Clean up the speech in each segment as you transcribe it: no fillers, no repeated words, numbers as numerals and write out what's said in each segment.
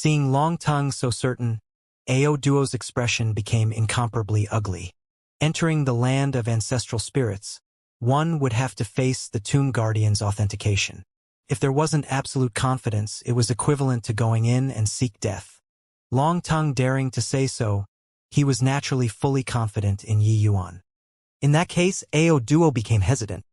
Seeing Long Tongue so certain, AO Duo's expression became incomparably ugly. Entering the land of ancestral spirits, one would have to face the Tomb Guardian's authentication. If there wasn't absolute confidence, it was equivalent to going in and seek death. Long Tongue daring to say so, he was naturally fully confident in Yi Yuan. In that case, AO Duo became hesitant.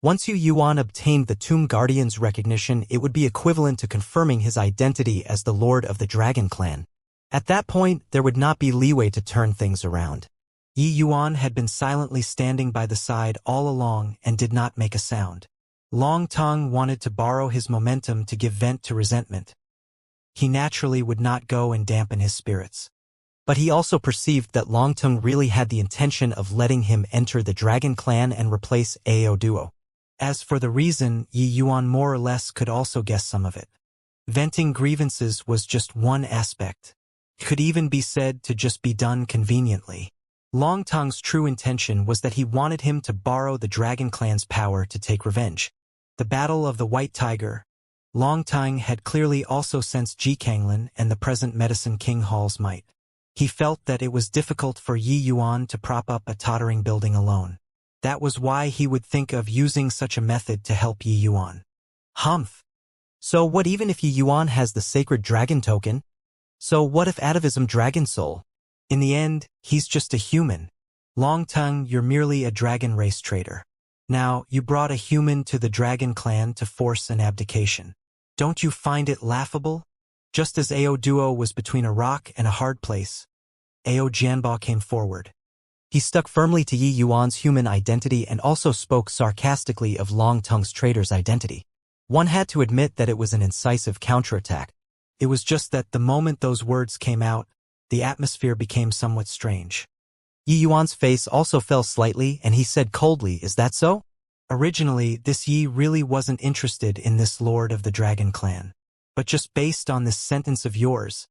Once Yi Yuan obtained the Tomb Guardian's recognition, it would be equivalent to confirming his identity as the Lord of the Dragon Clan. At that point, there would not be leeway to turn things around. Yi Yuan had been silently standing by the side all along and did not make a sound. Long Tongue wanted to borrow his momentum to give vent to resentment. He naturally would not go and dampen his spirits. But he also perceived that Long Tongue really had the intention of letting him enter the Dragon Clan and replace AO Duo. As for the reason, Yi Yuan more or less could also guess some of it. Venting grievances was just one aspect. It could even be said to just be done conveniently. Long Tongue's true intention was that he wanted him to borrow the Dragon Clan's power to take revenge. The Battle of the White Tiger. Long Tongue had clearly also sensed Ji Kanglin and the present Medicine King Hall's might. He felt that it was difficult for Yi Yuan to prop up a tottering building alone. That was why he would think of using such a method to help Yi Yuan. Humph. So what even if Yi Yuan has the sacred dragon token? So what if atavism dragon soul? In the end, he's just a human. Long Tongue, you're merely a dragon race traitor. Now, you brought a human to the Dragon Clan to force an abdication. Don't you find it laughable? Just as AO Duo was between a rock and a hard place, AO Jianba came forward. He stuck firmly to Yi Yuan's human identity and also spoke sarcastically of Long Tongue's traitor's identity. One had to admit that it was an incisive counterattack. It was just that the moment those words came out, the atmosphere became somewhat strange. Yi Yuan's face also fell slightly and he said coldly, "Is that so?" Originally, this Yi really wasn't interested in this Lord of the Dragon Clan. But just based on this sentence of yours,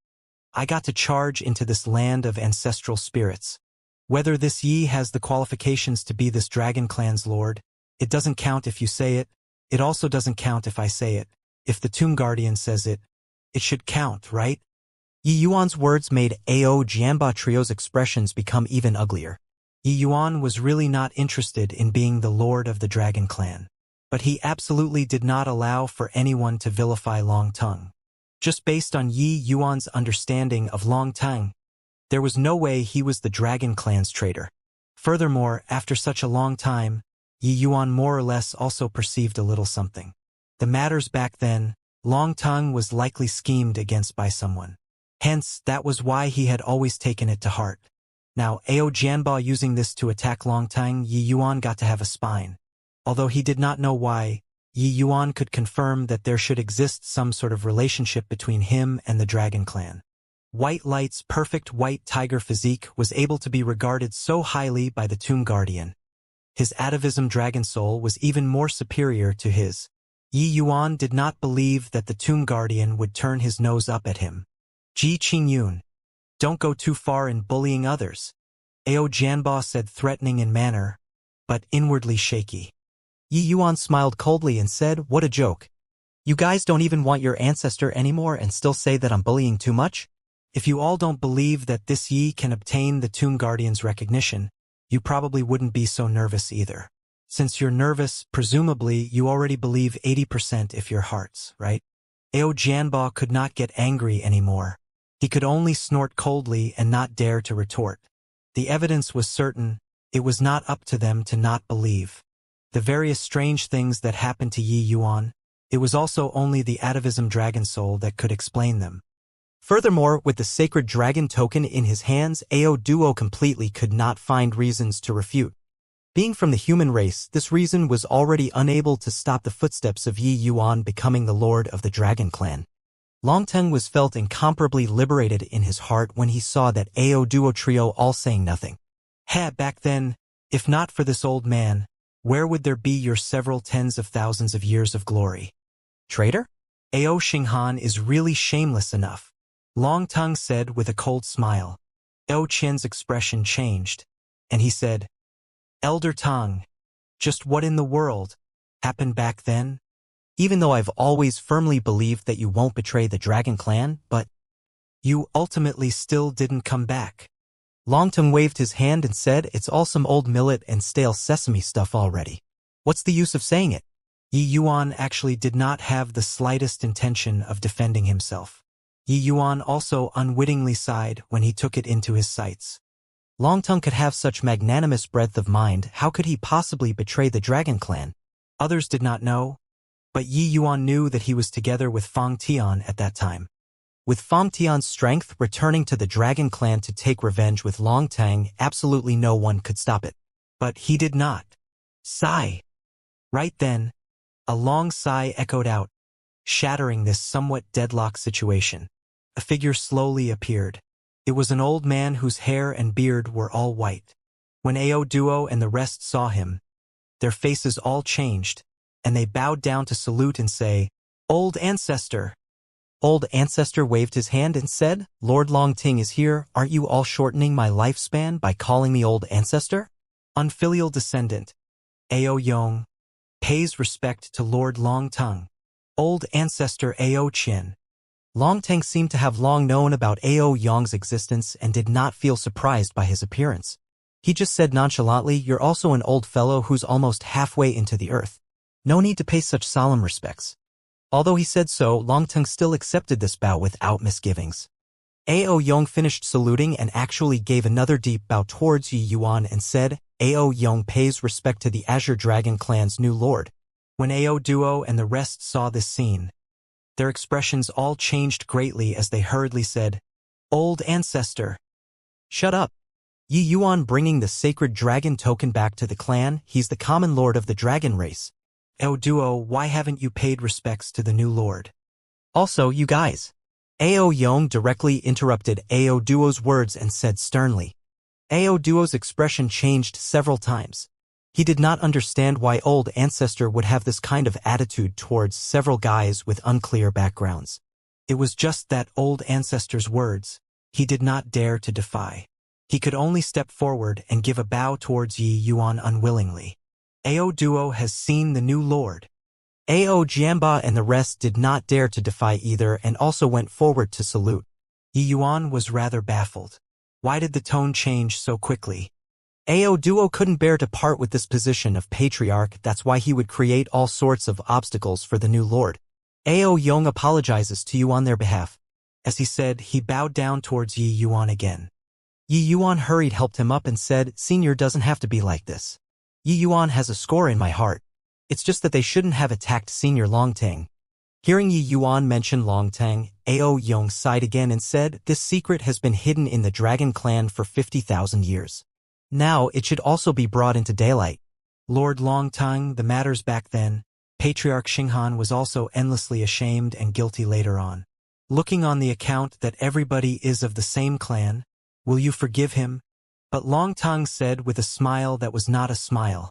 I got to charge into this land of ancestral spirits. Whether this Yi has the qualifications to be this Dragon Clan's lord, it doesn't count if you say it. It also doesn't count if I say it. If the Tomb Guardian says it, it should count, right? Yi Yuan's words made AO Jianba Trio's expressions become even uglier. Yi Yuan was really not interested in being the lord of the Dragon Clan. But he absolutely did not allow for anyone to vilify Long Tongue. Just based on Yi Yuan's understanding of Long Tongue, there was no way he was the Dragon Clan's traitor. Furthermore, after such a long time, Yi Yuan more or less also perceived a little something. The matters back then, Long Tongue was likely schemed against by someone. Hence, that was why he had always taken it to heart. Now, AO Jianba using this to attack Long Tongue, Yi Yuan got to have a spine. Although he did not know why, Yi Yuan could confirm that there should exist some sort of relationship between him and the Dragon Clan. White Light's perfect white tiger physique was able to be regarded so highly by the Tomb Guardian. His atavism dragon soul was even more superior to his. Yi Yuan did not believe that the Tomb Guardian would turn his nose up at him. Ji Qingyun, don't go too far in bullying others, AO Jianba said, threatening in manner, but inwardly shaky. Yi Yuan smiled coldly and said, "What a joke. You guys don't even want your ancestor anymore and still say that I'm bullying too much? If you all don't believe that this Yi can obtain the Tomb Guardian's recognition, you probably wouldn't be so nervous either. Since you're nervous, presumably you already believe 80% if your hearts, right?" AO Jianba could not get angry anymore. He could only snort coldly and not dare to retort. The evidence was certain. It was not up to them to not believe. The various strange things that happened to Yi Yuan, it was also only the atavism dragon soul that could explain them. Furthermore, with the sacred dragon token in his hands, AO Duo completely could not find reasons to refute. Being from the human race, this reason was already unable to stop the footsteps of Yi Yuan becoming the lord of the Dragon Clan. Long Tongue was felt incomparably liberated in his heart when he saw that AO Duo trio all saying nothing. Back then, if not for this old man, where would there be your several tens of thousands of years of glory? Traitor? AO Xinghan is really shameless enough, Long Tongue said with a cold smile. AO Qian's expression changed, and he said, "Elder Tong, just what in the world happened back then? Even though I've always firmly believed that you won't betray the Dragon Clan, but You ultimately still didn't come back. Longtongue waved his hand and said, it's all some old millet and stale sesame stuff already. What's the use of saying it? Yi Yuan actually did not have the slightest intention of defending himself. Yi Yuan also unwittingly sighed when he took it into his sights. Longtongue could have such magnanimous breadth of mind, how could he possibly betray the Dragon Clan? Others did not know, but Yi Yuan knew that he was together with Fang Tian at that time. With Fang Tian's strength returning to the Dragon Clan to take revenge with Longtang, absolutely no one could stop it. But he did not. Sigh. Right then, a long sigh echoed out, shattering this somewhat deadlocked situation. A figure slowly appeared. It was an old man whose hair and beard were all white. When Ao Duo and the rest saw him, their faces all changed, and they bowed down to salute and say, "Old Ancestor." Old Ancestor waved his hand and said, "Lord Longting is here, aren't you all shortening my lifespan by calling me Old Ancestor?" Unfilial descendant, Ao Yong, pays respect to Lord Longtongue. Old Ancestor Ao Qin. Longtang seemed to have long known about Ao Yong's existence and did not feel surprised by his appearance. He just said nonchalantly, "You're also an old fellow who's almost halfway into the earth. No need to pay such solemn respects." Although he said so, Longtongue still accepted this bow without misgivings. Ao Yong finished saluting and actually gave another deep bow towards Yi Yuan and said, "Ao Yong pays respect to the Azure Dragon Clan's new lord." When Ao Duo and the rest saw this scene, their expressions all changed greatly as they hurriedly said, "Old Ancestor." "Shut up. Yi Yuan bringing the sacred dragon token back to the clan, he's the common lord of the dragon race. Ao Duo, why haven't you paid respects to the new lord? Also, you guys." Ao Yong directly interrupted Ao Duo's words and said sternly. Ao Duo's expression changed several times. He did not understand why Old Ancestor would have this kind of attitude towards several guys with unclear backgrounds. It was just that Old Ancestor's words he did not dare to defy. He could only step forward and give a bow towards Yi Yuan unwillingly. Ao Duo has seen the new lord. Ao Jiamba and the rest did not dare to defy either and also went forward to salute. Yi Yuan was rather baffled. Why did the tone change so quickly? Ao Duo couldn't bear to part with this position of patriarch, that's why he would create all sorts of obstacles for the new lord. Ao Yong apologizes to you on their behalf. As he said, he bowed down towards Yi Yuan again. Yi Yuan hurried helped him up and said, "Senior doesn't have to be like this. Yi Yuan has a score in my heart. It's just that they shouldn't have attacked Senior Longtang." Hearing Yi Yuan mention Longtang, Ao Yong sighed again and said, "This secret has been hidden in the Dragon Clan for 50,000 years. Now it should also be brought into daylight." Lord Longtang, the matters back then, Patriarch Xinghan was also endlessly ashamed and guilty later on. Looking on the account that everybody is of the same clan, will you forgive him? But Longtang said with a smile that was not a smile,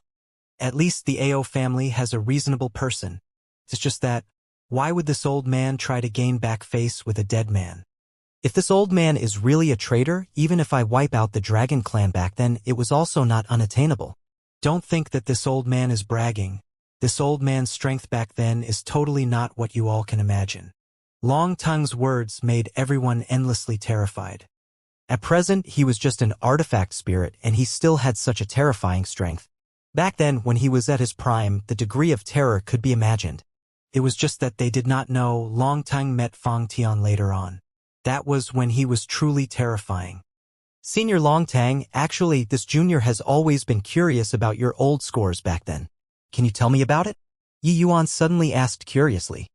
"At least the Ao family has a reasonable person. It's just that, why would this old man try to gain back face with a dead man? If this old man is really a traitor, even if I wipe out the Dragon Clan back then, it was also not unattainable. Don't think that this old man is bragging. This old man's strength back then is totally not what you all can imagine." Longtang's words made everyone endlessly terrified. At present, he was just an artifact spirit and he still had such a terrifying strength. Back then, when he was at his prime, the degree of terror could be imagined. It was just that they did not know Longtang met Fang Tian later on. That was when he was truly terrifying. "Senior Longtang, actually, this junior has always been curious about your old scores back then. Can you tell me about it?" Yi Yuan suddenly asked curiously.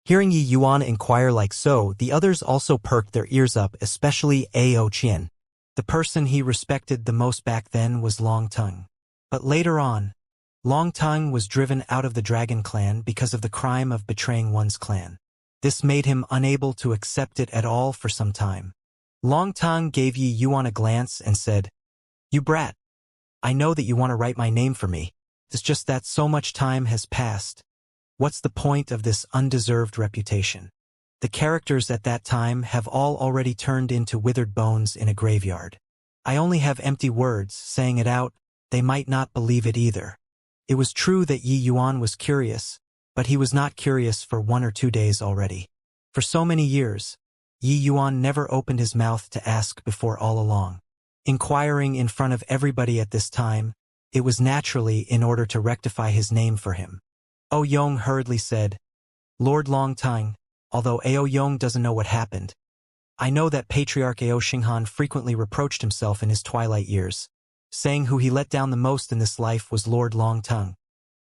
Hearing Yi Yuan inquire like so, the others also perked their ears up, especially Ao Qian. The person he respected the most back then was Longtang. But later on, Longtang was driven out of the Dragon Clan because of the crime of betraying one's clan. This made him unable to accept it at all for some time. Longtang gave Yi Yuan a glance and said, "You brat. I know that you want to write my name for me. It's just that so much time has passed. What's the point of this undeserved reputation? The characters at that time have all already turned into withered bones in a graveyard. I only have empty words, saying it out, they might not believe it either." It was true that Yi Yuan was curious, but he was not curious for 1 or 2 days already. For so many years, Yi Yuan never opened his mouth to ask before all along. Inquiring in front of everybody at this time, it was naturally in order to rectify his name for him. O Yong hurriedly said, Lord Longtang, although Ao Yong doesn't know what happened, I know that Patriarch Ao Xinghan frequently reproached himself in his twilight years, saying who he let down the most in this life was Lord Longtang.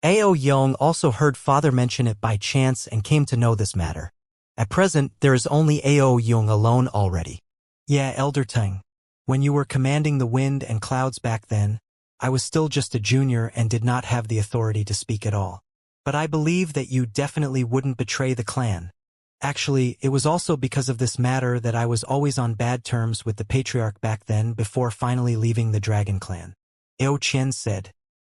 Ao Yong also heard father mention it by chance and came to know this matter. At present, there is only Ao Yong alone already. Yeah, Elder Tang. When you were commanding the wind and clouds back then, I was still just a junior and did not have the authority to speak at all. But I believe that you definitely wouldn't betray the clan. Actually, it was also because of this matter that I was always on bad terms with the Patriarch back then before finally leaving the Dragon Clan. Ao Qian said.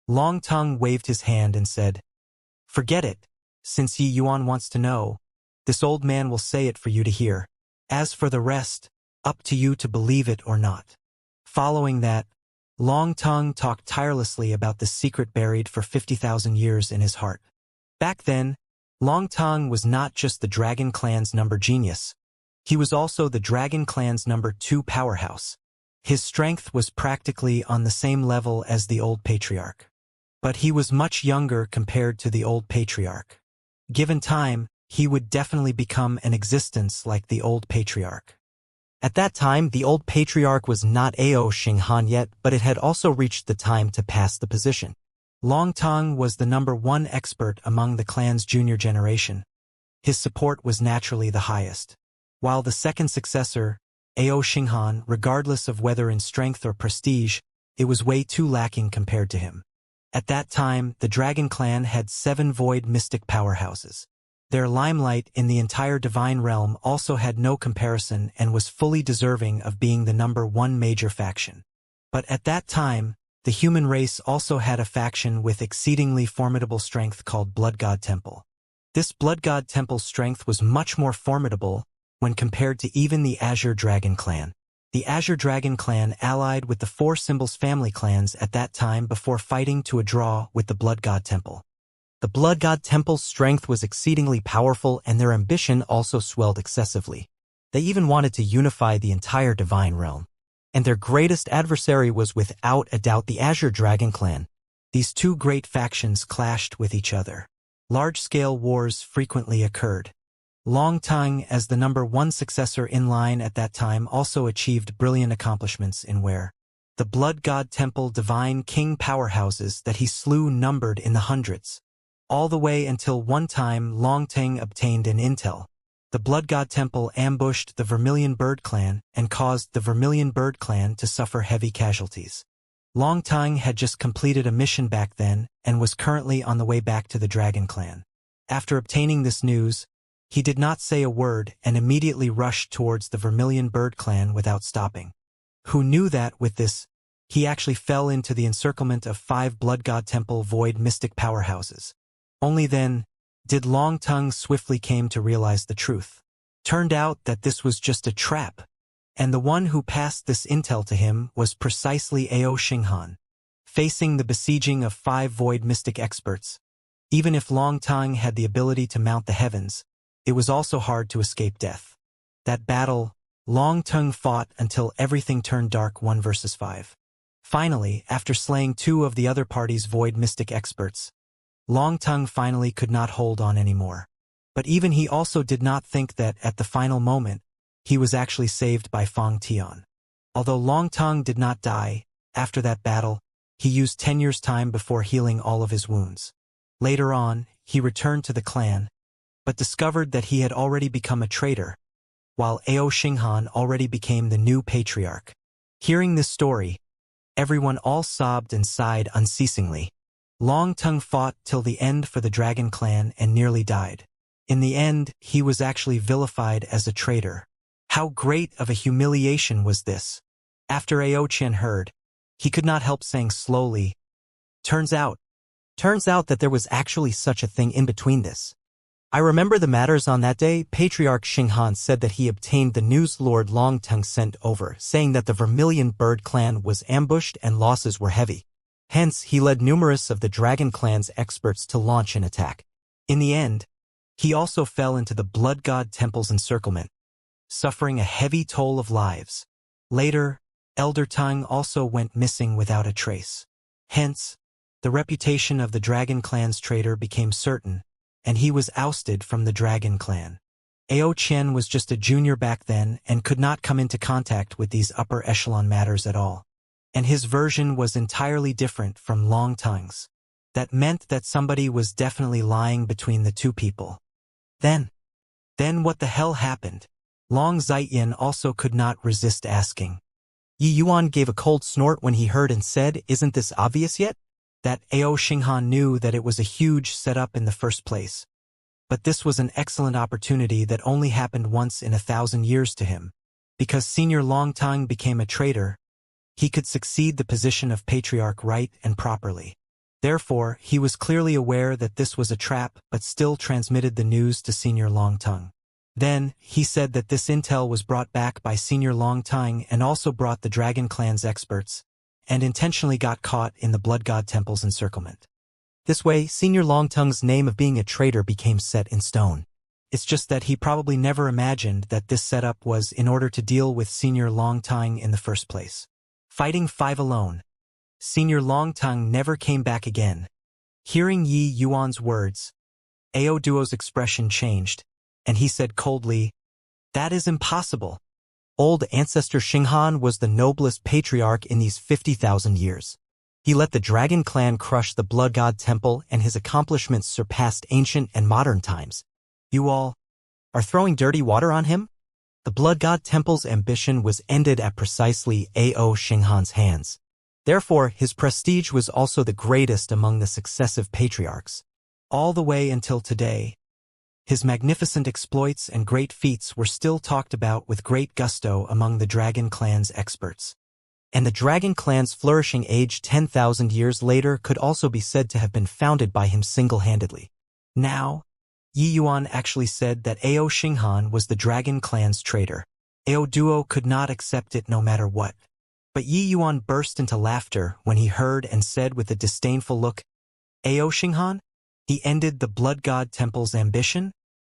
Long Tongue waved his hand and said, Forget it. Since Yi Yuan wants to know, this old man will say it for you to hear. As for the rest, up to you to believe it or not. Following that, Long Tongue talked tirelessly about the secret buried for 50,000 years in his heart. Back then, Long Tongue was not just the Dragon Clan's number genius. He was also the Dragon Clan's number 2 powerhouse. His strength was practically on the same level as the old Patriarch. But he was much younger compared to the old Patriarch. Given time, he would definitely become an existence like the old Patriarch. At that time, the old Patriarch was not Ao Xinghan yet, but it had also reached the time to pass the position. Long Tong was the number 1 expert among the clan's junior generation. His support was naturally the highest. While the second successor, Ao Xinghan, regardless of whether in strength or prestige, it was way too lacking compared to him. At that time, the Dragon Clan had 7 void mystic powerhouses. Their limelight in the entire divine realm also had no comparison and was fully deserving of being the number 1 major faction. But at that time, the human race also had a faction with exceedingly formidable strength called Blood God Temple. This Blood God Temple's strength was much more formidable when compared to even the Azure Dragon Clan. The Azure Dragon Clan allied with the 4 Symbols family clans at that time before fighting to a draw with the Blood God Temple. The Blood God Temple's strength was exceedingly powerful and their ambition also swelled excessively. They even wanted to unify the entire divine realm. And their greatest adversary was without a doubt the Azure Dragon Clan. These 2 great factions clashed with each other. Large-scale wars frequently occurred. Long Tang, as the number 1 successor in line at that time, also achieved brilliant accomplishments in where the Blood God Temple divine king powerhouses that he slew numbered in the hundreds. All the way until one time Long Tang obtained an intel. The Blood God Temple ambushed the Vermilion Bird Clan and caused the Vermilion Bird Clan to suffer heavy casualties. Long Tang had just completed a mission back then and was currently on the way back to the Dragon Clan. After obtaining this news, he did not say a word and immediately rushed towards the Vermilion Bird Clan without stopping. Who knew that with this, he actually fell into the encirclement of 5 Blood God Temple void mystic powerhouses. Only then did Long Tongue swiftly came to realize the truth. Turned out that this was just a trap, and the one who passed this intel to him was precisely Ao Xinghan. Facing the besieging of 5 void mystic experts, even if Long Tongue had the ability to mount the heavens, it was also hard to escape death. That battle, Long Tongue fought until everything turned dark 1 versus 5. Finally, after slaying 2 of the other party's void mystic experts, Long Tongue finally could not hold on anymore. But even he also did not think that, at the final moment, he was actually saved by Fang Tian. Although Long Tongue did not die, after that battle, he used 10 years' time before healing all of his wounds. Later on, he returned to the clan, but discovered that he had already become a traitor, while Ao Xinghan already became the new patriarch. Hearing this story, everyone all sobbed and sighed unceasingly. Long Tongue fought till the end for the Dragon Clan and nearly died. In the end, he was actually vilified as a traitor. How great of a humiliation was this? After Ao Qian heard, he could not help saying slowly, Turns out that there was actually such a thing in between this. I remember the matters on that day. Patriarch Xinghan said that he obtained the news Lord Long Tongue sent over, saying that the Vermilion Bird Clan was ambushed and losses were heavy. Hence, he led numerous of the Dragon Clan's experts to launch an attack. In the end, he also fell into the Blood God Temple's encirclement. suffering a heavy toll of lives. Later, Elder Tang also went missing without a trace. Hence, the reputation of the Dragon Clan's traitor became certain, and he was ousted from the Dragon Clan. Ao Qian was just a junior back then and could not come into contact with these upper echelon matters at all. And his version was entirely different from Long Tang's. That meant that somebody was definitely lying between the two people. Then what the hell happened? Long Zaiyan also could not resist asking. Yi Yuan gave a cold snort when he heard and said, "Isn't this obvious yet?" That Ao Xinghan knew that it was a huge setup in the first place. But this was an excellent opportunity that only happened once in 1,000 years to him. Because Senior Longtang became a traitor, he could succeed the position of patriarch right and properly. Therefore, he was clearly aware that this was a trap but still transmitted the news to Senior Longtang. Then, he said that this intel was brought back by Senior Longtang and also brought the Dragon Clan's experts, and intentionally got caught in the Blood God Temple's encirclement. This way, Senior Longtang's name of being a traitor became set in stone. It's just that he probably never imagined that this setup was in order to deal with Senior Longtang in the first place. Fighting 5 alone. Senior Longtang never came back again. Hearing Yi Yuan's words, Ao Duo's expression changed, and he said coldly, "That is impossible. Old Ancestor Xinghan was the noblest patriarch in these 50,000 years. He let the Dragon Clan crush the Blood God Temple, and his accomplishments surpassed ancient and modern times. You all are throwing dirty water on him?" The Blood God Temple's ambition was ended at precisely Ao Xinghan's hands. Therefore, his prestige was also the greatest among the successive patriarchs. All the way until today, his magnificent exploits and great feats were still talked about with great gusto among the Dragon Clan's experts. And the Dragon Clan's flourishing age 10,000 years later could also be said to have been founded by him single-handedly. Now, Yi Yuan actually said that Ao Xinghan was the Dragon Clan's traitor. Ao Duo could not accept it no matter what. But Yi Yuan burst into laughter when he heard and said with a disdainful look, "Ao Xinghan? He ended the Blood God Temple's ambition?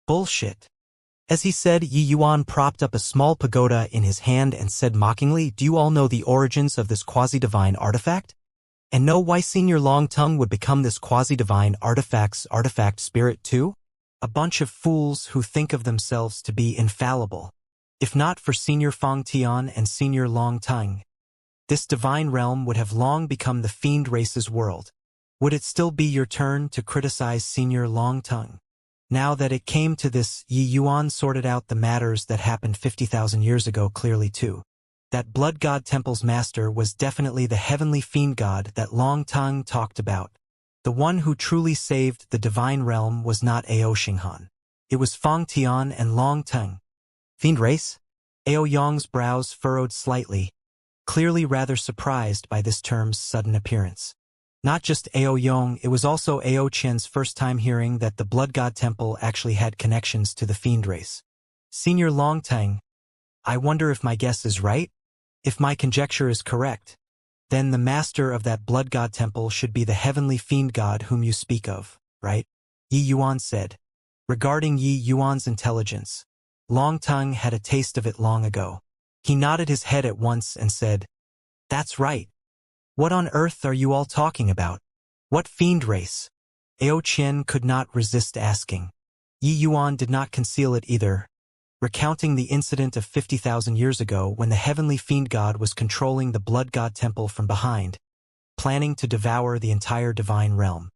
Bullshit." As he said, Yi Yuan propped up a small pagoda in his hand and said mockingly, "Do you all know the origins of this quasi-divine artifact? And know why Senior Longtang would become this quasi-divine artifact's artifact spirit too? A bunch of fools who think of themselves to be infallible. If not for Senior Fangtian and Senior Longtang, this divine realm would have long become the fiend race's world. Would it still be your turn to criticize Senior Longtang?" Now that it came to this, Yi Yuan sorted out the matters that happened 50,000 years ago clearly too. That Blood God Temple's master was definitely the heavenly fiend god that Longtang talked about. The one who truly saved the divine realm was not Ao Xinghan. It was Fangtian and Longtang. Fiend race? Ao Yong's brows furrowed slightly, clearly rather surprised by this term's sudden appearance. Not just Ao Yong, it was also Ao Qian's first time hearing that the Blood God Temple actually had connections to the fiend race. Senior Longtang, I wonder if my guess is right? If my conjecture is correct, then the master of that Blood God Temple should be the heavenly fiend god whom you speak of, right? Yi Yuan said. Regarding Yi Yuan's intelligence, Longtang had a taste of it long ago. He nodded his head at once and said, "That's right. What on earth are you all talking about? What fiend race?" Ao Qian could not resist asking. Yi Yuan did not conceal it either, recounting the incident of 50,000 years ago when the heavenly fiend god was controlling the Blood God Temple from behind, planning to devour the entire divine realm.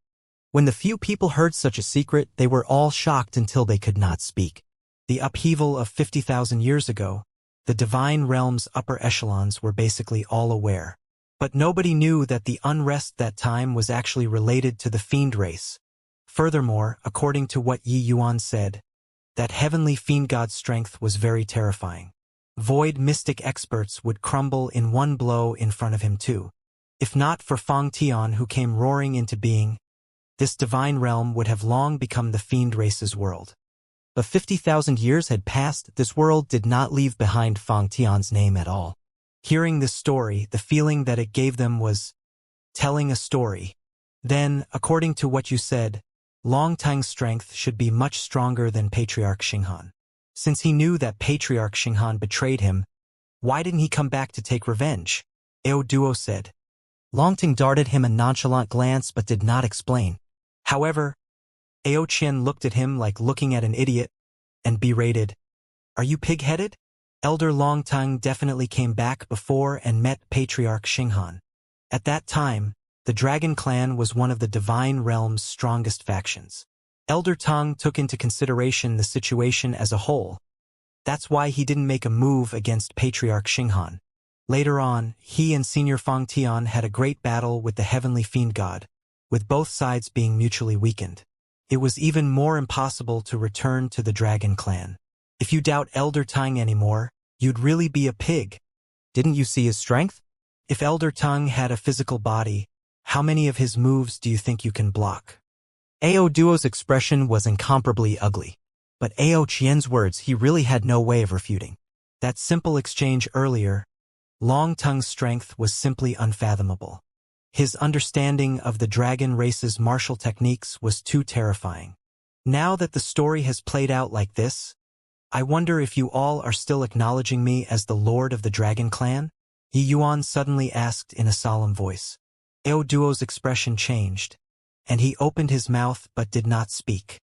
When the few people heard such a secret, they were all shocked until they could not speak. The upheaval of 50,000 years ago, the divine realm's upper echelons were basically all aware. But nobody knew that the unrest that time was actually related to the fiend race. Furthermore, according to what Yi Yuan said, that heavenly fiend god's strength was very terrifying. Void mystic experts would crumble in one blow in front of him too. If not for Fang Tian who came roaring into being, this divine realm would have long become the fiend race's world. But 50,000 years had passed, this world did not leave behind Fang Tian's name at all. Hearing this story, the feeling that it gave them was telling a story. Then, according to what you said, Longtang's strength should be much stronger than Patriarch Xinghan. Since he knew that Patriarch Xinghan betrayed him, why didn't he come back to take revenge? Ao Duo said. Longting darted him a nonchalant glance but did not explain. However, Ao Qian looked at him like looking at an idiot and berated. Are you pig-headed? Elder Longtang definitely came back before and met Patriarch Xinghan. At that time, the Dragon Clan was one of the Divine Realm's strongest factions. Elder Tang took into consideration the situation as a whole. That's why he didn't make a move against Patriarch Xinghan. Later on, he and Senior Fang Tian had a great battle with the Heavenly Fiend God, with both sides being mutually weakened. It was even more impossible to return to the Dragon Clan. If you doubt Elder Tang anymore, you'd really be a pig. Didn't you see his strength? If Elder Tang had a physical body, how many of his moves do you think you can block? Ao Duo's expression was incomparably ugly. But Ao Qian's words he really had no way of refuting. That simple exchange earlier, Long Teng's strength was simply unfathomable. His understanding of the dragon race's martial techniques was too terrifying. Now that the story has played out like this, I wonder if you all are still acknowledging me as the Lord of the Dragon Clan? Yi Yuan suddenly asked in a solemn voice. Ao Duo's expression changed, and he opened his mouth but did not speak.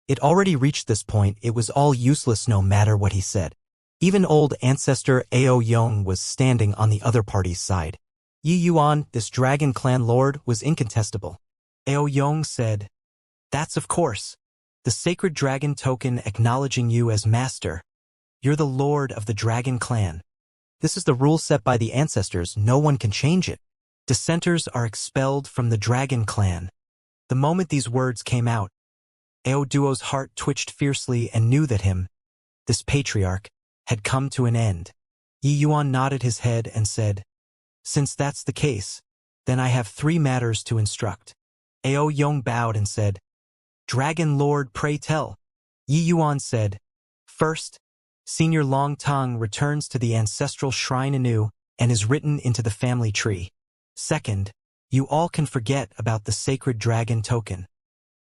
It already reached this point, it was all useless no matter what he said. Even old ancestor Ao Yong was standing on the other party's side. Yi Yuan, this Dragon Clan Lord, was incontestable. Ao Yong said, That's of course. The sacred dragon token acknowledging you as master. You're the Lord of the Dragon Clan. This is the rule set by the ancestors, no one can change it. Dissenters are expelled from the Dragon Clan. The moment these words came out, Ao Duo's heart twitched fiercely and knew that him, this patriarch, had come to an end. Yi Yuan nodded his head and said, Since that's the case, then I have 3 matters to instruct. Ao Yong bowed and said, Dragon Lord, pray tell. Yi Yuan said, First, Senior Long Tang returns to the ancestral shrine anew and is written into the family tree. Second, you all can forget about the sacred dragon token,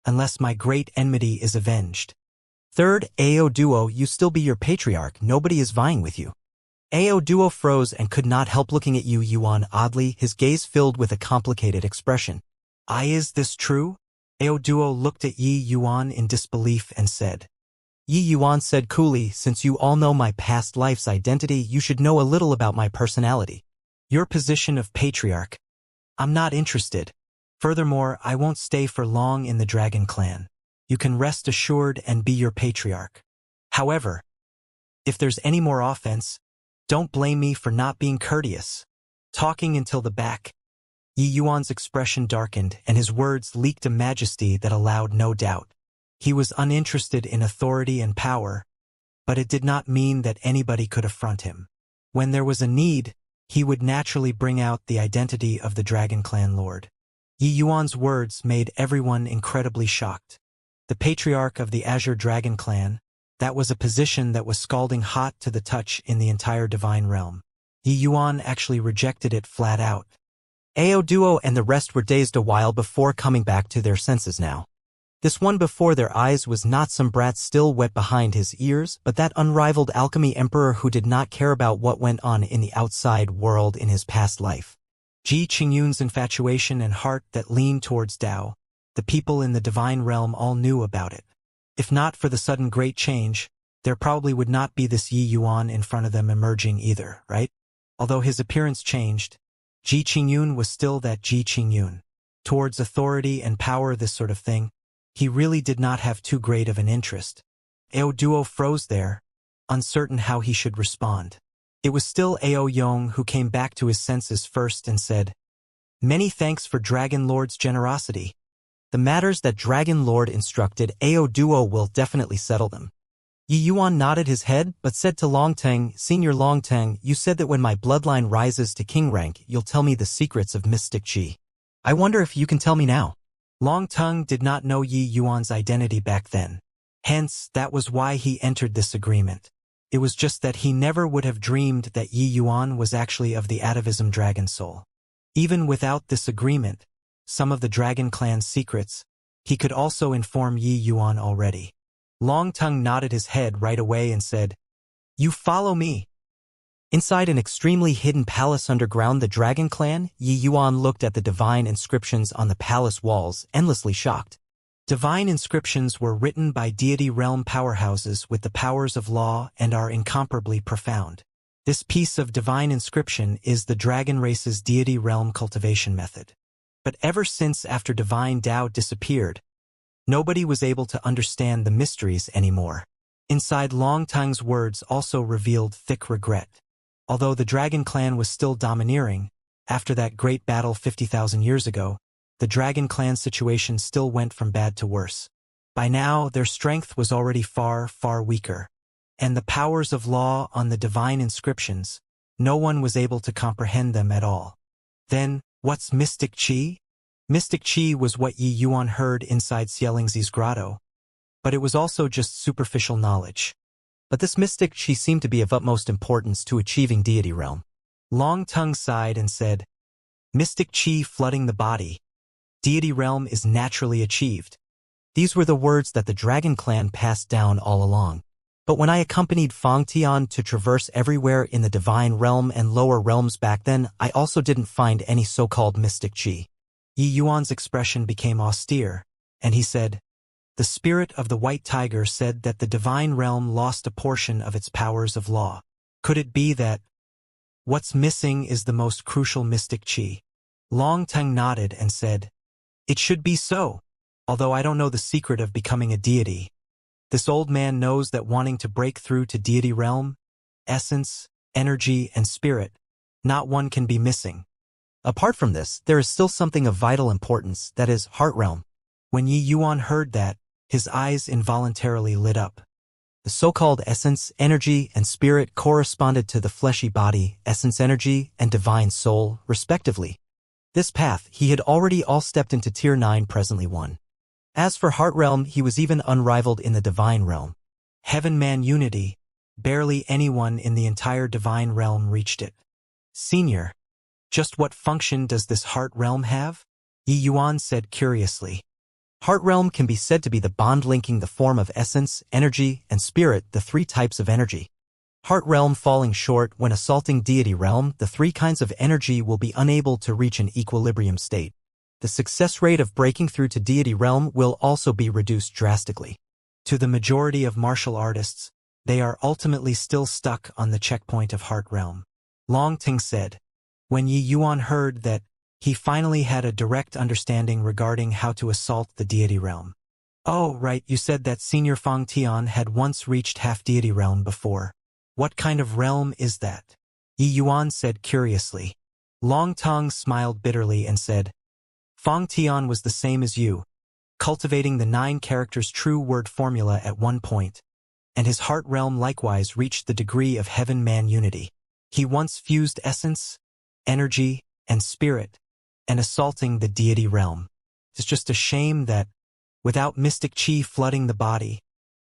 unless my great enmity is avenged. Third, Ao Duo, you still be your patriarch, nobody is vying with you. Ao Duo froze and could not help looking at Yi Yuan oddly, his gaze filled with a complicated expression. Is this true? Ao Duo looked at Yi Yuan in disbelief and said. Yi Yuan said coolly, Since you all know my past life's identity, you should know a little about my personality. Your position of patriarch. I'm not interested. Furthermore, I won't stay for long in the Dragon Clan. You can rest assured and be your patriarch. However, if there's any more offense, don't blame me for not being courteous. Talking until the back. Yi Yuan's expression darkened and his words leaked a majesty that allowed no doubt. He was uninterested in authority and power, but it did not mean that anybody could affront him. When there was a need, he would naturally bring out the identity of the Dragon Clan Lord. Yi Yuan's words made everyone incredibly shocked. The patriarch of the Azure Dragon Clan, that was a position that was scalding hot to the touch in the entire Divine Realm. Yi Yuan actually rejected it flat out. Ao Duo and the rest were dazed a while before coming back to their senses now. This one before their eyes was not some brat still wet behind his ears, but that unrivaled alchemy emperor who did not care about what went on in the outside world in his past life. Ji Qingyun's infatuation and heart that leaned towards Tao. The people in the Divine Realm all knew about it. If not for the sudden great change, there probably would not be this Yi Yuan in front of them emerging either, right? Although his appearance changed, Ji Qingyun was still that Ji Qingyun. Towards authority and power, this sort of thing, he really did not have too great of an interest. Ao Duo froze there, uncertain how he should respond. It was still Ao Yong who came back to his senses first and said, Many thanks for Dragon Lord's generosity. The matters that Dragon Lord instructed, Ao Duo will definitely settle them. Yi Yuan nodded his head, but said to Longteng, Senior Longteng, you said that when my bloodline rises to king rank, you'll tell me the secrets of Mystic Qi. I wonder if you can tell me now. Longteng did not know Yi Yuan's identity back then. Hence, that was why he entered this agreement. It was just that he never would have dreamed that Yi Yuan was actually of the atavism dragon soul. Even without this agreement, some of the Dragon Clan's secrets, he could also inform Yi Yuan already. Longtongue nodded his head right away and said, "You follow me." Inside an extremely hidden palace underground, the Dragon Clan, Yi Yuan looked at the divine inscriptions on the palace walls, endlessly shocked. Divine inscriptions were written by deity realm powerhouses with the powers of law and are incomparably profound. This piece of divine inscription is the dragon race's deity realm cultivation method. But ever since after divine Tao disappeared, nobody was able to understand the mysteries anymore. Inside Longtongue's words also revealed thick regret. Although the Dragon Clan was still domineering, after that great battle 50,000 years ago, the Dragon Clan's situation still went from bad to worse. By now, their strength was already far, far weaker. And the powers of law on the divine inscriptions, no one was able to comprehend them at all. Then, what's mystic qi? Mystic qi was what Yi Yuan heard inside Xianxia's grotto, but it was also just superficial knowledge. But this mystic qi seemed to be of utmost importance to achieving deity realm. Longtongue sighed and said, "Mystic qi flooding the body. Deity realm is naturally achieved." These were the words that the Dragon Clan passed down all along. But when I accompanied Fang Tian to traverse everywhere in the divine realm and lower realms back then, I also didn't find any so-called mystic qi. Yi Yuan's expression became austere, and he said, "The spirit of the white tiger said that the divine realm lost a portion of its powers of law. Could it be that what's missing is the most crucial mystic qi?" Longtongue nodded and said, "It should be so, although I don't know the secret of becoming a deity. This old man knows that wanting to break through to deity realm, essence, energy, and spirit, not one can be missing. Apart from this, there is still something of vital importance, that is, heart realm." When Yi Yuan heard that, his eyes involuntarily lit up. The so-called essence, energy, and spirit corresponded to the fleshy body, essence energy, and divine soul, respectively. This path, he had already all stepped into Tier 9 presently 1. As for heart realm, he was even unrivaled in the divine realm. Heaven-man unity, barely anyone in the entire divine realm reached it. "Senior, just what function does this heart realm have?" Yi Yuan said curiously. Heart realm can be said to be the bond linking the form of essence, energy, and spirit, the three types of energy. Heart realm falling short when assaulting deity realm, the three kinds of energy will be unable to reach an equilibrium state. The success rate of breaking through to deity realm will also be reduced drastically. To the majority of martial artists, they are ultimately still stuck on the checkpoint of heart realm. Longtongue said. When Yi Yuan heard that, he finally had a direct understanding regarding how to assault the deity realm. "Oh, right, you said that Senior Fang Tian had once reached half-deity realm before. What kind of realm is that?" Yi Yuan said curiously. Longtongue smiled bitterly and said, "Fang Tian was the same as you, cultivating the 9 characters true word formula at one point, and his heart realm likewise reached the degree of heaven-man unity. He once fused essence, energy, and spirit, and assaulting the deity realm. It's just a shame that, without mystic qi flooding the body,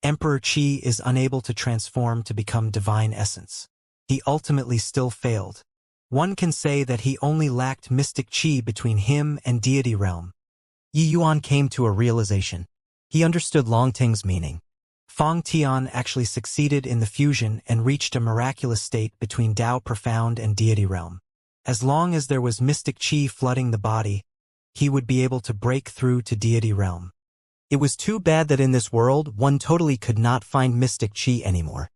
Emperor Qi is unable to transform to become divine essence. He ultimately still failed. One can say that he only lacked mystic qi between him and deity realm." Yi Yuan came to a realization. He understood Longting's meaning. Fang Tian actually succeeded in the fusion and reached a miraculous state between Tao Profound and deity realm. As long as there was mystic qi flooding the body, he would be able to break through to deity realm. It was too bad that in this world, one totally could not find mystic qi anymore.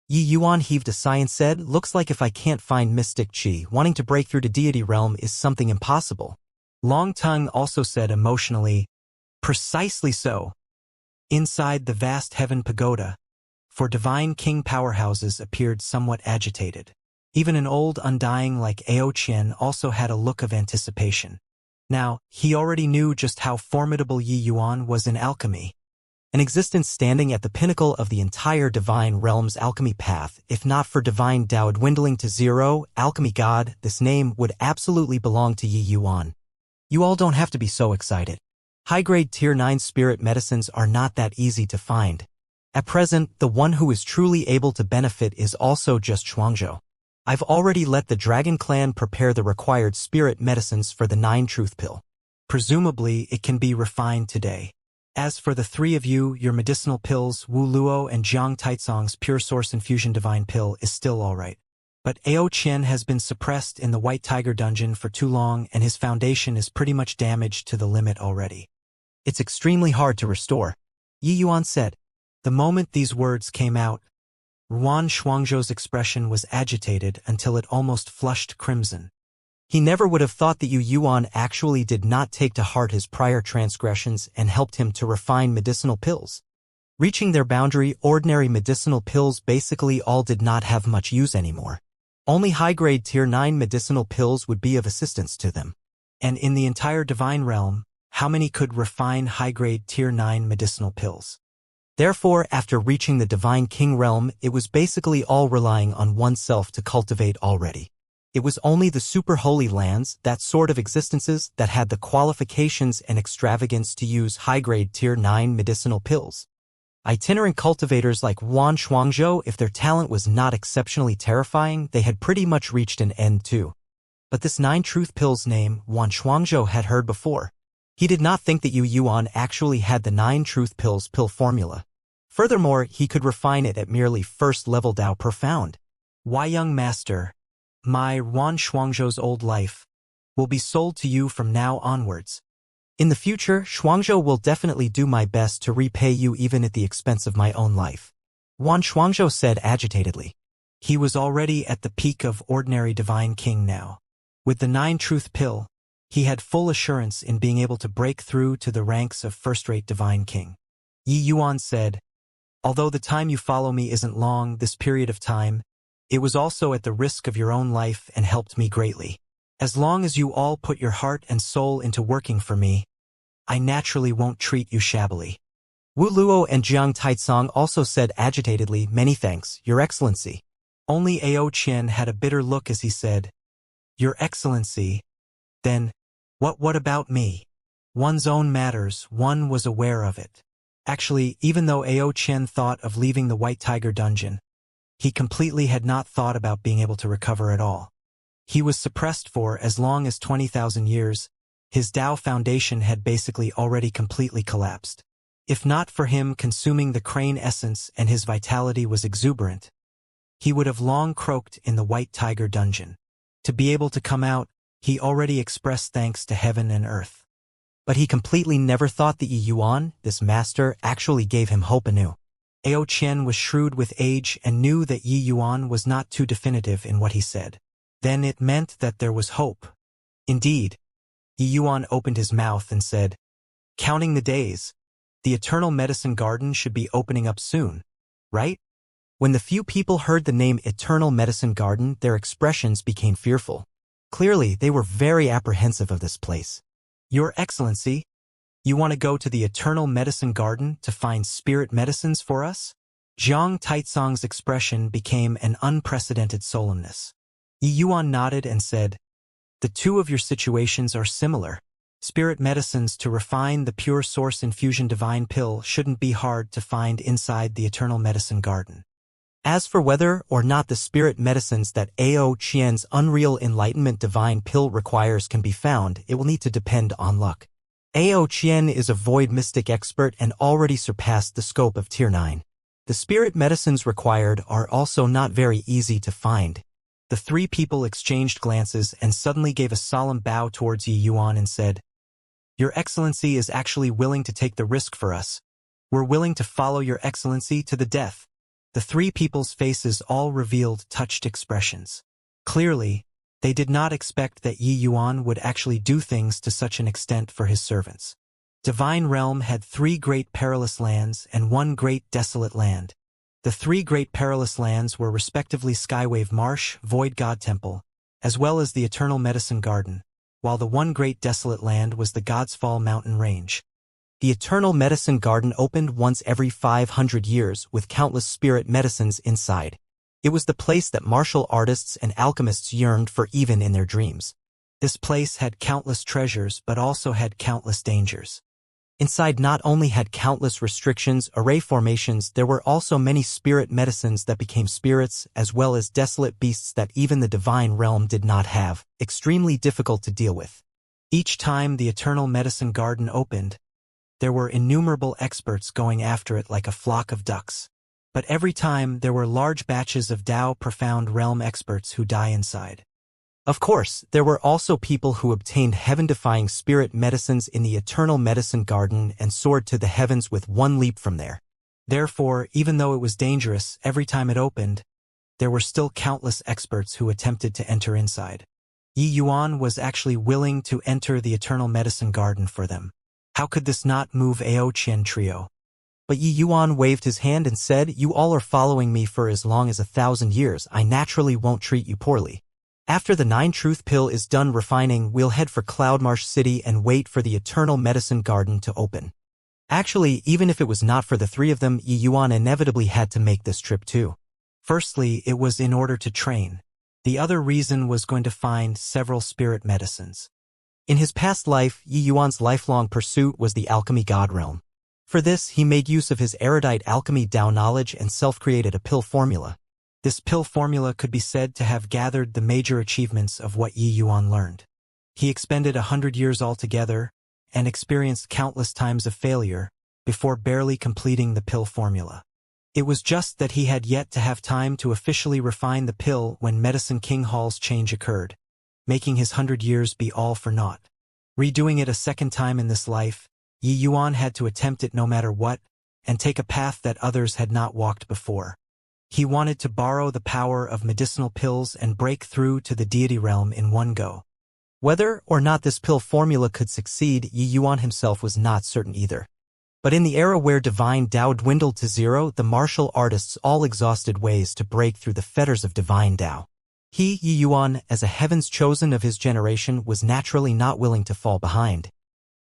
Yi Yuan heaved a sigh and said, "Looks like if I can't find mystic qi, wanting to break through to deity realm is something impossible." Longtongue also said emotionally, "Precisely so." Inside the vast heaven pagoda, for divine king powerhouses appeared somewhat agitated. Even an old undying like Ao Qian also had a look of anticipation. Now, he already knew just how formidable Yi Yuan was in alchemy. An existence standing at the pinnacle of the entire divine realm's alchemy path, if not for divine Tao dwindling to zero, alchemy god, this name would absolutely belong to Yi Yuan. You all don't have to be so excited. High-grade Tier 9 spirit medicines are not that easy to find. At present, the one who is truly able to benefit is also just Xianxia. I've already let the Dragon Clan prepare the required spirit medicines for the 9 truth pill. Presumably, it can be refined today. As for the three of you, your medicinal pills, Wu Luo and Jiang Taizong's pure source infusion divine pill is still alright. But Ao Qian has been suppressed in the White Tiger dungeon for too long and his foundation is pretty much damaged to the limit already. It's extremely hard to restore, Yi Yuan said. The moment these words came out, Ruan Shuangzhou's expression was agitated until it almost flushed crimson. He never would have thought that Yu Yuan actually did not take to heart his prior transgressions and helped him to refine medicinal pills. Reaching their boundary, ordinary medicinal pills basically all did not have much use anymore. Only high-grade Tier 9 medicinal pills would be of assistance to them. And in the entire Divine Realm, how many could refine high-grade Tier 9 medicinal pills? Therefore, after reaching the Divine King Realm, it was basically all relying on oneself to cultivate already. It was only the super holy lands, that sort of existences, that had the qualifications and extravagance to use high-grade Tier 9 medicinal pills. Itinerant cultivators like Wan Shuangzhou, if their talent was not exceptionally terrifying, they had pretty much reached an end too. But this 9 truth pills name, Wan Shuangzhou had heard before. He did not think that Yu Yuan actually had the 9 truth pills pill formula. Furthermore, he could refine it at merely first level Dao Profound. Why, young master, my Wan Shuangzhou's old life will be sold to you from now onwards. In the future, Shuangzhou will definitely do my best to repay you even at the expense of my own life. Wan Shuangzhou said agitatedly. He was already at the peak of ordinary divine king now. With the 9 truth pill, he had full assurance in being able to break through to the ranks of first-rate divine king. Yi Yuan said, although the time you follow me isn't long, this period of time, it was also at the risk of your own life and helped me greatly. As long as you all put your heart and soul into working for me, I naturally won't treat you shabbily. Wu Luo and Jiang Taizong also said agitatedly, many thanks, Your Excellency. Only Ao Qian had a bitter look as he said, Your Excellency, then, what about me? One's own matters, one was aware of it. Actually, even though Ao Qian thought of leaving the White Tiger dungeon, he completely had not thought about being able to recover at all. He was suppressed for as long as 20,000 years, his Dao foundation had basically already completely collapsed. If not for him consuming the crane essence and his vitality was exuberant, he would have long croaked in the White Tiger dungeon. To be able to come out, he already expressed thanks to heaven and earth. But he completely never thought that Yi Yuan, this master, actually gave him hope anew. Ao Qian was shrewd with age and knew that Yi Yuan was not too definitive in what he said. Then it meant that there was hope. Indeed, Yi Yuan opened his mouth and said, counting the days, the Eternal Medicine Garden should be opening up soon, right? When the few people heard the name Eternal Medicine Garden, their expressions became fearful. Clearly, they were very apprehensive of this place. Your Excellency, you want to go to the Eternal Medicine Garden to find spirit medicines for us? Jiang Taizong's expression became an unprecedented solemnness. Yi Yuan nodded and said, the two of your situations are similar. Spirit medicines to refine the pure source infusion divine pill shouldn't be hard to find inside the Eternal Medicine Garden. As for whether or not the spirit medicines that Ao Qian's Unreal Enlightenment divine pill requires can be found, it will need to depend on luck. Ao Qian is a void mystic expert and already surpassed the scope of Tier 9. The spirit medicines required are also not very easy to find. The 3 people exchanged glances and suddenly gave a solemn bow towards Yi Yuan and said, Your Excellency is actually willing to take the risk for us. We're willing to follow Your Excellency to the death. The 3 people's faces all revealed touched expressions. Clearly, they did not expect that Yi Yuan would actually do things to such an extent for his servants. Divine Realm had 3 great perilous lands and 1 great desolate land. The 3 great perilous lands were respectively Skywave Marsh, Void God Temple, as well as the Eternal Medicine Garden, while the 1 great desolate land was the God's Fall mountain range. The Eternal Medicine Garden opened once every 500 years with countless spirit medicines inside. It was the place that martial artists and alchemists yearned for even in their dreams. This place had countless treasures but also had countless dangers. Inside not only had countless restrictions, array formations, there were also many spirit medicines that became spirits, as well as desolate beasts that even the divine realm did not have, extremely difficult to deal with. Each time the Eternal Medicine Garden opened, There were innumerable experts going after it like a flock of ducks. But every time, there were large batches of Tao Profound Realm experts who die inside. Of course, there were also people who obtained heaven-defying spirit medicines in the Eternal Medicine Garden and soared to the heavens with one leap from there. Therefore, even though it was dangerous every time it opened, there were still countless experts who attempted to enter inside. Yi Yuan was actually willing to enter the Eternal Medicine Garden for them. How could this not move Ao Qian trio? But Yi Yuan waved his hand and said, "You all are following me for as long as 1,000 years. I naturally won't treat you poorly. After the 9-truth pill is done refining, we'll head for Cloudmarsh City and wait for the Eternal Medicine Garden to open." Actually, even if it was not for the three of them, Yi Yuan inevitably had to make this trip too. Firstly, it was in order to train. The other reason was going to find several spirit medicines. In his past life, Yi Yuan's lifelong pursuit was the alchemy god realm. For this, he made use of his erudite alchemy Tao knowledge and self-created a pill formula. This pill formula could be said to have gathered the major achievements of what Yi Yuan learned. He expended 100 years altogether and experienced countless times of failure before barely completing the pill formula. It was just that he had yet to have time to officially refine the pill when Medicine King Hall's change occurred, making his 100 years be all for naught. Redoing it a second time in this life, Yi Yuan had to attempt it no matter what, and take a path that others had not walked before. He wanted to borrow the power of medicinal pills and break through to the deity realm in one go. Whether or not this pill formula could succeed, Yi Yuan himself was not certain either. But in the era where divine Tao dwindled to zero, the martial artists all exhausted ways to break through the fetters of divine Tao. He, Yi Yuan, as a heavens chosen of his generation, was naturally not willing to fall behind.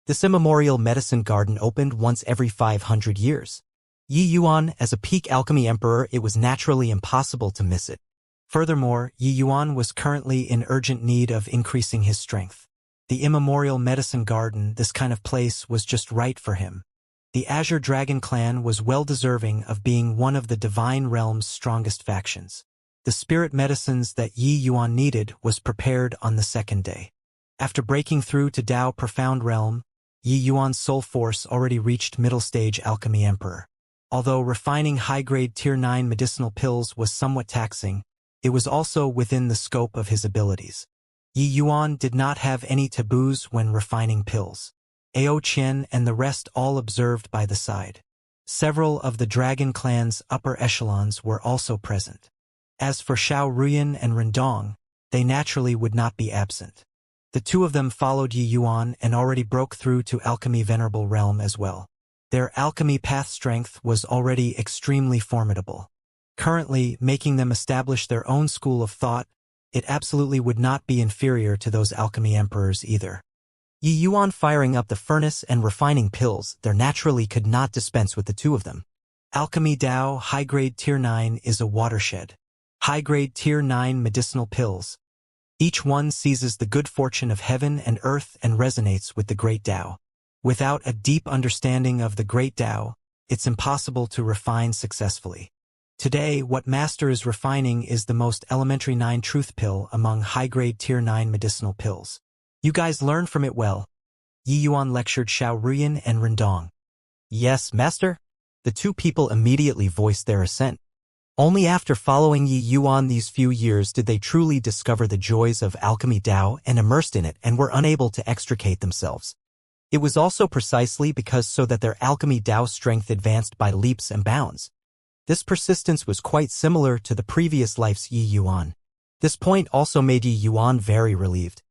This immemorial medicine garden opened once every 500 years. Yi Yuan, as a peak alchemy emperor, it was naturally impossible to miss it. Furthermore, Yi Yuan was currently in urgent need of increasing his strength. The immemorial medicine garden, this kind of place, was just right for him. The Azure Dragon clan was well deserving of being one of the divine realm's strongest factions. The spirit medicines that Yi Yuan needed was prepared on the second day. After breaking through to Tao Profound Realm, Yi Yuan's soul force already reached middle stage alchemy emperor. Although refining high-grade Tier 9 medicinal pills was somewhat taxing, it was also within the scope of his abilities. Yi Yuan did not have any taboos when refining pills. Ao Qian and the rest all observed by the side. Several of the Dragon clan's upper echelons were also present. As for Xiao Ruyan and Rendong, they naturally would not be absent. The two of them followed Yi Yuan and already broke through to Alchemy Venerable Realm as well. Their alchemy path strength was already extremely formidable. Currently, making them establish their own school of thought, it absolutely would not be inferior to those alchemy emperors either. Yi Yuan firing up the furnace and refining pills, there naturally could not dispense with the two of them. Alchemy Tao High-Grade Tier 9 is a watershed. High-Grade Tier 9 medicinal pills. Each one seizes the good fortune of heaven and earth and resonates with the Great Tao. Without a deep understanding of the Great Tao, it's impossible to refine successfully. Today, what Master is refining is the most elementary 9-truth pill among high-grade Tier 9 medicinal pills. You guys learn from it well. Yi Yuan lectured Xiao Ruyan and Rendong. Yes, Master? The two people immediately voiced their assent. Only after following Yi Yuan these few years did they truly discover the joys of alchemy Tao and immersed in it and were unable to extricate themselves. It was also precisely because so that their alchemy Tao strength advanced by leaps and bounds. This persistence was quite similar to the previous life's Yi Yuan. This point also made Yi Yuan very relieved.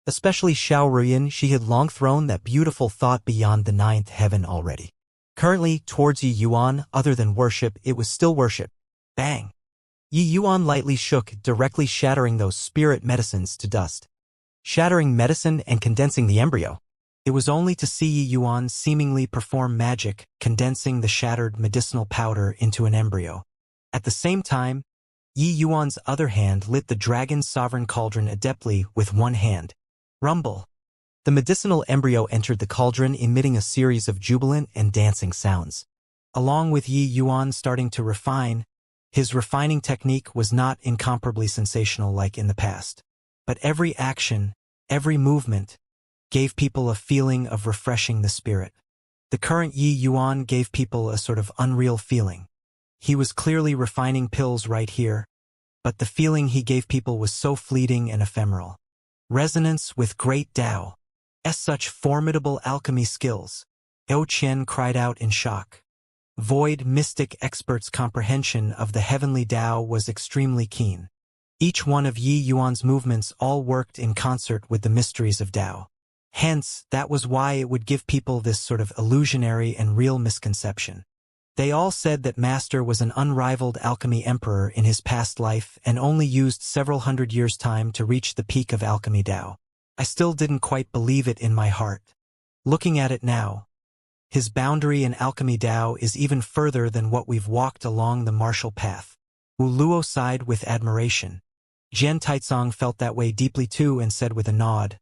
Especially Xiao Ruyan, she had long thrown that beautiful thought beyond the 9th heaven already. Currently, towards Yi Yuan, other than worship, it was still worship. Bang! Yi Yuan lightly shook, directly shattering those spirit medicines to dust. Shattering medicine and condensing the embryo. It was only to see Yi Yuan seemingly perform magic, condensing the shattered medicinal powder into an embryo. At the same time, Yi Yuan's other hand lit the dragon's sovereign cauldron adeptly with one hand. Rumble. The medicinal embryo entered the cauldron, emitting a series of jubilant and dancing sounds. Along with Yi Yuan starting to refine, his refining technique was not incomparably sensational like in the past. But every action, every movement, gave people a feeling of refreshing the spirit. The current Yi Yuan gave people a sort of unreal feeling. He was clearly refining pills right here, but the feeling he gave people was so fleeting and ephemeral. Resonance with great Tao. Such formidable alchemy skills. Ao Qian cried out in shock. Void mystic expert's comprehension of the heavenly Tao was extremely keen. Each one of Yi Yuan's movements all worked in concert with the mysteries of Tao. Hence, that was why it would give people this sort of illusionary and real misconception. They all said that Master was an unrivaled alchemy emperor in his past life and only used several hundred years' time to reach the peak of alchemy Tao. I still didn't quite believe it in my heart. Looking at it now, his boundary in alchemy Tao is even further than what we've walked along the martial path. Wu Luo sighed with admiration. Jian Taizong felt that way deeply too and said with a nod,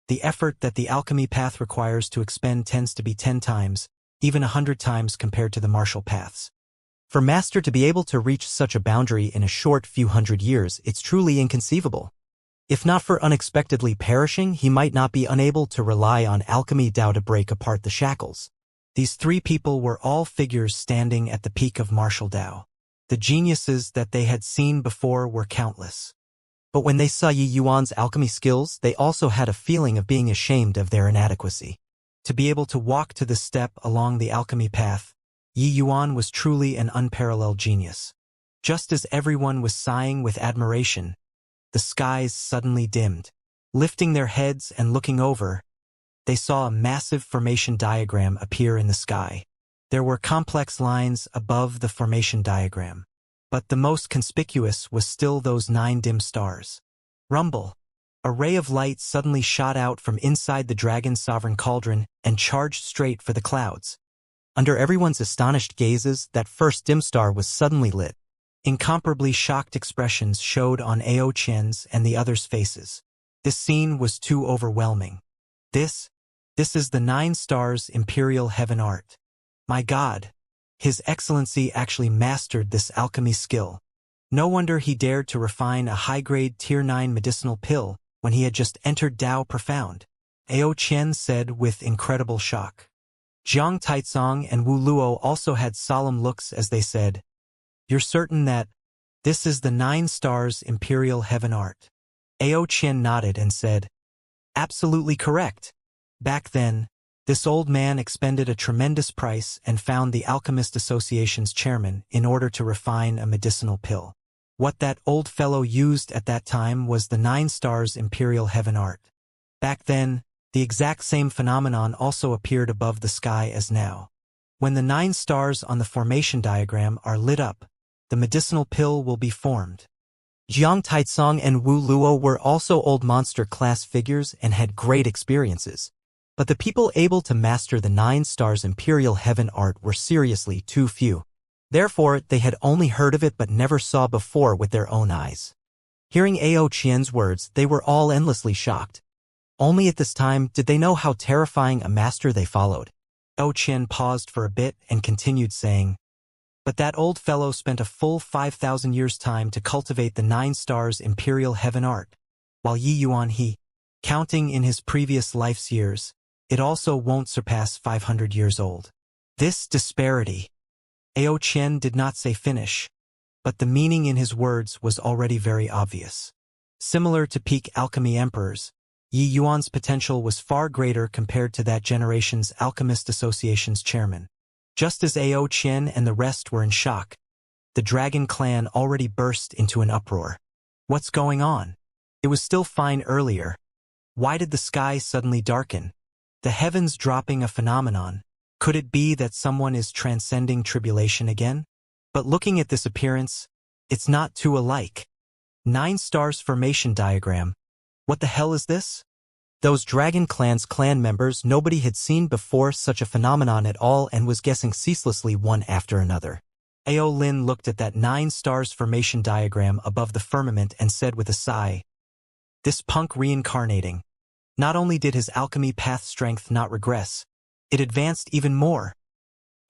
"The effort that the alchemy path requires to expend tends to be 10 times, even 100 times compared to the martial paths. For Master to be able to reach such a boundary in a short few hundred years, it's truly inconceivable. If not for unexpectedly perishing, he might not be unable to rely on alchemy Tao to break apart the shackles." These three people were all figures standing at the peak of martial Tao. The geniuses that they had seen before were countless. But when they saw Yi Yuan's alchemy skills, they also had a feeling of being ashamed of their inadequacy. To be able to walk to the step along the alchemy path, Yi Yuan was truly an unparalleled genius. Just as everyone was sighing with admiration, the skies suddenly dimmed. Lifting their heads and looking over, they saw a massive formation diagram appear in the sky. There were complex lines above the formation diagram, but the most conspicuous was still those 9 dim stars. Rumble! A ray of light suddenly shot out from inside the dragon's sovereign cauldron and charged straight for the clouds. Under everyone's astonished gazes, that first dim star was suddenly lit. Incomparably shocked expressions showed on Ao Qian's and the others' faces. This scene was too overwhelming. This is the 9 stars imperial heaven art. My God! His Excellency actually mastered this alchemy skill. No wonder he dared to refine a high-grade Tier 9 medicinal pill when he had just entered Tao Profound. Ao Qian said with incredible shock. Jiang Taizong and Wu Luo also had solemn looks as they said, "You're certain that this is the 9 stars imperial heaven art?" Ao Qian nodded and said, "Absolutely correct. Back then, this old man expended a tremendous price and found the Alchemist Association's chairman in order to refine a medicinal pill. What that old fellow used at that time was the 9 stars imperial heaven art. Back then, the exact same phenomenon also appeared above the sky as now. When the 9 stars on the formation diagram are lit up, the medicinal pill will be formed." Jiang Taizong and Wu Luo were also old monster-class figures and had great experiences. But the people able to master the 9 stars imperial heaven art were seriously too few. Therefore, they had only heard of it but never saw before with their own eyes. Hearing Ao Qian's words, they were all endlessly shocked. Only at this time did they know how terrifying a master they followed. Ao Qian paused for a bit and continued saying, "But that old fellow spent a full 5,000 years' time to cultivate the 9 stars imperial heaven art, while Yi Yuan counting in his previous life's years, it also won't surpass 500 years old. This disparity." Ao Qian did not say finish, but the meaning in his words was already very obvious. Similar to peak alchemy emperors, Yi Yuan's potential was far greater compared to that generation's Alchemist Association's chairman. Just as Ao Qian and the rest were in shock, the Dragon clan already burst into an uproar. What's going on? It was still fine earlier. Why did the sky suddenly darken? The heavens dropping a phenomenon. Could it be that someone is transcending tribulation again? But looking at this appearance, it's not too alike. 9 stars formation diagram. What the hell is this? Those Dragon clan's clan members, nobody had seen before such a phenomenon at all and was guessing ceaselessly one after another. Ao Lin looked at that 9 stars formation diagram above the firmament and said with a sigh, "This punk reincarnating. Not only did his alchemy path strength not regress, it advanced even more."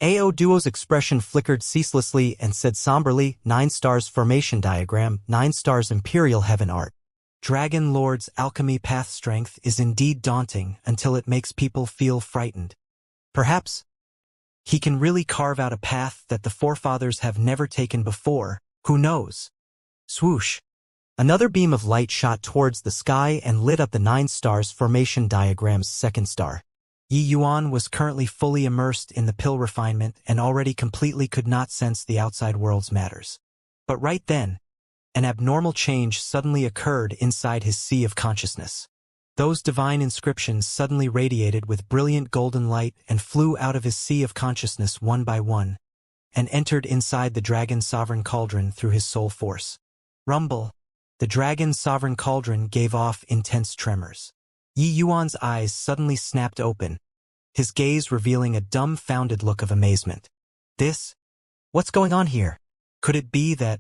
Ao Duo's expression flickered ceaselessly and said somberly, 9 stars formation diagram, 9 stars imperial heaven art. Dragon Lord's alchemy path strength is indeed daunting until it makes people feel frightened. Perhaps He can really carve out a path that the forefathers have never taken before. Who knows? Swoosh! Another beam of light shot towards the sky and lit up the 9 stars formation diagram's second star. Yi Yuan was currently fully immersed in the pill refinement and already completely could not sense the outside world's matters. But right then, an abnormal change suddenly occurred inside his sea of consciousness. Those divine inscriptions suddenly radiated with brilliant golden light and flew out of his sea of consciousness one by one, and entered inside the dragon's sovereign cauldron through his soul force. Rumble! The dragon's sovereign cauldron gave off intense tremors. Yi Yuan's eyes suddenly snapped open, his gaze revealing a dumbfounded look of amazement. What's going on here? Could it be that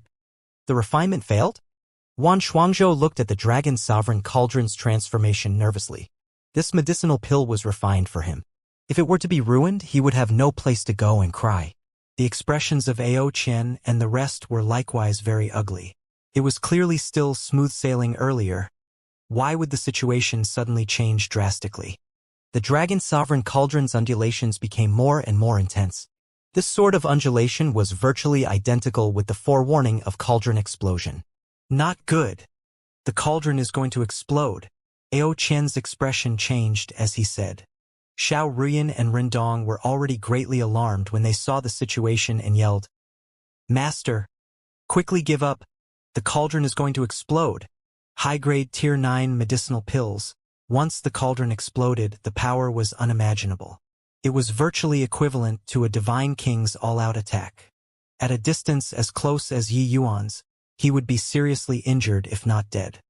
the refinement failed? Wan Shuangzhou looked at the dragon's sovereign cauldron's transformation nervously. This medicinal pill was refined for him. If it were to be ruined, he would have no place to go and cry. The expressions of Ao Qian and the rest were likewise very ugly. It was clearly still smooth sailing earlier. Why would the situation suddenly change drastically? The dragon's sovereign cauldron's undulations became more and more intense. This sort of undulation was virtually identical with the forewarning of cauldron explosion. Not good. The cauldron is going to explode. Ao Qian's expression changed as he said. Xiao Ruyan and Rendong were already greatly alarmed when they saw the situation and yelled, "Master, quickly give up. The cauldron is going to explode." High-grade Tier 9 medicinal pills. Once the cauldron exploded, the power was unimaginable. It was virtually equivalent to a divine king's all-out attack. At a distance as close as Yi Yuan's, he would be seriously injured if not dead.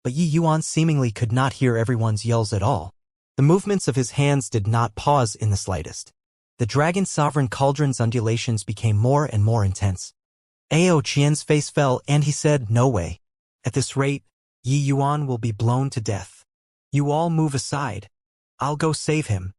But Yi Yuan seemingly could not hear everyone's yells at all. The movements of his hands did not pause in the slightest. The dragon's sovereign cauldron's undulations became more and more intense. Ao Qian's face fell and he said, "No way. At this rate, Yi Yuan will be blown to death. You all move aside. I'll go save him."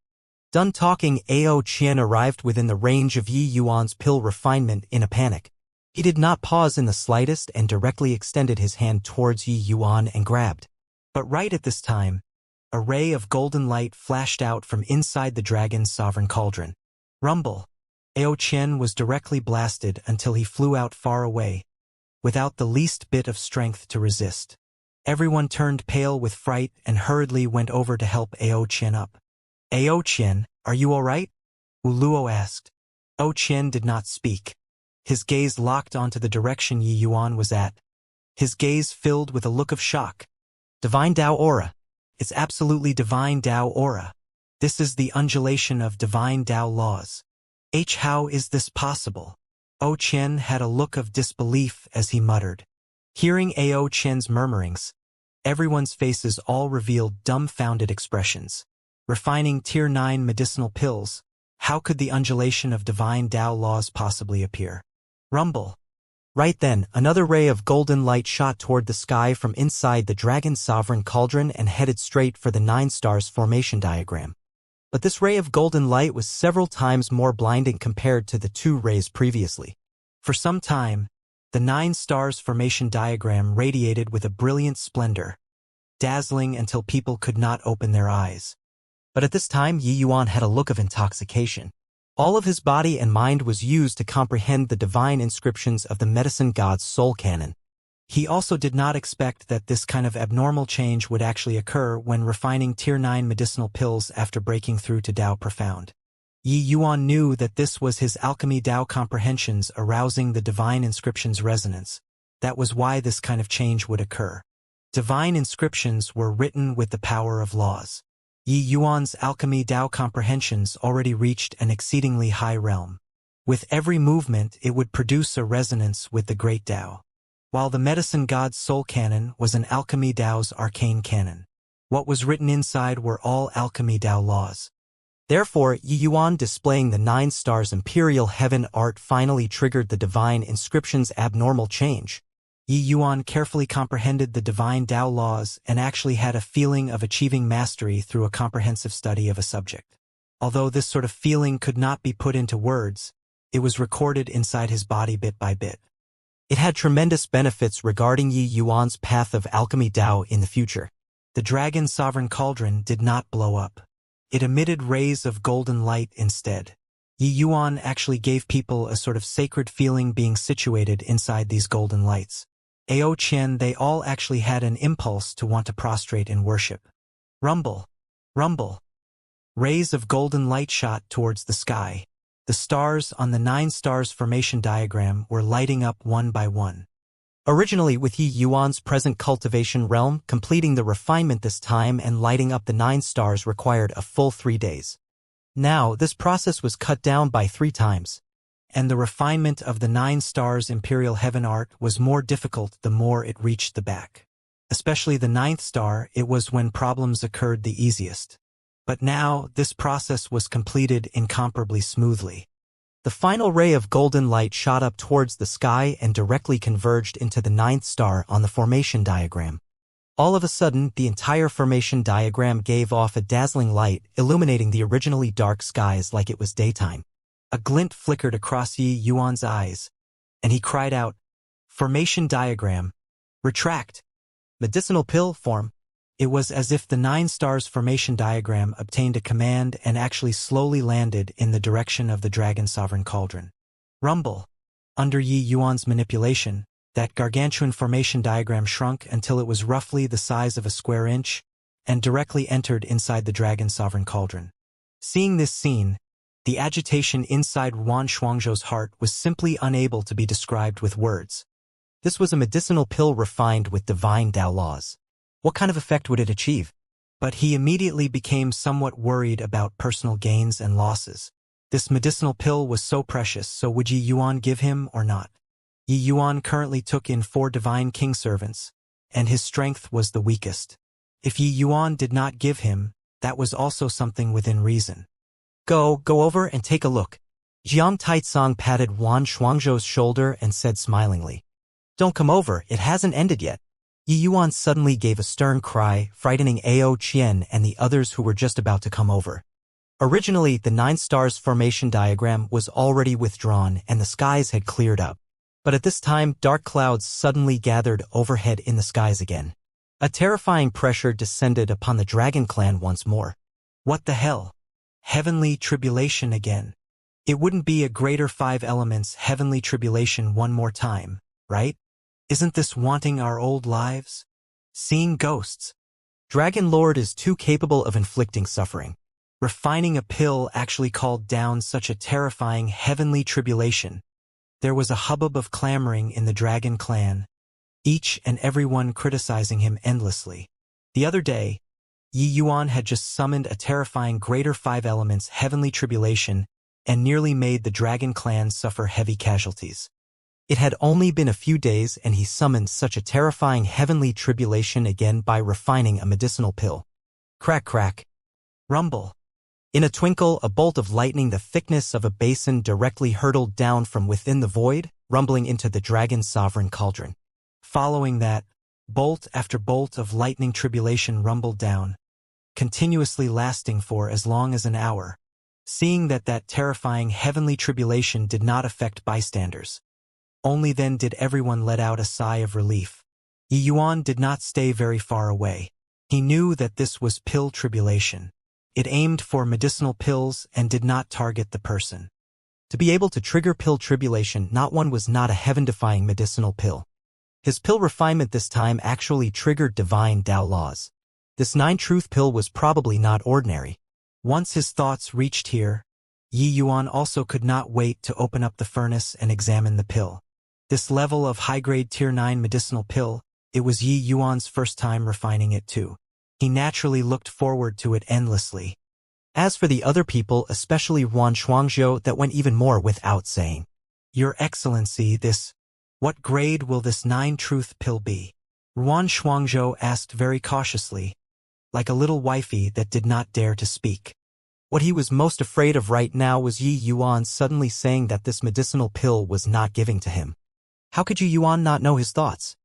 Done talking, Ao Qian arrived within the range of Yi Yuan's pill refinement in a panic. He did not pause in the slightest and directly extended his hand towards Yi Yuan and grabbed. But right at this time, a ray of golden light flashed out from inside the dragon's sovereign cauldron. Rumble! Ao Qian was directly blasted until he flew out far away, without the least bit of strength to resist. Everyone turned pale with fright and hurriedly went over to help Ao Qian up. "Ao Qian, are you all right?" Wu Luo asked. Ao Qian did not speak. His gaze locked onto the direction Yi Yuan was at. His gaze filled with a look of shock. Divine Tao aura. It's absolutely divine Tao aura. This is the undulation of divine Tao laws. How is this possible? Ao Qian had a look of disbelief as he muttered. Hearing Ao Qian's murmurings, everyone's faces all revealed dumbfounded expressions. Refining Tier 9 medicinal pills, how could the undulation of divine Tao laws possibly appear? Rumble! Right then, another ray of golden light shot toward the sky from inside the dragon's sovereign cauldron and headed straight for the 9 stars formation diagram. But this ray of golden light was several times more blinding compared to the 2 rays previously. For some time, the 9 stars formation diagram radiated with a brilliant splendor, dazzling until people could not open their eyes. But at this time, Yi Yuan had a look of intoxication. All of his body and mind was used to comprehend the divine inscriptions of the medicine god's soul canon. He also did not expect that this kind of abnormal change would actually occur when refining Tier 9 medicinal pills after breaking through to Tao Profound. Yi Yuan knew that this was his alchemy Tao comprehensions arousing the divine inscriptions' resonance. That was why this kind of change would occur. Divine inscriptions were written with the power of laws. Yi Yuan's alchemy Tao comprehensions already reached an exceedingly high realm. With every movement, it would produce a resonance with the great Tao. While the medicine god's soul canon was an alchemy Tao's arcane canon. What was written inside were all alchemy Tao laws. Therefore, Yi Yuan displaying the 9 stars imperial heaven art finally triggered the divine inscription's abnormal change. Yi Yuan carefully comprehended the divine Tao laws and actually had a feeling of achieving mastery through a comprehensive study of a subject. Although this sort of feeling could not be put into words, it was recorded inside his body bit by bit. It had tremendous benefits regarding Yi Yuan's path of alchemy Tao in the future. The dragon's sovereign cauldron did not blow up. It emitted rays of golden light instead. Yi Yuan actually gave people a sort of sacred feeling being situated inside these golden lights. Ao Qian, they all actually had an impulse to want to prostrate in worship. Rumble. Rumble. Rays of golden light shot towards the sky. The stars on the 9 stars formation diagram were lighting up one by one. Originally with Yi Yuan's present cultivation realm, completing the refinement this time and lighting up the 9 stars required a full 3 days. Now, this process was cut down by 3 times. And the refinement of the 9 stars imperial heaven art was more difficult the more it reached the back. Especially the 9th star, it was when problems occurred the easiest. But now, this process was completed incomparably smoothly. The final ray of golden light shot up towards the sky and directly converged into the 9th star on the formation diagram. All of a sudden, the entire formation diagram gave off a dazzling light, illuminating the originally dark skies like it was daytime. A glint flickered across Yi Yuan's eyes, and he cried out, "Formation diagram. Retract. Medicinal pill form." It was as if the 9 stars formation diagram obtained a command and actually slowly landed in the direction of the Dragon Sovereign Cauldron. Rumble. Under Yi Yuan's manipulation, that gargantuan formation diagram shrunk until it was roughly the size of a square inch and directly entered inside the Dragon Sovereign Cauldron. Seeing this scene, the agitation inside Yuan Shuangzhou's heart was simply unable to be described with words. This was a medicinal pill refined with divine Tao laws. What kind of effect would it achieve? But he immediately became somewhat worried about personal gains and losses. This medicinal pill was so precious, so would Yi Yuan give him or not? Yi Yuan currently took in 4 divine king servants, and his strength was the weakest. If Yi Yuan did not give him, that was also something within reason. Go over and take a look. Jiang Taitsong patted Yuan Shuangzhou's shoulder and said smilingly. Don't come over, it hasn't ended yet. Yi Yuan suddenly gave a stern cry, frightening Ao Qian and the others who were just about to come over. Originally, the 9 stars formation diagram was already withdrawn and the skies had cleared up. But at this time, dark clouds suddenly gathered overhead in the skies again. A terrifying pressure descended upon the Dragon Clan once more. What the hell? Heavenly tribulation again. It wouldn't be a greater 5 elements heavenly tribulation one more time, right? Isn't this wanting our old lives? Seeing ghosts. Dragon Lord is too capable of inflicting suffering. Refining a pill actually called down such a terrifying heavenly tribulation. There was a hubbub of clamoring in the Dragon Clan, each and everyone criticizing him endlessly. The other day, Yi Yuan had just summoned a terrifying greater 5 elements heavenly tribulation and nearly made the Dragon Clan suffer heavy casualties. It had only been a few days and he summoned such a terrifying heavenly tribulation again by refining a medicinal pill. Crack crack. Rumble. In a twinkle, a bolt of lightning the thickness of a basin directly hurtled down from within the void, rumbling into the Dragon Sovereign Cauldron. Following that, bolt after bolt of lightning tribulation rumbled down, continuously lasting for as long as an hour. Seeing that terrifying heavenly tribulation did not affect bystanders. Only then did everyone let out a sigh of relief. Yi Yuan did not stay very far away. He knew that this was pill tribulation. It aimed for medicinal pills and did not target the person. To be able to trigger pill tribulation, not one was not a heaven-defying medicinal pill. His pill refinement this time actually triggered divine Tao laws. This 9-truth pill was probably not ordinary. Once his thoughts reached here, Yi Yuan also could not wait to open up the furnace and examine the pill. This level of high-grade Tier 9 medicinal pill, it was Yi Yuan's first time refining it too. He naturally looked forward to it endlessly. As for the other people, especially Yuan Shuangzhou, that went even more without saying. Your Excellency, what grade will this 9-truth pill be? Yuan Shuangzhou asked very cautiously, like a little wifey that did not dare to speak. What he was most afraid of right now was Yi Yuan suddenly saying that this medicinal pill was not giving to him. How could Yi Yuan not know his thoughts?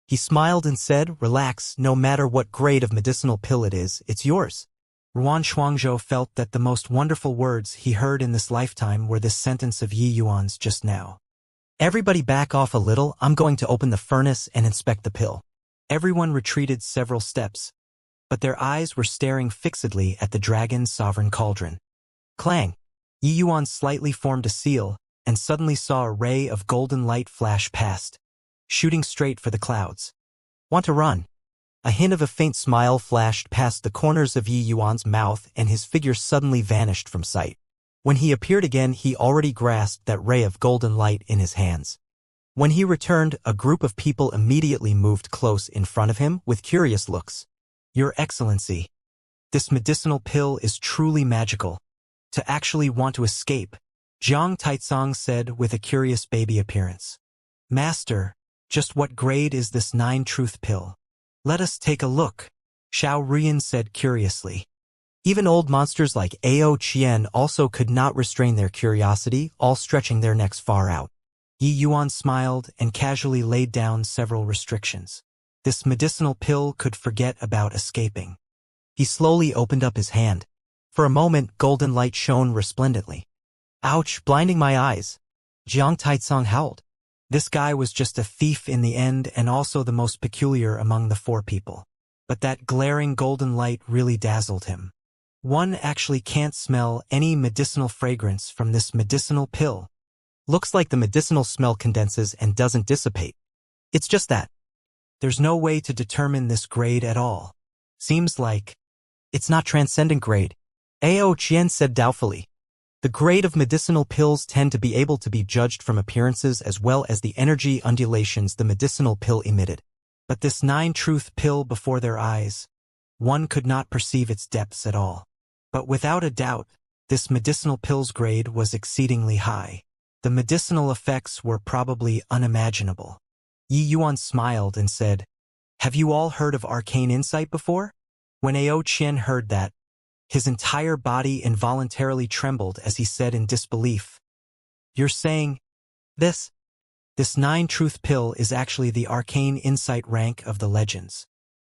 He smiled and said, "Relax, no matter what grade of medicinal pill it is, it's yours." Yuan Shuangzhou felt that the most wonderful words he heard in this lifetime were this sentence of Yi Yuan's just now. Everybody back off a little, I'm going to open the furnace and inspect the pill. Everyone retreated several steps, but their eyes were staring fixedly at the Dragon Sovereign Cauldron. Clang! Yi Yuan slightly formed a seal, and suddenly saw a ray of golden light flash past, shooting straight for the clouds. Want to run? A hint of a faint smile flashed past the corners of Yi Yuan's mouth, and his figure suddenly vanished from sight. When he appeared again, he already grasped that ray of golden light in his hands. When he returned, a group of people immediately moved close in front of him with curious looks. Your Excellency, this medicinal pill is truly magical. To actually want to escape, Jiang Taizong said with a curious baby appearance. Master, just what grade is this 9-truth pill? Let us take a look, Xiao Rian said curiously. Even old monsters like Ao Qian also could not restrain their curiosity, all stretching their necks far out. Yi Yuan smiled and casually laid down several restrictions. This medicinal pill could forget about escaping. He slowly opened up his hand. For a moment, golden light shone resplendently. Ouch, blinding my eyes. Jiang Taizong howled. This guy was just a thief in the end, and also the most peculiar among the 4 people. But that glaring golden light really dazzled him. One actually can't smell any medicinal fragrance from this medicinal pill. Looks like the medicinal smell condenses and doesn't dissipate. It's just that. There's no way to determine this grade at all. Seems like it's not transcendent grade, Ao Qian said doubtfully. The grade of medicinal pills tend to be able to be judged from appearances as well as the energy undulations the medicinal pill emitted. But this 9-truth pill before their eyes, one could not perceive its depths at all. But without a doubt, this medicinal pill's grade was exceedingly high. The medicinal effects were probably unimaginable. Yi Yuan smiled and said, Have you all heard of arcane insight before? When Ao Qian heard that, his entire body involuntarily trembled as he said in disbelief, You're saying, this 9-truth pill is actually the arcane insight rank of the legends.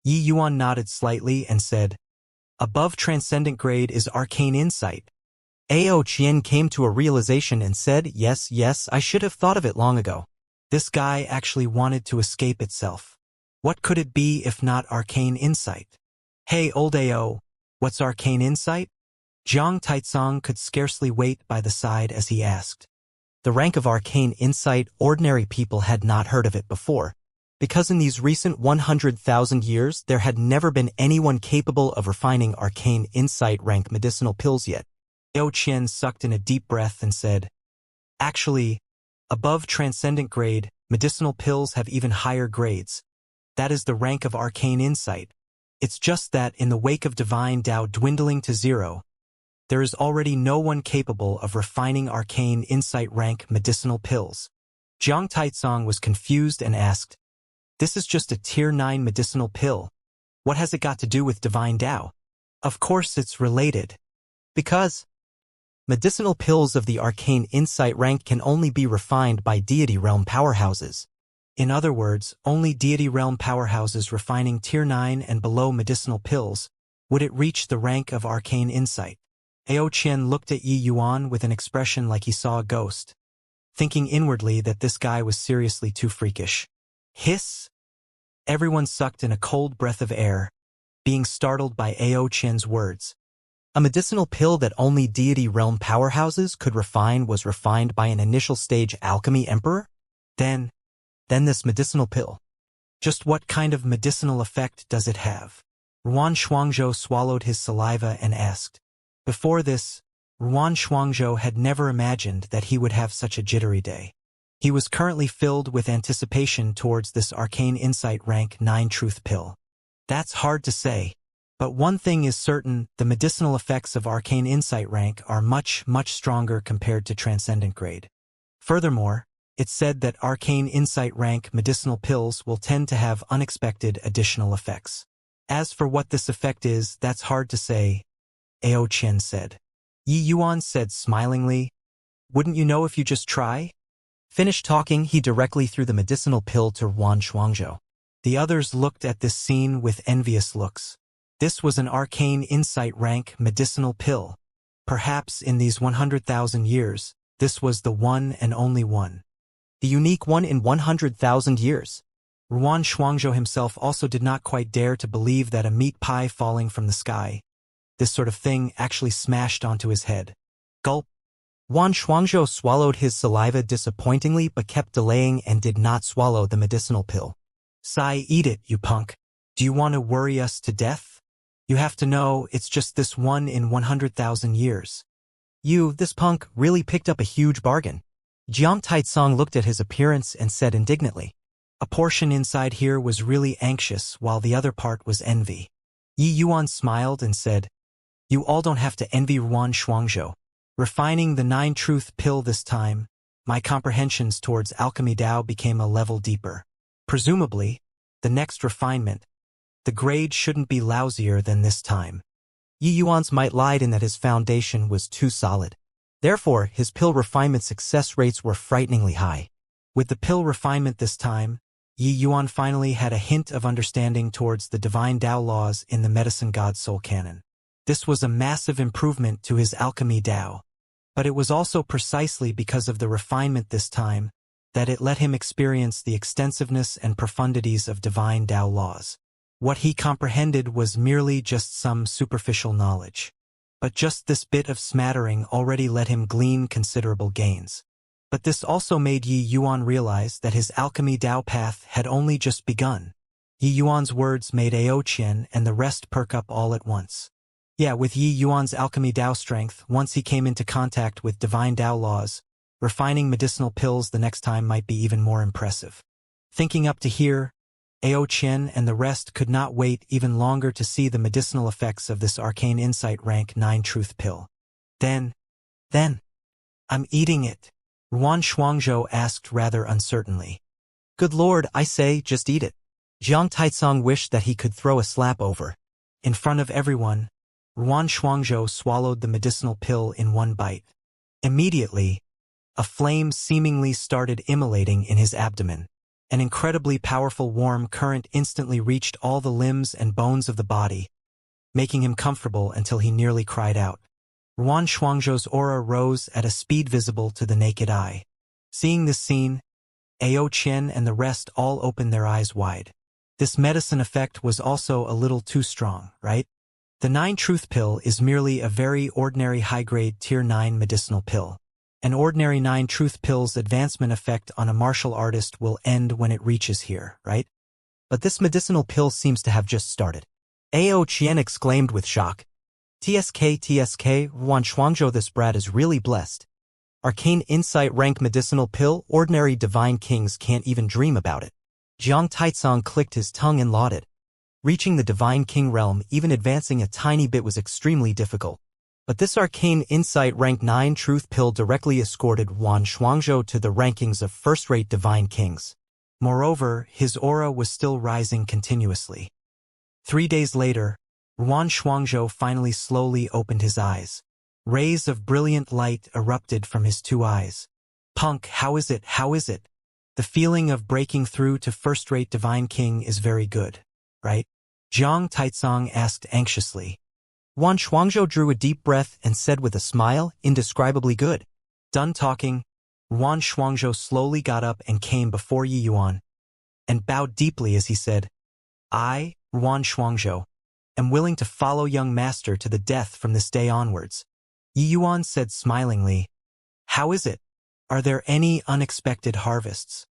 Yi Yuan nodded slightly and said, Above transcendent grade is arcane insight. Ao Qian came to a realization and said, Yes, I should have thought of it long ago. This guy actually wanted to escape itself. What could it be if not arcane insight? Hey, old Ao, what's arcane insight? Jiang Taizong could scarcely wait by the side as he asked. The rank of arcane insight, ordinary people had not heard of it before, because in these recent 100,000 years there had never been anyone capable of refining arcane insight rank medicinal pills yet. Ao Qian sucked in a deep breath and said, Actually, above transcendent grade, medicinal pills have even higher grades. That is the rank of arcane insight. It's just that in the wake of divine Tao dwindling to 0, there is already no one capable of refining arcane insight rank medicinal pills. Jiang Taizong was confused and asked, This is just a tier 9 medicinal pill. What has it got to do with divine Tao? Of course it's related. Because medicinal pills of the arcane insight rank can only be refined by deity realm powerhouses. In other words, only deity realm powerhouses refining tier 9 and below medicinal pills would it reach the rank of arcane insight. Ao Qian looked at Yi Yuan with an expression like he saw a ghost, thinking inwardly that this guy was seriously too freakish. Hiss! Everyone sucked in a cold breath of air, being startled by Ao Qian's words. A medicinal pill that only deity realm powerhouses could refine was refined by an initial stage alchemy emperor? Then this medicinal pill. Just what kind of medicinal effect does it have? Ruan Shuangzhou swallowed his saliva and asked. Before this, Ruan Shuangzhou had never imagined that he would have such a jittery day. He was currently filled with anticipation towards this arcane insight rank 9-truth pill. That's hard to say. But one thing is certain, the medicinal effects of arcane insight rank are much stronger compared to transcendent grade. Furthermore, it's said that arcane insight rank medicinal pills will tend to have unexpected additional effects. As for what this effect is, that's hard to say, Ao Qian said. Yi Yuan said smilingly, Wouldn't you know if you just try? Finished talking, he directly threw the medicinal pill to Ruan Shuangzhou. The others looked at this scene with envious looks. This was an arcane insight rank medicinal pill. Perhaps in these 100,000 years, this was the one and only one. The unique one in 100,000 years. Ruan Shuangzhou himself also did not quite dare to believe that a meat pie falling from the sky, this sort of thing, actually smashed onto his head. Gulp. Wan Shuangzhou swallowed his saliva disappointingly but kept delaying and did not swallow the medicinal pill. Sai, eat it, you punk. Do you want to worry us to death? You have to know, it's just this 1 in 100,000 years. You, this punk, really picked up a huge bargain. Jiang Taitsong looked at his appearance and said indignantly. A portion inside here was really anxious while the other part was envy. Yi Yuan smiled and said, You all don't have to envy Wan Shuangzhou. Refining the 9-truth pill this time, my comprehensions towards alchemy Dao became a level deeper. Presumably, the next refinement, the grade shouldn't be lousier than this time. Yi Yuan's might lied in that his foundation was too solid. Therefore, his pill refinement success rates were frighteningly high. With the pill refinement this time, Yi Yuan finally had a hint of understanding towards the divine Dao laws in the Medicine God Soul Canon. This was a massive improvement to his alchemy Dao. But it was also precisely because of the refinement this time that it let him experience the extensiveness and profundities of divine Dao laws. What he comprehended was merely just some superficial knowledge. But just this bit of smattering already let him glean considerable gains. But this also made Yi Yuan realize that his alchemy Dao path had only just begun. Yi Yuan's words made Ao Qian and the rest perk up all at once. Yeah, with Yi Yuan's alchemy Dao strength, once he came into contact with divine Dao laws, refining medicinal pills the next time might be even more impressive. Thinking up to here, Ao Qian and the rest could not wait even longer to see the medicinal effects of this arcane insight rank 9 truth pill. Then, I'm eating it. Wan Shuangzhou asked rather uncertainly. Good lord, I say, just eat it. Jiang Taitsong wished that he could throw a slap over. In front of everyone, Wan Shuangzhou swallowed the medicinal pill in one bite. Immediately, a flame seemingly started immolating in his abdomen. An incredibly powerful warm current instantly reached all the limbs and bones of the body, making him comfortable until he nearly cried out. Wan Shuangzhou's aura rose at a speed visible to the naked eye. Seeing this scene, Ao Qian and the rest all opened their eyes wide. This medicine effect was also a little too strong, right? The 9 truth pill is merely a very ordinary high-grade tier 9 medicinal pill. An ordinary 9 truth pill's advancement effect on a martial artist will end when it reaches here, right? But this medicinal pill seems to have just started. Ao Qian exclaimed with shock. TSK, Wan Shuangzhou, this brat is really blessed. Arcane Insight rank medicinal pill, ordinary divine kings can't even dream about it. Jiang Taitsong clicked his tongue and lauded. Reaching the divine king realm, even advancing a tiny bit was extremely difficult. But this Arcane Insight rank 9 truth pill directly escorted Wan Shuangzhou to the rankings of first-rate divine kings. Moreover, his aura was still rising continuously. 3 days later, Wan Shuangzhou finally slowly opened his eyes. Rays of brilliant light erupted from his 2 eyes. Punk, how is it? The feeling of breaking through to first-rate divine king is very good, right? Jiang Taitsong asked anxiously. Wan Shuangzhou drew a deep breath and said with a smile, indescribably good. Done talking, Wan Shuangzhou slowly got up and came before Yi Yuan, and bowed deeply as he said, I, Wan Shuangzhou, am willing to follow young master to the death from this day onwards. Yi Yuan said smilingly, How is it? Are there any unexpected harvests?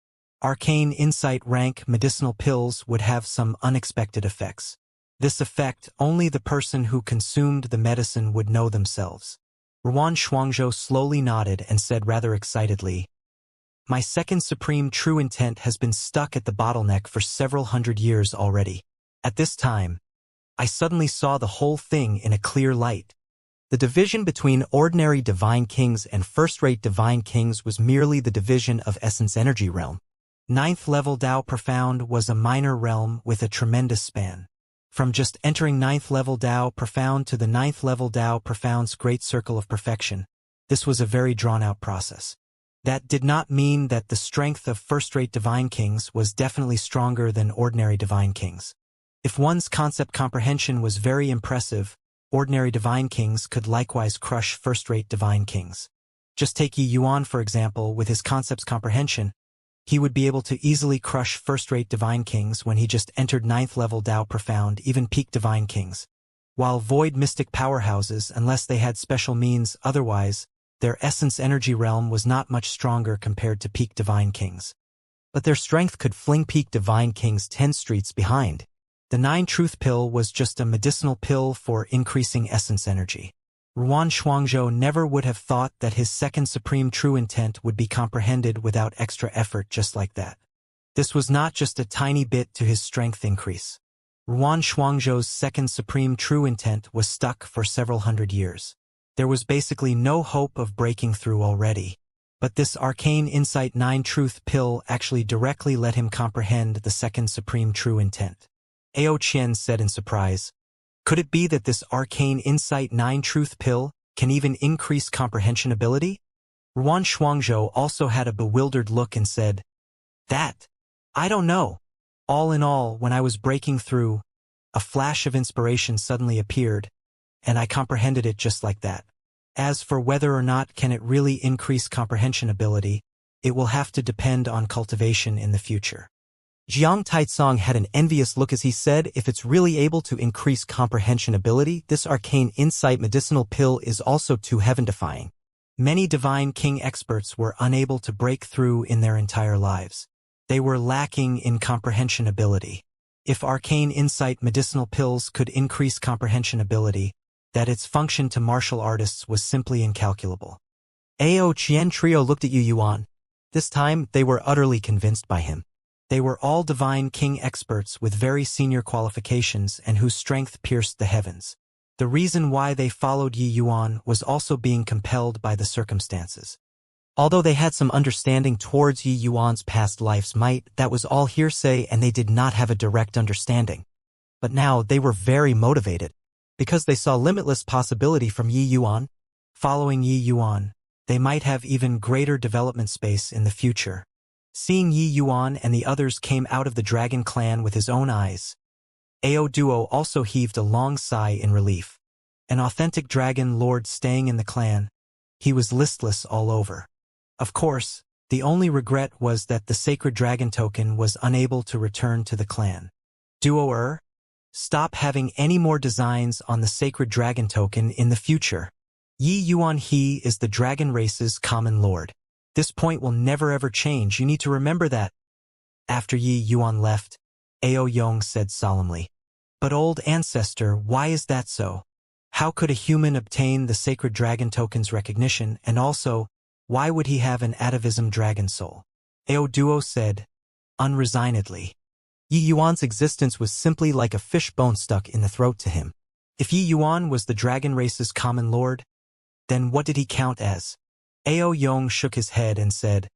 Arcane Insight rank medicinal pills would have some unexpected effects. This effect only the person who consumed the medicine would know themselves. Wan Shuangzhou slowly nodded and said rather excitedly, My second supreme true intent has been stuck at the bottleneck for several hundred years already. At this time, I suddenly saw the whole thing in a clear light. The division between ordinary divine kings and first-rate divine kings was merely the division of essence energy realm. 9th level Dao Profound was a minor realm with a tremendous span. From just entering 9th level Dao Profound to the 9th level Dao Profound's great circle of perfection, this was a very drawn-out process. That did not mean that the strength of first-rate divine kings was definitely stronger than ordinary divine kings. If one's concept comprehension was very impressive, ordinary divine kings could likewise crush first-rate divine kings. Just take Yi Yuan for example, with his concepts comprehension, he would be able to easily crush first-rate divine kings when he just entered 9th level Dao Profound, even peak divine kings. While void mystic powerhouses, unless they had special means otherwise, Their essence energy realm was not much stronger compared to peak Divine Kings. But their strength could fling peak Divine Kings 10 streets behind. The 9 Truth Pill was just a medicinal pill for increasing essence energy. Ruan Shuangzhou never would have thought that his second supreme true intent would be comprehended without extra effort just like that. This was not just a tiny bit to his strength increase. Ruan Shuangzhou's second supreme true intent was stuck for several hundred years. There was basically no hope of breaking through already. But this arcane insight 9 Truth Pill actually directly let him comprehend the second supreme true intent. Ao Qian said in surprise, "Could it be that this arcane insight 9 Truth Pill can even increase comprehension ability?" Ruan Shuangzhou also had a bewildered look and said, I don't know. All in all, when I was breaking through, a flash of inspiration suddenly appeared, and I comprehended it just like that. As for whether or not can it really increase comprehension ability, it will have to depend on cultivation in the future. Jiang Taizong had an envious look as he said, if it's really able to increase comprehension ability, this arcane insight medicinal pill is also too heaven-defying. Many Divine King experts were unable to break through in their entire lives. They were lacking in comprehension ability. If arcane insight medicinal pills could increase comprehension ability, that its function to martial artists was simply incalculable. Ao Qian Trio looked at Yu Yuan. This time, they were utterly convinced by him. They were all Divine King experts with very senior qualifications and whose strength pierced the heavens. The reason why they followed Yi Yuan was also being compelled by the circumstances. Although they had some understanding towards Yi Yuan's past life's might, that was all hearsay and they did not have a direct understanding. But now they were very motivated. Because they saw limitless possibility from Yi Yuan. Following Yi Yuan, they might have even greater development space in the future. Seeing Yi Yuan and the others came out of the Dragon Clan with his own eyes, Ao Duo also heaved a long sigh in relief. An authentic dragon lord staying in the clan, he was listless all over. Of course, the only regret was that the sacred dragon token was unable to return to the clan. Duo stop having any more designs on the sacred dragon token in the future. Yi Yuan he is the dragon race's common lord. This point will never ever change, you need to remember that. After Yi Yuan left, Ao Yong said solemnly, "But old ancestor, why is that so? How could a human obtain the sacred dragon token's recognition, and also, why would he have an atavism dragon soul?" Ao Duo said, unresignedly. Yi Yuan's existence was simply like a fishbone stuck in the throat to him. If Yi Yuan was the dragon race's common lord, then what did he count as? Ao Yong shook his head and said,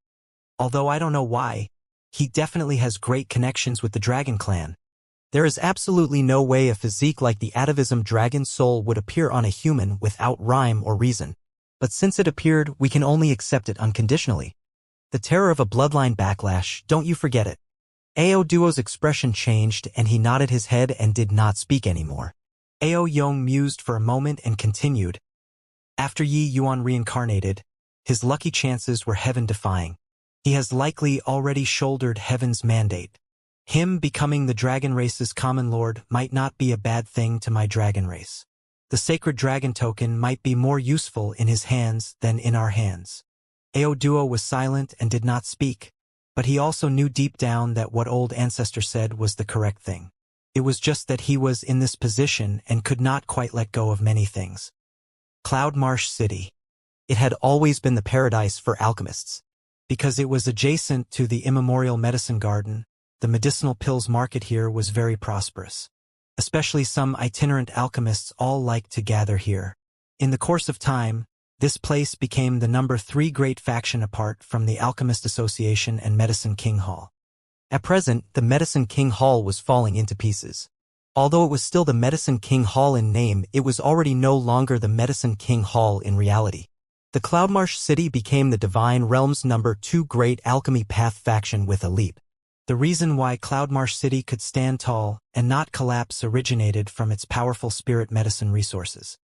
"Although I don't know why, he definitely has great connections with the Dragon Clan. There is absolutely no way a physique like the atavism dragon soul would appear on a human without rhyme or reason. But since it appeared, we can only accept it unconditionally. The terror of a bloodline backlash, don't you forget it." Ao Duo's expression changed and he nodded his head and did not speak anymore. Ao Yong mused for a moment and continued. After Yi Yuan reincarnated, his lucky chances were heaven-defying. He has likely already shouldered heaven's mandate. Him becoming the dragon race's common lord might not be a bad thing to my dragon race. The sacred dragon token might be more useful in his hands than in our hands. Ao Duo was silent and did not speak, but he also knew deep down that what old ancestor said was the correct thing. It was just that he was in this position and could not quite let go of many things. Cloud Marsh City. It had always been the paradise for alchemists. Because it was adjacent to the immemorial medicine garden, the medicinal pills market here was very prosperous. Especially some itinerant alchemists all liked to gather here. In the course of time, this place became the number 3 great faction apart from the Alchemist Association and Medicine King Hall. At present, the Medicine King Hall was falling into pieces. Although it was still the Medicine King Hall in name, it was already no longer the Medicine King Hall in reality. The Cloudmarsh City became the Divine Realm's number 2 great alchemy path faction with a leap. The reason why Cloudmarsh City could stand tall and not collapse originated from its powerful spirit medicine resources.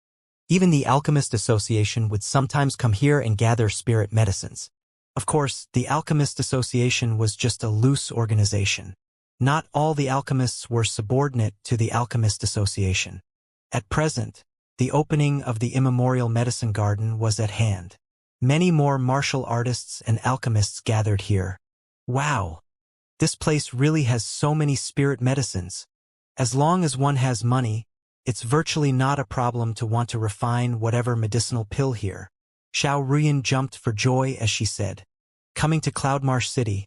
Even the Alchemist Association would sometimes come here and gather spirit medicines. Of course, the Alchemist Association was just a loose organization. Not all the alchemists were subordinate to the Alchemist Association. At present, the opening of the immemorial medicine garden was at hand. Many more martial artists and alchemists gathered here. Wow! This place really has so many spirit medicines. As long as one has money, it's virtually not a problem to want to refine whatever medicinal pill here. Xiao Ruyan jumped for joy as she said. Coming to Cloudmarsh City,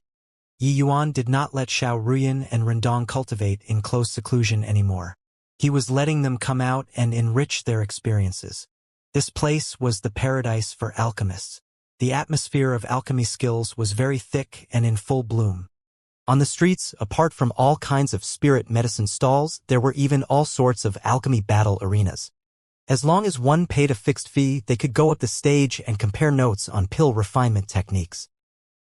Yi Yuan did not let Xiao Ruyan and Rendong cultivate in close seclusion anymore. He was letting them come out and enrich their experiences. This place was the paradise for alchemists. The atmosphere of alchemy skills was very thick and in full bloom. On the streets, apart from all kinds of spirit medicine stalls, there were even all sorts of alchemy battle arenas. As long as one paid a fixed fee, they could go up the stage and compare notes on pill refinement techniques.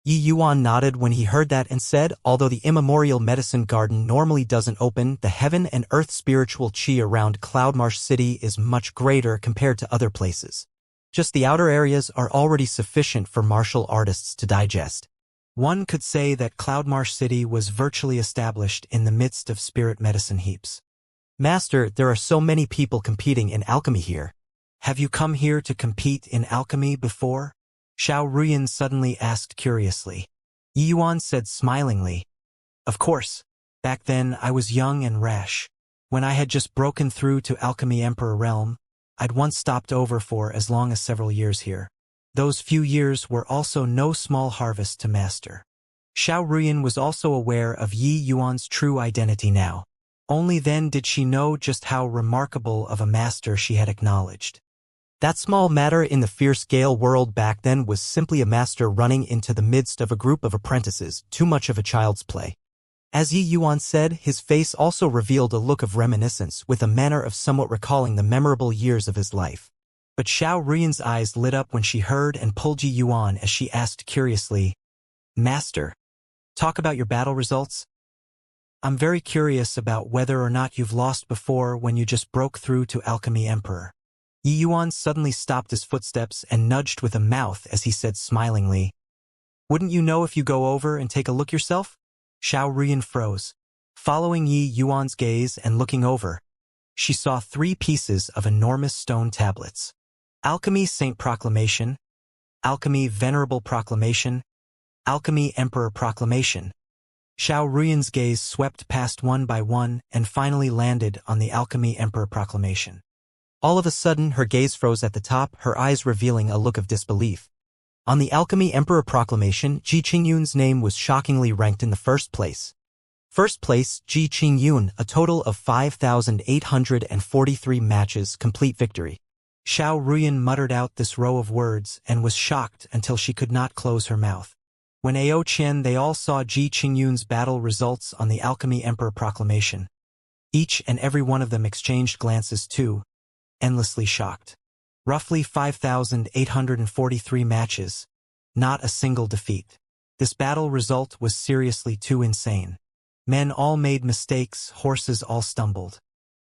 Yi Yuan nodded when he heard that and said, although the immemorial medicine garden normally doesn't open, the heaven and earth spiritual chi around Cloudmarsh City is much greater compared to other places. Just the outer areas are already sufficient for martial artists to digest. One could say that Cloudmarsh City was virtually established in the midst of spirit medicine heaps. Master, there are so many people competing in alchemy here. Have you come here to compete in alchemy before? Xiao Ruyan suddenly asked curiously. Yi Yuan said smilingly, of course. Back then I was young and rash. When I had just broken through to Alchemy Emperor Realm, I'd once stopped over for as long as several years here. Those few years were also no small harvest to master. Xiao Ruyan was also aware of Yi Yuan's true identity now. Only then did she know just how remarkable of a master she had acknowledged. That small matter in the fierce Gale world back then was simply a master running into the midst of a group of apprentices, too much of a child's play. As Yi Yuan said, his face also revealed a look of reminiscence with a manner of somewhat recalling the memorable years of his life. But Xiao Ruyan's eyes lit up when she heard and pulled Yi Yuan as she asked curiously, Master, talk about your battle results? I'm very curious about whether or not you've lost before when you just broke through to Alchemy Emperor. Yi Yuan suddenly stopped his footsteps and nudged with a mouth as he said smilingly, wouldn't you know if you go over and take a look yourself? Xiao Ruyan froze. Following Yi Yuan's gaze and looking over, she saw 3 pieces of enormous stone tablets. Alchemy Saint Proclamation, Alchemy Venerable Proclamation, Alchemy Emperor Proclamation. Xiao Ruyan's gaze swept past one by one and finally landed on the Alchemy Emperor Proclamation. All of a sudden, her gaze froze at the top, her eyes revealing a look of disbelief. On the Alchemy Emperor Proclamation, Ji Qingyun's name was shockingly ranked in the first place. First place, Ji Qingyun, a total of 5,843 matches, complete victory. Xiao Ruyan muttered out this row of words and was shocked until she could not close her mouth. When Ao Qian they all saw Ji Qingyun's battle results on the Alchemy Emperor Proclamation. Each and every one of them exchanged glances too, endlessly shocked. Roughly 5,843 matches, not a single defeat. This battle result was seriously too insane. Men all made mistakes, horses all stumbled.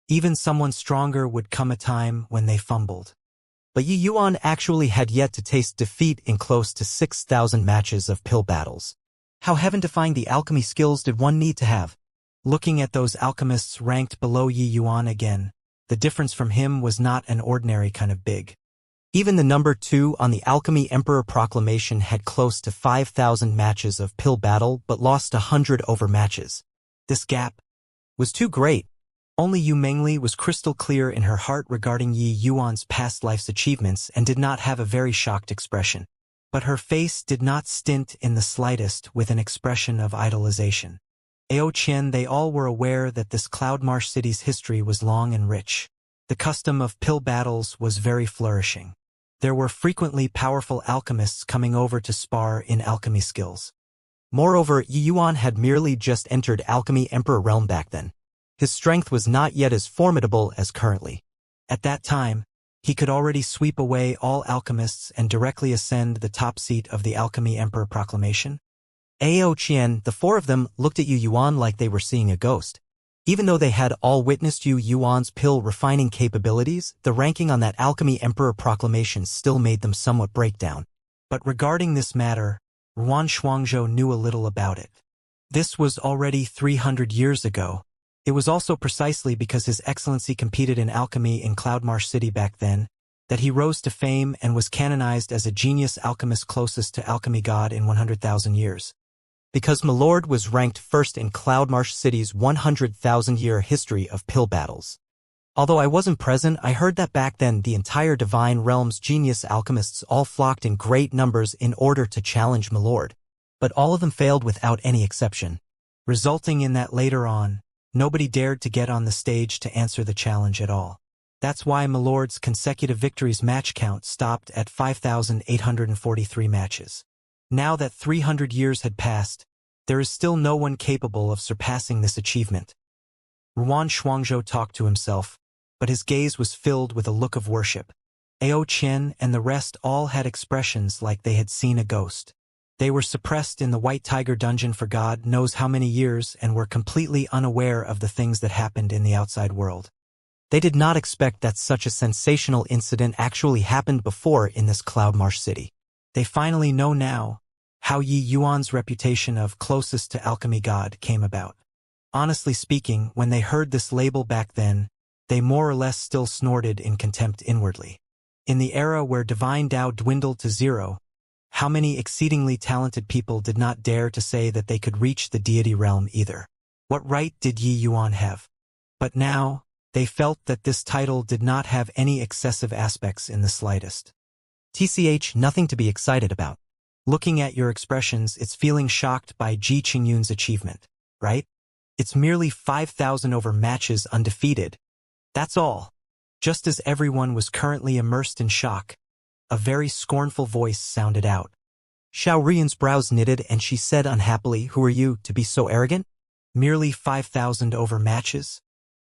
Even someone stronger would come a time when they fumbled. But Yi Yuan actually had yet to taste defeat in close to 6,000 matches of pill battles. How heaven-defying the alchemy skills did one need to have? Looking at those alchemists ranked below Yi Yuan again, the difference from him was not an ordinary kind of big. Even the number 2 on the Alchemy Emperor Proclamation had close to 5,000 matches of pill battle but lost 100 over matches. This gap was too great. Only Yu Mengli was crystal clear in her heart regarding Yi Yuan's past life's achievements and did not have a very shocked expression. But her face did not stint in the slightest with an expression of idolization. Ao Qian they all were aware that this Cloudmarsh City's history was long and rich. The custom of pill battles was very flourishing. There were frequently powerful alchemists coming over to spar in alchemy skills. Moreover, Yi Yuan had merely just entered Alchemy Emperor Realm back then. His strength was not yet as formidable as currently. At that time, he could already sweep away all alchemists and directly ascend the top seat of the Alchemy Emperor Proclamation. Ao Qian, the 4 of them, looked at Yu Yuan like they were seeing a ghost. Even though they had all witnessed Yu Yuan's pill refining capabilities, the ranking on that Alchemy Emperor Proclamation still made them somewhat break down. But regarding this matter, Ruan Shuangzhou knew a little about it. This was already 300 years ago. It was also precisely because His Excellency competed in alchemy in Cloudmarsh City back then, that he rose to fame and was canonized as a genius alchemist closest to alchemy god in 100,000 years. Because Milord was ranked first in Cloudmarsh City's 100,000-year history of pill battles. Although I wasn't present, I heard that back then the entire Divine Realm's genius alchemists all flocked in great numbers in order to challenge Milord. But all of them failed without any exception, resulting in that later on, nobody dared to get on the stage to answer the challenge at all. That's why Milord's consecutive victories match count stopped at 5,843 matches. Now that 300 years had passed, there is still no one capable of surpassing this achievement. Ruan Shuangzhou talked to himself, but his gaze was filled with a look of worship. Ao Qian and the rest all had expressions like they had seen a ghost. They were suppressed in the White Tiger dungeon for God knows how many years and were completely unaware of the things that happened in the outside world. They did not expect that such a sensational incident actually happened before in this Cloudmarsh city. They finally know now how Yi Yuan's reputation of closest to alchemy god came about. Honestly speaking, when they heard this label back then, they more or less still snorted in contempt inwardly. In the era where divine Tao dwindled to zero, how many exceedingly talented people did not dare to say that they could reach the deity realm either? What right did Yi Yuan have? But now, they felt that this title did not have any excessive aspects in the slightest. TCH, nothing to be excited about. Looking at your expressions, it's feeling shocked by Ji Qingyun's achievement, right? It's merely 5,000 over matches undefeated. That's all. Just as everyone was currently immersed in shock, a very scornful voice sounded out. Xiao Rian's brows knitted and she said unhappily, "Who are you to be so arrogant? Merely 5,000 over matches?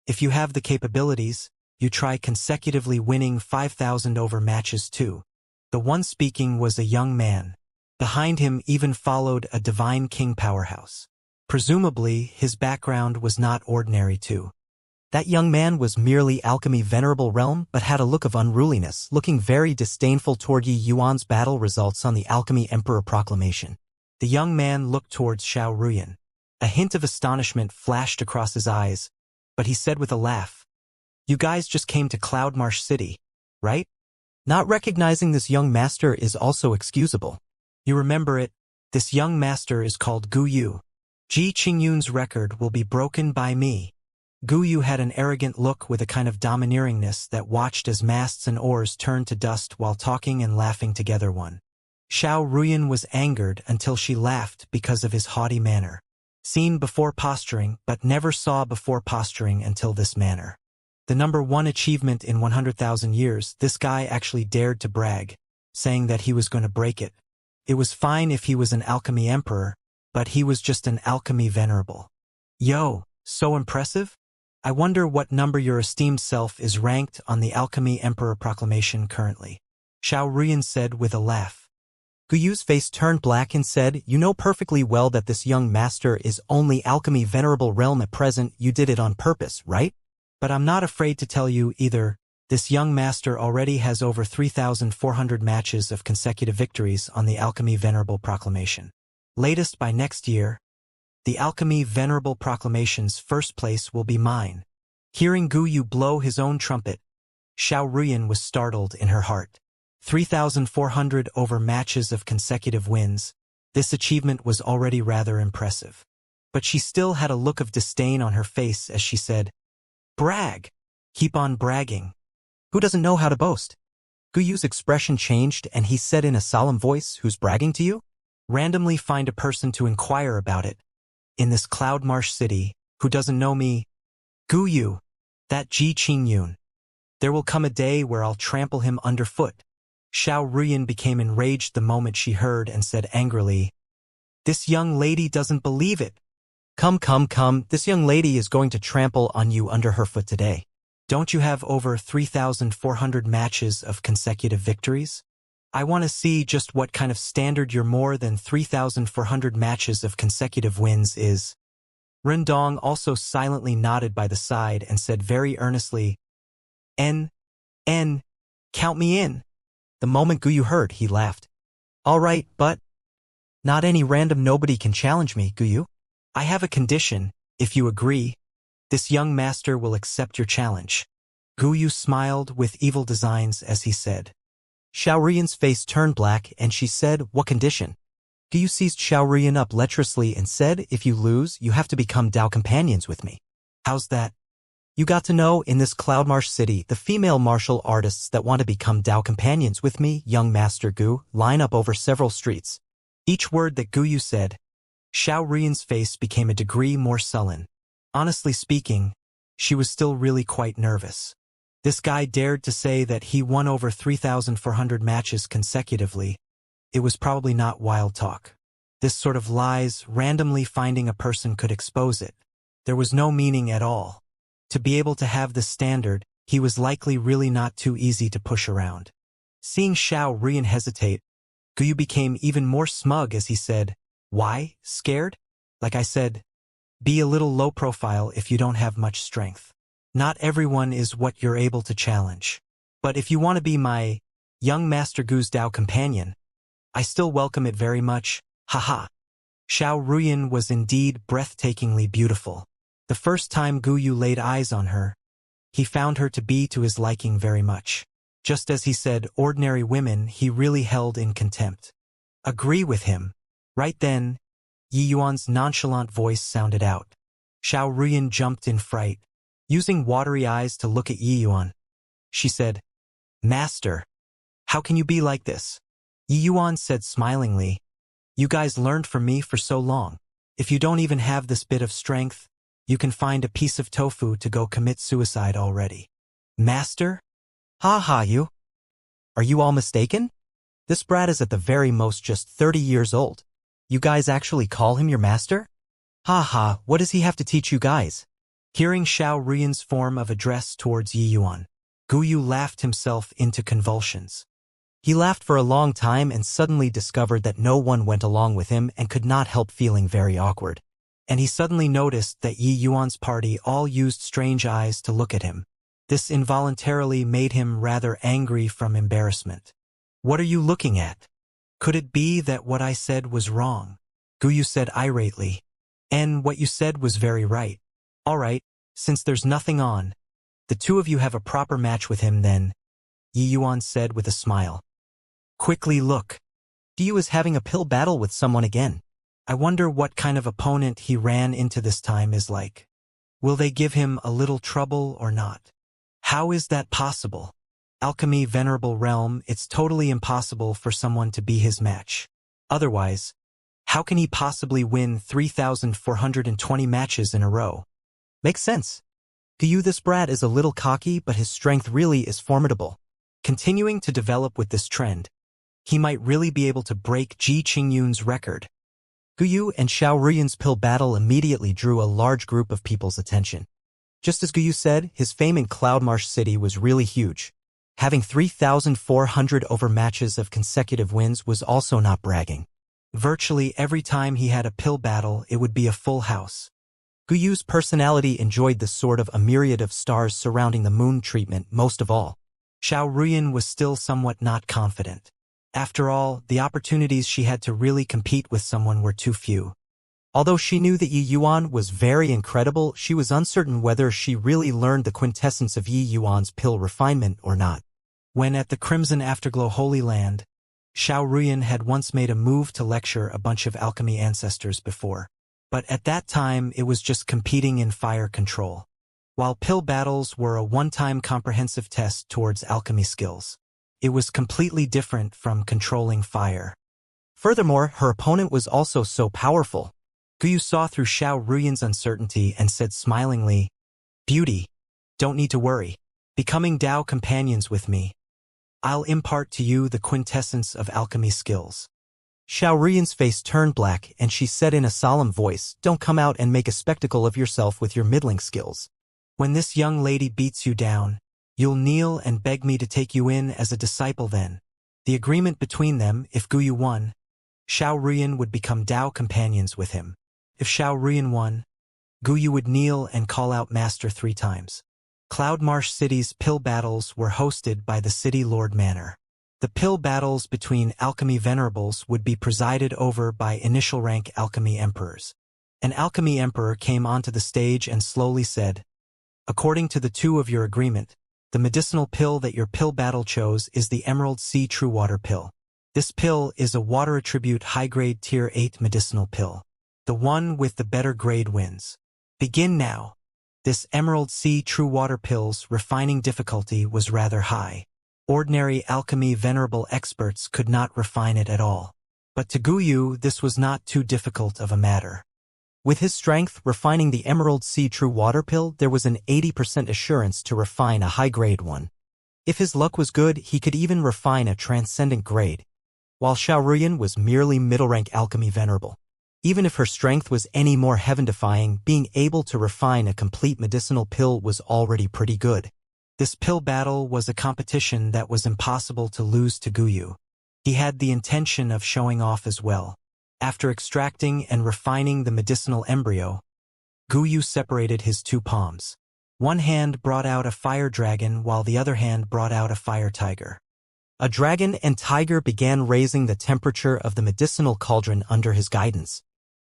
If you have the capabilities, you try consecutively winning 5,000 over matches too." The one speaking was a young man. Behind him even followed a divine king powerhouse. Presumably, his background was not ordinary too. That young man was merely alchemy venerable realm but had a look of unruliness, looking very disdainful toward Yi Yuan's battle results on the alchemy emperor proclamation. The young man looked towards Xiao Ruyan. A hint of astonishment flashed across his eyes, but he said with a laugh, "You guys just came to Cloudmarsh City, right? Not recognizing this young master is also excusable. You remember it, this young master is called Gu Yu. Ji Qingyun's record will be broken by me." Gu Yu had an arrogant look with a kind of domineeringness that watched as masts and oars turned to dust while talking and laughing together. Xiao Ruyan was angered until she laughed because of his haughty manner. Seen before posturing, but never saw before posturing until this manner. The number one achievement in 100,000 years, this guy actually dared to brag, saying that he was going to break it. It was fine if he was an alchemy emperor, but he was just an alchemy venerable. Yo, so impressive? I wonder what number your esteemed self is ranked on the Alchemy Emperor Proclamation currently. Xiao Ruyan said with a laugh. Gu Yu's face turned black and said, "You know perfectly well that this young master is only Alchemy Venerable Realm at present. You did it on purpose, right? But I'm not afraid to tell you either. This young master already has over 3,400 matches of consecutive victories on the Alchemy Venerable Proclamation. Latest by next year, the Alchemy Venerable Proclamation's first place will be mine." Hearing Gu Yu blow his own trumpet, Xiao Ruyan was startled in her heart. 3,400 over matches of consecutive wins. This achievement was already rather impressive. But she still had a look of disdain on her face as she said, "Brag. Keep on bragging. Who doesn't know how to boast?" Gu Yu's expression changed and he said in a solemn voice, "Who's bragging to you? Randomly find a person to inquire about it. In this Cloudmarsh city, who doesn't know me? Gu Yu, that Ji Qingyun. There will come a day where I'll trample him underfoot." Xiao Ruyan became enraged the moment she heard and said angrily, "This young lady doesn't believe it. Come, this young lady is going to trample on you under her foot today. Don't you have over 3,400 matches of consecutive victories? I want to see just what kind of standard your more than 3,400 matches of consecutive wins is." Rendong also silently nodded by the side and said very earnestly, N, count me in." The moment Gu Yu heard, he laughed. "All right, but not any random nobody can challenge me, Gu Yu. I have a condition. If you agree, this young master will accept your challenge." Guyu smiled with evil designs as he said. Xiaorian's face turned black and she said, "What condition?" Guyu seized Xiaorian up lecherously and said, "If you lose, you have to become Dao companions with me." "How's that?" "You got to know, in this Cloudmarsh city, the female martial artists that want to become Dao companions with me, young Master Gu, line up over several streets." Each word that Guyu said, Xiaorian's face became a degree more sullen. Honestly speaking, she was still really quite nervous. This guy dared to say that he won over 3,400 matches consecutively. It was probably not wild talk. This sort of lies, randomly finding a person could expose it. There was no meaning at all. To be able to have this standard, he was likely really not too easy to push around. Seeing Xiaorian hesitate, Guyu became even more smug as he said, "Why? Scared? Like I said, be a little low profile if you don't have much strength. Not everyone is what you're able to challenge. But if you want to be my young Master Gu's Dao companion, I still welcome it very much, haha." Xiaorian was indeed breathtakingly beautiful. The first time Guyu laid eyes on her, he found her to be to his liking very much. Just as he said ordinary women he really held in contempt. "Agree with him." Right then, Yi Yuan's nonchalant voice sounded out. Xiaorian jumped in fright, using watery eyes to look at Yi Yuan. She said, "Master, how can you be like this?" Yi Yuan said smilingly, "You guys learned from me for so long. If you don't even have this bit of strength, you can find a piece of tofu to go commit suicide already." "Master? Ha ha you. Are you all mistaken? This brat is at the very most just 30 years old. You guys actually call him your master? Ha ha, what does he have to teach you guys?" Hearing Xiaorian's form of address towards Yi Yuan, Guyu laughed himself into convulsions. He laughed for a long time and suddenly discovered that no one went along with him and could not help feeling very awkward. And he suddenly noticed that Yi Yuan's party all used strange eyes to look at him. This involuntarily made him rather angry from embarrassment. "What are you looking at? Could it be that what I said was wrong?" Guyu said irately. "And what you said was very right. All right, since there's nothing on, the two of you have a proper match with him then," Yi Yuan said with a smile. "Quickly look. Guyu is having a pill battle with someone again. I wonder what kind of opponent he ran into this time is like. Will they give him a little trouble or not? How is that possible? Alchemy Venerable Realm, it's totally impossible for someone to be his match. Otherwise, how can he possibly win 3,420 matches in a row? Makes sense. Guyu this brat is a little cocky, but his strength really is formidable. Continuing to develop with this trend, he might really be able to break Ji Qingyun's record." Guyu and Xiaorian's pill battle immediately drew a large group of people's attention. Just as Guyu said, his fame in Cloudmarsh City was really huge. Having 3,400 over matches of consecutive wins was also not bragging. Virtually every time he had a pill battle, it would be a full house. Guyu's personality enjoyed the sort of a myriad of stars surrounding the moon treatment most of all. Xiaorian was still somewhat not confident. After all, the opportunities she had to really compete with someone were too few. Although she knew that Yi Yuan was very incredible, she was uncertain whether she really learned the quintessence of Yi Yuan's pill refinement or not. When at the Crimson Afterglow Holy Land, Xiaorian had once made a move to lecture a bunch of alchemy ancestors before. But at that time it was just competing in fire control. While pill battles were a one-time comprehensive test towards alchemy skills, it was completely different from controlling fire. Furthermore, her opponent was also so powerful. Guyu saw through Xiaorian's uncertainty and said smilingly, "Beauty, don't need to worry. Becoming Dao companions with me, I'll impart to you the quintessence of alchemy skills." Xiaorian's face turned black and she said in a solemn voice, "Don't come out and make a spectacle of yourself with your middling skills. When this young lady beats you down, you'll kneel and beg me to take you in as a disciple then." The agreement between them, if Guyu won, Xiaorian would become Dao companions with him. If Xiaorian won, Guyu would kneel and call out Master 3 times. Cloudmarsh City's pill battles were hosted by the City Lord Manor. The pill battles between alchemy venerables would be presided over by initial rank alchemy emperors. An alchemy emperor came onto the stage and slowly said, "According to the two of your agreement, The medicinal pill that your pill battle chose is the Emerald Sea True Water Pill. This pill is a water attribute high-grade tier 8 medicinal pill. The one with the better grade wins. Begin now. This Emerald Sea True Water Pill's refining difficulty was rather high. Ordinary alchemy venerable experts could not refine it at all. But to Guyu, this was not too difficult of a matter. With his strength refining the Emerald Sea True Water Pill, there was an 80% assurance to refine a high-grade one. If his luck was good, he could even refine a transcendent grade, while Xiaoruyan was merely middle-rank alchemy venerable. Even if her strength was any more heaven-defying, being able to refine a complete medicinal pill was already pretty good. This pill battle was a competition that was impossible to lose to Guyu. He had the intention of showing off as well. After extracting and refining the medicinal embryo, Guyu separated his two palms. One hand brought out a fire dragon while the other hand brought out a fire tiger. A dragon and tiger began raising the temperature of the medicinal cauldron under his guidance.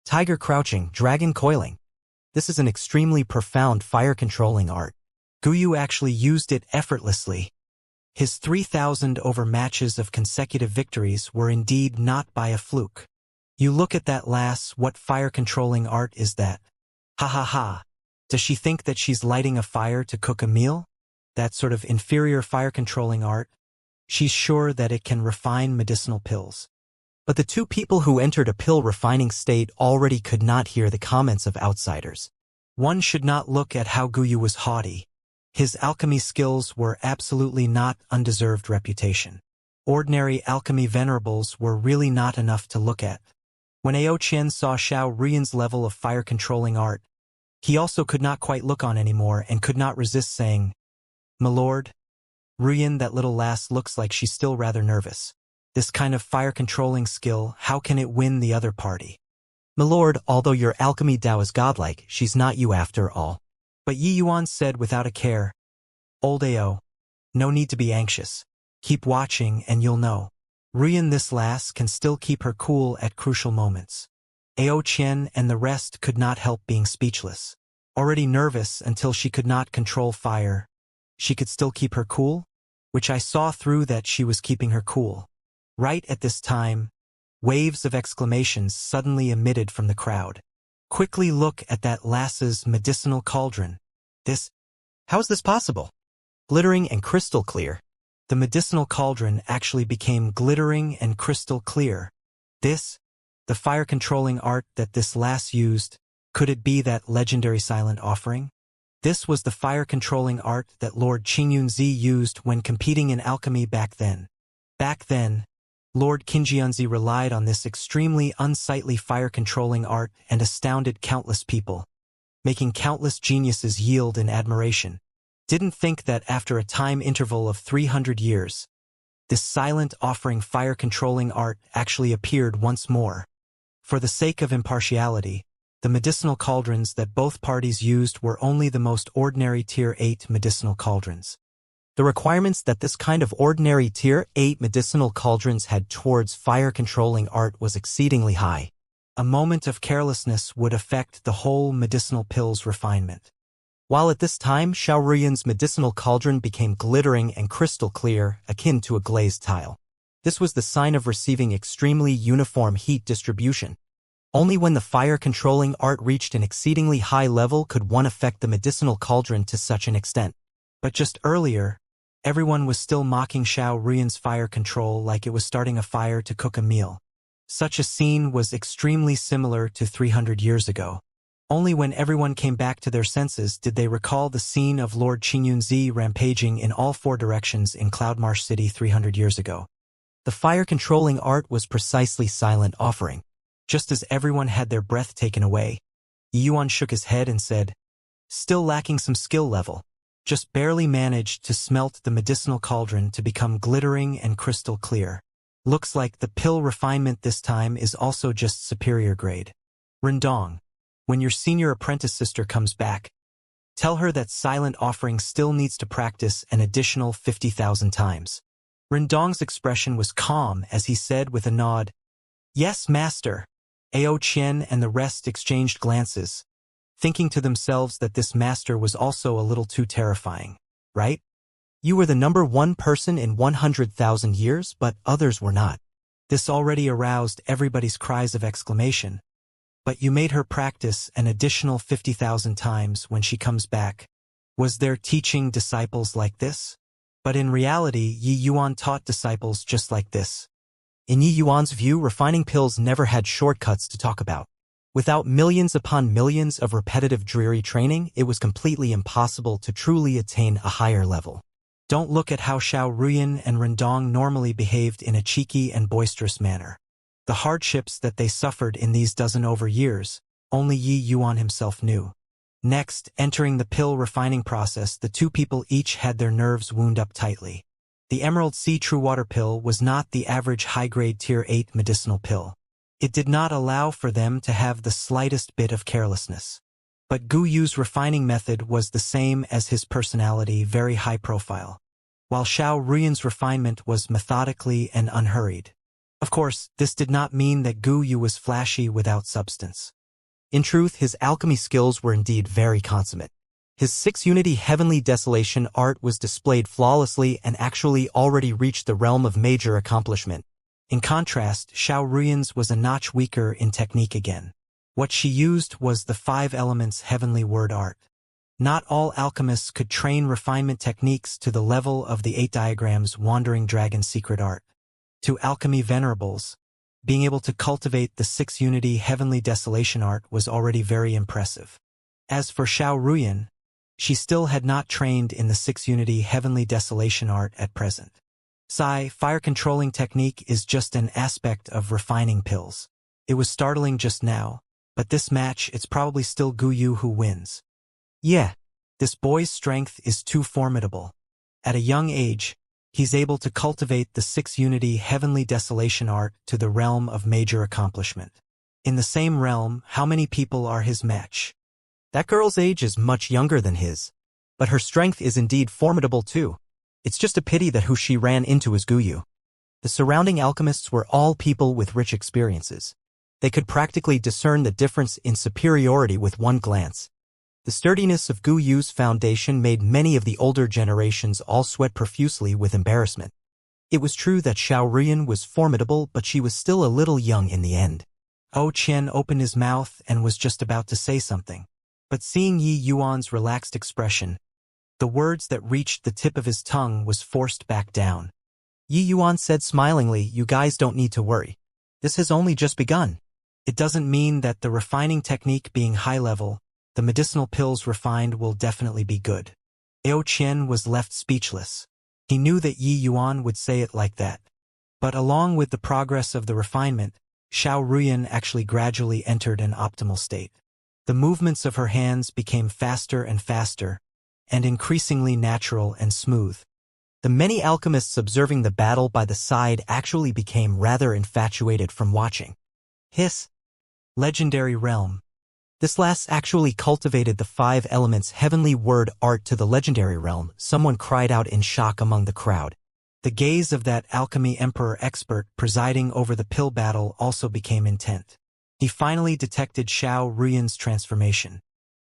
Tiger crouching, dragon coiling. This is an extremely profound fire-controlling art. Guyu actually used it effortlessly. His 3,000 over matches of consecutive victories were indeed not by a fluke. You look at that lass, what fire-controlling art is that? Ha ha ha. Does she think that she's lighting a fire to cook a meal? That sort of inferior fire-controlling art? She's sure that it can refine medicinal pills. But the two people who entered a pill-refining state already could not hear the comments of outsiders. One should not look at how Guyu was haughty. His alchemy skills were absolutely not undeserved reputation. Ordinary alchemy venerables were really not enough to look at. When Aoqian saw Xiaoruyan's level of fire-controlling art, he also could not quite look on anymore and could not resist saying, "My lord, Ruyan, that little lass looks like she's still rather nervous. This kind of fire-controlling skill, how can it win the other party? My lord, although your alchemy Dao is godlike, she's not you after all." But Yi Yuan said without a care, "Old Ao, no need to be anxious. Keep watching and you'll know. Ruyan, this lass can still keep her cool at crucial moments." Ao Qian and the rest could not help being speechless. Already nervous until she could not control fire, she could still keep her cool? Which I saw through that she was keeping her cool. Right at this time, waves of exclamations suddenly emitted from the crowd. Quickly look at that lass's medicinal cauldron. How is this possible? Glittering and crystal clear. The medicinal cauldron actually became glittering and crystal clear. The fire-controlling art that this lass used, could it be that legendary silent offering? This was the fire-controlling art that Lord Qingyunzi used when competing in alchemy back then. Back then, Lord Qingyunzi relied on this extremely unsightly fire-controlling art and astounded countless people, making countless geniuses yield in admiration. Didn't think that after a time interval of 300 years, this silent offering fire-controlling art actually appeared once more. For the sake of impartiality, the medicinal cauldrons that both parties used were only the most ordinary Tier 8 medicinal cauldrons. The requirements that this kind of ordinary Tier 8 medicinal cauldrons had towards fire-controlling art was exceedingly high. A moment of carelessness would affect the whole medicinal pill's refinement. While at this time, Xiaoruyan's medicinal cauldron became glittering and crystal clear, akin to a glazed tile. This was the sign of receiving extremely uniform heat distribution. Only when the fire-controlling art reached an exceedingly high level could one affect the medicinal cauldron to such an extent. But just earlier, everyone was still mocking Xiaoruyan's fire control like it was starting a fire to cook a meal. Such a scene was extremely similar to 300 years ago. Only when everyone came back to their senses did they recall the scene of Lord Qingyunzi rampaging in all four directions in Cloudmarsh City 300 years ago. The fire-controlling art was precisely silent offering. Just as everyone had their breath taken away, Yuan shook his head and said, "Still lacking some skill level. Just barely managed to smelt the medicinal cauldron to become glittering and crystal clear. Looks like the pill refinement this time is also just superior grade. Rendong, when your senior apprentice sister comes back, tell her that silent offering still needs to practice an additional 50,000 times." Rendong's expression was calm as he said with a nod, "Yes, master." Ao Qian and the rest exchanged glances, thinking to themselves that this master was also a little too terrifying, right? You were the #1 person in 100,000 years, but others were not. This already aroused everybody's cries of exclamation. But you made her practice an additional 50,000 times when she comes back. Was there teaching disciples like this? But in reality, Yi Yuan taught disciples just like this. In Yi Yuan's view, refining pills never had shortcuts to talk about. Without millions upon millions of repetitive dreary training, it was completely impossible to truly attain a higher level. Don't look at how Xiao Ruyan and Rendong normally behaved in a cheeky and boisterous manner. The hardships that they suffered in these dozen over years, only Yi Yuan himself knew. Next, entering the pill refining process, the two people each had their nerves wound up tightly. The Emerald Sea True Water pill was not the average high-grade Tier 8 medicinal pill. It did not allow for them to have the slightest bit of carelessness. But Gu Yu's refining method was the same as his personality, very high profile, while Xiao Ruyan's refinement was methodically and unhurried. Of course, this did not mean that Gu Yu was flashy without substance. In truth, his alchemy skills were indeed very consummate. His 6-unity Heavenly Desolation art was displayed flawlessly and actually already reached the realm of major accomplishment. In contrast, Xiao Ruyan's was a notch weaker in technique again. What she used was the 5 elements heavenly word art. Not all alchemists could train refinement techniques to the level of the 8 diagrams Wandering Dragon secret art. To alchemy venerables, being able to cultivate the 6-unity Heavenly Desolation art was already very impressive. As for Xiao Ruyan, she still had not trained in the 6-unity Heavenly Desolation art at present. Fire controlling technique is just an aspect of refining pills. It was startling just now, but this match it's probably still Gu Yu who wins. Yeah, this boy's strength is too formidable. At a young age, he's able to cultivate the 6-unity Heavenly Desolation art to the realm of major accomplishment. In the same realm, how many people are his match? That girl's age is much younger than his, but her strength is indeed formidable too. It's just a pity that who she ran into is Gu Yu. The surrounding alchemists were all people with rich experiences. They could practically discern the difference in superiority with one glance. The sturdiness of Gu Yu's foundation made many of the older generations all sweat profusely with embarrassment. It was true that Xiao Ruyan was formidable, but she was still a little young in the end. Oh Qian opened his mouth and was just about to say something. But seeing Yi Yuan's relaxed expression, the words that reached the tip of his tongue was forced back down. Yi Yuan said smilingly, "You guys don't need to worry. This has only just begun. It doesn't mean that the refining technique being high level, the medicinal pills refined will definitely be good." Ao Qian was left speechless. He knew that Yi Yuan would say it like that. But along with the progress of the refinement, Xiao Ruyan actually gradually entered an optimal state. The movements of her hands became faster and faster, and increasingly natural and smooth. The many alchemists observing the battle by the side actually became rather infatuated from watching. Hiss. Legendary realm. This last actually cultivated the 5 elements heavenly word art to the legendary realm, someone cried out in shock among the crowd. The gaze of that alchemy emperor expert presiding over the pill battle also became intent. He finally detected Xiao Ruyan's transformation.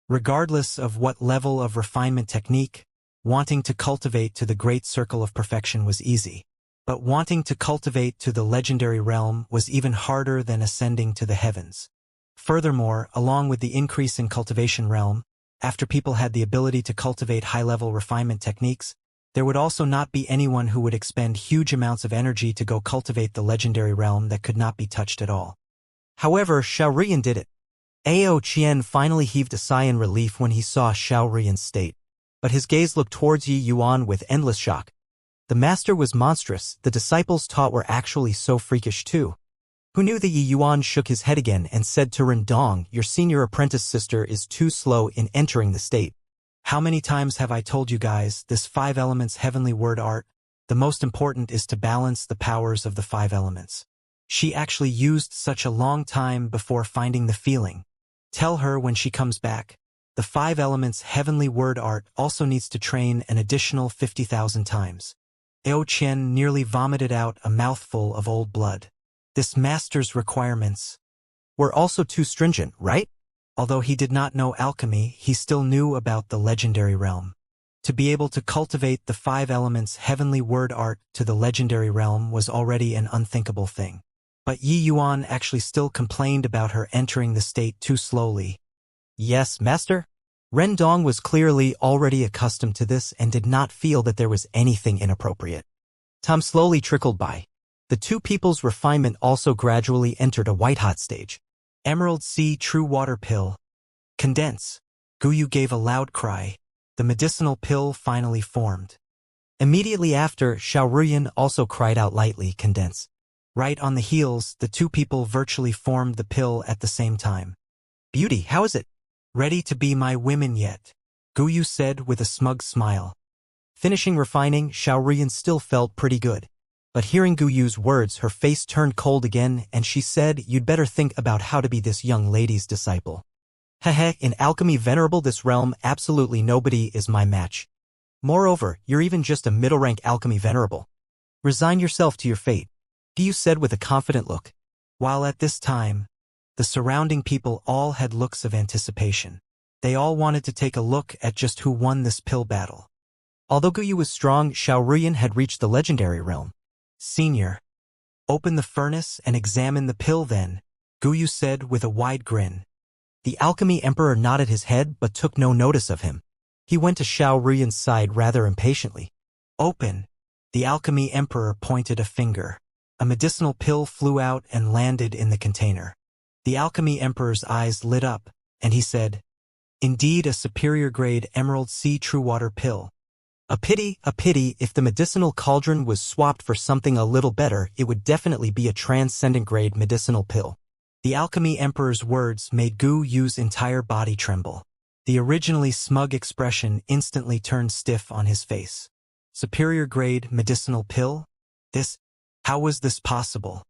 Regardless of what level of refinement technique, wanting to cultivate to the great circle of perfection was easy. But wanting to cultivate to the legendary realm was even harder than ascending to the heavens. Furthermore, along with the increase in cultivation realm, after people had the ability to cultivate high-level refinement techniques, there would also not be anyone who would expend huge amounts of energy to go cultivate the legendary realm that could not be touched at all. However, Xiao Ruyan did it. Ao Qian finally heaved a sigh in relief when he saw Xiao Ruyan's state. But his gaze looked towards Yi Yuan with endless shock. The master was monstrous, the disciples taught were actually so freakish too. Who knew that Yi Yuan shook his head again and said to Rendong, "Your senior apprentice sister is too slow in entering the state. How many times have I told you guys, this 5 elements heavenly word art, the most important is to balance the powers of the 5 elements. She actually used such a long time before finding the feeling. Tell her when she comes back, the 5 elements heavenly word art also needs to train an additional 50,000 times." Ao Qian nearly vomited out a mouthful of old blood. This master's requirements were also too stringent, right? Although he did not know alchemy, he still knew about the legendary realm. To be able to cultivate the 5 elements heavenly word art to the legendary realm was already an unthinkable thing. But Yi Yuan actually still complained about her entering the state too slowly. Yes, master? Ren Dong was clearly already accustomed to this and did not feel that there was anything inappropriate. Time slowly trickled by. The two people's refinement also gradually entered a white-hot stage. Emerald Sea True Water Pill. Condense. Guyu gave a loud cry. The medicinal pill finally formed. Immediately after, Xiaoruyan also cried out lightly, condense. Right on the heels, the two people virtually formed the pill at the same time. Beauty, how is it? Ready to be my women yet? Guyu said with a smug smile. Finishing refining, Xiaoruyan still felt pretty good. But hearing Guyu's words, her face turned cold again, and she said, you'd better think about how to be this young lady's disciple. Hehe, in alchemy venerable this realm, absolutely nobody is my match. Moreover, you're even just a middle-rank alchemy venerable. Resign yourself to your fate, Guyu said with a confident look. While at this time, the surrounding people all had looks of anticipation. They all wanted to take a look at just who won this pill battle. Although Guyu was strong, Xiaoruyan had reached the legendary realm. Senior, open the furnace and examine the pill then, Guyu said with a wide grin. The alchemy emperor nodded his head but took no notice of him. He went to Xiaoruyan's side rather impatiently. Open. The alchemy emperor pointed a finger. A medicinal pill flew out and landed in the container. The alchemy emperor's eyes lit up, and he said, indeed a superior grade Emerald Sea True Water Pill. A pity, if the medicinal cauldron was swapped for something a little better, it would definitely be a transcendent grade medicinal pill. The alchemy emperor's words made Guyu's entire body tremble. The originally smug expression instantly turned stiff on his face. Superior grade medicinal pill? How was this possible?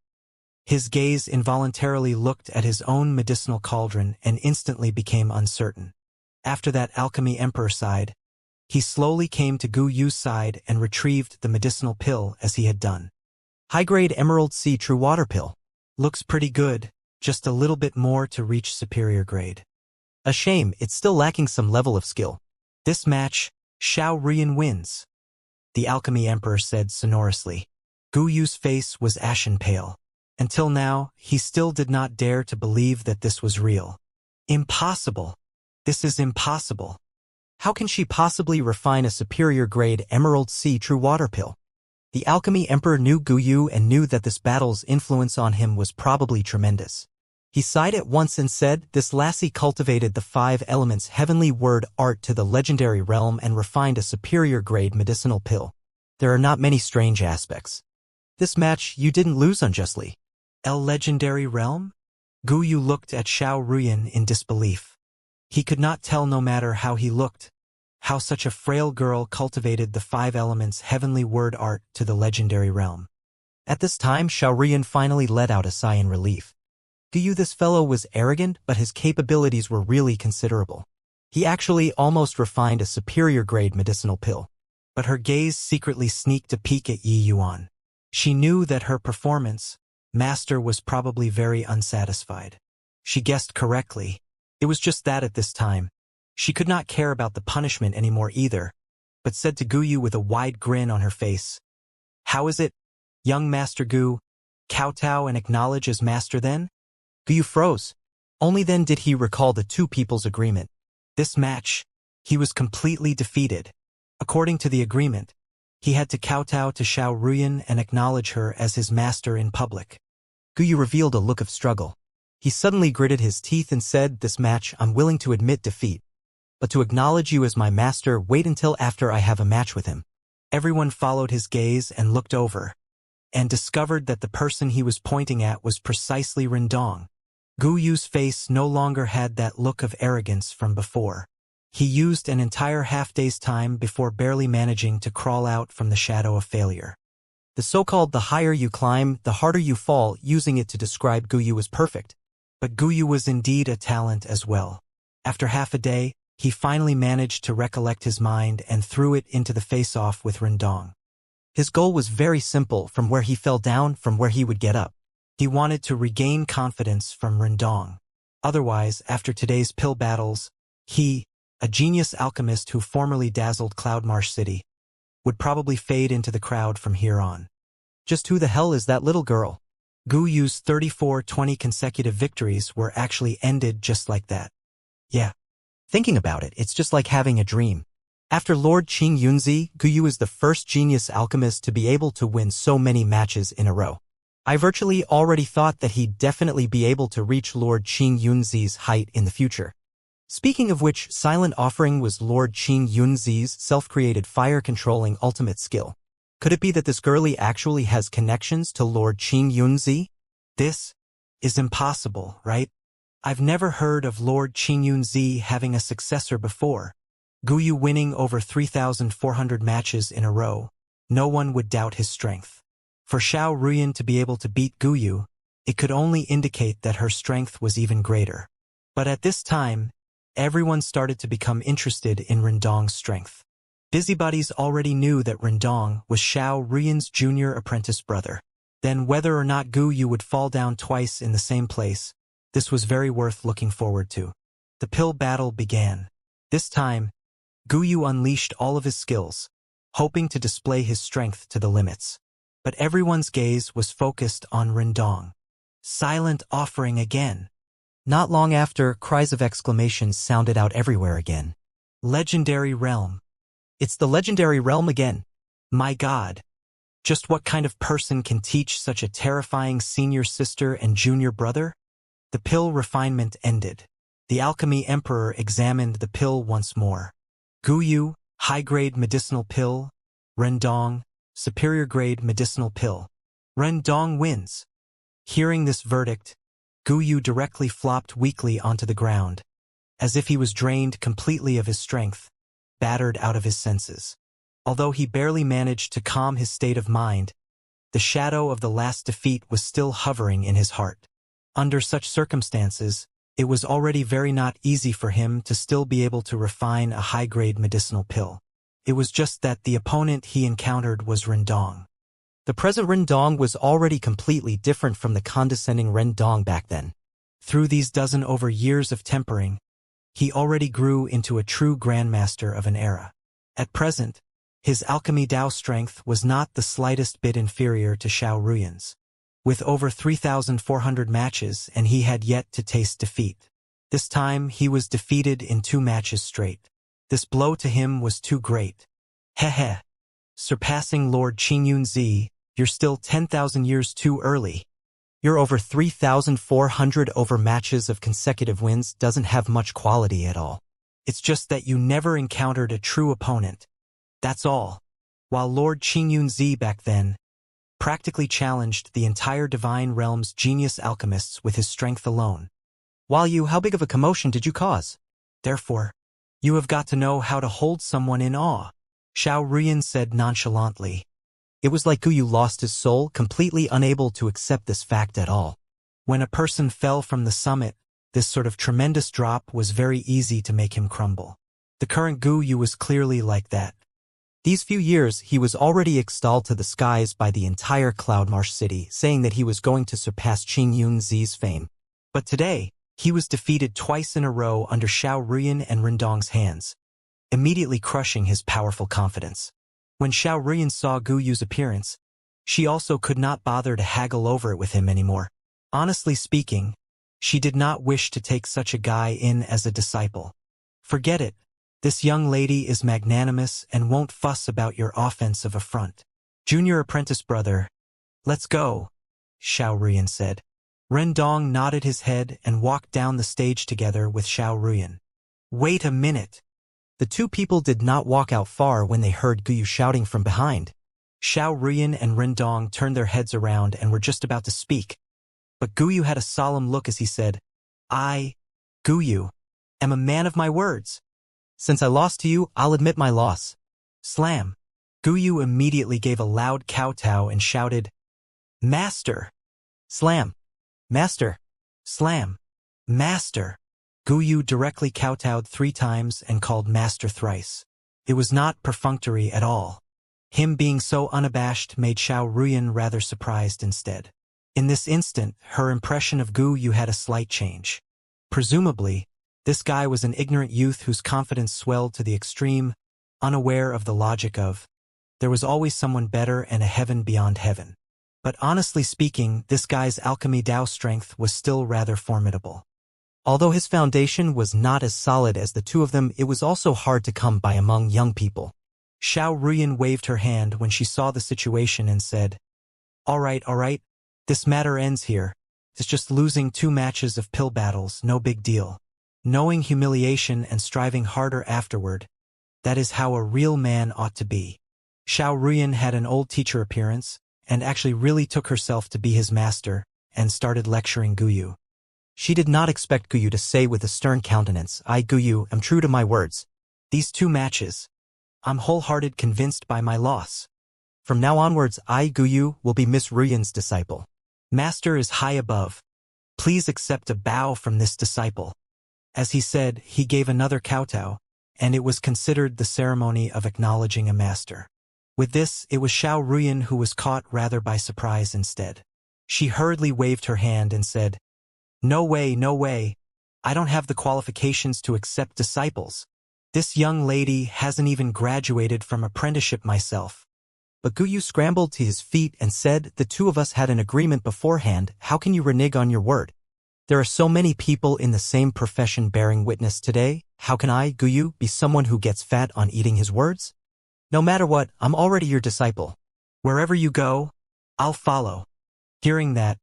His gaze involuntarily looked at his own medicinal cauldron and instantly became uncertain. After that alchemy emperor sighed. He slowly came to Guyu's side and retrieved the medicinal pill as he had done. High-grade Emerald Sea True Water Pill. Looks pretty good, just a little bit more to reach superior grade. A shame, it's still lacking some level of skill. This match, Xiaoruyan wins, the alchemy emperor said sonorously. Guyu's face was ashen pale. Until now, he still did not dare to believe that this was real. Impossible. This is impossible. How can she possibly refine a superior grade Emerald Sea True Water Pill? The alchemy emperor knew Guyu and knew that this battle's influence on him was probably tremendous. He sighed at once and said, this lassie cultivated the 5 elements heavenly word art to the legendary realm and refined a superior grade medicinal pill. There are not many strange aspects. This match you didn't lose unjustly. El legendary realm? Guyu looked at Xiaoruyan in disbelief. He could not tell no matter how he looked, how such a frail girl cultivated the 5 elements heavenly word art to the legendary realm. At this time, Xiaoruyan finally let out a sigh in relief. Guyu, this fellow was arrogant, but his capabilities were really considerable. He actually almost refined a superior grade medicinal pill. But her gaze secretly sneaked a peek at Yi Yuan. She knew that her performance, master, was probably very unsatisfied. She guessed correctly. It was just that at this time. She could not care about the punishment anymore either, but said to Guyu with a wide grin on her face, how is it, young Master Gu? Kowtow and acknowledge as master then? Guyu froze. Only then did he recall the two people's agreement. This match, he was completely defeated. According to the agreement, he had to kowtow to Xiaoruyan and acknowledge her as his master in public. Guyu revealed a look of struggle. He suddenly gritted his teeth and said, this match I'm willing to admit defeat. But to acknowledge you as my master, wait until after I have a match with him. Everyone followed his gaze and looked over, and discovered that the person he was pointing at was precisely Rendong. Guyu's face no longer had that look of arrogance from before. He used an entire half-day's time before barely managing to crawl out from the shadow of failure. The so-called the higher you climb, the harder you fall, using it to describe Guyu was perfect. But Guyu was indeed a talent as well. After half a day, he finally managed to recollect his mind and threw it into the face-off with Rendong. His goal was very simple: from where he fell down, from where he would get up. He wanted to regain confidence from Rendong. Otherwise, after today's pill battles, he a genius alchemist who formerly dazzled Cloudmarsh City, would probably fade into the crowd from here on. Just who the hell is that little girl? Gu Yu's 34-20 consecutive victories were actually ended just like that. Yeah. Thinking about it, it's just like having a dream. After Lord Qing Yunzi, Gu Yu is the first genius alchemist to be able to win so many matches in a row. I virtually already thought that he'd definitely be able to reach Lord Qing Yunzi's height in the future. Speaking of which, Silent Offering was Lord Qing Yunzi's self-created fire-controlling ultimate skill. Could it be that this girlie actually has connections to Lord Qing Yunzi? This is impossible, right? I've never heard of Lord Qing Yunzi having a successor before. Gu Yu winning over 3,400 matches in a row. No one would doubt his strength. For Xiao Ruyan to be able to beat Gu Yu, it could only indicate that her strength was even greater. But at this time, everyone started to become interested in Rendong's strength. Busybodies already knew that Rendong was Xiao Ruyan's junior apprentice brother. Then whether or not Gu Yu would fall down twice in the same place, this was very worth looking forward to. The pill battle began. This time, Gu Yu unleashed all of his skills, hoping to display his strength to the limits. But everyone's gaze was focused on Rendong. Silent Offering again. Not long after, cries of exclamation sounded out everywhere again. Legendary Realm. It's the Legendary Realm again. My God. Just what kind of person can teach such a terrifying senior sister and junior brother? The pill refinement ended. The Alchemy Emperor examined the pill once more. Gu Yu, high-grade medicinal pill. Rendong, superior-grade medicinal pill. Rendong wins. Hearing this verdict, Gu Yu directly flopped weakly onto the ground, as if he was drained completely of his strength, battered out of his senses. Although he barely managed to calm his state of mind, the shadow of the last defeat was still hovering in his heart. Under such circumstances, it was already very not easy for him to still be able to refine a high-grade medicinal pill. It was just that the opponent he encountered was Rendong. The present Rendong was already completely different from the condescending Rendong back then. Through these dozen over years of tempering, he already grew into a true grandmaster of an era. At present, his alchemy Dao strength was not the slightest bit inferior to Xiao Ruyan's. With over 3,400 matches, and he had yet to taste defeat. This time he was defeated in 2 matches straight. This blow to him was too great. Heh. Surpassing Lord Qing Yunzi, you're still 10,000 years too early. Your over 3,400 over matches of consecutive wins doesn't have much quality at all. It's just that you never encountered a true opponent. That's all. While Lord Qing Yunzi back then practically challenged the entire Divine Realm's genius alchemists with his strength alone. While you, how big of a commotion did you cause? Therefore, you have got to know how to hold someone in awe, Xiao Ruyan said nonchalantly. It was like Gu Yu lost his soul, completely unable to accept this fact at all. When a person fell from the summit, this sort of tremendous drop was very easy to make him crumble. The current Gu Yu was clearly like that. These few years, he was already extolled to the skies by the entire Cloudmarsh City, saying that he was going to surpass Qing Yunzi's fame. But today, he was defeated twice in a row under Xiao Ruyan and Rendong's hands, immediately crushing his powerful confidence. When Xiao Ruyan saw Gu Yu's appearance, she also could not bother to haggle over it with him anymore. Honestly speaking, she did not wish to take such a guy in as a disciple. Forget it. This young lady is magnanimous and won't fuss about your offensive affront. Junior apprentice brother, let's go, Xiao Ruyan said. Rendong nodded his head and walked down the stage together with Xiao Ruyan. Wait a minute. The two people did not walk out far when they heard Gu Yu shouting from behind. Xiao Ruyan and Rendong turned their heads around and were just about to speak. But Gu Yu had a solemn look as he said, I, Gu Yu, am a man of my words. Since I lost to you, I'll admit my loss. Slam. Gu Yu immediately gave a loud kowtow and shouted, Master! Slam! Master! Slam! Master! Gu Yu directly kowtowed 3 times and called Master thrice. It was not perfunctory at all. Him being so unabashed made Xiao Ruyan rather surprised instead. In this instant, her impression of Gu Yu had a slight change. Presumably, This guy was an ignorant youth whose confidence swelled to the extreme, unaware of the logic of, there was always someone better and a heaven beyond heaven. But honestly speaking, this guy's alchemy Dao strength was still rather formidable. Although his foundation was not as solid as the two of them, it was also hard to come by among young people. Xiao Ruyan waved her hand when she saw the situation and said, all right, this matter ends here. It's just losing 2 matches of pill battles, no big deal. Knowing humiliation and striving harder afterward, that is how a real man ought to be. Xiao Ruyan had an old teacher appearance, and actually really took herself to be his master, and started lecturing Guyu. She did not expect Guyu to say with a stern countenance, I, Guyu, am true to my words. These 2 matches, I'm wholehearted convinced by my loss. From now onwards, I, Guyu, will be Miss Ruyan's disciple. Master is high above. Please accept a bow from this disciple. As he said, he gave another kowtow, and it was considered the ceremony of acknowledging a master. With this, it was Xiao Ruyan who was caught rather by surprise instead. She hurriedly waved her hand and said, no way. I don't have the qualifications to accept disciples. This young lady hasn't even graduated from apprenticeship myself. But Guyu scrambled to his feet and said, the 2 of us had an agreement beforehand, how can you renege on your word? There are so many people in the same profession bearing witness today, how can I, Guyu, be someone who gets fat on eating his words? No matter what, I'm already your disciple. Wherever you go, I'll follow. Hearing that,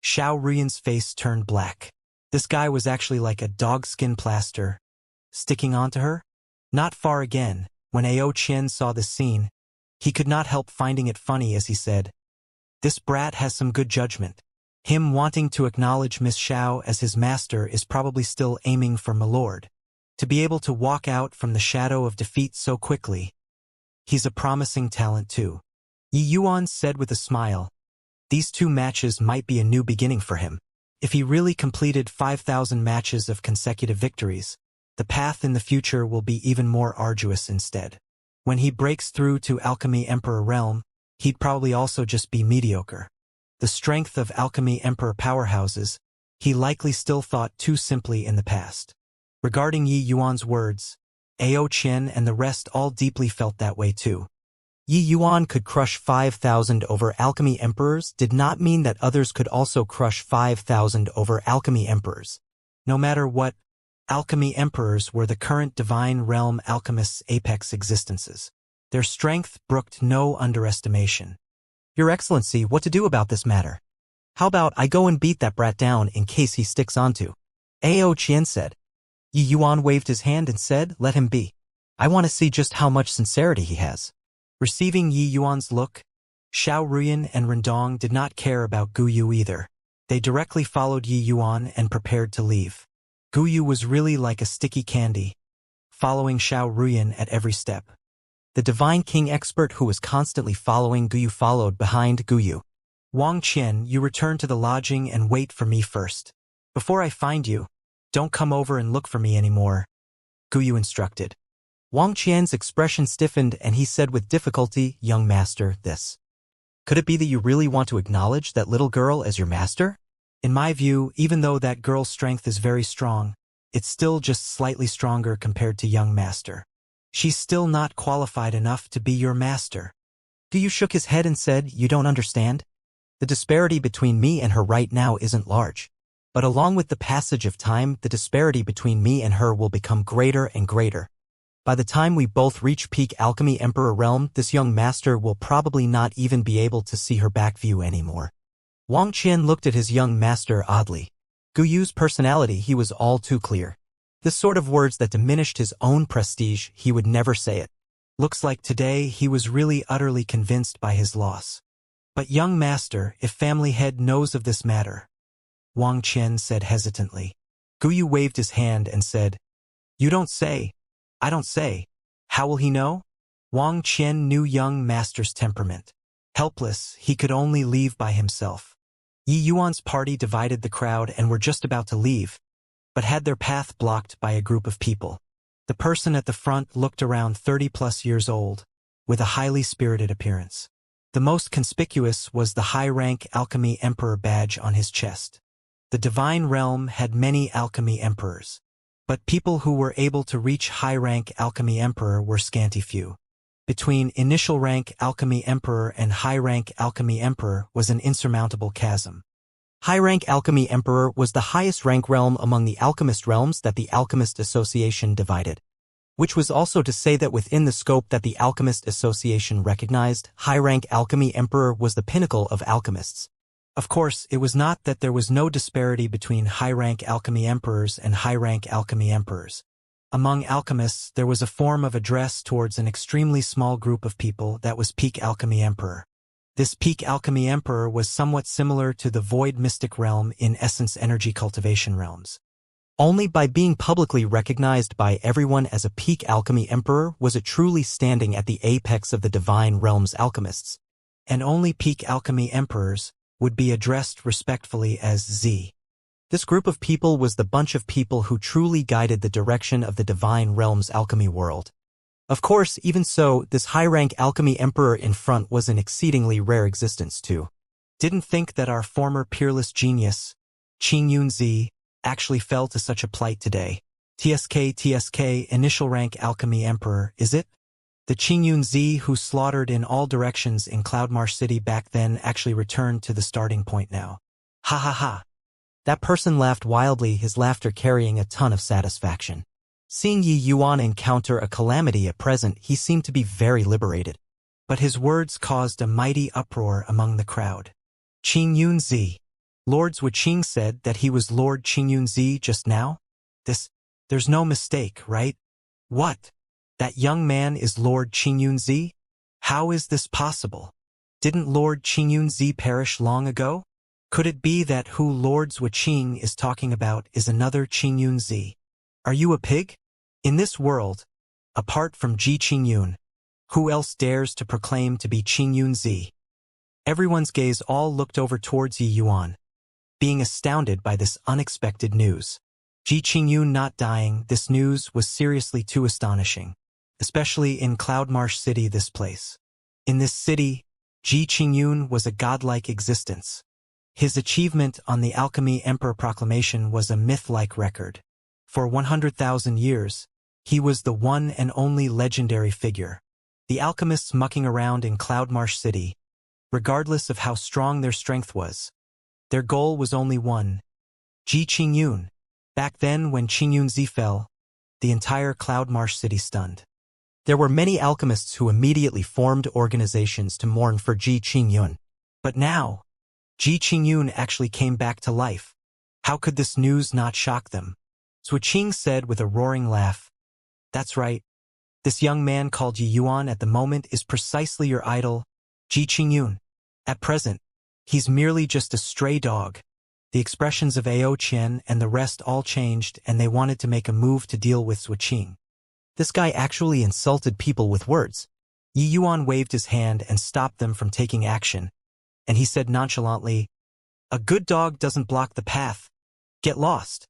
Xiao Ruyan's face turned black. This guy was actually like a dogskin plaster, sticking onto her. Not far again, when Ao Qian saw this scene, he could not help finding it funny as he said, this brat has some good judgment. Him wanting to acknowledge Miss Xiao as his master is probably still aiming for milord. To be able to walk out from the shadow of defeat so quickly. He's a promising talent too. Yi Yuan said with a smile. These 2 matches might be a new beginning for him. If he really completed 5,000 matches of consecutive victories, the path in the future will be even more arduous instead. When he breaks through to Alchemy Emperor realm, he'd probably also just be mediocre. The strength of Alchemy Emperor powerhouses, he likely still thought too simply in the past. Regarding Yi Yuan's words, Ao Qian and the rest all deeply felt that way too. Yi Yuan could crush 5,000 over Alchemy Emperors did not mean that others could also crush 5,000 over Alchemy Emperors. No matter what, Alchemy Emperors were the current Divine Realm alchemists' apex existences. Their strength brooked no underestimation. Your Excellency, what to do about this matter? How about I go and beat that brat down in case he sticks onto? Ao Qian said. Yi Yuan waved his hand and said, let him be. I want to see just how much sincerity he has. Receiving Yi Yuan's look, Xiao Ruyan and Rendong did not care about Guyu either. They directly followed Yi Yuan and prepared to leave. Guyu was really like a sticky candy, following Xiao Ruyan at every step. The Divine King expert who was constantly following Guyu followed behind Guyu. Wang Qian, you return to the lodging and wait for me first. Before I find you, don't come over and look for me anymore, Guyu instructed. Wang Qian's expression stiffened and he said with difficulty, young master, this. Could it be that you really want to acknowledge that little girl as your master? In my view, even though that girl's strength is very strong, it's still just slightly stronger compared to young master. She's still not qualified enough to be your master. Guyu shook his head and said, you don't understand? The disparity between me and her right now isn't large. But along with the passage of time, the disparity between me and her will become greater and greater. By the time we both reach peak Alchemy Emperor realm, this young master will probably not even be able to see her back view anymore. Wang Qian looked at his young master oddly. Guyu's personality, he was all too clear. This sort of words that diminished his own prestige, he would never say it. Looks like today he was really utterly convinced by his loss. But young master, if family head knows of this matter, Wang Qian said hesitantly. Guyu waved his hand and said, you don't say. I don't say. How will he know? Wang Qian knew young master's temperament. Helpless, he could only leave by himself. Yi Yuan's party divided the crowd and were just about to leave, but had their path blocked by a group of people. The person at the front looked around 30+ years old, with a highly spirited appearance. The most conspicuous was the high-rank Alchemy Emperor badge on his chest. The Divine Realm had many Alchemy Emperors. But people who were able to reach high-rank Alchemy Emperor were scanty few. Between initial-rank Alchemy Emperor and high-rank Alchemy Emperor was an insurmountable chasm. High-rank Alchemy Emperor was the highest rank realm among the alchemist realms that the Alchemist Association divided, which was also to say that within the scope that the Alchemist Association recognized, high-rank Alchemy Emperor was the pinnacle of alchemists. Of course, it was not that there was no disparity between high-rank Alchemy Emperors and high-rank Alchemy Emperors. Among alchemists, there was a form of address towards an extremely small group of people that was Peak Alchemy Emperor. This Peak Alchemy Emperor was somewhat similar to the Void Mystic realm in Essence Energy Cultivation realms. Only by being publicly recognized by everyone as a Peak Alchemy Emperor was it truly standing at the apex of the Divine Realms alchemists, and only Peak Alchemy Emperors would be addressed respectfully as Z. This group of people was the bunch of people who truly guided the direction of the Divine Realms alchemy world. Of course, even so, this high-rank Alchemy Emperor in front was an exceedingly rare existence too. Didn't think that our former peerless genius, Qingyun Z, actually fell to such a plight today. TSK, initial rank Alchemy Emperor, is it? The Qingyun Z who slaughtered in all directions in Cloudmarsh City back then actually returned to the starting point now. Ha ha ha. That person laughed wildly, his laughter carrying a ton of satisfaction. Seeing Yi Yuan encounter a calamity at present, he seemed to be very liberated. But his words caused a mighty uproar among the crowd. Qingyun Z. Lord Wuxia said that he was Lord Qingyun Z just now? There's no mistake, right? What? That young man is Lord Qingyun Z? How is this possible? Didn't Lord Qingyun Z perish long ago? Could it be that who Lord Wuxia is talking about is another Qingyun Z? Are you a pig? In this world, apart from Ji Qingyun, who else dares to proclaim to be Qingyun Z? Everyone's gaze all looked over towards Yi Yuan, being astounded by this unexpected news. Ji Qingyun not dying, this news was seriously too astonishing, especially in Cloudmarsh City, this place. In this city, Ji Qingyun was a godlike existence. His achievement on the Alchemy Emperor Proclamation was a myth-like record. For 100,000 years, he was the one and only legendary figure. The alchemists mucking around in Cloudmarsh City, regardless of how strong their strength was, their goal was only one: Ji Qingyun. Back then, when Qingyun Z fell, the entire Cloudmarsh City stunned. There were many alchemists who immediately formed organizations to mourn for Ji Qingyun. But now, Ji Qingyun actually came back to life. How could this news not shock them? Wuxia said with a roaring laugh, "That's right. This young man called Yi Yuan at the moment is precisely your idol, Ji Qingyun. At present, he's merely just a stray dog." The expressions of Ao Qian and the rest all changed, and they wanted to make a move to deal with Wuxia. This guy actually insulted people with words. Yi Yuan waved his hand and stopped them from taking action, and he said nonchalantly, "A good dog doesn't block the path. Get lost."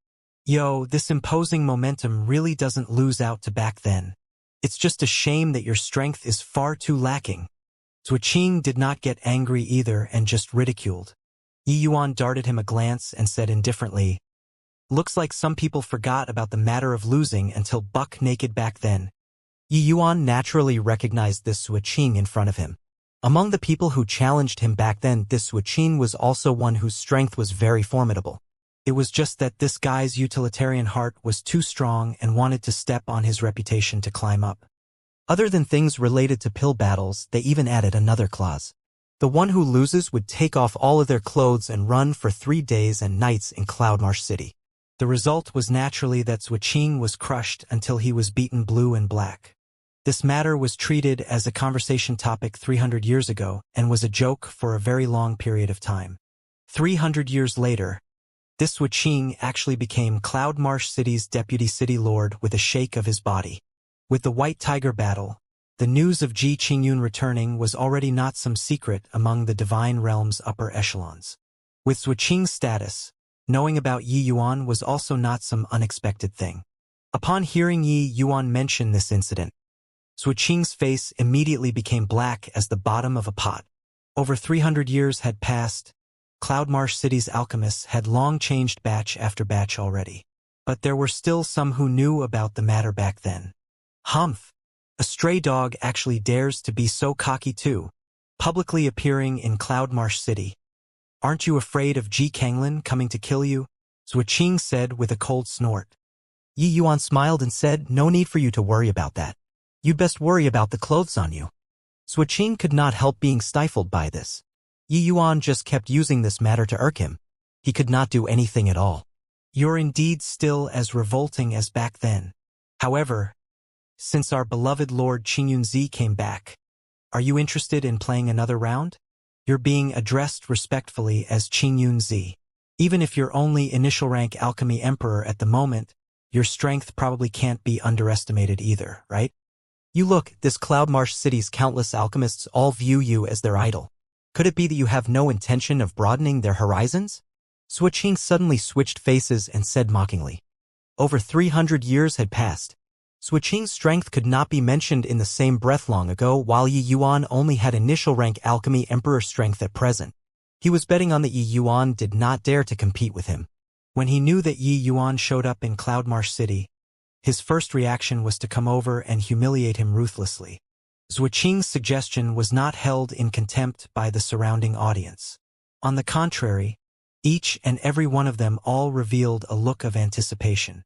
Yo, this imposing momentum really doesn't lose out to back then. It's just a shame that your strength is far too lacking. Wuxia did not get angry either and just ridiculed. Yi Yuan darted him a glance and said indifferently, "Looks like some people forgot about the matter of losing until buck naked back then." Yi Yuan naturally recognized this Wuxia in front of him. Among the people who challenged him back then, this Wuxia was also one whose strength was very formidable. It was just that this guy's utilitarian heart was too strong and wanted to step on his reputation to climb up. Other than things related to pill battles, they even added another clause. The one who loses would take off all of their clothes and run for 3 days and nights in Cloudmarsh City. The result was naturally that Wuxia was crushed until he was beaten blue and black. This matter was treated as a conversation topic 300 years ago and was a joke for a very long period of time. 300 years later, this Wuxia actually became Cloudmarsh City's deputy city lord with a shake of his body. With the White Tiger battle, the news of Ji Qingyun returning was already not some secret among the Divine Realm's upper echelons. With Wuxia's status, knowing about Yi Yuan was also not some unexpected thing. Upon hearing Yi Yuan mention this incident, Wuxia's face immediately became black as the bottom of a pot. Over 300 years had passed. Cloudmarsh City's alchemists had long changed batch after batch already. But there were still some who knew about the matter back then. Humph! A stray dog actually dares to be so cocky too, publicly appearing in Cloudmarsh City. Aren't you afraid of Ji Kanglin coming to kill you? Zuoqing said with a cold snort. Yi Yuan smiled and said, no need for you to worry about that. You'd best worry about the clothes on you. Zuoqing could not help being stifled by this. Yi Yuan just kept using this matter to irk him. He could not do anything at all. You're indeed still as revolting as back then. However, since our beloved Lord Qingyunzi came back, are you interested in playing another round? You're being addressed respectfully as Qingyunzi. Even if you're only initial rank alchemy emperor at the moment, your strength probably can't be underestimated either, right? You look, this Cloudmarsh City's countless alchemists all view you as their idol. Could it be that you have no intention of broadening their horizons? Zuoqing suddenly switched faces and said mockingly. Over 300 years had passed. Zuoqing's strength could not be mentioned in the same breath long ago, while Yi Yuan only had initial rank alchemy emperor strength at present. He was betting on that Yi Yuan did not dare to compete with him. When he knew that Yi Yuan showed up in Cloudmarsh City, his first reaction was to come over and humiliate him ruthlessly. Zuoqing's suggestion was not held in contempt by the surrounding audience. On the contrary, each and every one of them all revealed a look of anticipation.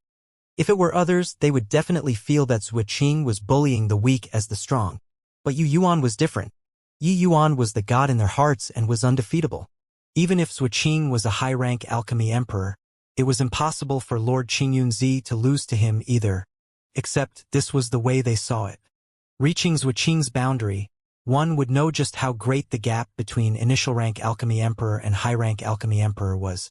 If it were others, they would definitely feel that Zuoqing was bullying the weak as the strong. But Yi Yuan was different. Yi Yuan was the god in their hearts and was undefeatable. Even if Zuoqing was a high-rank alchemy emperor, it was impossible for Lord Qingyunzi to lose to him either. Except this was the way they saw it. Reaching Zuoqing's boundary, one would know just how great the gap between initial rank alchemy emperor and high-rank alchemy emperor was.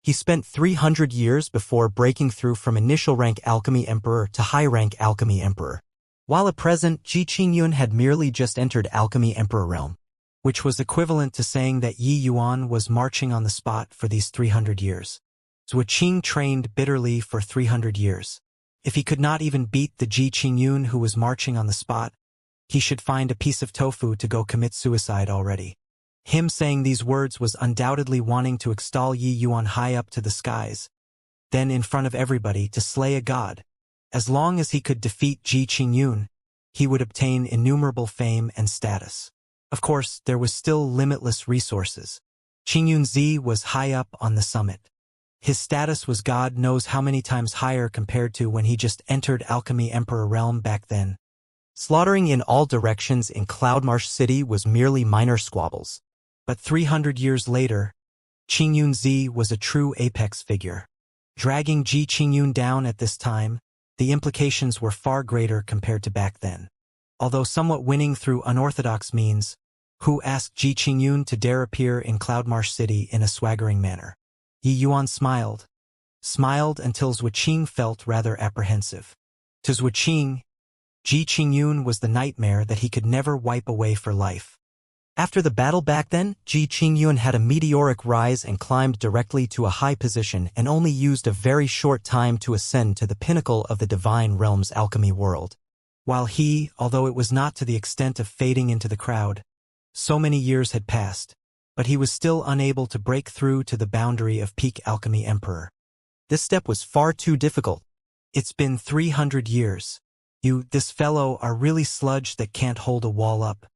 He spent 300 years before breaking through from initial rank alchemy emperor to high rank alchemy emperor. While at present, Ji Qingyun had merely just entered alchemy emperor realm, which was equivalent to saying that Yi Yuan was marching on the spot for these 300 years. Zuoqing trained bitterly for 300 years. If he could not even beat the Ji Qingyun who was marching on the spot, he should find a piece of tofu to go commit suicide already. Him saying these words was undoubtedly wanting to extol Yi Yuan high up to the skies, then in front of everybody to slay a god. As long as he could defeat Ji Qingyun, he would obtain innumerable fame and status. Of course, there was still limitless resources. Qingyunzi was high up on the summit. His status was God knows how many times higher compared to when he just entered Alchemy Emperor realm back then. Slaughtering in all directions in Cloudmarsh City was merely minor squabbles. But 300 years later, Qingyunzi was a true apex figure. Dragging Ji Qingyun down at this time, the implications were far greater compared to back then. Although somewhat winning through unorthodox means, who asked Ji Qingyun to dare appear in Cloudmarsh City in a swaggering manner. Yi Yuan smiled until Zuoqing felt rather apprehensive. To Zuoqing, Ji Qingyun was the nightmare that he could never wipe away for life. After the battle back then, Ji Qingyun had a meteoric rise and climbed directly to a high position and only used a very short time to ascend to the pinnacle of the Divine Realm's alchemy world. While he, although it was not to the extent of fading into the crowd, so many years had passed, but he was still unable to break through to the boundary of peak alchemy emperor. This step was far too difficult. It's been 300 years. You, this fellow, are really sludge that can't hold a wall up.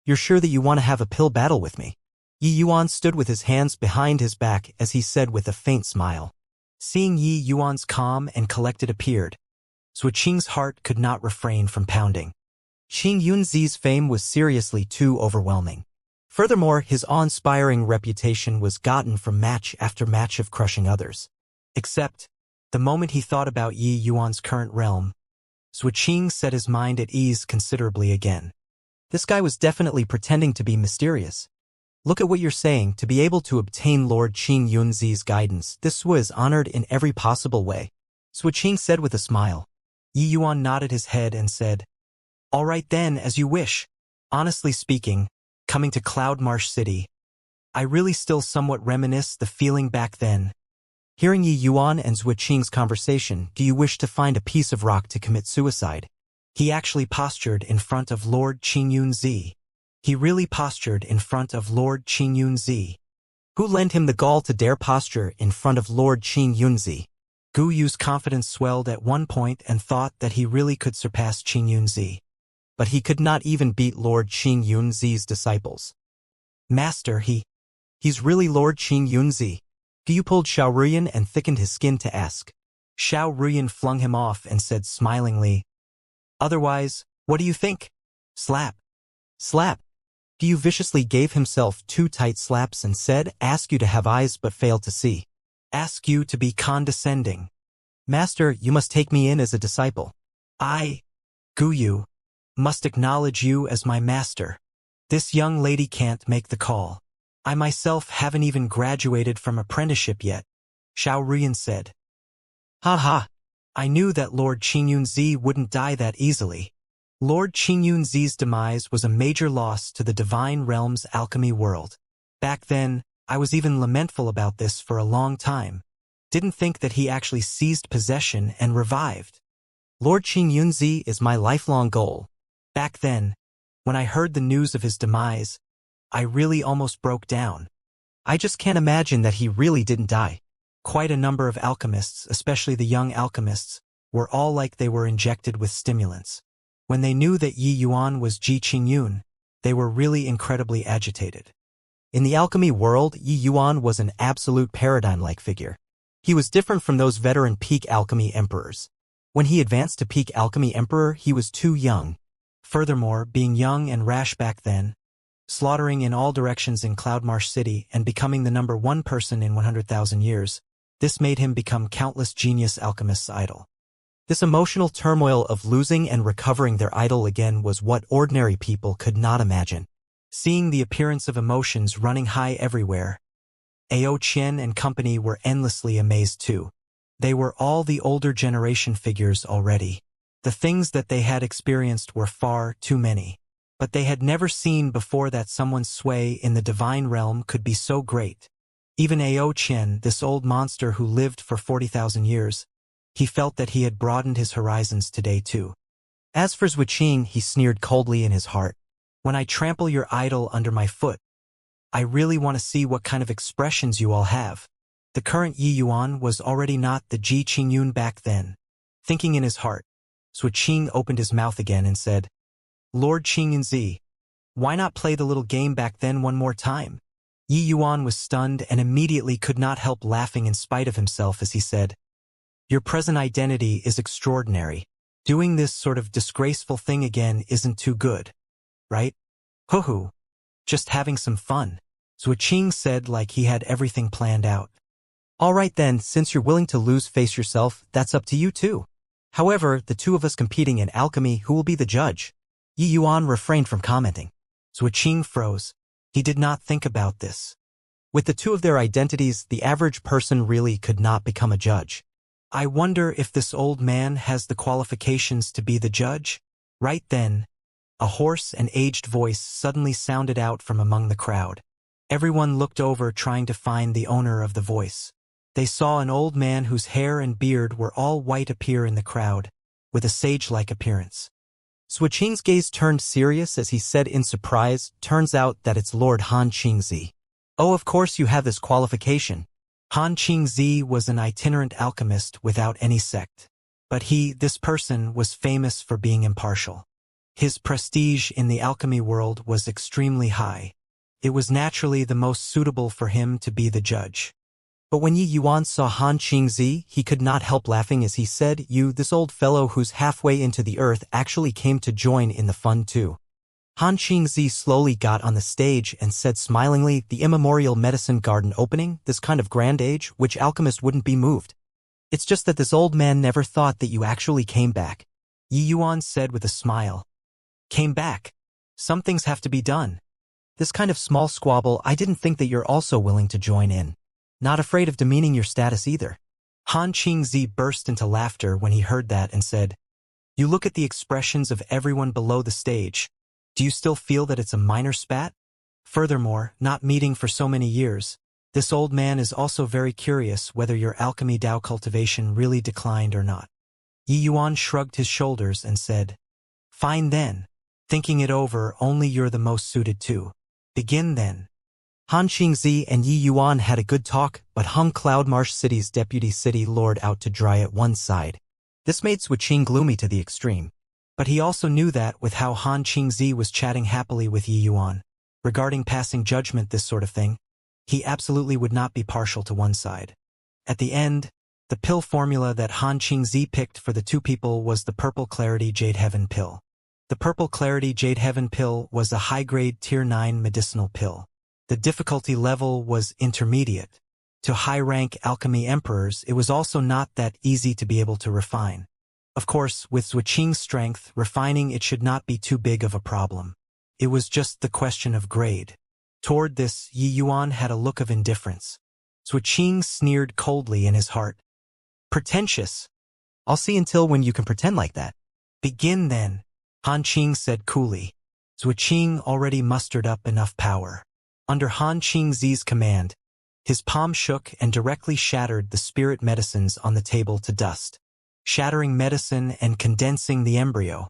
You're sure that you want to have a pill battle with me? Yi Yuan stood with his hands behind his back as he said with a faint smile. Seeing Yi Yuan's calm and collected appeared, Zuoqing's heart could not refrain from pounding. Qingyunzi's fame was seriously too overwhelming. Furthermore, his awe-inspiring reputation was gotten from match after match of crushing others. Except, the moment he thought about Yi Yuan's current realm, Zuoqing set his mind at ease considerably again. This guy was definitely pretending to be mysterious. Look at what you're saying. To be able to obtain Lord Qingyunzi's guidance, this was honored in every possible way. Zuoqing said with a smile. Yi Yuan nodded his head and said, "All right then, as you wish. Honestly speaking, coming to Cloudmarsh City, I really still somewhat reminisce the feeling back then." Hearing Yi Yuan and Zuoqing's conversation, do you wish to find a piece of rock to commit suicide? He actually postured in front of Lord Qingyunzi. He really postured in front of Lord Qingyunzi. Who lent him the gall to dare posture in front of Lord Qingyunzi? Gu Yu's confidence swelled at one point and thought that he really could surpass Qing Yunzi. But he could not even beat Lord Qing Yunzi's disciples. Master, he's really Lord Qing Yunzi. Gu Yu pulled Xiao Ruyan and thickened his skin to ask. Xiao Ruyan flung him off and said smilingly, "Otherwise, what do you think?" Slap. Slap. Gu Yu viciously gave himself 2 tight slaps and said, "Ask you to have eyes but fail to see. Ask you to be condescending. Master, you must take me in as a disciple. I, Gu Yu, must acknowledge you as my master. This young lady can't make the call. I myself haven't even graduated from apprenticeship yet," Xiao Ruyan said. "Ha ha. I knew that Lord Qing Yunzi wouldn't die that easily." Lord Qing Yunzi's demise was a major loss to the Divine Realm's alchemy world. Back then, I was even lamentful about this for a long time. Didn't think that he actually seized possession and revived. Lord Qing Yunzi is my lifelong goal. Back then, when I heard the news of his demise, I really almost broke down. I just can't imagine that he really didn't die. Quite a number of alchemists, especially the young alchemists, were all like they were injected with stimulants. When they knew that Yi Yuan was Ji Qingyun, they were really incredibly agitated. In the alchemy world, Yi Yuan was an absolute paradigm-like figure. He was different from those veteran peak alchemy emperors. When he advanced to peak alchemy emperor, he was too young. Furthermore, being young and rash back then, slaughtering in all directions in Cloudmarsh City and becoming the #1 person in 100,000 years, this made him become countless genius alchemists' idol. This emotional turmoil of losing and recovering their idol again was what ordinary people could not imagine. Seeing the appearance of emotions running high everywhere, Ao Qian and company were endlessly amazed too. They were all the older generation figures already. The things that they had experienced were far too many. But they had never seen before that someone's sway in the divine realm could be so great. Even Ao Qian, this old monster who lived for 40,000 years, he felt that he had broadened his horizons today too. As for Zhuqing, he sneered coldly in his heart. "When I trample your idol under my foot, I really want to see what kind of expressions you all have." The current Yi Yuan was already not the Ji Qingyun back then. Thinking in his heart, Zhuqing opened his mouth again and said, "Lord Qingyunzi, why not play the little game back then one more time?" Yi Yuan was stunned and immediately could not help laughing in spite of himself as he said, "Your present identity is extraordinary. Doing this sort of disgraceful thing again isn't too good, right? Hoo-hoo. Just having some fun," Zhuqing said like he had everything planned out. "All right then, since you're willing to lose face yourself, that's up to you too. However, the two of us competing in alchemy, who will be the judge?" Yi Yuan refrained from commenting. Zhuqing froze. He did not think about this. With the two of their identities, the average person really could not become a judge. I wonder if this old man has the qualifications to be the judge? Right then, a hoarse and aged voice suddenly sounded out from among the crowd. Everyone looked over trying to find the owner of the voice. They saw an old man whose hair and beard were all white appear in the crowd, with a sage-like appearance. Zhuqing's gaze turned serious as he said in surprise, "Turns out that it's Lord Han Qingzi. Oh, of course you have this qualification." Han Qingzi was an itinerant alchemist without any sect. But this person, was famous for being impartial. His prestige in the alchemy world was extremely high. It was naturally the most suitable for him to be the judge. But when Yi Yuan saw Han Qingzi, he could not help laughing as he said, This old fellow who's halfway into the earth actually came to join in the fun too." Han Qingzi slowly got on the stage and said smilingly, "The immemorial medicine garden opening, this kind of grand age, which alchemist wouldn't be moved. It's just that this old man never thought that you actually came back." Yi Yuan said with a smile. "Came back? Some things have to be done. This kind of small squabble, I didn't think that you're also willing to join in. Not afraid of demeaning your status either." Han Qingzi burst into laughter when he heard that and said, "You look at the expressions of everyone below the stage. Do you still feel that it's a minor spat? Furthermore, not meeting for so many years, this old man is also very curious whether your alchemy Dao cultivation really declined or not." Yi Yuan shrugged his shoulders and said, "Fine then. Thinking it over, only you're the most suited to. Begin then." Han Qingzi and Yi Yuan had a good talk, but hung Cloudmarsh City's deputy city lord out to dry at one side. This made Zuoqing gloomy to the extreme. But he also knew that, with how Han Qingzi was chatting happily with Yi Yuan, regarding passing judgment, this sort of thing, he absolutely would not be partial to one side. At the end, the pill formula that Han Qingzi picked for the two people was the Purple Clarity Jade Heaven pill. The Purple Clarity Jade Heaven pill was a high-grade Tier 9 medicinal pill. The difficulty level was intermediate. To high-rank alchemy emperors, it was also not that easy to be able to refine. Of course, with Zuoqing's strength, refining it should not be too big of a problem. It was just the question of grade. Toward this, Yi Yuan had a look of indifference. Zuoqing sneered coldly in his heart. Pretentious. I'll see until when you can pretend like that. Begin then, Han Qing said coolly. Zuoqing already mustered up enough power. Under Han Qingzi's command, his palm shook and directly shattered the spirit medicines on the table to dust, shattering medicine and condensing the embryo.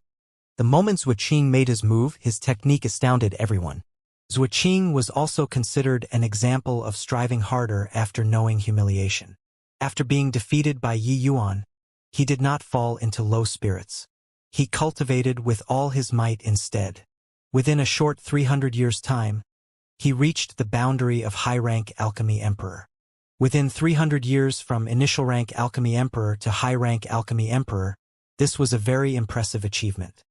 The moment Zuoqing made his move, his technique astounded everyone. Zuoqing was also considered an example of striving harder after knowing humiliation. After being defeated by Yi Yuan, he did not fall into low spirits. He cultivated with all his might instead. Within a short 300 years' time, he reached the boundary of high-rank alchemy emperor. Within 300 years from initial rank alchemy emperor to high-rank alchemy emperor, this was a very impressive achievement.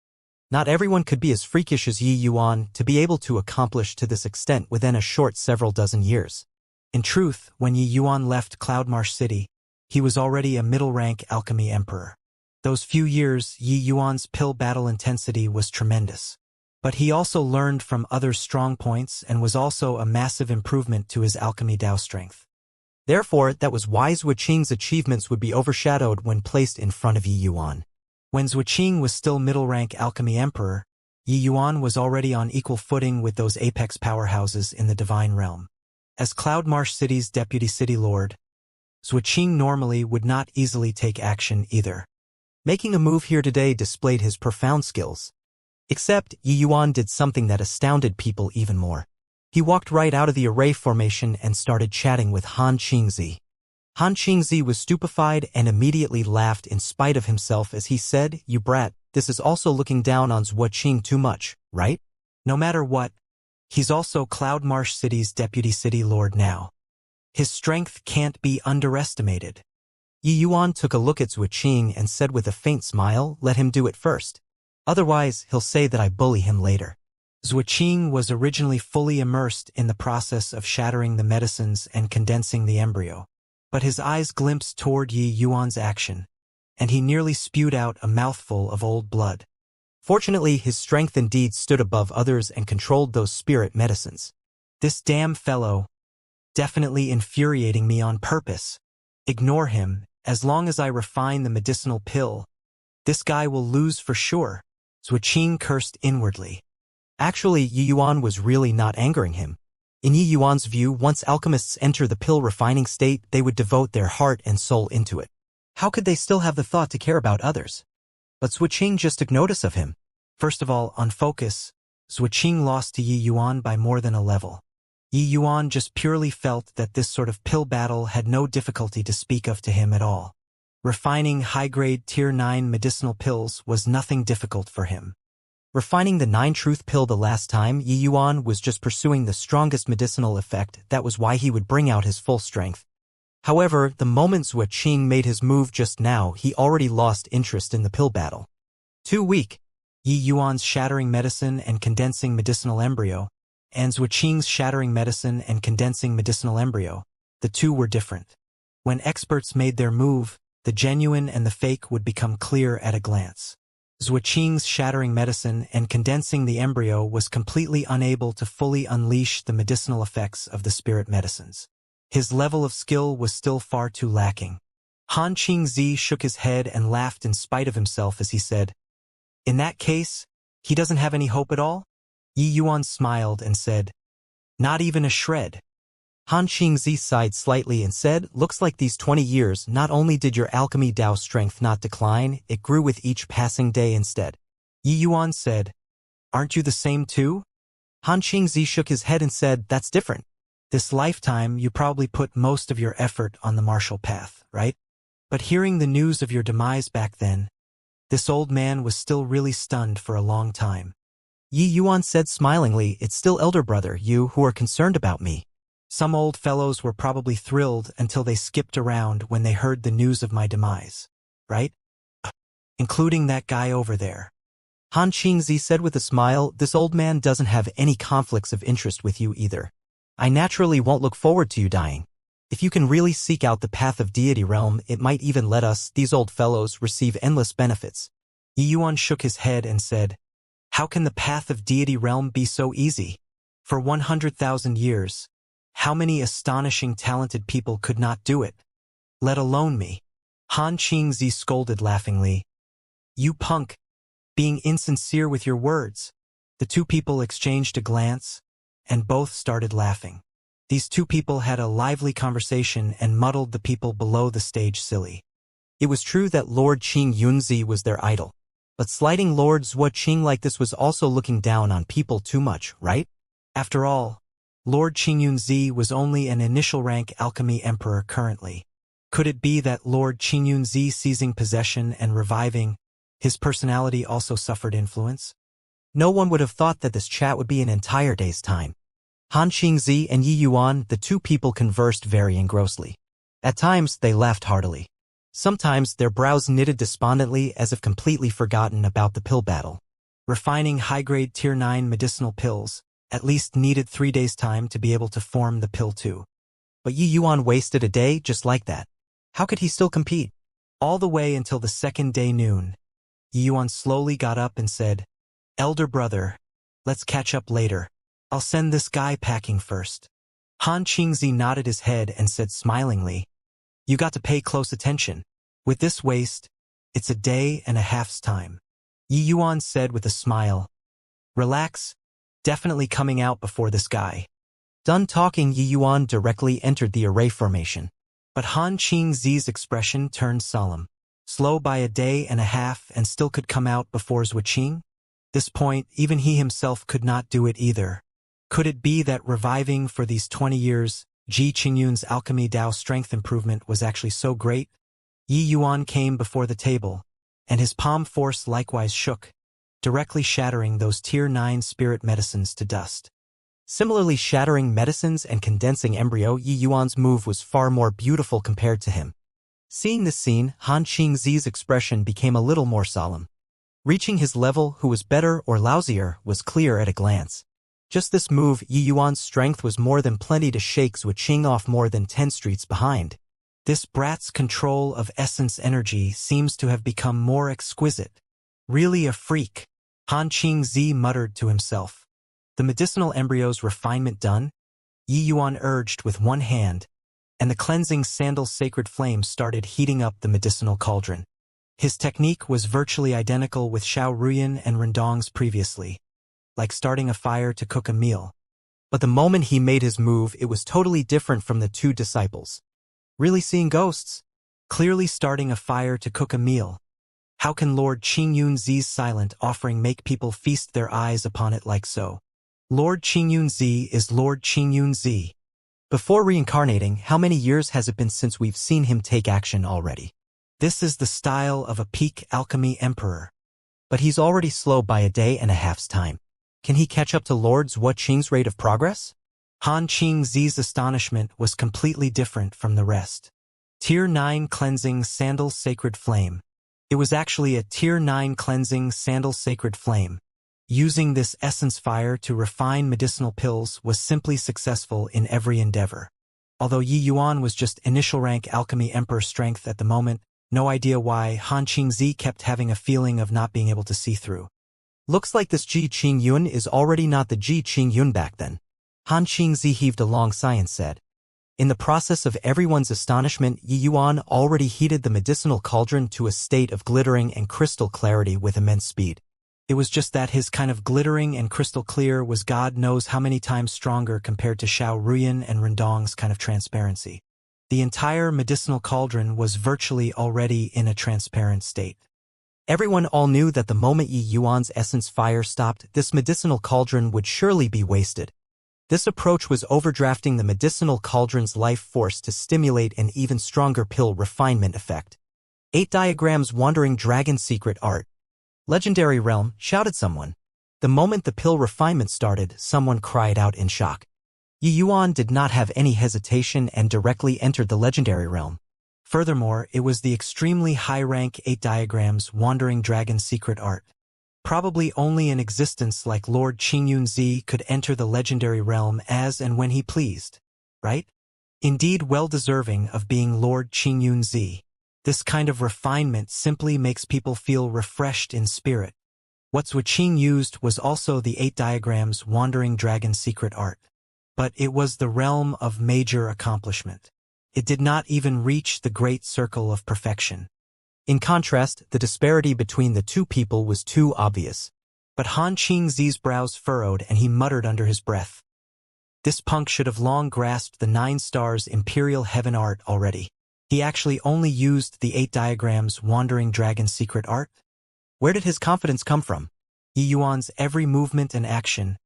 Not everyone could be as freakish as Yi Yuan to be able to accomplish to this extent within a short several dozen years. In truth, when Yi Yuan left Cloudmarsh City, he was already a middle-rank alchemy emperor. Those few years, Yi Yuan's pill battle intensity was tremendous. But he also learned from others' strong points and was also a massive improvement to his alchemy Dao strength. Therefore, that was why Zuoqing's achievements would be overshadowed when placed in front of Yi Yuan. When Zuoqing was still middle-rank alchemy emperor, Yi Yuan was already on equal footing with those apex powerhouses in the divine realm. As Cloudmarsh City's deputy city lord, Zuoqing normally would not easily take action either. Making a move here today displayed his profound skills. Except, Yi Yuan did something that astounded people even more. He walked right out of the array formation and started chatting with Han Qingzi. Han Qingzi was stupefied and immediately laughed in spite of himself as he said, "You brat, this is also looking down on Zuoqing too much, right? No matter what, he's also Cloudmarsh City's deputy city lord now. His strength can't be underestimated." Yi Yuan took a look at Zuoqing and said with a faint smile, "Let him do it first. Otherwise, he'll say that I bully him later." Zuoqing was originally fully immersed in the process of shattering the medicines and condensing the embryo. But his eyes glimpsed toward Yi Yuan's action, and he nearly spewed out a mouthful of old blood. Fortunately, his strength indeed stood above others and controlled those spirit medicines. This damn fellow, definitely infuriating me on purpose. Ignore him, as long as I refine the medicinal pill. This guy will lose for sure. Zuoqing cursed inwardly. Actually, Yi Yuan was really not angering him. In Yi Yuan's view, once alchemists enter the pill refining state, they would devote their heart and soul into it. How could they still have the thought to care about others? But Zuoqing just took notice of him. First of all, on focus, Zuoqing lost to Yi Yuan by more than a level. Yi Yuan just purely felt that this sort of pill battle had no difficulty to speak of to him at all. Refining high-grade Tier 9 medicinal pills was nothing difficult for him. Refining the 9-truth pill the last time, Yi Yuan was just pursuing the strongest medicinal effect. That was why he would bring out his full strength. However, the moment Zuoqing made his move just now, he already lost interest in the pill battle. Too weak. Yi Yuan's shattering medicine and condensing medicinal embryo, and Zuoqing's shattering medicine and condensing medicinal embryo, the two were different. When experts made their move, the genuine and the fake would become clear at a glance. Zuoqing's shattering medicine and condensing the embryo was completely unable to fully unleash the medicinal effects of the spirit medicines. His level of skill was still far too lacking. Han Qingzi shook his head and laughed in spite of himself as he said, "In that case, he doesn't have any hope at all?" Yi Yuan smiled and said, "Not even a shred." Han Qingzi sighed slightly and said, "Looks like these 20 years, not only did your alchemy Dao strength not decline, it grew with each passing day instead." Yi Yuan said, "Aren't you the same too?" Han Qingzi shook his head and said, "That's different. This lifetime, you probably put most of your effort on the martial path, right? But hearing the news of your demise back then, this old man was still really stunned for a long time. Yi Yuan said smilingly, "It's still elder brother, you who are concerned about me." Some old fellows were probably thrilled until they skipped around when they heard the news of my demise, right? Including that guy over there. Han Qingzi said with a smile, "This old man doesn't have any conflicts of interest with you either. I naturally won't look forward to you dying. If you can really seek out the path of deity realm, it might even let us, these old fellows, receive endless benefits." Yi Yuan shook his head and said, "How can the path of deity realm be so easy? For 100,000 years, how many astonishing talented people could not do it? Let alone me." Han Qingzi scolded laughingly. "You punk, being insincere with your words." The two people exchanged a glance, and both started laughing. These two people had a lively conversation and muddled the people below the stage silly. It was true that Lord Qing Yunzi was their idol. But slighting Lord Zhuo Qing like this was also looking down on people too much, right? After all, Lord Qingyunzi was only an initial rank alchemy emperor currently. Could it be that Lord Qingyunzi seizing possession and reviving, his personality also suffered influence? No one would have thought that this chat would be an entire day's time. Han Qingzi and Yi Yuan, the two people, conversed very engrossingly. At times, they laughed heartily. Sometimes their brows knitted despondently as if completely forgotten about the pill battle. Refining high-grade Tier 9 medicinal pills at least needed 3 days' time to be able to form the pill too. But Yi Yuan wasted a day just like that. How could he still compete? All the way until the second day noon, Yi Yuan slowly got up and said, "Elder brother, let's catch up later. I'll send this guy packing first." Han Qingzi nodded his head and said smilingly, "You got to pay close attention. With this waste, it's a day and a half's time." Yi Yuan said with a smile, "Relax, definitely coming out before this guy." Done talking, Yi Yuan directly entered the array formation. But Han Qingzi's expression turned solemn. Slow by a day and a half and still could come out before Zhuo Qing? This point, even he himself could not do it either. Could it be that reviving for these 20 years, Ji Qingyun's alchemy Dao strength improvement was actually so great? Yi Yuan came before the table, and his palm force likewise shook, directly shattering those Tier 9 spirit medicines to dust. Similarly, shattering medicines and condensing embryo, Yi Yuan's move was far more beautiful compared to him. Seeing this scene, Han Qingzi's expression became a little more solemn. Reaching his level, who was better or lousier, was clear at a glance. Just this move, Yi Yuan's strength was more than plenty to shake Zhuo Qing off more than 10 streets behind. This brat's control of essence energy seems to have become more exquisite. Really a freak, Han Qingzi muttered to himself. The medicinal embryo's refinement done, Yi Yuan urged with one hand, and the cleansing sandal sacred flame started heating up the medicinal cauldron. His technique was virtually identical with Xiao Ruyan and Rendong's previously, like starting a fire to cook a meal. But the moment he made his move, it was totally different from the two disciples. Really seeing ghosts? Clearly starting a fire to cook a meal. How can Lord Qingyunzi's silent offering make people feast their eyes upon it like so? Lord Qingyunzi is Lord Qingyunzi. Before reincarnating, how many years has it been since we've seen him take action already? This is the style of a peak alchemy emperor. But he's already slow by a day and a half's time. Can he catch up to Lord Zhuo Qing's rate of progress? Han Qingzi's astonishment was completely different from the rest. Tier 9 Cleansing Sandal Sacred Flame. It was actually a Tier 9 Cleansing Sandal Sacred Flame. Using this essence fire to refine medicinal pills was simply successful in every endeavor. Although Yi Yuan was just initial rank alchemy emperor strength at the moment, no idea why Han Qingzi kept having a feeling of not being able to see through. Looks like this Ji Qingyun is already not the Ji Qingyun back then. Han Qingzi heaved a long sigh and said. In the process of everyone's astonishment, Yi Yuan already heated the medicinal cauldron to a state of glittering and crystal clarity with immense speed. It was just that his kind of glittering and crystal clear was God knows how many times stronger compared to Xiao Ruyan and Rendong's kind of transparency. The entire medicinal cauldron was virtually already in a transparent state. Everyone all knew that the moment Yi Yuan's essence fire stopped, this medicinal cauldron would surely be wasted. This approach was overdrafting the medicinal cauldron's life force to stimulate an even stronger pill refinement effect. 8 diagrams Wandering Dragon Secret Art. Legendary Realm, shouted someone. The moment the pill refinement started, someone cried out in shock. Yi Yuan did not have any hesitation and directly entered the Legendary Realm. Furthermore, it was the extremely high-rank 8 diagrams Wandering Dragon Secret Art. Probably only an existence like Lord Qingyunzi could enter the Legendary Realm as and when he pleased, right? Indeed well deserving of being Lord Qingyunzi. This kind of refinement simply makes people feel refreshed in spirit. What Zhuo Qing used was also the 8 diagrams Wandering Dragon Secret Art. But it was the realm of major accomplishment. It did not even reach the great circle of perfection. In contrast, the disparity between the two people was too obvious. But Han Qingzi's brows furrowed and he muttered under his breath. This punk should have long grasped the 9 stars Imperial Heaven Art already. He actually only used the 8 diagrams Wandering Dragon Secret Art? Where did his confidence come from? Yi Yuan's every movement and action.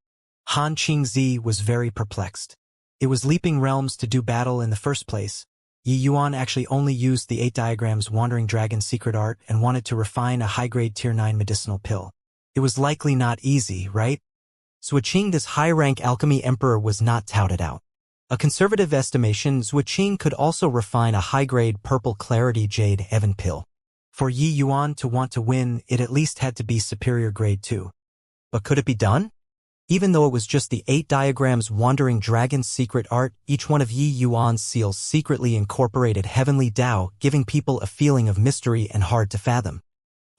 Han Qingzi was very perplexed. It was leaping realms to do battle in the first place. Yi Yuan actually only used the 8 diagrams Wandering Dragon Secret Art and wanted to refine a high-grade Tier 9 medicinal pill. It was likely not easy, right? Zhuo Qing, this high-rank alchemy emperor, was not touted out. A conservative estimation, Zhuo Qing could also refine a high-grade purple clarity jade heaven pill. For Yi Yuan to want to win, it at least had to be superior grade 2. But could it be done? Even though it was just the 8 diagrams Wandering Dragon Secret Art, each one of Yi Yuan's seals secretly incorporated heavenly Tao, giving people a feeling of mystery and hard to fathom.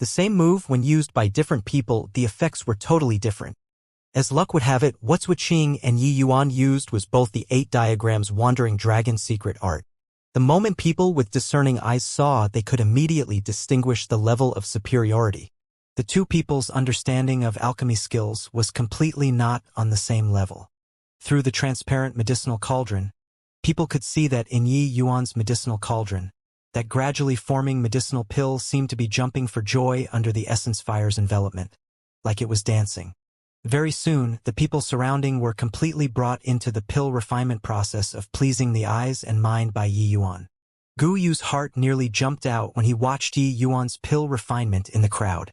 The same move, when used by different people, the effects were totally different. As luck would have it, what Zhuo Qing and Yi Yuan used was both the 8 diagrams Wandering Dragon Secret Art. The moment people with discerning eyes saw, they could immediately distinguish the level of superiority. The two people's understanding of alchemy skills was completely not on the same level. Through the transparent medicinal cauldron, people could see that in Yi Yuan's medicinal cauldron, that gradually forming medicinal pill seemed to be jumping for joy under the essence fire's envelopment, like it was dancing. Very soon, the people surrounding were completely brought into the pill refinement process of pleasing the eyes and mind by Yi Yuan. Gu Yu's heart nearly jumped out when he watched Yi Yuan's pill refinement in the crowd.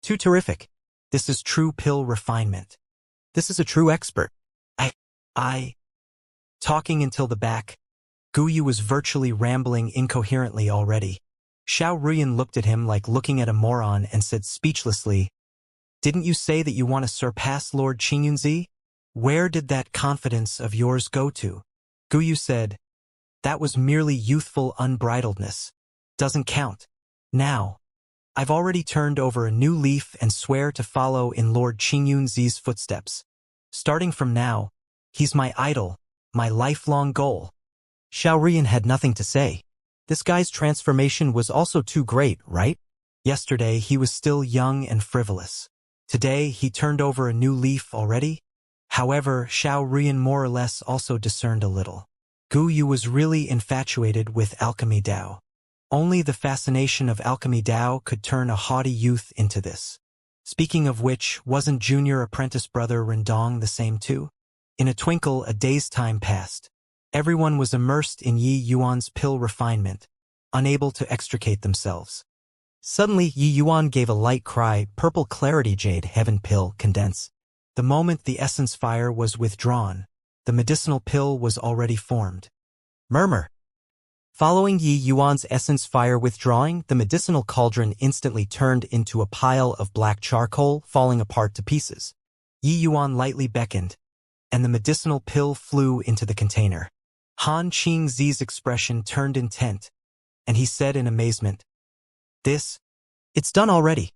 Too terrific. This is true pill refinement. This is a true expert. Talking until the back. Gu Yu was virtually rambling incoherently already. Xiao Ruyan looked at him like looking at a moron and said speechlessly, "Didn't you say that you want to surpass Lord Qingyunzi? Where did that confidence of yours go to?" Gu Yu said, "That was merely youthful unbridledness. Doesn't count. Now, I've already turned over a new leaf and swear to follow in Lord Qingyunzi's footsteps. Starting from now, he's my idol, my lifelong goal." Xiao Ruyan had nothing to say. This guy's transformation was also too great, right? Yesterday, he was still young and frivolous. Today, he turned over a new leaf already? However, Xiao Ruyan more or less also discerned a little. Gu Yu was really infatuated with alchemy Dao. Only the fascination of alchemy Dao could turn a haughty youth into this. Speaking of which, wasn't junior apprentice brother Rendong the same too? In a twinkle, a day's time passed. Everyone was immersed in Yi Yuan's pill refinement, unable to extricate themselves. Suddenly, Yi Yuan gave a light cry, purple clarity jade heaven pill condense. The moment the essence fire was withdrawn, the medicinal pill was already formed. Murmur. Following Yi Yuan's essence fire withdrawing, the medicinal cauldron instantly turned into a pile of black charcoal, falling apart to pieces. Yi Yuan lightly beckoned, and the medicinal pill flew into the container. Han Qingzi's expression turned intent, and he said in amazement, "It's done already."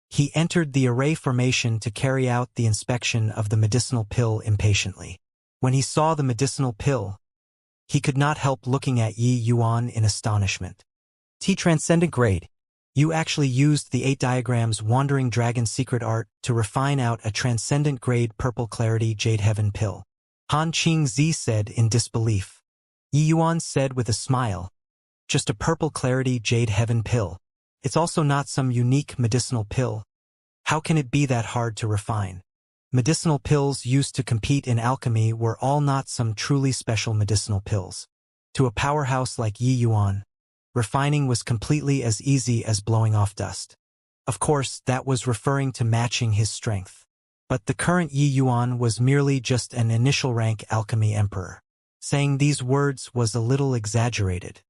He entered the array formation to carry out the inspection of the medicinal pill impatiently. When he saw the medicinal pill, he could not help looking at Yi Yuan in astonishment. Transcendent grade. You actually used the 8 diagrams Wandering Dragon Secret Art to refine out a transcendent grade purple clarity jade heaven pill. Han Qingzi said in disbelief. Yi Yuan said with a smile, "Just a purple clarity jade heaven pill. It's also not some unique medicinal pill. How can it be that hard to refine?" Medicinal pills used to compete in alchemy were all not some truly special medicinal pills. To a powerhouse like Yi Yuan, refining was completely as easy as blowing off dust. Of course, that was referring to matching his strength. But the current Yi Yuan was merely just an initial rank alchemy emperor. Saying these words was a little exaggerated.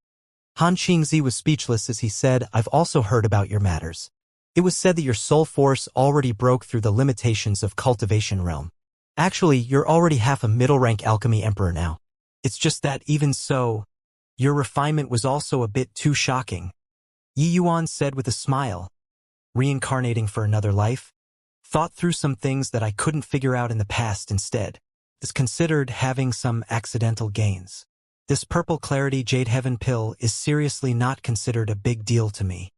Han Qingzi was speechless as he said, I've also heard about your matters. It was said that your soul force already broke through the limitations of cultivation realm. Actually, you're already half a middle-rank alchemy emperor now. It's just that even so, your refinement was also a bit too shocking. Yi Yuan said with a smile. Reincarnating for another life? Thought through some things that I couldn't figure out in the past instead. Is considered having some accidental gains. This purple clarity jade heaven pill is seriously not considered a big deal to me.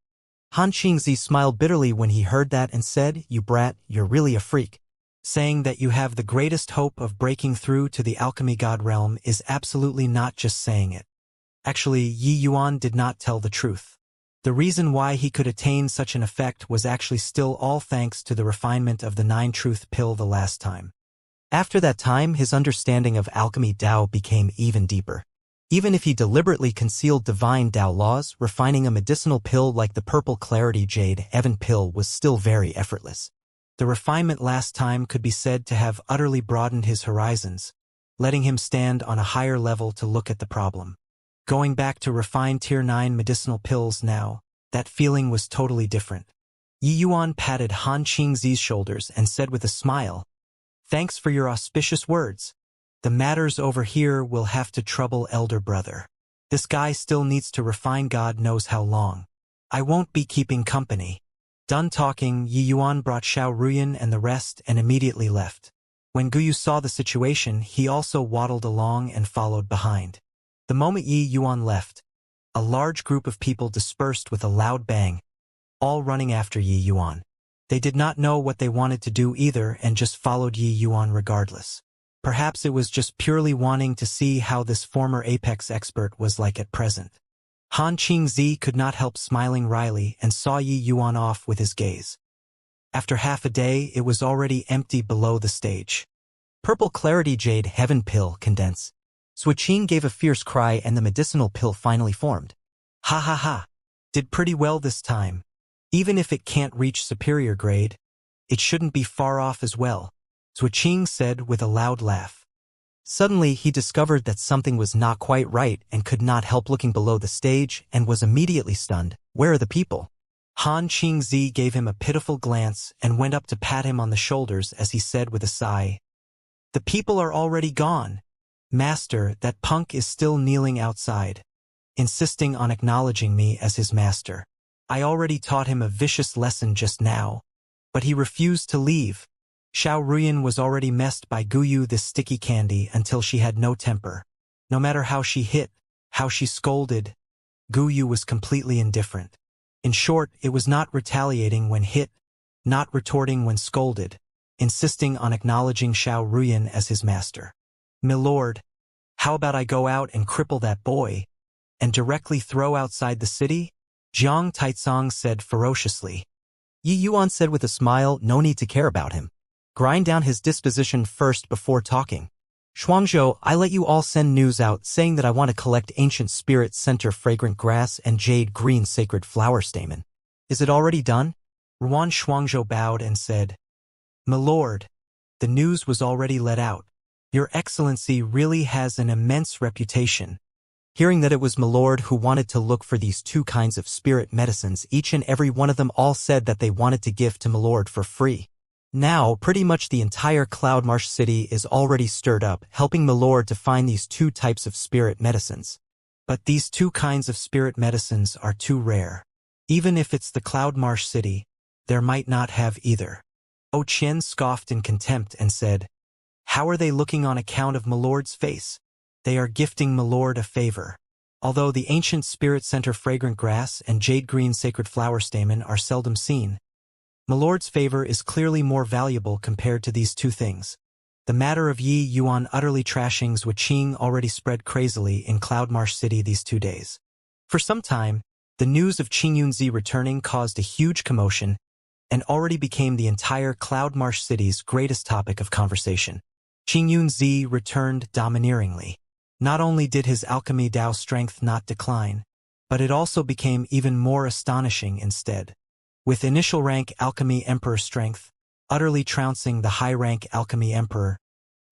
Han Qingzi smiled bitterly when he heard that and said, you brat, you're really a freak. Saying that you have the greatest hope of breaking through to the alchemy god realm is absolutely not just saying it. Actually, Yi Yuan did not tell the truth. The reason why he could attain such an effect was actually still all thanks to the refinement of the 9-truth pill the last time. After that time, his understanding of alchemy Dao became even deeper. Even if he deliberately concealed divine Dao laws, refining a medicinal pill like the purple clarity jade heaven pill was still very effortless. The refinement last time could be said to have utterly broadened his horizons, letting him stand on a higher level to look at the problem. Going back to refined tier 9 medicinal pills now, that feeling was totally different. Yi Yuan patted Han Qingzi's shoulders and said with a smile, Thanks for your auspicious words. The matters over here will have to trouble elder brother. This guy still needs to refine God knows how long. I won't be keeping company. Done talking, Yi Yuan brought Xiao Ruyan and the rest and immediately left. When Guyu saw the situation, he also waddled along and followed behind. The moment Yi Yuan left, a large group of people dispersed with a loud bang, all running after Yi Yuan. They did not know what they wanted to do either and just followed Yi Yuan regardless. Perhaps it was just purely wanting to see how this former Apex expert was like at present. Han Qingzi could not help smiling wryly and saw Yi Yuan off with his gaze. After half a day, it was already empty below the stage. Purple clarity jade heaven pill condense. Suiqing gave a fierce cry and the medicinal pill finally formed. Ha ha ha. Did pretty well this time. Even if it can't reach superior grade, it shouldn't be far off as well, Suiqing said with a loud laugh. Suddenly, he discovered that something was not quite right and could not help looking below the stage and was immediately stunned. Where are the people? Han Qingzi gave him a pitiful glance and went up to pat him on the shoulders as he said with a sigh. The people are already gone. Master, that punk is still kneeling outside, insisting on acknowledging me as his master. I already taught him a vicious lesson just now, but he refused to leave. Xiao Ruyan was already messed by Guyu this sticky candy until she had no temper. No matter how she hit, how she scolded, Guyu was completely indifferent. In short, it was not retaliating when hit, not retorting when scolded, insisting on acknowledging Xiao Ruyan as his master. Milord, how about I go out and cripple that boy, and directly throw outside the city? Jiang Taizong said ferociously. Yi Yuan said with a smile, no need to care about him. Grind down his disposition first before talking. Shuangzhou, I let you all send news out saying that I want to collect ancient spirit center fragrant grass and jade green sacred flower stamen. Is it already done? Ruan Shuangzhou bowed and said, Milord, the news was already let out. Your Excellency really has an immense reputation. Hearing that it was Milord who wanted to look for these 2 kinds of spirit medicines, each and every one of them all said that they wanted to give to Milord for free. Now, pretty much the entire Cloudmarsh city is already stirred up, helping Milord to find these 2 types of spirit medicines. But these 2 kinds of spirit medicines are too rare. Even if it's the Cloudmarsh city, there might not have either. O Qian scoffed in contempt and said, How are they looking on account of Milord's face? They are gifting Milord a favor. Although the ancient spirit center fragrant grass and jade green sacred flower stamen are seldom seen, Milord's favor is clearly more valuable compared to these 2 things. The matter of Yi Yuan utterly trashing Suiqing already spread crazily in Cloudmarsh City these 2 days. For some time, the news of Qing Yunzi returning caused a huge commotion, and already became the entire Cloudmarsh city's greatest topic of conversation. Qingyunzi returned domineeringly. Not only did his alchemy Dao strength not decline, but it also became even more astonishing instead. With initial rank Alchemy Emperor strength, utterly trouncing the high-rank Alchemy Emperor,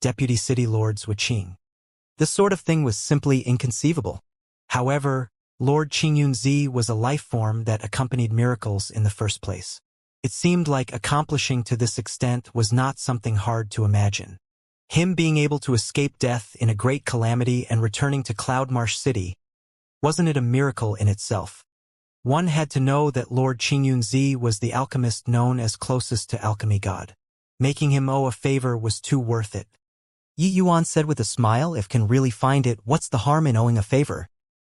Deputy City Lords Wuqing. This sort of thing was simply inconceivable. However, Lord Qingyunzi was a life form that accompanied miracles in the first place. It seemed like accomplishing to this extent was not something hard to imagine. Him being able to escape death in a great calamity and returning to Cloudmarsh City, wasn't it a miracle in itself? One had to know that Lord Qingyunzi was the alchemist known as closest to alchemy god. Making him owe a favor was too worth it. Yi Yuan said with a smile, if can really find it, what's the harm in owing a favor?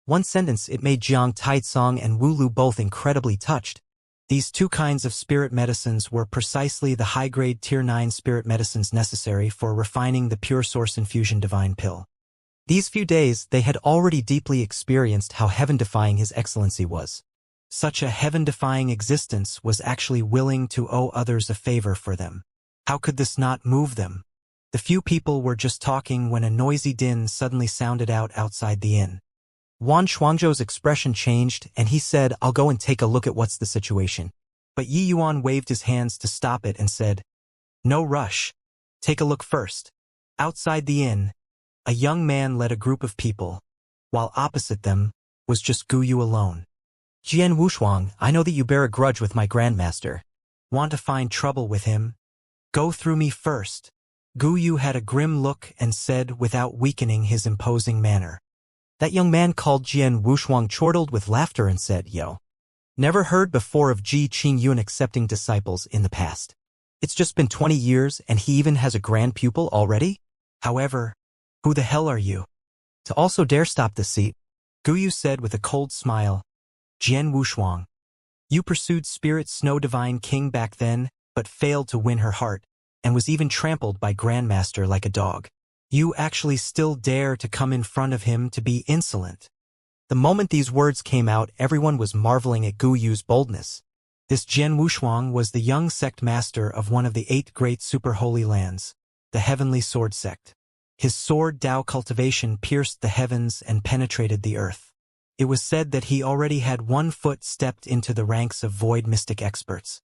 One sentence it made Jiang Taizong and Wu Lu both incredibly touched. These two kinds of spirit medicines were precisely the high-grade Tier 9 spirit medicines necessary for refining the pure source infusion divine pill. These few days they had already deeply experienced how heaven-defying his excellency was. Such a heaven-defying existence was actually willing to owe others a favor for them. How could this not move them? The few people were just talking when a noisy din suddenly sounded out outside the inn. Wan Shuangzhou's expression changed, and he said, I'll go and take a look at what's the situation. But Yi Yuan waved his hands to stop it and said, No rush. Take a look first. Outside the inn, a young man led a group of people, while opposite them was just Gu Yu alone. Jian Wushuang, I know that you bear a grudge with my grandmaster. Want to find trouble with him? Go through me first. Gu Yu had a grim look and said without weakening his imposing manner. That young man called Jian Wushuang chortled with laughter and said, Yo. Never heard before of Ji Qingyun accepting disciples in the past. It's just been 20 years and he even has a grand pupil already? However, who the hell are you? To also dare stop the seat, Gu Yu said with a cold smile. Jian Wushuang. You pursued Spirit Snow Divine King back then, but failed to win her heart, and was even trampled by Grandmaster like a dog. You actually still dare to come in front of him to be insolent. The moment these words came out, everyone was marveling at Gu Yu's boldness. This Jian Wushuang was the young sect master of one of the 8 great super holy lands, the Heavenly Sword Sect. His sword Dao cultivation pierced the heavens and penetrated the earth. It was said that he already had 1 foot stepped into the ranks of void mystic experts.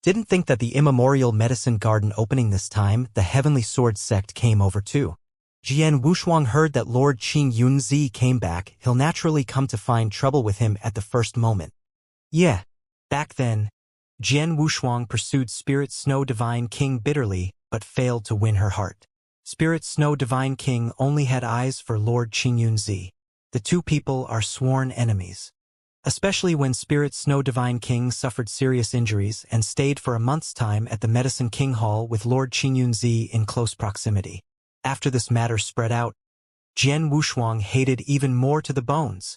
Didn't think that the immemorial medicine garden opening this time, the Heavenly Sword Sect came over too. Jian Wushuang heard that Lord Qingyunzi came back, he'll naturally come to find trouble with him at the first moment. Yeah. Back then, Jian Wushuang pursued Spirit Snow Divine King bitterly, but failed to win her heart. Spirit Snow Divine King only had eyes for Lord Qingyunzi. The two people are sworn enemies. Especially when Spirit Snow Divine King suffered serious injuries and stayed for a month's time at the Medicine King Hall with Lord Qingyunzi in close proximity. After this matter spread out, Jian Wushuang hated even more to the bones.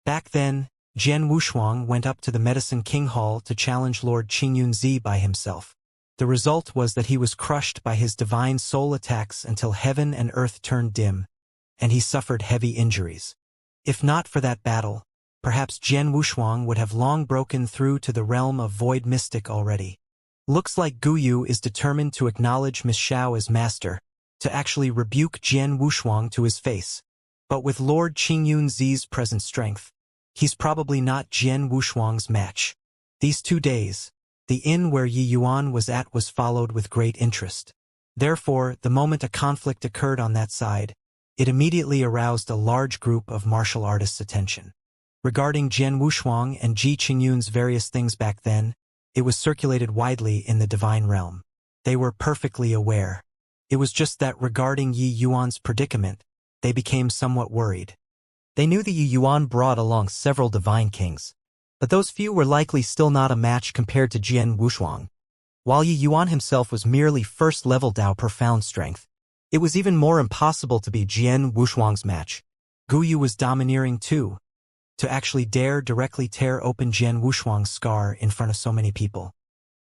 Back then, Jian Wushuang went up to the Medicine King Hall to challenge Lord Qingyunzi by himself. The result was that he was crushed by his divine soul attacks until heaven and earth turned dim, and he suffered heavy injuries. If not for that battle, perhaps Jian Wushuang would have long broken through to the realm of void mystic already. Looks like Gu Yu is determined to acknowledge Miss Xiao as master, to actually rebuke Jian Wushuang to his face. But with Lord Qingyunzi's present strength, he's probably not Jian Wushuang's match. These 2 days, the inn where Yi Yuan was at was followed with great interest. Therefore, the moment a conflict occurred on that side, it immediately aroused a large group of martial artists' attention. Regarding Jian Wushuang and Ji Qingyun's various things back then, it was circulated widely in the divine realm. They were perfectly aware. It was just that regarding Yi Yuan's predicament, they became somewhat worried. They knew that Yi Yuan brought along several divine kings, but those few were likely still not a match compared to Jian Wushuang. While Yi Yuan himself was merely first-level Dao profound strength, it was even more impossible to be Jian Wushuang's match. Gu Yu was domineering too, to actually dare directly tear open Jian Wushuang's scar in front of so many people.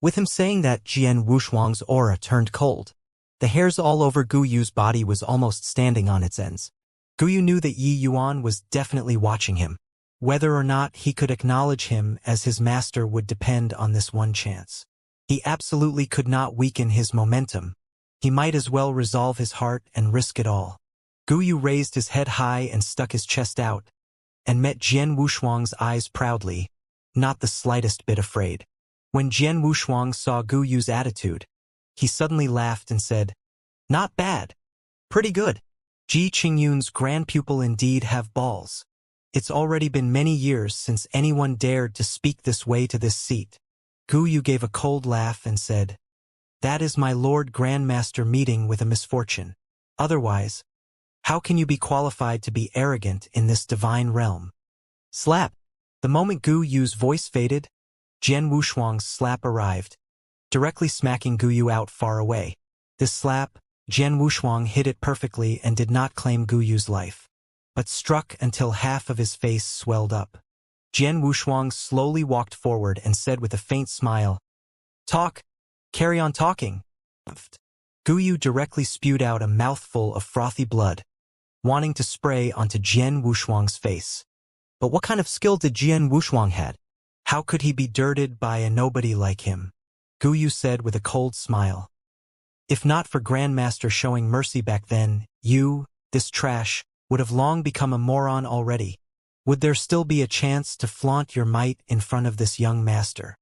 With him saying that, Jian Wushuang's aura turned cold. The hairs all over Gu Yu's body was almost standing on its ends. Gu Yu knew that Yi Yuan was definitely watching him. Whether or not he could acknowledge him as his master would depend on this one chance. He absolutely could not weaken his momentum. He might as well resolve his heart and risk it all. Gu Yu raised his head high and stuck his chest out, and met Jian Wushuang's eyes proudly, not the slightest bit afraid. When Jian Wushuang saw Gu Yu's attitude, he suddenly laughed and said, "Not bad. Pretty good. Ji Qingyun's grand pupil indeed have balls. It's already been many years since anyone dared to speak this way to this seat." Gu Yu gave a cold laugh and said, "That is my Lord Grandmaster meeting with a misfortune. Otherwise, how can you be qualified to be arrogant in this divine realm?" Slap! The moment Gu Yu's voice faded, Jian Wushuang's slap arrived, directly smacking Gu Yu out far away. This slap, Jian Wushuang hit it perfectly and did not claim Gu Yu's life, but struck until half of his face swelled up. Jian Wushuang slowly walked forward and said with a faint smile, "Talk. Carry on talking." Gu Yu directly spewed out a mouthful of frothy blood, wanting to spray onto Jian Wushuang's face. But what kind of skill did Jian Wushuang had? How could he be dirted by a nobody like him? Gu Yu said with a cold smile. "If not for Grandmaster showing mercy back then, you, this trash, would have long become a moron already. Would there still be a chance to flaunt your might in front of this young master?"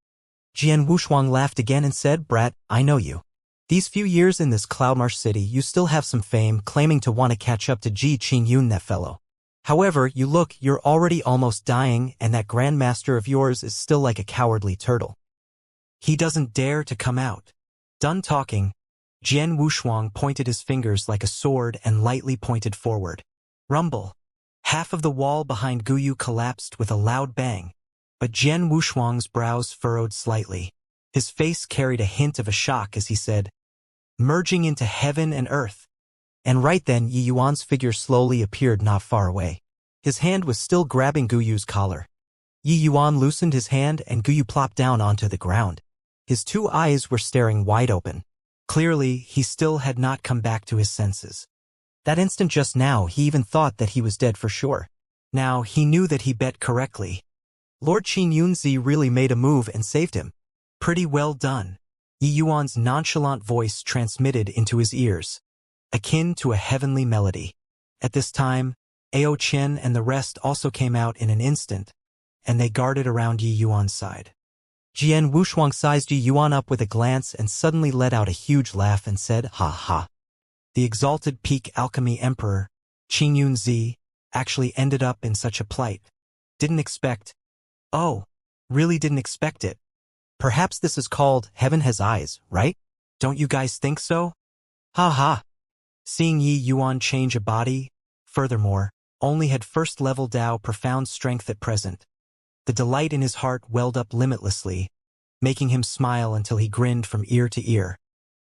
Jian Wushuang laughed again and said, "Brat, I know you. These few years in this Cloudmarsh city, you still have some fame, claiming to want to catch up to Ji Qingyun, that fellow. However, you're already almost dying, and that Grandmaster of yours is still like a cowardly turtle. He doesn't dare to come out." Done talking, Jian Wushuang pointed his fingers like a sword and lightly pointed forward. Rumble! Half of the wall behind Gu Yu collapsed with a loud bang, but Jian Wushuang's brows furrowed slightly. His face carried a hint of a shock as he said, "Merging into heaven and earth." And right then Yi Yuan's figure slowly appeared not far away. His hand was still grabbing Gu Yu's collar. Yi Yuan loosened his hand and Gu Yu plopped down onto the ground. His two eyes were staring wide open. Clearly, he still had not come back to his senses. That instant just now, he even thought that he was dead for sure. Now, he knew that he bet correctly. Lord Qin Yunzi really made a move and saved him. Pretty well done. Yi Yuan's nonchalant voice transmitted into his ears, akin to a heavenly melody. At this time, Ao Chen and the rest also came out in an instant, and they guarded around Yi Yuan's side. Jian Wushuang sized Yi Yuan up with a glance and suddenly let out a huge laugh and said, "Ha ha. The exalted peak alchemy emperor, Qin Yunzi, actually ended up in such a plight. Didn't expect. Oh, really didn't expect it. Perhaps this is called heaven has eyes, right? Don't you guys think so? Ha ha." Seeing Yi Yuan change a body, furthermore, only had first-level Dao profound strength at present. The delight in his heart welled up limitlessly, making him smile until he grinned from ear to ear.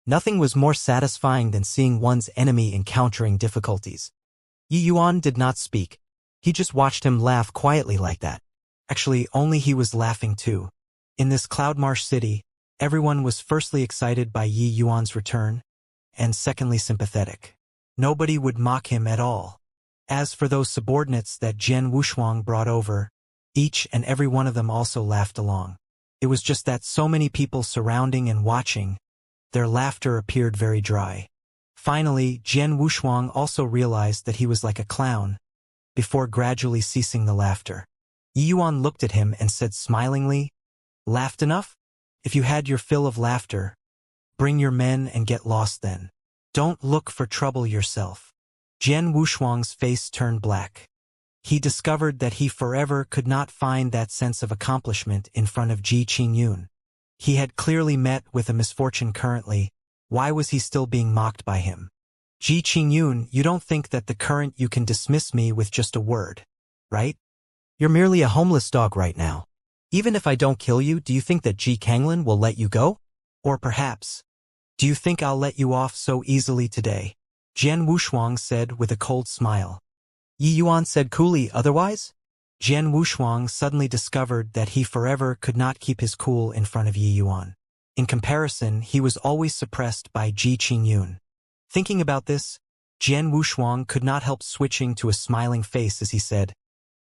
Nothing was more satisfying than seeing one's enemy encountering difficulties. Yi Yuan did not speak. He just watched him laugh quietly like that. Actually, only he was laughing too. In this Cloudmarsh city, everyone was firstly excited by Yi Yuan's return, and secondly sympathetic. Nobody would mock him at all. As for those subordinates that Jian Wushuang brought over, each and every one of them also laughed along. It was just that so many people surrounding and watching, their laughter appeared very dry. Finally, Jian Wushuang also realized that he was like a clown, before gradually ceasing the laughter. Yi Yuan looked at him and said smilingly, "Laughed enough? If you had your fill of laughter, bring your men and get lost then. Don't look for trouble yourself." Jian Wushuang's face turned black. He discovered that he forever could not find that sense of accomplishment in front of Ji Qingyun. He had clearly met with a misfortune currently. Why was he still being mocked by him? "Ji Qingyun, you don't think that the current you can dismiss me with just a word, right? You're merely a homeless dog right now. Even if I don't kill you, do you think that Ji Kanglin will let you go? Or perhaps, do you think I'll let you off so easily today?" Jian Wushuang said with a cold smile. Yi Yuan said coolly, "Otherwise?" Jian Wushuang suddenly discovered that he forever could not keep his cool in front of Yi Yuan. In comparison, he was always suppressed by Ji Qingyun. Thinking about this, Jian Wushuang could not help switching to a smiling face as he said,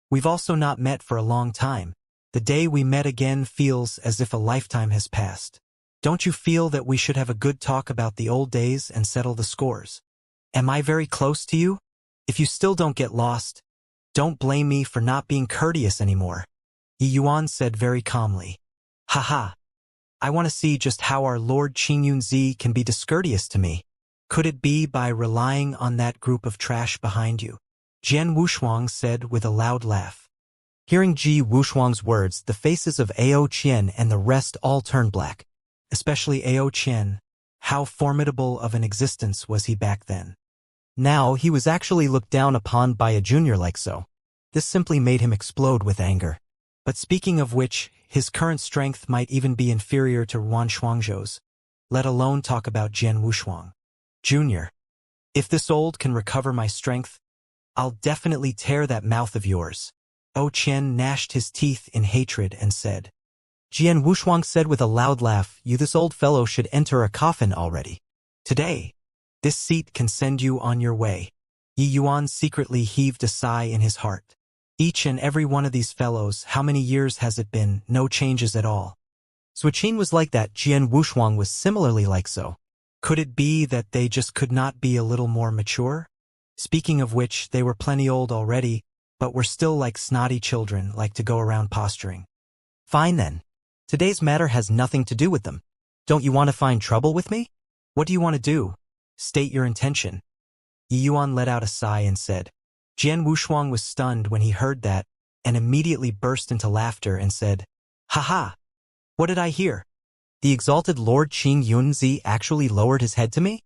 "We've also not met for a long time. The day we met again feels as if a lifetime has passed." Don't you feel that we should have a good talk about the old days and settle the scores? Am I very close to you? If you still don't get lost, don't blame me for not being courteous anymore, Yi Yuan said very calmly. Haha. I want to see just how our Lord Qingyunzi can be discourteous to me. Could it be by relying on that group of trash behind you? Jian Wushuang said with a loud laugh. Hearing Ji Wushuang's words, the faces of Ao Qian and the rest all turned black. Especially Ao Qian. How formidable of an existence was he back then? Now he was actually looked down upon by a junior like so. This simply made him explode with anger. But speaking of which, his current strength might even be inferior to Wan Shuangzhou's, let alone talk about Jian Wushuang. Junior, if this old can recover my strength, I'll definitely tear that mouth of yours. O Qian gnashed his teeth in hatred and said. Jian Wushuang said with a loud laugh, you this old fellow should enter a coffin already. Today, this seat can send you on your way. Yi Yuan secretly heaved a sigh in his heart. Each and every one of these fellows, how many years has it been, no changes at all. Suichin was like that, Jian Wushuang was similarly like so. Could it be that they just could not be a little more mature? Speaking of which, they were plenty old already, but were still like snotty children, like to go around posturing. Fine then. Today's matter has nothing to do with them. Don't you want to find trouble with me? What do you want to do? State your intention. Yi Yuan let out a sigh and said. Jian Wushuang was stunned when he heard that, and immediately burst into laughter and said, Haha! What did I hear? The exalted Lord Qingyunzi actually lowered his head to me?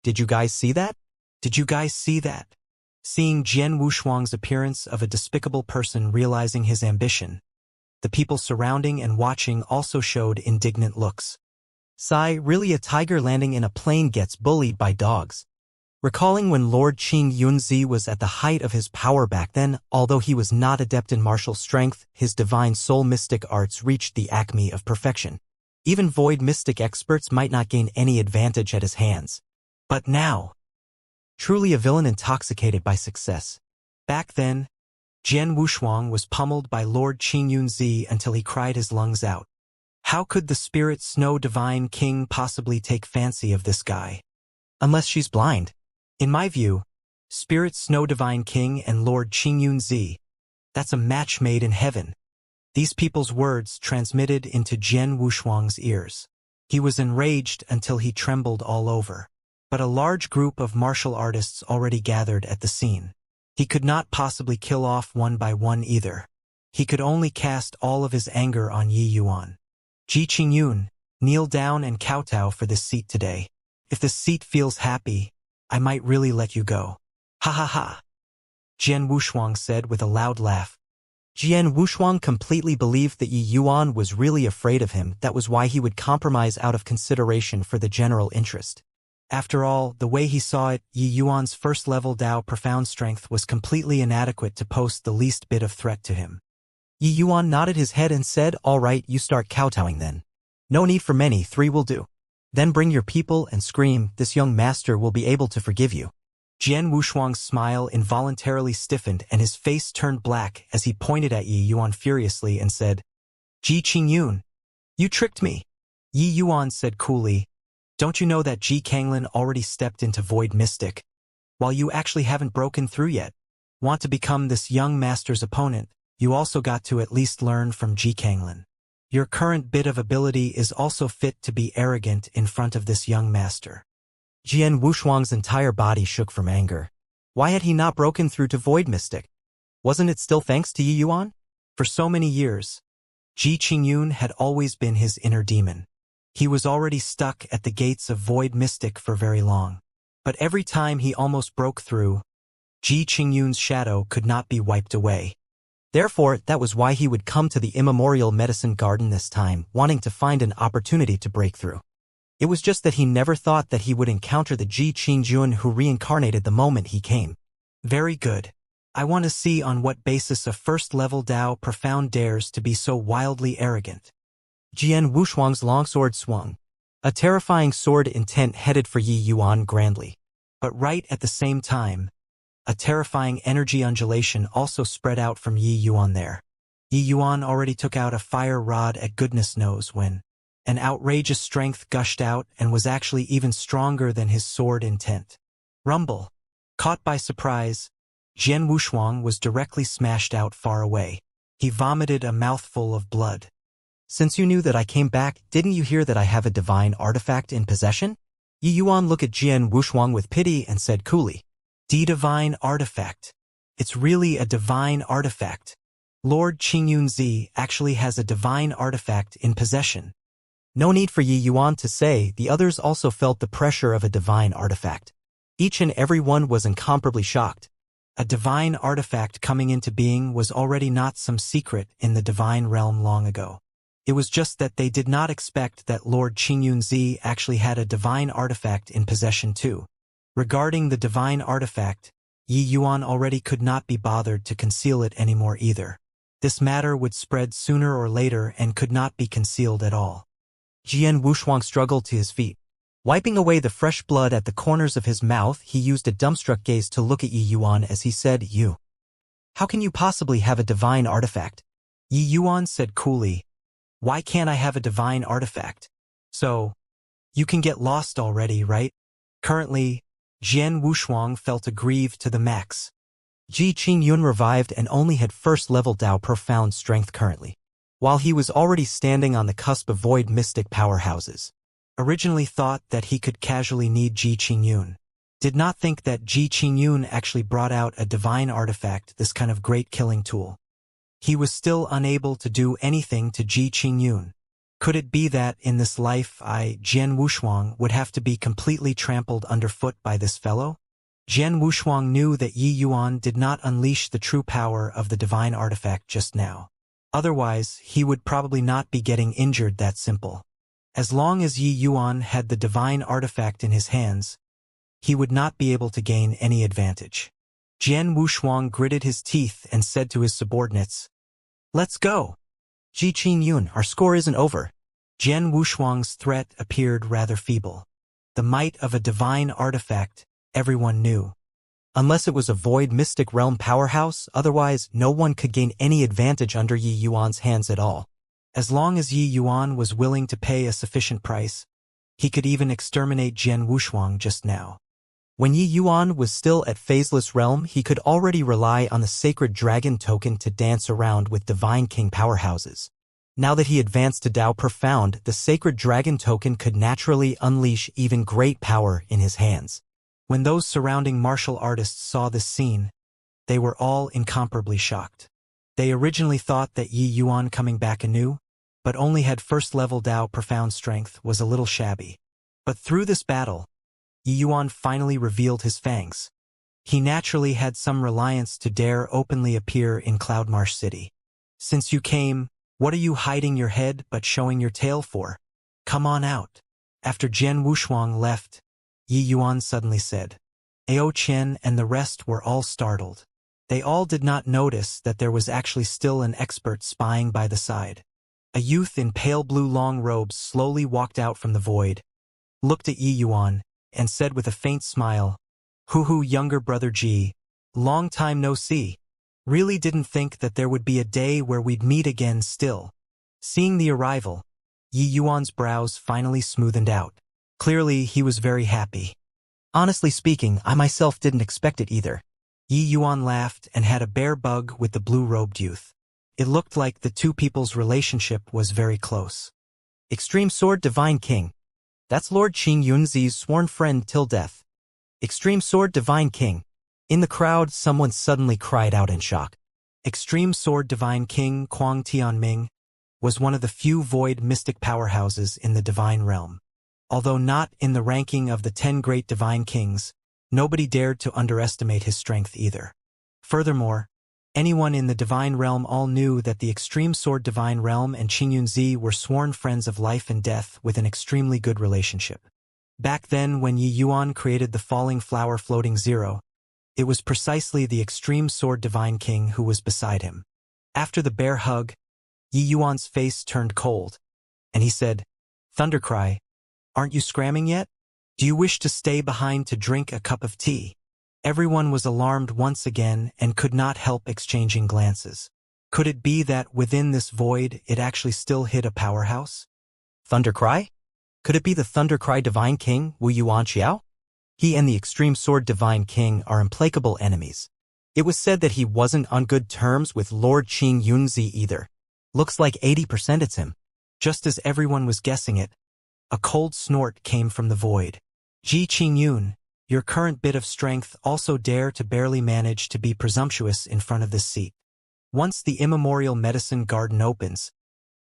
Did you guys see that? Did you guys see that? Seeing Jian Wushuang's appearance of a despicable person realizing his ambition, the people surrounding and watching also showed indignant looks. Sigh, really a tiger landing in a plane gets bullied by dogs. Recalling when Lord Qingyunzi was at the height of his power back then, although he was not adept in martial strength, his divine soul mystic arts reached the acme of perfection. Even void mystic experts might not gain any advantage at his hands. But now, truly a villain intoxicated by success. Back then, Jian Wushuang was pummeled by Lord Qingyunzi until he cried his lungs out. How could the Spirit Snow Divine King possibly take fancy of this guy? Unless she's blind. In my view, Spirit Snow Divine King and Lord Qingyunzi, that's a match made in heaven. These people's words transmitted into Jian Wushuang's ears. He was enraged until he trembled all over. But a large group of martial artists already gathered at the scene. He could not possibly kill off one by one either. He could only cast all of his anger on Yi Yuan. Ji Qingyun, kneel down and kowtow for this seat today. If the seat feels happy, I might really let you go. Ha ha ha. Jian Wushuang said with a loud laugh. Jian Wushuang completely believed that Yi Yuan was really afraid of him. That was why he would compromise out of consideration for the general interest. After all, the way he saw it, Yi Yuan's first-level Dao profound strength was completely inadequate to pose the least bit of threat to him. Yi Yuan nodded his head and said, all right, you start kowtowing then. No need for many, 3 will do. Then bring your people and scream, this young master will be able to forgive you. Jian Wushuang's smile involuntarily stiffened and his face turned black as he pointed at Yi Yuan furiously and said, Ji Qingyun, you tricked me. Yi Yuan said coolly, don't you know that Ji Kanglin already stepped into Void Mystic? While you actually haven't broken through yet, want to become this young master's opponent, you also got to at least learn from Ji Kanglin. Your current bit of ability is also fit to be arrogant in front of this young master. Jian Wushuang's entire body shook from anger. Why had he not broken through to Void Mystic? Wasn't it still thanks to Yi Yuan? For so many years, Ji Qingyun had always been his inner demon. He was already stuck at the gates of Void Mystic for very long. But every time he almost broke through, Ji Qingyun's shadow could not be wiped away. Therefore, that was why he would come to the immemorial medicine garden this time, wanting to find an opportunity to break through. It was just that he never thought that he would encounter the Ji Qingyun who reincarnated the moment he came. Very good. I want to see on what basis a first-level Dao profound dares to be so wildly arrogant. Jian Wushuang's longsword swung. A terrifying sword intent headed for Yi Yuan grandly. But right at the same time, a terrifying energy undulation also spread out from Yi Yuan there. Yi Yuan already took out a fire rod at goodness knows when. An outrageous strength gushed out and was actually even stronger than his sword intent. Rumble. Caught by surprise, Jian Wushuang was directly smashed out far away. He vomited a mouthful of blood. Since you knew that I came back, didn't you hear that I have a divine artifact in possession? Yi Yuan looked at Jian Wushuang with pity and said coolly, Divine artifact. It's really a divine artifact. Lord Qingyunzi actually has a divine artifact in possession. No need for Yi Yuan to say, the others also felt the pressure of a divine artifact. Each and every one was incomparably shocked. A divine artifact coming into being was already not some secret in the divine realm long ago. It was just that they did not expect that Lord Qingyunzi actually had a divine artifact in possession too. Regarding the divine artifact, Yi Yuan already could not be bothered to conceal it anymore either. This matter would spread sooner or later and could not be concealed at all. Jian Wushuang struggled to his feet. Wiping away the fresh blood at the corners of his mouth, he used a dumbstruck gaze to look at Yi Yuan as he said, You. How can you possibly have a divine artifact? Yi Yuan said coolly, Why can't I have a divine artifact? So, you can get lost already, right? Currently, Jian Wushuang felt aggrieved to the max. Ji Qingyun revived and only had first-level Dao profound strength currently, while he was already standing on the cusp of void mystic powerhouses. Originally thought that he could casually need Ji Qingyun. Did not think that Ji Qingyun actually brought out a divine artifact, this kind of great killing tool. He was still unable to do anything to Ji Qingyun. Could it be that in this life Jian Wushuang would have to be completely trampled underfoot by this fellow? Jian Wushuang knew that Yi Yuan did not unleash the true power of the divine artifact just now. Otherwise, he would probably not be getting injured that simple. As long as Yi Yuan had the divine artifact in his hands, he would not be able to gain any advantage. Jian Wushuang gritted his teeth and said to his subordinates, Let's go. Ji Qingyun, our score isn't over. Jian Wushuang's threat appeared rather feeble. The might of a divine artifact, everyone knew. Unless it was a void mystic realm powerhouse, otherwise no one could gain any advantage under Yi Yuan's hands at all. As long as Yi Yuan was willing to pay a sufficient price, he could even exterminate Jian Wushuang just now. When Yi Yuan was still at phaseless realm, he could already rely on the sacred dragon token to dance around with divine king powerhouses. Now that he advanced to Dao Profound, the sacred dragon token could naturally unleash even great power in his hands. When those surrounding martial artists saw this scene, they were all incomparably shocked. They originally thought that Yi Yuan coming back anew, but only had first-level Dao Profound strength, was a little shabby. But through this battle, Yi Yuan finally revealed his fangs. He naturally had some reliance to dare openly appear in Cloudmarsh City. Since you came, what are you hiding your head but showing your tail for? Come on out. After Jian Wushuang left, Yi Yuan suddenly said. Ao Qian and the rest were all startled. They all did not notice that there was actually still an expert spying by the side. A youth in pale blue long robes slowly walked out from the void, looked at Yi Yuan, and said with a faint smile, Hoo, younger brother Ji, long time no see. Really didn't think that there would be a day where we'd meet again still. Seeing the arrival, Yi Yuan's brows finally smoothened out. Clearly, he was very happy. Honestly speaking, I myself didn't expect it either. Yi Yuan laughed and had a bear bug with the blue-robed youth. It looked like the two people's relationship was very close. Extreme Sword Divine King. That's Lord Qingyunzi's sworn friend till death. Extreme Sword Divine King. In the crowd, someone suddenly cried out in shock. Extreme Sword Divine King Kuang Tianming was one of the few void mystic powerhouses in the divine realm. Although not in the ranking of the 10 great divine kings, nobody dared to underestimate his strength either. Furthermore, anyone in the divine realm all knew that the Extreme Sword Divine Realm and Qingyunzi were sworn friends of life and death with an extremely good relationship. Back then when Yi Yuan created the Falling Flower Floating Zero, it was precisely the Extreme Sword Divine King who was beside him. After the bear hug, Yi Yuan's face turned cold, and he said, Thundercry, aren't you scramming yet? Do you wish to stay behind to drink a cup of tea? Everyone was alarmed once again and could not help exchanging glances. Could it be that within this void it actually still hid a powerhouse? Thunder Cry? Could it be the Thunder Cry Divine King, Wu Yuanxiao? He and the Extreme Sword Divine King are implacable enemies. It was said that he wasn't on good terms with Lord Qing Yunzi either. Looks like 80% it's him. Just as everyone was guessing it, a cold snort came from the void. Ji Qingyun, your current bit of strength also dare to barely manage to be presumptuous in front of this seat. Once the immemorial medicine garden opens,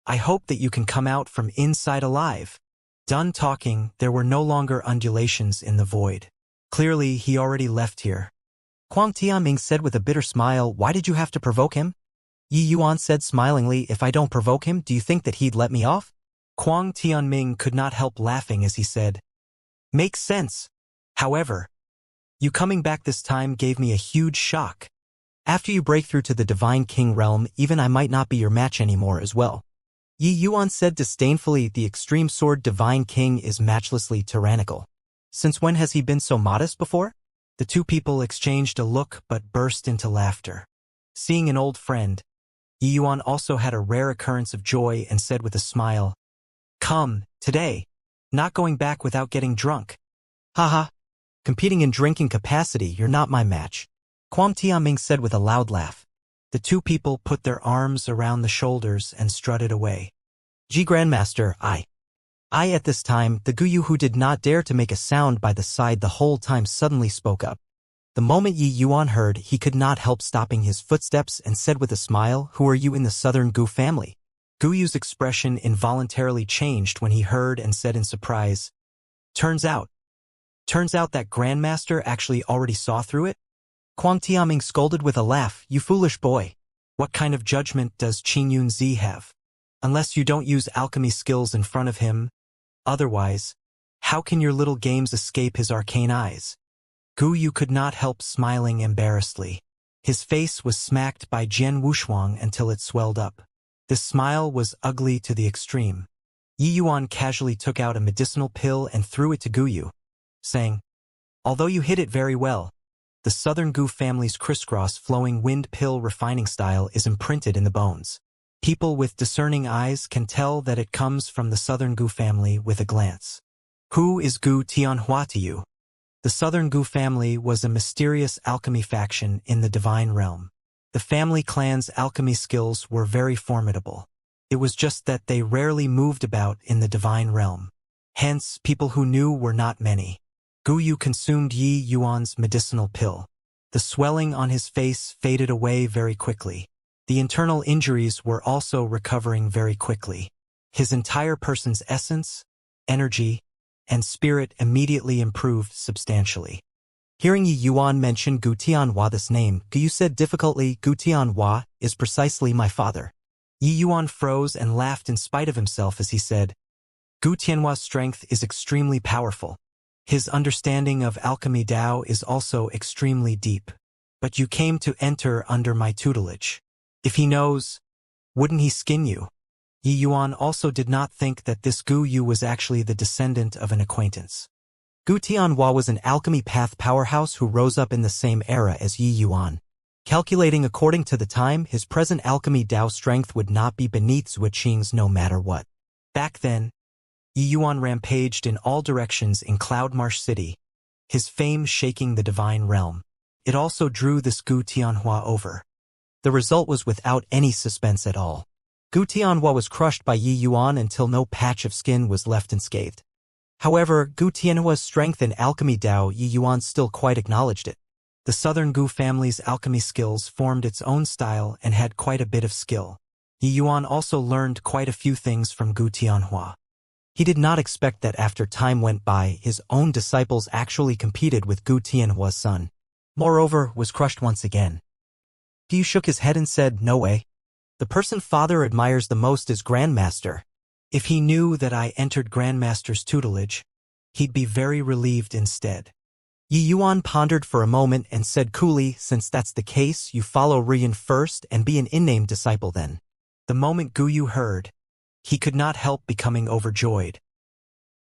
I hope that you can come out from inside alive. Done talking, there were no longer undulations in the void. Clearly, he already left here. Huang Tianming said with a bitter smile, why did you have to provoke him? Yi Yuan said smilingly, if I don't provoke him, do you think that he'd let me off? Huang Tianming could not help laughing as he said, makes sense. However, you coming back this time gave me a huge shock. After you break through to the Divine King realm, even I might not be your match anymore as well. Yi Yuan said disdainfully, the Extreme Sword Divine King is matchlessly tyrannical. Since when has he been so modest before? The two people exchanged a look but burst into laughter. Seeing an old friend, Yi Yuan also had a rare occurrence of joy and said with a smile, come, today. Not going back without getting drunk. Haha. Competing in drinking capacity, you're not my match. Huang Tianming said with a loud laugh. The two people put their arms around the shoulders and strutted away. Ji Grandmaster, I at this time, the Guyu who did not dare to make a sound by the side the whole time suddenly spoke up. The moment Yi Yuan heard, he could not help stopping his footsteps and said with a smile, who are you in the Southern Gu family? Guyu's expression involuntarily changed when he heard and said in surprise, Turns out that Grandmaster actually already saw through it? Huang Tianming scolded with a laugh, you foolish boy. What kind of judgment does Qing Yunzi have? Unless you don't use alchemy skills in front of him, otherwise, how can your little games escape his arcane eyes? Guyu could not help smiling embarrassedly. His face was smacked by Jian Wushuang until it swelled up. This smile was ugly to the extreme. Yi Yuan casually took out a medicinal pill and threw it to Guyu, saying, although you hit it very well, the Southern Gu family's crisscross flowing wind pill refining style is imprinted in the bones. People with discerning eyes can tell that it comes from the Southern Gu family with a glance. Who is Gu Tianhua to you? The Southern Gu family was a mysterious alchemy faction in the divine realm. The family clan's alchemy skills were very formidable. It was just that they rarely moved about in the divine realm. Hence, people who knew were not many. Guyu consumed Yi Yuan's medicinal pill. The swelling on his face faded away very quickly. The internal injuries were also recovering very quickly. His entire person's essence, energy, and spirit immediately improved substantially. Hearing Yi Yuan mention Gu Tianhua this name, Guyu said difficultly, Gu Tianhua is precisely my father. Yi Yuan froze and laughed in spite of himself as he said, Gu Tianhua's strength is extremely powerful. His understanding of alchemy Dao is also extremely deep. But you came to enter under my tutelage. If he knows, wouldn't he skin you? Yi Yuan also did not think that this Guyu was actually the descendant of an acquaintance. Gu Tianhua was an alchemy path powerhouse who rose up in the same era as Yi Yuan. Calculating according to the time, his present alchemy Dao strength would not be beneath Zhuo Qing's no matter what. Back then, Yi Yuan rampaged in all directions in Cloudmarsh City, his fame shaking the divine realm. It also drew this Gu Tianhua over. The result was without any suspense at all. Gu Tianhua was crushed by Yi Yuan until no patch of skin was left unscathed. However, Gu Tianhua's strength in alchemy Dao, Yi Yuan still quite acknowledged it. The Southern Gu family's alchemy skills formed its own style and had quite a bit of skill. Yi Yuan also learned quite a few things from Gu Tianhua. He did not expect that after time went by, his own disciples actually competed with Gu Tianhua's son. Moreover, was crushed once again. Guyu shook his head and said, no way. The person father admires the most is Grandmaster. If he knew that I entered Grandmaster's tutelage, he'd be very relieved instead. Yi Yuan pondered for a moment and said coolly, since that's the case, you follow Rian first and be an in-name disciple then. The moment Guyu heard, he could not help becoming overjoyed.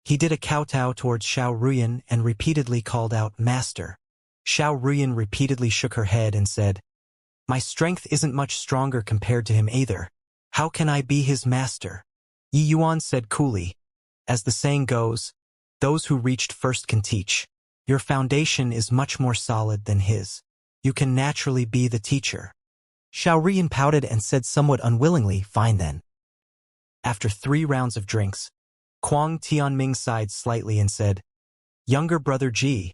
He did a kowtow towards Xiao Ruyan and repeatedly called out, Master. Xiao Ruyan repeatedly shook her head and said, my strength isn't much stronger compared to him either. How can I be his master? Yi Yuan said coolly, As the saying goes, those who reached first can teach. Your foundation is much more solid than his. You can naturally be the teacher. Xiao Rian pouted and said somewhat unwillingly, fine then. After 3 rounds of drinks, Kuang Tianming sighed slightly and said, Younger brother Ji,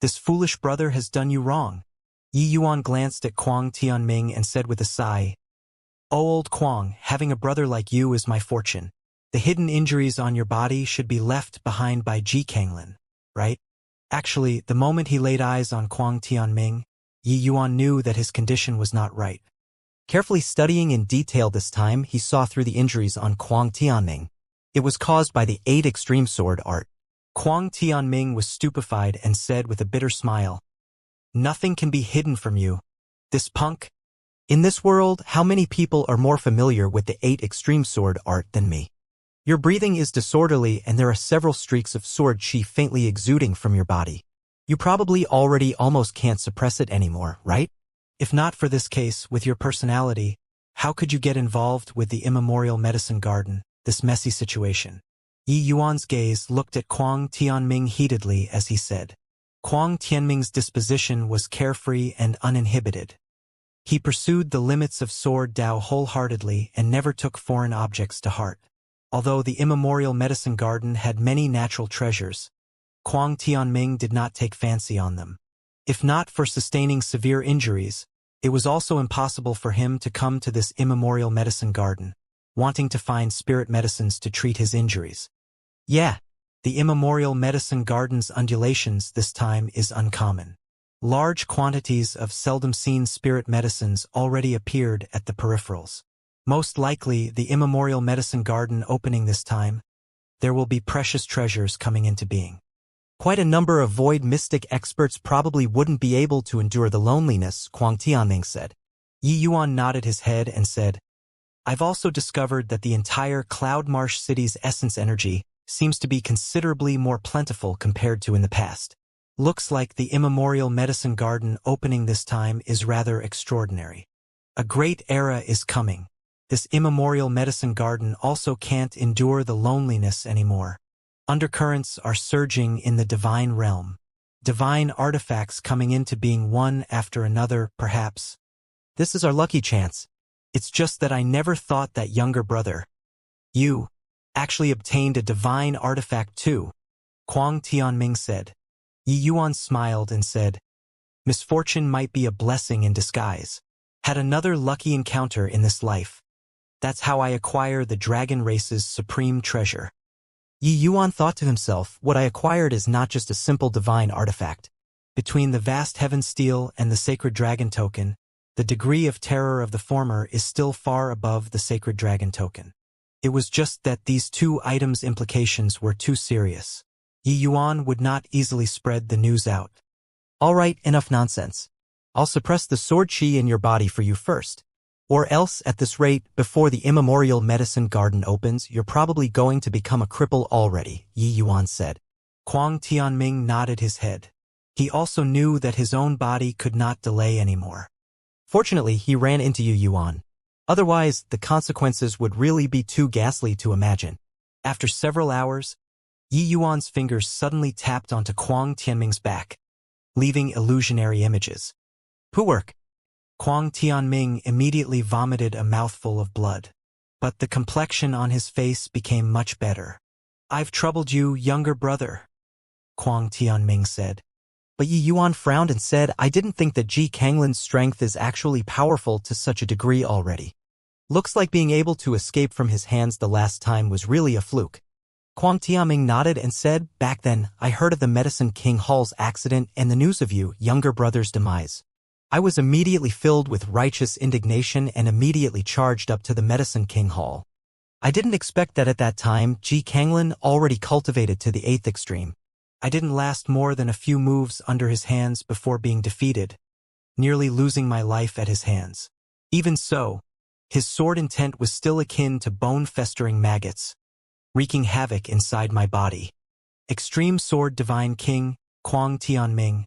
this foolish brother has done you wrong. Yi Yuan glanced at Kuang Tianming and said with a sigh, Oh old Kuang, having a brother like you is my fortune. The hidden injuries on your body should be left behind by Ji Kanglin, right? Actually, the moment he laid eyes on Kuang Tianming, Yi Yuan knew that his condition was not right. Carefully studying in detail this time, he saw through the injuries on Kuang Tianming. It was caused by the 8 extreme sword art. Kuang Tianming was stupefied and said with a bitter smile, Nothing can be hidden from you. This punk. In this world, how many people are more familiar with the 8 extreme sword art than me? Your breathing is disorderly and there are several streaks of sword chi faintly exuding from your body. You probably already almost can't suppress it anymore, right? If not for this case, with your personality, how could you get involved with the immemorial medicine garden, this messy situation? Yi Yuan's gaze looked at Kuang Tianming heatedly as he said. Kuang Tianming's disposition was carefree and uninhibited. He pursued the limits of sword Dao wholeheartedly and never took foreign objects to heart. Although the immemorial medicine garden had many natural treasures, Kuang Tianming did not take fancy on them. If not for sustaining severe injuries, it was also impossible for him to come to this immemorial medicine garden, wanting to find spirit medicines to treat his injuries. Yeah, the immemorial medicine garden's undulations this time is uncommon. Large quantities of seldom-seen spirit medicines already appeared at the peripherals. Most likely, the immemorial medicine garden opening this time, there will be precious treasures coming into being. Quite a number of void mystic experts probably wouldn't be able to endure the loneliness, Kuang Tianming said. Yi Yuan nodded his head and said, I've also discovered that the entire Cloud Marsh city's essence energy seems to be considerably more plentiful compared to in the past. Looks like the immemorial medicine garden opening this time is rather extraordinary. A great era is coming. This immemorial medicine garden also can't endure the loneliness anymore. Undercurrents are surging in the divine realm. Divine artifacts coming into being one after another, perhaps. This is our lucky chance. It's just that I never thought that younger brother, you, actually obtained a divine artifact too, Kuang Tianming said. Yi Yuan smiled and said, Misfortune might be a blessing in disguise. Had another lucky encounter in this life. That's how I acquire the dragon race's supreme treasure. Yi Yuan thought to himself, what I acquired is not just a simple divine artifact. Between the vast heaven steel and the sacred dragon token, the degree of terror of the former is still far above the sacred dragon token. It was just that these 2 items' implications were too serious. Yi Yuan would not easily spread the news out. All right, enough nonsense. I'll suppress the sword chi in your body for you first. Or else, at this rate, before the immemorial medicine garden opens, you're probably going to become a cripple already, Yi Yuan said. Kuang Tianming nodded his head. He also knew that his own body could not delay anymore. Fortunately, he ran into Yi Yuan. Otherwise, the consequences would really be too ghastly to imagine. After several hours, Yi Yuan's fingers suddenly tapped onto Kuang Tianming's back, leaving illusionary images. Poowork. Kuang Tianming immediately vomited a mouthful of blood. But the complexion on his face became much better. I've troubled you, younger brother, Kuang Tianming said. But Yi Yuan frowned and said, I didn't think that Ji Kanglin's strength is actually powerful to such a degree already. Looks like being able to escape from his hands the last time was really a fluke. Kuang Tianming nodded and said, back then, I heard of the Medicine King Hall's accident and the news of you, younger brother's demise. I was immediately filled with righteous indignation and immediately charged up to the Medicine King Hall. I didn't expect that at that time, Ji Kanglin already cultivated to the 8th extreme. I didn't last more than a few moves under his hands before being defeated, nearly losing my life at his hands. Even so, his sword intent was still akin to bone-festering maggots, wreaking havoc inside my body. Extreme Sword Divine King, Kuang Tianming,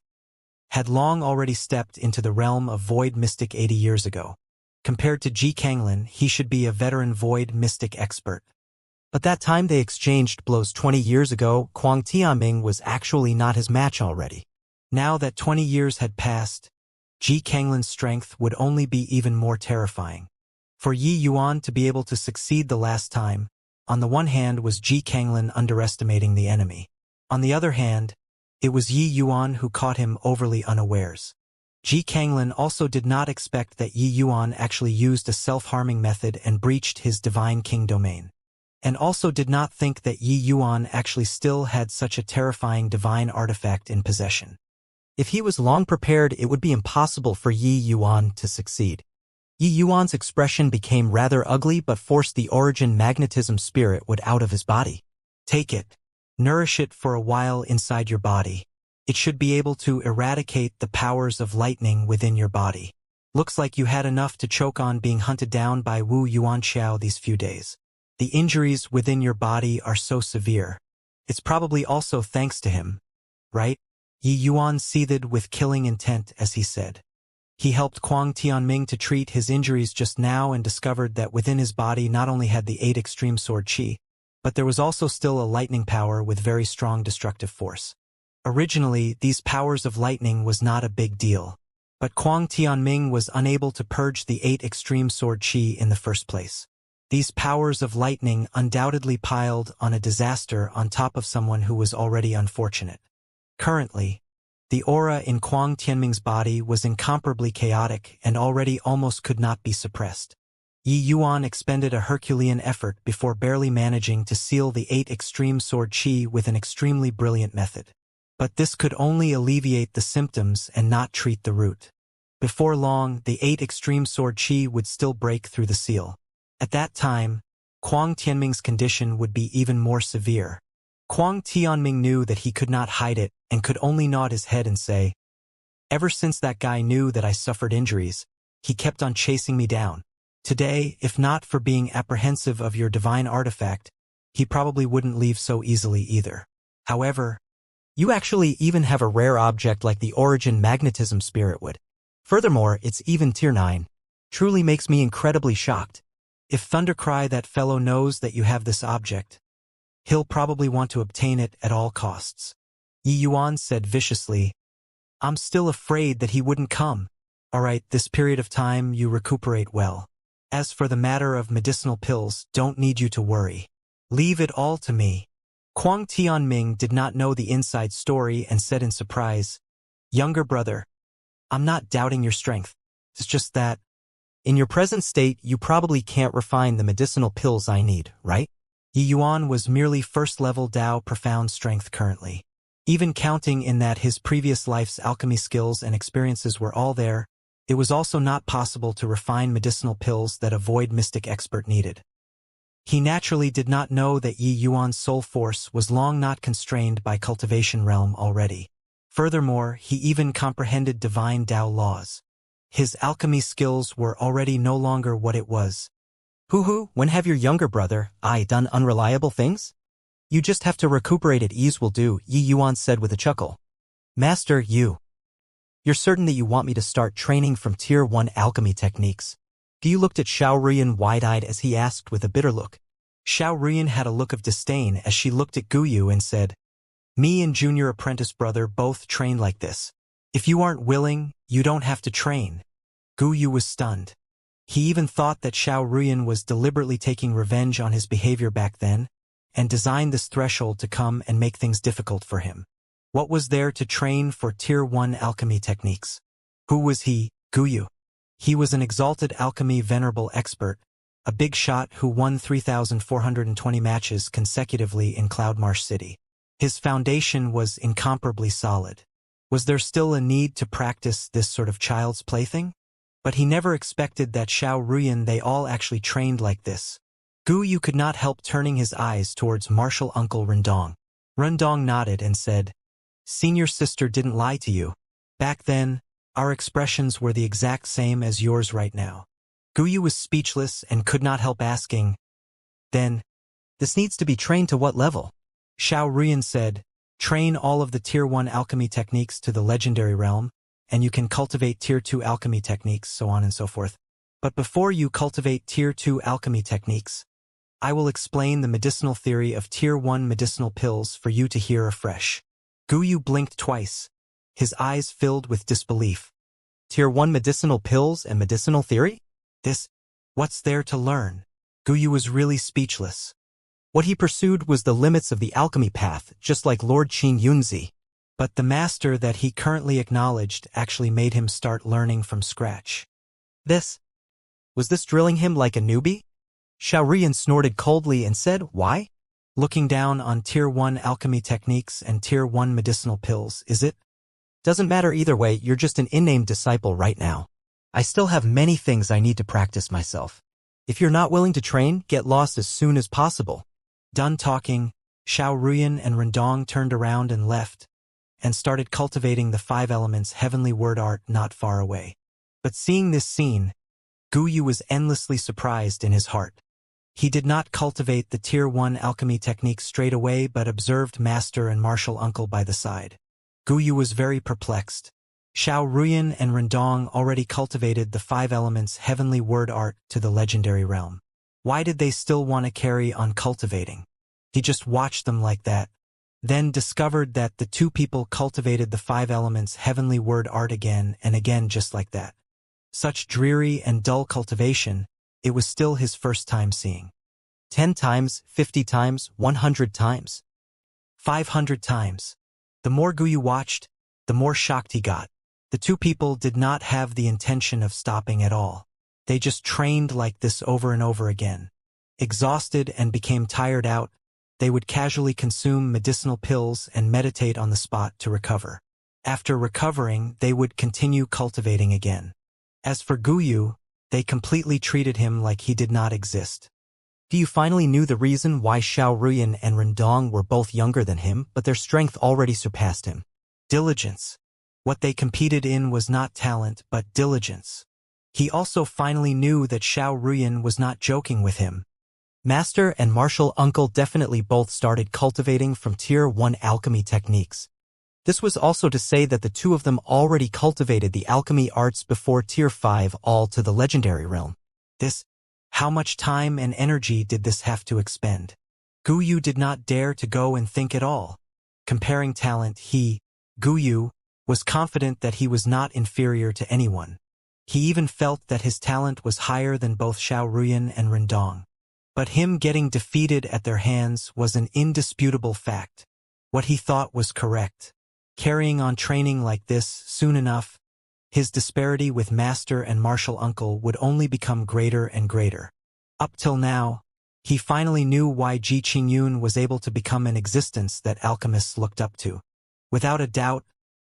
had long already stepped into the realm of Void Mystic 80 years ago. Compared to Ji Kanglin, he should be a veteran Void Mystic expert. But that time they exchanged blows 20 years ago, Kuang Tianming was actually not his match already. Now that 20 years had passed, Ji Kanglin's strength would only be even more terrifying. For Yi Yuan to be able to succeed the last time, on the one hand was Ji Kanglin underestimating the enemy. On the other hand, it was Yi Yuan who caught him overly unawares. Ji Kanglin also did not expect that Yi Yuan actually used a self-harming method and breached his divine king domain. And also did not think that Yi Yuan actually still had such a terrifying divine artifact in possession. If he was long prepared, it would be impossible for Yi Yuan to succeed. Yi Yuan's expression became rather ugly but forced the origin magnetism spirit would out of his body. Take it. Nourish it for a while inside your body. It should be able to eradicate the powers of lightning within your body. Looks like you had enough to choke on being hunted down by Wu Yuanxiao these few days. The injuries within your body are so severe. It's probably also thanks to him, right? Yi Yuan seethed with killing intent as he said. He helped Kuang Tianming to treat his injuries just now and discovered that within his body not only had the 8 extreme sword qi, but there was also still a lightning power with very strong destructive force. Originally, these powers of lightning was not a big deal, but Kuang Tianming was unable to purge the 8 extreme sword qi in the first place. These powers of lightning undoubtedly piled on a disaster on top of someone who was already unfortunate. Currently, the aura in Kuang Tianming's body was incomparably chaotic and already almost could not be suppressed. Yi Yuan expended a Herculean effort before barely managing to seal the 8 extreme sword qi with an extremely brilliant method. But this could only alleviate the symptoms and not treat the root. Before long, the 8 extreme sword qi would still break through the seal. At that time, Kuang Tianming's condition would be even more severe. Kuang Tianming knew that he could not hide it and could only nod his head and say, "Ever since that guy knew that I suffered injuries, he kept on chasing me down. Today, if not for being apprehensive of your divine artifact, he probably wouldn't leave so easily either. However, you actually even have a rare object like the origin magnetism spirit would. Furthermore, it's even tier 9. Truly makes me incredibly shocked. If Thundercry that fellow knows that you have this object, he'll probably want to obtain it at all costs." Yi Yuan said viciously, "I'm still afraid that he wouldn't come. Alright, this period of time you recuperate well. As for the matter of medicinal pills, don't need you to worry. Leave it all to me." Kuang Tianming did not know the inside story and said in surprise, "Younger brother, I'm not doubting your strength. It's just that, in your present state, you probably can't refine the medicinal pills I need, right?" Yi Yuan was merely first-level Dao profound strength currently. Even counting in that his previous life's alchemy skills and experiences were all there, it was also not possible to refine medicinal pills that a void mystic expert needed. He naturally did not know that Yi Yuan's soul force was long not constrained by cultivation realm already. Furthermore, he even comprehended divine Dao laws. His alchemy skills were already no longer what it was. Hoo-hoo, when have your younger brother, done unreliable things? You just have to recuperate at ease will do, Yi Yuan said with a chuckle. Master, you're certain that you want me to start training from tier 1 alchemy techniques? Gu looked at Xiao Ruyan wide-eyed as he asked with a bitter look. Xiao Ruyan had a look of disdain as she looked at Guyu and said, "Me and junior apprentice brother both train like this. If you aren't willing, you don't have to train." Guyu was stunned. He even thought that Xiao Ruyan was deliberately taking revenge on his behavior back then, and designed this threshold to come and make things difficult for him. What was there to train for tier 1 alchemy techniques? Who was he, Guyu? He was an exalted alchemy venerable expert, a big shot who won 3,420 matches consecutively in Cloudmarsh City. His foundation was incomparably solid. Was there still a need to practice this sort of child's plaything? But he never expected that Xiao Ruyan they all actually trained like this. Guyu could not help turning his eyes towards martial uncle Rendong. Rendong nodded and said, "Senior sister didn't lie to you. Back then, our expressions were the exact same as yours right now." Guyu was speechless and could not help asking, "Then, this needs to be trained to what level?" Xiao Ruyan said, "Train all of the tier 1 alchemy techniques to the legendary realm, and you can cultivate tier 2 alchemy techniques, so on and so forth. But before you cultivate tier 2 alchemy techniques, I will explain the medicinal theory of Tier 1 medicinal pills for you to hear afresh. Guyu blinked twice, his eyes filled with disbelief. Tier 1 medicinal pills and medicinal theory? What's there to learn? Guyu was really speechless. What he pursued was the limits of the alchemy path, just like Lord Qing Yunzi. But the master that he currently acknowledged actually made him start learning from scratch. Was this drilling him like a newbie? Xiaorian snorted coldly and said, why? Looking down on Tier 1 alchemy techniques and Tier 1 medicinal pills, is it? Doesn't matter either way, you're just an in-name disciple right now. I still have many things I need to practice myself. If you're not willing to train, get lost as soon as possible. Done talking, Xiaorian and Rendong turned around and left, and started cultivating the 5 elements heavenly word art not far away. But seeing this scene, Guyu was endlessly surprised in his heart. He did not cultivate the Tier 1 alchemy technique straight away but observed master and martial uncle by the side. Guyu was very perplexed. Xiaorian and Rendong already cultivated the 5 elements heavenly word art to the legendary realm. Why did they still want to carry on cultivating? He just watched them like that, then discovered that the 2 people cultivated the 5 elements heavenly word art again and again just like that. Such dreary and dull cultivation, it was still his first time seeing. 10 times, 50 times, 100 times. 500 times. The more Guyu watched, the more shocked he got. The 2 people did not have the intention of stopping at all. They just trained like this over and over again. Exhausted and became tired out, they would casually consume medicinal pills and meditate on the spot to recover. After recovering, they would continue cultivating again. As for Guyu, they completely treated him like he did not exist. Guyu finally knew the reason why Xiaorian and Rendong were both younger than him, but their strength already surpassed him. Diligence. What they competed in was not talent, but diligence. He also finally knew that Xiaorian was not joking with him. Master and martial uncle definitely both started cultivating from Tier 1 alchemy techniques. This was also to say that the 2 of them already cultivated the alchemy arts before Tier 5 all to the legendary realm. How much time and energy did this have to expend? Guyu did not dare to go and think at all. Comparing talent, Guyu, was confident that he was not inferior to anyone. He even felt that his talent was higher than both Xiaorian and Rendong. But him getting defeated at their hands was an indisputable fact. What he thought was correct. Carrying on training like this soon enough, his disparity with master and martial uncle would only become greater and greater. Up till now, he finally knew why Ji Qingyun was able to become an existence that alchemists looked up to. Without a doubt,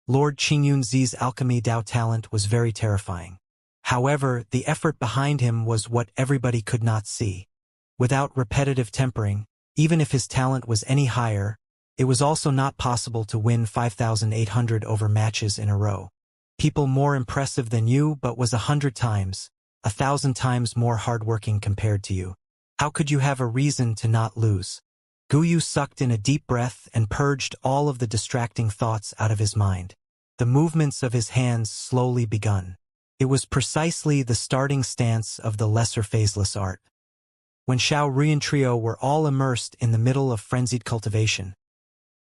Lord Qingyunzi's alchemy Dao talent was very terrifying. However, the effort behind him was what everybody could not see. Without repetitive tempering, even if his talent was any higher, it was also not possible to win 5,800 over matches in a row. People more impressive than you but was 100 times, 1,000 times more hardworking compared to you. How could you have a reason to not lose? Guyu sucked in a deep breath and purged all of the distracting thoughts out of his mind. The movements of his hands slowly begun. It was precisely the starting stance of the lesser phaseless art. When Xiaorian trio were all immersed in the middle of frenzied cultivation,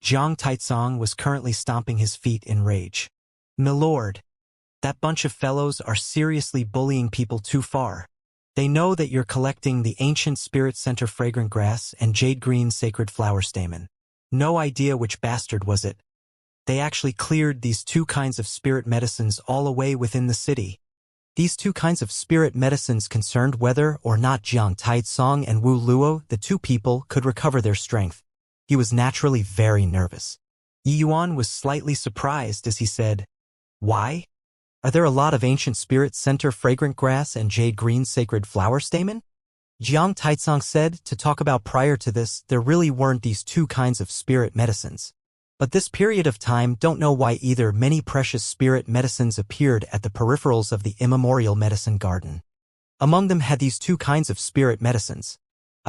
Jiang Taizong was currently stomping his feet in rage. "Milord, that bunch of fellows are seriously bullying people too far. They know that you're collecting the ancient spirit center fragrant grass and jade green sacred flower stamen. No idea which bastard was it. They actually cleared these 2 kinds of spirit medicines all away within the city." These 2 kinds of spirit medicines concerned whether or not Jiang Taizong and Wu Luo, the 2 people, could recover their strength. He was naturally very nervous. Yi Yuan was slightly surprised as he said, "Why? Are there a lot of ancient spirit center fragrant grass and jade green sacred flower stamen?" Jiang Taizong said. To talk about prior to this, there really weren't these 2 kinds of spirit medicines. But this period of time don't know why either. Many precious spirit medicines appeared at the peripherals of the immemorial medicine garden. Among them had these 2 kinds of spirit medicines.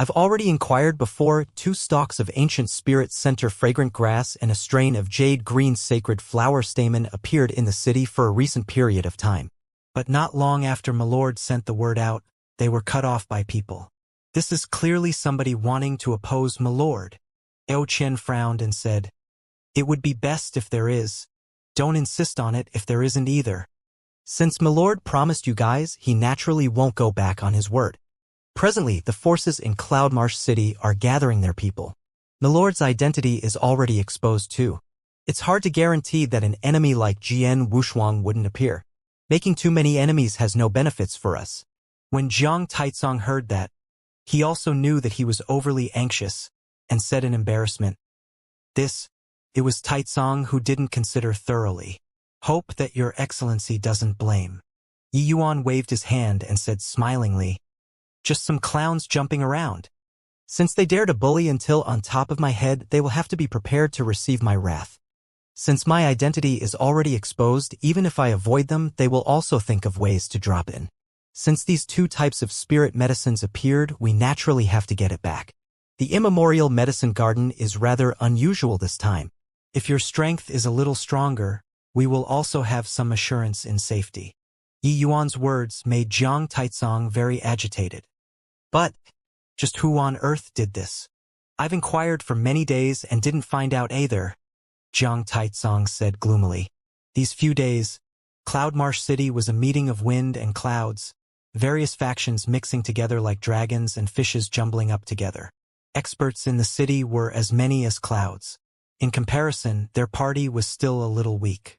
I've already inquired before. 2 stalks of ancient spirit center fragrant grass and a strain of jade green sacred flower stamen appeared in the city for a recent period of time. But not long after Milord sent the word out, they were cut off by people. This is clearly somebody wanting to oppose my lord. Ao Qian frowned and said, "It would be best if there is. Don't insist on it if there isn't either." Since Milord promised you guys, he naturally won't go back on his word. Presently, the forces in Cloudmarsh City are gathering their people. Milord's identity is already exposed too. It's hard to guarantee that an enemy like Jian Wushuang wouldn't appear. Making too many enemies has no benefits for us. When Jiang Taizong heard that, he also knew that he was overly anxious, and said in embarrassment, It was Taizong who didn't consider thoroughly. Hope that your excellency doesn't blame." Yi Yuan waved his hand and said smilingly, "Just some clowns jumping around. Since they dare to bully until on top of my head, they will have to be prepared to receive my wrath. Since my identity is already exposed, even if I avoid them, they will also think of ways to drop in. Since these two types of spirit medicines appeared, we naturally have to get it back. The immemorial medicine garden is rather unusual this time. If your strength is a little stronger, we will also have some assurance in safety." Yi Yuan's words made Jiang Taizong very agitated. "But, just who on earth did this? I've inquired for many days and didn't find out either," Jiang Taizong said gloomily. These few days, Cloudmarsh City was a meeting of wind and clouds, various factions mixing together like dragons and fishes jumbling up together. Experts in the city were as many as clouds. In comparison, their party was still a little weak.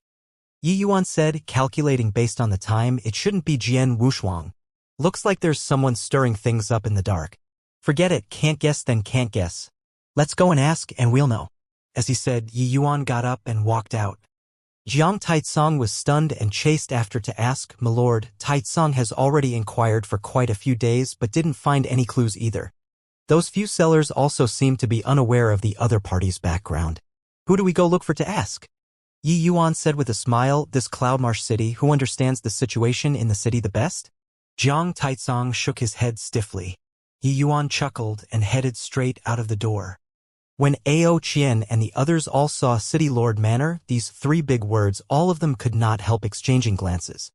Yi Yuan said, calculating based on the time, it shouldn't be Jian Wushuang. Looks like there's someone stirring things up in the dark. Forget it, can't guess then can't guess. Let's go and ask and we'll know. As he said, Yi Yuan got up and walked out. Jiang Taizong was stunned and chased after to ask, "My lord, Taizong has already inquired for quite a few days but didn't find any clues either. Those few sellers also seem to be unaware of the other party's background. Who do we go look for to ask?" Yi Yuan said with a smile, "This Cloudmarsh City, who understands the situation in the city the best?" Jiang Taizong shook his head stiffly. Yi Yuan chuckled and headed straight out of the door. When Ao Qian and the others all saw City Lord Manor, these three big words, all of them could not help exchanging glances.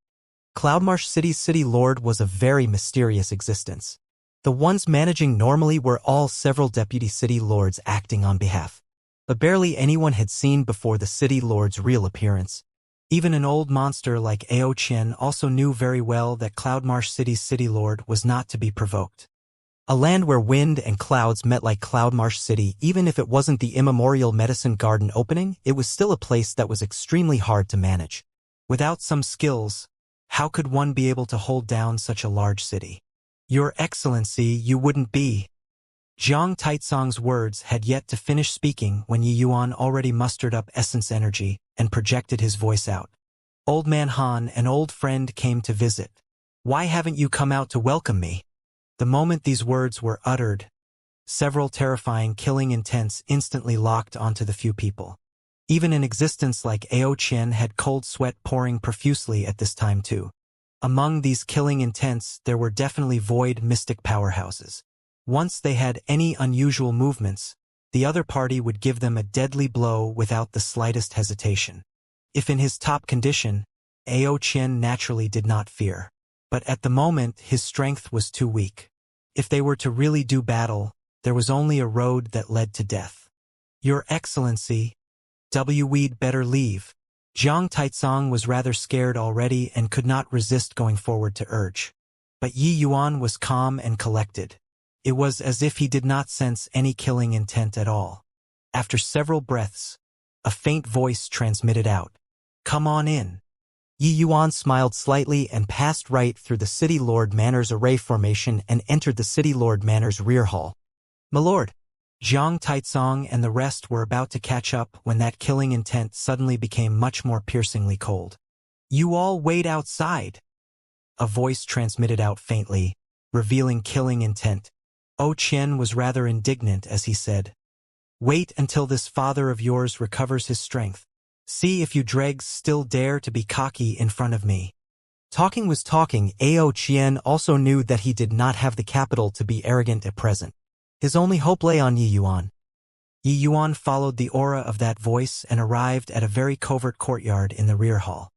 Cloudmarsh City's City Lord was a very mysterious existence. The ones managing normally were all several deputy City Lords acting on behalf. But barely anyone had seen before the City Lord's real appearance. Even an old monster like Ao Qian also knew very well that Cloudmarsh City's City Lord was not to be provoked. A land where wind and clouds met like Cloudmarsh City, even if it wasn't the immemorial medicine garden opening, it was still a place that was extremely hard to manage. Without some skills, how could one be able to hold down such a large city? "Your Excellency, you wouldn't be." Jiang Taizong's words had yet to finish speaking when Yi Yuan already mustered up essence energy and projected his voice out. "Old Man Han, an old friend, came to visit. Why haven't you come out to welcome me?" The moment these words were uttered, several terrifying killing intents instantly locked onto the few people. Even an existence like Ao Qian had cold sweat pouring profusely at this time too. Among these killing intents there were definitely void mystic powerhouses. Once they had any unusual movements, the other party would give them a deadly blow without the slightest hesitation. If in his top condition, Ao Qian naturally did not fear. But at the moment his strength was too weak. If they were to really do battle, there was only a road that led to death. "Your Excellency, we'd better leave." Jiang Taizong was rather scared already and could not resist going forward to urge. But Yi Yuan was calm and collected. It was as if he did not sense any killing intent at all. After several breaths, a faint voice transmitted out, "Come on in." Yi Yuan smiled slightly and passed right through the City Lord Manor's array formation and entered the City Lord Manor's rear hall. "My lord." Jiang Taizong and the rest were about to catch up when that killing intent suddenly became much more piercingly cold. "You all wait outside." A voice transmitted out faintly, revealing killing intent. Ao Qian was rather indignant as he said, "Wait until this father of yours recovers his strength. See if you dregs still dare to be cocky in front of me." Talking was talking. Ao Qian also knew that he did not have the capital to be arrogant at present. His only hope lay on Yi Yuan. Yi Yuan followed the aura of that voice and arrived at a very covert courtyard in the rear hall.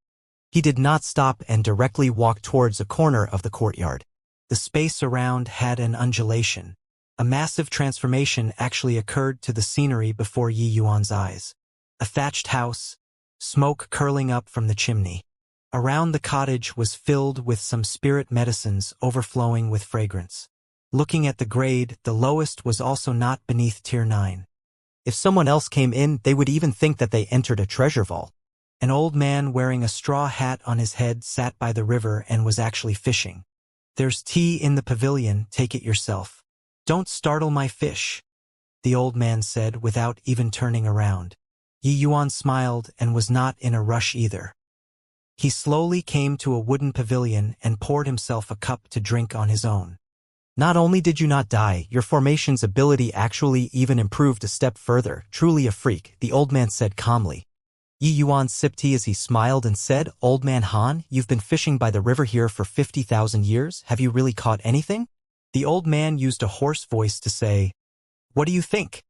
He did not stop and directly walked towards a corner of the courtyard. The space around had an undulation. A massive transformation actually occurred to the scenery before Yi Yuan's eyes. A thatched house, smoke curling up from the chimney. Around the cottage was filled with some spirit medicines overflowing with fragrance. Looking at the grade, the lowest was also not beneath tier 9. If someone else came in, they would even think that they entered a treasure vault. An old man wearing a straw hat on his head sat by the river and was actually fishing. "There's tea in the pavilion, take it yourself. Don't startle my fish," the old man said without even turning around. Yi Yuan smiled and was not in a rush either. He slowly came to a wooden pavilion and poured himself a cup to drink on his own. Not only did you not die, your formation's ability actually even improved a step further. Truly a freak, the old man said calmly. Yi Yuan sipped tea as he smiled and said, "Old man Han, you've been fishing by the river here for 50,000 years. Have you really caught anything?" The old man used a hoarse voice to say, "What do you think?"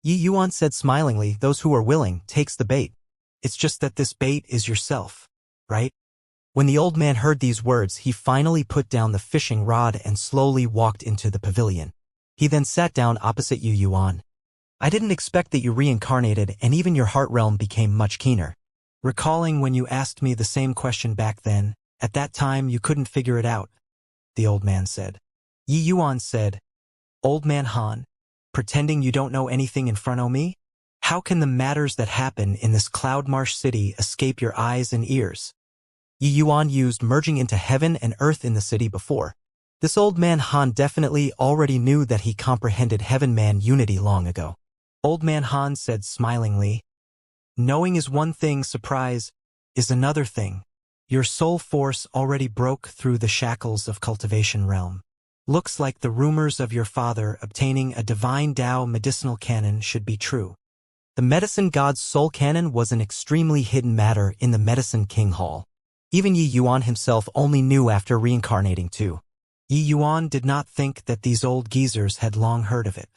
Yi Yuan said smilingly, "Those who are willing, takes the bait. It's just that this bait is yourself, right?" When the old man heard these words, he finally put down the fishing rod and slowly walked into the pavilion. He then sat down opposite Yi Yuan. "I didn't expect that you reincarnated and even your heart realm became much keener." "Recalling when you asked me the same question back then, at that time you couldn't figure it out," the old man said. Yi Yuan said, "Old man Han, pretending you don't know anything in front of me? How can the matters that happen in this cloud marsh city escape your eyes and ears?" Yi Yuan used merging into heaven and earth in the city before. This old man Han definitely already knew that he comprehended heaven-man unity long ago. Old man Han said smilingly, "Knowing is one thing, surprise is another thing. Your soul force already broke through the shackles of cultivation realm. Looks like the rumors of your father obtaining a divine Tao medicinal canon should be true." The medicine god's soul canon was an extremely hidden matter in the Medicine King Hall. Even Yi Yuan himself only knew after reincarnating too. Yi Yuan did not think that these old geezers had long heard of it.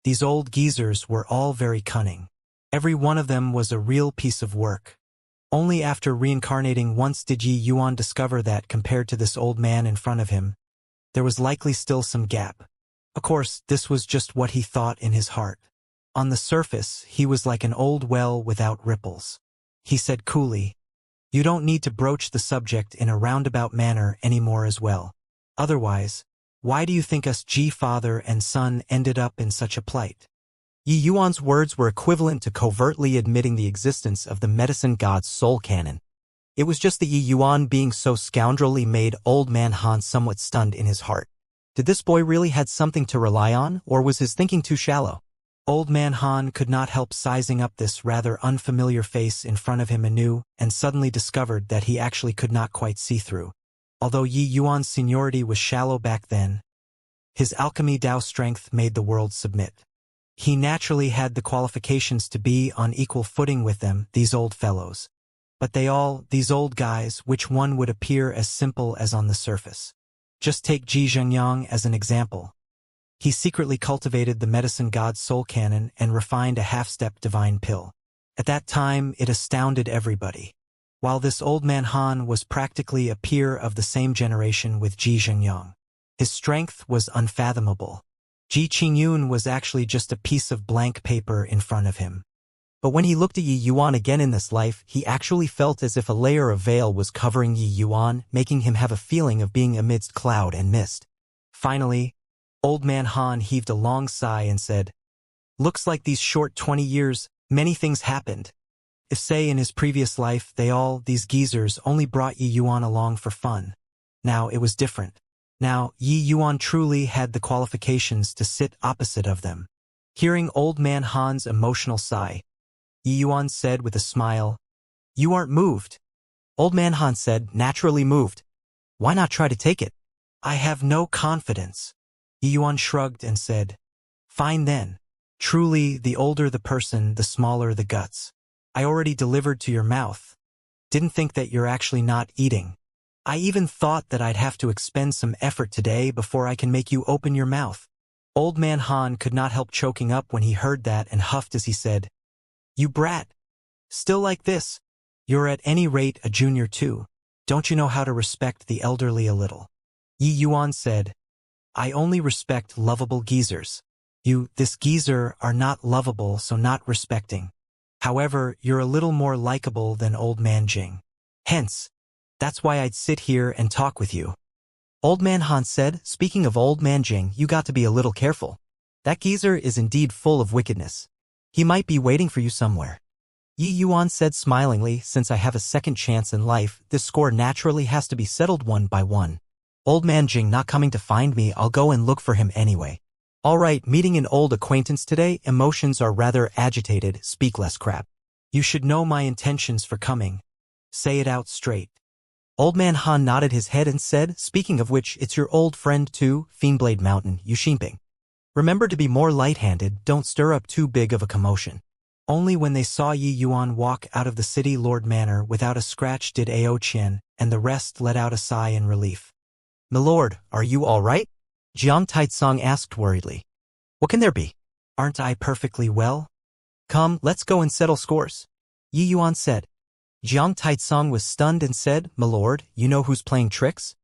These old geezers were all very cunning. Every one of them was a real piece of work. Only after reincarnating once did Yi Yuan discover that compared to this old man in front of him, there was likely still some gap. Of course, this was just what he thought in his heart. On the surface, he was like an old well without ripples. He said coolly, "You don't need to broach the subject in a roundabout manner anymore as well. Otherwise, why do you think us father and son ended up in such a plight?" Yi Yuan's words were equivalent to covertly admitting the existence of the medicine god's soul canon. It was just that Yi Yuan being so scoundrelly made old man Han somewhat stunned in his heart. Did this boy really had something to rely on, or was his thinking too shallow? Old man Han could not help sizing up this rather unfamiliar face in front of him anew and suddenly discovered that he actually could not quite see through. Although Yi Yuan's seniority was shallow back then, his alchemy Tao strength made the world submit. He naturally had the qualifications to be on equal footing with them, these old fellows. But these old guys, which one would appear as simple as on the surface. Just take Xianxia as an example. He secretly cultivated the medicine god's soul canon and refined a half-step divine pill. At that time, it astounded everybody. While this old man Han was practically a peer of the same generation with Xianxia. His strength was unfathomable. Qingyun was actually just a piece of blank paper in front of him. But when he looked at Yi Yuan again in this life, he actually felt as if a layer of veil was covering Yi Yuan, making him have a feeling of being amidst cloud and mist. Finally, old man Han heaved a long sigh and said, "Looks like these short 20 years, many things happened. If say in his previous life these geezers only brought Yi Yuan along for fun. Now it was different. Now Yi Yuan truly had the qualifications to sit opposite of them." Hearing old man Han's emotional sigh, Yi Yuan said with a smile, "You aren't moved." Old man Han said, "Naturally moved. Why not try to take it?" "I have no confidence." Yi Yuan shrugged and said, "Fine then. Truly, the older the person, the smaller the guts. I already delivered to your mouth. Didn't think that you're actually not eating. I even thought that I'd have to expend some effort today before I can make you open your mouth." Old man Han could not help choking up when he heard that and huffed as he said, "You brat. Still like this? You're at any rate a junior too. Don't you know how to respect the elderly a little?" Yi Yuan said, I only respect lovable geezers. You, this geezer, are not lovable, so not respecting. However, you're a little more likable than Old Man Jing. Hence, that's why I'd sit here and talk with you. Old Man Han said, speaking of Old Man Jing, you got to be a little careful. That geezer is indeed full of wickedness. He might be waiting for you somewhere. Yi Yuan said smilingly, since I have a second chance in life, this score naturally has to be settled one by one. Old Man Jing not coming to find me, I'll go and look for him anyway. Alright, meeting an old acquaintance today, emotions are rather agitated, speak less crap. You should know my intentions for coming. Say it out straight. Old Man Han nodded his head and said, speaking of which, it's your old friend too, Fiendblade Mountain, you Ximping. Remember to be more light-handed, don't stir up too big of a commotion. Only when they saw Yi Yuan walk out of the city Lord Manor without a scratch did Ao Qian and the rest let out a sigh in relief. Milord, are you all right? Jiang Taitsong asked worriedly. What can there be? Aren't I perfectly well? Come, let's go and settle scores. Yi Yuan said. Jiang Taitsong was stunned and said, Milord, you know who's playing tricks?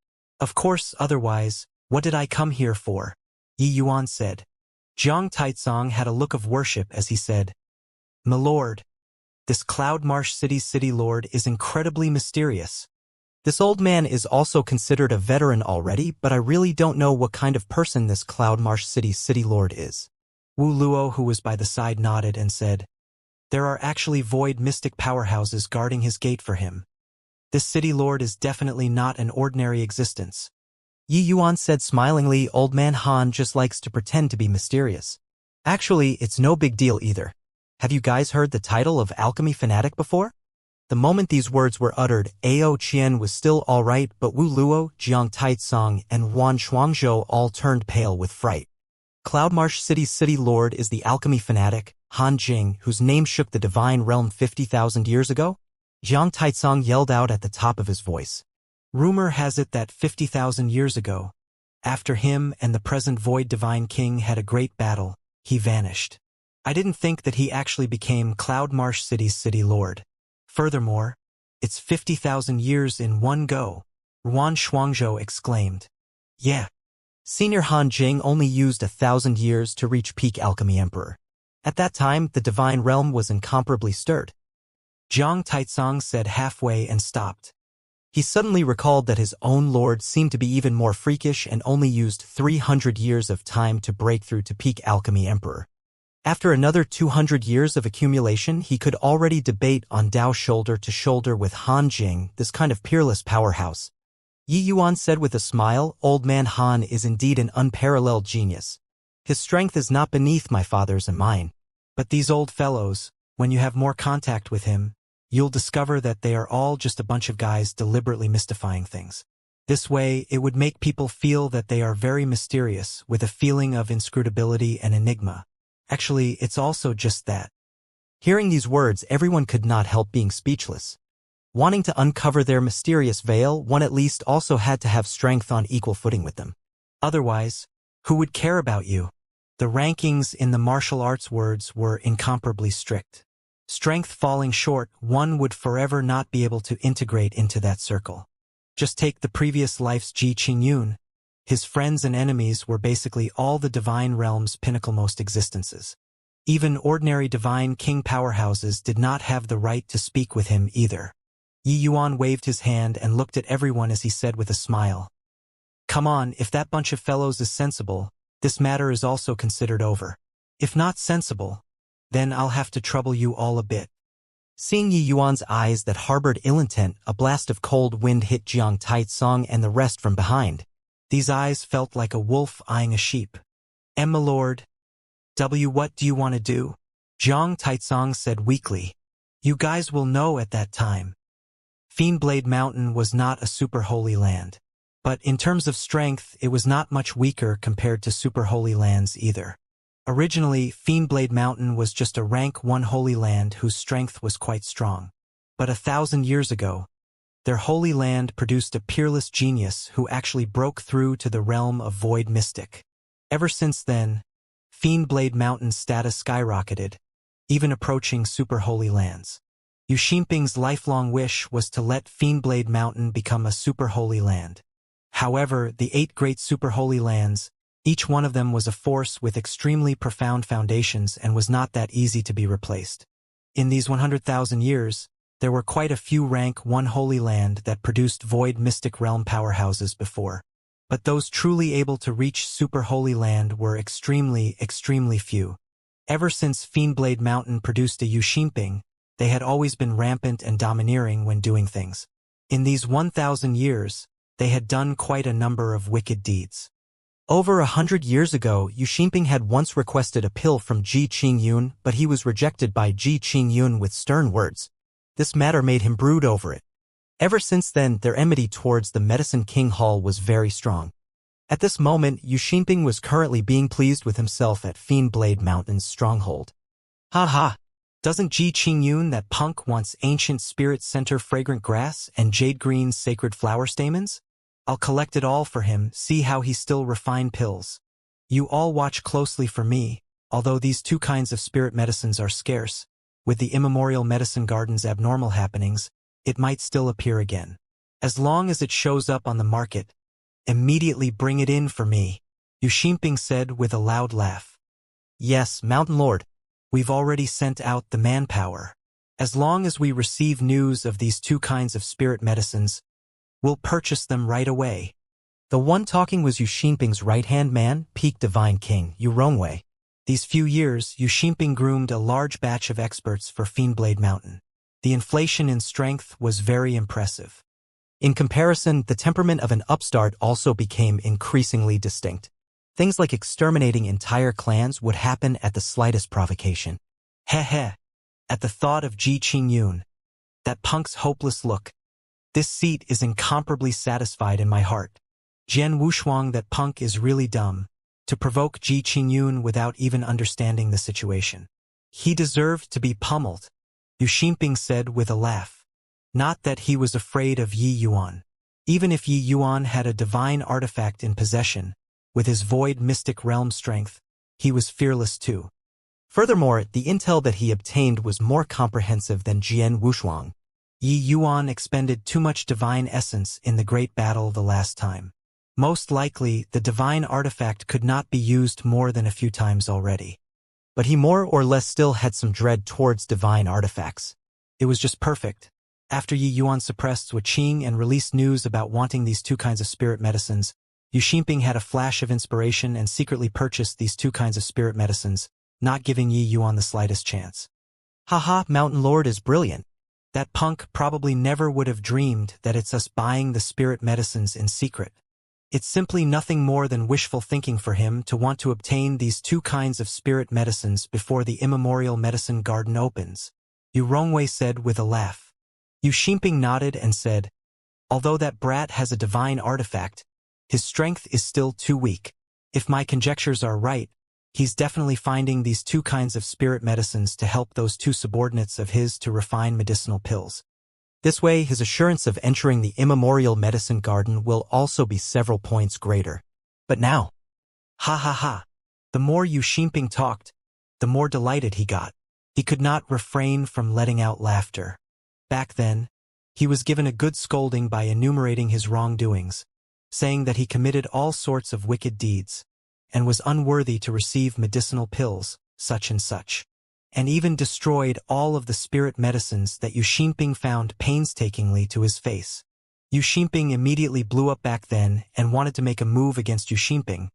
Of course, otherwise, what did I come here for? Yi Yuan said. Jiang Taitsong had a look of worship as he said, Milord, this Cloud Marsh City's city lord is incredibly mysterious. This old man is also considered a veteran already, but I really don't know what kind of person this Cloud Marsh City's city lord is. Wu Luo, who was by the side, nodded and said, There are actually void mystic powerhouses guarding his gate for him. This city lord is definitely not an ordinary existence. Yi Yuan said smilingly, Old Man Han just likes to pretend to be mysterious. Actually, it's no big deal either. Have you guys heard the title of Alchemy Fanatic before? The moment these words were uttered, Ao Qian was still alright, but Wu Luo, Jiang Taitsong, and Wan Shuangzhou all turned pale with fright. Cloudmarsh City's city lord is the alchemy fanatic, Han Jing, whose name shook the divine realm 50,000 years ago? Jiang Taitsong yelled out at the top of his voice. Rumor has it that 50,000 years ago, after him and the present Void Divine King had a great battle, he vanished. I didn't think that he actually became Cloudmarsh City's city lord. Furthermore, it's 50,000 years in one go, Wan Shuangzhou exclaimed. Yeah. Senior Han Jing only used 1,000 years to reach peak alchemy emperor. At that time, the divine realm was incomparably stirred. Jiang Taitsong said halfway and stopped. He suddenly recalled that his own lord seemed to be even more freakish and only used 300 years of time to break through to peak alchemy emperor. After another 200 years of accumulation, he could already debate on Dao shoulder to shoulder with Han Jing, this kind of peerless powerhouse. Yi Yuan said with a smile, Old Man Han is indeed an unparalleled genius. His strength is not beneath my father's and mine. But these old fellows, when you have more contact with him, you'll discover that they are all just a bunch of guys deliberately mystifying things. This way, it would make people feel that they are very mysterious, with a feeling of inscrutability and enigma. Actually, it's also just that. Hearing these words, everyone could not help being speechless. Wanting to uncover their mysterious veil, one at least also had to have strength on equal footing with them. Otherwise, who would care about you? The rankings in the martial arts words were incomparably strict. Strength falling short, one would forever not be able to integrate into that circle. Just take the previous life's Ji Qingyun. His friends and enemies were basically all the divine realm's pinnaclemost existences. Even ordinary divine king powerhouses did not have the right to speak with him either. Yi Yuan waved his hand and looked at everyone as he said with a smile. Come on, if that bunch of fellows is sensible, this matter is also considered over. If not sensible, then I'll have to trouble you all a bit. Seeing Yi Yuan's eyes that harbored ill intent, a blast of cold wind hit Jiang Taitsong and the rest from behind. These eyes felt like a wolf eyeing a sheep. My lord. What do you want to do? Jiang Taitsong said weakly. You guys will know at that time. Fiendblade Mountain was not a super holy land. But in terms of strength, it was not much weaker compared to super holy lands either. Originally, Fiendblade Mountain was just a rank 1 holy land whose strength was quite strong. But 1,000 years ago, their holy land produced a peerless genius who actually broke through to the realm of Void Mystic. Ever since then, Fiendblade Mountain's status skyrocketed, even approaching super holy lands. Yu Ximping's lifelong wish was to let Fiendblade Mountain become a super holy land. However, the 8 great super holy lands, each one of them was a force with extremely profound foundations and was not that easy to be replaced. In these 100,000 years, there were quite a few rank 1 holy land that produced void mystic realm powerhouses before. But those truly able to reach super holy land were extremely, extremely few. Ever since Fiendblade Mountain produced a Yuxinping, they had always been rampant and domineering when doing things. In these 1,000 years, they had done quite a number of wicked deeds. Over 100 years ago, Yuxinping had once requested a pill from Ji Qingyun, but he was rejected by Ji Qingyun with stern words. This matter made him brood over it. Ever since then, their enmity towards the Medicine King Hall was very strong. At this moment, Yuxinping was currently being pleased with himself at Fiendblade Mountain's stronghold. Ha ha! Doesn't Ji Qingyun, that punk, wants ancient spirit center fragrant grass and jade green sacred flower stamens? I'll collect it all for him, see how he still refine pills. You all watch closely for me, although these 2 kinds of spirit medicines are scarce. With the immemorial medicine garden's abnormal happenings, it might still appear again. As long as it shows up on the market, immediately bring it in for me, Yuxinping said with a loud laugh. Yes, Mountain Lord. We've already sent out the manpower. As long as we receive news of these 2 kinds of spirit medicines, we'll purchase them right away. The one talking was Yuxinping's right-hand man, Peak Divine King, Yu Rongwei. These few years, Yuxinping groomed a large batch of experts for Fiendblade Mountain. The inflation in strength was very impressive. In comparison, the temperament of an upstart also became increasingly distinct. Things like exterminating entire clans would happen at the slightest provocation. Heh. At the thought of Ji Qingyun, that punk's hopeless look, this seat is incomparably satisfied in my heart. Jian Wushuang, that punk is really dumb, to provoke Ji Qingyun without even understanding the situation. He deserved to be pummeled, Yuxinping said with a laugh. Not that he was afraid of Yi Yuan. Even if Yi Yuan had a divine artifact in possession, with his void mystic realm strength, he was fearless too. Furthermore, the intel that he obtained was more comprehensive than Jian Wushuang. Yi Yuan expended too much divine essence in the great battle the last time. Most likely, the divine artifact could not be used more than a few times already. But he more or less still had some dread towards divine artifacts. It was just perfect. After Yi Yuan suppressed Wuqing and released news about wanting these 2 kinds of spirit medicines, Yuxinping had a flash of inspiration and secretly purchased these 2 kinds of spirit medicines, not giving Yi Yuan the slightest chance. Haha, Mountain Lord is brilliant. That punk probably never would have dreamed that it's us buying the spirit medicines in secret. It's simply nothing more than wishful thinking for him to want to obtain these 2 kinds of spirit medicines before the immemorial medicine garden opens, Yu Rongwei said with a laugh. Yuxinping nodded and said, although that brat has a divine artifact, his strength is still too weak. If my conjectures are right, he's definitely finding these 2 kinds of spirit medicines to help those 2 subordinates of his to refine medicinal pills. This way, his assurance of entering the immemorial medicine garden will also be several points greater. But now, ha. The more Yuxinping talked, the more delighted he got. He could not refrain from letting out laughter. Back then, he was given a good scolding by enumerating his wrongdoings, saying that he committed all sorts of wicked deeds, and was unworthy to receive medicinal pills, such and such, and even destroyed all of the spirit medicines that Yuxinping found painstakingly to his face. Yuxinping immediately blew up back then and wanted to make a move against Yuxinping,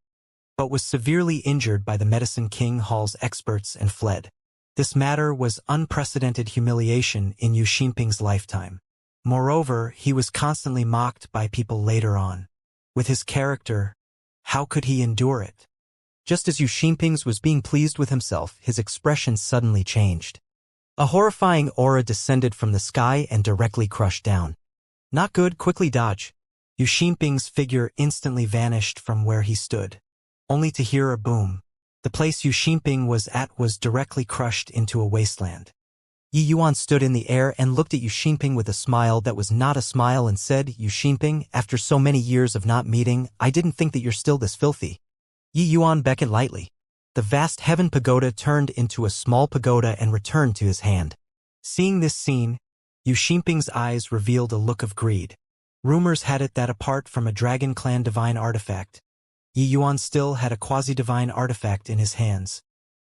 but was severely injured by the Medicine King Hall's experts and fled. This matter was unprecedented humiliation in Yuxinping's lifetime. Moreover, he was constantly mocked by people later on. With his character, how could he endure it? Just as Yuxinping was being pleased with himself, his expression suddenly changed. A horrifying aura descended from the sky and directly crushed down. Not good, quickly dodge. Yuxinping's figure instantly vanished from where he stood, only to hear a boom. The place Yuxinping was at was directly crushed into a wasteland. Yi Yuan stood in the air and looked at Yuxinping with a smile that was not a smile and said, Yuxinping, after so many years of not meeting, I didn't think that you're still this filthy. Yi Yuan beckoned lightly. The vast heaven pagoda turned into a small pagoda and returned to his hand. Seeing this scene, Yuxinping's eyes revealed a look of greed. Rumors had it that apart from a Dragon Clan divine artifact, Yi Yuan still had a quasi-divine artifact in his hands,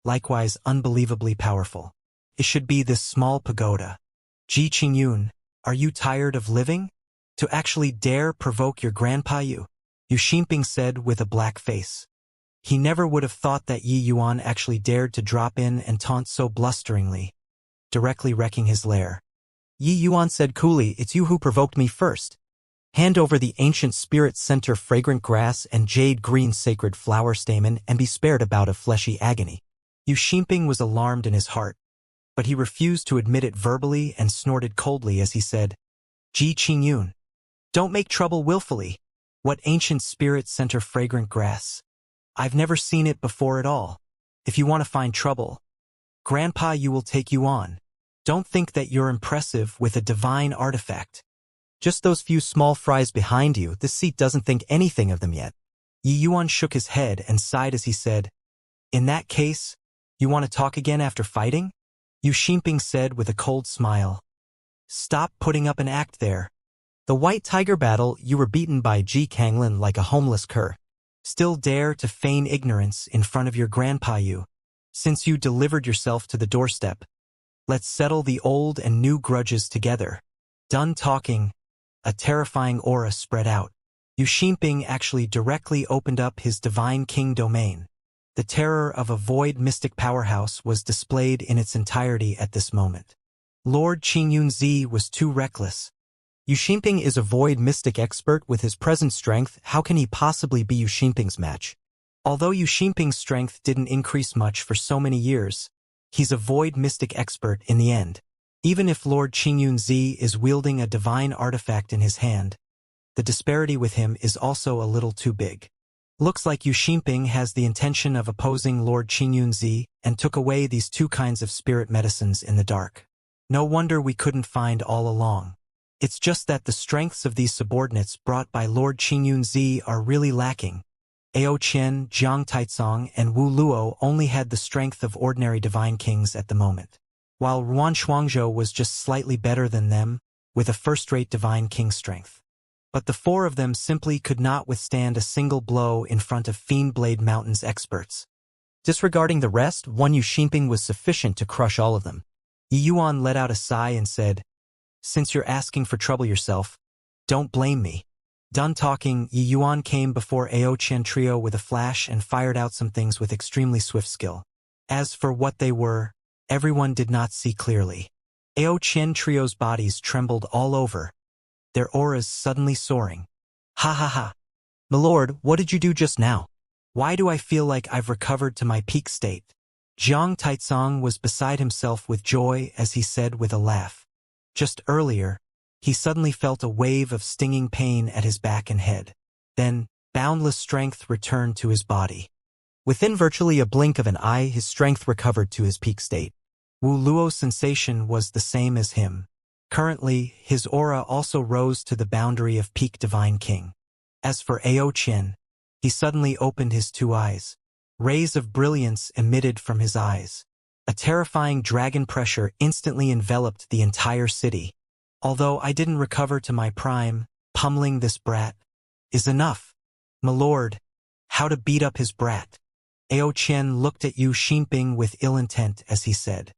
likewise unbelievably powerful. It should be this small pagoda. Ji Qingyun, are you tired of living? To actually dare provoke your grandpa Yu Xinping said with a black face. He never would have thought that Yi Yuan actually dared to drop in and taunt so blusteringly, directly wrecking his lair. Yi Yuan said coolly, it's you who provoked me first. Hand over the ancient spirit center fragrant grass and jade green sacred flower stamen and be spared a bout of fleshy agony. Yu Xinping was alarmed in his heart, but he refused to admit it verbally and snorted coldly as he said, Ji Qingyun, don't make trouble willfully. What ancient spirit center fragrant grass? I've never seen it before at all. If you want to find trouble, Grandpa Yu will take you on. Don't think that you're impressive with a divine artifact. Just those few small fries behind you, this seat doesn't think anything of them yet. Yi Yuan shook his head and sighed as he said, in that case, you want to talk again after fighting? Yu Xinping said with a cold smile. Stop putting up an act there. The White Tiger battle, you were beaten by Ji Kanglin like a homeless cur. Still dare to feign ignorance in front of your grandpa Yu. Since you delivered yourself to the doorstep, let's settle the old and new grudges together. Done talking, a terrifying aura spread out. Yu Xinping actually directly opened up his Divine King domain. The terror of a void mystic powerhouse was displayed in its entirety at this moment. Lord Qingyunzi was too reckless. Yu Xinping is a void mystic expert with his present strength. How can he possibly be Yu Xinping's match? Although Yu Xinping's strength didn't increase much for so many years, he's a void mystic expert in the end. Even if Lord Qingyunzi is wielding a divine artifact in his hand, the disparity with him is also a little too big. Looks like Yu Xinping has the intention of opposing Lord Qingyunzi and took away these two kinds of spirit medicines in the dark. No wonder we couldn't find all along. It's just that the strengths of these subordinates brought by Lord Qingyunzi are really lacking. Ao Qian, Jiang Taizong, and Wu Luo only had the strength of ordinary divine kings at the moment, while Ruan Shuangzhou was just slightly better than them, with a first-rate divine king strength. But the four of them simply could not withstand a single blow in front of Fiendblade Mountain's experts. Disregarding the rest, one Yu Xinping was sufficient to crush all of them. Yi Yuan let out a sigh and said, since you're asking for trouble yourself, don't blame me. Done talking, Yi Yuan came before Ao Qian Trio with a flash and fired out some things with extremely swift skill. As for what they were, everyone did not see clearly. Ao Qian Trio's bodies trembled all over, their auras suddenly soaring. Ha ha ha. Milord, what did you do just now? Why do I feel like I've recovered to my peak state? Jiang Taizong was beside himself with joy as he said with a laugh. Just earlier, he suddenly felt a wave of stinging pain at his back and head. Then, boundless strength returned to his body. Within virtually a blink of an eye, his strength recovered to his peak state. Wu Luo's sensation was the same as him. Currently, his aura also rose to the boundary of peak Divine King. As for Ao Qian, he suddenly opened his two eyes. Rays of brilliance emitted from his eyes. A terrifying dragon pressure instantly enveloped the entire city. Although I didn't recover to my prime, pummeling this brat is enough. Milord, how to beat up his brat? Ao Qian looked at Yu Xinping with ill intent as he said.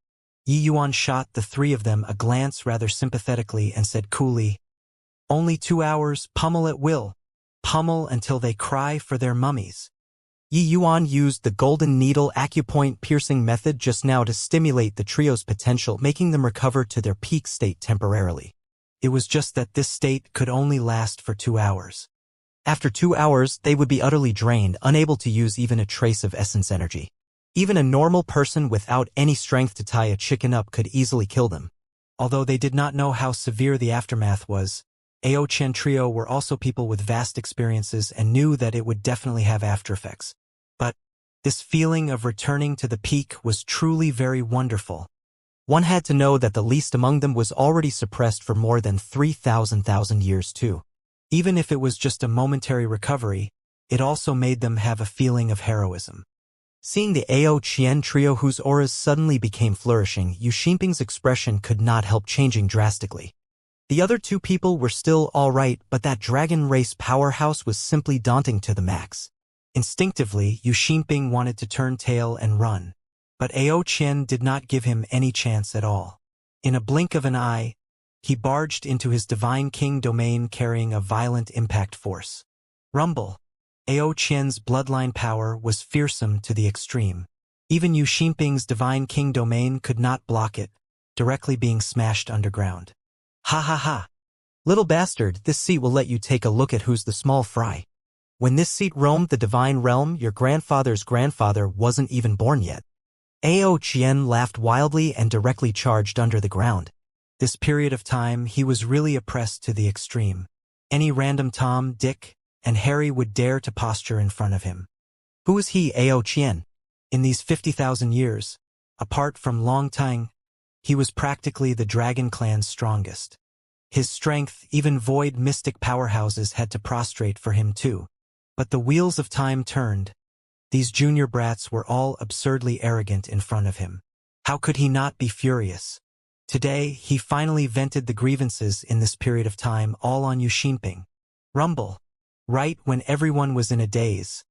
Yi Yuan shot the three of them a glance rather sympathetically and said coolly, only 2 hours, pummel at will. Pummel until they cry for their mummies. Yi Yuan used the golden needle acupoint piercing method just now to stimulate the trio's potential, making them recover to their peak state temporarily. It was just that this state could only last for 2 hours. After 2 hours, they would be utterly drained, unable to use even a trace of essence energy. Even a normal person without any strength to tie a chicken up could easily kill them. Although they did not know how severe the aftermath was, Ao Qian Trio were also people with vast experiences and knew that it would definitely have aftereffects. But this feeling of returning to the peak was truly very wonderful. One had to know that the least among them was already suppressed for more than 3,000 years too. Even if it was just a momentary recovery, it also made them have a feeling of heroism. Seeing the Ao Qian Trio whose auras suddenly became flourishing, Yu Xinping's expression could not help changing drastically. The other two people were still all right, but that dragon race powerhouse was simply daunting to the max. Instinctively, Yu Xinping wanted to turn tail and run, but Ao Qian did not give him any chance at all. In a blink of an eye, he barged into his Divine King domain carrying a violent impact force. Rumble. Ao Qian's bloodline power was fearsome to the extreme. Even Yu Xinping's Divine King domain could not block it, directly being smashed underground. Ha ha ha. Little bastard, this seat will let you take a look at who's the small fry. When this seat roamed the divine realm, your grandfather's grandfather wasn't even born yet. Ao Qian laughed wildly and directly charged under the ground. This period of time, he was really oppressed to the extreme. Any random Tom, Dick, and Harry would dare to posture in front of him. Who is he, Ao Qian? In these 50,000 years, apart from Long Tang, he was practically the Dragon Clan's strongest. His strength, even void mystic powerhouses had to prostrate for him too. But the wheels of time turned. These junior brats were all absurdly arrogant in front of him. How could he not be furious? Today, he finally vented the grievances in this period of time all on Yu Xinping. Rumble. Right when everyone was in a daze,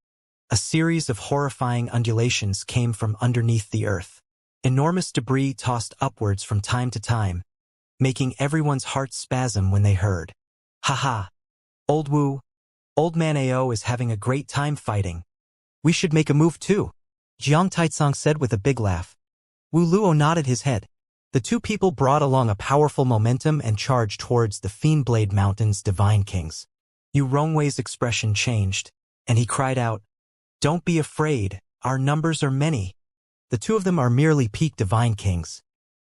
a series of horrifying undulations came from underneath the earth. Enormous debris tossed upwards from time to time, making everyone's hearts spasm when they heard. Ha! Old Wu, Old Man Ao is having a great time fighting. We should make a move too, Jiang Taizong said with a big laugh. Wu Luo nodded his head. The two people brought along a powerful momentum and charged towards the Fiendblade Mountain's divine kings. Yu Rongwei's expression changed, and he cried out, "Don't be afraid, our numbers are many." The two of them are merely peak divine kings.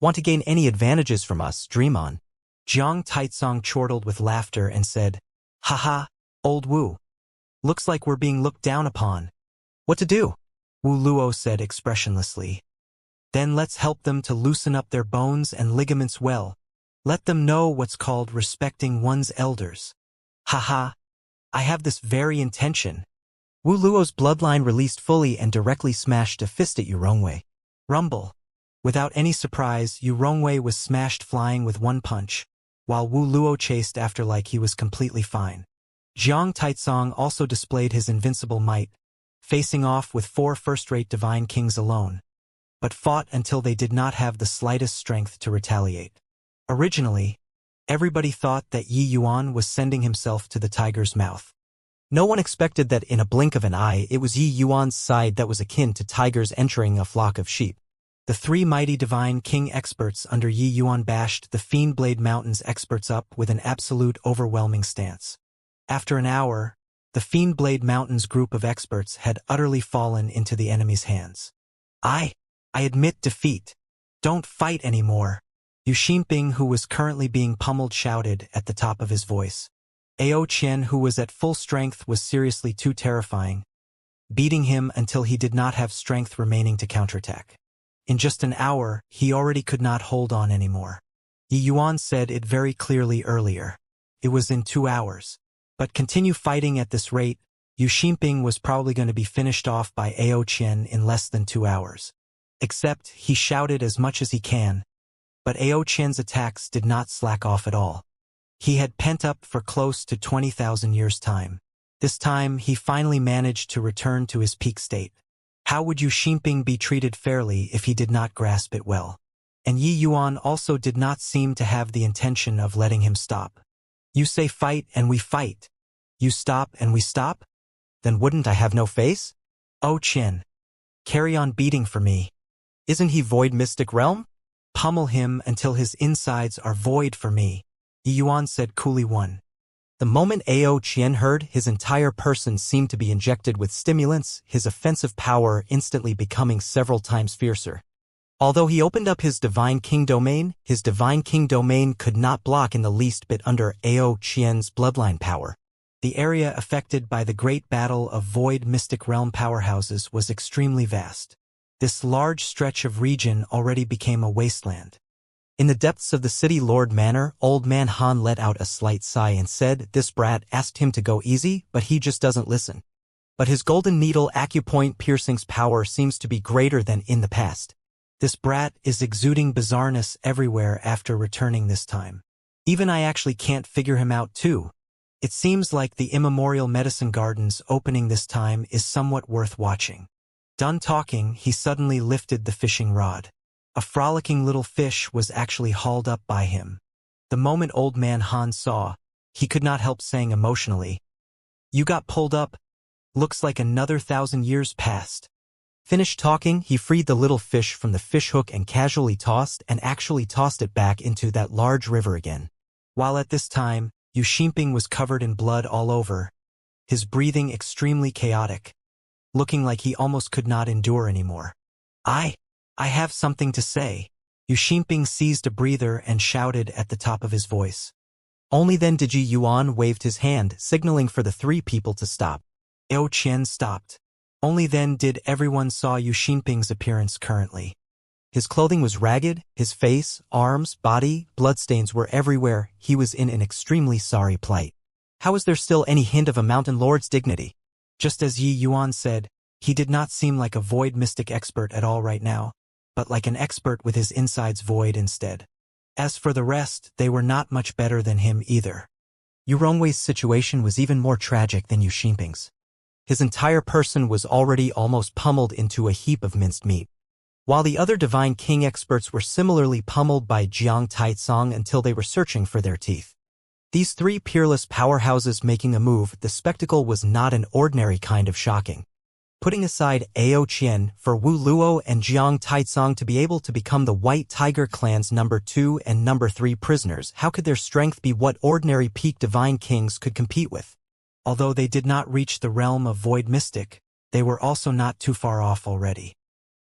Want to gain any advantages from us, dream on. Jiang Taizong chortled with laughter and said, "Ha! Old Wu. Looks like we're being looked down upon." What to do? Wu Luo said expressionlessly. "Then let's help them to loosen up their bones and ligaments well. Let them know what's called respecting one's elders." Ha! I have this very intention." Wu Luo's bloodline released fully and directly smashed a fist at Yu Rongwei. Rumble. Without any surprise, Yu Rongwei was smashed flying with one punch, while Wu Luo chased after like he was completely fine. Jiang Taizong also displayed his invincible might, facing off with 4 first-rate divine kings alone, but fought until they did not have the slightest strength to retaliate. Originally, everybody thought that Yi Yuan was sending himself to the tiger's mouth. No one expected that in a blink of an eye it was Yi Yuan's side that was akin to tigers entering a flock of sheep. The 3 mighty divine king experts under Yi Yuan bashed the Fiendblade Mountain's experts up with an absolute overwhelming stance. After an hour, the Fiendblade Mountain's group of experts had utterly fallen into the enemy's hands. I admit defeat. Don't fight anymore," Yu Xinping, who was currently being pummeled, shouted at the top of his voice. Ao Qian, who was at full strength, was seriously too terrifying, beating him until he did not have strength remaining to counterattack. In just an hour, he already could not hold on anymore. Yi Yuan said it very clearly earlier. It was in 2 hours. But continue fighting at this rate, Yu Xinping was probably going to be finished off by Ao Qian in less than 2 hours. Except he shouted as much as he can, but Ao Qian's attacks did not slack off at all. He had pent up for close to 20,000 years' time. This time, he finally managed to return to his peak state. How would Yu Xinping be treated fairly if he did not grasp it well? And Yi Yuan also did not seem to have the intention of letting him stop. You say fight and we fight. You stop and we stop? Then wouldn't I have no face? Oh Qian. Carry on beating for me. Isn't he void mystic realm? Pummel him until his insides are void for me, Yi Yuan said coolly. The moment Ao Qian heard his entire person seemed to be injected with stimulants, his offensive power instantly becoming several times fiercer. Although he opened up his Divine King domain, his Divine King domain could not block in the least bit under Ao Qian's bloodline power. The area affected by the great battle of void mystic realm powerhouses was extremely vast. This large stretch of region already became a wasteland. In the depths of the city Lord Manor, Old Man Han let out a slight sigh and said, "This brat asked him to go easy, but he just doesn't listen." But his golden needle acupoint piercing's power seems to be greater than in the past. This brat is exuding bizarreness everywhere after returning this time. Even I actually can't figure him out too. It seems like the immemorial medicine garden's opening this time is somewhat worth watching. Done talking, he suddenly lifted the fishing rod. A frolicking little fish was actually hauled up by him. The moment Old Man Han saw, he could not help saying emotionally, "You got pulled up. Looks like another 1,000 years passed." Finished talking, he freed the little fish from the fishhook and casually tossed it back into that large river again. While at this time, Yu Xinping was covered in blood all over, his breathing extremely chaotic, looking like he almost could not endure anymore. I have something to say." Yu Xinping seized a breather and shouted at the top of his voice. Only then did Ji Yuan waved his hand, signaling for the three people to stop. Ao Qian stopped. Only then did everyone saw Yu Xinping's appearance currently. His clothing was ragged, his face, arms, body, bloodstains were everywhere. He was in an extremely sorry plight. How was there still any hint of a mountain lord's dignity? Just as Yi Yuan said, he did not seem like a void mystic expert at all right now, but like an expert with his insides void instead. As for the rest, they were not much better than him either. Yu Rongwei's situation was even more tragic than Yu Xinping's. His entire person was already almost pummeled into a heap of minced meat. While the other Divine King experts were similarly pummeled by Jiang Taitsong until they were searching for their teeth. These three peerless powerhouses making a move, the spectacle was not an ordinary kind of shocking. Putting aside Ao Qian, for Wu Luo and Jiang Taitsong to be able to become the White Tiger clan's number 2 and number 3 prisoners, how could their strength be what ordinary peak Divine Kings could compete with? Although they did not reach the realm of void mystic, they were also not too far off already.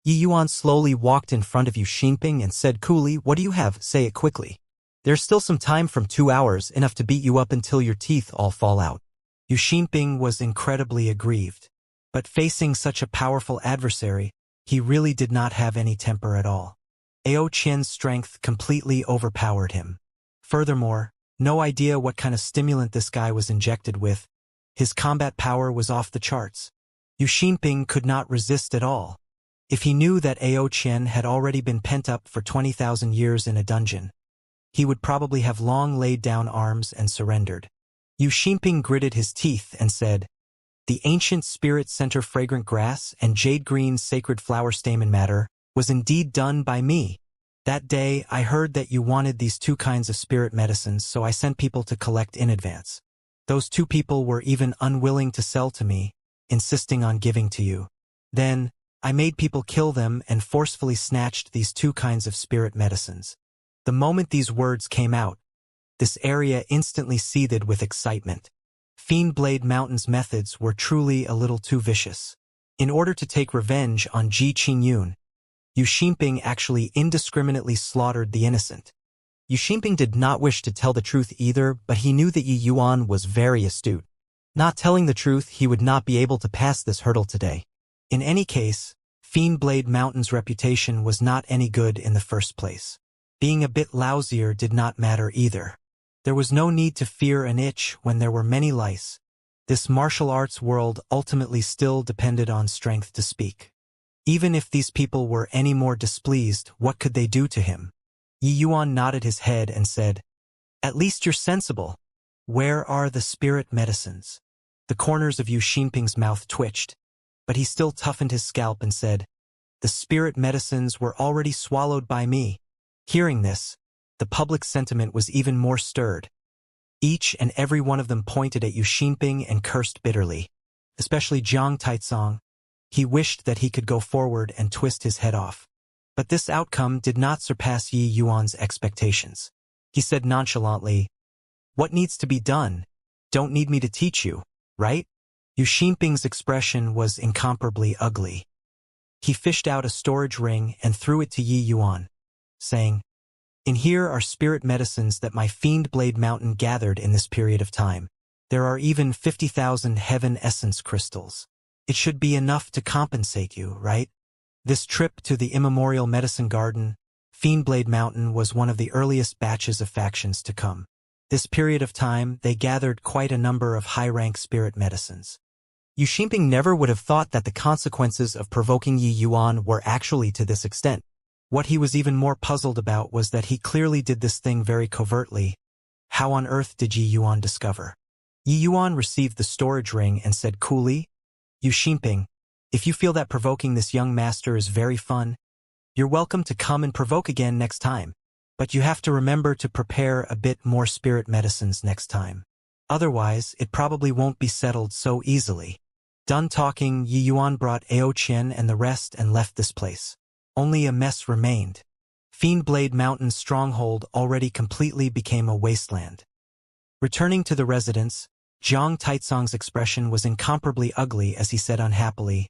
Yi Yuan slowly walked in front of Yu Xinping and said coolly, "What do you have? Say it quickly. There's still some time from 2 hours, enough to beat you up until your teeth all fall out." Yu Xinping was incredibly aggrieved. But facing such a powerful adversary, he really did not have any temper at all. Ao Qian's strength completely overpowered him. Furthermore, no idea what kind of stimulant this guy was injected with. His combat power was off the charts. Yu Xinping could not resist at all. If he knew that Ao Qian had already been pent up for 20,000 years in a dungeon, he would probably have long laid down arms and surrendered. Yu Xinping gritted his teeth and said, "The ancient spirit center fragrant grass and jade green sacred flower stamen matter was indeed done by me. That day I heard that you wanted these 2 kinds of spirit medicines, so I sent people to collect in advance. Those 2 people were even unwilling to sell to me, insisting on giving to you. Then, I made people kill them and forcefully snatched these 2 kinds of spirit medicines." The moment these words came out, this area instantly seethed with excitement. Fiendblade Mountain's methods were truly a little too vicious. In order to take revenge on Ji Qingyun, Yu Xinping actually indiscriminately slaughtered the innocent. Yu Xinping did not wish to tell the truth either, but he knew that Yi Yuan was very astute. Not telling the truth, he would not be able to pass this hurdle today. In any case, Fiendblade Mountain's reputation was not any good in the first place. Being a bit lousier did not matter either. There was no need to fear an itch when there were many lice. This martial arts world ultimately still depended on strength to speak. Even if these people were any more displeased, what could they do to him? Yi Yuan nodded his head and said, "At least you're sensible. Where are the spirit medicines?" The corners of Yu Xinping's mouth twitched, but he still toughened his scalp and said, "The spirit medicines were already swallowed by me." Hearing this, the public sentiment was even more stirred. Each and every one of them pointed at Yu Xinping and cursed bitterly, especially Jiang Taitsong. He wished that he could go forward and twist his head off. But this outcome did not surpass Yi Yuan's expectations. He said nonchalantly, "What needs to be done? Don't need me to teach you, right?" Yu Xinping's expression was incomparably ugly. He fished out a storage ring and threw it to Yi Yuan, saying, "In here are spirit medicines that my Fiendblade Mountain gathered in this period of time. There are even 50,000 heaven essence crystals. It should be enough to compensate you, right?" This trip to the immemorial medicine garden, Fiendblade Mountain, was one of the earliest batches of factions to come. This period of time, they gathered quite a number of high-rank spirit medicines. Yu Xinping never would have thought that the consequences of provoking Yi Yuan were actually to this extent. What he was even more puzzled about was that he clearly did this thing very covertly, How on earth did Yi Yuan discover? Yi Yuan received the storage ring and said coolly, "Yu Xinping, if you feel that provoking this young master is very fun, you're welcome to come and provoke again next time. But you have to remember to prepare a bit more spirit medicines next time. Otherwise, it probably won't be settled so easily." Done talking, Yi Yuan brought Ao Qian and the rest and left this place. Only a mess remained. Fiendblade Mountain's stronghold already completely became a wasteland. Returning to the residence, Jiang Taizong's expression was incomparably ugly as he said unhappily,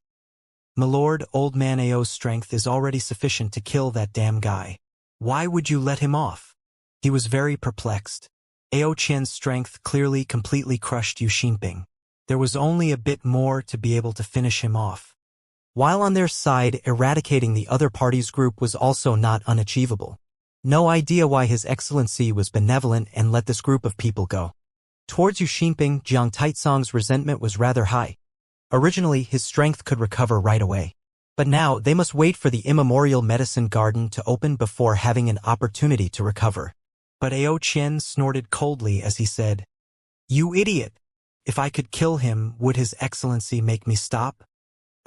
"Milord, old man Ao's strength is already sufficient to kill that damn guy. Why would you let him off?" He was very perplexed. Ao Qian's strength clearly completely crushed Yu Xinping. There was only a bit more to be able to finish him off. While on their side, eradicating the other party's group was also not unachievable. No idea why His Excellency was benevolent and let this group of people go. Towards Yu Xinping, Jiang Taizong's resentment was rather high. Originally, his strength could recover right away. But now, they must wait for the immemorial medicine garden to open before having an opportunity to recover. But Ao Qian snorted coldly as he said, "You idiot! If I could kill him, would His Excellency make me stop?"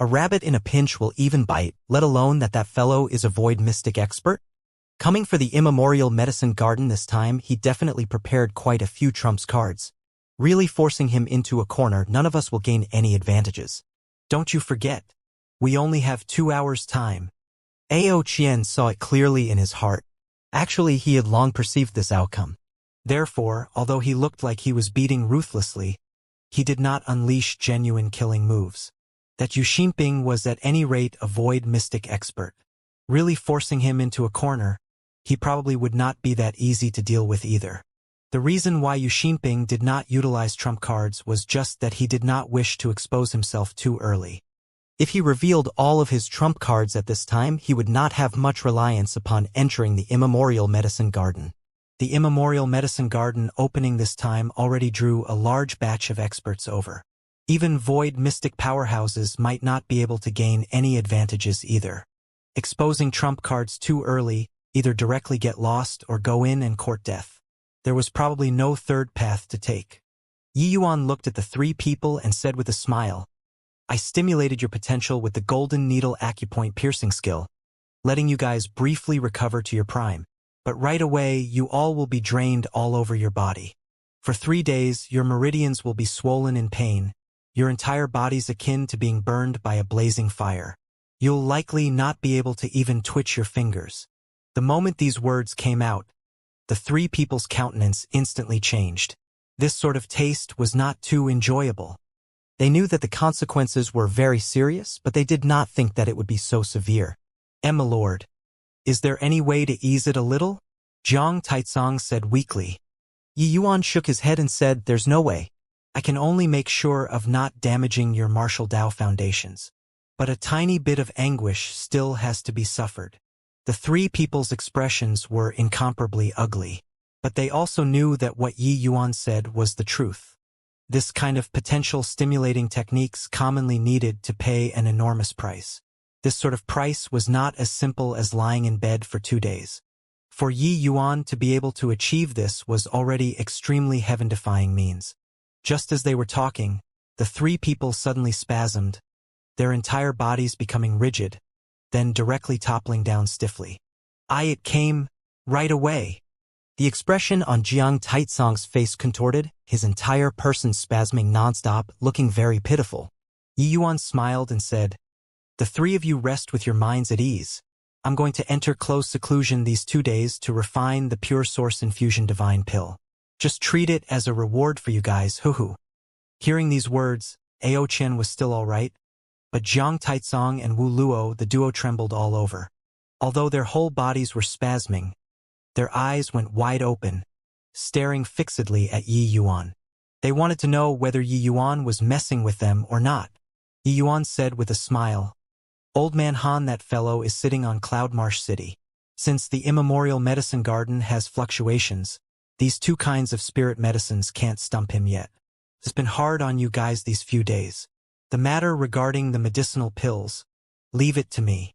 A rabbit in a pinch will even bite, let alone that fellow is a void mystic expert. Coming for the immemorial medicine garden this time, he definitely prepared quite a few trumps cards. Really forcing him into a corner, none of us will gain any advantages. "Don't you forget, we only have 2 hours' time." Ao Qian saw it clearly in his heart. Actually, he had long perceived this outcome. Therefore, although he looked like he was beating ruthlessly, he did not unleash genuine killing moves. That Yu Xinping was at any rate a void mystic expert. Really forcing him into a corner, he probably would not be that easy to deal with either. The reason why Yu Xinping did not utilize trump cards was just that he did not wish to expose himself too early. If he revealed all of his trump cards at this time, he would not have much reliance upon entering the immemorial medicine garden. The immemorial medicine garden opening this time already drew a large batch of experts over. Even void mystic powerhouses might not be able to gain any advantages either. Exposing trump cards too early, either directly get lost or go in and court death. There was probably no third path to take. Yi Yuan looked at the 3 people and said with a smile, "I stimulated your potential with the golden needle acupoint piercing skill, letting you guys briefly recover to your prime. But right away, you all will be drained all over your body. For 3 days, your meridians will be swollen in pain. Your entire body's akin to being burned by a blazing fire. You'll likely not be able to even twitch your fingers." The moment these words came out, the 3 people's countenance instantly changed. This sort of taste was not too enjoyable. They knew that the consequences were very serious, but they did not think that it would be so severe. "My lord, is there any way to ease it a little?" Jiang Taizong said weakly. Yi Yuan shook his head and said, "There's no way. "I can only make sure of not damaging your martial Dao foundations. But a tiny bit of anguish still has to be suffered." The 3 people's expressions were incomparably ugly. But they also knew that what Yi Yuan said was the truth. This kind of potential stimulating techniques commonly needed to pay an enormous price. This sort of price was not as simple as lying in bed for 2 days. For Yi Yuan to be able to achieve this was already extremely heaven-defying means. Just as they were talking, the 3 people suddenly spasmed, their entire bodies becoming rigid, then directly toppling down stiffly. It came right away. The expression on Jiang Taizong's face contorted, his entire person spasming nonstop, looking very pitiful. Yi Yuan smiled and said, "The 3 of you rest with your minds at ease. I'm going to enter close seclusion these 2 days to refine the pure source infusion divine pill. Just treat it as a reward for you guys, hoo-hoo." Hearing these words, Ao Qian was still all right, but Jiang Taizong and Wu Luo, the duo, trembled all over. Although their whole bodies were spasming, their eyes went wide open, staring fixedly at Yi Yuan. They wanted to know whether Yi Yuan was messing with them or not. Yi Yuan said with a smile, "Old man Han, that fellow is sitting on Cloudmarsh City. Since the immemorial medicine garden has fluctuations, these 2 kinds of spirit medicines can't stump him yet. It's been hard on you guys these few days. The matter regarding the medicinal pills, leave it to me."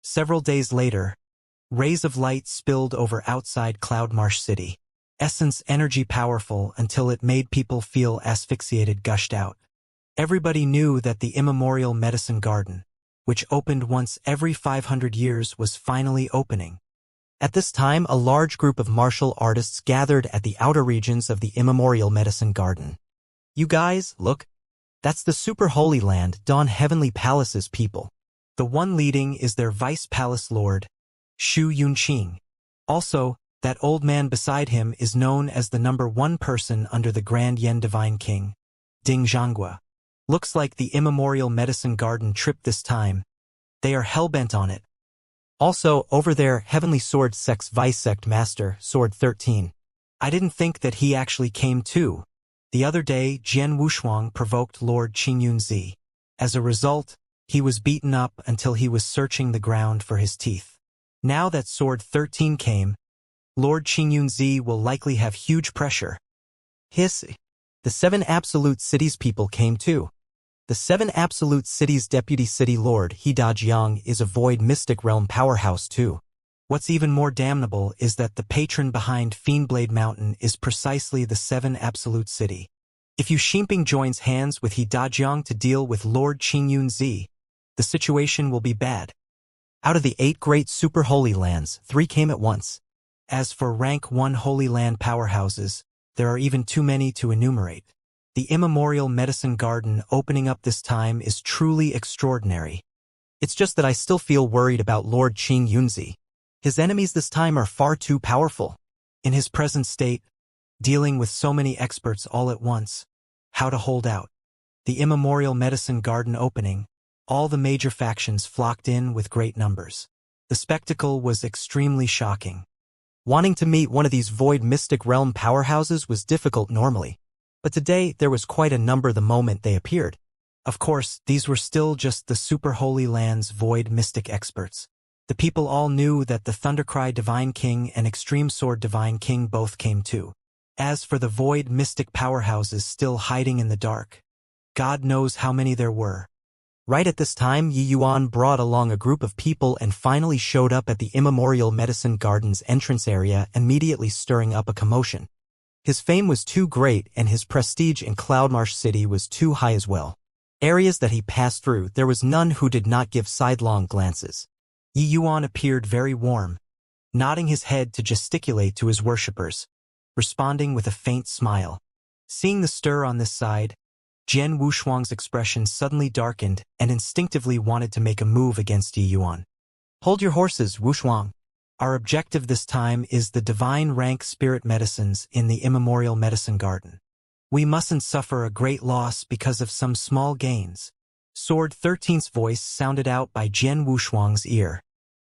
Several days later, rays of light spilled over outside Cloudmarsh City. essence energy powerful until it made people feel asphyxiated gushed out. Everybody knew that the immemorial medicine garden, which opened once every 500 years, was finally opening. At this time, a large group of martial artists gathered at the outer regions of the immemorial medicine garden. You guys, look. That's the super holy land, Dawn Heavenly Palace's people. The one leading is their vice palace lord, Shu Yunqing. Also, that old man beside him is known as the #1 person under the Grand Yen Divine King, Ding Zhanghua. Looks like the immemorial medicine garden tripped this time. They are hellbent on it. Also, over there, Heavenly Sword Sect's Vice Sect Master, Sword 13. I didn't think that he actually came too. The other day, Jian Wushuang provoked Lord Qingyunzi. As a result, he was beaten up until he was searching the ground for his teeth. Now that Sword 13 came, Lord Qingyunzi will likely have huge pressure. Hiss. The 7 Absolute Cities people came too. The 7 Absolute Cities Deputy City Lord, He Dajiang, is a Void Mystic Realm powerhouse too. What's even more damnable is that the patron behind Fiendblade Mountain is precisely the 7 Absolute City. If Yu Ximping joins hands with He Dajiang to deal with Lord Qingyunzi, the situation will be bad. Out of the 8 great super holy lands, 3 came at once. As for rank 1 Holy Land powerhouses, there are even too many to enumerate. The immemorial medicine garden opening up this time is truly extraordinary. It's just that I still feel worried about Lord Qingyunzi. His enemies this time are far too powerful. In his present state, dealing with so many experts all at once, how to hold out? The immemorial medicine garden opening, all the major factions flocked in with great numbers. The spectacle was extremely shocking. Wanting to meet one of these Void Mystic Realm powerhouses was difficult normally. But today, there was quite a number the moment they appeared. Of course, these were still just the Super Holy Land's Void Mystic experts. The people all knew that the Thundercry Divine King and Extreme Sword Divine King both came too. As for the Void Mystic powerhouses still hiding in the dark, God knows how many there were. Right at this time, Yi Yuan brought along a group of people and finally showed up at the immemorial medicine garden's entrance area, immediately stirring up a commotion. His fame was too great and his prestige in Cloudmarsh City was too high as well. Areas that he passed through, there was none who did not give sidelong glances. Yi Yuan appeared very warm, nodding his head to gesticulate to his worshippers, responding with a faint smile. Seeing the stir on this side, Jian Wushuang's expression suddenly darkened and instinctively wanted to make a move against Yi Yuan. Hold your horses, Wushuang. Our objective this time is the divine rank spirit medicines in the immemorial medicine garden. We mustn't suffer a great loss because of some small gains. Sword 13's voice sounded out by Jian Wushuang's ear.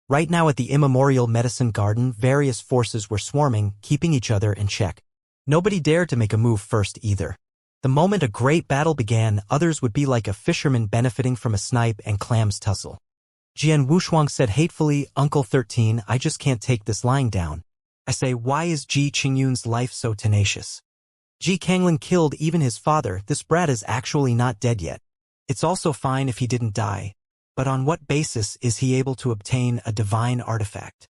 Right now at the immemorial medicine garden, various forces were swarming, keeping each other in check. Nobody dared to make a move first either. The moment a great battle began, others would be like a fisherman benefiting from a snipe and clams tussle. Jian Wushuang said hatefully, Uncle 13, I just can't take this lying down. I say, why is Ji Qingyun's life so tenacious? Ji Kanglin killed even his father, this brat is actually not dead yet. It's also fine if he didn't die, but on what basis is he able to obtain a divine artifact?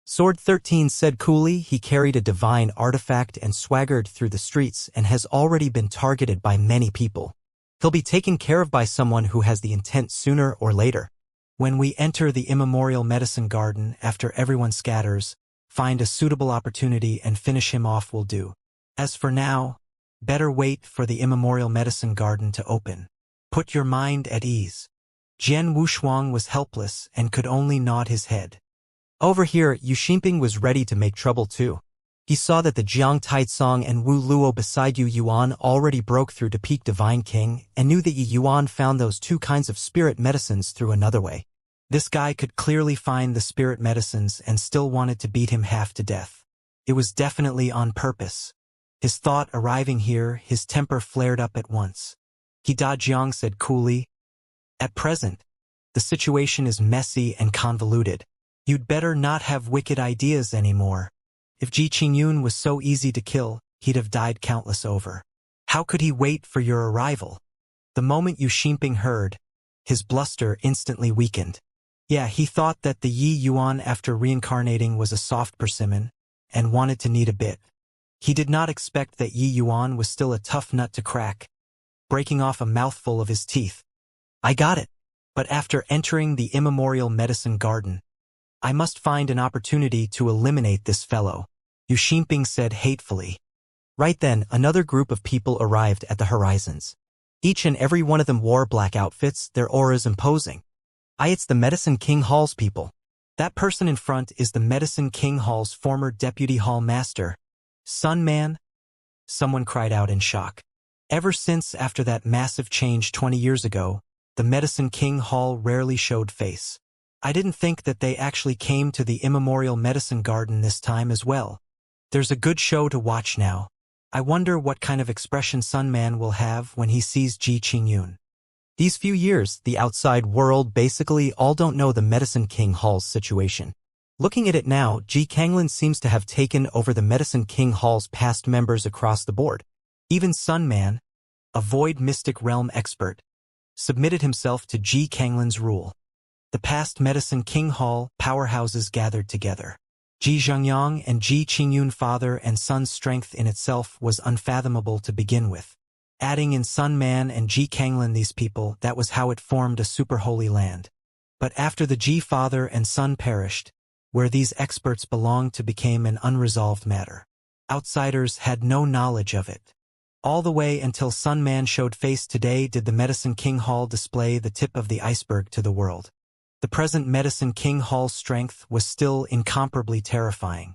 Sword 13 said coolly, he carried a divine artifact and swaggered through the streets and has already been targeted by many people. He'll be taken care of by someone who has the intent sooner or later. When we enter the immemorial medicine garden after everyone scatters, find a suitable opportunity and finish him off will do. As for now, better wait for the immemorial medicine garden to open. Put your mind at ease. Jian Wushuang was helpless and could only nod his head. Over here, Yu Ximping was ready to make trouble too. He saw that the Jiang Taisong and Wu Luo beside Yu Yuan already broke through to peak Divine King and knew that Yi Yuan found those 2 kinds of spirit medicines through another way. This guy could clearly find the spirit medicines and still wanted to beat him half to death. It was definitely on purpose. His thought arriving here, his temper flared up at once. He Dajiang said coolly, at present, the situation is messy and convoluted. You'd better not have wicked ideas anymore. If Ji Qingyun was so easy to kill, he'd have died countless over. How could he wait for your arrival? The moment Yu Ximping heard, his bluster instantly weakened. Yeah, he thought that the Yi Yuan after reincarnating was a soft persimmon, and wanted to knead a bit. He did not expect that Yi Yuan was still a tough nut to crack, breaking off a mouthful of his teeth. I got it. But after entering the immemorial medicine garden, I must find an opportunity to eliminate this fellow, Yu Xinping said hatefully. Right then, another group of people arrived at the horizons. Each and every one of them wore black outfits, their auras imposing. It's the Medicine King Hall's people. That person in front is the Medicine King Hall's former deputy hall master. Sun Man? Someone cried out in shock. Ever since after that massive change 20 years ago, the Medicine King Hall rarely showed face. I didn't think that they actually came to the immemorial medicine garden this time as well. There's a good show to watch now. I wonder what kind of expression Sun Man will have when he sees Ji Qingyun. These few years, the outside world basically all don't know the Medicine King Hall's situation. Looking at it now, Ji Kanglin seems to have taken over the Medicine King Hall's past members across the board. Even Sun Man, a void mystic realm expert, submitted himself to Ji Kanglin's rule. The past Medicine King Hall powerhouses gathered together. Ji Zhengyang and Ji Qingyun father and son's strength in itself was unfathomable to begin with. Adding in Sun Man and Ji Kanglin, these people, that was how it formed a super holy land. But after the Ji father and son perished, where these experts belonged to became an unresolved matter. Outsiders had no knowledge of it. All the way until Sun Man showed face today did the Medicine King Hall display the tip of the iceberg to the world. The present Medicine King Hall's strength was still incomparably terrifying.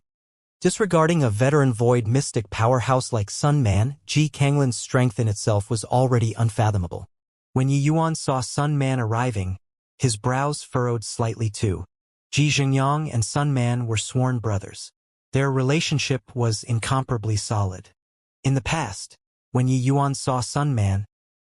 Disregarding a veteran void mystic powerhouse like Sun Man, Ji Kanglin's strength in itself was already unfathomable. When Yi Yuan saw Sun Man arriving, his brows furrowed slightly too. Ji Zhengyang and Sun Man were sworn brothers. Their relationship was incomparably solid. In the past, when Yi Yuan saw Sun Man,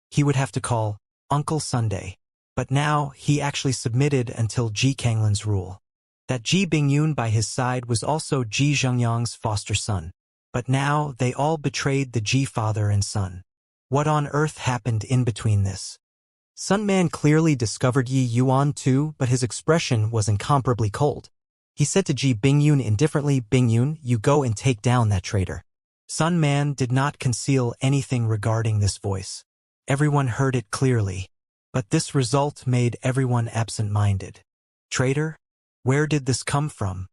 he would have to call Uncle Sunday. But now, he actually submitted until Ji Kanglin's rule. That Ji Bingyun by his side was also Ji Zhengyang's foster son. But now, they all betrayed the Ji father and son. What on earth happened in between this? Sun Man clearly discovered Yi Yuan too, but his expression was incomparably cold. He said to Ji Bingyun indifferently, Bingyun, you go and take down that traitor. Sun Man did not conceal anything regarding this voice. Everyone heard it clearly. But this result made everyone absent-minded. Traitor? Where did this come from?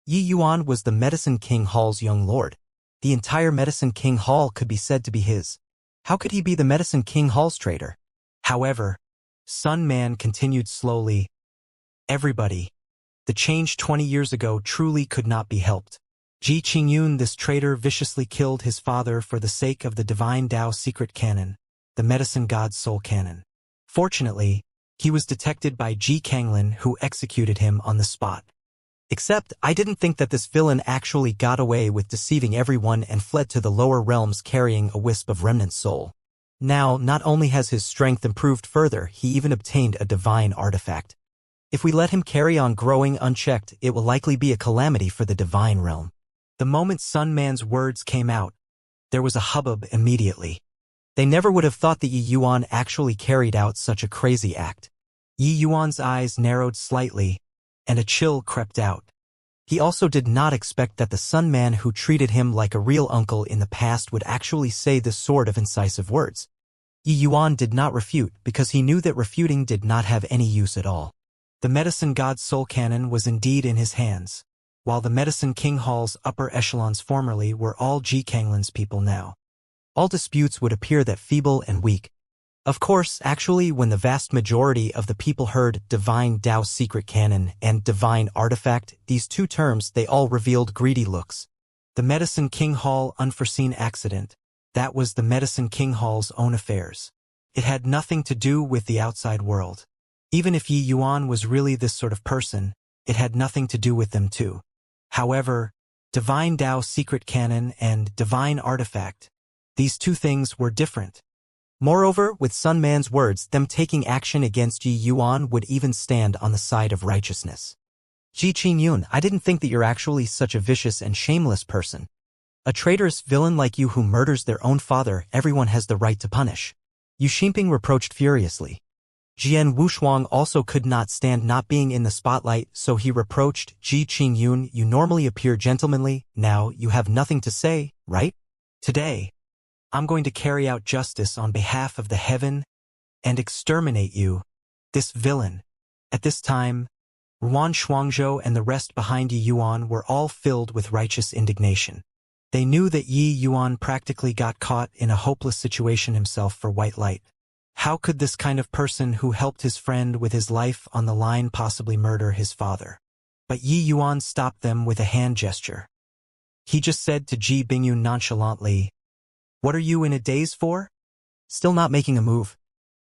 Yi Yuan was the Medicine King Hall's young lord. The entire Medicine King Hall could be said to be his. How could he be the Medicine King Hall's traitor? However, Sun Man continued slowly. Everybody. The change 20 years ago truly could not be helped. Ji Qingyun, this traitor, viciously killed his father for the sake of the Divine Tao secret canon, the Medicine God's soul canon. Fortunately, he was detected by Ji Kanglin, who executed him on the spot. Except, I didn't think that this villain actually got away with deceiving everyone and fled to the lower realms carrying a wisp of remnant soul. Now, not only has his strength improved further, he even obtained a divine artifact. If we let him carry on growing unchecked, it will likely be a calamity for the divine realm. The moment Sun Man's words came out, there was a hubbub immediately. They never would have thought that Yi Yuan actually carried out such a crazy act. Yi Yuan's eyes narrowed slightly, and a chill crept out. He also did not expect that the Sun Man who treated him like a real uncle in the past would actually say this sort of incisive words. Yi Yuan did not refute because he knew that refuting did not have any use at all. The Medicine God's soul canon was indeed in his hands, while the Medicine King Hall's upper echelons formerly were all Ji Kanglin's people now. All disputes would appear that feeble and weak. Of course, actually, when the vast majority of the people heard Divine Tao Secret Canon and Divine Artifact, these two terms, they all revealed greedy looks. The Medicine King Hall unforeseen accident, that was the Medicine King Hall's own affairs. It had nothing to do with the outside world. Even if Yi Yuan was really this sort of person, it had nothing to do with them too. However, Divine Tao Secret Canon and Divine Artifact, these two things were different. Moreover, with Sun Man's words, them taking action against Yi Yuan would even stand on the side of righteousness. Ji Qingyun, I didn't think that you're actually such a vicious and shameless person. A traitorous villain like you who murders their own father, everyone has the right to punish. Yu Xinping reproached furiously. Jian Wushuang also could not stand not being in the spotlight, so he reproached Ji Qingyun, you normally appear gentlemanly, now you have nothing to say, right? Today, I'm going to carry out justice on behalf of the heaven and exterminate you, this villain. At this time, Ruan Shuangzhou and the rest behind Yi Yuan were all filled with righteous indignation. They knew that Yi Yuan practically got caught in a hopeless situation himself for white light. How could this kind of person who helped his friend with his life on the line possibly murder his father? But Yi Yuan stopped them with a hand gesture. He just said to Ji Bingyun nonchalantly, "What are you in a daze for?" Still not making a move.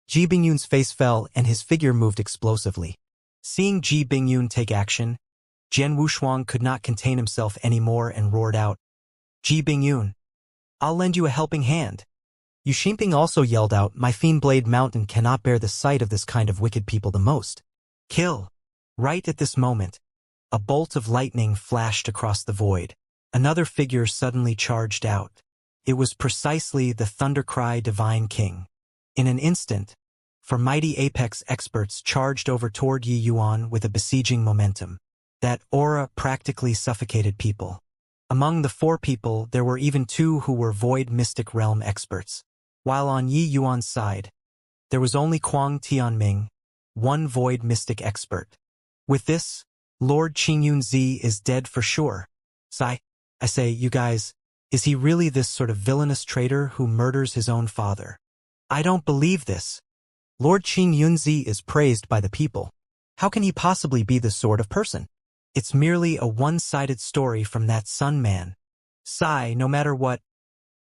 Ji Bingyun's face fell and his figure moved explosively. Seeing Ji Bingyun take action, Jian Wushuang could not contain himself anymore and roared out, "Ji Bingyun, I'll lend you a helping hand." Yu Xinping also yelled out, my Fiend Blade Mountain cannot bear the sight of this kind of wicked people the most. Kill. Right at this moment, a bolt of lightning flashed across the void. Another figure suddenly charged out. It was precisely the Thundercry Divine King. In an instant, for mighty apex experts charged over toward Yi Yuan with a besieging momentum. That aura practically suffocated people. Among the 4 people, there were even 2 who were Void Mystic Realm experts. While on Yi Yuan's side, there was only Kuang Tianming, 1 Void Mystic expert. With this, Lord Qingyun Zi is dead for sure. I say, you guys, is he really this sort of villainous traitor who murders his own father? I don't believe this. Lord Qingyun Zi is praised by the people. How can he possibly be this sort of person? It's merely a one-sided story from that Sun Man. No matter what,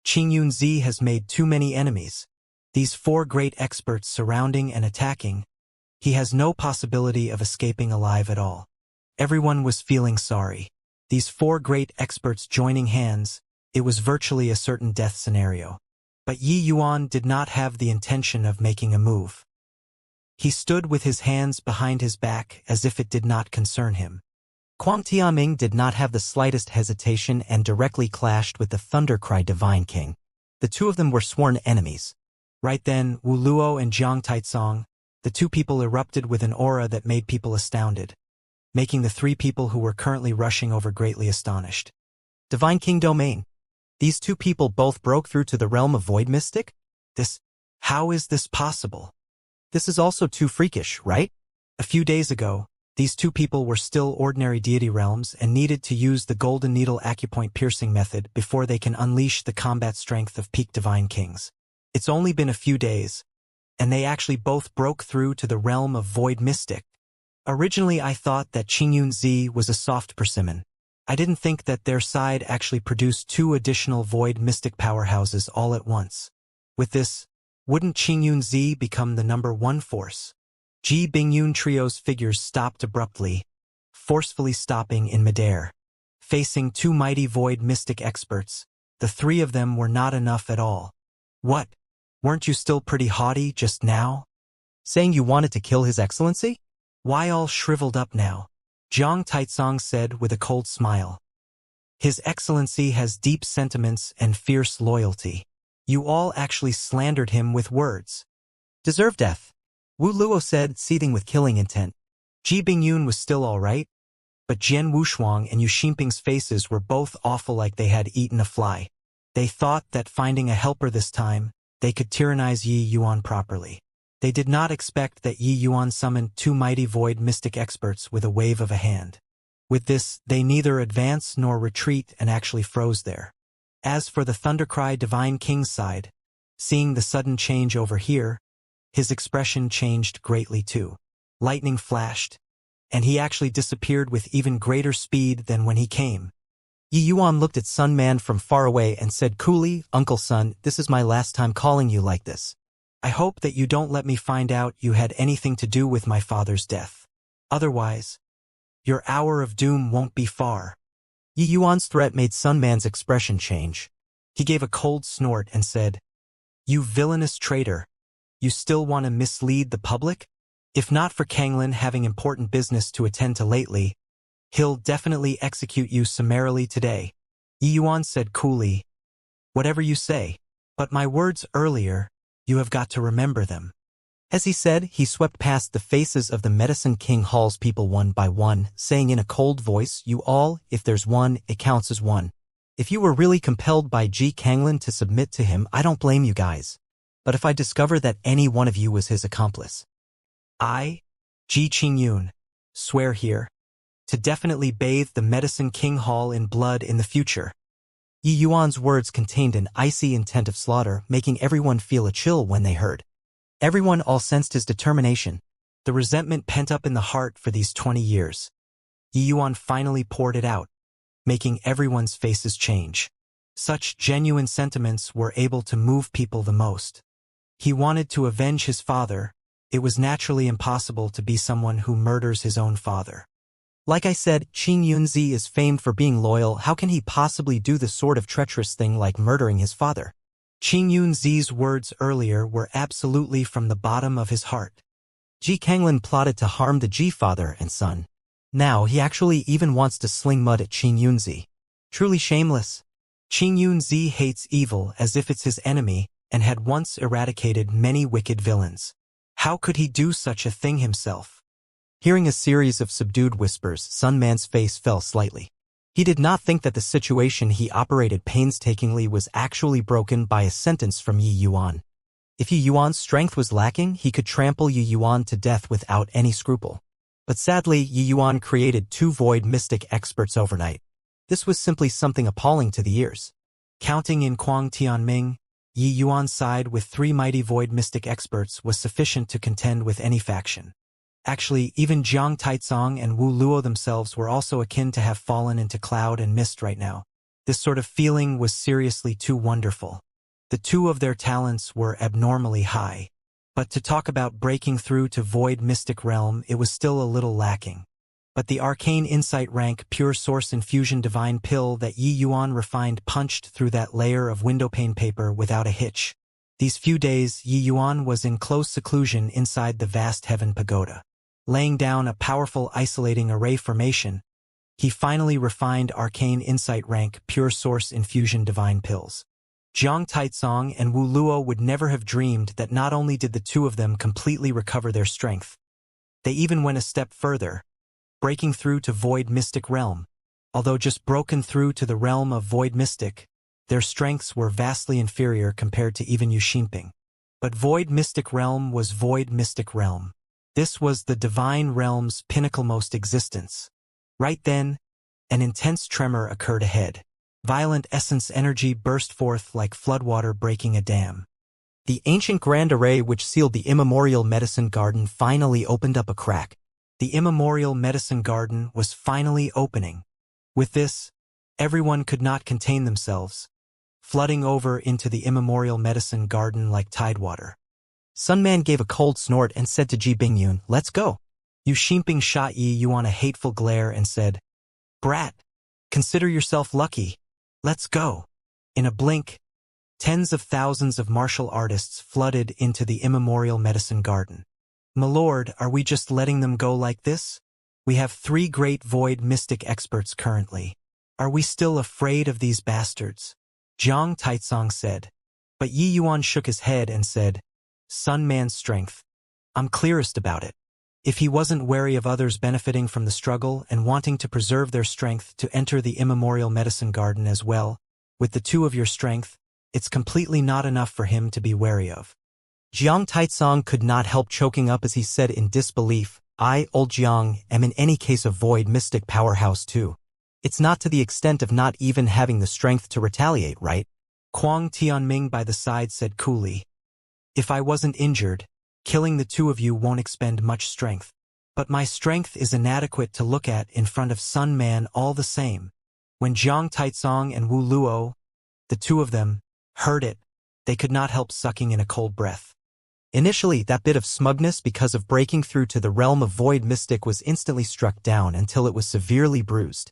Qingyun Zi has made too many enemies. These 4 great experts surrounding and attacking. He has no possibility of escaping alive at all. Everyone was feeling sorry. These 4 great experts joining hands, it was virtually a certain death scenario. But Yi Yuan did not have the intention of making a move. He stood with his hands behind his back as if it did not concern him. Kuang Tianming did not have the slightest hesitation and directly clashed with the Thundercry Divine King. The 2 of them were sworn enemies. Right then, Wu Luo and Jiang Taizong, the 2 people erupted with an aura that made people astounded, making the 3 people who were currently rushing over greatly astonished. Divine King Domain. These 2 people both broke through to the realm of Void Mystic? How is this possible? This is also too freakish, right? A few days ago, these 2 people were still ordinary deity realms and needed to use the Golden Needle acupoint piercing method before they can unleash the combat strength of peak Divine Kings. It's only been a few days, and they actually both broke through to the realm of Void Mystic. Originally I thought that Qingyun Zi was a soft persimmon. I didn't think that their side actually produced 2 additional Void Mystic powerhouses all at once. With this, wouldn't Qingyun Zi become the #1 force? Ji Bingyun Trio's figures stopped abruptly, forcefully stopping in midair. Facing 2 mighty Void Mystic experts, the 3 of them were not enough at all. What? Weren't you still pretty haughty just now? Saying you wanted to kill His Excellency? Why all shriveled up now? Jiang Taizong said with a cold smile. His Excellency has deep sentiments and fierce loyalty. You all actually slandered him with words. Deserve death, Wu Luo said, seething with killing intent. Ji Bingyun was still all right, but Jian Wushuang and Yu Xinping's faces were both awful, like they had eaten a fly. They thought that finding a helper this time, they could tyrannize Yi Yuan properly. They did not expect that Yi Yuan summoned 2 mighty Void Mystic experts with a wave of a hand. With this, they neither advance nor retreat and actually froze there. As for the Thundercry Divine King's side, seeing the sudden change over here, his expression changed greatly too. Lightning flashed, and he actually disappeared with even greater speed than when he came. Yi Yuan looked at Sun Man from far away and said coolly, Uncle Sun, this is my last time calling you like this. I hope that you don't let me find out you had anything to do with my father's death. Otherwise, your hour of doom won't be far. Yi Yuan's threat made Sun Man's expression change. He gave a cold snort and said, You villainous traitor. You still want to mislead the public? If not for Kanglin having important business to attend to lately, he'll definitely execute you summarily today. Yi Yuan said coolly, Whatever you say, but my words earlier, you have got to remember them. As he said, he swept past the faces of the Medicine King Hall's people one by one, saying in a cold voice, "You all, if there's one, it counts as one. If you were really compelled by Ji Kanglin to submit to him, I don't blame you guys. But if I discover that any one of you was his accomplice, I, Ji Qingyun, swear here to definitely bathe the Medicine King Hall in blood in the future." Yi Yuan's words contained an icy intent of slaughter, making everyone feel a chill when they heard. Everyone all sensed his determination, the resentment pent up in the heart for these 20 years. Yi Yuan finally poured it out, making everyone's faces change. Such genuine sentiments were able to move people the most. He wanted to avenge his father. It was naturally impossible to be someone who murders his own father. Like I said, Qing Yunzi is famed for being loyal. How can he possibly do the sort of treacherous thing like murdering his father? Qing Yunzi's words earlier were absolutely from the bottom of his heart. Ji Kanglin plotted to harm the Ji father and son. Now he actually even wants to sling mud at Qing Yunzi. Truly shameless. Qing Yunzi hates evil as if it's his enemy and had once eradicated many wicked villains. How could he do such a thing himself? Hearing a series of subdued whispers, Sun Man's face fell slightly. He did not think that the situation he operated painstakingly was actually broken by a sentence from Yi Yuan. If Yi Yuan's strength was lacking, he could trample Yi Yuan to death without any scruple. But sadly, Yi Yuan created 2 void mystic experts overnight. This was simply something appalling to the ears. Counting in Kuang Tianming, Yi Yuan's side with 3 mighty void mystic experts was sufficient to contend with any faction. Actually, even Jiang Taizong and Wu Luo themselves were also akin to have fallen into cloud and mist right now. This sort of feeling was seriously too wonderful. The 2 of their talents were abnormally high. But to talk about breaking through to void mystic realm, it was still a little lacking. But the arcane insight rank pure source infusion divine pill that Yi Yuan refined punched through that layer of windowpane paper without a hitch. These few days, Yi Yuan was in close seclusion inside the vast heaven pagoda. Laying down a powerful isolating array formation, he finally refined arcane insight rank pure source infusion divine pills. Jiang Taizong and Wu Luo would never have dreamed that not only did the 2 of them completely recover their strength, they even went a step further, breaking through to void mystic realm. Although just broken through to the realm of void mystic, their strengths were vastly inferior compared to even Yu Xinping. But void mystic realm was void mystic realm. This was the divine realm's pinnaclemost existence. Right then, an intense tremor occurred ahead. Violent essence energy burst forth like floodwater breaking a dam. The ancient grand array which sealed the immemorial medicine garden finally opened up a crack. The immemorial medicine garden was finally opening. With this, everyone could not contain themselves, flooding over into the immemorial medicine garden like tidewater. Sun Man gave a cold snort and said to Ji Bingyun, "Let's go." Yu Xinping shot Yi Yuan a hateful glare and said, "Brat, consider yourself lucky. Let's go." In a blink, tens of thousands of martial artists flooded into the immemorial medicine garden. "My lord, are we just letting them go like this? We have 3 great void mystic experts currently. Are we still afraid of these bastards?" Jiang Taizong said. But Yi Yuan shook his head and said, "Sun Man's strength. I'm clearest about it. If he wasn't wary of others benefiting from the struggle and wanting to preserve their strength to enter the immemorial medicine garden as well, with the 2 of your strength, it's completely not enough for him to be wary of." Jiang Taizong could not help choking up as he said in disbelief, "I, old Jiang, am in any case a void mystic powerhouse too. It's not to the extent of not even having the strength to retaliate, right?" Kuang Tianming by the side said coolly, "If I wasn't injured, killing the 2 of you won't expend much strength. But my strength is inadequate to look at in front of Sun Man all the same." When Jiang Taizong and Wu Luo, the 2 of them, heard it, they could not help sucking in a cold breath. Initially, that bit of smugness because of breaking through to the realm of void mystic was instantly struck down until it was severely bruised.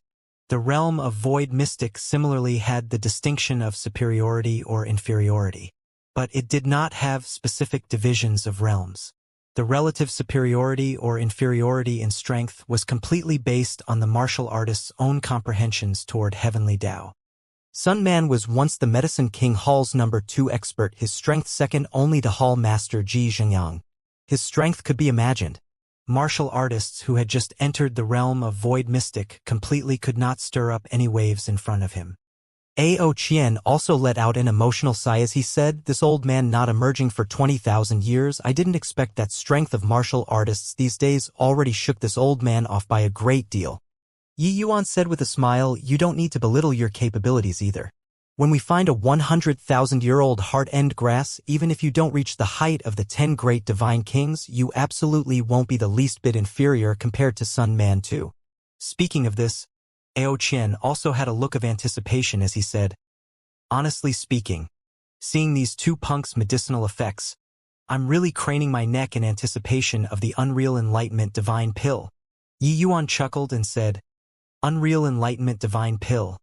The realm of void mystic similarly had the distinction of superiority or inferiority. But it did not have specific divisions of realms. The relative superiority or inferiority in strength was completely based on the martial artist's own comprehensions toward heavenly Tao. Sun Man was once the Medicine King Hall's number 2 expert, his strength second only to Hall Master Ji Zhengyang. His strength could be imagined. Martial artists who had just entered the realm of void mystic completely could not stir up any waves in front of him. Ao Qian also let out an emotional sigh as he said, "This old man not emerging for 20,000 years, I didn't expect that strength of martial artists these days already shook this old man off by a great deal." Yi Yuan said with a smile, "You don't need to belittle your capabilities either. When we find a 100,000-year-old heart-end grass, even if you don't reach the height of the 10 great divine kings, you absolutely won't be the least bit inferior compared to Sun Man too." Speaking of this, Ao Qian also had a look of anticipation as he said, "Honestly speaking, seeing these two punks' medicinal effects, I'm really craning my neck in anticipation of the Unreal Enlightenment Divine Pill." Yi Yuan chuckled and said, "Unreal Enlightenment Divine Pill.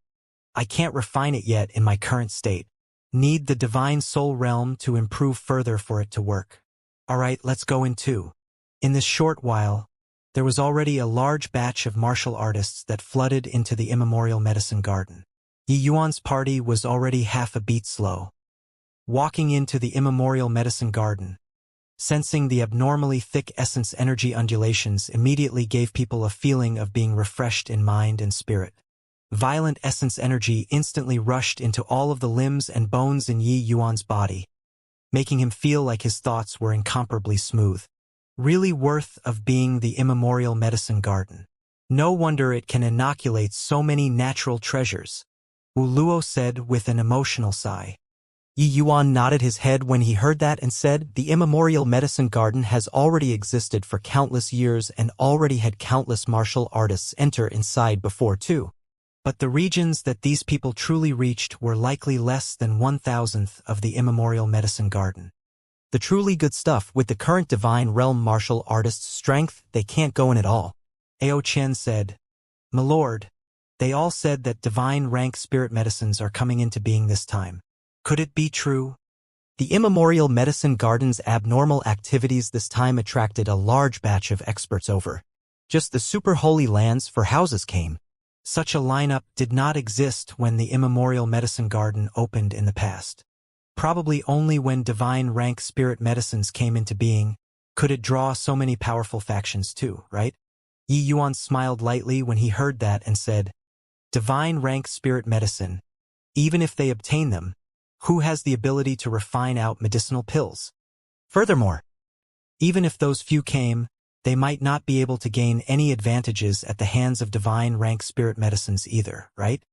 I can't refine it yet in my current state. Need the Divine Soul Realm to improve further for it to work. Alright, let's go into." In this short while, there was already a large batch of martial artists that flooded into the Immemorial Medicine Garden. Yi Yuan's party was already half a beat slow. Walking into the Immemorial Medicine Garden, sensing the abnormally thick essence energy undulations immediately gave people a feeling of being refreshed in mind and spirit. Violent essence energy instantly rushed into all of the limbs and bones in Yi Yuan's body, making him feel like his thoughts were incomparably smooth. Really worth of being the Immemorial Medicine Garden. No wonder it can inoculate so many natural treasures, Wu Luo said with an emotional sigh. Yi Yuan nodded his head when he heard that and said, "The Immemorial Medicine Garden has already existed for countless years and already had countless martial artists enter inside before too. But the regions that these people truly reached were likely less than 1,000th of the Immemorial Medicine Garden. The truly good stuff with the current Divine Realm martial artists' strength, they can't go in at all." Ao Qian said, "My lord, they all said that divine rank spirit medicines are coming into being this time. Could it be true?" The Immemorial Medicine Garden's abnormal activities this time attracted a large batch of experts over. Just the super holy lands for houses came. Such a lineup did not exist when the Immemorial Medicine Garden opened in the past. Probably only when divine rank spirit medicines came into being could it draw so many powerful factions too, right? Yi Yuan smiled lightly when he heard that and said, "Divine rank spirit medicine, even if they obtain them, who has the ability to refine out medicinal pills? Furthermore, even if those few came, they might not be able to gain any advantages at the hands of divine rank spirit medicines either, right?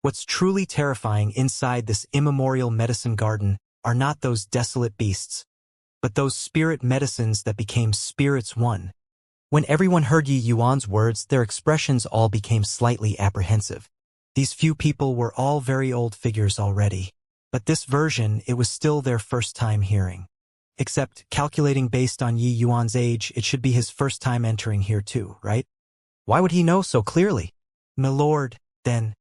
What's truly terrifying inside this Immemorial Medicine Garden are not those desolate beasts, but those spirit medicines that became spirits one." When everyone heard Yi Yuan's words, their expressions all became slightly apprehensive. These few people were all very old figures already, but this version, it was still their first time hearing. Except, calculating based on Yi Yuan's age, it should be his first time entering here too, right? Why would he know so clearly? "My lord, then,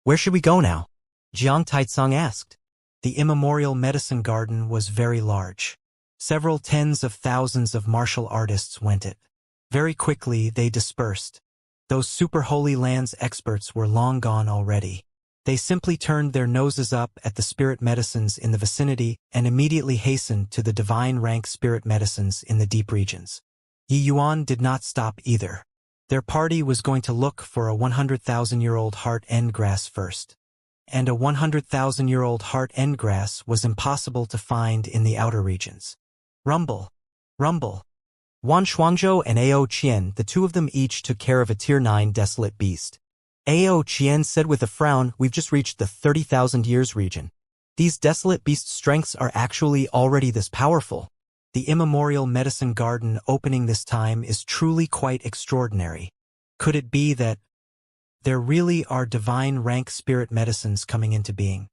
where should we go now?" Jiang Taitsong asked. The Immemorial Medicine Garden was very large. Several tens of thousands of martial artists went it. Very quickly, they dispersed. Those super holy lands experts were long gone already. They simply turned their noses up at the spirit medicines in the vicinity and immediately hastened to the divine rank spirit medicines in the deep regions. Yi Yuan did not stop either. Their party was going to look for a 100,000-year-old heart-end grass first. And a 100,000-year-old heart-end grass was impossible to find in the outer regions. Rumble. Rumble. Wan Shuangzhou and Ao Qian, the two of them each took care of a Tier 9 desolate beast. Ao Qian said with a frown, "We've just reached the 30,000 years region. These desolate beast strengths are actually already this powerful. The Immemorial Medicine Garden opening this time is truly quite extraordinary. Could it be that there really are divine rank spirit medicines coming into being?"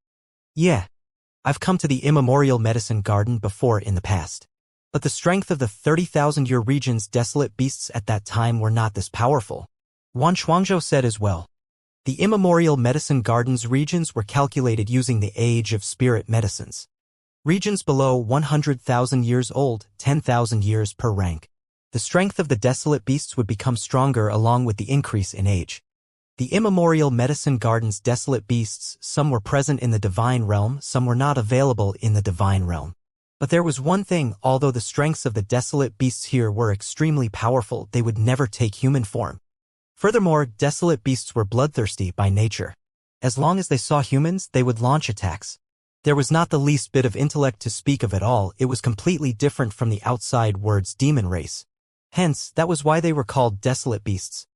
"Yeah, I've come to the Immemorial Medicine Garden before in the past. But the strength of the 30,000-year region's desolate beasts at that time were not this powerful," Wan Shuangzhou said as well. The Immemorial Medicine Garden's regions were calculated using the age of spirit medicines. Regions below 100,000 years old, 10,000 years per rank. The strength of the desolate beasts would become stronger along with the increase in age. The Immemorial Medicine Garden's desolate beasts, some were present in the divine realm, some were not available in the divine realm. But there was one thing: although the strengths of the desolate beasts here were extremely powerful, they would never take human form. Furthermore, desolate beasts were bloodthirsty by nature. As long as they saw humans, they would launch attacks. There was not the least bit of intellect to speak of at all. It was completely different from the outside words demon race. Hence, that was why they were called desolate beasts.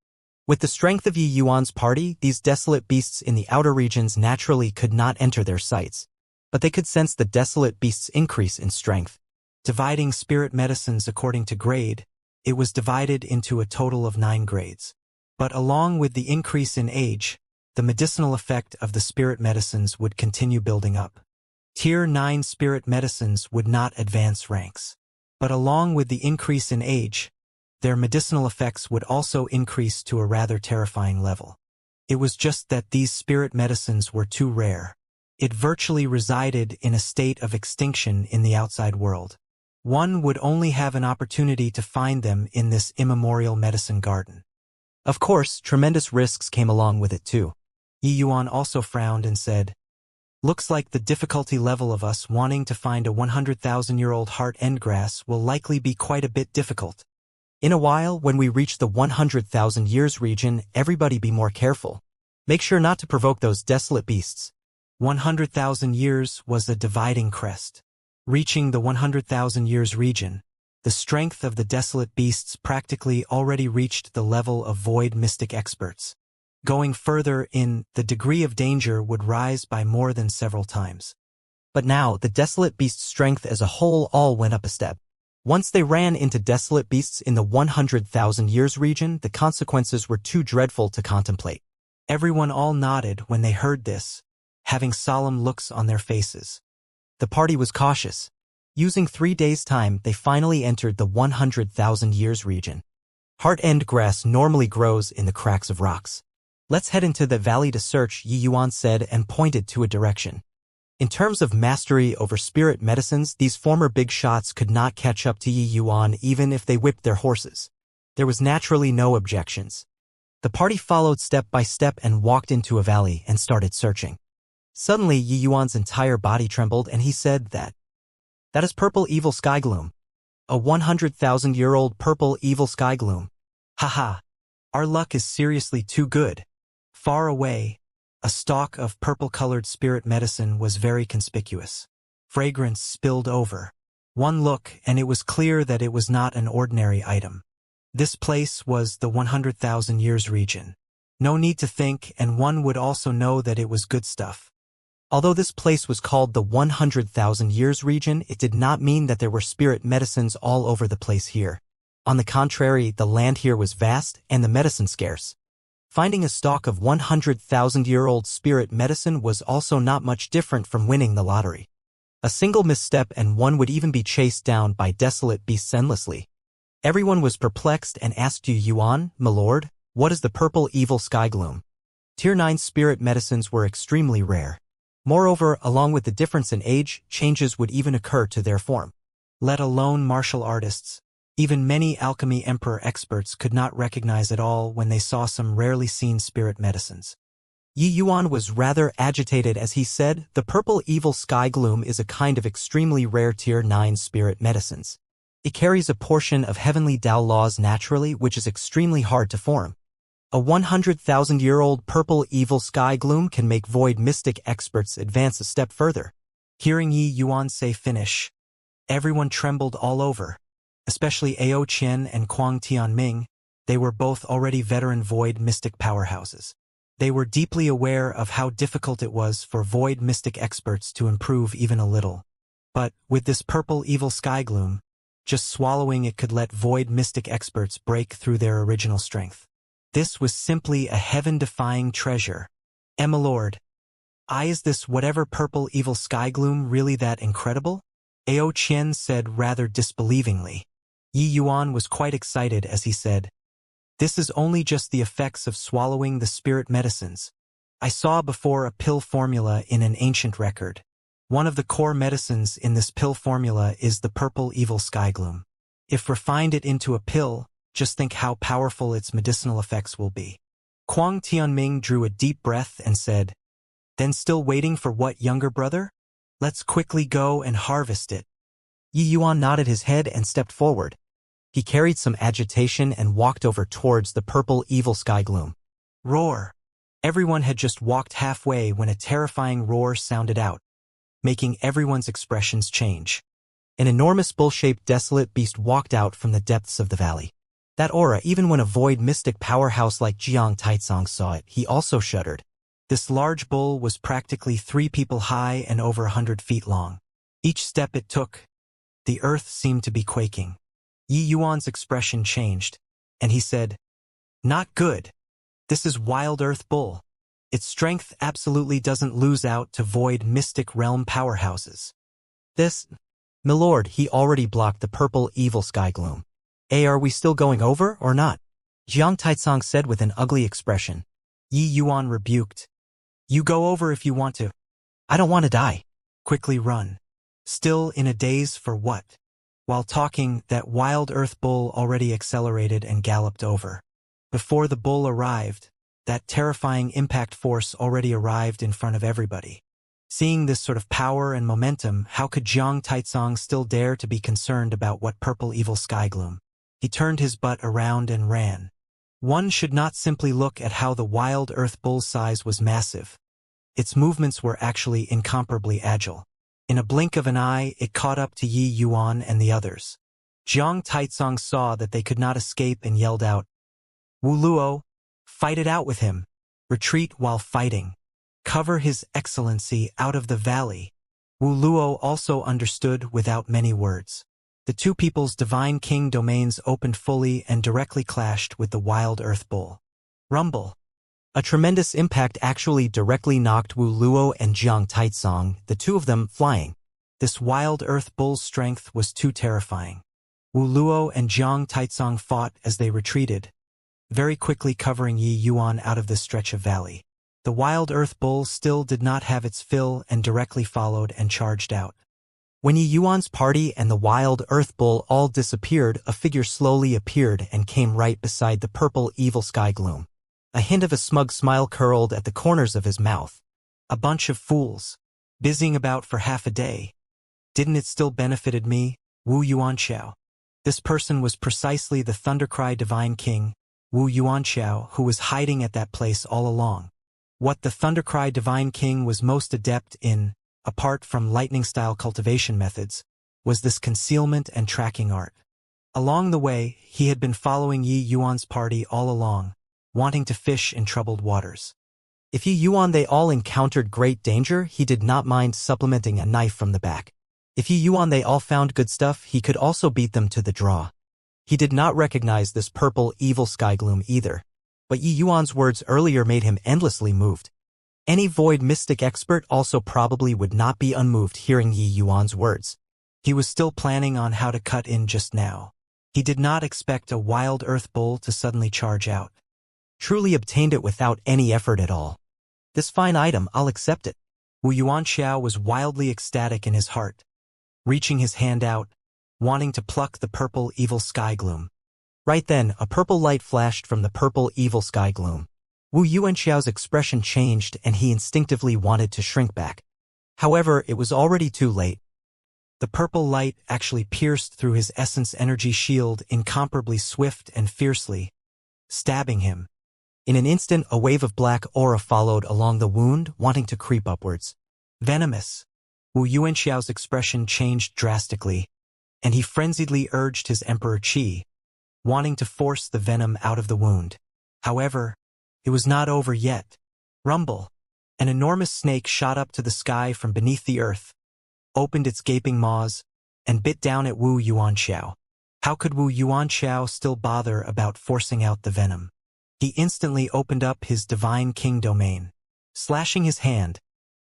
With the strength of Yi Yuan's party, these desolate beasts in the outer regions naturally could not enter their sights. But they could sense the desolate beasts' increase in strength. Dividing spirit medicines according to grade, it was divided into a total of 9 grades. But along with the increase in age, the medicinal effect of the spirit medicines would continue building up. Tier 9 spirit medicines would not advance ranks. But along with the increase in age, their medicinal effects would also increase to a rather terrifying level. It was just that these spirit medicines were too rare. It virtually resided in a state of extinction in the outside world. One would only have an opportunity to find them in this immemorial medicine garden. Of course, tremendous risks came along with it too. Yi Yuan also frowned and said, "Looks like the difficulty level of us wanting to find a 100,000-year-old heart endgrass will likely be quite a bit difficult. In a while, when we reach the 100,000 years region, everybody be more careful. Make sure not to provoke those desolate beasts." 100,000 years was a dividing crest. Reaching the 100,000 years region, the strength of the desolate beasts practically already reached the level of void mystic experts. Going further in, the degree of danger would rise by more than several times. But now, the desolate beast's strength as a whole all went up a step. Once they ran into desolate beasts in the 100,000 years region, the consequences were too dreadful to contemplate. Everyone all nodded when they heard this, having solemn looks on their faces. The party was cautious. Using 3 days' time, they finally entered the 100,000 years region. Heart end grass normally grows in the cracks of rocks. "Let's head into the valley to search," Yi Yuan said and pointed to a direction. In terms of mastery over spirit medicines, these former big shots could not catch up to Yi Yuan even if they whipped their horses. There was naturally no objections. The party followed step by step and walked into a valley and started searching. Suddenly, Yi Yuan's entire body trembled and he said that is purple evil sky gloom. A 100,000-year-old purple evil sky gloom. Haha, our luck is seriously too good. Far away, a stalk of purple-colored spirit medicine was very conspicuous. Fragrance spilled over. One look, and it was clear that it was not an ordinary item. This place was the 100,000 years region. No need to think, and one would also know that it was good stuff. Although this place was called the 100,000 years region, it did not mean that there were spirit medicines all over the place here. On the contrary, the land here was vast and the medicine scarce. Finding a stalk of 100,000-year-old spirit medicine was also not much different from winning the lottery. A single misstep and one would even be chased down by desolate beasts endlessly. Everyone was perplexed and asked Yi Yuan, "My lord, what is the purple evil sky gloom?" Tier 9 spirit medicines were extremely rare. Moreover, along with the difference in age, changes would even occur to their form. Let alone martial artists. Even many alchemy emperor experts could not recognize it all when they saw some rarely seen spirit medicines. Yi Yuan was rather agitated as he said, "The purple evil sky gloom is a kind of extremely rare tier 9 spirit medicines. It carries a portion of heavenly Tao laws naturally, which is extremely hard to form. A 100,000-year-old purple evil sky gloom can make void mystic experts advance a step further." Hearing Yi Yuan say finish, everyone trembled all over. Especially Ao Qian and Kuang Tianming, they were both already veteran void mystic powerhouses. They were deeply aware of how difficult it was for void mystic experts to improve even a little. But, with this purple evil sky gloom, just swallowing it could let void mystic experts break through their original strength. This was simply a heaven-defying treasure. "My lord, is this whatever purple evil sky gloom really that incredible?" Ao Qian said rather disbelievingly. Yi Yuan was quite excited as he said, "This is only just the effects of swallowing the spirit medicines. I saw before a pill formula in an ancient record. One of the core medicines in this pill formula is the purple evil sky gloom. If refined it into a pill, just think how powerful its medicinal effects will be." Kuang Tianming drew a deep breath and said, "Then still waiting for what, younger brother? Let's quickly go and harvest it." Yi Yuan nodded his head and stepped forward. He carried some agitation and walked over towards the purple evil sky gloom. Roar! Everyone had just walked halfway when a terrifying roar sounded out, making everyone's expressions change. An enormous bull-shaped desolate beast walked out from the depths of the valley. That aura, even when a void mystic powerhouse like Jiang Taizong saw it, he also shuddered. This large bull was practically 3 people high and over 100 feet long. Each step it took, the earth seemed to be quaking. Yi Yuan's expression changed, and he said, "Not good. This is Wild Earth Bull. Its strength absolutely doesn't lose out to void mystic realm powerhouses." This, milord, he already blocked the purple evil sky gloom. Are we still going over or not? Jiang Taizong said with an ugly expression. Yi Yuan rebuked. "You go over if you want to. I don't want to die." Quickly run. Still in a daze for what? While talking, that Wild Earth Bull already accelerated and galloped over. Before the bull arrived, that terrifying impact force already arrived in front of everybody. Seeing this sort of power and momentum, how could Jiang Taizong still dare to be concerned about what purple evil sky gloom? He turned his butt around and ran. One should not simply look at how the Wild Earth Bull's size was massive. Its movements were actually incomparably agile. In a blink of an eye, it caught up to Yi Yuan and the others. Jiang Taizong saw that they could not escape and yelled out, "Wu Luo, fight it out with him. Retreat while fighting. Cover His Excellency out of the valley." Wu Luo also understood without many words. The two people's divine king domains opened fully and directly clashed with the Wild Earth Bull. Rumble. A tremendous impact actually directly knocked Wu Luo and Jiang Taizong, the two of them flying. This Wild Earth Bull's strength was too terrifying. Wu Luo and Jiang Taizong fought as they retreated, very quickly covering Yi Yuan out of this stretch of valley. The Wild Earth Bull still did not have its fill and directly followed and charged out. When Yi Yuan's party and the Wild Earth Bull all disappeared, a figure slowly appeared and came right beside the purple evil sky gloom. A hint of a smug smile curled at the corners of his mouth. A bunch of fools, busying about for half a day. Didn't it still benefited me, Wu Yuanxiao? This person was precisely the Thundercry Divine King, Wu Yuanxiao, who was hiding at that place all along. What the Thundercry Divine King was most adept in, apart from lightning-style cultivation methods, was this concealment and tracking art. Along the way, he had been following Yi Yuan's party all along, wanting to fish in troubled waters. If Yi Yuan they all encountered great danger, he did not mind supplementing a knife from the back. If Yi Yuan they all found good stuff, he could also beat them to the draw. He did not recognize this purple evil sky gloom either, but Yi Yuan's words earlier made him endlessly moved. Any void mystic expert also probably would not be unmoved hearing Yi Yuan's words. He was still planning on how to cut in just now. He did not expect a Wild Earth Bull to suddenly charge out. Truly obtained it without any effort at all. This fine item, I'll accept it. Wu Yuanxiao was wildly ecstatic in his heart, reaching his hand out, wanting to pluck the purple evil sky gloom. Right then, a purple light flashed from the purple evil sky gloom. Wu Yuanxiao's expression changed and he instinctively wanted to shrink back. However, it was already too late. The purple light actually pierced through his essence energy shield incomparably swift and fiercely, stabbing him. In an instant, a wave of black aura followed along the wound, wanting to creep upwards. Venomous. Wu Yuanxiao's expression changed drastically, and he frenziedly urged his Emperor Qi, wanting to force the venom out of the wound. However, it was not over yet. Rumble. An enormous snake shot up to the sky from beneath the earth, opened its gaping maws, and bit down at Wu Yuanxiao. How could Wu Yuanxiao still bother about forcing out the venom? He instantly opened up his Divine King domain. Slashing his hand,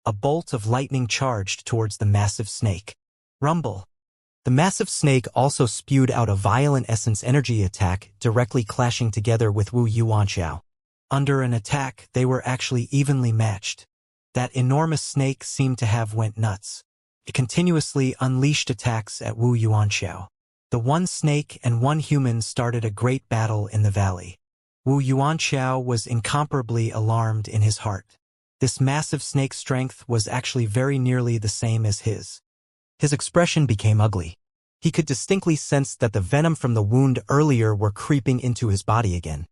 a bolt of lightning charged towards the massive snake. Rumble. The massive snake also spewed out a violent essence energy attack, directly clashing together with Wu Yuanxiao. Under an attack, they were actually evenly matched. That enormous snake seemed to have went nuts. It continuously unleashed attacks at Wu Yuanxiao. The one snake and one human started a great battle in the valley. Wu Yuanxiao was incomparably alarmed in his heart. This massive snake's strength was actually very nearly the same as his. His expression became ugly. He could distinctly sense that the venom from the wound earlier were creeping into his body again.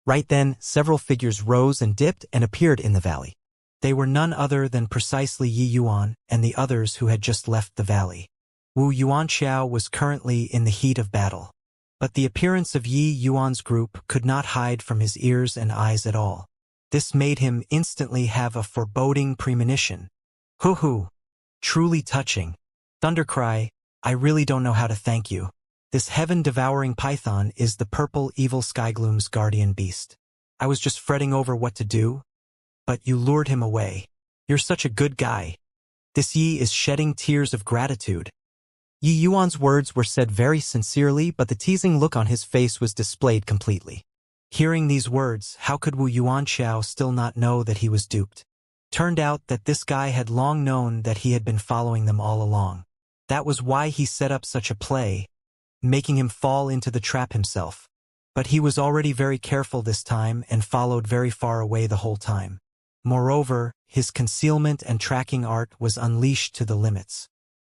Right then, several figures rose and dipped and appeared in the valley. They were none other than precisely Yi Yuan and the others who had just left the valley. Wu Yuanxiao was currently in the heat of battle. But the appearance of Yi Yuan's group could not hide from his ears and eyes at all. This made him instantly have a foreboding premonition. Hoo-hoo! Truly touching. Thundercry, I really don't know how to thank you. This heaven-devouring python is the purple evil Skygloom's guardian beast. I was just fretting over what to do, but you lured him away. You're such a good guy. This Yi is shedding tears of gratitude. Yi Yuan's words were said very sincerely, but the teasing look on his face was displayed completely. Hearing these words, how could Wu Yuanxiao still not know that he was duped? Turned out that this guy had long known that he had been following them all along. That was why he set up such a play, making him fall into the trap himself. But he was already very careful this time and followed very far away the whole time. Moreover, his concealment and tracking art was unleashed to the limits.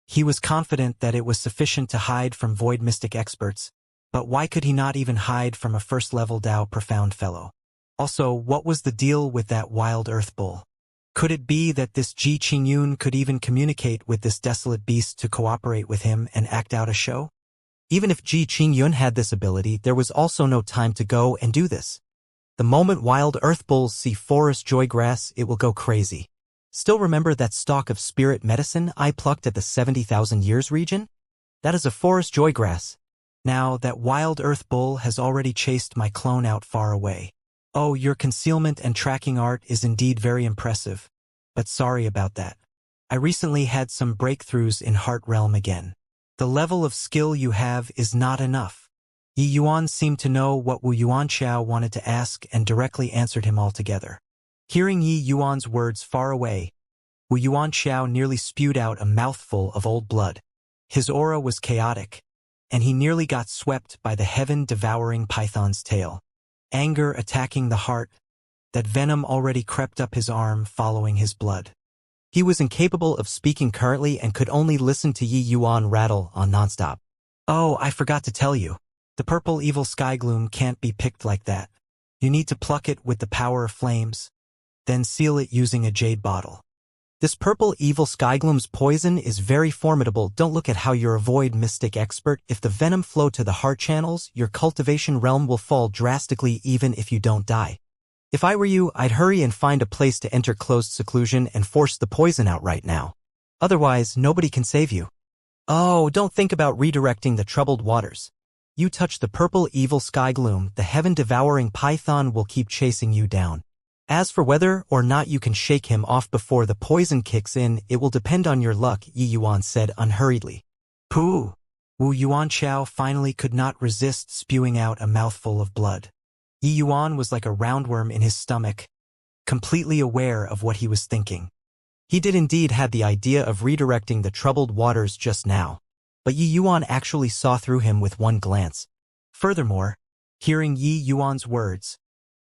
He was confident that it was sufficient to hide from void mystic experts, but why could he not even hide from a first-level Dao profound fellow? Also, what was the deal with that wild earth bull? Could it be that this Ji Qingyun could even communicate with this desolate beast to cooperate with him and act out a show? Even if Ji Qingyun had this ability, there was also no time to go and do this. The moment wild earth bulls see forest joygrass, it will go crazy. Still remember that stalk of spirit medicine I plucked at the 70,000 years region? That is a forest joygrass. Now, that wild earth bull has already chased my clone out far away. Oh, your concealment and tracking art is indeed very impressive, but sorry about that. I recently had some breakthroughs in Heart Realm again. The level of skill you have is not enough. Yi Yuan seemed to know what Wu Yuanxiao wanted to ask and directly answered him altogether. Hearing Yi Yuan's words far away, Wu Yuanxiao nearly spewed out a mouthful of old blood. His aura was chaotic, and he nearly got swept by the heaven-devouring python's tail. Anger attacking the heart, that venom already crept up his arm following his blood. He was incapable of speaking currently and could only listen to Yi Yuan rattle on nonstop. Oh, I forgot to tell you. The purple evil Skygloom can't be picked like that. You need to pluck it with the power of flames, then seal it using a jade bottle. This purple evil Skygloom's poison is very formidable. Don't look at how you're a void mystic expert. If the venom flow to the heart channels, your cultivation realm will fall drastically even if you don't die. If I were you, I'd hurry and find a place to enter closed seclusion and force the poison out right now. Otherwise, nobody can save you. Oh, don't think about redirecting the troubled waters. You touch the purple evil Skygloom, the heaven-devouring python will keep chasing you down. As for whether or not you can shake him off before the poison kicks in, it will depend on your luck, Yi Yuan said unhurriedly. Pooh! Wu Yuanxiao finally could not resist spewing out a mouthful of blood. Yi Yuan was like a roundworm in his stomach, completely aware of what he was thinking. He did indeed have the idea of redirecting the troubled waters just now, but Yi Yuan actually saw through him with one glance. Furthermore, hearing Yi Yuan's words,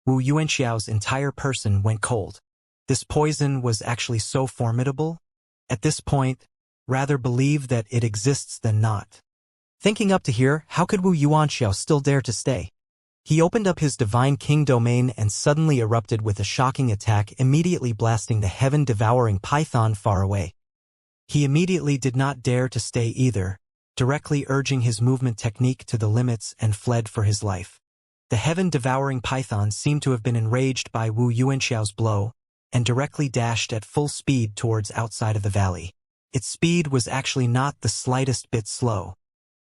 Wu Yuanxiao's entire person went cold. This poison was actually so formidable. At this point, rather believe that it exists than not. Thinking up to here, how could Wu Yuanxiao still dare to stay? He opened up his Divine King domain and suddenly erupted with a shocking attack, immediately blasting the heaven-devouring python far away. He immediately did not dare to stay either, directly urging his movement technique to the limits and fled for his life. The heaven-devouring python seemed to have been enraged by Wu Yuanxiao's blow and directly dashed at full speed towards outside of the valley. Its speed was actually not the slightest bit slow.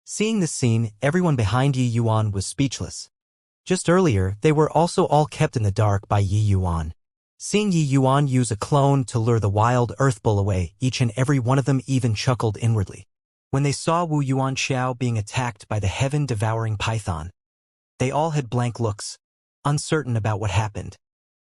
Seeing this scene, everyone behind Yi Yuan was speechless. Just earlier, they were also all kept in the dark by Yi Yuan. Seeing Yi Yuan use a clone to lure the wild earth bull away, each and every one of them even chuckled inwardly. When they saw Wu Yuanxiao being attacked by the heaven-devouring python, they all had blank looks, uncertain about what happened.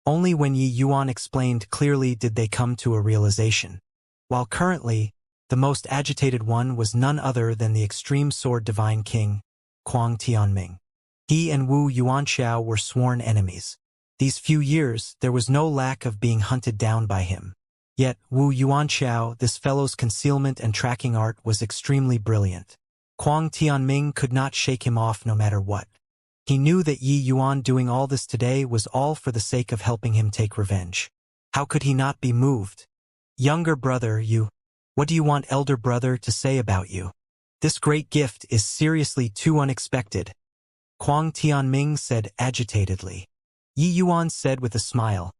Only when Yi Yuan explained clearly did they come to a realization. While currently, the most agitated one was none other than the Extreme Sword Divine King, Kuang Tianming. He and Wu Yuanxiao were sworn enemies. These few years, there was no lack of being hunted down by him. Yet, Wu Yuanxiao, this fellow's concealment and tracking art was extremely brilliant. Kuang Tianming could not shake him off no matter what. He knew that Yi Yuan doing all this today was all for the sake of helping him take revenge. How could he not be moved? Younger brother, what do you want elder brother to say about you? This great gift is seriously too unexpected, Kuang Tianming said agitatedly. Yi Yuan said with a smile.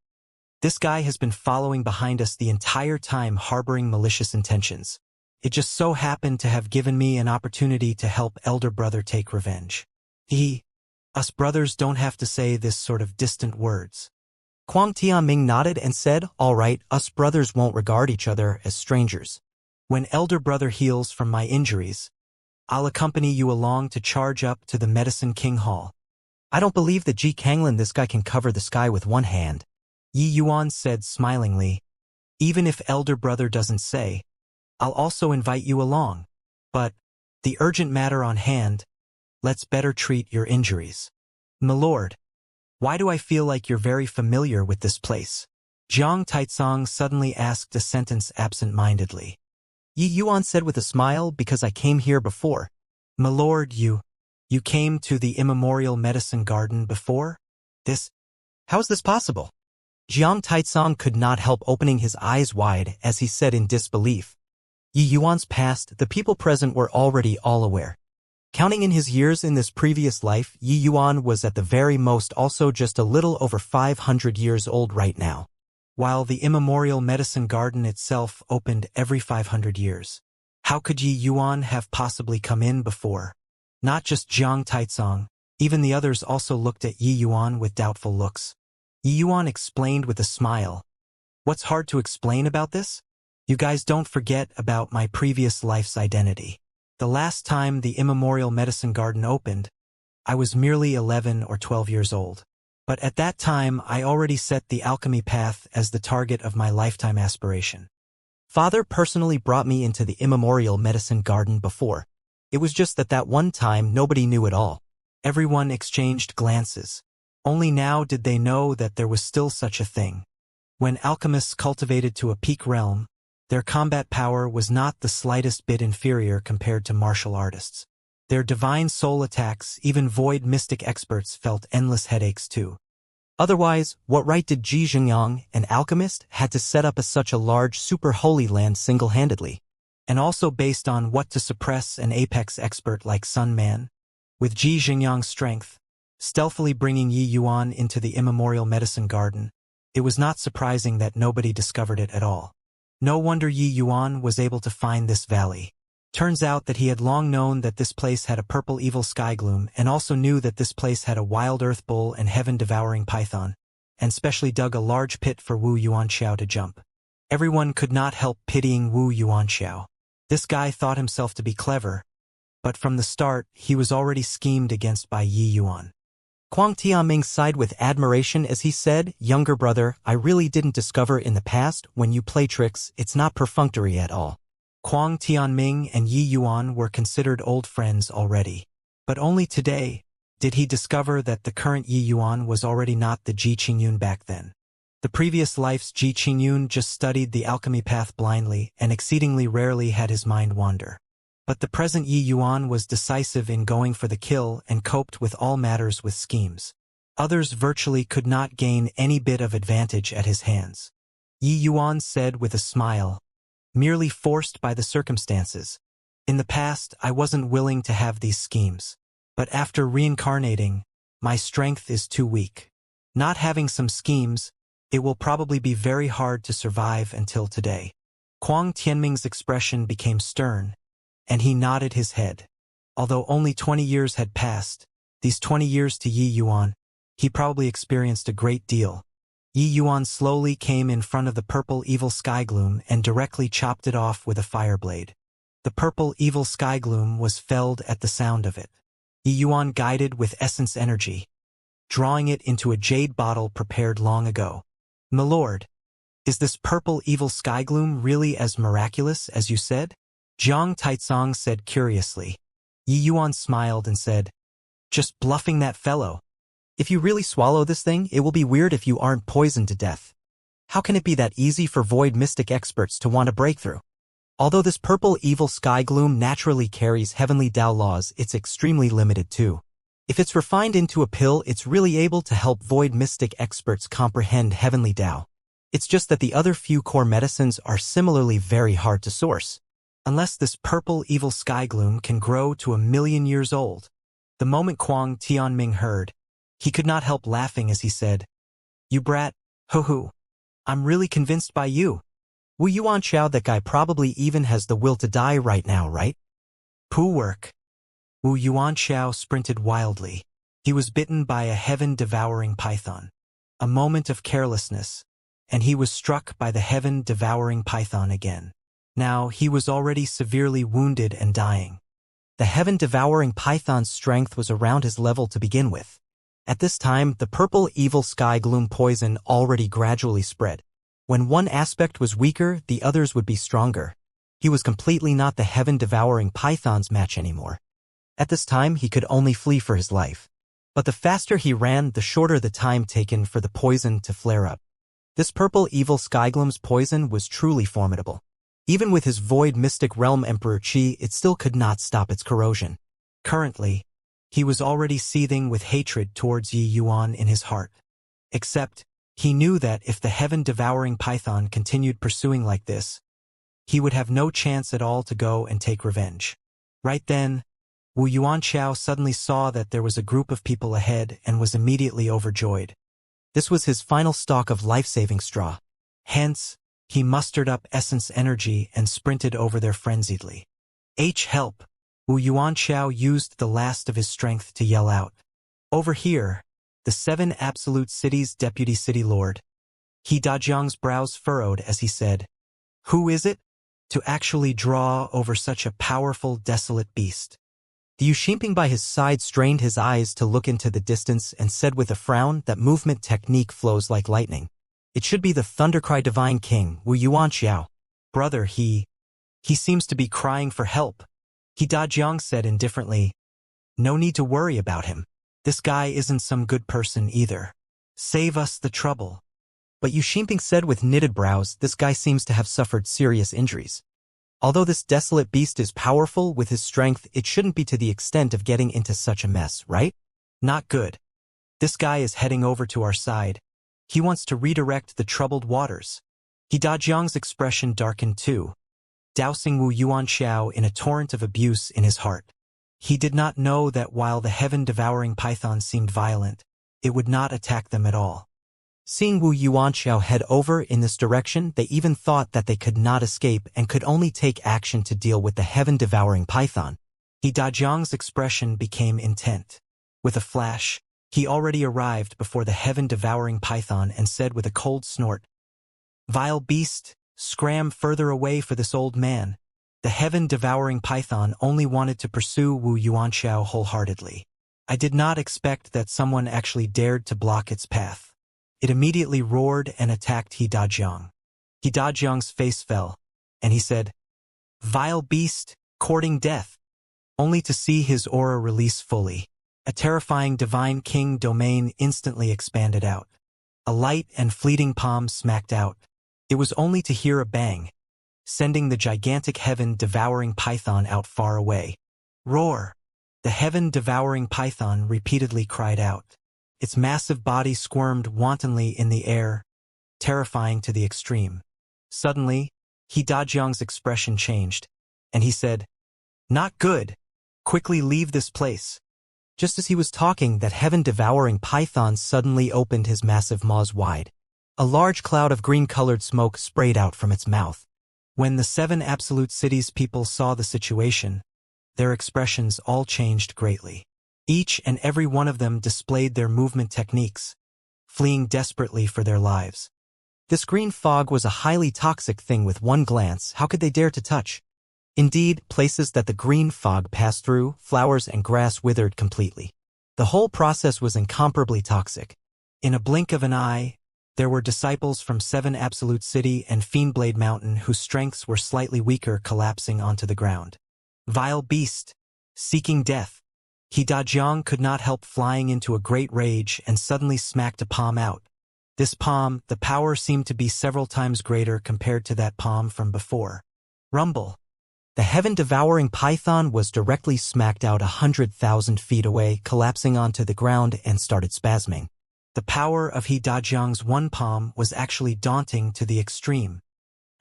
This guy has been following behind us the entire time, harboring malicious intentions. It just so happened to have given me an opportunity to help elder brother take revenge. Us brothers don't have to say this sort of distant words. Kuang Tianming nodded and said, all right, us brothers won't regard each other as strangers. When elder brother heals from my injuries, I'll accompany you along to charge up to the Medicine King Hall. I don't believe that Ji Kanglin this guy can cover the sky with one hand. Yi Yuan said smilingly. Even if elder brother doesn't say, I'll also invite you along. But, the urgent matter on hand, let's better treat your injuries. My lord, why do I feel like you're very familiar with this place? Jiang Taizong suddenly asked a sentence absent-mindedly. Yi Yuan said with a smile, because I came here before. My lord, you came to the immemorial medicine garden before? How is this possible? Jiang Taizong could not help opening his eyes wide as he said in disbelief. Yi Yuan's past, the people present were already all aware. Counting in his years in this previous life, Yi Yuan was at the very most also just a little over 500 years old right now. While the immemorial medicine garden itself opened every 500 years. How could Yi Yuan have possibly come in before? Not just Jiang Taizong, even the others also looked at Yi Yuan with doubtful looks. Yi Yuan explained with a smile. What's hard to explain about this? You guys don't forget about my previous life's identity. The last time the immemorial medicine garden opened, I was merely 11 or 12 years old. But at that time, I already set the alchemy path as the target of my lifetime aspiration. Father personally brought me into the immemorial medicine garden before. It was just that one time nobody knew at all. Everyone exchanged glances. Only now did they know that there was still such a thing. When alchemists cultivated to a peak realm, their combat power was not the slightest bit inferior compared to martial artists. Their divine soul attacks, even void mystic experts felt endless headaches too. Otherwise, what right did Ji Zhengyang, an alchemist, had to set up such a large super holy land single-handedly? And also based on what to suppress an apex expert like Sun Man? With Ji Zhengyang's strength, stealthily bringing Yi Yuan into the immemorial medicine garden, it was not surprising that nobody discovered it at all. No wonder Yi Yuan was able to find this valley. Turns out that he had long known that this place had a purple evil sky gloom and also knew that this place had a wild earth bull and heaven-devouring python, and specially dug a large pit for Wu Yuanxiao to jump. Everyone could not help pitying Wu Yuanxiao. This guy thought himself to be clever, but from the start he was already schemed against by Yi Yuan. Kuang Tianming sighed with admiration as he said, younger brother, I really didn't discover in the past, when you play tricks, it's not perfunctory at all. Kuang Tianming and Yi Yuan were considered old friends already. But only today did he discover that the current Yi Yuan was already not the Ji Qingyun back then. The previous life's Ji Qingyun just studied the alchemy path blindly and exceedingly rarely had his mind wander. But the present Yi Yuan was decisive in going for the kill and coped with all matters with schemes. Others virtually could not gain any bit of advantage at his hands. Yi Yuan said with a smile, merely forced by the circumstances. In the past, I wasn't willing to have these schemes. But after reincarnating, my strength is too weak. Not having some schemes, it will probably be very hard to survive until today. Kuang Tianming's expression became stern, and he nodded his head. Although only 20 years had passed, these 20 years to Yi Yuan, he probably experienced a great deal. Yi Yuan slowly came in front of the purple evil sky gloom and directly chopped it off with a fire blade. The purple evil sky gloom was felled at the sound of it. Yi Yuan guided with essence energy, drawing it into a jade bottle prepared long ago. My lord, is this purple evil sky gloom really as miraculous as you said? Jiang Taizong said curiously. Yi Yuan smiled and said, just bluffing that fellow. If you really swallow this thing, it will be weird if you aren't poisoned to death. How can it be that easy for void mystic experts to want a breakthrough? Although this purple evil sky gloom naturally carries heavenly Tao laws, it's extremely limited too. If it's refined into a pill, it's really able to help void mystic experts comprehend heavenly Tao. It's just that the other few core medicines are similarly very hard to source. Unless this purple evil sky gloom can grow to 1,000,000 years old. The moment Kwang Tianming heard, he could not help laughing as he said, "You brat, hoo-hoo. I'm really convinced by you. Wu Yuanchao, that guy probably even has the will to die right now, right?" Poo work. Wu Yuanchao sprinted wildly. He was bitten by a heaven-devouring python. A moment of carelessness, and he was struck by the heaven-devouring python again. Now he was already severely wounded and dying. The heaven-devouring python's strength was around his level to begin with. At this time, the purple evil sky gloom poison already gradually spread. When one aspect was weaker, the others would be stronger. He was completely not the heaven-devouring python's match anymore. At this time, he could only flee for his life. But the faster he ran, the shorter the time taken for the poison to flare up. This purple evil sky gloom's poison was truly formidable. Even with his void mystic realm Emperor Qi, it still could not stop its corrosion. Currently, he was already seething with hatred towards Yi Yuan in his heart. Except, he knew that if the heaven-devouring python continued pursuing like this, he would have no chance at all to go and take revenge. Right then, Wu Yuanchao suddenly saw that there was a group of people ahead and was immediately overjoyed. This was his final stock of life-saving straw. Hence, he mustered up essence energy and sprinted over there frenziedly. Help! Wu Yuanchao used the last of his strength to yell out. Over here, the 7 Absolute Cities Deputy City Lord. He Dajiang's brows furrowed as he said, "Who is it? To actually draw over such a powerful, desolate beast." The Yuximping by his side strained his eyes to look into the distance and said with a frown that movement technique flows like lightning. "It should be the Thundercry Divine King, Wu Yuanxiao. Brother, he seems to be crying for help." He Dajiang said indifferently, "No need to worry about him. This guy isn't some good person either. Save us the trouble." But Yuximping said with knitted brows, "This guy seems to have suffered serious injuries. Although this desolate beast is powerful with his strength, it shouldn't be to the extent of getting into such a mess, right? Not good. This guy is heading over to our side. He wants to redirect the troubled waters." He Dajiang's expression darkened too, dousing Wu Yuanchao in a torrent of abuse in his heart. He did not know that while the heaven-devouring python seemed violent, it would not attack them at all. Seeing Wu Yuanchao head over in this direction, they even thought that they could not escape and could only take action to deal with the heaven-devouring python. He Dajiang's expression became intent. With a flash, he already arrived before the heaven-devouring python and said with a cold snort, "Vile beast, scram further away for this old man." The heaven-devouring python only wanted to pursue Wu Yuanchao wholeheartedly. I did not expect that someone actually dared to block its path. It immediately roared and attacked He Dajiang. He Dajiang's face fell, and he said, "Vile beast, courting death," only to see his aura release fully. A terrifying divine king domain instantly expanded out. A light and fleeting palm smacked out. It was only to hear a bang, sending the gigantic heaven-devouring python out far away. Roar! The heaven-devouring python repeatedly cried out. Its massive body squirmed wantonly in the air, terrifying to the extreme. Suddenly, He Dajiang's expression changed, and he said, "Not good. Quickly leave this place." Just as he was talking, that heaven-devouring python suddenly opened his massive maws wide. A large cloud of green-colored smoke sprayed out from its mouth. When the 7 Absolute Cities people saw the situation, their expressions all changed greatly. Each and every one of them displayed their movement techniques, fleeing desperately for their lives. This green fog was a highly toxic thing. With one glance, how could they dare to touch? Indeed, places that the green fog passed through, flowers and grass withered completely. The whole process was incomparably toxic. In a blink of an eye, there were disciples from 7 Absolute City and Fiendblade Mountain whose strengths were slightly weaker collapsing onto the ground. Vile beast, seeking death. He Dajiang could not help flying into a great rage and suddenly smacked a palm out. This palm, the power seemed to be several times greater compared to that palm from before. Rumble. The heaven-devouring python was directly smacked out 100,000 feet away, collapsing onto the ground and started spasming. The power of He Dajiang's one palm was actually daunting to the extreme.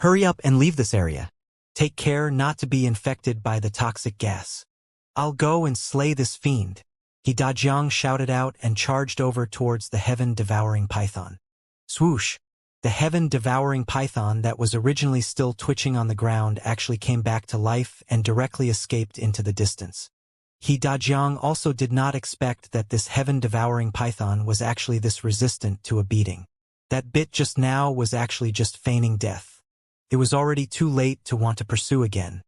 Hurry up and leave this area. Take care not to be infected by the toxic gas. I'll go and slay this fiend. He Dajiang shouted out and charged over towards the heaven-devouring python. Swoosh! The heaven-devouring python that was originally still twitching on the ground actually came back to life and directly escaped into the distance. He Dajiang also did not expect that this heaven-devouring python was actually this resistant to a beating. That bit just now was actually just feigning death. It was already too late to want to pursue again.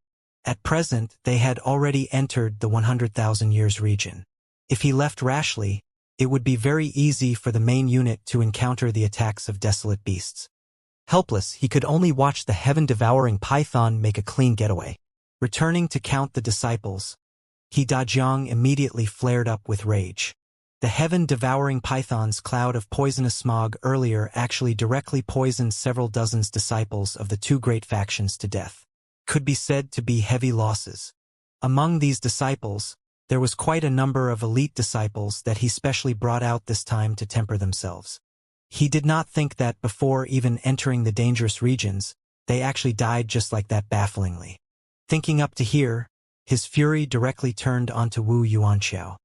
At present, they had already entered the 100,000 years region. If he left rashly, it would be very easy for the main unit to encounter the attacks of desolate beasts. Helpless, he could only watch the heaven-devouring python make a clean getaway. Returning to count the disciples, He Dajiang immediately flared up with rage. The heaven-devouring python's cloud of poisonous smog earlier actually directly poisoned several dozens disciples of the two great factions to death. Could be said to be heavy losses. Among these disciples, there was quite a number of elite disciples that he specially brought out this time to temper themselves. He did not think that before even entering the dangerous regions, they actually died just like that bafflingly. Thinking up to here, his fury directly turned onto Wu Yuanxiao.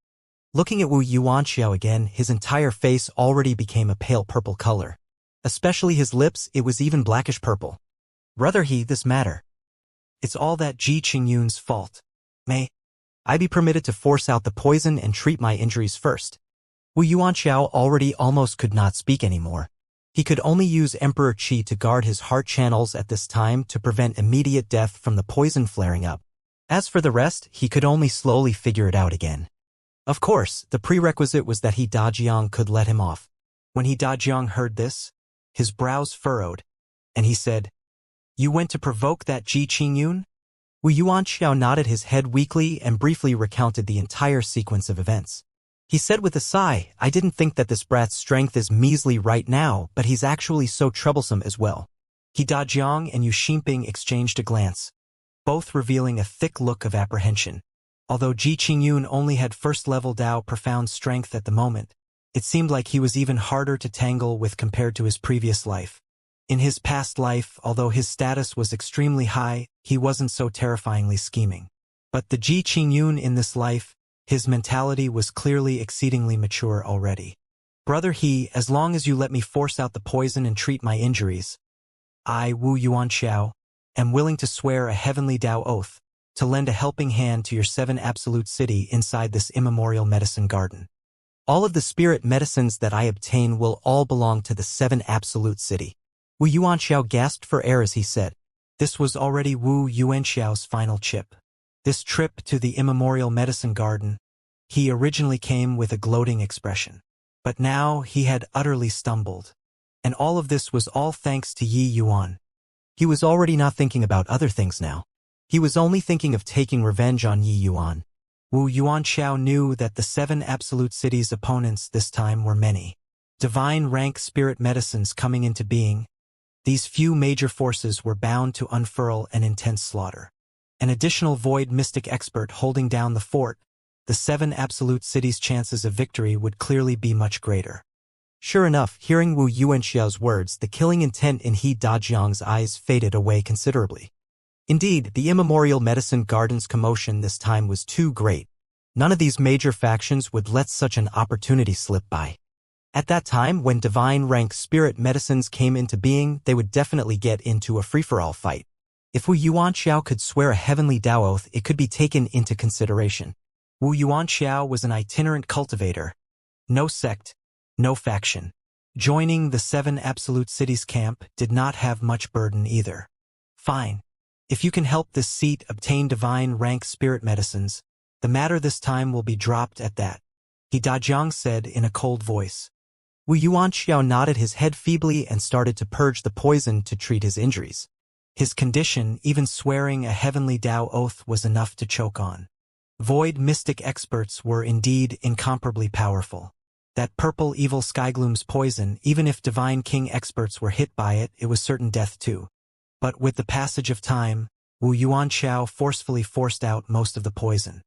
Looking at Wu Yuanxiao again, his entire face already became a pale purple color. Especially his lips, it was even blackish purple. Brother He, this matter. It's all that Ji Qingyun's fault. May I be permitted to force out the poison and treat my injuries first? Wu Yuanxiao already almost could not speak anymore. He could only use Emperor Qi to guard his heart channels at this time to prevent immediate death from the poison flaring up. As for the rest, he could only slowly figure it out again. Of course, the prerequisite was that He Dajiang could let him off. When He Dajiang heard this, his brows furrowed, and he said, "You went to provoke that Ji Qingyun?" Wu Yuanxiao nodded his head weakly and briefly recounted the entire sequence of events. He said with a sigh, "I didn't think that this brat's strength is measly right now, but he's actually so troublesome as well." He Dajiang and Yu Xinping exchanged a glance, both revealing a thick look of apprehension. Although Ji Qingyun only had first-level Dao profound strength at the moment, it seemed like he was even harder to tangle with compared to his previous life. In his past life, although his status was extremely high, he wasn't so terrifyingly scheming. But the Ji Qingyun in this life, his mentality was clearly exceedingly mature already. "Brother He, as long as you let me force out the poison and treat my injuries, I, Wu Yuanxiao, am willing to swear a heavenly Dao oath to lend a helping hand to your 7 absolute city inside this immemorial medicine garden. All of the spirit medicines that I obtain will all belong to the 7 absolute city." Wu Yuanxiao gasped for air as he said. This was already Wu Yuanxiao's final chip. This trip to the immemorial medicine garden, he originally came with a gloating expression. But now he had utterly stumbled. And all of this was all thanks to Yi Yuan. He was already not thinking about other things now. He was only thinking of taking revenge on Yi Yuan. Wu Yuanxiao knew that the 7 absolute cities' opponents this time were many. Divine rank spirit medicines coming into being, these few major forces were bound to unfurl an intense slaughter. An additional void mystic expert holding down the fort, the 7 absolute cities' chances of victory would clearly be much greater. Sure enough, hearing Wu Yuanxiao's words, the killing intent in He Dajiang's eyes faded away considerably. Indeed, the immemorial medicine garden's commotion this time was too great. None of these major factions would let such an opportunity slip by. At that time, when divine rank spirit medicines came into being, they would definitely get into a free-for-all fight. If Wu Yuanxiao could swear a heavenly Dao oath, it could be taken into consideration. Wu Yuanxiao was an itinerant cultivator. No sect, no faction. Joining the 7 absolute cities camp did not have much burden either. Fine. If you can help this seat obtain divine rank spirit medicines, the matter this time will be dropped at that, He Dajiang said in a cold voice. Wu Yuanxiao nodded his head feebly and started to purge the poison to treat his injuries. His condition, even swearing a heavenly Dao oath, was enough to choke on. Void mystic experts were indeed incomparably powerful. That purple evil Skygloom's poison, even if divine king experts were hit by it, it was certain death too. But with the passage of time, Wu Yuanxiao forcefully forced out most of the poison.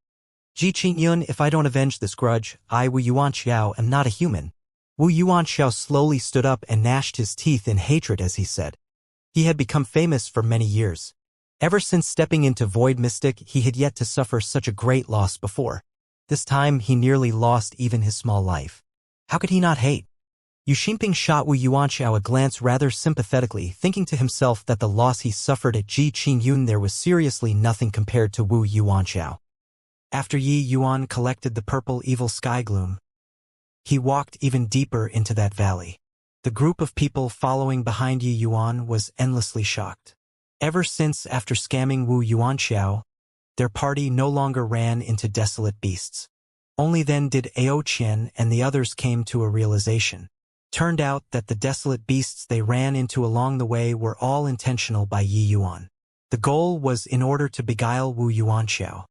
Ji Qingyun, if I don't avenge this grudge, I, Wu Yuanxiao, am not a human. Wu Yuanxiao slowly stood up and gnashed his teeth in hatred as he said. He had become famous for many years. Ever since stepping into Void Mystic, he had yet to suffer such a great loss before. This time, he nearly lost even his small life. How could he not hate? Yu Xinping shot Wu Yuanxiao a glance rather sympathetically, thinking to himself that the loss he suffered at Ji Qingyun there was seriously nothing compared to Wu Yuanxiao. After Yi Yuan collected the purple evil sky gloom, he walked even deeper into that valley. The group of people following behind Yi Yuan was endlessly shocked. Ever since after scamming Wu Yuanxiao, their party no longer ran into desolate beasts. Only then did Ao Qian and the others came to a realization. Turned out that the desolate beasts they ran into along the way were all intentional by Yi Yuan. The goal was in order to beguile Wu Yuanxiao.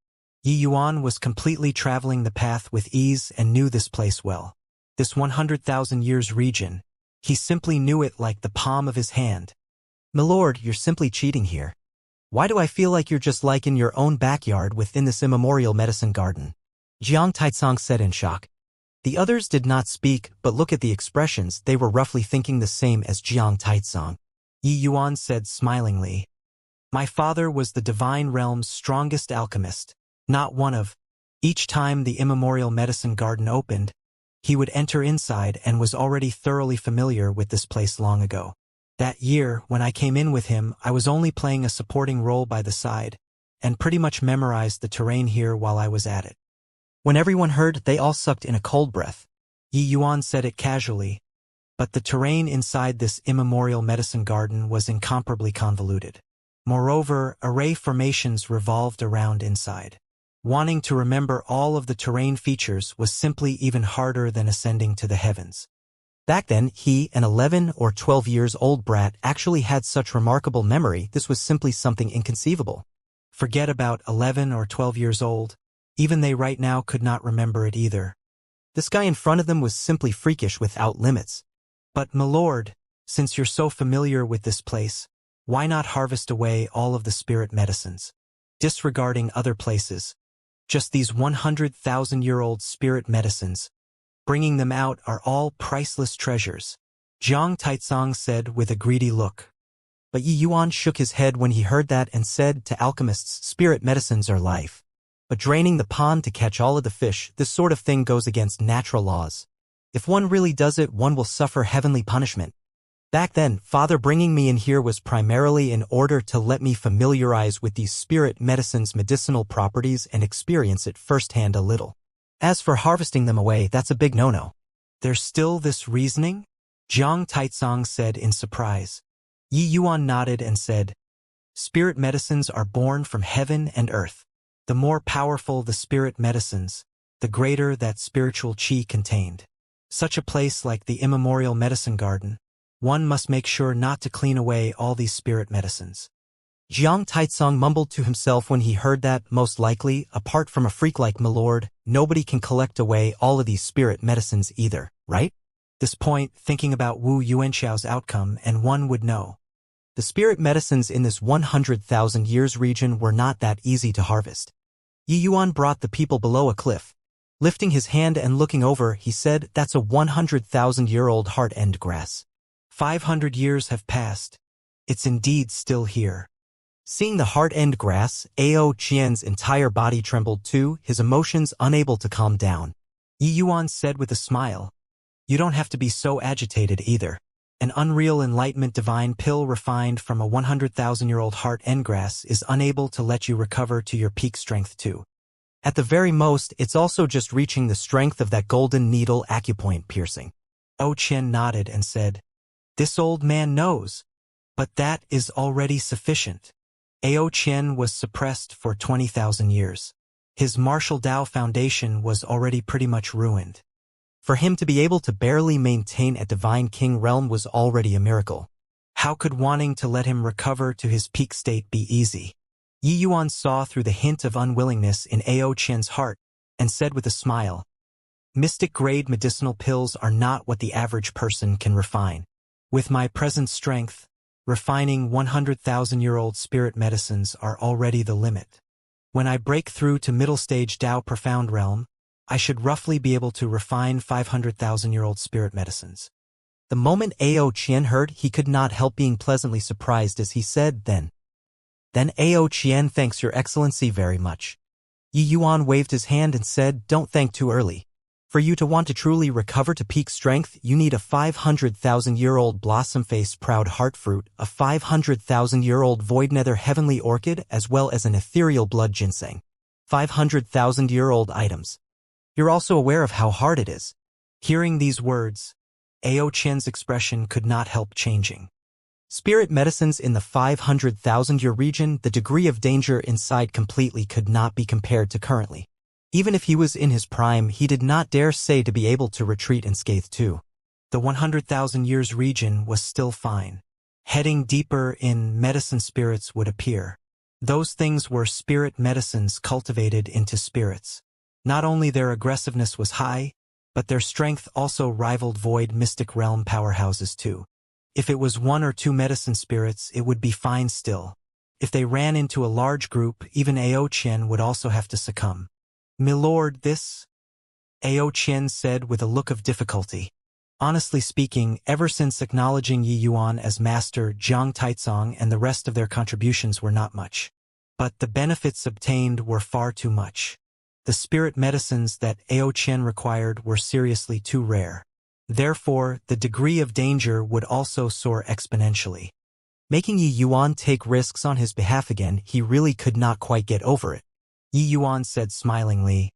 Yi Yuan was completely traveling the path with ease and knew this place well. This 100,000 years region, he simply knew it like the palm of his hand. Milord, you're simply cheating here. Why do I feel like you're just like in your own backyard within this immemorial medicine garden? Jiang Taicang said in shock. The others did not speak, but look at the expressions, they were roughly thinking the same as Jiang Taicang. Yi Yuan said smilingly, "My father was the divine realm's strongest alchemist, not one of. Each time the immemorial medicine garden opened, he would enter inside and was already thoroughly familiar with this place long ago. That year, when I came in with him, I was only playing a supporting role by the side, and pretty much memorized the terrain here while I was at it." When everyone heard, they all sucked in a cold breath. Yi Yuan said it casually, but the terrain inside this immemorial medicine garden was incomparably convoluted. Moreover, array formations revolved around inside. Wanting to remember all of the terrain features was simply even harder than ascending to the heavens. Back then, he, an 11 or 12 years old brat, actually had such remarkable memory, this was simply something inconceivable. Forget about 11 or 12 years old. Even they right now could not remember it either. This guy in front of them was simply freakish without limits. But, milord, since you're so familiar with this place, why not harvest away all of the spirit medicines? Disregarding other places. Just these 100,000-year-old spirit medicines. Bringing them out are all priceless treasures, Jiang Taicang said with a greedy look. But Yi Yuan shook his head when he heard that and said to alchemists, spirit medicines are life. But draining the pond to catch all of the fish, this sort of thing goes against natural laws. If one really does it, one will suffer heavenly punishment. Back then, Father bringing me in here was primarily in order to let me familiarize with these spirit medicines' medicinal properties and experience it firsthand a little. As for harvesting them away, that's a big no-no. There's still this reasoning? Jiang Taicang said in surprise. Yi Yuan nodded and said, "Spirit medicines are born from heaven and earth. The more powerful the spirit medicines, the greater that spiritual qi contained. Such a place like the immemorial medicine garden, one must make sure not to clean away all these spirit medicines." Jiang Taicang mumbled to himself when he heard that, most likely, apart from a freak like Milord, nobody can collect away all of these spirit medicines either, right? This point, thinking about Wu Yuanxiao's outcome, and one would know. The spirit medicines in this 100,000 years region were not that easy to harvest. Yi Yuan brought the people below a cliff. Lifting his hand and looking over, he said, "That's a 100,000-year-old heart-end grass. 500 years have passed. It's indeed still here." Seeing the heart-end grass, Ao Qian's entire body trembled too, his emotions unable to calm down. Yi Yuan said with a smile, "You don't have to be so agitated either. An unreal enlightenment divine pill refined from a 100,000-year-old heart-end grass is unable to let you recover to your peak strength too. At the very most, it's also just reaching the strength of that golden needle acupoint piercing." Ao Qian nodded and said, "This old man knows. But that is already sufficient." Ao Qian was suppressed for 20,000 years. His martial Dao foundation was already pretty much ruined. For him to be able to barely maintain a divine king realm was already a miracle. How could wanting to let him recover to his peak state be easy? Yi Yuan saw through the hint of unwillingness in Ao Qian's heart and said with a smile, "Mystic-grade medicinal pills are not what the average person can refine. With my present strength, Refining 100,000-year-old spirit medicines are already the limit. When I break through to middle stage Tao Profound Realm, I should roughly be able to refine 500,000-year-old spirit medicines. The moment Ao Qian heard, he could not help being pleasantly surprised as he said, Then Ao Qian thanks your excellency very much. Yi Yuan waved his hand and said, Don't thank too early. For you to want to truly recover to peak strength, you need a 500,000-year-old blossom-faced proud heartfruit, a 500,000-year-old void nether heavenly orchid, as well as an ethereal blood ginseng. 500,000-year-old items. You're also aware of how hard it is. Hearing these words, Ao Qian's expression could not help changing. Spirit medicines in the 500,000-year region, the degree of danger inside completely could not be compared to currently. Even if he was in his prime, he did not dare say to be able to retreat unscathed too. The 100,000 years region was still fine. Heading deeper in, medicine spirits would appear. Those things were spirit medicines cultivated into spirits. Not only their aggressiveness was high, but their strength also rivaled void mystic realm powerhouses too. If it was 1 or 2 medicine spirits, it would be fine still. If they ran into a large group, even Ao Qian would also have to succumb. Milord, this? Ao Qian said with a look of difficulty. Honestly speaking, ever since acknowledging Yi Yuan as master, Jiang Taizong and the rest of their contributions were not much. But the benefits obtained were far too much. The spirit medicines that Ao Qian required were seriously too rare. Therefore, the degree of danger would also soar exponentially. Making Yi Yuan take risks on his behalf again, he really could not quite get over it. Yi Yuan said smilingly,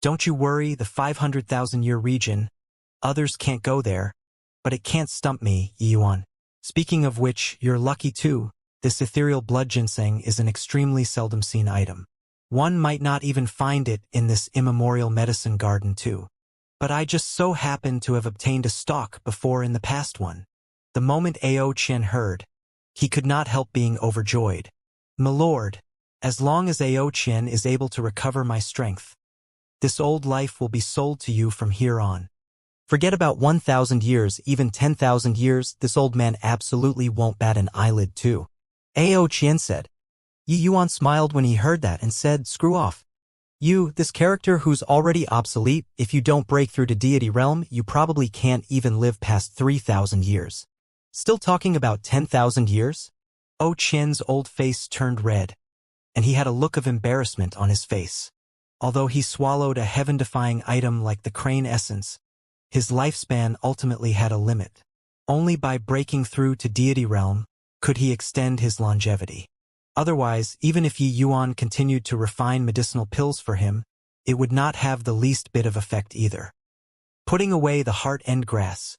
Don't you worry, the 500,000-year region, others can't go there, but it can't stump me, Yi Yuan. Speaking of which, you're lucky too. This ethereal blood ginseng is an extremely seldom seen item. One might not even find it in this immemorial medicine garden too. But I just so happen to have obtained a stalk before in the past one. The moment Ao Qian heard, he could not help being overjoyed. Milord, as long as Ao Qian is able to recover my strength, this old life will be sold to you from here on. Forget about 1,000 years, even 10,000 years, this old man absolutely won't bat an eyelid too. Ao Qian said. Yi Yuan smiled when he heard that and said, Screw off. You, this character who's already obsolete, if you don't break through to deity realm, you probably can't even live past 3,000 years. Still talking about 10,000 years? Ao Qian's old face turned red, and he had a look of embarrassment on his face. Although he swallowed a heaven-defying item like the crane essence, his lifespan ultimately had a limit. Only by breaking through to deity realm could he extend his longevity. Otherwise, even if Yi Yuan continued to refine medicinal pills for him, it would not have the least bit of effect either. Putting away the heart-end grass,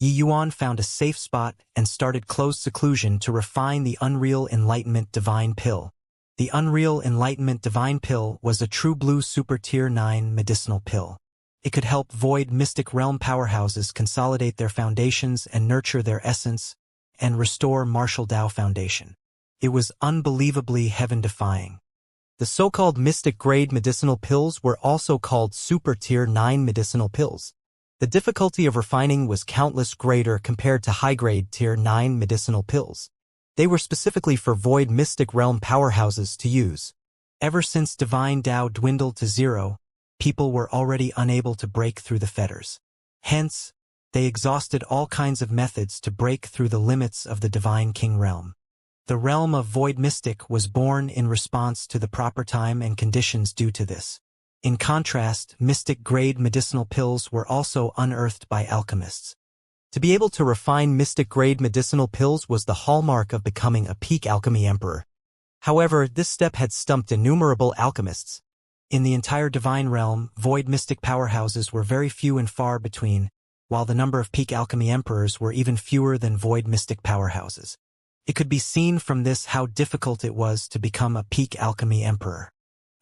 Yi Yuan found a safe spot and started closed seclusion to refine the Unreal Enlightenment Divine Pill. The Unreal Enlightenment Divine Pill was a true blue super tier 9 medicinal pill. It could help void mystic realm powerhouses consolidate their foundations and nurture their essence, and restore martial Tao foundation. It was unbelievably heaven-defying. The so-called mystic-grade medicinal pills were also called super tier 9 medicinal pills. The difficulty of refining was countless greater compared to high-grade tier 9 medicinal pills. They were specifically for void mystic realm powerhouses to use. Ever since divine Tao dwindled to zero, people were already unable to break through the fetters. Hence, they exhausted all kinds of methods to break through the limits of the divine king realm. The realm of void mystic was born in response to the proper time and conditions due to this. In contrast, mystic-grade medicinal pills were also unearthed by alchemists. To be able to refine mystic-grade medicinal pills was the hallmark of becoming a peak alchemy emperor. However, this step had stumped innumerable alchemists. In the entire divine realm, void mystic powerhouses were very few and far between, while the number of peak alchemy emperors were even fewer than void mystic powerhouses. It could be seen from this how difficult it was to become a peak alchemy emperor.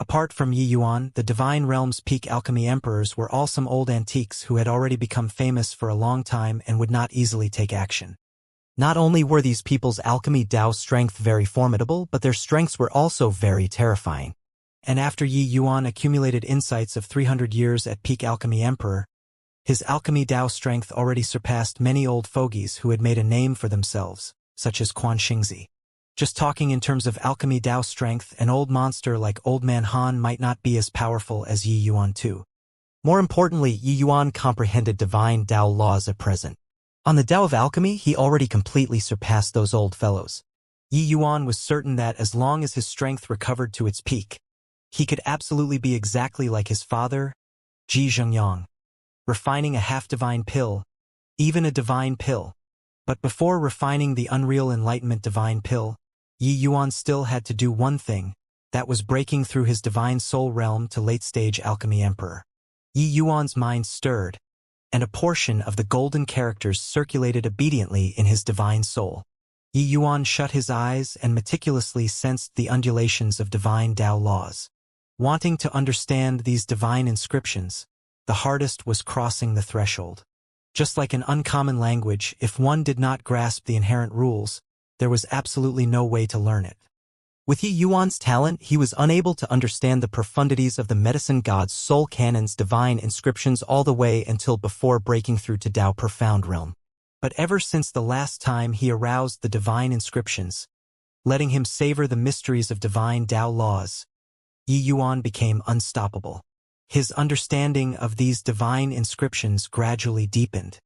Apart from Yi Yuan, the divine realm's peak alchemy emperors were all some old antiques who had already become famous for a long time and would not easily take action. Not only were these people's alchemy Tao strength very formidable, but their strengths were also very terrifying. And after Yi Yuan accumulated insights of 300 years at peak alchemy emperor, his alchemy Tao strength already surpassed many old fogies who had made a name for themselves. such as Quan Xingzi. Just talking in terms of alchemy Dao strength, an old monster like Old Man Han might not be as powerful as Yi Yuan too. More importantly, Yi Yuan comprehended divine Dao laws at present. On the Dao of alchemy, he already completely surpassed those old fellows. Yi Yuan was certain that as long as his strength recovered to its peak, he could absolutely be exactly like his father, Ji Zhengyang, refining a half-divine pill, even a divine pill. But before refining the unreal enlightenment divine pill, Yi Yuan still had to do one thing, that was breaking through his divine soul realm to late-stage alchemy emperor. Yi Yuan's mind stirred, and a portion of the golden characters circulated obediently in his divine soul. Yi Yuan shut his eyes and meticulously sensed the undulations of divine Dao laws. Wanting to understand these divine inscriptions, the hardest was crossing the threshold. Just like an uncommon language, if one did not grasp the inherent rules, there was absolutely no way to learn it. With Yi Yuan's talent, he was unable to understand the profundities of the medicine god's soul canon's divine inscriptions all the way until before breaking through to Dao profound realm. But ever since the last time he aroused the divine inscriptions, letting him savor the mysteries of divine Dao laws, Yi Yuan became unstoppable. His understanding of these divine inscriptions gradually deepened.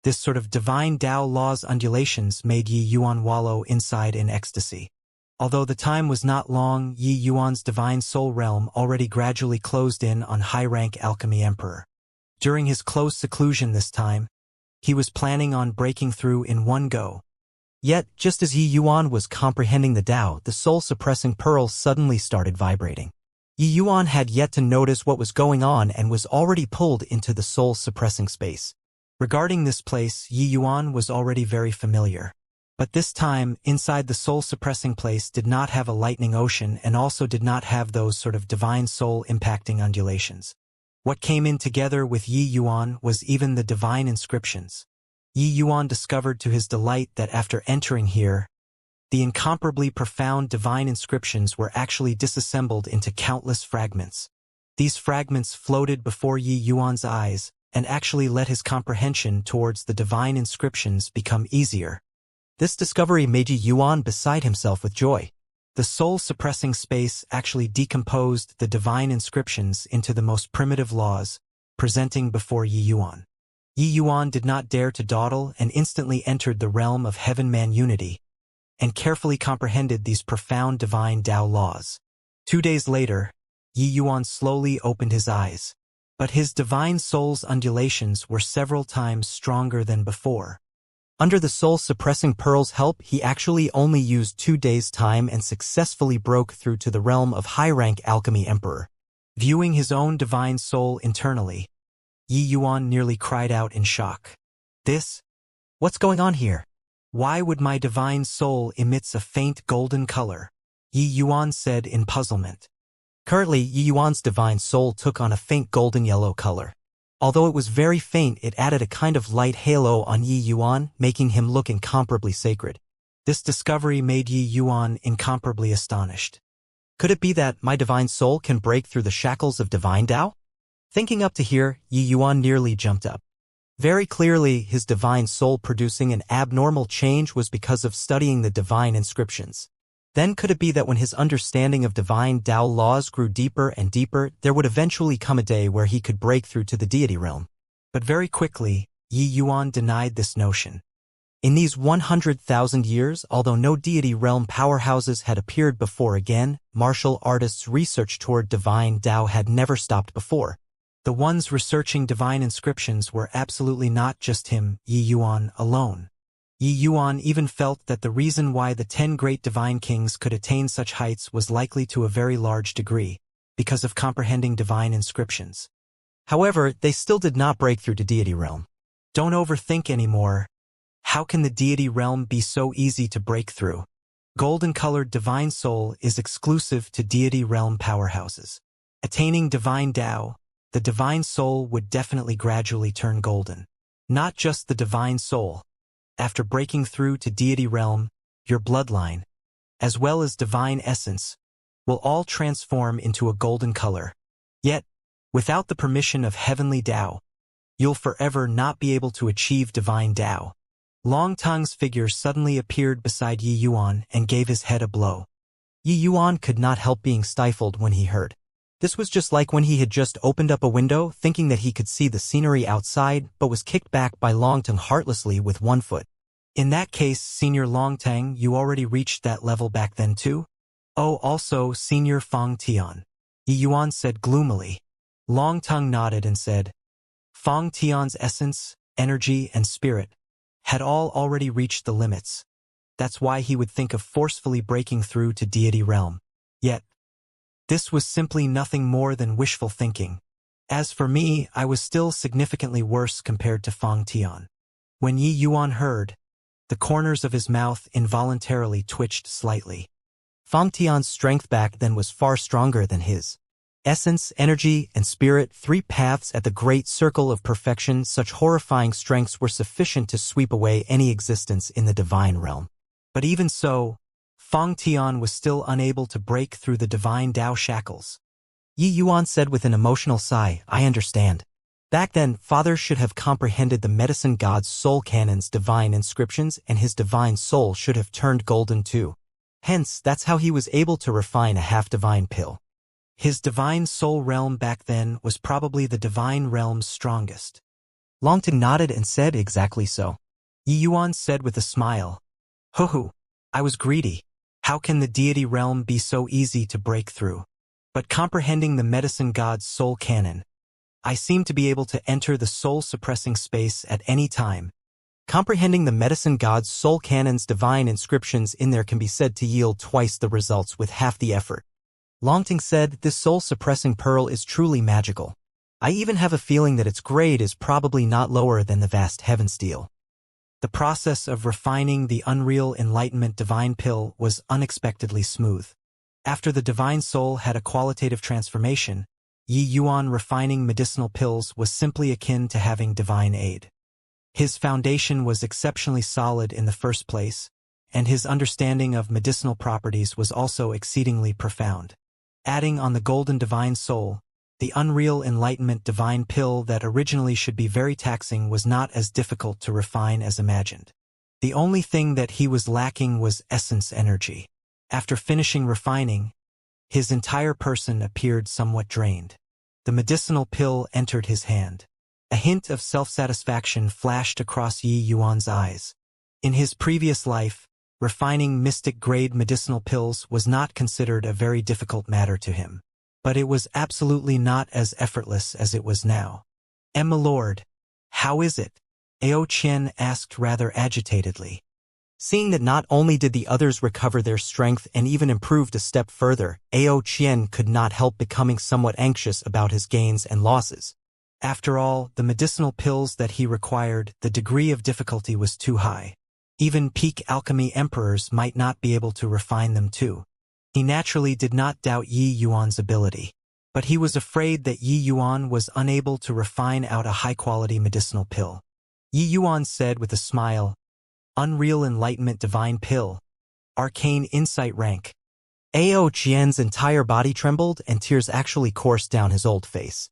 This sort of divine Dao laws undulations made Yi Yuan wallow inside in ecstasy. Although the time was not long, Yi Yuan's divine soul realm already gradually closed in on high-rank alchemy emperor. During his close seclusion this time, he was planning on breaking through in one go. Yet, just as Yi Yuan was comprehending the Dao, the soul-suppressing pearl suddenly started vibrating. Yi Yuan had yet to notice what was going on and was already pulled into the soul-suppressing space. Regarding this place, Yi Yuan was already very familiar. But this time, inside the soul-suppressing place did not have a lightning ocean and also did not have those sort of divine soul-impacting undulations. What came in together with Yi Yuan was even the divine inscriptions. Yi Yuan discovered to his delight that after entering here, the incomparably profound divine inscriptions were actually disassembled into countless fragments. These fragments floated before Yi Yuan's eyes and actually let his comprehension towards the divine inscriptions become easier. This discovery made Yi Yuan beside himself with joy. The soul-suppressing space actually decomposed the divine inscriptions into the most primitive laws, presenting before Yi Yuan. Yi Yuan did not dare to dawdle and instantly entered the realm of heaven-man unity, and carefully comprehended these profound divine Dao laws. 2 days later, Yi Yuan slowly opened his eyes, but his divine soul's undulations were several times stronger than before. Under the soul-suppressing pearl's help, he actually only used 2 days' time and successfully broke through to the realm of high-rank alchemy emperor. Viewing his own divine soul internally, Yi Yuan nearly cried out in shock. What's going on here? Why would my divine soul emits a faint golden color? Yi Yuan said in puzzlement. Currently, Yi Yuan's divine soul took on a faint golden yellow color. Although it was very faint, it added a kind of light halo on Yi Yuan, making him look incomparably sacred. This discovery made Yi Yuan incomparably astonished. Could it be that my divine soul can break through the shackles of divine Dao? Thinking up to here, Yi Yuan nearly jumped up. Very clearly, his divine soul producing an abnormal change was because of studying the divine inscriptions. Then could it be that when his understanding of divine Dao laws grew deeper and deeper, there would eventually come a day where he could break through to the deity realm? But very quickly, Yi Yuan denied this notion. In these 100,000 years, although no deity realm powerhouses had appeared before again, martial artists' research toward divine Dao had never stopped before. The ones researching divine inscriptions were absolutely not just him, Yi Yuan, alone. Yi Yuan even felt that the reason why the 10 great divine kings could attain such heights was likely to a very large degree, because of comprehending divine inscriptions. However, they still did not break through to deity realm. Don't overthink anymore. How can the deity realm be so easy to break through? Golden-colored divine soul is exclusive to deity realm powerhouses. Attaining divine Dao, the divine soul would definitely gradually turn golden. Not just the divine soul. After breaking through to deity realm, your bloodline, as well as divine essence, will all transform into a golden color. Yet, without the permission of heavenly Dao, you'll forever not be able to achieve divine Dao. Long Tang's figure suddenly appeared beside Yi Yuan and gave his head a blow. Yi Yuan could not help being stifled when he heard. This was just like when he had just opened up a window thinking that he could see the scenery outside but was kicked back by Long Tang heartlessly with one foot. In that case, Senior Long Tang, you already reached that level back then too? Oh, also, Senior Fang Tian. Yi Yuan said gloomily. Long Tang nodded and said, Fang Tian's essence, energy, and spirit had all already reached the limits. That's why he would think of forcefully breaking through to deity realm. Yet, this was simply nothing more than wishful thinking. As for me, I was still significantly worse compared to Fang Tian. When Yi Yuan heard, the corners of his mouth involuntarily twitched slightly. Fang Tian's strength back then was far stronger than his. Essence, energy, and spirit, three paths at the great circle of perfection, such horrifying strengths were sufficient to sweep away any existence in the divine realm. But even so, Fang Tian was still unable to break through the divine Tao shackles. Yi Yuan said with an emotional sigh, I understand. Back then, Father should have comprehended the medicine god's soul canon's divine inscriptions, and his divine soul should have turned golden too. Hence, that's how he was able to refine a half-divine pill. His divine soul realm back then was probably the divine realm's strongest. Long Tang nodded and said exactly so. Yi Yuan said with a smile, Hoo-hoo, I was greedy. How can the deity realm be so easy to break through? But comprehending the medicine god's soul canon, I seem to be able to enter the soul-suppressing space at any time. Comprehending the medicine god's soul canon's divine inscriptions in there can be said to yield twice the results with half the effort. Long Tang said, this soul-suppressing pearl is truly magical. I even have a feeling that its grade is probably not lower than the vast heaven steel. The process of refining the unreal enlightenment divine pill was unexpectedly smooth. After the divine soul had a qualitative transformation, Yi Yuan refining medicinal pills was simply akin to having divine aid. His foundation was exceptionally solid in the first place, and his understanding of medicinal properties was also exceedingly profound. Adding on the golden divine soul, the unreal enlightenment divine pill that originally should be very taxing was not as difficult to refine as imagined. The only thing that he was lacking was essence energy. After finishing refining, his entire person appeared somewhat drained. The medicinal pill entered his hand. A hint of self-satisfaction flashed across Yi Yuan's eyes. In his previous life, refining mystic-grade medicinal pills was not considered a very difficult matter to him. But it was absolutely not as effortless as it was now. My lord, how is it? Ao Qian asked rather agitatedly. Seeing that not only did the others recover their strength and even improved a step further, Ao Qian could not help becoming somewhat anxious about his gains and losses. After all, the medicinal pills that he required, the degree of difficulty was too high. Even peak alchemy emperors might not be able to refine them too. He naturally did not doubt Yi Yuan's ability, but he was afraid that Yi Yuan was unable to refine out a high-quality medicinal pill. Yi Yuan said with a smile, Unreal Enlightenment Divine Pill, Arcane Insight Rank. Ao Qian's entire body trembled and tears actually coursed down his old face.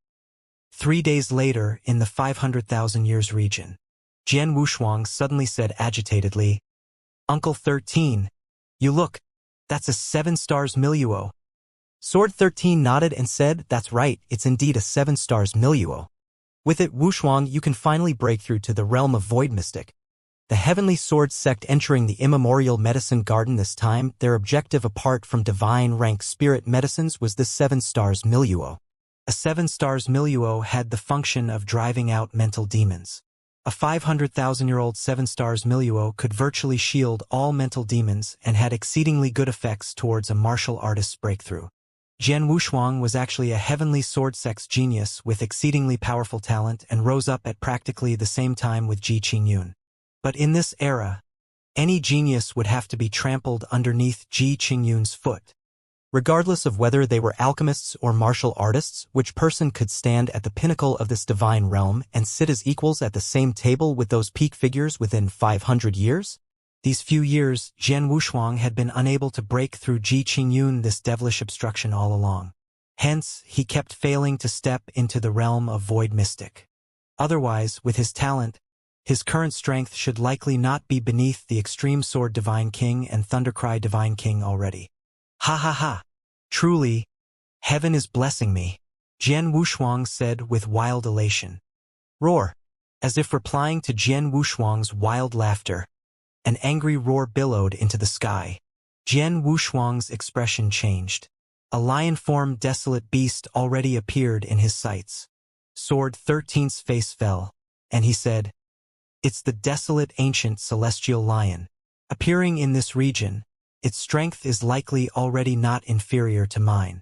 3 days later, in the 500,000 years region, Jian Wushuang suddenly said agitatedly, Uncle 13, you look, that's a 7 stars milieu. Sword 13 nodded and said, that's right, it's indeed a 7 stars milieu. With it, Wushuang, you can finally break through to the realm of Void Mystic. The Heavenly Sword sect entering the immemorial medicine garden this time, their objective apart from divine rank spirit medicines was the 7 stars milieu. A 7 stars milieu had the function of driving out mental demons. A 500,000-year-old 7 stars milieu could virtually shield all mental demons and had exceedingly good effects towards a martial artist's breakthrough. Jian Wushuang was actually a heavenly sword sex genius with exceedingly powerful talent and rose up at practically the same time with Ji Qingyun. But in this era, any genius would have to be trampled underneath Ji Qingyun's foot. Regardless of whether they were alchemists or martial artists, which person could stand at the pinnacle of this divine realm and sit as equals at the same table with those peak figures within 500 years? These few years, Jian Wushuang had been unable to break through Ji Qingyun this devilish obstruction all along. Hence, he kept failing to step into the realm of Void Mystic. Otherwise, with his talent, His current strength should likely not be beneath the Extreme Sword Divine King and Thundercry Divine King already. Ha ha ha! Truly, heaven is blessing me, Jian Wushuang said with wild elation. Roar! As if replying to Jian Wushuang's wild laughter, an angry roar billowed into the sky. Jian Wushuang's expression changed. A lion-formed desolate beast already appeared in his sights. Sword 13's face fell, and he said, "It's the desolate ancient celestial lion. Appearing in this region, its strength is likely already not inferior to mine.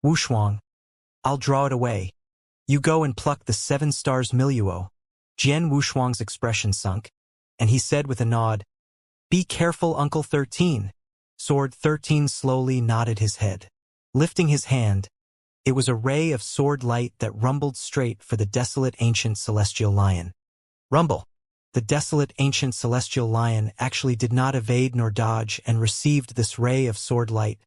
Wushuang, I'll draw it away. You go and pluck the 7 stars Miluo." Jian Wushuang's expression sunk, and he said with a nod, "Be careful, Uncle 13. Sword 13 slowly nodded his head. Lifting his hand, it was a ray of sword light that rumbled straight for the desolate ancient celestial lion. Rumble! The desolate ancient celestial lion actually did not evade nor dodge and received this ray of sword light,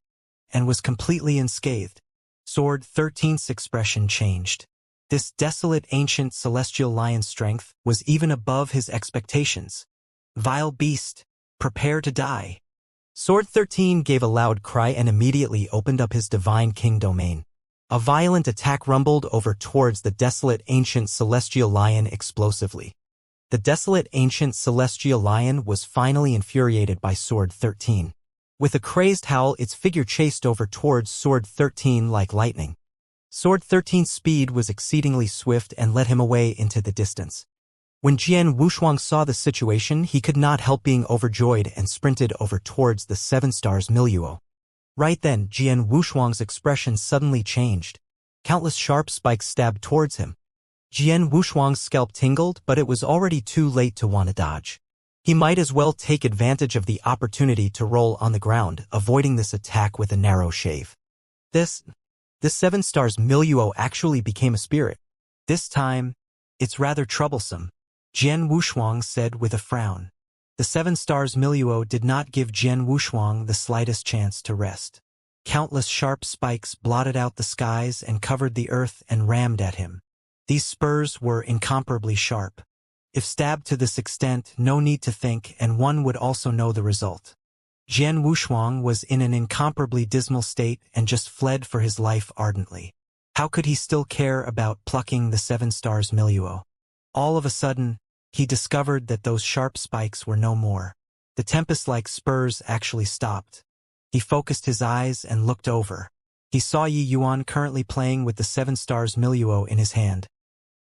and was completely unscathed. Sword 13's expression changed. This desolate ancient celestial lion's strength was even above his expectations. Vile beast, prepare to die. Sword 13 gave a loud cry and immediately opened up his divine king domain. A violent attack rumbled over towards the desolate ancient celestial lion explosively. The desolate ancient celestial lion was finally infuriated by Sword 13. With a crazed howl, its figure chased over towards Sword 13 like lightning. Sword 13's speed was exceedingly swift and led him away into the distance. When Jian Wushuang saw the situation, he could not help being overjoyed and sprinted over towards the 7 stars Miluo. Right then, Jian Wushuang's expression suddenly changed. Countless sharp spikes stabbed towards him. Jian Wushuang's scalp tingled, but it was already too late to want to dodge. He might as well take advantage of the opportunity to roll on the ground, avoiding this attack with a narrow shave. This 7 stars Miluo actually became a spirit. This time, it's rather troublesome, Jian Wushuang said with a frown. The 7 stars Miluo did not give Jian Wushuang the slightest chance to rest. Countless sharp spikes blotted out the skies and covered the earth and rammed at him. These spurs were incomparably sharp. If stabbed to this extent, no need to think, and one would also know the result. Jian Wushuang was in an incomparably dismal state and just fled for his life ardently. How could he still care about plucking the 7 stars Miluo? All of a sudden, he discovered that those sharp spikes were no more. The tempest-like spurs actually stopped. He focused his eyes and looked over. He saw Yi Yuan currently playing with the 7 stars Miluo in his hand,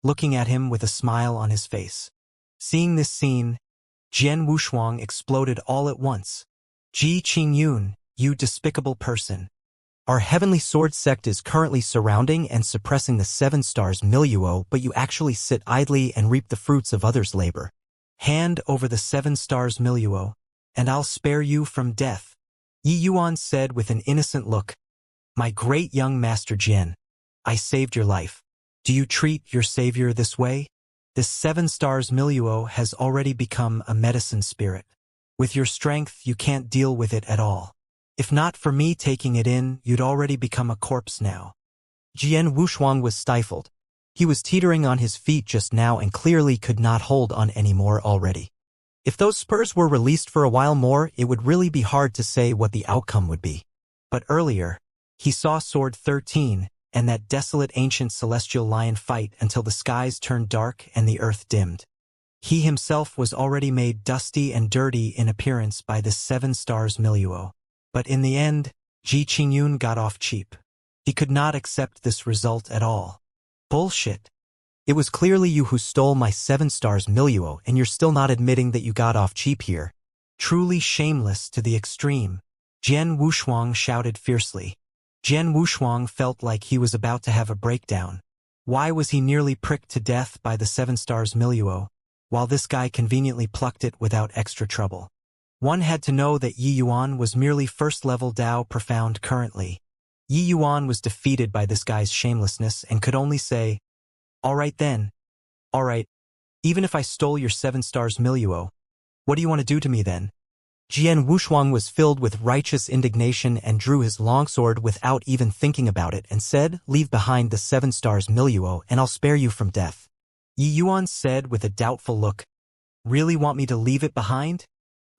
looking at him with a smile on his face. Seeing this scene, Jian Wushuang exploded all at once. Ji Qingyun, you despicable person. Our heavenly sword sect is currently surrounding and suppressing the 7 stars Miluo, but you actually sit idly and reap the fruits of others' labor. Hand over the 7 stars Miluo, and I'll spare you from death, Yi Yuan said with an innocent look. My great young master Jian, I saved your life. Do you treat your savior this way? This 7 stars Miluo has already become a medicine spirit. With your strength, you can't deal with it at all. If not for me taking it in, you'd already become a corpse now. Jian Wushuang was stifled. He was teetering on his feet just now and clearly could not hold on anymore already. If those spurs were released for a while more, it would really be hard to say what the outcome would be. But earlier, he saw Sword 13 and that desolate ancient celestial lion fight until the skies turned dark and the earth dimmed. He himself was already made dusty and dirty in appearance by the 7 stars Miluo. But in the end, Ji Qingyun got off cheap. He could not accept this result at all. Bullshit. It was clearly you who stole my 7 stars Miluo, and you're still not admitting that you got off cheap here. Truly shameless to the extreme, Jian Wushuang shouted fiercely. Jian Wushuang felt like he was about to have a breakdown. Why was he nearly pricked to death by the 7 stars Miluo, while this guy conveniently plucked it without extra trouble? One had to know that Yi Yuan was merely first-level Dao Profound currently. Yi Yuan was defeated by this guy's shamelessness and could only say, all right then. All right. Even if I stole your 7 stars Miluo, what do you want to do to me then? Jian Wushuang was filled with righteous indignation and drew his longsword without even thinking about it and said, leave behind the 7 stars Miluo and I'll spare you from death. Yi Yuan said with a doubtful look, Really want me to leave it behind?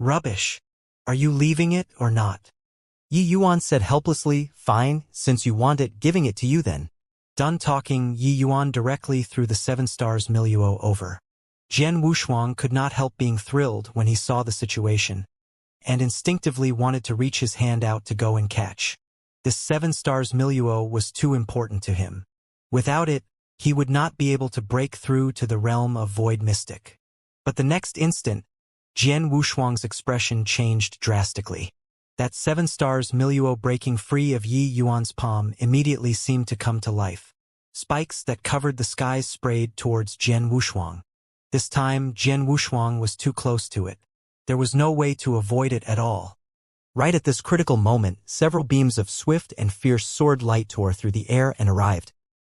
Rubbish. Are you leaving it or not? Yi Yuan said helplessly, fine, since you want it, giving it to you then. Done talking, Yi Yuan directly threw the 7 stars milieu over. Jian Wushuang could not help being thrilled when he saw the situation, and instinctively wanted to reach his hand out to go and catch. This 7 stars milieu was too important to him. Without it, he would not be able to break through to the realm of Void Mystic. But the next instant, Jian Wushuang's expression changed drastically. That 7 stars milieu breaking free of Yi Yuan's palm immediately seemed to come to life. Spikes that covered the skies sprayed towards Jian Wushuang. This time, Jian Wushuang was too close to it. There was no way to avoid it at all. Right at this critical moment, several beams of swift and fierce sword light tore through the air and arrived.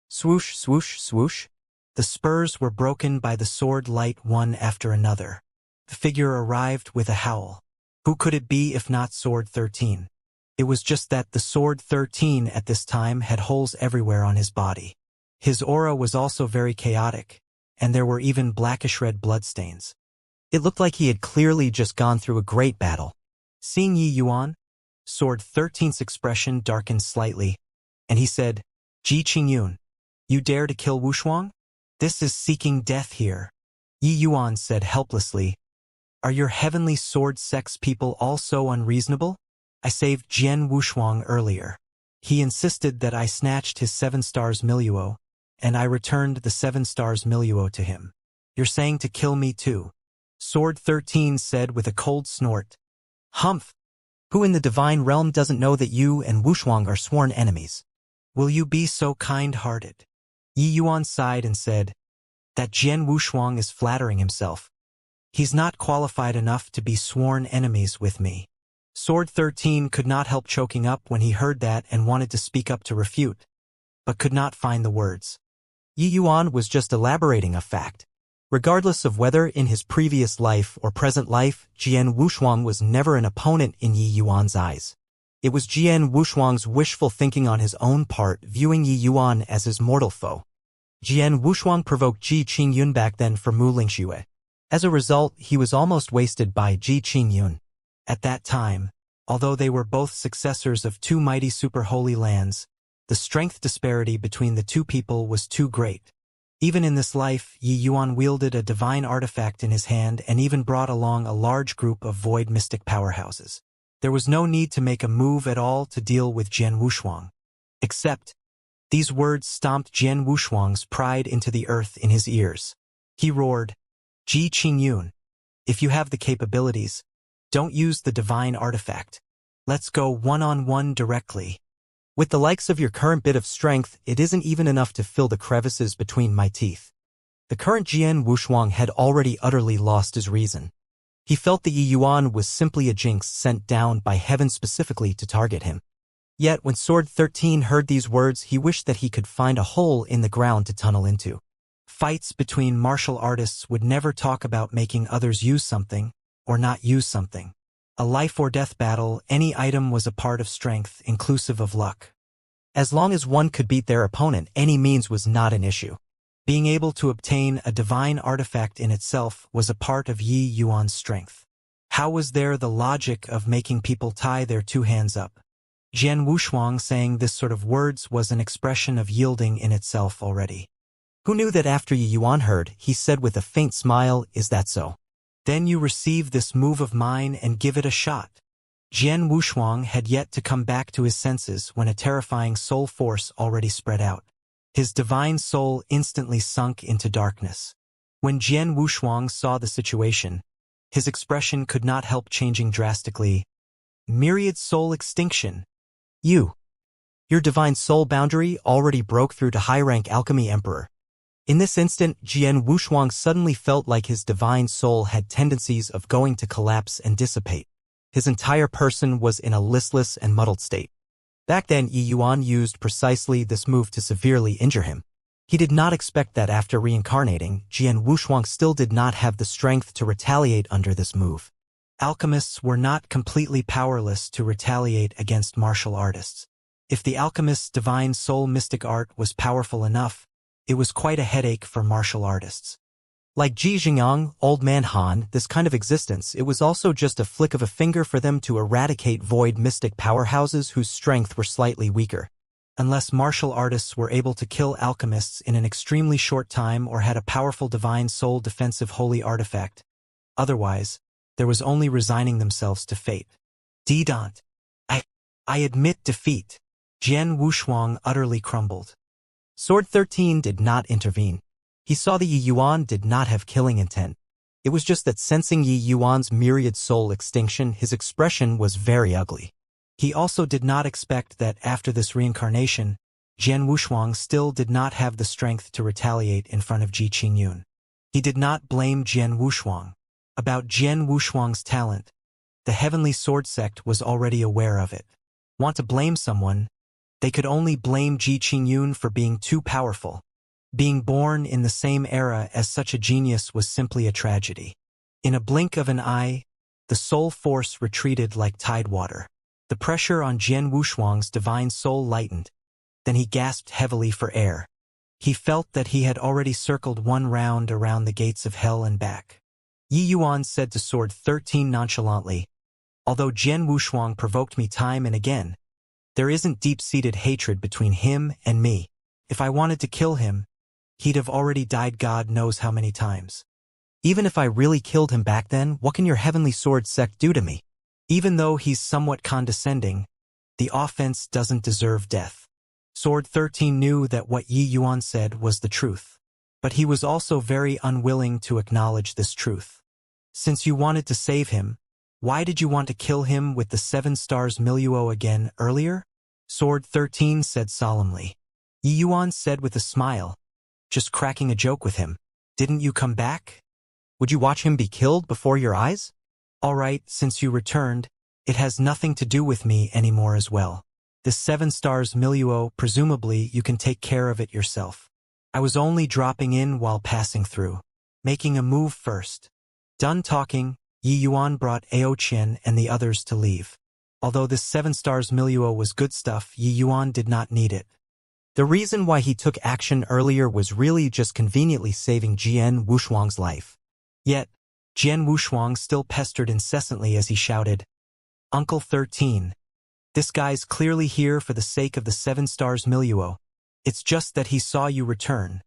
Swoosh, swoosh, swoosh. The spurs were broken by the sword light one after another. The figure arrived with a howl. Who could it be if not Sword 13? It was just that the Sword 13 at this time had holes everywhere on his body. His aura was also very chaotic, and there were even blackish-red bloodstains. It looked like he had clearly just gone through a great battle. Seeing Yi Yuan, Sword 13's expression darkened slightly, and he said, Ji Qingyun, you dare to kill Wushuang? This is seeking death here. Yi Yuan said helplessly, Are your heavenly sword sex people all so unreasonable? I saved Jian Wushuang earlier. He insisted that I snatched his 7 stars milieu, and I returned the 7 stars milieu to him. You're saying to kill me too? Sword 13 said with a cold snort. Humph! Who in the divine realm doesn't know that you and Wushuang are sworn enemies? Will you be so kind-hearted? Yi Yuan sighed and said, That Jian Wushuang is flattering himself. He's not qualified enough to be sworn enemies with me. Sword 13 could not help choking up when he heard that and wanted to speak up to refute, but could not find the words. Yi Yuan was just elaborating a fact. Regardless of whether in his previous life or present life, Jian Wushuang was never an opponent in Yi Yuan's eyes. It was Jian Wushuang's wishful thinking on his own part, viewing Yi Yuan as his mortal foe. Jian Wushuang provoked Ji Qingyun back then for Mu Lingxue. As a result, he was almost wasted by Ji Qingyun. At that time, although they were both successors of 2 mighty super holy lands, the strength disparity between the 2 people was too great. Even in this life, Yi Yuan wielded a divine artifact in his hand and even brought along a large group of void mystic powerhouses. There was no need to make a move at all to deal with Jian Wushuang. Except, these words stomped Jian Wushuang's pride into the earth in his ears. He roared, Ji Qingyun, if you have the capabilities, don't use the divine artifact. Let's go one-on-one directly. With the likes of your current bit of strength, it isn't even enough to fill the crevices between my teeth. The current Jian Wushuang had already utterly lost his reason. He felt that Yi Yuan was simply a jinx sent down by heaven specifically to target him. Yet when Sword 13 heard these words, he wished that he could find a hole in the ground to tunnel into. Fights between martial artists would never talk about making others use something, or not use something. A life or death battle, any item was a part of strength, inclusive of luck. As long as one could beat their opponent, any means was not an issue. Being able to obtain a divine artifact in itself was a part of Yi Yuan's strength. How was there the logic of making people tie their 2 hands up? Jian Wushuang saying this sort of words was an expression of yielding in itself already. Who knew that after Yi Yuan heard, he said with a faint smile, Is that so? Then you receive this move of mine and give it a shot. Jian Wushuang had yet to come back to his senses when a terrifying soul force already spread out. His divine soul instantly sunk into darkness. When Jian Wushuang saw the situation, his expression could not help changing drastically. Myriad soul extinction. Your divine soul boundary already broke through to high-rank alchemy emperor. In this instant, Jian Wushuang suddenly felt like his divine soul had tendencies of going to collapse and dissipate. His entire person was in a listless and muddled state. Back then, Yi Yuan used precisely this move to severely injure him. He did not expect that after reincarnating, Jian Wushuang still did not have the strength to retaliate under this move. Alchemists were not completely powerless to retaliate against martial artists. If the alchemist's divine soul mystic art was powerful enough, it was quite a headache for martial artists. Like Ji Xingyang, Old Man Han, this kind of existence, it was also just a flick of a finger for them to eradicate void mystic powerhouses whose strength were slightly weaker. Unless martial artists were able to kill alchemists in an extremely short time or had a powerful divine soul defensive holy artifact. Otherwise, there was only resigning themselves to fate. Dedant. I admit defeat. Jian Wushuang utterly crumbled. Sword 13 did not intervene. He saw that Yi Yuan did not have killing intent. It was just that sensing Yi Yuan's myriad soul extinction, his expression was very ugly. He also did not expect that after this reincarnation, Jian Wushuang still did not have the strength to retaliate in front of Ji Qingyun. He did not blame Jian Wushuang. About Jian Wushuang's talent, the Heavenly Sword Sect was already aware of it. Want to blame someone? They could only blame Ji Qingyun for being too powerful. Being born in the same era as such a genius was simply a tragedy. In a blink of an eye, the soul force retreated like tidewater. The pressure on Jian Wushuang's divine soul lightened. Then he gasped heavily for air. He felt that he had already circled one round around the gates of hell and back. Yi Yuan said to Sword 13 nonchalantly, "Although Jian Wushuang provoked me time and again, there isn't deep-seated hatred between him and me. If I wanted to kill him, he'd have already died God knows how many times. Even if I really killed him back then, what can your Heavenly Sword Sect do to me?" Even though he's somewhat condescending, the offense doesn't deserve death. Sword 13 knew that what Yi Yuan said was the truth. But he was also very unwilling to acknowledge this truth. Since you wanted to save him, why did you want to kill him with the 7 stars milieu again earlier? Sword 13 said solemnly. Yi Yuan said with a smile, "Just cracking a joke with him. Didn't you come back? Would you watch him be killed before your eyes? All right, since you returned, it has nothing to do with me anymore as well. The 7 stars milieu, presumably you can take care of it yourself. I was only dropping in while passing through. Making a move first." Done talking, Yi Yuan brought Ao Qian and the others to leave. Although this 7 stars milieu was good stuff, Yi Yuan did not need it. The reason why he took action earlier was really just conveniently saving Jian Wushuang's life. Yet, Jian Wushuang still pestered incessantly as he shouted, "Uncle 13. This guy's clearly here for the sake of the 7 stars milieu. It's just that he saw you return.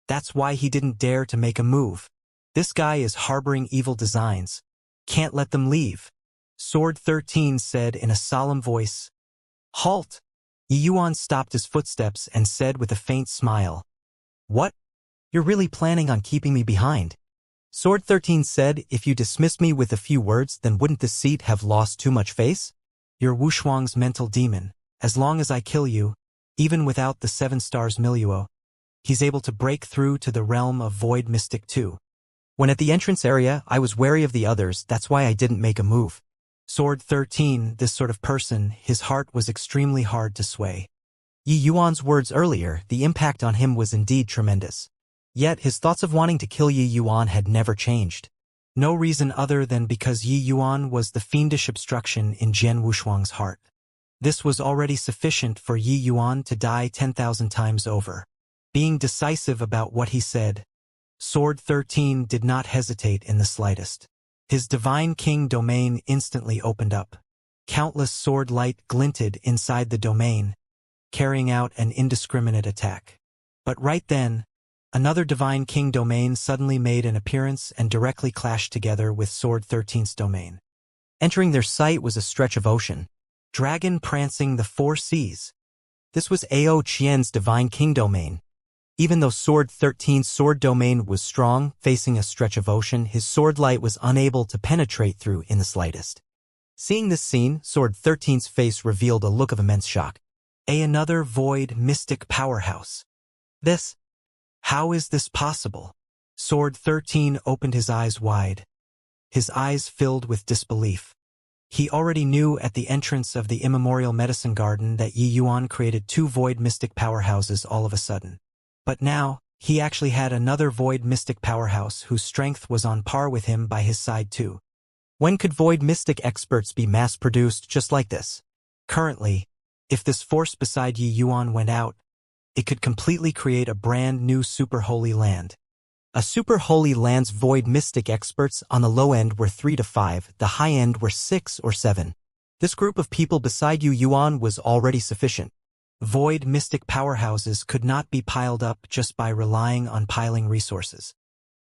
That's why he didn't dare to make a move. This guy is harboring evil designs. Can't let them leave." Sword 13 said in a solemn voice. "Halt!" Yi Yuan stopped his footsteps and said with a faint smile, "What? You're really planning on keeping me behind?" Sword 13 said, "If you dismissed me with a few words, then wouldn't this seat have lost too much face? You're Wushuang's mental demon. As long as I kill you, even without the 7 stars milieu, he's able to break through to the realm of void mystic too. When at the entrance area, I was wary of the others, that's why I didn't make a move." Sword 13, this sort of person, his heart was extremely hard to sway. Yi Yuan's words earlier, the impact on him was indeed tremendous. Yet his thoughts of wanting to kill Yi Yuan had never changed. No reason other than because Yi Yuan was the fiendish obstruction in Jian Wushuang's heart. This was already sufficient for Yi Yuan to die 10,000 times over. Being decisive about what he said, Sword 13 did not hesitate in the slightest. His Divine King domain instantly opened up. Countless sword light glinted inside the domain, carrying out an indiscriminate attack. But right then, another Divine King domain suddenly made an appearance and directly clashed together with Sword 13's domain. Entering their sight was a stretch of ocean. Dragon prancing the 4 seas. This was Ao Qian's Divine King domain. Even though Sword 13's sword domain was strong, facing a stretch of ocean, his sword light was unable to penetrate through in the slightest. Seeing this scene, Sword 13's face revealed a look of immense shock. Another void mystic powerhouse. This? How is this possible? Sword 13 opened his eyes wide. His eyes filled with disbelief. He already knew at the entrance of the immemorial medicine garden that Yi Yuan created 2 void mystic powerhouses all of a sudden. But now, he actually had another void mystic powerhouse whose strength was on par with him by his side too. When could void mystic experts be mass-produced just like this? Currently, if this force beside Yi Yuan went out, it could completely create a brand new super holy land. A super holy land's void mystic experts on the low end were 3 to 5, the high end were 6 or 7. This group of people beside Yu Yuan was already sufficient. Void mystic powerhouses could not be piled up just by relying on piling resources.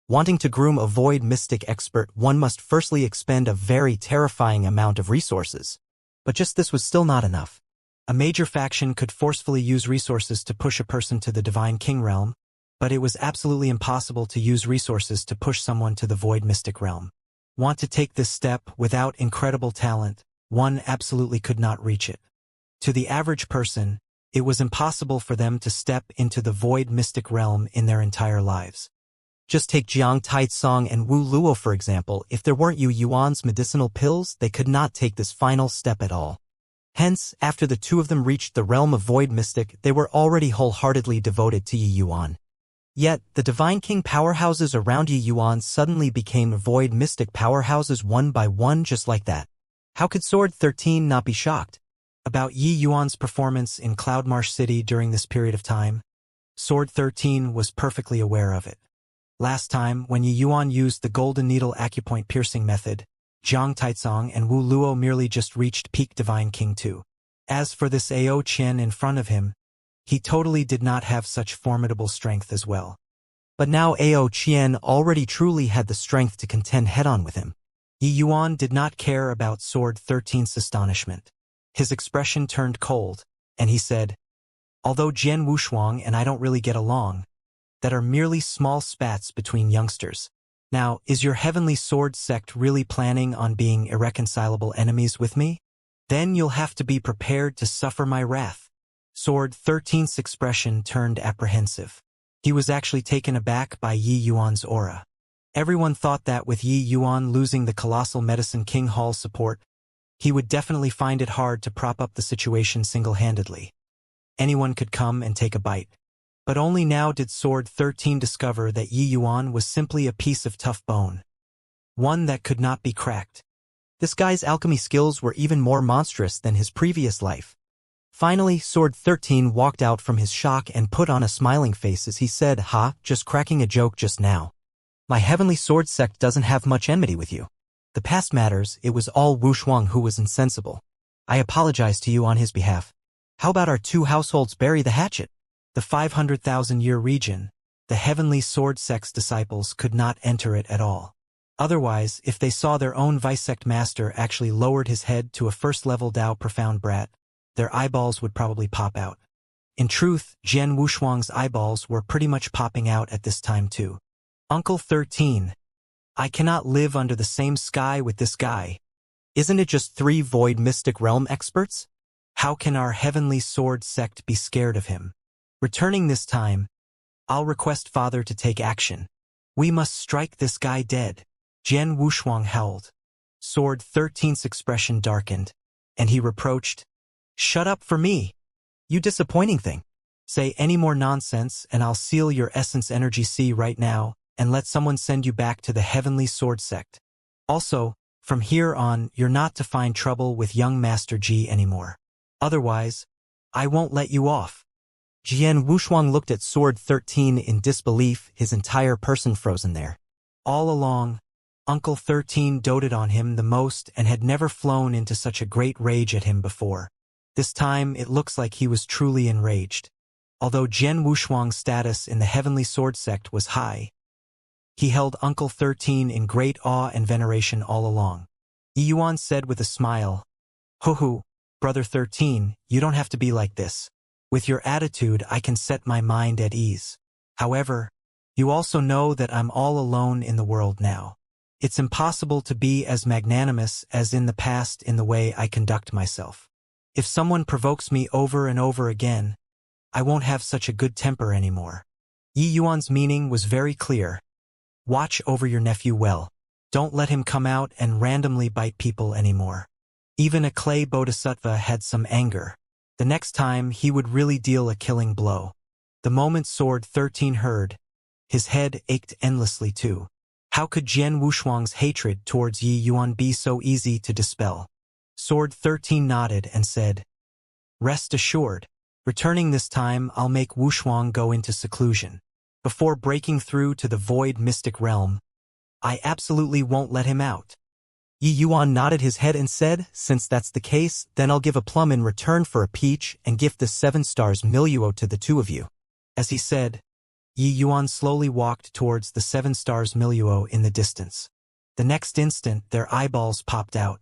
Wanting to groom a void mystic expert, one must firstly expend a very terrifying amount of resources. But just this was still not enough. A major faction could forcefully use resources to push a person to the Divine King realm, but it was absolutely impossible to use resources to push someone to the void mystic realm. Want to take this step without incredible talent, one absolutely could not reach it. To the average person, it was impossible for them to step into the void mystic realm in their entire lives. Just take Jiang Taisong and Wu Luo for example. If there weren't Yu Yuan's medicinal pills, they could not take this final step at all. Hence, after the two of them reached the realm of void mystic, they were already wholeheartedly devoted to Yu Yuan. Yet, the Divine King powerhouses around Yu Yuan suddenly became void mystic powerhouses one by one just like that. How could Sword 13 not be shocked? About Yi Yuan's performance in Cloudmarsh City during this period of time, Sword 13 was perfectly aware of it. Last time, when Yi Yuan used the Golden Needle Acupoint Piercing method, Jiang Taizong and Wu Luo merely just reached peak Divine King 2. As for this Ao Qian in front of him, he totally did not have such formidable strength as well. But now Ao Qian already truly had the strength to contend head-on with him. Yi Yuan did not care about Sword 13's astonishment. His expression turned cold, and he said, "Although Jian Wushuang and I don't really get along, that are merely small spats between youngsters. Now, is your heavenly sword sect really planning on being irreconcilable enemies with me? Then you'll have to be prepared to suffer my wrath." Sword 13's expression turned apprehensive. He was actually taken aback by Yi Yuan's aura. Everyone thought that with Yi Yuan losing the colossal Medicine King Hall's support, he would definitely find it hard to prop up the situation single-handedly. Anyone could come and take a bite. But only now did Sword 13 discover that Yi Yuan was simply a piece of tough bone. One that could not be cracked. This guy's alchemy skills were even more monstrous than his previous life. Finally, Sword 13 walked out from his shock and put on a smiling face as he said, "Ha, just cracking a joke just now. My heavenly sword sect doesn't have much enmity with you. The past matters, it was all Wushuang who was insensible. I apologize to you on his behalf. How about our two households bury the hatchet?" The 500,000-year region, the heavenly sword sect's disciples could not enter it at all. Otherwise, if they saw their own vice-sect master actually lowered his head to a first-level Dao profound brat, their eyeballs would probably pop out. In truth, Jian Wushuang's eyeballs were pretty much popping out at this time too. "Uncle 13. I cannot live under the same sky with this guy. Isn't it just 3 void mystic realm experts? How can our heavenly sword sect be scared of him? Returning this time, I'll request Father to take action. We must strike this guy dead." Jian Wushuang howled. Sword 13's expression darkened, and he reproached, "Shut up for me. You disappointing thing. Say any more nonsense and I'll seal your essence energy C right now and let someone send you back to the heavenly sword sect. Also, from here on, you're not to find trouble with young Master Ji anymore. Otherwise, I won't let you off." Jian Wushuang looked at Sword 13 in disbelief, his entire person frozen there. All along, Uncle 13 doted on him the most and had never flown into such a great rage at him before. This time it looks like he was truly enraged. Although Jian Wushuang's status in the heavenly sword sect was high, he held Uncle 13 in great awe and veneration all along. Yi Yuan said with a smile, "Hoo, Brother 13, you don't have to be like this. With your attitude, I can set my mind at ease. However, you also know that I'm all alone in the world now. It's impossible to be as magnanimous as in the past in the way I conduct myself. If someone provokes me over and over again, I won't have such a good temper anymore." Yi Yuan's meaning was very clear. Watch over your nephew well. Don't let him come out and randomly bite people anymore. Even a clay bodhisattva had some anger. The next time, he would really deal a killing blow. The moment Sword 13 heard, his head ached endlessly too. How could Jian Wushuang's hatred towards Yi Yuan be so easy to dispel? Sword 13 nodded and said, "Rest assured. Returning this time, I'll make Wushuang go into seclusion. before breaking through to the void mystic realm. I absolutely won't let him out. Yi Yuan nodded his head and said, since that's the case, then I'll give a plum in return for a peach and gift the 7 stars milieu to the two of you. As he said, Yi Yuan slowly walked towards the 7 stars milieu in the distance. The next instant, their eyeballs popped out.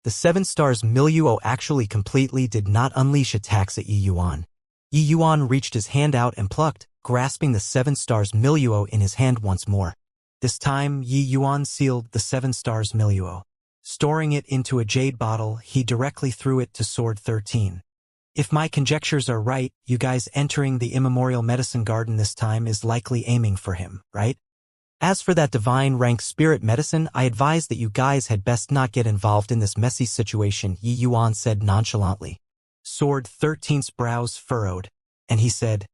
The 7 stars milieu actually completely did not unleash attacks at Yi Yuan. Yi Yuan reached his hand out and plucked, grasping the 7 stars milieu in his hand once more. This time, Yi Yuan sealed the 7 stars milieu. Storing it into a jade bottle, he directly threw it to Sword 13. If my conjectures are right, you guys entering the immemorial medicine garden this time is likely aiming for him, right? As for that divine rank spirit medicine, I advise that you guys had best not get involved in this messy situation, Yi Yuan said nonchalantly. Sword 13's brows furrowed, and he said,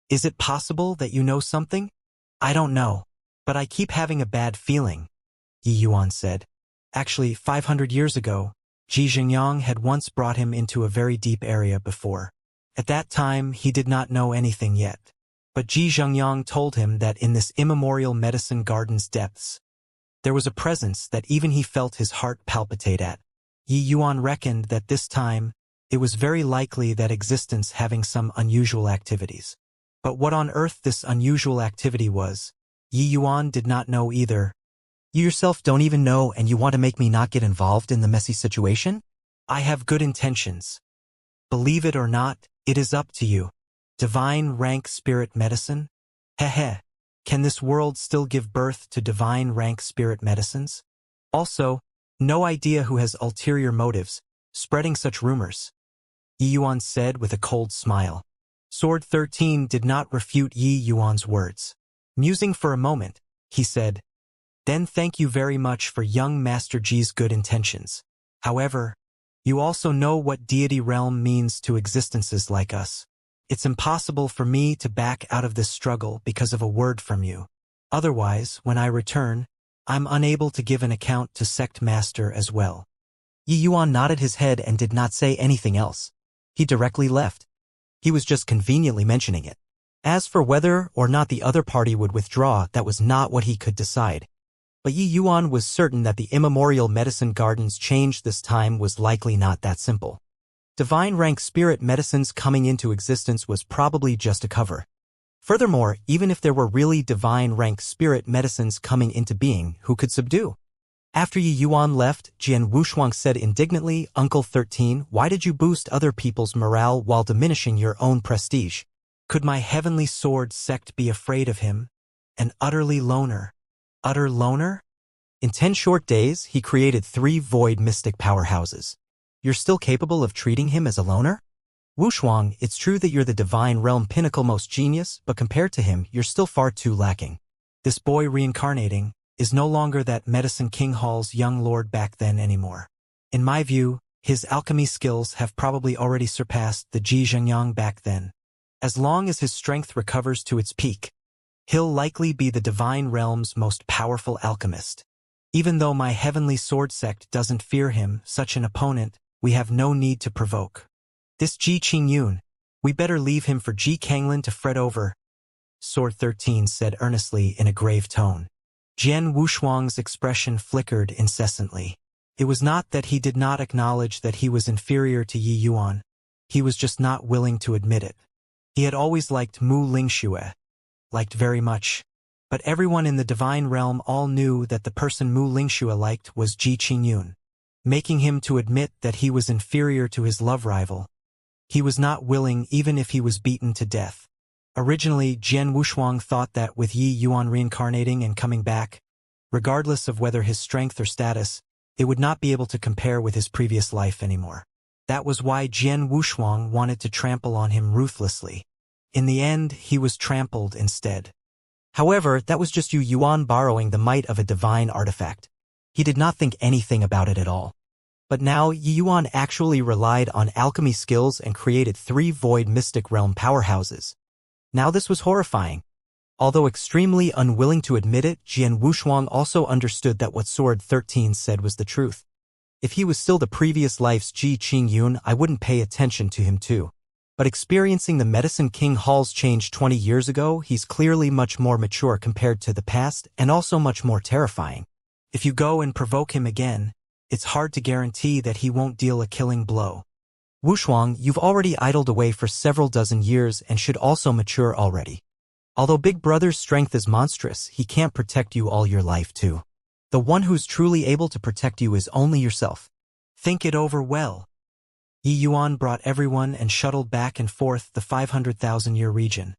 Is it possible that you know something? I don't know, but I keep having a bad feeling, Yi Yuan said. Actually, 500 years ago, Ji Xingyang had once brought him into a very deep area before. At that time, he did not know anything yet. But Ji Xingyang told him that in this immemorial medicine garden's depths, there was a presence that even he felt his heart palpitate at. Yi Yuan reckoned that this time, it was very likely that existence having some unusual activities. But what on earth this unusual activity was, Yi Yuan did not know either. You yourself don't even know and you want to make me not get involved in the messy situation? I have good intentions. Believe it or not, it is up to you. Divine rank spirit medicine? Heh. Can this world still give birth to divine rank spirit medicines? Also, no idea who has ulterior motives, spreading such rumors. Yi Yuan said with a cold smile. Sword 13 did not refute Yi Yuan's words. Musing for a moment, he said, Then thank you very much for young Master Ji's good intentions. However, you also know what deity realm means to existences like us. It's impossible for me to back out of this struggle because of a word from you. Otherwise, when I return, I'm unable to give an account to Sect Master as well. Yi Yuan nodded his head and did not say anything else. He directly left. He was just conveniently mentioning it. As for whether or not the other party would withdraw, that was not what he could decide. But Yi Yuan was certain that the immemorial medicine garden's change this time was likely not that simple. Divine rank spirit medicines coming into existence was probably just a cover. Furthermore, even if there were really divine rank spirit medicines coming into being, who could subdue? After Yi Yuan left, Jian Wushuang said indignantly, Uncle 13, why did you boost other people's morale while diminishing your own prestige? Could my heavenly sword sect be afraid of him? An utterly loner. Utter loner? In 10 short days, he created 3 void mystic powerhouses. You're still capable of treating him as a loner? Wushuang, it's true that you're the divine realm pinnacle most genius, but compared to him, you're still far too lacking. This boy reincarnating is no longer that Medicine King Hall's young lord back then anymore. In my view, his alchemy skills have probably already surpassed the Ji Zhengyang back then. As long as his strength recovers to its peak, he'll likely be the divine realm's most powerful alchemist. Even though my heavenly sword sect doesn't fear him, such an opponent, we have no need to provoke. This Ji Qingyun, we better leave him for Ji Kanglin to fret over, Sword 13 said earnestly in a grave tone. Jian Wushuang's expression flickered incessantly. It was not that he did not acknowledge that he was inferior to Yi Yuan. He was just not willing to admit it. He had always liked Mu Lingxue. Liked very much. But everyone in the divine realm all knew that the person Mu Lingxue liked was Ji Qingyun. Making him to admit that he was inferior to his love rival. He was not willing even if he was beaten to death. Originally, Jian Wushuang thought that with Yi Yuan reincarnating and coming back, regardless of whether his strength or status, it would not be able to compare with his previous life anymore. That was why Jian Wushuang wanted to trample on him ruthlessly. In the end, he was trampled instead. However, that was just Yu Yuan borrowing the might of a divine artifact. He did not think anything about it at all. But now, Yi Yuan actually relied on alchemy skills and created 3 void mystic realm powerhouses. Now this was horrifying. Although extremely unwilling to admit it, Jian Wushuang also understood that what Sword 13 said was the truth. If he was still the previous life's Ji Qingyun, I wouldn't pay attention to him too. But experiencing the Medicine King Hall's change 20 years ago, he's clearly much more mature compared to the past and also much more terrifying. If you go and provoke him again, it's hard to guarantee that he won't deal a killing blow. Wushuang, you've already idled away for several dozen years and should also mature already. Although Big Brother's strength is monstrous, he can't protect you all your life too. The one who's truly able to protect you is only yourself. Think it over well. Yi Yuan brought everyone and shuttled back and forth the 500,000-year region,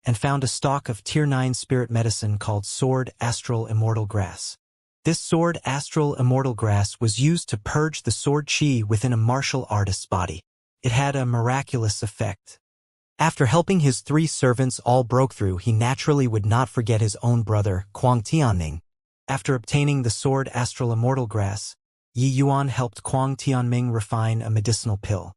and found a stalk of Tier 9 spirit medicine called Sword Astral Immortal Grass. This Sword Astral Immortal Grass was used to purge the sword chi within a martial artist's body. It had a miraculous effect. After helping his 3 servants all broke through, he naturally would not forget his own brother, Kuang Tianming. After obtaining the Sword Astral Immortal Grass, Yi Yuan helped Kuang Tianming refine a medicinal pill.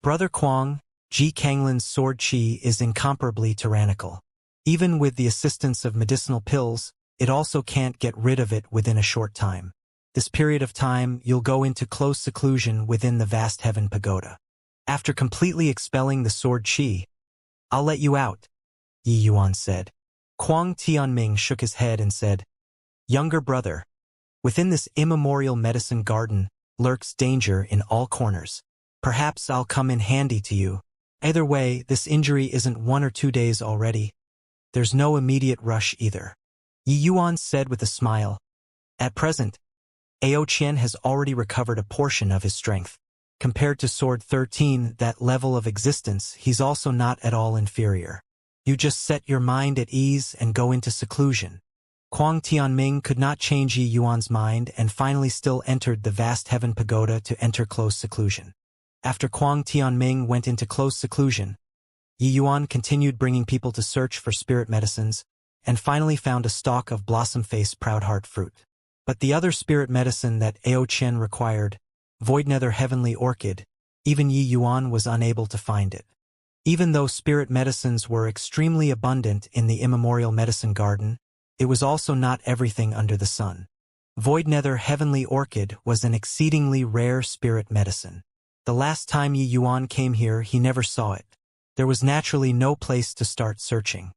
Brother Kuang, Ji Kanglin's sword chi is incomparably tyrannical. Even with the assistance of medicinal pills, it also can't get rid of it within a short time. This period of time, you'll go into close seclusion within the vast heaven pagoda. After completely expelling the sword chi, I'll let you out, Yi Yuan said. Kuang Tianming shook his head and said, Younger brother, within this immemorial medicine garden lurks danger in all corners. Perhaps I'll come in handy to you. Either way, this injury isn't 1 or 2 days already. There's no immediate rush either. Yi Yuan said with a smile. At present, Ao Qian has already recovered a portion of his strength. Compared to Sword 13, that level of existence, he's also not at all inferior. You just set your mind at ease and go into seclusion. Kuang Tianming could not change Yi Yuan's mind and finally still entered the vast heaven pagoda to enter close seclusion. After Kuang Tianming went into close seclusion, Yi Yuan continued bringing people to search for spirit medicines, and finally found a stalk of blossom-faced proudheart fruit. But the other spirit medicine that Ao Qian required, Voidnether Heavenly Orchid, even Yi Yuan was unable to find it. Even though spirit medicines were extremely abundant in the immemorial medicine garden, it was also not everything under the sun. Voidnether Heavenly Orchid was an exceedingly rare spirit medicine. The last time Yi Yuan came here, he never saw it. There was naturally no place to start searching.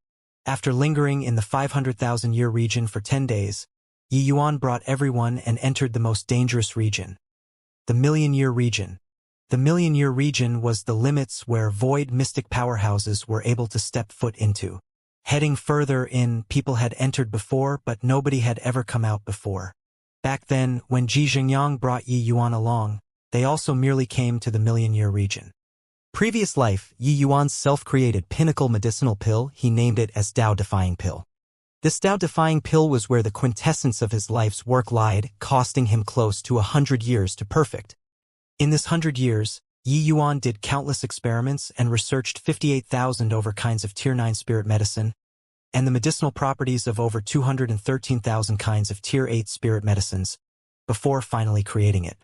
After lingering in the 500,000-year region for 10 days, Yi Yuan brought everyone and entered the most dangerous region, the million-year region. The million-year region was the limits where void mystic powerhouses were able to step foot into. Heading further in, people had entered before, but nobody had ever come out before. Back then, when Ji Xingyang brought Yi Yuan along, they also merely came to the million-year region. Previous life, Yi Yuan's self-created pinnacle medicinal pill, he named it as Tao-defying pill. This Tao-defying pill was where the quintessence of his life's work lied, costing him close to 100 years to perfect. In this 100 years, Yi Yuan did countless experiments and researched 58,000 over kinds of Tier 9 spirit medicine, and the medicinal properties of over 213,000 kinds of Tier 8 spirit medicines, before finally creating it.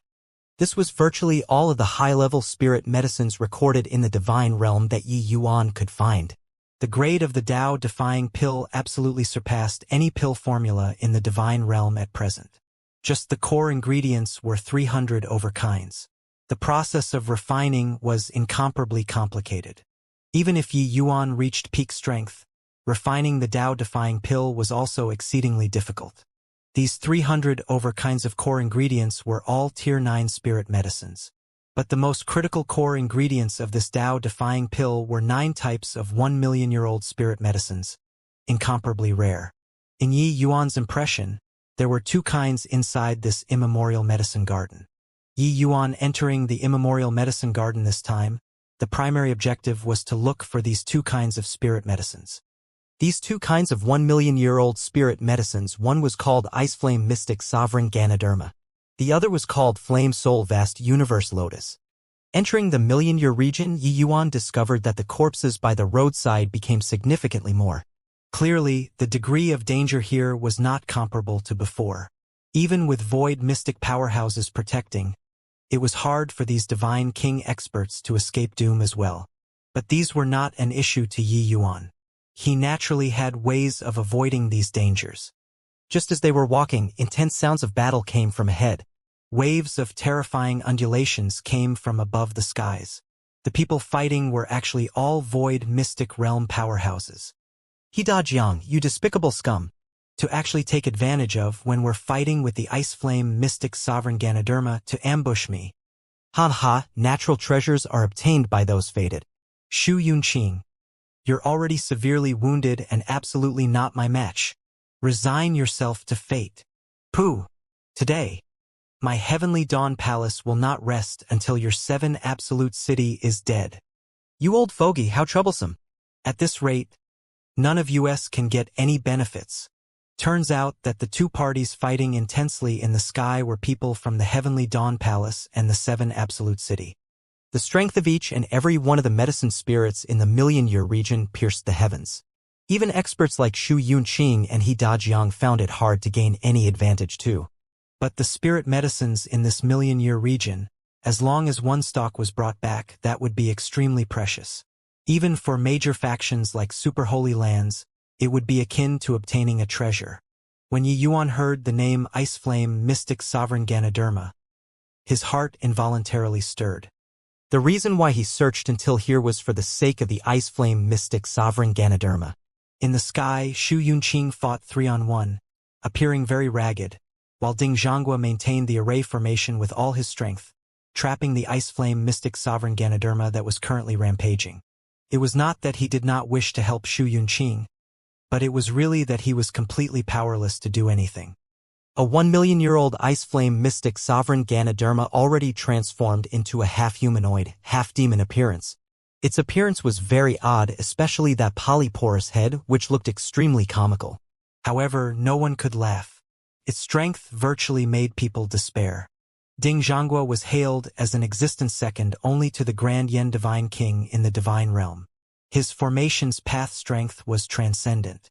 This was virtually all of the high-level spirit medicines recorded in the divine realm that Yi Yuan could find. The grade of the Tao-defying pill absolutely surpassed any pill formula in the divine realm at present. Just the core ingredients were 300 over kinds. The process of refining was incomparably complicated. Even if Yi Yuan reached peak strength, refining the Tao-defying pill was also exceedingly difficult. These 300 over kinds of core ingredients were all Tier 9 spirit medicines. But the most critical core ingredients of this Tao-defying pill were 9 types of 1,000,000-year-old spirit medicines, incomparably rare. In Yi Yuan's impression, there were 2 kinds inside this immemorial medicine garden. Yi Yuan entering the immemorial medicine garden this time, the primary objective was to look for these 2 kinds of spirit medicines. These 2 kinds of 1,000,000-year-old spirit medicines, one was called Ice Flame Mystic Sovereign Ganoderma. The other was called Flame Soul Vast Universe Lotus. Entering the million-year region, Yi Yuan discovered that the corpses by the roadside became significantly more. Clearly, the degree of danger here was not comparable to before. Even with void mystic powerhouses protecting, it was hard for these divine king experts to escape doom as well. But these were not an issue to Yi Yuan. He naturally had ways of avoiding these dangers. Just as they were walking, intense sounds of battle came from ahead. Waves of terrifying undulations came from above the skies. The people fighting were actually all void mystic realm powerhouses. He Dajiang, you despicable scum. To actually take advantage of when we're fighting with the ice flame mystic sovereign Ganoderma to ambush me. Ha ha, natural treasures are obtained by those fated. Shu Yunqing, you're already severely wounded and absolutely not my match. Resign yourself to fate. Pooh. Today, my heavenly dawn palace will not rest until your 7 absolute city is dead. You old fogey, how troublesome. At this rate, none of us can get any benefits. Turns out that the 2 parties fighting intensely in the sky were people from the Heavenly Dawn Palace and the 7 Absolute City. The strength of each and every one of the medicine spirits in the million-year region pierced the heavens. Even experts like Shu Yunqing and He Dajiang found it hard to gain any advantage too. But the spirit medicines in this million-year region, as long as one stock was brought back, that would be extremely precious. Even for major factions like Super Holy Lands, it would be akin to obtaining a treasure. When Yi Yuan heard the name Ice Flame Mystic Sovereign Ganoderma, his heart involuntarily stirred. The reason why he searched until here was for the sake of the Ice Flame Mystic Sovereign Ganoderma. In the sky, Shu Yunqing fought 3-on-1, appearing very ragged, while Ding Zhangguo maintained the array formation with all his strength, trapping the Ice Flame Mystic Sovereign Ganoderma that was currently rampaging. It was not that he did not wish to help Shu Yunqing, but it was really that he was completely powerless to do anything. A 1 million-year-old ice flame mystic sovereign Ganoderma already transformed into a half-humanoid, half-demon appearance. Its appearance was very odd, especially that polyporous head, which looked extremely comical. However, no one could laugh. Its strength virtually made people despair. Ding Zhangguo was hailed as an existence second only to the Grand Yen Divine King in the Divine Realm. His formation's path strength was transcendent.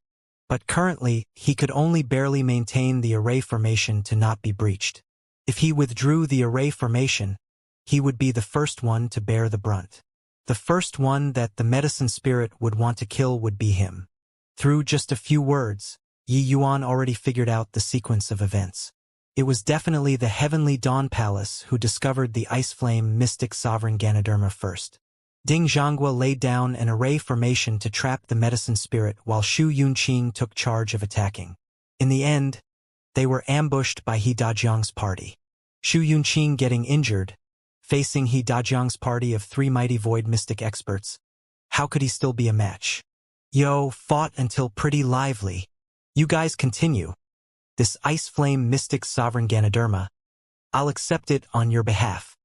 But currently, he could only barely maintain the array formation to not be breached. If he withdrew the array formation, he would be the first one to bear the brunt. The first one that the medicine spirit would want to kill would be him. Through just a few words, Yi Yuan already figured out the sequence of events. It was definitely the Heavenly Dawn Palace who discovered the Ice Flame Mystic Sovereign Ganoderma first. Ding Zhangguo laid down an array formation to trap the medicine spirit while Shu Yunqing took charge of attacking. In the end, they were ambushed by He Dajiang's party. Shu Yunqing getting injured, facing He Dajiang's party of 3 mighty void mystic experts. How could he still be a match? Yo, fought until pretty lively. You guys continue. This Ice Flame Mystic Sovereign Ganoderma, I'll accept it on your behalf.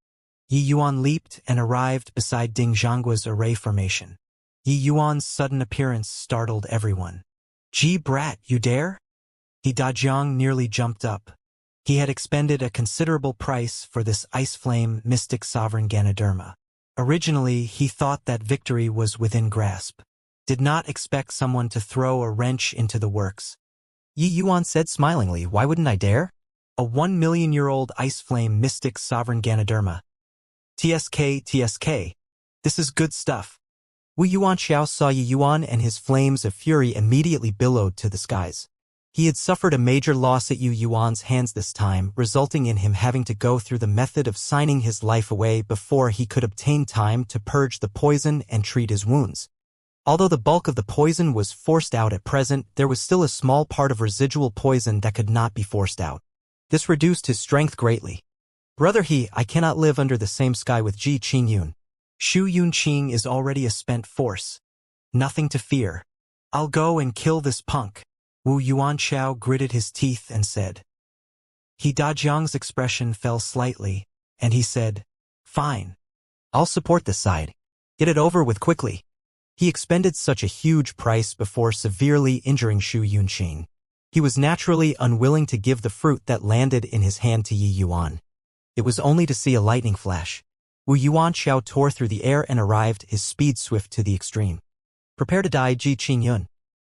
Yi Yuan leaped and arrived beside Ding Zhangguo's array formation. Yi Yuan's sudden appearance startled everyone. Gee brat, you dare? He Dajiang nearly jumped up. He had expended a considerable price for this Ice Flame Mystic Sovereign Ganoderma. Originally, he thought that victory was within grasp. Did not expect someone to throw a wrench into the works. Yi Yuan said smilingly, why wouldn't I dare? A 1 million-year-old Ice Flame Mystic Sovereign Ganoderma. TSK. This is good stuff. Wu Yuanxiao saw Yi Yuan and his flames of fury immediately billowed to the skies. He had suffered a major loss at Yu Yuan's hands this time, resulting in him having to go through the method of signing his life away before he could obtain time to purge the poison and treat his wounds. Although the bulk of the poison was forced out at present, there was still a small part of residual poison that could not be forced out. This reduced his strength greatly. Brother I cannot live under the same sky with Ji Qingyun. Shu Yunqing is already a spent force. Nothing to fear. I'll go and kill this punk. Wu Yuanxiao gritted his teeth and said. He Dajiang's expression fell slightly, and he said, fine. I'll support this side. Get it over with quickly. He expended such a huge price before severely injuring Shu Yunqing. He was naturally unwilling to give the fruit that landed in his hand to Yi Yuan. It was only to see a lightning flash. Wu Yuanxiao tore through the air and arrived, his speed swift to the extreme. Prepare to die, Ji Qingyun.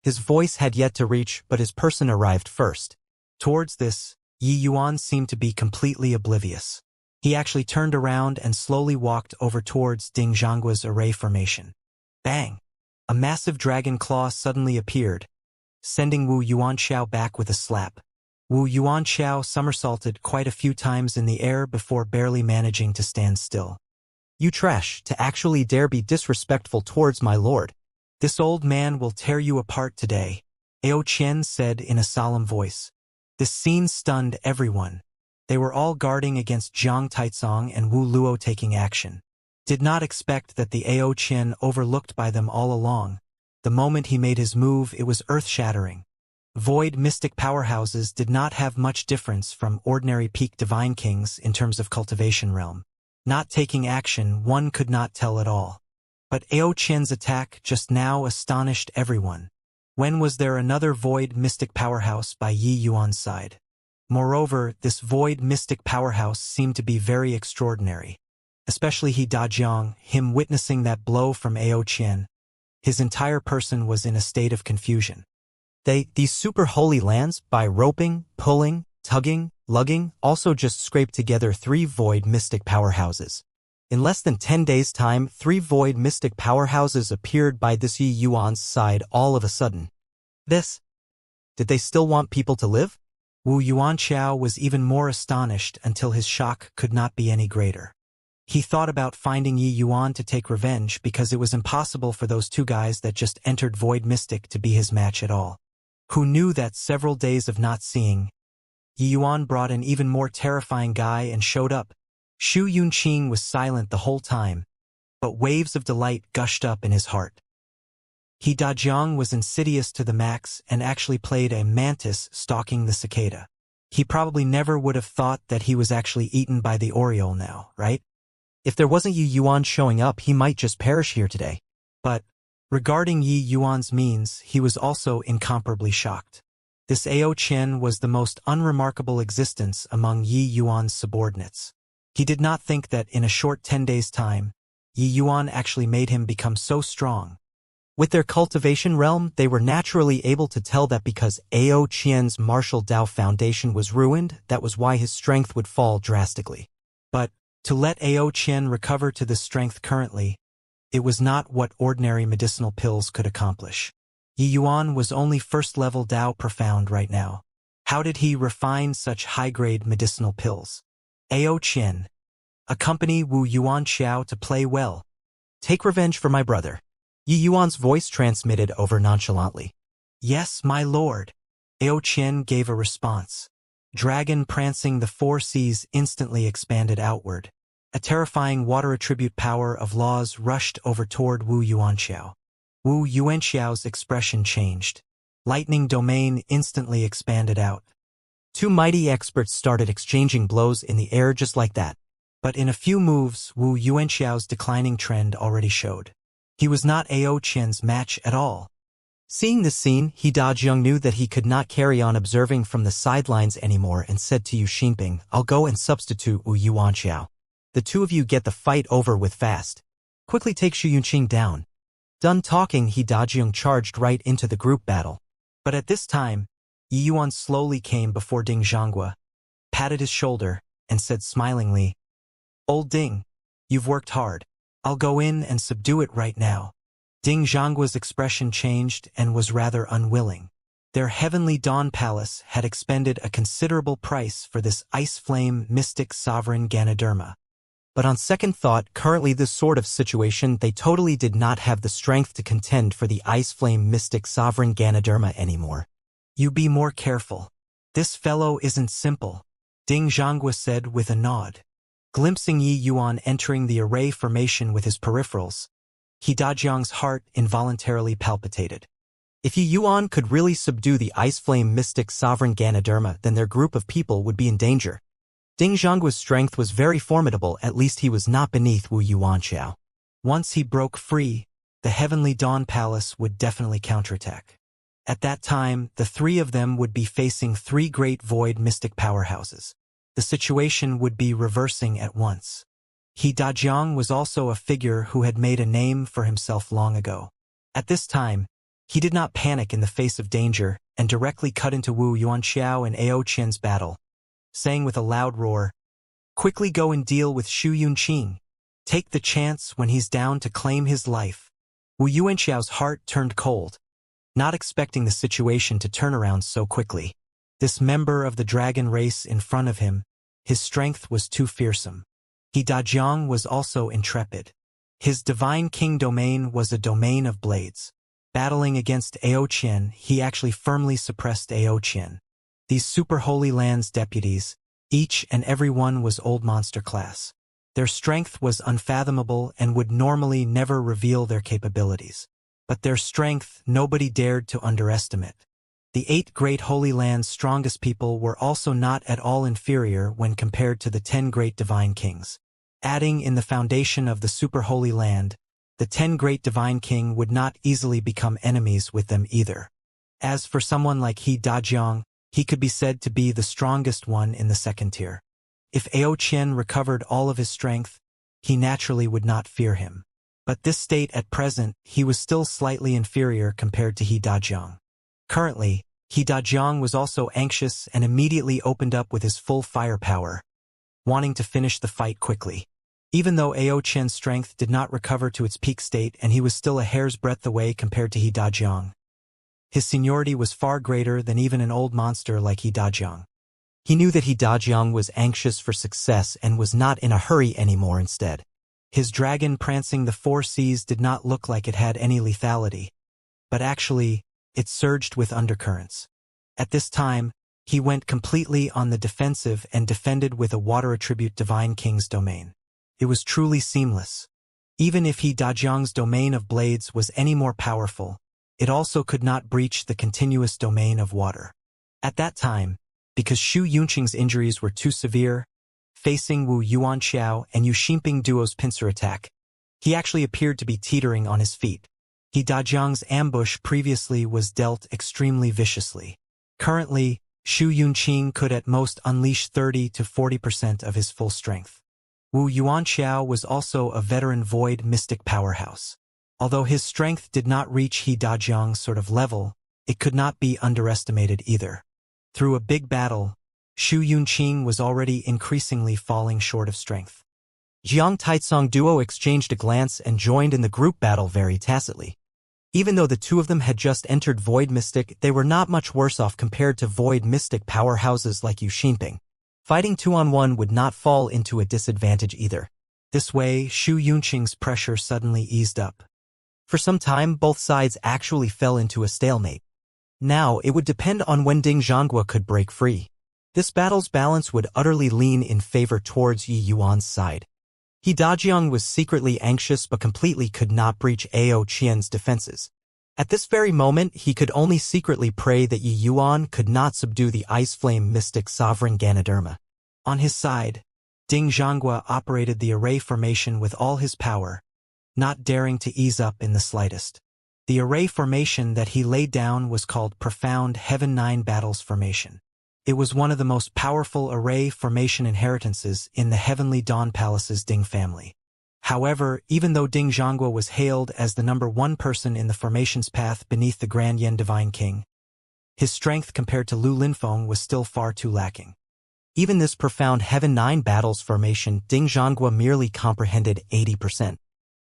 His voice had yet to reach, but his person arrived first. Towards this, Yi Yuan seemed to be completely oblivious. He actually turned around and slowly walked over towards Ding Zhangguo's array formation. Bang! A massive dragon claw suddenly appeared, sending Wu Yuanxiao back with a slap. Wu Yuanxiao somersaulted quite a few times in the air before barely managing to stand still. You trash, to actually dare be disrespectful towards my lord. This old man will tear you apart today, Ao Qian said in a solemn voice. This scene stunned everyone. They were all guarding against Jiang Taizong and Wu Luo taking action. Did not expect that the Ao Qian overlooked by them all along. The moment he made his move, it was earth-shattering. Void mystic powerhouses did not have much difference from ordinary peak divine kings in terms of cultivation realm. Not taking action, one could not tell at all. But Ao Qian's attack just now astonished everyone. When was there another void mystic powerhouse by Yi Yuan's side? Moreover, this void mystic powerhouse seemed to be very extraordinary. Especially He Dajiang, him witnessing that blow from Ao Qian. His entire person was in a state of confusion. These super holy lands, by roping, pulling, tugging, lugging, also just scraped together 3 void mystic powerhouses. In less than 10 days' time, 3 void mystic powerhouses appeared by this Yi Yuan's side all of a sudden. Did they still want people to live? Wu Yuanxiao was even more astonished until his shock could not be any greater. He thought about finding Yi Yuan to take revenge because it was impossible for those 2 guys that just entered Void Mystic to be his match at all. Who knew that several days of not seeing, Yi Yuan brought an even more terrifying guy and showed up. Xu Yunqing was silent the whole time, but waves of delight gushed up in his heart. He Dajiang was insidious to the max and actually played a mantis stalking the cicada. He probably never would have thought that he was actually eaten by the Oriole now, right? If there wasn't Yi Yuan showing up, he might just perish here today. But, regarding Yi Yuan's means, he was also incomparably shocked. This Ao Qian was the most unremarkable existence among Yi Yuan's subordinates. He did not think that in a short 10 days' time, Yi Yuan actually made him become so strong. With their cultivation realm, they were naturally able to tell that because Ao Qian's martial Dao foundation was ruined, that was why his strength would fall drastically. But, to let Ao Qian recover to this strength currently, it was not what ordinary medicinal pills could accomplish. Yi Yuan was only first-level Dao profound right now. How did he refine such high-grade medicinal pills? Ao Qian, accompany Wu Yuanxiao to play well. Take revenge for my brother. Yi Yuan's voice transmitted over nonchalantly. Yes, my lord. Ao Qian gave a response. Dragon prancing the 4 seas instantly expanded outward. A terrifying water attribute power of laws rushed over toward Wu Yuanxiao. Wu Yuanxiao's expression changed. Lightning domain instantly expanded out. 2 mighty experts started exchanging blows in the air just like that. But in a few moves, Wu Yuanxiao's declining trend already showed. He was not Ao Qian's match at all. Seeing this scene, He Dajiang knew that he could not carry on observing from the sidelines anymore and said to Yu Xinping, I'll go and substitute Wu Yuanxiao. The 2 of you get the fight over with fast. Quickly take Xu Yunqing down. Done talking, He Dajiang charged right into the group battle. But at this time, Yi Yuan slowly came before Ding Zhanghua, patted his shoulder, and said smilingly, Old Ding, you've worked hard. I'll go in and subdue it right now. Ding Zhanggua's expression changed and was rather unwilling. Their heavenly dawn palace had expended a considerable price for this ice flame mystic sovereign Ganoderma. But on second thought, currently this sort of situation, they totally did not have the strength to contend for the ice flame mystic sovereign Ganoderma anymore. You be more careful. This fellow isn't simple, Ding Zhanghua said with a nod. Glimpsing Yi Yuan entering the array formation with his peripherals, He Dajiang's heart involuntarily palpitated. If Yi Yuan could really subdue the ice flame mystic sovereign Ganoderma, then their group of people would be in danger. Ding Zhanggua's strength was very formidable, at least he was not beneath Wu Yuanxiao. Once he broke free, the Heavenly Dawn Palace would definitely counterattack. At that time, the 3 of them would be facing 3 great void mystic powerhouses. The situation would be reversing at once. He Dajiang was also a figure who had made a name for himself long ago. At this time, he did not panic in the face of danger and directly cut into Wu Yuanxiao and Ao Qian's battle, saying with a loud roar, Quickly go and deal with Xu Yunqing. Take the chance when he's down to claim his life. Wu Yuanxiao's heart turned cold, not expecting the situation to turn around so quickly. This member of the dragon race in front of him, his strength was too fearsome. He Dajiang was also intrepid. His divine king domain was a domain of blades. Battling against Aoqian, he actually firmly suppressed Aoqian. These super Holy Lands deputies, each and every one was old monster class. Their strength was unfathomable and would normally never reveal their capabilities. But their strength nobody dared to underestimate. The 8 great Holy Lands' strongest people were also not at all inferior when compared to the 10 great divine kings. Adding in the foundation of the super Holy Land, the 10 great divine king would not easily become enemies with them either. As for someone like He Dajiang, he could be said to be the strongest one in the second tier. If Aoqian recovered all of his strength, he naturally would not fear him. But this state at present, he was still slightly inferior compared to He Dajiang. Currently, He Dajiang was also anxious and immediately opened up with his full firepower, wanting to finish the fight quickly. Even though Aoqian's strength did not recover to its peak state and he was still a hair's breadth away compared to He Dajiang, his seniority was far greater than even an old monster like He Dajiang. He knew that He Dajiang was anxious for success and was not in a hurry anymore instead. His dragon prancing the 4 seas did not look like it had any lethality, but actually, it surged with undercurrents. At this time, he went completely on the defensive and defended with a water attribute divine king's domain. It was truly seamless. Even if He Dajiang's domain of blades was any more powerful, it also could not breach the continuous domain of water. At that time, because Xu Yunqing's injuries were too severe, facing Wu Yuanxiao and Yu Xinping duo's pincer attack, he actually appeared to be teetering on his feet. He Dajiang's ambush previously was dealt extremely viciously. Currently, Xu Yunqing could at most unleash 30 to 40% of his full strength. Wu Yuanxiao was also a veteran void mystic powerhouse. Although his strength did not reach He Dajiang's sort of level, it could not be underestimated either. Through a big battle, Xu Yunqing was already increasingly falling short of strength. Jiang Taicong duo exchanged a glance and joined in the group battle very tacitly. Even though the two of them had just entered Void Mystic, they were not much worse off compared to Void Mystic powerhouses like Yu Xinping. Fighting 2-on-1 would not fall into a disadvantage either. This way, Xu Yunqing's pressure suddenly eased up. For some time, both sides actually fell into a stalemate. Now, it would depend on when Ding Zhangguo could break free. This battle's balance would utterly lean in favor towards Yi Yuan's side. He Dajiang was secretly anxious but completely could not breach Ao Qian's defenses. At this very moment, he could only secretly pray that Yi Yuan could not subdue the Ice Flame Mystic Sovereign Ganoderma. On his side, Ding Zhangguo operated the array formation with all his power, not daring to ease up in the slightest. The array formation that he laid down was called Profound Heaven 9 Battles Formation. It was one of the most powerful array formation inheritances in the Heavenly Dawn Palace's Ding family. However, even though Ding Zhangguo was hailed as the #1 person in the formation's path beneath the Grand Yen Divine King, his strength compared to Lu Linfeng was still far too lacking. Even this Profound Heaven 9 Battles Formation, Ding Zhangguo merely comprehended 80%.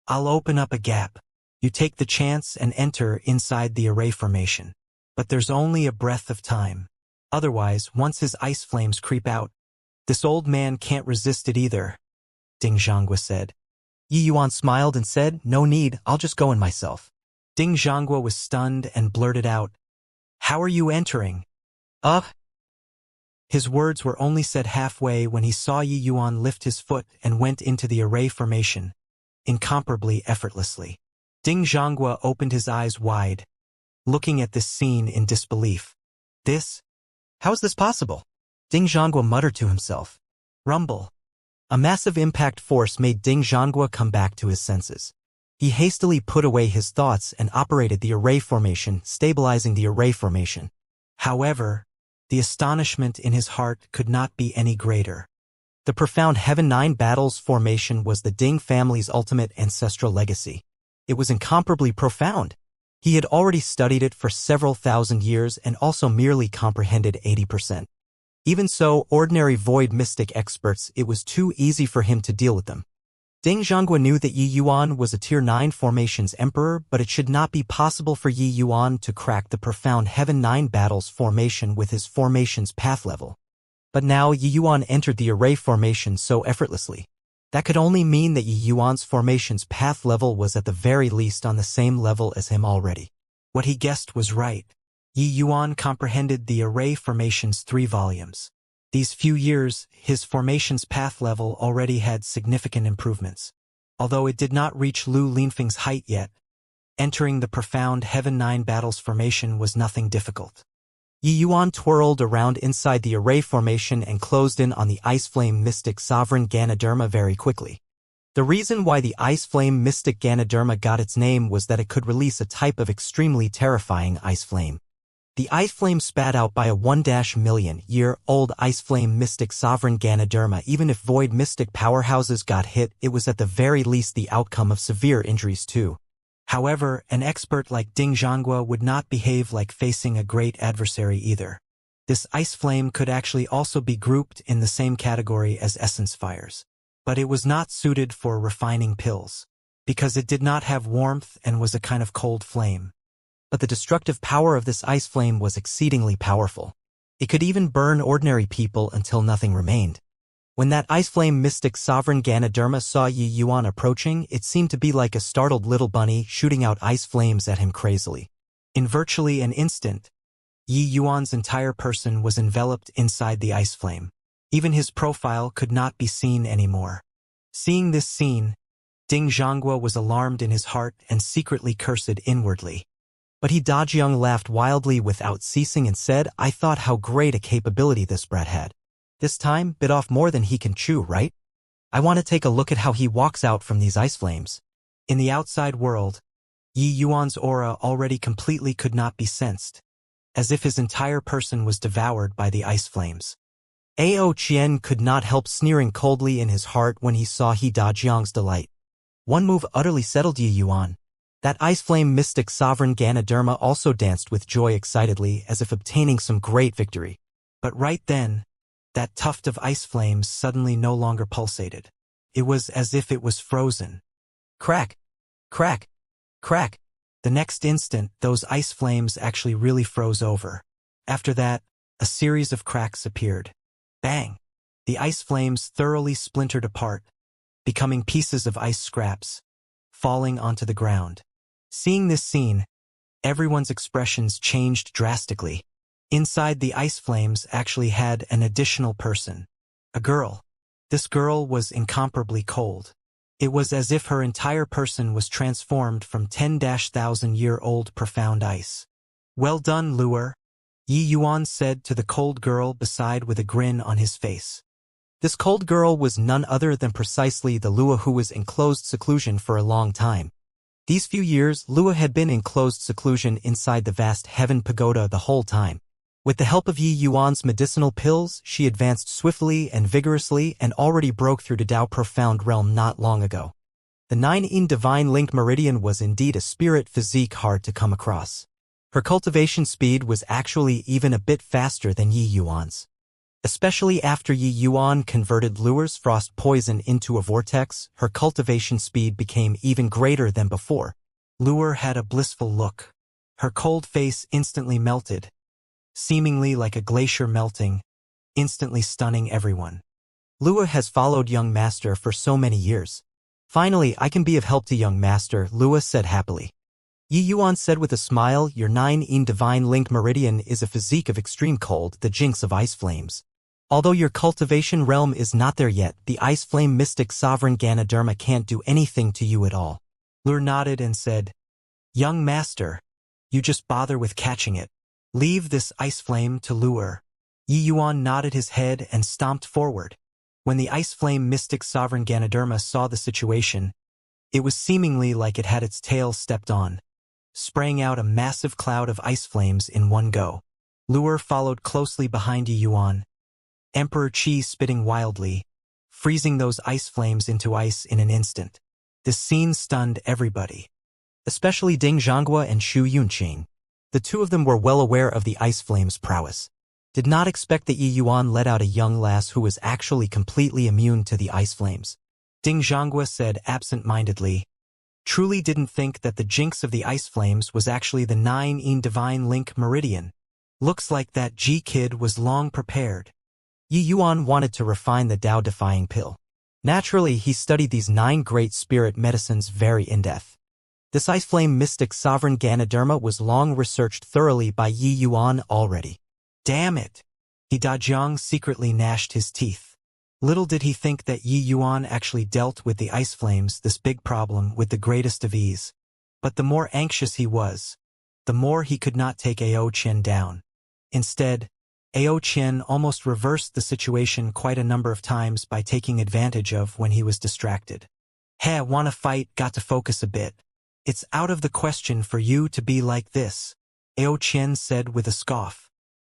I'll open up a gap. You take the chance and enter inside the array formation. But there's only a breath of time. Otherwise, once his ice flames creep out, this old man can't resist it either, Ding Zhangguo said. Yi Yuan smiled and said, "No need, I'll just go in myself." Ding Zhangguo was stunned and blurted out, "How are you entering?" His words were only said halfway when he saw Yi Yuan lift his foot and went into the array formation, incomparably effortlessly. Ding Zhangguo opened his eyes wide, looking at this scene in disbelief. How is this possible? Ding Zhangguo muttered to himself. Rumble. A massive impact force made Ding Zhangguo come back to his senses. He hastily put away his thoughts and operated the array formation, stabilizing the array formation. However, the astonishment in his heart could not be any greater. The Profound Heaven 9 Battles Formation was the Ding family's ultimate ancestral legacy. It was incomparably profound. He had already studied it for several thousand years and also merely comprehended 80%. Even so, ordinary void mystic experts, it was too easy for him to deal with them. Ding Zhangguo knew that Yi Yuan was a Tier 9 formation's emperor, but it should not be possible for Yi Yuan to crack the Profound Heaven 9 Battles Formation with his formation's path level. But now Yi Yuan entered the array formation so effortlessly. That could only mean that Yi Yuan's formation's path level was at the very least on the same level as him already. What he guessed was right. Yi Yuan comprehended the array formation's 3 volumes. These few years, his formation's path level already had significant improvements. Although it did not reach Lu Linfeng's height yet, entering the profound Heaven 9 Battles formation was nothing difficult. Yi Yuan twirled around inside the array formation and closed in on the Ice Flame Mystic Sovereign Ganoderma very quickly. The reason why the Ice Flame Mystic Ganoderma got its name was that it could release a type of extremely terrifying ice flame. The ice flame spat out by a 1-million-year-old Ice Flame Mystic Sovereign Ganoderma. Even if Void Mystic powerhouses got hit, it was at the very least the outcome of severe injuries too. However, an expert like Ding Zhanghua would not behave like facing a great adversary either. This ice flame could actually also be grouped in the same category as essence fires. But it was not suited for refining pills, because it did not have warmth and was a kind of cold flame. But the destructive power of this ice flame was exceedingly powerful. It could even burn ordinary people until nothing remained. When that Ice Flame Mystic Sovereign Ganoderma saw Yi Yuan approaching, it seemed to be like a startled little bunny shooting out ice flames at him crazily. In virtually an instant, Yi Yuan's entire person was enveloped inside the ice flame. Even his profile could not be seen anymore. Seeing this scene, Ding Zhanghua was alarmed in his heart and secretly cursed inwardly. But he Dajiang laughed wildly without ceasing and said, "I thought how great a capability this brat had. This time, bit off more than he can chew, right? I want to take a look at how he walks out from these ice flames." In the outside world, Yi Yuan's aura already completely could not be sensed, as if his entire person was devoured by the ice flames. Ao Qian could not help sneering coldly in his heart when he saw He Dajiang's delight. One move utterly settled Yi Yuan. That Ice Flame Mystic Sovereign Ganoderma also danced with joy excitedly as if obtaining some great victory. But right then, that tuft of ice flames suddenly no longer pulsated. It was as if it was frozen. Crack! Crack! Crack! The next instant, those ice flames actually really froze over. After that, a series of cracks appeared. Bang! The ice flames thoroughly splintered apart, becoming pieces of ice scraps, falling onto the ground. Seeing this scene, everyone's expressions changed drastically. Inside the ice flames actually had an additional person. A girl. This girl was incomparably cold. It was as if her entire person was transformed from 10,000-year-old profound ice. "Well done, Luer," Yi Yuan said to the cold girl beside with a grin on his face. This cold girl was none other than precisely the Lua who was in closed seclusion for a long time. These few years, Lua had been in closed seclusion inside the vast Heaven Pagoda the whole time. With the help of Yi Yuan's medicinal pills, she advanced swiftly and vigorously and already broke through to Dao Profound Realm not long ago. The 9-in Divine Link Meridian was indeed a spirit physique hard to come across. Her cultivation speed was actually even a bit faster than Yi Yuan's. Especially after Yi Yuan converted Luer's frost poison into a vortex, her cultivation speed became even greater than before. Luer had a blissful look. Her cold face instantly melted, seemingly like a glacier melting, instantly stunning everyone. Lua has followed young master for so many years. Finally, I can be of help to young master, Lua said happily. Yi Yuan said with a smile, your 9-in Divine Link Meridian is a physique of extreme cold, the jinx of ice flames. Although your cultivation realm is not there yet, the Ice Flame Mystic Sovereign Ganoderma can't do anything to you at all. Luer nodded and said, "Young master, you just bother with catching it. Leave this ice flame to Luer." Yi Yuan nodded his head and stomped forward. When the Ice Flame Mystic Sovereign Ganoderma saw the situation, it was seemingly like it had its tail stepped on, spraying out a massive cloud of ice flames in one go. Luer followed closely behind Yi Yuan, Emperor Qi spitting wildly, freezing those ice flames into ice in an instant. This scene stunned everybody, especially Ding Zhanghua and Shu Yunqing. The two of them were well aware of the ice flame's prowess. Did not expect that Yi Yuan let out a young lass who was actually completely immune to the ice flames. Ding Zhanghua said absent-mindedly, "Truly didn't think that the jinx of the ice flames was actually the 9-in Divine Link Meridian. Looks like that G kid was long prepared." Yi Yuan wanted to refine the Dao-defying pill. Naturally, he studied these 9 great spirit medicines very in-depth. This ice flame mystic sovereign Ganoderma was long researched thoroughly by Yi Yuan already. Damn it! He Dajiang secretly gnashed his teeth. Little did he think that Yi Yuan actually dealt with the ice flames, this big problem, with the greatest of ease. But the more anxious he was, the more he could not take Ao Qian down. Instead, Ao Qian almost reversed the situation quite a number of times by taking advantage of when he was distracted. Hey, wanna fight, got to focus a bit. It's out of the question for you to be like this, Ao Qian said with a scoff.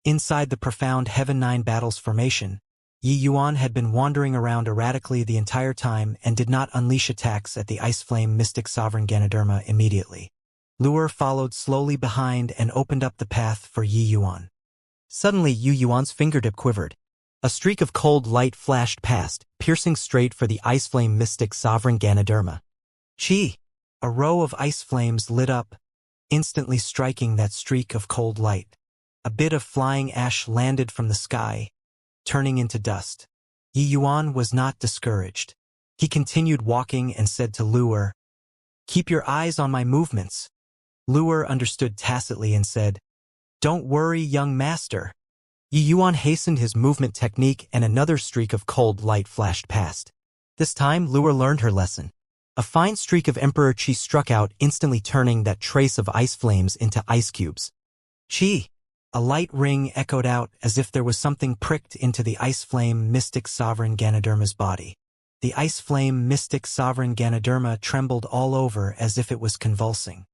Inside the profound Heaven 9 Battles formation, Yi Yuan had been wandering around erratically the entire time and did not unleash attacks at the Ice Flame Mystic Sovereign Ganoderma immediately. Luer followed slowly behind and opened up the path for Yi Yuan. Suddenly Yi Yuan's fingertip quivered. A streak of cold light flashed past, piercing straight for the Ice Flame Mystic Sovereign Ganoderma. Chi! A row of ice flames lit up, instantly striking that streak of cold light. A bit of flying ash landed from the sky, turning into dust. Yi Yuan was not discouraged. He continued walking and said to Luer, "Keep your eyes on my movements." Luer understood tacitly and said, "Don't worry, young master." Yi Yuan hastened his movement technique and another streak of cold light flashed past. This time, Luer learned her lesson. A fine streak of Emperor Qi struck out, instantly turning that trace of ice flames into ice cubes. Qi! A light ring echoed out as if there was something pricked into the Ice Flame Mystic Sovereign Ganoderma's body. The Ice Flame Mystic Sovereign Ganoderma trembled all over as if it was convulsing.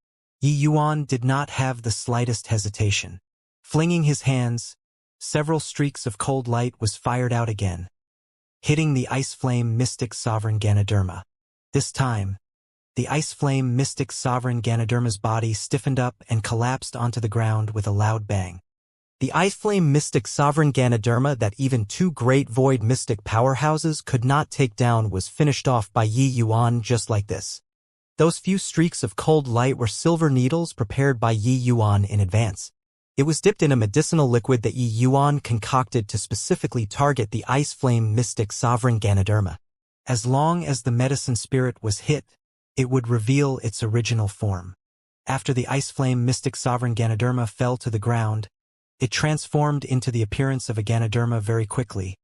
Yi Yuan did not have the slightest hesitation. Flinging his hands, several streaks of cold light was fired out again, hitting the Ice Flame Mystic Sovereign Ganoderma. This time, the Ice Flame Mystic Sovereign Ganoderma's body stiffened up and collapsed onto the ground with a loud bang. The Ice Flame Mystic Sovereign Ganoderma that even 2 great void mystic powerhouses could not take down was finished off by Yi Yuan just like this. Those few streaks of cold light were silver needles prepared by Yi Yuan in advance. It was dipped in a medicinal liquid that Yi Yuan concocted to specifically target the Ice Flame Mystic Sovereign Ganoderma. As long as the medicine spirit was hit, it would reveal its original form. After the Ice Flame Mystic Sovereign Ganoderma fell to the ground, it transformed into the appearance of a Ganoderma very quickly,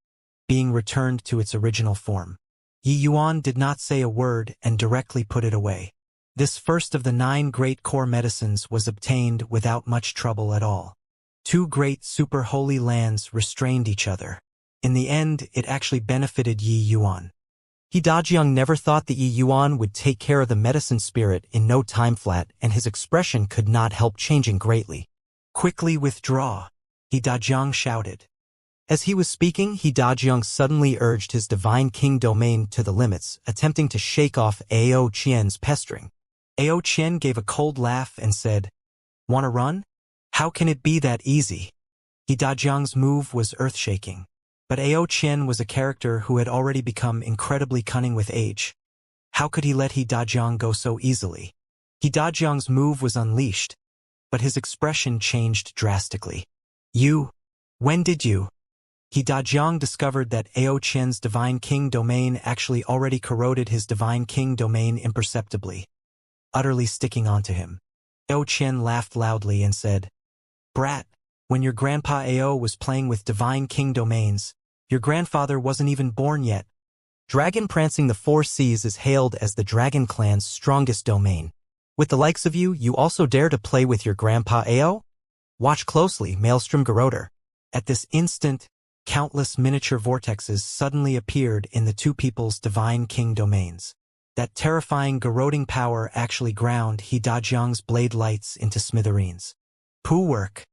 being returned to its original form. Yi Yuan did not say a word and directly put it away. This first of the 9 great core medicines was obtained without much trouble at all. 2 great super holy lands restrained each other. In the end, it actually benefited Yi Yuan. He Dajiang never thought that Yi Yuan would take care of the medicine spirit in no time flat, and his expression could not help changing greatly. "Quickly withdraw," He Dajiang shouted. As he was speaking, He Dajiang suddenly urged his Divine King domain to the limits, attempting to shake off Ao Qian's pestering. Ao Qian gave a cold laugh and said, "Wanna run? How can it be that easy?" He Dajiang's move was earth-shaking. But Ao Qian was a character who had already become incredibly cunning with age. How could he let He Dajiang go so easily? He Dajiang's move was unleashed, but his expression changed drastically. When did you? He Dajiang discovered that Ao Qian's Divine King domain actually already corroded his Divine King domain imperceptibly, utterly sticking onto him. Ao Qian laughed loudly and said, "Brat, when your grandpa Ao was playing with Divine King domains, your grandfather wasn't even born yet." Dragon prancing the 4 seas is hailed as the Dragon Clan's strongest domain. With the likes of you, you also dare to play with your grandpa Ao? Watch closely, Maelstrom Garoder. At this instant, countless miniature vortexes suddenly appeared in the 2 people's Divine King domains. That terrifying garroting power actually ground He Dajiang's blade lights into smithereens. Poo work.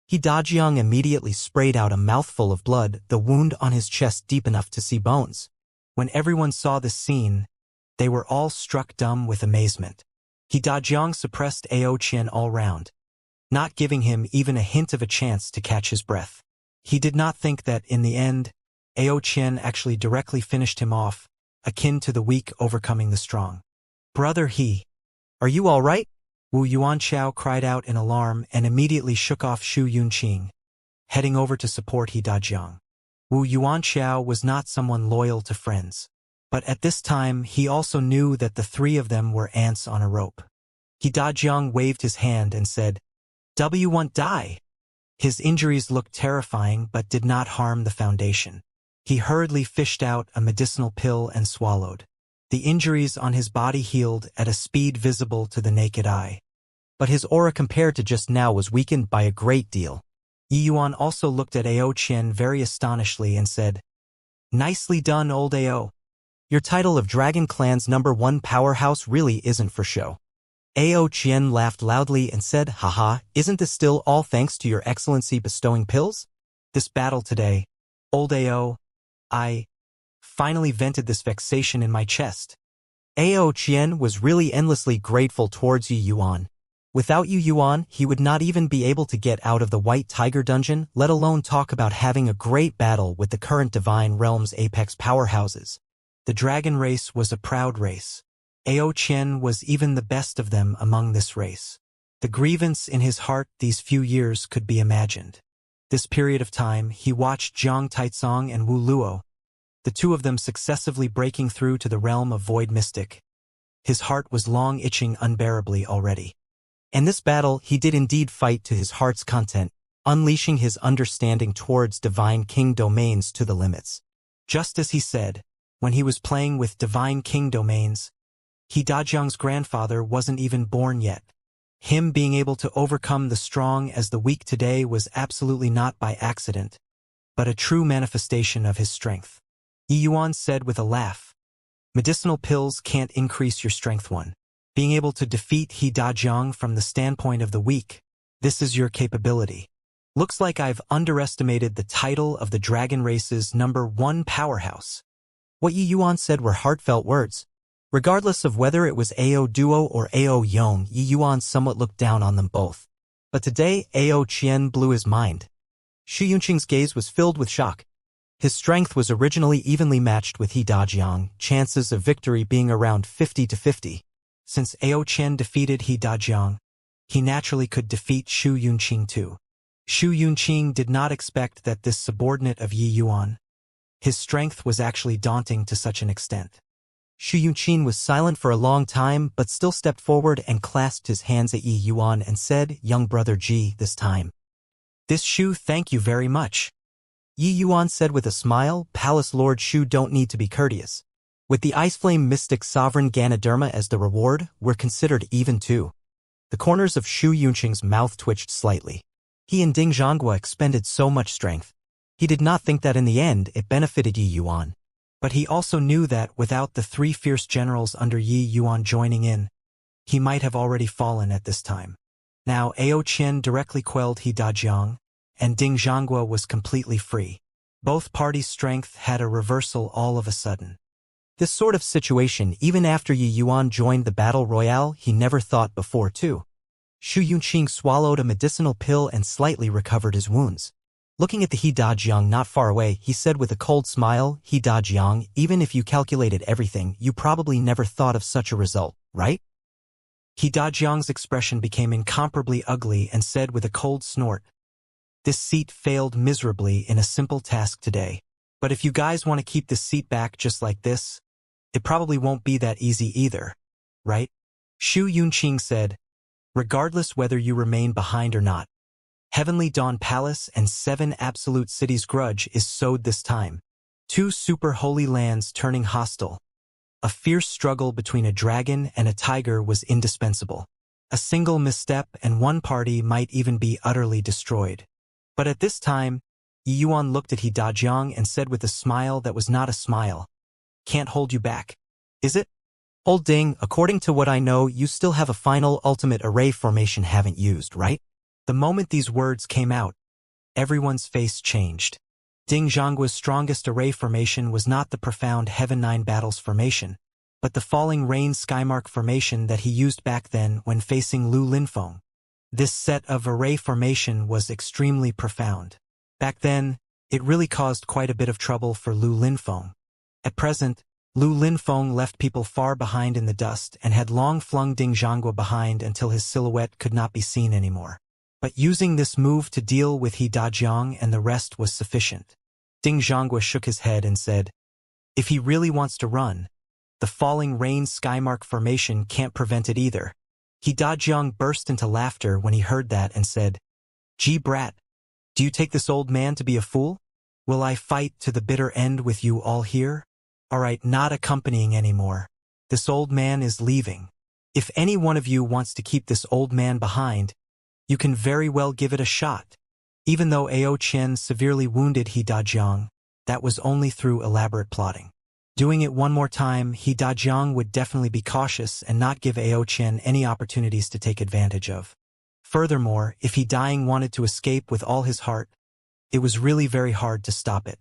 He Dajiang immediately sprayed out a mouthful of blood, the wound on his chest deep enough to see bones. When everyone saw this scene, they were all struck dumb with amazement. He Dajiang suppressed Ao Qian all round, not giving him even a hint of a chance to catch his breath. He did not think that, in the end, Ao Qian actually directly finished him off, akin to the weak overcoming the strong. "Brother He, are you all right?" Wu Yuanqiao cried out in alarm and immediately shook off Shu Yunqing, heading over to support He Dajiang. Wu Yuanqiao was not someone loyal to friends. But at this time, he also knew that the three of them were ants on a rope. He Dajiang waved his hand and said, "W want die." His injuries looked terrifying but did not harm the foundation. He hurriedly fished out a medicinal pill and swallowed. The injuries on his body healed at a speed visible to the naked eye. But his aura compared to just now was weakened by a great deal. Yi Yuan also looked at Ao Qian very astonishedly and said, "Nicely done, old Ao. Your title of Dragon Clan's #1 powerhouse really isn't for show." Ao Qian laughed loudly and said, "Haha, isn't this still all thanks to your excellency bestowing pills?" This battle today, old Ao, I finally vented this vexation in my chest. Ao Qian was really endlessly grateful towards Yi Yuan. Without Yi Yuan, he would not even be able to get out of the White Tiger dungeon, let alone talk about having a great battle with the current Divine Realm's apex powerhouses. The dragon race was a proud race. Ao Qian was even the best of them among this race. The grievance in his heart these few years could be imagined. This period of time, he watched Jiang Taizong and Wu Luo, the two of them successively breaking through to the realm of Void Mystic. His heart was long itching unbearably already. In this battle, he did indeed fight to his heart's content, unleashing his understanding towards Divine King domains to the limits. Just as he said, when he was playing with Divine King domains, He Dajiang's grandfather wasn't even born yet. Him being able to overcome the strong as the weak today was absolutely not by accident, but a true manifestation of his strength. Yi Yuan said with a laugh, "Medicinal pills can't increase your strength one. Being able to defeat He Dajiang from the standpoint of the weak, this is your capability. Looks like I've underestimated the title of the dragon race's #1 powerhouse." What Yi Yuan said were heartfelt words. Regardless of whether it was Ao Duo or Ao Yong, Yi Yuan somewhat looked down on them both. But today, Ao Qian blew his mind. Xu Yunqing's gaze was filled with shock. His strength was originally evenly matched with He Dajiang, chances of victory being around 50-50. Since Ao Qian defeated He Dajiang, he naturally could defeat Xu Yunqing too. Xu Yunqing did not expect that this subordinate of Yi Yuan, his strength was actually daunting to such an extent. Xu Yunqing was silent for a long time but still stepped forward and clasped his hands at Yi Yuan and said, "Young brother Ji, this time." "This Xu, thank you very much." Yi Yuan said with a smile, "Palace Lord Xu don't need to be courteous. With the Ice Flame Mystic Sovereign Ganoderma as the reward, we're considered even too." The corners of Xu Yunqing's mouth twitched slightly. He and Ding Zhanghua expended so much strength. He did not think that in the end it benefited Yi Yuan. But he also knew that without the three fierce generals under Yi Yuan joining in, he might have already fallen at this time. Now Ao Qian directly quelled He Dajiang, and Ding Zhanghua was completely free. Both parties' strength had a reversal all of a sudden. This sort of situation, even after Yi Yuan joined the battle royale, he never thought before too. Xu Yunqing swallowed a medicinal pill and slightly recovered his wounds. Looking at the He Dajiang not far away, he said with a cold smile, "He Dajiang, even if you calculated everything, you probably never thought of such a result, right?" He Dajiang's expression became incomparably ugly and said with a cold snort, "This seat failed miserably in a simple task today. But if you guys want to keep this seat back just like this, it probably won't be that easy either, right?" Xu Yunqing said, "Regardless whether you remain behind or not, Heavenly Dawn Palace and 7 Absolute Cities grudge is sowed this time. 2 super holy lands turning hostile. A fierce struggle between a dragon and a tiger was indispensable. A single misstep and one party might even be utterly destroyed." But at this time, Yi Yuan looked at He Dajiang and said with a smile that was not a smile, "Can't hold you back, is it?" "Old Ding, according to what I know, you still have a final ultimate array formation haven't used, right?" The moment these words came out, everyone's face changed. Ding Zhanggua's strongest array formation was not the profound Heaven 9 Battles formation, but the Falling Rain Skymark formation that he used back then when facing Lu Linfeng. This set of array formation was extremely profound. Back then, it really caused quite a bit of trouble for Lu Linfeng. At present, Lu Linfeng left people far behind in the dust and had long flung Ding Zhanghua behind until his silhouette could not be seen anymore. But using this move to deal with He Dajiang and the rest was sufficient. Ding Zhanghua shook his head and said, If he really wants to run, the falling rain skymark formation can't prevent it either. He Dajiang burst into laughter when he heard that and said, "Gee brat, do you take this old man to be a fool? Will I fight to the bitter end with you all here? Alright, not accompanying anymore. This old man is leaving. If any one of you wants to keep this old man behind, you can very well give it a shot." Even though Ao Chen severely wounded He Dajiang, that was only through elaborate plotting. Doing it one more time, He Dajiang would definitely be cautious and not give Ao Chen any opportunities to take advantage of. Furthermore, if He Dying wanted to escape with all his heart, it was really very hard to stop it.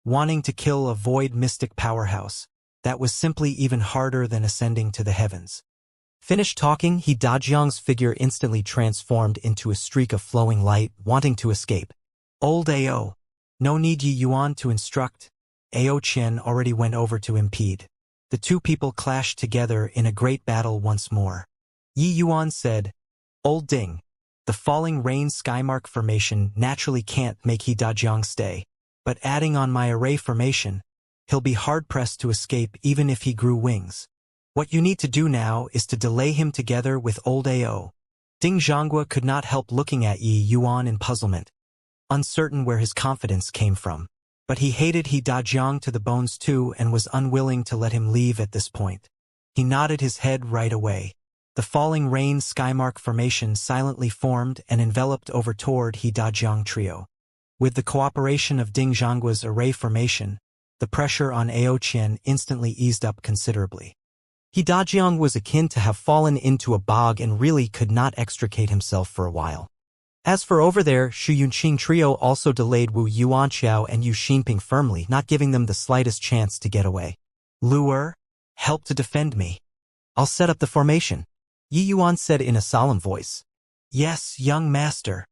Wanting to kill a void mystic powerhouse, that was simply even harder than ascending to the heavens. Finished talking, He Dajiang's figure instantly transformed into a streak of flowing light, wanting to escape. Old Ao. No need Yi Yuan to instruct. Ao Chen already went over to impede. The two people clashed together in a great battle once more. Yi Yuan said, "Old Ding, the falling rain skymark formation naturally can't make He Dajiang stay, but adding on my array formation, he'll be hard-pressed to escape even if he grew wings. What you need to do now is to delay him together with old Ao." Ding Zhangguo could not help looking at Yi Yuan in puzzlement, uncertain where his confidence came from. But he hated He Dajiang to the bones too and was unwilling to let him leave at this point. He nodded his head right away. The falling rain skymark formation silently formed and enveloped over toward He Dajiang trio. With the cooperation of Ding Zhangguo's array formation, the pressure on Ao Chen instantly eased up considerably. He Dajiang was akin to have fallen into a bog and really could not extricate himself for a while. As for over there, Shu Yunqing trio also delayed Wu Yuanqiao and Yu Xinping firmly, not giving them the slightest chance to get away. "Luer, help to defend me." "I'll set up the formation," Yi Yuan said in a solemn voice. "Yes, young master."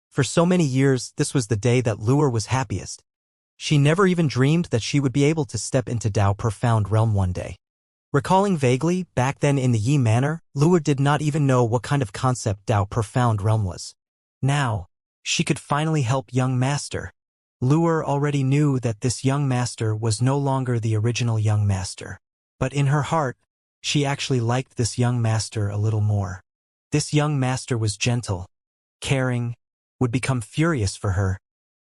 For so many years, this was the day that Luer was happiest. She never even dreamed that she would be able to step into Dao Profound Realm one day. Recalling vaguely, back then in the Yi Manor, Luer did not even know what kind of concept Dao Profound Realm was. Now, she could finally help young master. Luer already knew that this young master was no longer the original young master. But in her heart, she actually liked this young master a little more. This young master was gentle, caring, would become furious for her,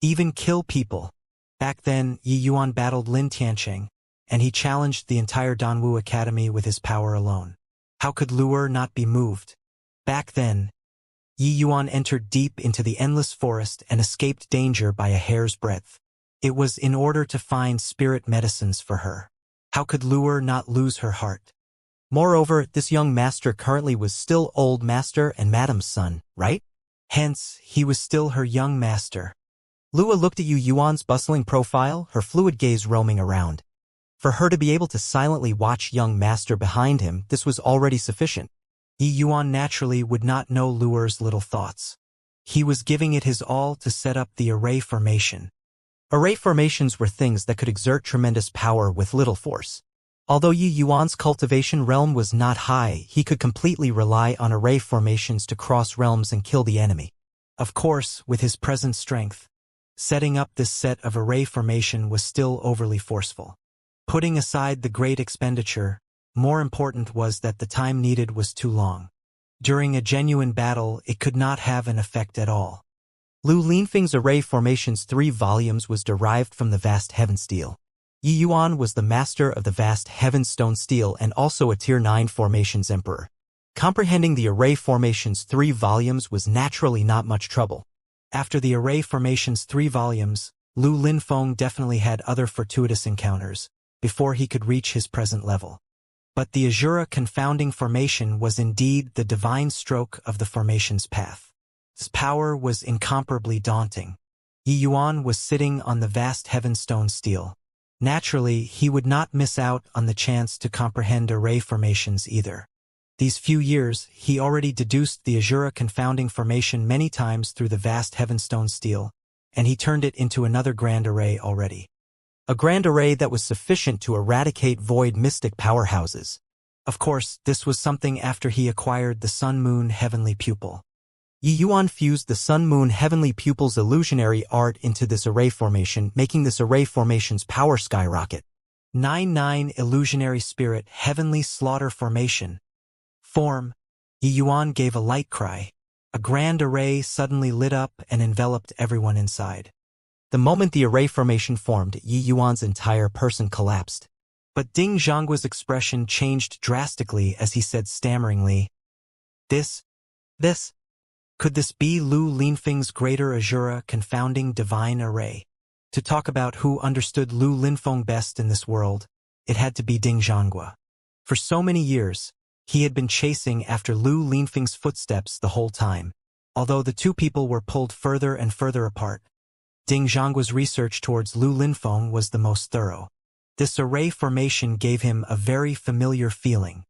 even kill people. Back then, Yi Yuan battled Lin Tiancheng, and he challenged the entire Danwu Academy with his power alone. How could Luer not be moved? Back then, Yi Yuan entered deep into the endless forest and escaped danger by a hair's breadth. It was in order to find spirit medicines for her. How could Luer not lose her heart? Moreover, this young master currently was still old master and madam's son, right? Hence, he was still her young master. Lua looked at Yu Yuan's bustling profile, her fluid gaze roaming around. For her to be able to silently watch young master behind him, this was already sufficient. Yi Yuan naturally would not know Luer's little thoughts. He was giving it his all to set up the array formation. Array formations were things that could exert tremendous power with little force. Although Yi Yuan's cultivation realm was not high, he could completely rely on array formations to cross realms and kill the enemy. Of course, with his present strength, setting up this set of array formation was still overly forceful. Putting aside the great expenditure, more important was that the time needed was too long. During a genuine battle, it could not have an effect at all. Lu Linfeng's array formation's 3 volumes was derived from the vast heaven steel. Yi Yuan was the master of the vast heaven stone steel and also a tier 9 formations emperor. Comprehending the array formation's 3 volumes was naturally not much trouble. After the array formation's 3 volumes, Lu Linfeng definitely had other fortuitous encounters before he could reach his present level. But the Azura confounding formation was indeed the divine stroke of the formation's path. Its power was incomparably daunting. Yi Yuan was sitting on the vast heavenstone steel. Naturally, he would not miss out on the chance to comprehend array formations either. These few years, he already deduced the Azura confounding formation many times through the vast heavenstone steel, and he turned it into another grand array already. A grand array that was sufficient to eradicate void mystic powerhouses. Of course, this was something after he acquired the Sun-Moon Heavenly Pupil. Yi Yuan fused the Sun-Moon Heavenly Pupil's illusionary art into this array formation, making this array formation's power skyrocket. 9-9 Illusionary Spirit Heavenly Slaughter Formation. Form. Yi Yuan gave a light cry. A grand array suddenly lit up and enveloped everyone inside. The moment the array formation formed, Yi Yuan's entire person collapsed. But Ding Zhangguo's expression changed drastically as he said stammeringly, This? Could this be Lu Linfeng's greater Azura confounding divine array? To talk about who understood Lu Linfeng best in this world, it had to be Ding Zhangguo. For so many years, he had been chasing after Lu Linfeng's footsteps the whole time. Although the two people were pulled further and further apart, Ding Zhangguo's research towards Lu Linfeng was the most thorough. This array formation gave him a very familiar feeling.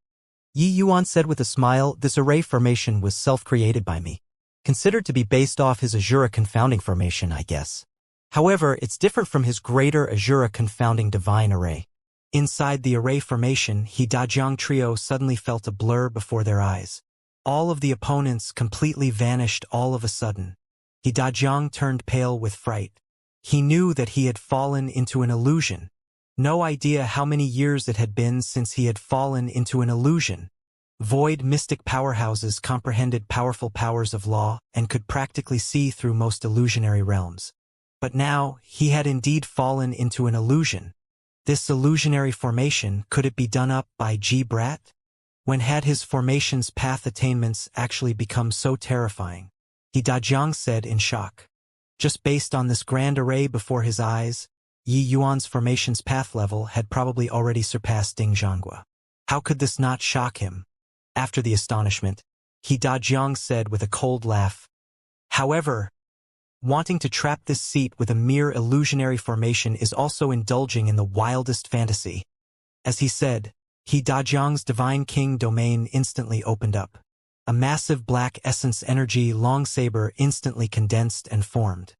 Yi Yuan said with a smile, this array formation was self-created by me. Considered to be based off his Azura confounding formation, I guess. However, it's different from his greater Azura confounding divine array. Inside the array formation, He Dajiang trio suddenly felt a blur before their eyes. All of the opponents completely vanished all of a sudden. He Dajiang turned pale with fright. He knew that he had fallen into an illusion. No idea how many years it had been since he had fallen into an illusion. Void mystic powerhouses comprehended powerful powers of law and could practically see through most illusionary realms. But now, he had indeed fallen into an illusion. This illusionary formation, could it be done up by G. Brat? When had his formation's path attainments actually become so terrifying? He Dajiang said in shock. Just based on this grand array before his eyes, Yi Yuan's formation's path level had probably already surpassed Ding Zhangguo. How could this not shock him? After the astonishment, He Dajiang said with a cold laugh. However, wanting to trap this seat with a mere illusionary formation is also indulging in the wildest fantasy. As he said, He Dajiang's Divine King domain instantly opened up. A massive black essence energy long saber instantly condensed and formed.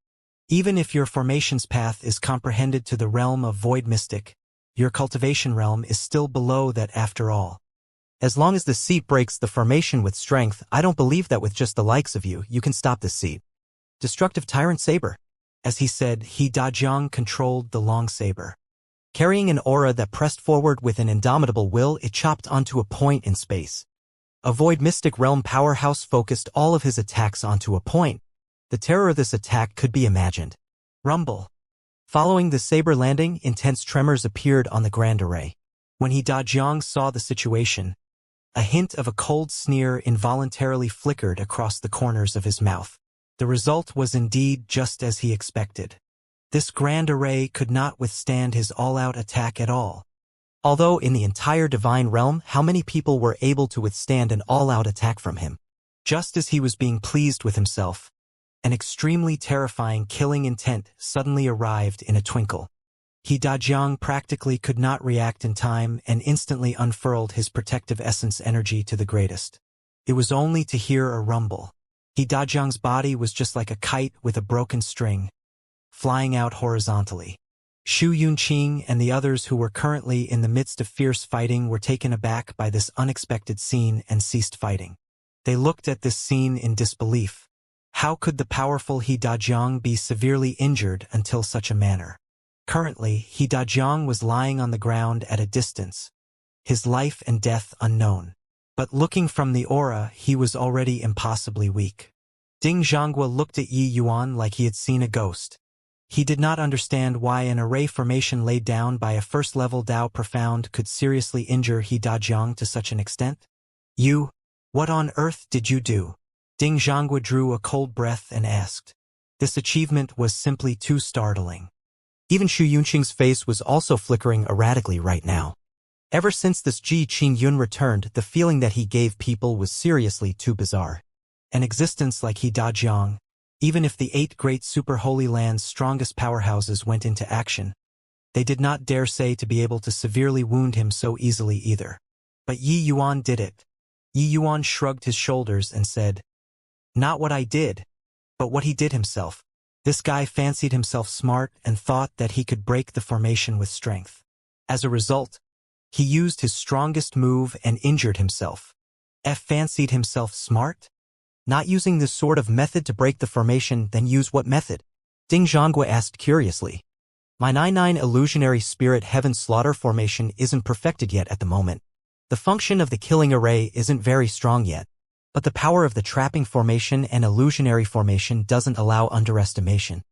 Even if your formation's path is comprehended to the realm of Void Mystic, your cultivation realm is still below that after all. As long as the seat breaks the formation with strength, I don't believe that with just the likes of you, you can stop this seat. Destructive Tyrant Saber. As he said, He Dajiang controlled the long saber. Carrying an aura that pressed forward with an indomitable will, it chopped onto a point in space. A Void Mystic Realm powerhouse focused all of his attacks onto a point. The terror of this attack could be imagined. Rumble. Following the saber landing, intense tremors appeared on the grand array. When He Dajiang saw the situation, a hint of a cold sneer involuntarily flickered across the corners of his mouth. The result was indeed just as he expected. This grand array could not withstand his all-out attack at all. Although in the entire divine realm, how many people were able to withstand an all-out attack from him? Just as he was being pleased with himself, an extremely terrifying killing intent suddenly arrived in a twinkle. He Dajiang practically could not react in time and instantly unfurled his protective essence energy to the greatest. It was only to hear a rumble. He Dajiang's body was just like a kite with a broken string, flying out horizontally. Xu Yunqing and the others who were currently in the midst of fierce fighting were taken aback by this unexpected scene and ceased fighting. They looked at this scene in disbelief. How could the powerful He Dajiang be severely injured until such a manner? Currently, He Dajiang was lying on the ground at a distance, his life and death unknown. But looking from the aura, he was already impossibly weak. Ding Zhangguo looked at Yi Yuan like he had seen a ghost. He did not understand why an array formation laid down by a first-level Dao Profound could seriously injure He Dajiang to such an extent. You, what on earth did you do? Ding Zhangguo drew a cold breath and asked. This achievement was simply too startling. Even Xu Yunqing's face was also flickering erratically right now. Ever since this Ji Qingyun returned, the feeling that he gave people was seriously too bizarre. An existence like He Dajiang, even if the 8 great Super Holy Land's strongest powerhouses went into action, they did not dare say to be able to severely wound him so easily either. But Yi Yuan did it. Yi Yuan shrugged his shoulders and said, Not what I did, but what he did himself. This guy fancied himself smart and thought that he could break the formation with strength. As a result, he used his strongest move and injured himself. Fancied himself smart? Not using this sort of method to break the formation, then use what method? Ding Zhangguo asked curiously. My 9-9 illusionary spirit heaven slaughter formation isn't perfected yet at the moment. The function of the killing array isn't very strong yet, but the power of the trapping formation and illusionary formation doesn't allow underestimation.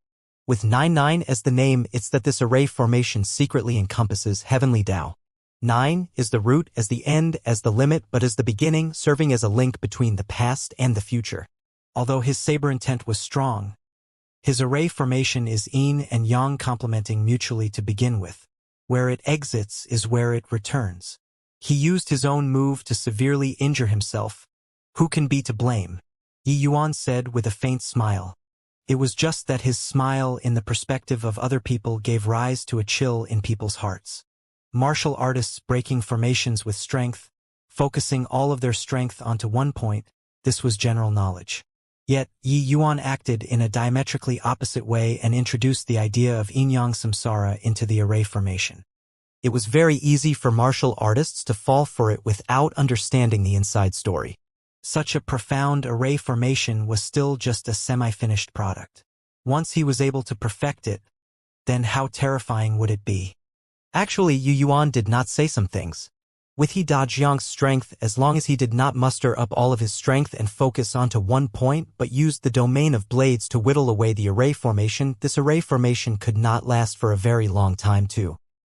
With 9-9 as the name, it's that this array formation secretly encompasses heavenly Tao. 9 is the root as the end, as the limit, but as the beginning, serving as a link between the past and the future. Although his saber intent was strong, his array formation is yin and yang complementing mutually to begin with. Where it exits is where it returns. He used his own move to severely injure himself. Who can be to blame? Yi Yuan said with a faint smile. It was just that his smile in the perspective of other people gave rise to a chill in people's hearts. Martial artists breaking formations with strength, focusing all of their strength onto one point, this was general knowledge. Yet, Yi Yuan acted in a diametrically opposite way and introduced the idea of yin-yang samsara into the array formation. It was very easy for martial artists to fall for it without understanding the inside story. Such a profound array formation was still just a semi-finished product. Once he was able to perfect it, then how terrifying would it be? Actually, Yu Yuan did not say some things. With He Dajiang's strength, as long as he did not muster up all of his strength and focus onto one point but used the domain of blades to whittle away the array formation, this array formation could not last for a very long time too.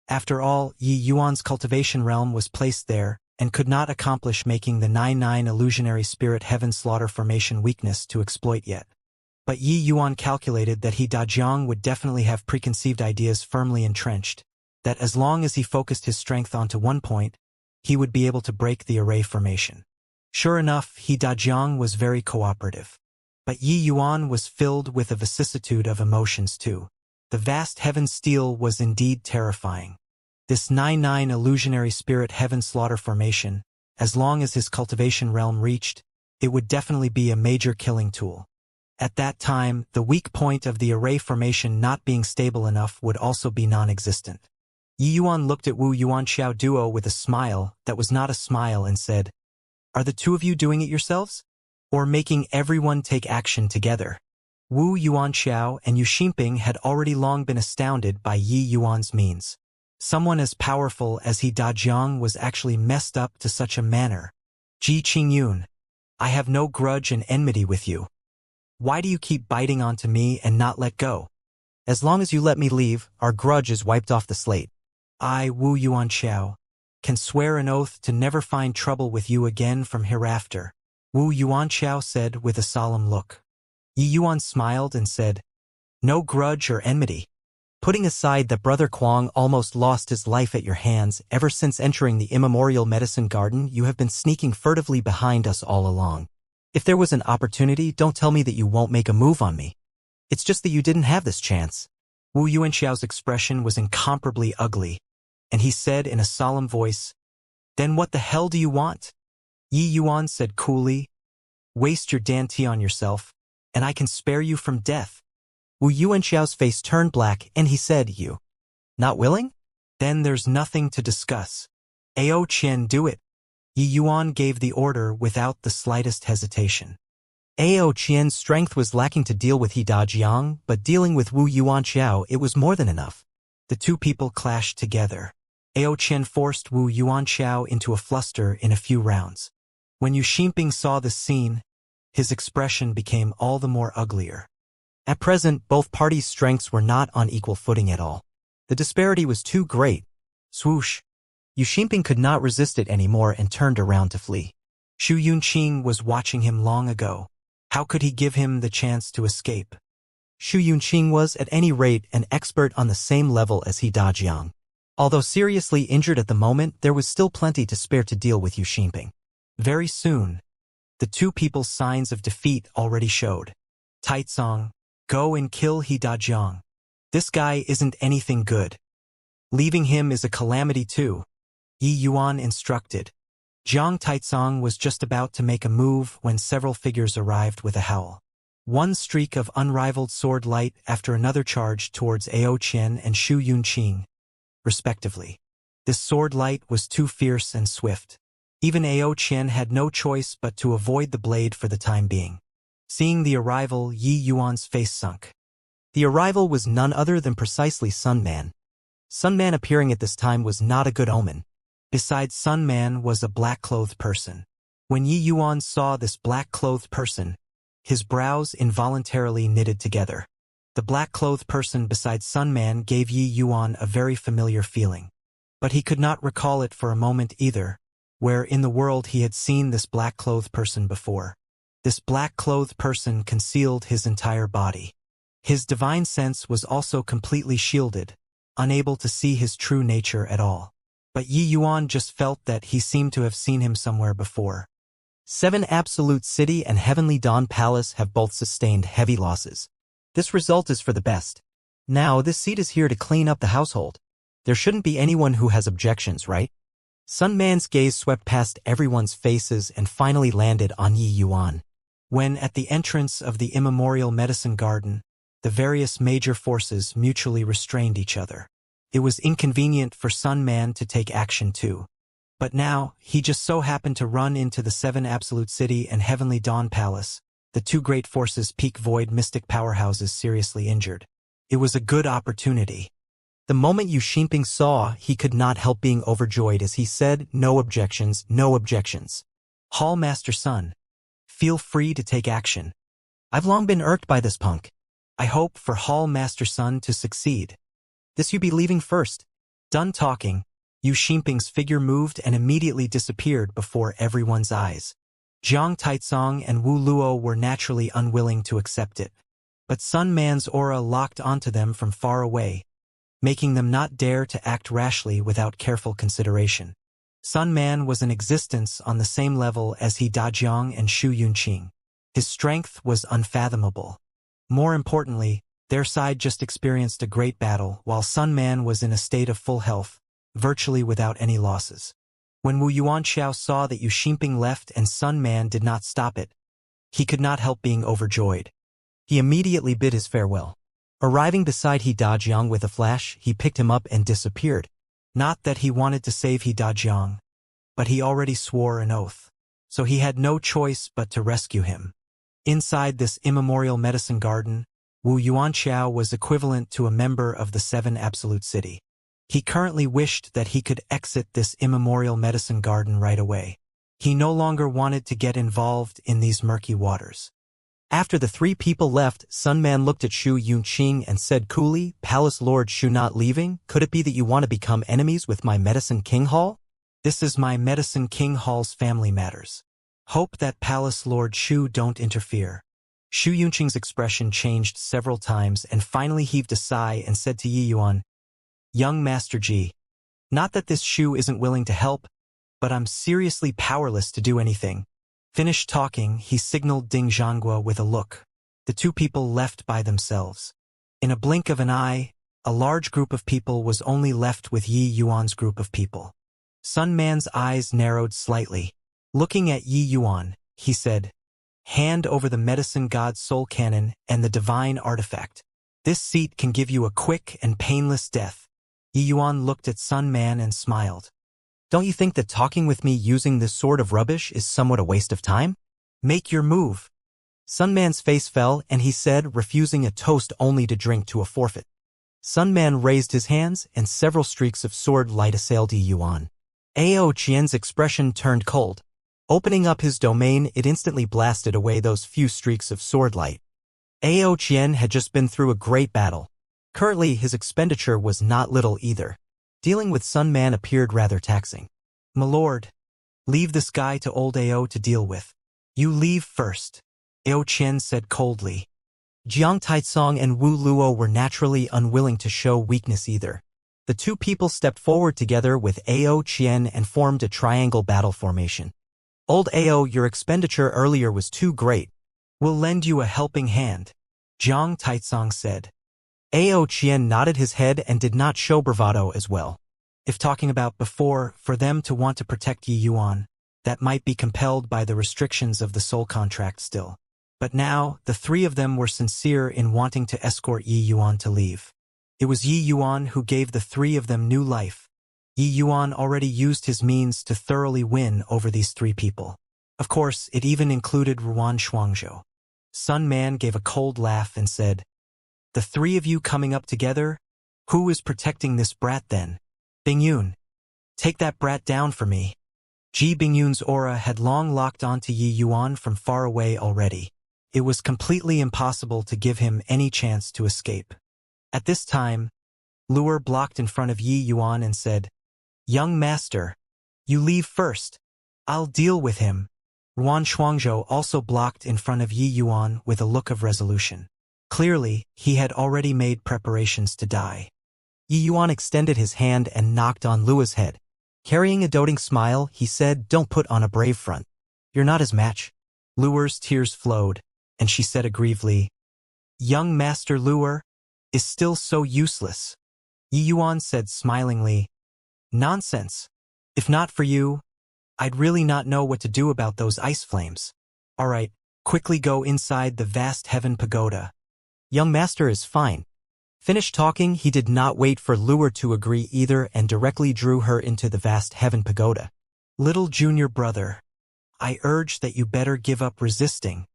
After all, Yi Yuan's cultivation realm was placed there, and could not accomplish making the 9-9 illusionary spirit heaven slaughter formation weakness to exploit yet. But Yi Yuan calculated that He Dajiang would definitely have preconceived ideas firmly entrenched, that as long as he focused his strength onto one point, he would be able to break the array formation. Sure enough, He Dajiang was very cooperative. But Yi Yuan was filled with a vicissitude of emotions too. The vast heaven steel was indeed terrifying. This 9-9 illusionary spirit heaven slaughter formation, as long as his cultivation realm reached, it would definitely be a major killing tool. At that time, the weak point of the array formation not being stable enough would also be non-existent. Yi Yuan looked at Wu Yuanxiao duo with a smile that was not a smile and said, "Are the two of you doing it yourselves? Or making everyone take action together?" Wu Yuanxiao and Yu Xinping had already long been astounded by Yi Yuan's means. Someone as powerful as He Dajiang was actually messed up to such a manner. Ji Qingyun, I have no grudge and enmity with you. Why do you keep biting onto me and not let go? As long as you let me leave, our grudge is wiped off the slate. I, Wu Yuanxiao, can swear an oath to never find trouble with you again from hereafter, Wu Yuanxiao said with a solemn look. Yi Yuan smiled and said, "No grudge or enmity. Putting aside that Brother Kuang almost lost his life at your hands, ever since entering the immemorial medicine garden, you have been sneaking furtively behind us all along. If there was an opportunity, don't tell me that you won't make a move on me. It's just that you didn't have this chance." Wu Yuanxiao's expression was incomparably ugly, and he said in a solemn voice, "Then what the hell do you want?" Yi Yuan said coolly, "Waste your danti on yourself, and I can spare you from death." Wu Yuanxiao's face turned black, and he said, "You not willing? Then there's nothing to discuss. Ao Qian, do it." Yi Yuan gave the order without the slightest hesitation. Ao Qian's strength was lacking to deal with He Dajiang, but dealing with Wu Yuanxiao, it was more than enough. The two people clashed together. Ao Qian forced Wu Yuanxiao into a fluster in a few rounds. When Yu Xinping saw this scene, his expression became all the more uglier. At present, both parties' strengths were not on equal footing at all. The disparity was too great. Swoosh! Yu Xinping could not resist it anymore and turned around to flee. Xu Yunqing was watching him long ago. How could he give him the chance to escape? Xu Yunqing was, at any rate, an expert on the same level as He Dajiang. Although seriously injured at the moment, there was still plenty to spare to deal with Yu Xinping. Very soon, the two people's signs of defeat already showed. Taizong, go and kill He Dajiang. This guy isn't anything good. Leaving him is a calamity too, Yi Yuan instructed. Jiang Taizong was just about to make a move when several figures arrived with a howl. One streak of unrivaled sword light after another charged towards Ao Qian and Xu Yunqing, respectively. This sword light was too fierce and swift. Even Ao Qian had no choice but to avoid the blade for the time being. Seeing the arrival, Yi Yuan's face sunk. The arrival was none other than precisely Sun Man. Sun Man appearing at this time was not a good omen. Beside Sun Man was a black-clothed person. When Yi Yuan saw this black-clothed person, his brows involuntarily knitted together. The black-clothed person beside Sun Man gave Yi Yuan a very familiar feeling. But he could not recall it for a moment either, where in the world he had seen this black-clothed person before. This black-clothed person concealed his entire body. His divine sense was also completely shielded, unable to see his true nature at all. But Yi Yuan just felt that he seemed to have seen him somewhere before. 7 Absolute City and Heavenly Dawn Palace have both sustained heavy losses. This result is for the best. Now this seat is here to clean up the household. There shouldn't be anyone who has objections, right? Sun Man's gaze swept past everyone's faces and finally landed on Yi Yuan. When at the entrance of the immemorial medicine garden, the various major forces mutually restrained each other. It was inconvenient for Sun Man to take action too. But now, he just so happened to run into the 7 Absolute City and Heavenly Dawn Palace, the two great forces peak void mystic powerhouses seriously injured. It was a good opportunity. The moment Yu Xinping saw, he could not help being overjoyed as he said, "No objections, no objections." Hall Master Sun, feel free to take action. I've long been irked by this punk. I hope for Hall Master Sun to succeed. This you be leaving first. Done talking, Yu Xinping's figure moved and immediately disappeared before everyone's eyes. Jiang Taizong and Wu Luo were naturally unwilling to accept it. But Sun Man's aura locked onto them from far away, making them not dare to act rashly without careful consideration. Sun Man was in existence on the same level as He Dajiang and Shu Yunqing. His strength was unfathomable. More importantly, their side just experienced a great battle while Sun Man was in a state of full health, virtually without any losses. When Wu Yuanxiao saw that Yu Xinping left and Sun Man did not stop it, he could not help being overjoyed. He immediately bid his farewell. Arriving beside He Dajiang with a flash, he picked him up and disappeared. Not that he wanted to save He Dajiang, but he already swore an oath, so he had no choice but to rescue him. Inside this immemorial medicine garden, Wu Yuanxiao was equivalent to a member of the 7 Absolute City. He currently wished that he could exit this immemorial medicine garden right away. He no longer wanted to get involved in these murky waters. After the 3 people left, Sun Man looked at Shu Yunqing and said coolly, "Palace Lord Shu not leaving? Could it be that you want to become enemies with my Medicine King Hall?" "This is my Medicine King Hall's family matters. Hope that Palace Lord Shu don't interfere." Shu Yunqing's expression changed several times and finally heaved a sigh and said to Yi Yuan, "Young Master Ji, not that this Shu isn't willing to help, but I'm seriously powerless to do anything." Finished talking, he signaled Ding Zhanghua with a look. The two people left by themselves. In a blink of an eye, a large group of people was only left with Yi Yuan's group of people. Sun Man's eyes narrowed slightly. Looking at Yi Yuan, he said, "Hand over the Medicine God's soul cannon and the divine artifact. This seat can give you a quick and painless death." Yi Yuan looked at Sun Man and smiled. "Don't you think that talking with me using this sort of rubbish is somewhat a waste of time? Make your move." Sun Man's face fell and he said, refusing a toast only to drink to a forfeit. Sun Man raised his hands and several streaks of sword light assailed Yi Yuan. Ao Qian's expression turned cold. Opening up his domain, it instantly blasted away those few streaks of sword light. Ao Qian had just been through a great battle. Currently, his expenditure was not little either. Dealing with Sun Man appeared rather taxing. "My lord, leave this guy to old Ao to deal with. You leave first," Ao Qian said coldly. Jiang Taizong and Wu Luo were naturally unwilling to show weakness either. The two people stepped forward together with Ao Qian and formed a triangle battle formation. "Old Ao, your expenditure earlier was too great. We'll lend you a helping hand," Jiang Taizong said. Ao Qian nodded his head and did not show bravado as well. If talking about before, for them to want to protect Yi Yuan, that might be compelled by the restrictions of the soul contract still. But now, the 3 of them were sincere in wanting to escort Yi Yuan to leave. It was Yi Yuan who gave the 3 of them new life. Yi Yuan already used his means to thoroughly win over these 3 people. Of course, it even included Ruan Shuangzhou. Sun Man gave a cold laugh and said, The three of you coming up together? Who is protecting this brat then? Bingyun. Take that brat down for me. Ji Bingyun's aura had long locked onto Yi Yuan from far away already. It was completely impossible to give him any chance to escape. At this time, Luer blocked in front of Yi Yuan and said, "Young master, you leave first. I'll deal with him." Ruan Shuangzhou also blocked in front of Yi Yuan with a look of resolution. Clearly, he had already made preparations to die. Yi Yuan extended his hand and knocked on Lua's head. Carrying a doting smile, he said, "Don't put on a brave front. You're not his match." Luer's tears flowed, and she said aggrievely, "Young Master Luer is still so useless." Yi Yuan said smilingly, "Nonsense. If not for you, I'd really not know what to do about those ice flames. All right, quickly go inside the vast heaven pagoda." Young master is fine. Finished talking, he did not wait for Luer to agree either and directly drew her into the vast heaven pagoda. "Little junior brother, I urge that you better give up resisting.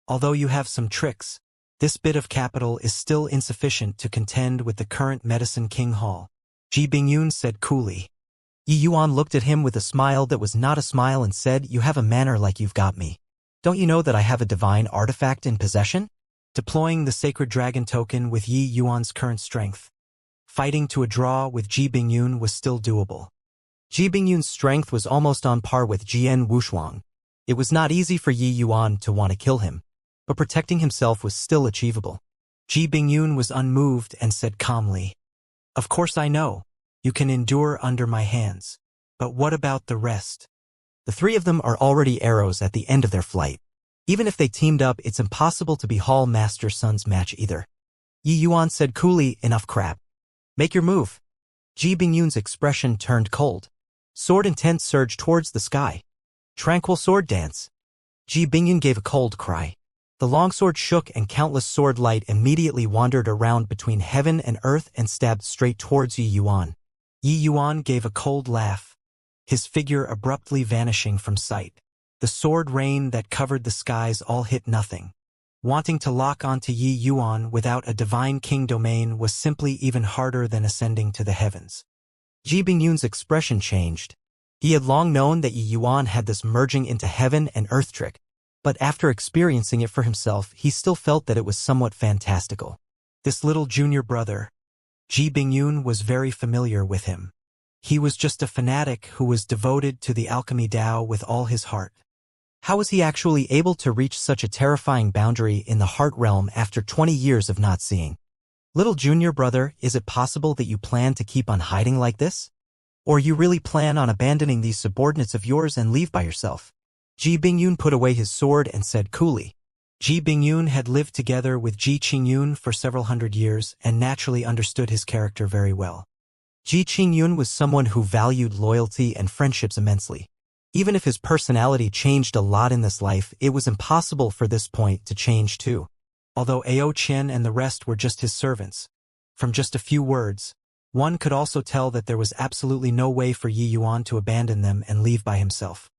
Although you have some tricks, this bit of capital is still insufficient to contend with the current Medicine King Hall." Ji Bingyun said coolly. Yi Yuan looked at him with a smile that was not a smile and said, "You have a manner like you've got me. Don't you know that I have a divine artifact in possession?" Deploying the sacred dragon token with Yi Yuan's current strength, fighting to a draw with Ji Bingyun was still doable. Ji Bingyun's strength was almost on par with Jian Wushuang. It was not easy for Yi Yuan to want to kill him, but protecting himself was still achievable. Ji Bingyun was unmoved and said calmly, "Of course I know. You can endure under my hands. But what about the rest?" The three of them are already arrows at the end of their flight. Even if they teamed up, it's impossible to be Hall Master Sun's match either. Yi Yuan said coolly, "Enough crap. Make your move." Ji Bingyun's expression turned cold. Sword intent surged towards the sky. Tranquil sword dance. Ji Bingyun gave a cold cry. The longsword shook and countless sword light immediately wandered around between heaven and earth and stabbed straight towards Yi Yuan. Yi Yuan gave a cold laugh, his figure abruptly vanishing from sight. The sword rain that covered the skies all hit nothing. Wanting to lock onto Yi Yuan without a divine king domain was simply even harder than ascending to the heavens. Ji Bingyun's expression changed. He had long known that Yi Yuan had this merging into heaven and earth trick, but after experiencing it for himself, he still felt that it was somewhat fantastical. This little junior brother, Ji Bingyun was very familiar with him. He was just a fanatic who was devoted to the alchemy Tao with all his heart. How was he actually able to reach such a terrifying boundary in the heart realm after 20 years of not seeing? Little junior brother, is it possible that you plan to keep on hiding like this? Or you really plan on abandoning these subordinates of yours and leave by yourself? Ji Bingyun put away his sword and said coolly. Ji Bingyun had lived together with Ji Qingyun for several hundred years and naturally understood his character very well. Ji Qingyun was someone who valued loyalty and friendships immensely. Even if his personality changed a lot in this life, it was impossible for this point to change too. Although Ao Qian and the rest were just his servants, from just a few words, one could also tell that there was absolutely no way for Yi Yuan to abandon them and leave by himself.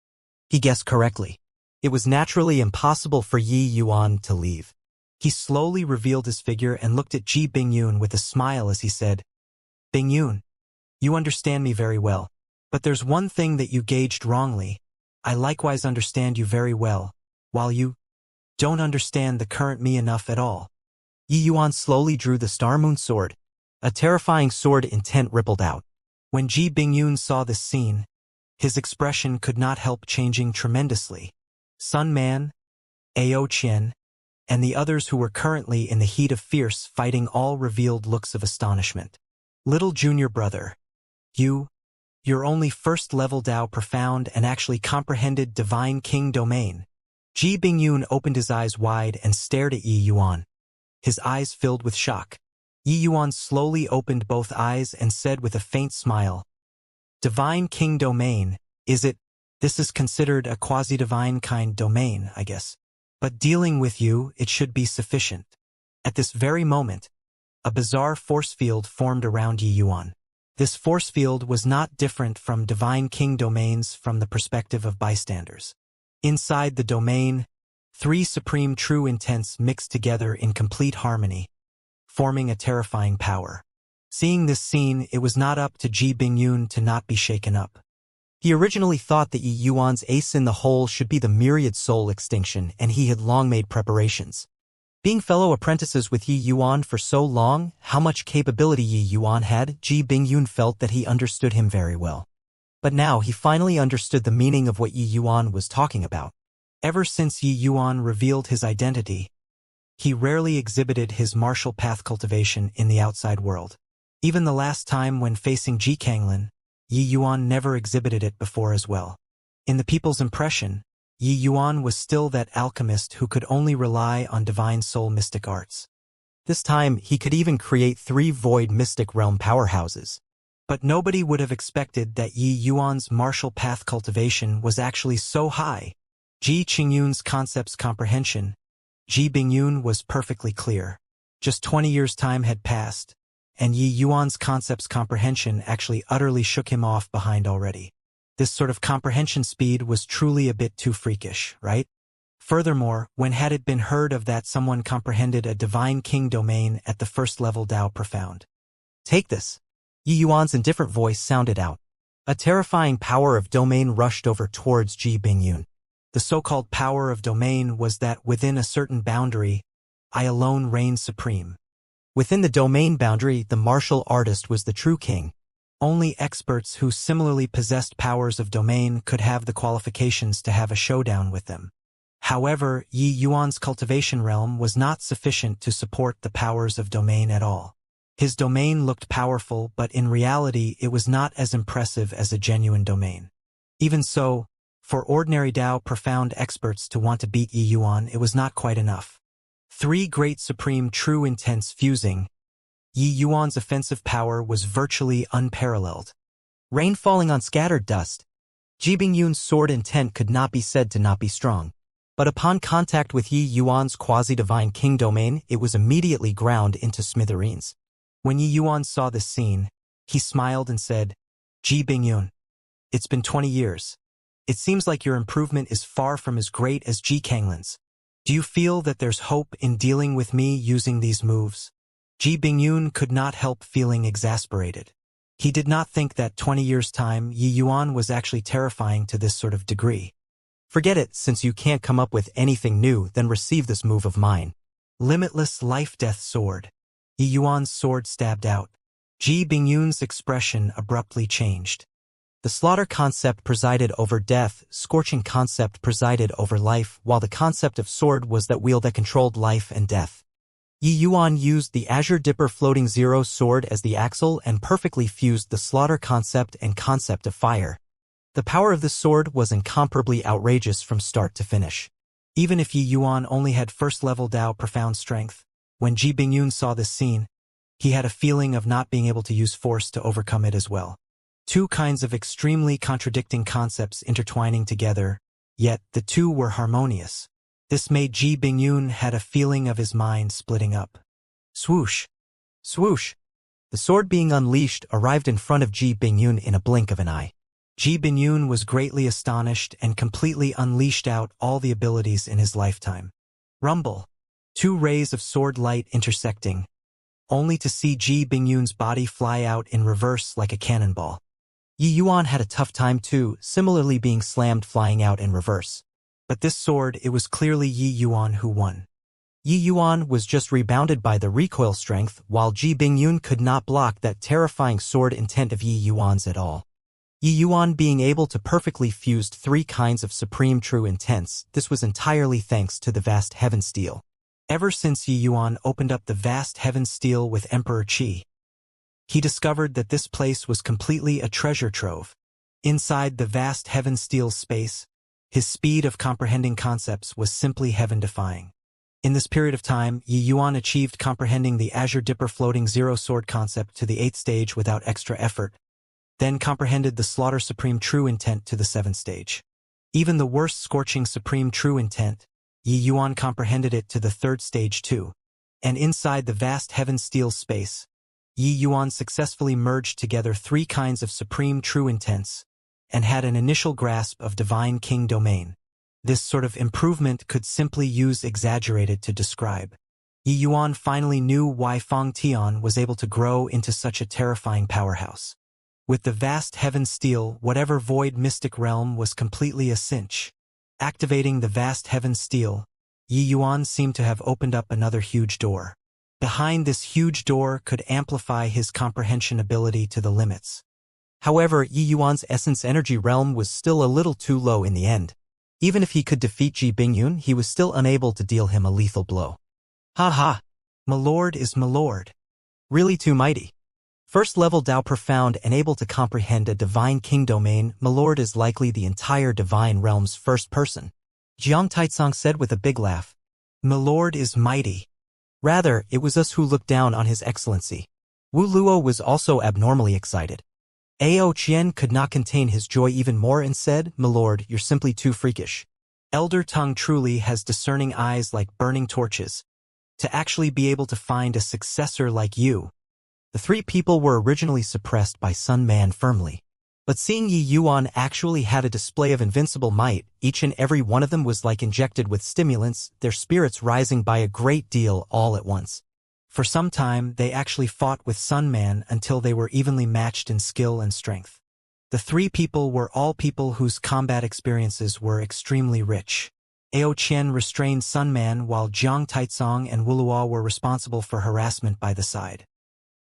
He guessed correctly. It was naturally impossible for Yi Yuan to leave. He slowly revealed his figure and looked at Ji Bingyun with a smile as he said, "Bingyun, you understand me very well. But there's one thing that you gauged wrongly. I likewise understand you very well, while you don't understand the current me enough at all." Yi Yuan slowly drew the Star Moon sword. A terrifying sword intent rippled out. When Ji Bingyun saw this scene, his expression could not help changing tremendously. Sun Man, Ao Qian, and the others who were currently in the heat of fierce fighting all revealed looks of astonishment. "Little junior brother, you're only first-level Tao profound and actually comprehended divine king domain." Ji Bingyun opened his eyes wide and stared at Yi Yuan. His eyes filled with shock. Yi Yuan slowly opened both eyes and said with a faint smile, "Divine king domain, is it? This is considered a quasi-divine kind domain, I guess. But dealing with you, it should be sufficient." At this very moment, a bizarre force field formed around Yi Yuan. This force field was not different from divine king domains from the perspective of bystanders. Inside the domain, three supreme true intents mixed together in complete harmony. forming a terrifying power. Seeing this scene, it was not up to Ji Bingyun to not be shaken up. He originally thought that Yi Yuan's ace in the hole should be the myriad soul extinction, and he had long made preparations. Being fellow apprentices with Yi Yuan for so long, how much capability Yi Yuan had, Ji Bingyun felt that he understood him very well. But now he finally understood the meaning of what Yi Yuan was talking about. Ever since Yi Yuan revealed his identity, he rarely exhibited his martial path cultivation in the outside world. Even the last time when facing Ji Kanglin, Yi Yuan never exhibited it before as well. In the people's impression, Yi Yuan was still that alchemist who could only rely on divine soul mystic arts. This time, he could even create 3 void mystic realm powerhouses. But nobody would have expected that Yi Yuan's martial path cultivation was actually so high. Ji Qingyun's concept's comprehension, Ji Bingyun was perfectly clear. Just 20 years' time had passed, and Yi Yuan's concept's comprehension actually utterly shook him off behind already. This sort of comprehension speed was truly a bit too freakish, right? Furthermore, when had it been heard of that someone comprehended a divine king domain at the first level Dao profound? Take this. Yi Yuan's indifferent voice sounded out. A terrifying power of domain rushed over towards Ji Bingyun. The so-called power of domain was that within a certain boundary, I alone reigned supreme. Within the domain boundary, the martial artist was the true king. Only experts who similarly possessed powers of domain could have the qualifications to have a showdown with them. However, Yi Yuan's cultivation realm was not sufficient to support the powers of domain at all. His domain looked powerful, but in reality it was not as impressive as a genuine domain. Even so, for ordinary Dao profound experts to want to beat Yi Yuan, it was not quite enough. 3 great supreme true intents fusing, Yi Yuan's offensive power was virtually unparalleled. Rain falling on scattered dust. Ji Bingyun's sword intent could not be said to not be strong. But upon contact with Yi Yuan's quasi-divine king domain, it was immediately ground into smithereens. When Yi Yuan saw this scene, he smiled and said, Ji Bingyun, it's been 20 years. It seems like your improvement is far from as great as Ji Kanglin's. Do you feel that there's hope in dealing with me using these moves? Ji Bingyun could not help feeling exasperated. He did not think that 20 years' time Yi Yuan was actually terrifying to this sort of degree. Forget it, since you can't come up with anything new, then receive this move of mine. Limitless life-death sword. Yi Yuan's sword stabbed out. Ji Bingyun's expression abruptly changed. The slaughter concept presided over death, scorching concept presided over life, while the concept of sword was that wheel that controlled life and death. Yi Yuan used the Azure Dipper Floating Zero sword as the axle and perfectly fused the slaughter concept and concept of fire. The power of the sword was incomparably outrageous from start to finish. Even if Yi Yuan only had first-level Dao profound strength, when Ji Bingyun saw this scene, he had a feeling of not being able to use force to overcome it as well. 2 kinds of extremely contradicting concepts intertwining together, yet the 2 were harmonious. This made Ji Bingyun had a feeling of his mind splitting up. Swoosh! Swoosh! The sword being unleashed arrived in front of Ji Bingyun in a blink of an eye. Ji Bingyun was greatly astonished and completely unleashed out all the abilities in his lifetime. Rumble! 2 rays of sword light intersecting, only to see Ji Bingyun's body fly out in reverse like a cannonball. Yi Yuan had a tough time too, similarly being slammed flying out in reverse. But this sword, it was clearly Yi Yuan who won. Yi Yuan was just rebounded by the recoil strength, while Ji Bingyun could not block that terrifying sword intent of Yi Yuan's at all. Yi Yuan being able to perfectly fused 3 kinds of supreme true intents, this was entirely thanks to the vast heaven steel. Ever since Yi Yuan opened up the vast heaven steel with Emperor Qi, he discovered that this place was completely a treasure trove. Inside the vast heaven steel space, his speed of comprehending concepts was simply heaven-defying. In this period of time, Yi Yuan achieved comprehending the Azure Dipper Floating Zero sword concept to the 8th stage without extra effort, then comprehended the Slaughter Supreme True Intent to the 7th stage. Even the worst scorching Supreme True Intent, Yi Yuan comprehended it to the 3rd stage too. And inside the vast heaven steel space, Yi Yuan successfully merged together 3 kinds of supreme true intents, and had an initial grasp of divine king domain. This sort of improvement could simply use exaggerated to describe. Yi Yuan finally knew why Feng Tian was able to grow into such a terrifying powerhouse. With the vast heaven steel, whatever void mystic realm was completely a cinch. Activating the vast heaven steel, Yi Yuan seemed to have opened up another huge door. Behind this huge door could amplify his comprehension ability to the limits. However, Yi Yuan's essence energy realm was still a little too low in the end. Even if he could defeat Ji Bingyun, he was still unable to deal him a lethal blow. Ha ha! My lord is my lord. Really too mighty. First level Dao profound and able to comprehend a divine king domain, my lord is likely the entire divine realm's first person. Jiang Taizong said with a big laugh. My lord is mighty. Rather, it was us who looked down on his excellency. Wu Luo was also abnormally excited. Ao Qian could not contain his joy even more and said, my lord, you're simply too freakish. Elder Tongue truly has discerning eyes like burning torches. To actually be able to find a successor like you. The three people were originally suppressed by Sun Man firmly. But seeing Yi Yuan actually had a display of invincible might, each and every one of them was like injected with stimulants, their spirits rising by a great deal all at once. For some time, they actually fought with Sun Man until they were evenly matched in skill and strength. The three people were all people whose combat experiences were extremely rich. Ao Qian restrained Sun Man while Jiang Taizong and Wu Luo were responsible for harassment by the side.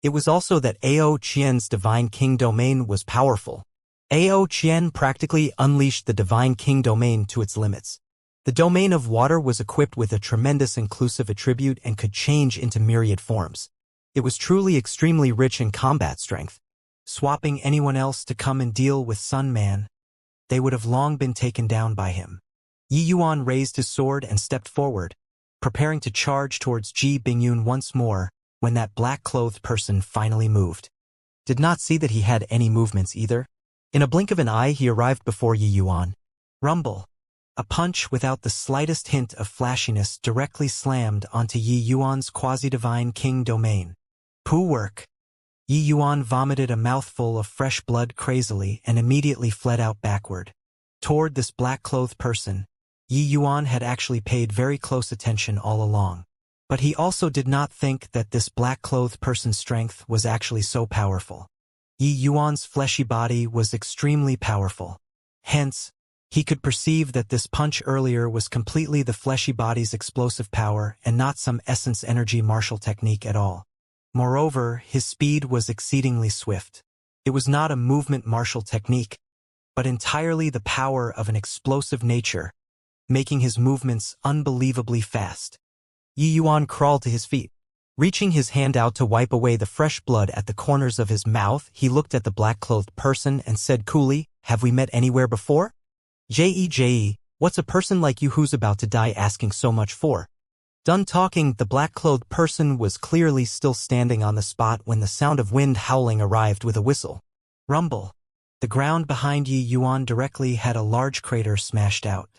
It was also that Ao Qian's Divine King domain was powerful. Ao Qian practically unleashed the Divine King domain to its limits. The domain of water was equipped with a tremendous inclusive attribute and could change into myriad forms. It was truly extremely rich in combat strength. Swapping anyone else to come and deal with Sun Man, they would have long been taken down by him. Yi Yuan raised his sword and stepped forward, preparing to charge towards Ji Bingyun once more, when that black-clothed person finally moved. Did not see that he had any movements either. In a blink of an eye he arrived before Yi Yuan. Rumble. A punch without the slightest hint of flashiness directly slammed onto Yi Yuan's quasi-divine king domain. Poo work. Yi Yuan vomited a mouthful of fresh blood crazily and immediately fled out backward. Toward this black-clothed person, Yi Yuan had actually paid very close attention all along. But he also did not think that this black-clothed person's strength was actually so powerful. Yi Yuan's fleshy body was extremely powerful. Hence, he could perceive that this punch earlier was completely the fleshy body's explosive power and not some essence energy martial technique at all. Moreover, his speed was exceedingly swift. It was not a movement martial technique, but entirely the power of an explosive nature, making his movements unbelievably fast. Yi Yuan crawled to his feet. Reaching his hand out to wipe away the fresh blood at the corners of his mouth, he looked at the black-clothed person and said coolly, have we met anywhere before? J.E., what's a person like you who's about to die asking so much for? Done talking, the black-clothed person was clearly still standing on the spot when the sound of wind howling arrived with a whistle. Rumble. The ground behind Yi Yuan directly had a large crater smashed out.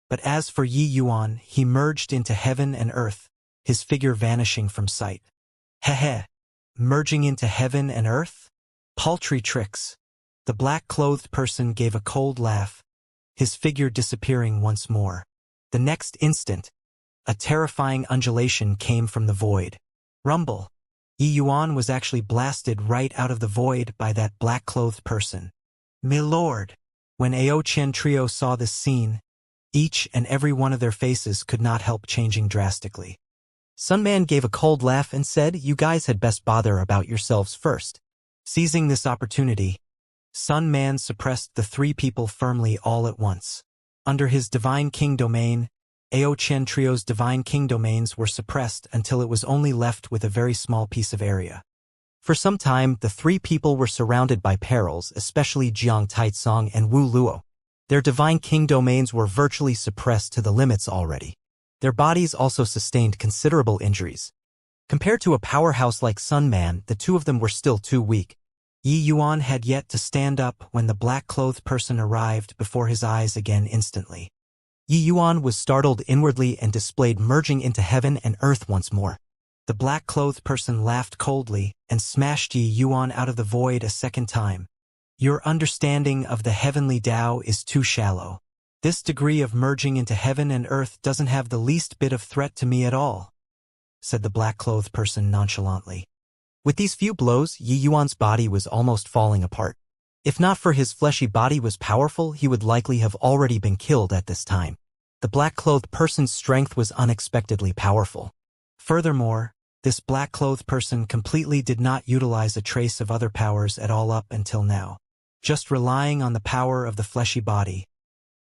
But as for Yi Yuan, he merged into heaven and earth, his figure vanishing from sight. Heh. Merging into heaven and earth? Paltry tricks. The black-clothed person gave a cold laugh, his figure disappearing once more. The next instant, a terrifying undulation came from the void. Rumble. Yi Yuan was actually blasted right out of the void by that black-clothed person. My lord. When Ao Qian Trio saw this scene, each and every one of their faces could not help changing drastically. Sun Man gave a cold laugh and said, you guys had best bother about yourselves first. Seizing this opportunity, Sun Man suppressed the three people firmly all at once. Under his Divine King domain, Ao Qian Trio's Divine King domains were suppressed until it was only left with a very small piece of area. For some time, the three people were surrounded by perils, especially Jiang Taizong and Wu Luo. Their Divine King domains were virtually suppressed to the limits already. Their bodies also sustained considerable injuries. Compared to a powerhouse like Sun Man, the two of them were still too weak. Yi Yuan had yet to stand up when the black-clothed person arrived before his eyes again instantly. Yi Yuan was startled inwardly and displayed merging into heaven and earth once more. The black-clothed person laughed coldly and smashed Yi Yuan out of the void a second time. Your understanding of the heavenly Tao is too shallow. This degree of merging into heaven and earth doesn't have the least bit of threat to me at all. said the black-clothed person nonchalantly. With these few blows, Yi Yuan's body was almost falling apart. If not for his fleshy body was powerful, he would likely have already been killed at this time. The black-clothed person's strength was unexpectedly powerful. Furthermore, this black-clothed person completely did not utilize a trace of other powers at all up until now. Just relying on the power of the fleshy body,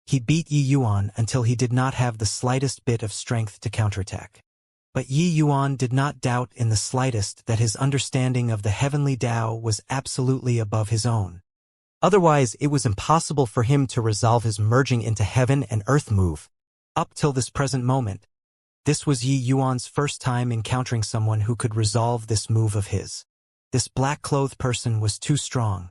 he beat Yi Yuan until he did not have the slightest bit of strength to counterattack. But Yi Yuan did not doubt in the slightest that his understanding of the heavenly Tao was absolutely above his own. Otherwise, it was impossible for him to resolve his merging into heaven and earth move. Up till this present moment, this was Yi Yuan's first time encountering someone who could resolve this move of his. This black-clothed person was too strong.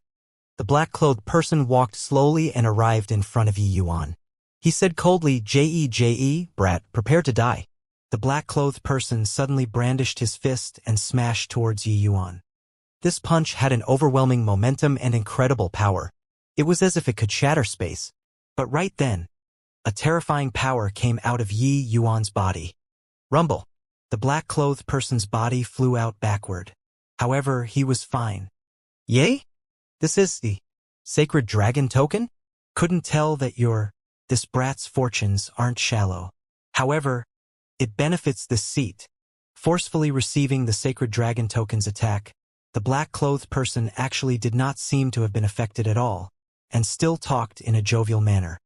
The black-clothed person walked slowly and arrived in front of Yi Yuan. He said coldly, "Je, brat, prepare to die." The black-clothed person suddenly brandished his fist and smashed towards Yi Yuan. This punch had an overwhelming momentum and incredible power. It was as if it could shatter space. But right then, a terrifying power came out of Yi Yuan's body. Rumble. The black-clothed person's body flew out backward. However, he was fine. Yay? This is the sacred dragon token? Couldn't tell that this brat's fortunes aren't shallow. However, it benefits this seat. Forcefully receiving the sacred dragon token's attack, the black-clothed person actually did not seem to have been affected at all, and still talked in a jovial manner.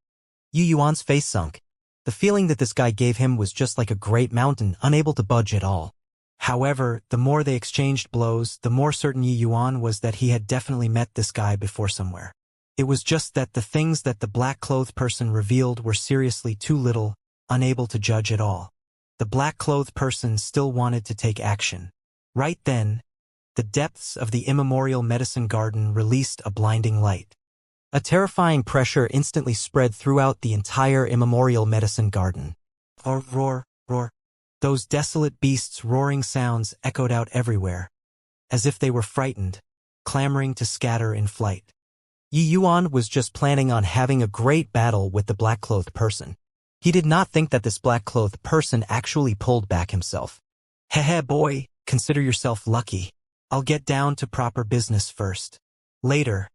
Yi Yuan's face sunk. The feeling that this guy gave him was just like a great mountain, unable to budge at all. However, the more they exchanged blows, the more certain Yi Yuan was that he had definitely met this guy before somewhere. It was just that the things that the black-clothed person revealed were seriously too little, unable to judge at all. The black-clothed person still wanted to take action. Right then, the depths of the immemorial medicine garden released a blinding light. A terrifying pressure instantly spread throughout the entire immemorial medicine garden. Roar, roar, roar. Those desolate beasts' roaring sounds echoed out everywhere, as if they were frightened, clamoring to scatter in flight. Yi Yuan was just planning on having a great battle with the black-clothed person. He did not think that this black-clothed person actually pulled back himself. Heh boy, consider yourself lucky. I'll get down to proper business first. Later,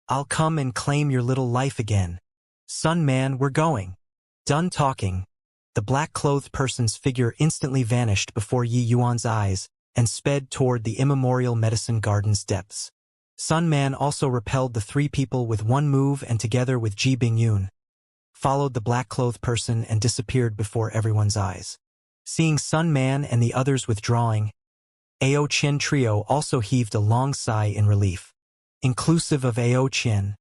I'll come and claim your little life again. Son man, we're going. Done talking. The black-clothed person's figure instantly vanished before Yi Yuan's eyes and sped toward the immemorial medicine garden's depths. Sun Man also repelled the three people with one move and together with Ji Bingyun, followed the black-clothed person and disappeared before everyone's eyes. Seeing Sun Man and the others withdrawing, Ao Qian trio also heaved a long sigh in relief. Inclusive of Ao Qian,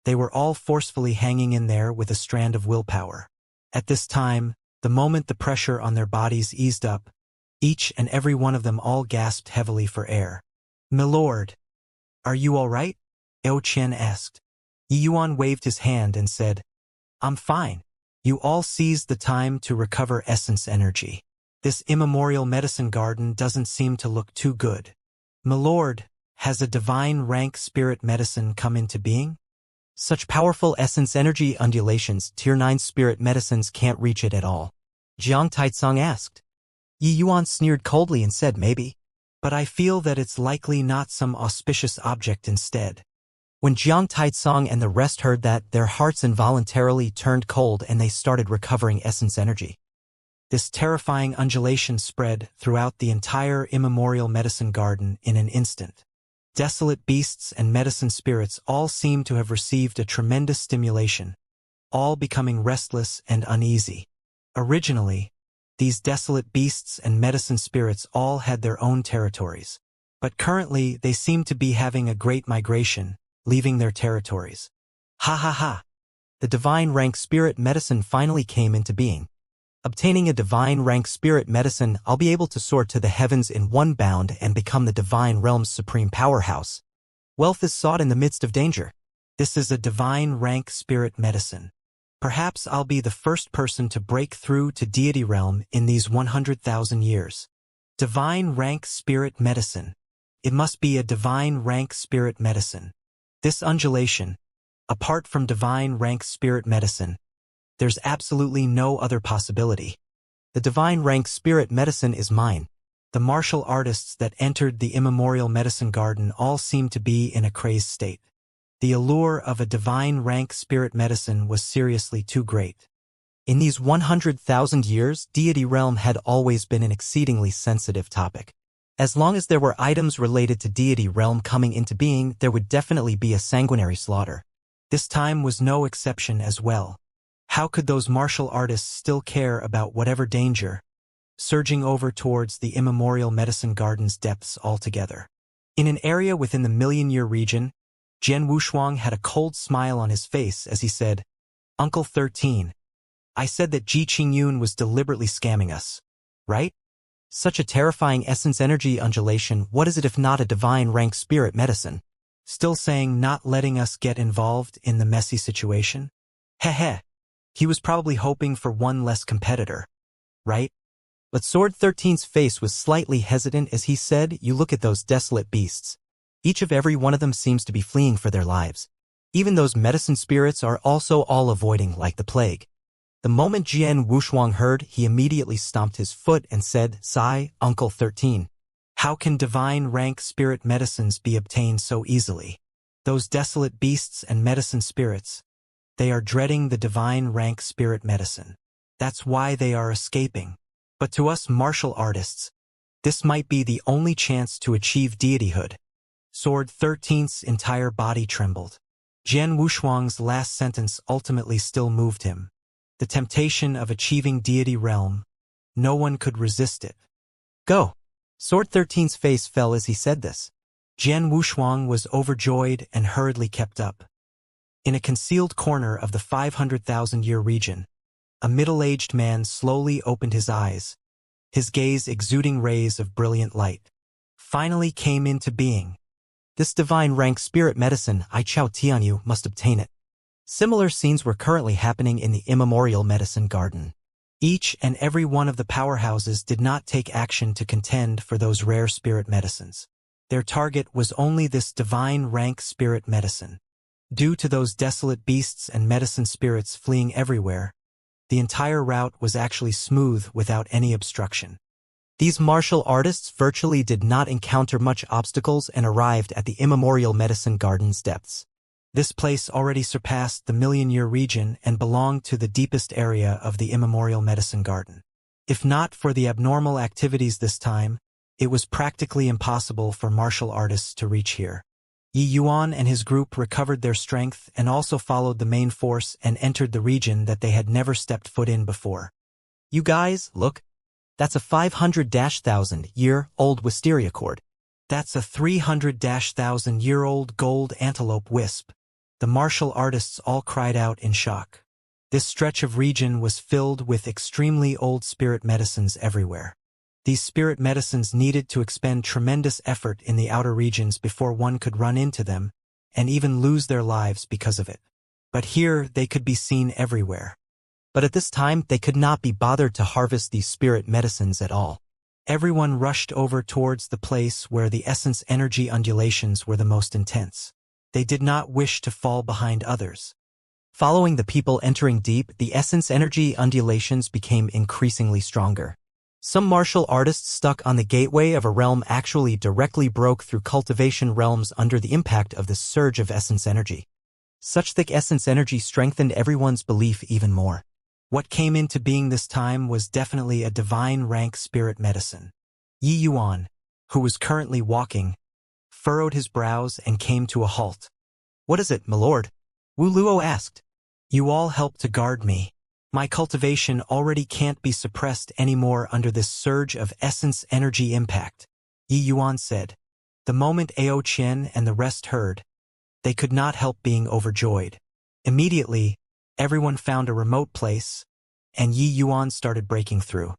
they were all forcefully hanging in there with a strand of willpower. At this time, the moment the pressure on their bodies eased up, each and every one of them all gasped heavily for air. "Milord, are you all right?" Ao Qian asked. Yi Yuan waved his hand and said, "I'm fine." You all seized the time to recover essence energy. This immemorial medicine garden doesn't seem to look too good. Milord, has a divine rank spirit medicine come into being? Such powerful essence energy undulations, Tier 9 spirit medicines can't reach it at all. Jiang Taitsong asked. Yi Yuan sneered coldly and said maybe. But I feel that it's likely not some auspicious object instead. When Jiang Taitsong and the rest heard that, their hearts involuntarily turned cold and they started recovering essence energy. This terrifying undulation spread throughout the entire immemorial medicine garden in an instant. Desolate beasts and medicine spirits all seemed to have received a tremendous stimulation, all becoming restless and uneasy. Originally, these desolate beasts and medicine spirits all had their own territories, but currently they seem to be having a great migration, leaving their territories. Ha ha ha! The divine rank spirit medicine finally came into being. Obtaining a divine rank spirit medicine, I'll be able to soar to the heavens in one bound and become the divine realm's supreme powerhouse. Wealth is sought in the midst of danger. This is a divine rank spirit medicine. Perhaps I'll be the first person to break through to deity realm in these 100,000 years. Divine rank spirit medicine. It must be a divine rank spirit medicine. This undulation, apart from divine rank spirit medicine, there's absolutely no other possibility. The divine rank spirit medicine is mine. The martial artists that entered the immemorial medicine garden all seemed to be in a crazed state. The allure of a divine rank spirit medicine was seriously too great. In these 100,000 years, deity realm had always been an exceedingly sensitive topic. As long as there were items related to deity realm coming into being, there would definitely be a sanguinary slaughter. This time was no exception as well. How could those martial artists still care about whatever danger, surging over towards the immemorial medicine garden's depths altogether? In an area within the million-year region, Jian Wushuang had a cold smile on his face as he said, "Uncle 13, I said that Ji Qingyun was deliberately scamming us, right? Such a terrifying essence energy undulation, what is it if not a divine rank spirit medicine? Still saying not letting us get involved in the messy situation? Heh. He was probably hoping for one less competitor, right?" But Sword 13's face was slightly hesitant as he said, "You look at those desolate beasts. Each of every one of them seems to be fleeing for their lives. Even those medicine spirits are also all avoiding like the plague." The moment Jian Wushuang heard, he immediately stomped his foot and said, "Sigh, Uncle 13. How can divine rank spirit medicines be obtained so easily? Those desolate beasts and medicine spirits, they are dreading the divine rank spirit medicine. That's why they are escaping. But to us martial artists, this might be the only chance to achieve deityhood." Sword 13's entire body trembled. Jian Wushuang's last sentence ultimately still moved him. The temptation of achieving deity realm, no one could resist it. "Go." Sword 13's face fell as he said this. Jian Wushuang was overjoyed and hurriedly kept up. In a concealed corner of the 500,000-year region, a middle-aged man slowly opened his eyes, his gaze exuding rays of brilliant light. Finally came into being. "This divine rank spirit medicine, I Chao Tianyu, must obtain it." Similar scenes were currently happening in the immemorial medicine garden. Each and every one of the powerhouses did not take action to contend for those rare spirit medicines. Their target was only this divine rank spirit medicine. Due to those desolate beasts and medicine spirits fleeing everywhere, the entire route was actually smooth without any obstruction. These martial artists virtually did not encounter much obstacles and arrived at the immemorial medicine garden's depths. This place already surpassed the million-year region and belonged to the deepest area of the immemorial medicine garden. If not for the abnormal activities this time, it was practically impossible for martial artists to reach here. Yi Yuan and his group recovered their strength and also followed the main force and entered the region that they had never stepped foot in before. "You guys, look. That's a 500,000-year-old wisteria cord." "That's a 300,000-year-old gold antelope wisp." The martial artists all cried out in shock. This stretch of region was filled with extremely old spirit medicines everywhere. These spirit medicines needed to expend tremendous effort in the outer regions before one could run into them, and even lose their lives because of it. But here they could be seen everywhere. But at this time, they could not be bothered to harvest these spirit medicines at all. Everyone rushed over towards the place where the essence energy undulations were the most intense. They did not wish to fall behind others. Following the people entering deep, the essence energy undulations became increasingly stronger. Some martial artists stuck on the gateway of a realm actually directly broke through cultivation realms under the impact of this surge of essence energy. Such thick essence energy strengthened everyone's belief even more. What came into being this time was definitely a divine rank spirit medicine. Yi Yuan, who was currently walking, furrowed his brows and came to a halt. "What is it, my lord?" Wu Luo asked. "You all help to guard me. My cultivation already can't be suppressed anymore under this surge of essence energy impact," Yi Yuan said. The moment Ao Qian and the rest heard, they could not help being overjoyed. Immediately, everyone found a remote place, and Yi Yuan started breaking through.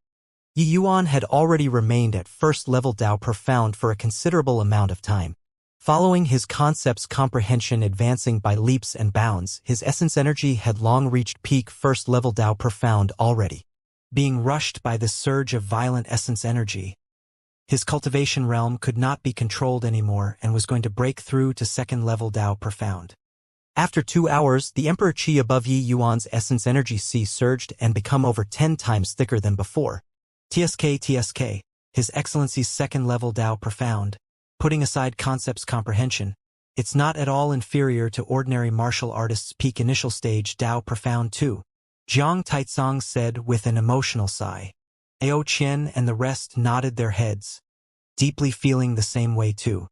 Yi Yuan had already remained at first level Dao Profound for a considerable amount of time. Following his concept's comprehension advancing by leaps and bounds, his essence energy had long reached peak first level Dao Profound already. Being rushed by this surge of violent essence energy, his cultivation realm could not be controlled anymore and was going to break through to second level Dao Profound. After 2 hours, the Emperor Qi above Yi Yuan's essence energy sea surged and become over 10 times thicker than before. TSK. His Excellency's second-level Tao Profound, putting aside concepts comprehension, it's not at all inferior to ordinary martial artists' peak initial stage Tao Profound too, Jiang Taizong said with an emotional sigh. Ao Qian and the rest nodded their heads, deeply feeling the same way too.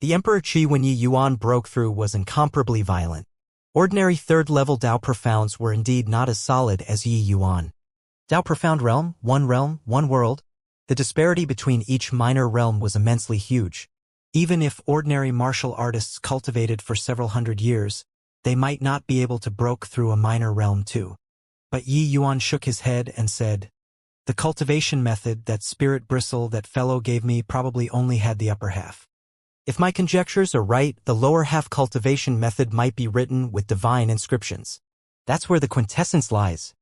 The Emperor Qi when Yi Yuan broke through was incomparably violent. Ordinary third-level Tao Profounds were indeed not as solid as Yi Yuan. Tao Profound realm, one world. The disparity between each minor realm was immensely huge. Even if ordinary martial artists cultivated for several hundred years, they might not be able to broke through a minor realm too. But Yi Yuan shook his head and said, "The cultivation method, that spirit bristle that fellow gave me, probably only had the upper half. If my conjectures are right, the lower half cultivation method might be written with divine inscriptions. That's where the quintessence lies.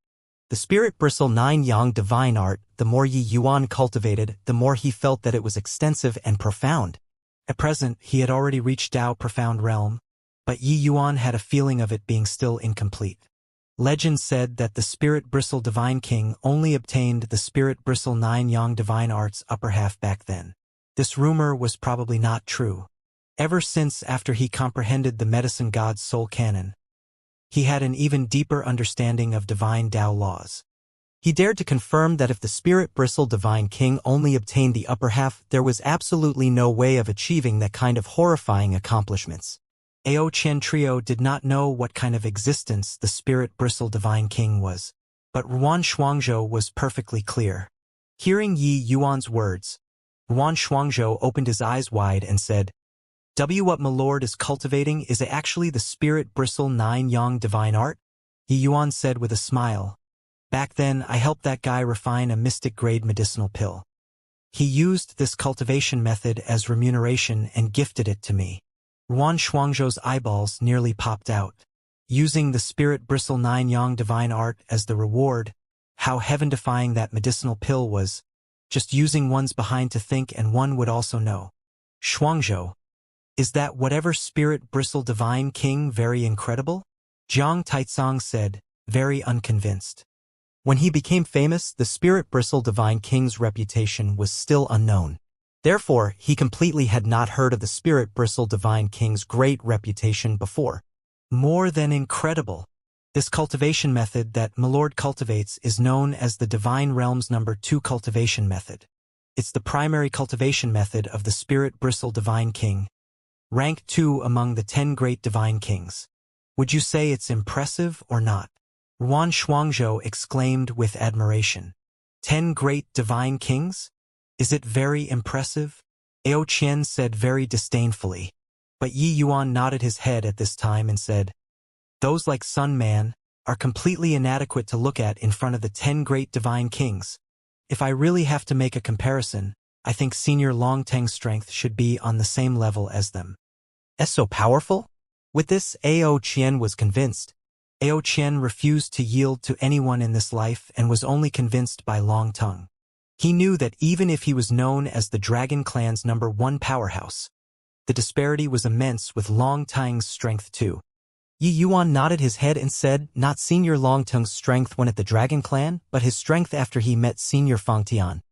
The spirit bristle 9 yang divine art, the more Yi Yuan cultivated, the more he felt that it was extensive and profound. At present, he had already reached Tao Profound realm, but Yi Yuan had a feeling of it being still incomplete. Legend said that the Spirit Bristle Divine King only obtained the Spirit Bristle 9 Yang Divine Arts upper half back then. This rumor was probably not true. Ever since after he comprehended the medicine god's soul canon, he had an even deeper understanding of divine Tao laws. He dared to confirm that if the Spirit Bristle Divine King only obtained the upper half, there was absolutely no way of achieving that kind of horrifying accomplishments. Ao Qian Trio did not know what kind of existence the Spirit Bristle Divine King was, but Ruan Shuangzhou was perfectly clear. Hearing Yi Yuan's words, Ruan Shuangzhou opened his eyes wide and said, What my lord is cultivating is actually the Spirit Bristle 9 Yang Divine Art? Yi Yuan said with a smile. Back then, I helped that guy refine a mystic-grade medicinal pill. He used this cultivation method as remuneration and gifted it to me. Ruan Shuangzhou's eyeballs nearly popped out. Using the Spirit Bristle 9 Yang Divine Art as the reward, how heaven-defying that medicinal pill was. Just using one's behind to think, and one would also know. Shuangzhou, is that whatever Spirit Bristle Divine King very incredible? Jiang Taizong said, very unconvinced. When he became famous, the Spirit Bristle Divine King's reputation was still unknown. Therefore, he completely had not heard of the Spirit Bristle Divine King's great reputation before. More than incredible. This cultivation method that my lord cultivates is known as the Divine Realms No. 2 cultivation method. It's the primary cultivation method of the Spirit Bristle Divine King, rank 2 among the 10 great Divine Kings. Would you say it's impressive or not? Ruan Shuangzhou exclaimed with admiration. 10 great Divine Kings? Is it very impressive? Ao Qian said very disdainfully. But Yi Yuan nodded his head at this time and said, Those like Sun Man are completely inadequate to look at in front of the 10 great Divine Kings. If I really have to make a comparison, I think Senior Longteng's strength should be on the same level as them. So powerful? With this, Ao Qian was convinced. Ao Qian refused to yield to anyone in this life and was only convinced by Long Tongue. He knew that even if he was known as the Dragon Clan's No. 1 powerhouse, the disparity was immense with Long Tongue's strength too. Yi Yuan nodded his head and said, not Senior Long Tongue's strength when at the Dragon Clan, but his strength after he met Senior Fangtian.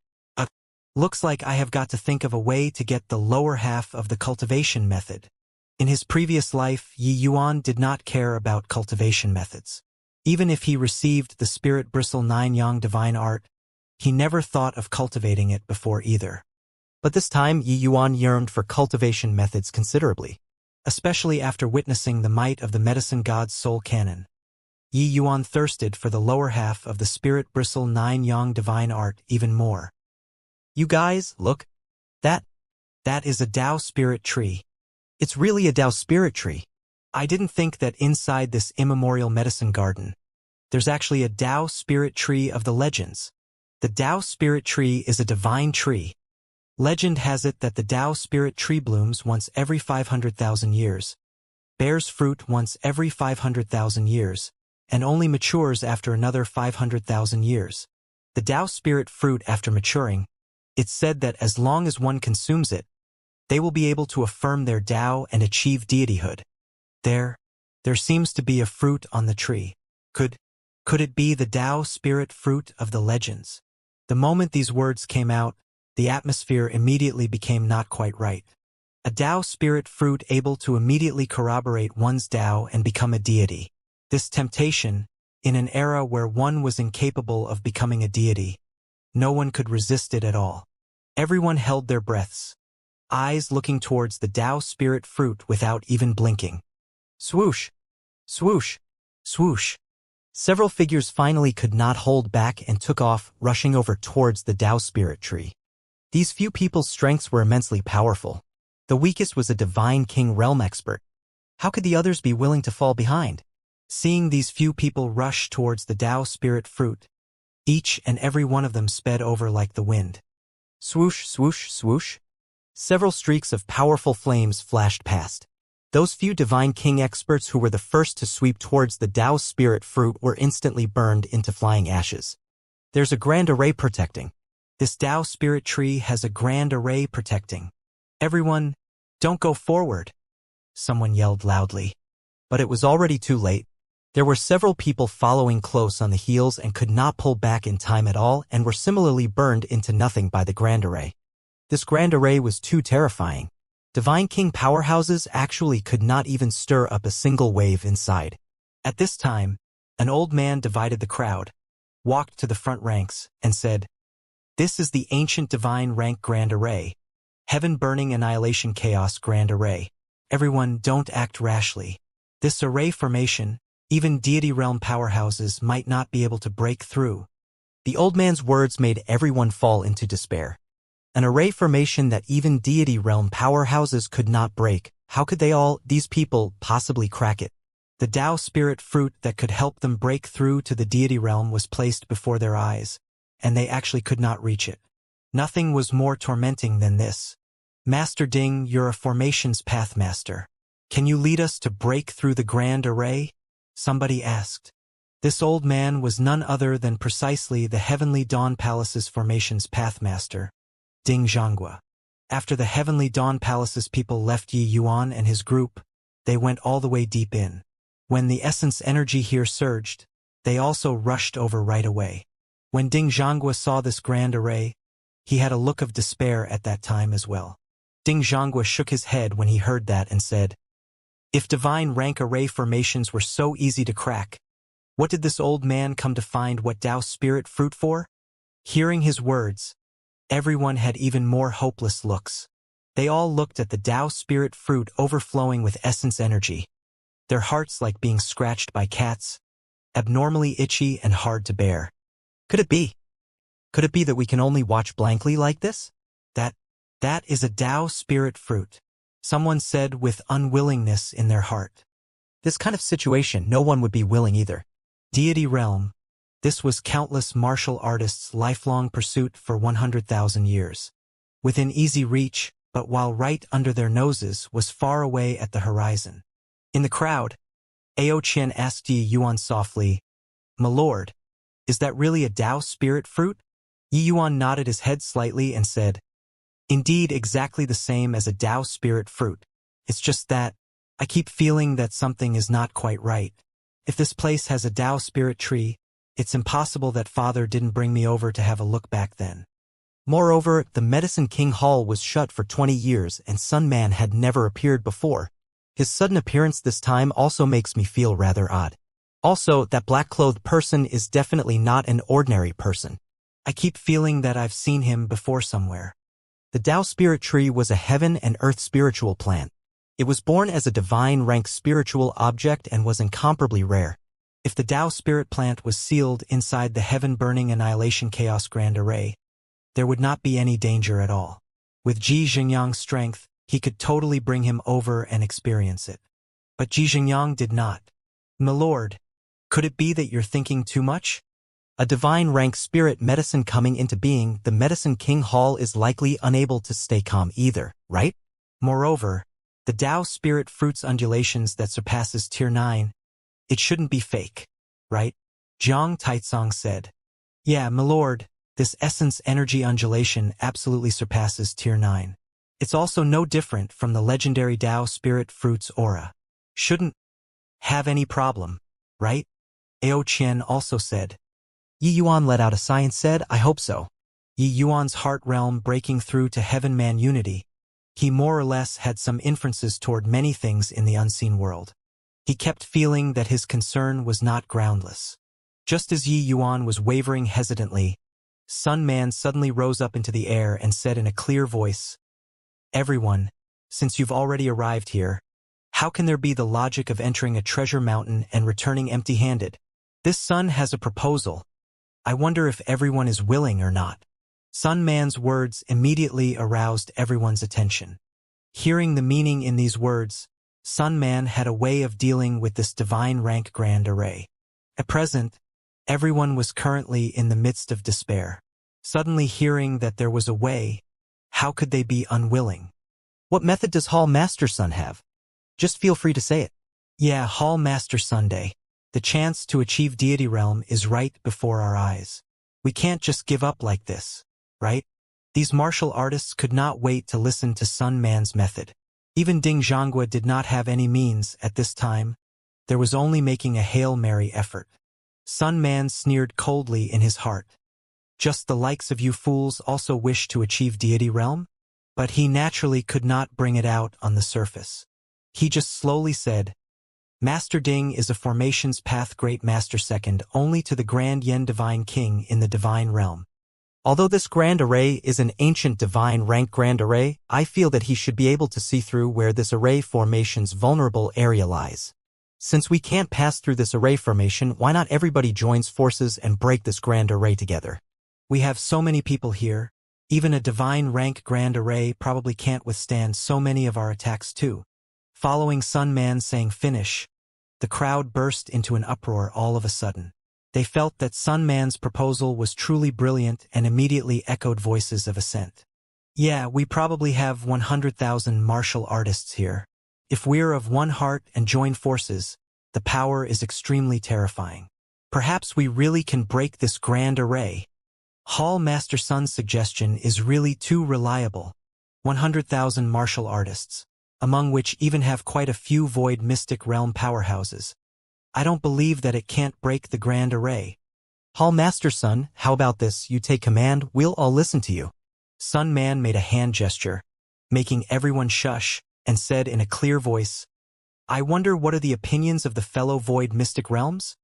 Looks like I have got to think of a way to get the lower half of the cultivation method. In his previous life, Yi Yuan did not care about cultivation methods. Even if he received the Spirit Bristle 9 Yang Divine Art, he never thought of cultivating it before either. But this time, Yi Yuan yearned for cultivation methods considerably, especially after witnessing the might of the medicine god's soul canon. Yi Yuan thirsted for the lower half of the Spirit Bristle 9 Yang Divine Art even more. You guys, look. That is a Tao spirit tree. It's really a Tao spirit tree. I didn't think that inside this immemorial medicine garden, there's actually a Tao spirit tree of the legends. The Tao spirit tree is a divine tree. Legend has it that the Tao spirit tree blooms once every 500,000 years, bears fruit once every 500,000 years, and only matures after another 500,000 years. The Tao spirit fruit after maturing, it's said that as long as one consumes it, they will be able to affirm their Tao and achieve deityhood. There seems to be a fruit on the tree. Could it be the Tao spirit fruit of the legends? The moment these words came out, the atmosphere immediately became not quite right. A Tao spirit fruit able to immediately corroborate one's Tao and become a deity. This temptation, in an era where one was incapable of becoming a deity, no one could resist it at all. Everyone held their breaths, eyes looking towards the Tao spirit fruit without even blinking. Swoosh! Swoosh! Swoosh! Several figures finally could not hold back and took off, rushing over towards the Tao spirit tree. These few people's strengths were immensely powerful. The weakest was a divine king realm expert. How could the others be willing to fall behind? Seeing these few people rush towards the Tao spirit fruit, each and every one of them sped over like the wind. Swoosh, swoosh, swoosh. Several streaks of powerful flames flashed past. Those few divine king experts who were the first to sweep towards the Tao spirit fruit were instantly burned into flying ashes. There's a grand array protecting. This Tao spirit tree has a grand array protecting. Everyone, don't go forward, someone yelled loudly. But it was already too late. There were several people following close on the heels and could not pull back in time at all and were similarly burned into nothing by the grand array. This grand array was too terrifying. Divine King powerhouses actually could not even stir up a single wave inside. At this time, an old man divided the crowd, walked to the front ranks, and said, "This is the ancient divine rank grand array. Heaven-burning annihilation chaos grand array. Everyone, don't act rashly. This array formation, even deity realm powerhouses might not be able to break through." The old man's words made everyone fall into despair. An array formation that even deity realm powerhouses could not break. How could these people, possibly crack it? The Tao spirit fruit that could help them break through to the deity realm was placed before their eyes, and they actually could not reach it. Nothing was more tormenting than this. "Master Ding, you're a formations pathmaster. Can you lead us to break through the grand array?" somebody asked. This old man was none other than precisely the Heavenly Dawn Palace's formations pathmaster, Ding Zhonghua. After the Heavenly Dawn Palace's people left Yi Yuan and his group, they went all the way deep in. When the essence energy here surged, they also rushed over right away. When Ding Zhonghua saw this grand array, he had a look of despair at that time as well. Ding Zhonghua shook his head when he heard that and said, "If divine rank array formations were so easy to crack, what did this old man come to find what Tao spirit fruit for?" Hearing his words, everyone had even more hopeless looks. They all looked at the Tao spirit fruit overflowing with essence energy, their hearts like being scratched by cats, abnormally itchy and hard to bear. Could it be? Could it be that we can only watch blankly like this? That is a Tao spirit fruit, someone said with unwillingness in their heart. This kind of situation no one would be willing either. Deity realm. This was countless martial artists' lifelong pursuit for 100,000 years. Within easy reach, but while right under their noses, was far away at the horizon. In the crowd, Ao Qian asked Yi Yuan softly, "My lord, is that really a Tao spirit fruit?" Yi Yuan nodded his head slightly and said, "Indeed, exactly the same as a Tao spirit fruit. It's just that I keep feeling that something is not quite right. If this place has a Tao spirit tree, it's impossible that father didn't bring me over to have a look back then." Moreover, the Medicine King Hall was shut for 20 years and Sun Man had never appeared before. His sudden appearance this time also makes me feel rather odd. Also, that black-clothed person is definitely not an ordinary person. I keep feeling that I've seen him before somewhere. The Tao spirit tree was a heaven and earth spiritual plant. It was born as a divine rank spiritual object and was incomparably rare. If the Tao spirit plant was sealed inside the heaven-burning annihilation chaos grand array, there would not be any danger at all. With Ji Xingyang's strength, he could totally bring him over and experience it. But Ji Xingyang did not. "My lord, could it be that you're thinking too much? A divine rank spirit medicine coming into being, the Medicine King Hall is likely unable to stay calm either, right? Moreover, the Tao spirit fruit's undulations that surpasses tier 9, it shouldn't be fake, right?" Jiang Taizong said. "Yeah, my lord, this essence energy undulation absolutely surpasses tier 9. It's also no different from the legendary Tao spirit fruit's aura. Shouldn't have any problem, right?" Ao Qian also said. Yi Yuan let out a sigh and said, "I hope so." Yi Yuan's heart realm breaking through to heaven-man unity, he more or less had some inferences toward many things in the unseen world. He kept feeling that his concern was not groundless. Just as Yi Yuan was wavering hesitantly, Sun Man suddenly rose up into the air and said in a clear voice, "Everyone, since you've already arrived here, how can there be the logic of entering a treasure mountain and returning empty-handed? This sun has a proposal. I wonder if everyone is willing or not." Sun Man's words immediately aroused everyone's attention. Hearing the meaning in these words, Sun Man had a way of dealing with this divine rank grand array. At present, everyone was currently in the midst of despair. Suddenly hearing that there was a way, how could they be unwilling? What method does Hall Master Sun have? Just feel free to say it. Yeah, Hall Master Sunday. The chance to achieve deity realm is right before our eyes. We can't just give up like this, right? These martial artists could not wait to listen to Sun Man's method. Even Ding Zhanghua did not have any means at this time. There was only making a Hail Mary effort. Sun Man sneered coldly in his heart. Just the likes of you fools also wish to achieve deity realm? But he naturally could not bring it out on the surface. He just slowly said, "Master Ding is a formations path great master second only to the Grand Yen Divine King in the Divine Realm. Although this grand array is an ancient divine rank grand array, I feel that he should be able to see through where this array formation's vulnerable area lies. Since we can't pass through this array formation, why not everybody joins forces and break this grand array together? We have so many people here. Even a divine rank grand array probably can't withstand so many of our attacks too." Following Sun Man saying finish, the crowd burst into an uproar all of a sudden. They felt that Sun Man's proposal was truly brilliant and immediately echoed voices of assent. "Yeah, we probably have 100,000 martial artists here. If we're of one heart and join forces, the power is extremely terrifying. Perhaps we really can break this grand array." Hall Master Sun's suggestion is really too reliable. 100,000 martial artists, among which even have quite a few void mystic realm powerhouses. I don't believe that it can't break the grand array. Hall Master Sun, how about this? You take command, we'll all listen to you. Sun Man made a hand gesture, making everyone shush, and said in a clear voice, "I wonder what are the opinions of the fellow void mystic realms?"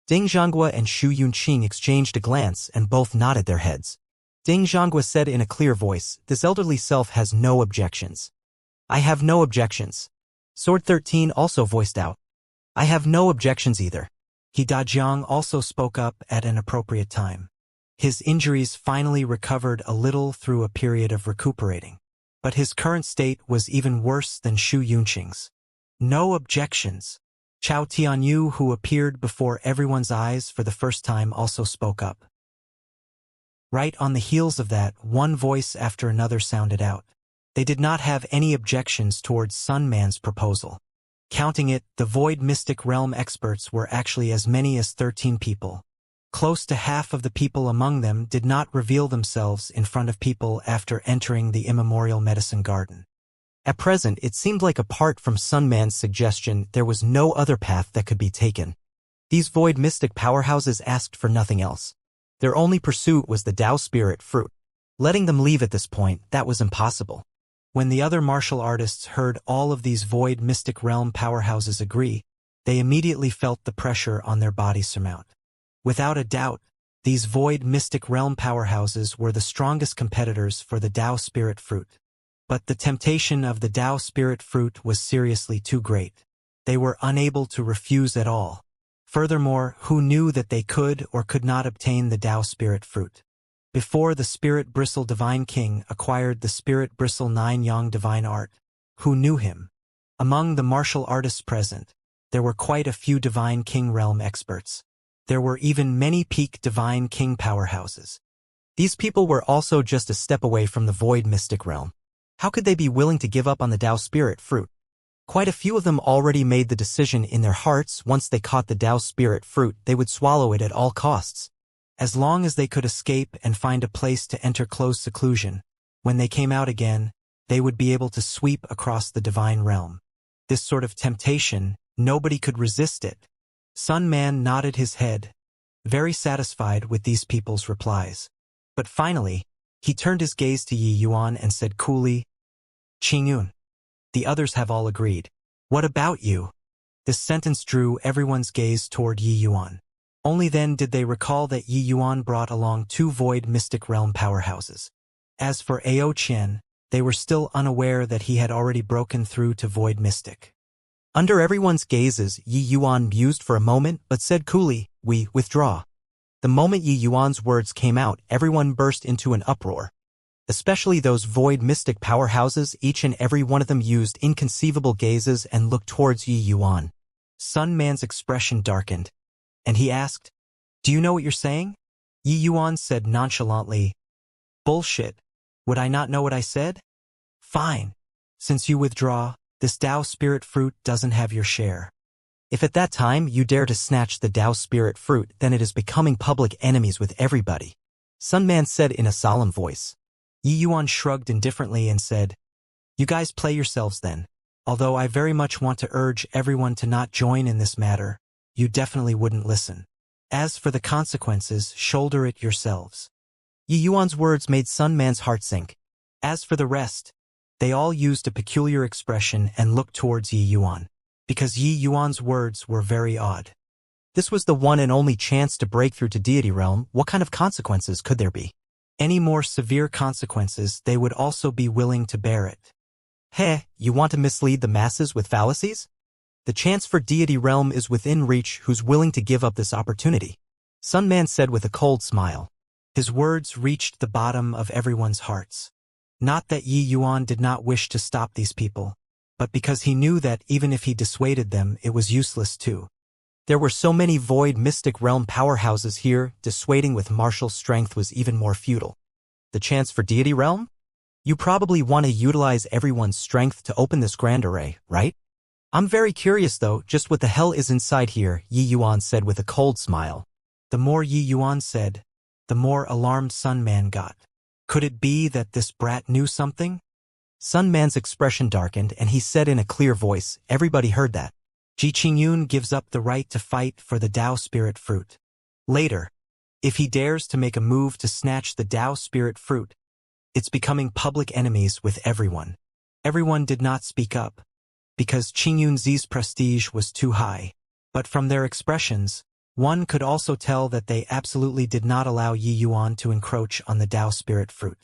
Ding Zhanghua and Shu Yunqing exchanged a glance and both nodded their heads. Ding Zhanghua said in a clear voice, "This elderly self has no objections." "I have no objections." Sword 13 also voiced out, "I have no objections either." He Dajiang also spoke up at an appropriate time. His injuries finally recovered a little through a period of recuperating. But his current state was even worse than Shu Yunqing's. No objections. Chao Tianyu, who appeared before everyone's eyes for the first time, also spoke up. Right on the heels of that, one voice after another sounded out. They did not have any objections towards Sun Man's proposal. Counting it, the void mystic realm experts were actually as many as 13 people. Close to half of the people among them did not reveal themselves in front of people after entering the immemorial medicine garden. At present, it seemed like apart from Sun Man's suggestion, there was no other path that could be taken. These void mystic powerhouses asked for nothing else. Their only pursuit was the Tao spirit fruit. Letting them leave at this point, that was impossible. When the other martial artists heard all of these void mystic realm powerhouses agree, they immediately felt the pressure on their bodies surmount. Without a doubt, these void mystic realm powerhouses were the strongest competitors for the Tao spirit fruit. But the temptation of the Tao spirit fruit was seriously too great. They were unable to refuse at all. Furthermore, who knew that they could or could not obtain the Tao spirit fruit? Before the Spirit Bristle Divine King acquired the Spirit Bristle 9 Yang Divine Art, who knew him? Among the martial artists present, there were quite a few Divine King realm experts. There were even many peak Divine King powerhouses. These people were also just a step away from the void mystic realm. How could they be willing to give up on the Tao spirit fruit? Quite a few of them already made the decision in their hearts once they caught the Tao spirit fruit, they would swallow it at all costs. As long as they could escape and find a place to enter close seclusion, when they came out again, they would be able to sweep across the divine realm. This sort of temptation, nobody could resist it. Sun Man nodded his head, very satisfied with these people's replies. But finally, He turned his gaze to Yi Yuan and said coolly, Qingyun. The others have all agreed. What about you? This sentence drew everyone's gaze toward Yi Yuan. Only then did they recall that Yi Yuan brought along 2 void mystic realm powerhouses. As for Ao Qian, they were still unaware that he had already broken through to void mystic. Under everyone's gazes, Yi Yuan mused for a moment but said coolly, "We withdraw." The moment Yi Yuan's words came out, everyone burst into an uproar. Especially those void mystic powerhouses, each and every one of them used inconceivable gazes and looked towards Yi Yuan. Sun Man's expression darkened, and he asked, Do you know what you're saying? Yi Yuan said nonchalantly, Bullshit. Would I not know what I said? Fine. Since you withdraw, this Tao spirit fruit doesn't have your share. If at that time you dare to snatch the Tao spirit fruit, then it is becoming public enemies with everybody, Sun Man said in a solemn voice. Yi Yuan shrugged indifferently and said, You guys play yourselves then. Although I very much want to urge everyone to not join in this matter, you definitely wouldn't listen. As for the consequences, shoulder it yourselves. Yi Yuan's words made Sun Man's heart sink. As for the rest, they all used a peculiar expression and looked towards Yi Yuan, because Yi Yuan's words were very odd. This was the one and only chance to break through to deity realm. What kind of consequences could there be? Any more severe consequences, they would also be willing to bear it. Heh, you want to mislead the masses with fallacies? The chance for deity realm is within reach. Who's willing to give up this opportunity? Sun Man said with a cold smile. His words reached the bottom of everyone's hearts. Not that Yi Yuan did not wish to stop these people, but because he knew that even if he dissuaded them, it was useless too. There were so many void mystic realm powerhouses here, dissuading with martial strength was even more futile. The chance for deity realm? You probably want to utilize everyone's strength to open this grand array, right? I'm very curious though, just what the hell is inside here, Yi Yuan said with a cold smile. The more Yi Yuan said, the more alarmed Sun Man got. Could it be that this brat knew something? Sun Man's expression darkened and he said in a clear voice, everybody heard that. Ji Qingyun gives up the right to fight for the Tao spirit fruit. Later, if he dares to make a move to snatch the Tao spirit fruit, it's becoming public enemies with everyone. Everyone did not speak up, because Qingyun's prestige was too high. But from their expressions, one could also tell that they absolutely did not allow Yi Yuan to encroach on the Tao spirit fruit.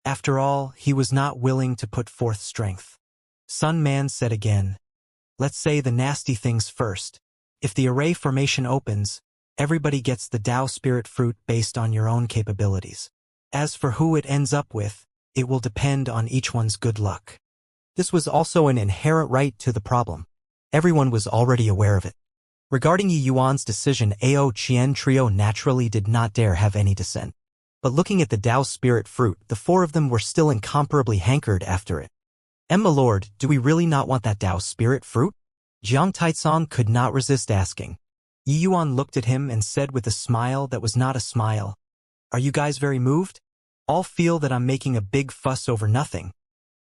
After all, he was not willing to put forth strength. Sun Man said again, Let's say the nasty things first. If the array formation opens, everybody gets the Tao spirit fruit based on your own capabilities. As for who it ends up with, it will depend on each one's good luck. This was also an inherent right to the problem. Everyone was already aware of it. Regarding Yi Yuan's decision, Ao Qian trio naturally did not dare have any dissent. But looking at the Tao spirit fruit, the 4 of them were still incomparably hankered after it. My lord, do we really not want that Tao spirit fruit? Jiang Taizong could not resist asking. Yi Yuan looked at him and said with a smile that was not a smile, Are you guys very moved? All feel that I'm making a big fuss over nothing.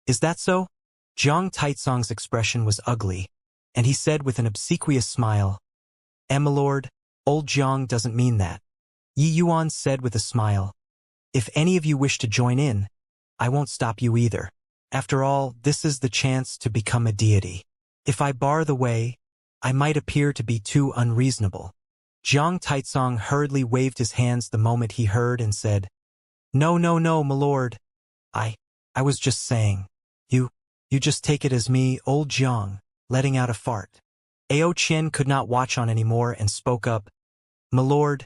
Is that so? Jiang Taizong's expression was ugly, and he said with an obsequious smile, My lord, old Jiang doesn't mean that. Yi Yuan said with a smile, If any of you wish to join in, I won't stop you either. After all, this is the chance to become a deity. If I bar the way, I might appear to be too unreasonable. Jiang Taizong hurriedly waved his hands the moment he heard and said, No, my lord. I was just saying. You just take it as me, old Jiang, letting out a fart. Ao Qian could not watch on anymore and spoke up, My lord,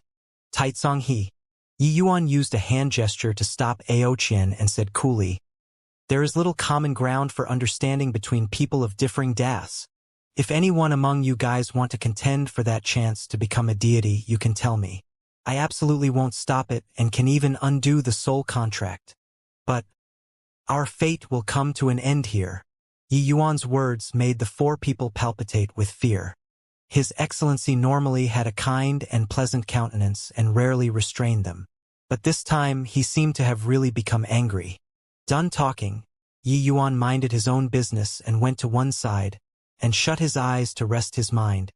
Taizong he. Yi Yuan used a hand gesture to stop Ao Qian and said coolly, There is little common ground for understanding between people of differing das. If anyone among you guys want to contend for that chance to become a deity, you can tell me. I absolutely won't stop it and can even undo the soul contract. But our fate will come to an end here. Yi Yuan's words made the 4 people palpitate with fear. His Excellency normally had a kind and pleasant countenance and rarely restrained them. But this time he seemed to have really become angry. Done talking, Yi Yuan minded his own business and went to one side, and shut his eyes to rest his mind.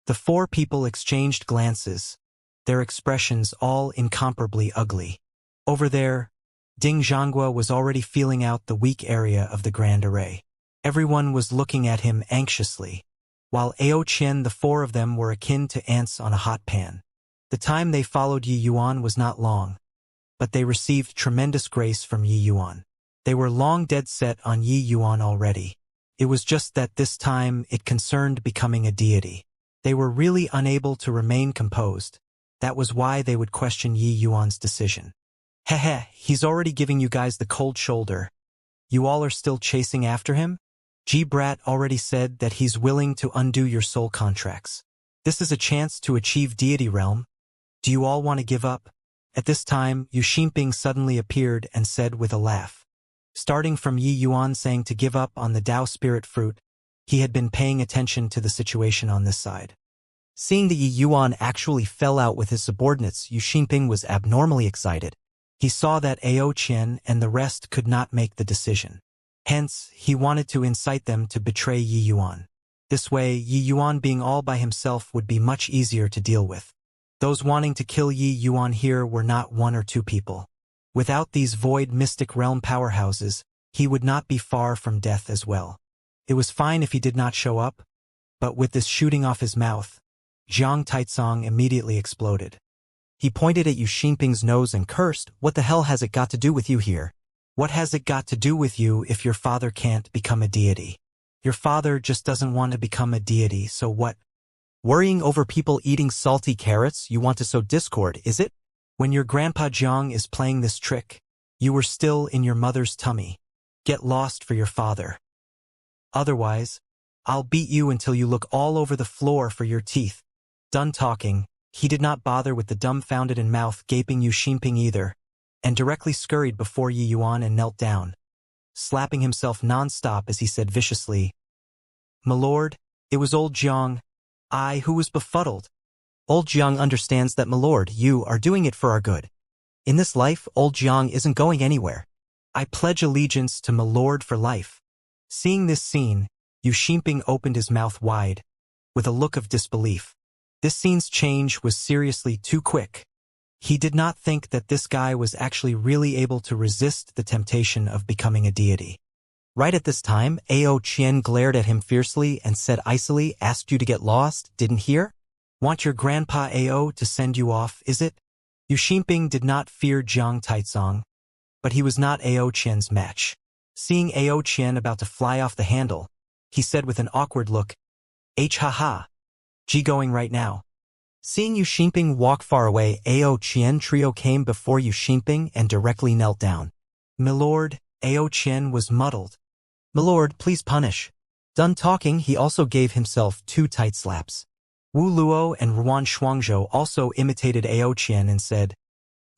The 4 people exchanged glances, their expressions all incomparably ugly. Over there, Ding Zhangguo was already feeling out the weak area of the grand array. Everyone was looking at him anxiously. While Ao Qian, the four of them were akin to ants on a hot pan. The time they followed Yi Yuan was not long, but they received tremendous grace from Yi Yuan. They were long dead set on Yi Yuan already. It was just that this time it concerned becoming a deity. They were really unable to remain composed. That was why they would question Yi Yuan's decision. Heh, he's already giving you guys the cold shoulder. You all are still chasing after him? G Brat already said that he's willing to undo your soul contracts. This is a chance to achieve deity realm. Do you all want to give up? At this time, Yu Xinping suddenly appeared and said with a laugh. Starting from Yi Yuan saying to give up on the Tao spirit fruit, he had been paying attention to the situation on this side. Seeing that Yi Yuan actually fell out with his subordinates, Yu Xinping was abnormally excited. He saw that Ao Qian and the rest could not make the decision. Hence, he wanted to incite them to betray Yi Yuan. This way, Yi Yuan being all by himself would be much easier to deal with. Those wanting to kill Yi Yuan here were not one or two people. Without these void mystic realm powerhouses, he would not be far from death as well. It was fine if he did not show up, but with this shooting off his mouth, Jiang Taizong immediately exploded. He pointed at Yu Xinping's nose and cursed, "What the hell has it got to do with you here?" What has it got to do with you if your father can't become a deity? Your father just doesn't want to become a deity, so what? Worrying over people eating salty carrots, you want to sow discord, is it? When your grandpa Jiang is playing this trick, you were still in your mother's tummy. Get lost for your father. Otherwise, I'll beat you until you look all over the floor for your teeth. Done talking, he did not bother with the dumbfounded and mouth gaping Yu Xinping either, and directly scurried before Yi Yuan and knelt down, slapping himself non-stop as he said viciously, "My lord, it was old Jiang, who was befuddled." Old Jiang understands that, my lord, you are doing it for our good. In this life, old Jiang isn't going anywhere. I pledge allegiance to my lord for life. Seeing this scene, Yu Xinping opened his mouth wide, with a look of disbelief. This scene's change was seriously too quick. He did not think that this guy was actually really able to resist the temptation of becoming a deity. Right at this time, Ao Qian glared at him fiercely and said icily, "Asked you to get lost, didn't hear? Want your grandpa Ao to send you off, is it?" Yu Xinping did not fear Jiang Taizong, but he was not Ao Qian's match. Seeing Ao Qian about to fly off the handle, he said with an awkward look, "Ha. G going right now." Seeing Yu Xinping walk far away, Ao Qian trio came before Yu Xinping and directly knelt down. "My lord," Ao Qian was muddled. "My lord, please punish." Done talking, he also gave himself 2 tight slaps. Wu Luo and Ruan Shuangzhou also imitated Ao Qian and said,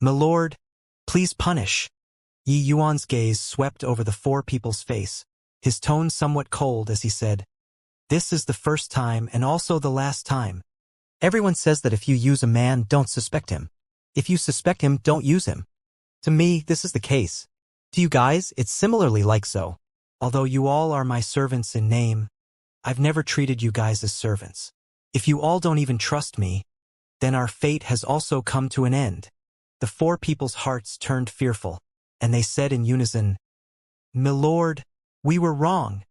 "My lord, please punish." Yi Yuan's gaze swept over the 4 people's face, his tone somewhat cold as he said, "This is the first time and also the last time. Everyone says that if you use a man, don't suspect him. If you suspect him, don't use him. To me, this is the case. To you guys, it's similarly like so. Although you all are my servants in name, I've never treated you guys as servants. If you all don't even trust me, then our fate has also come to an end." The 4 people's hearts turned fearful, and they said in unison, "My lord, we were wrong."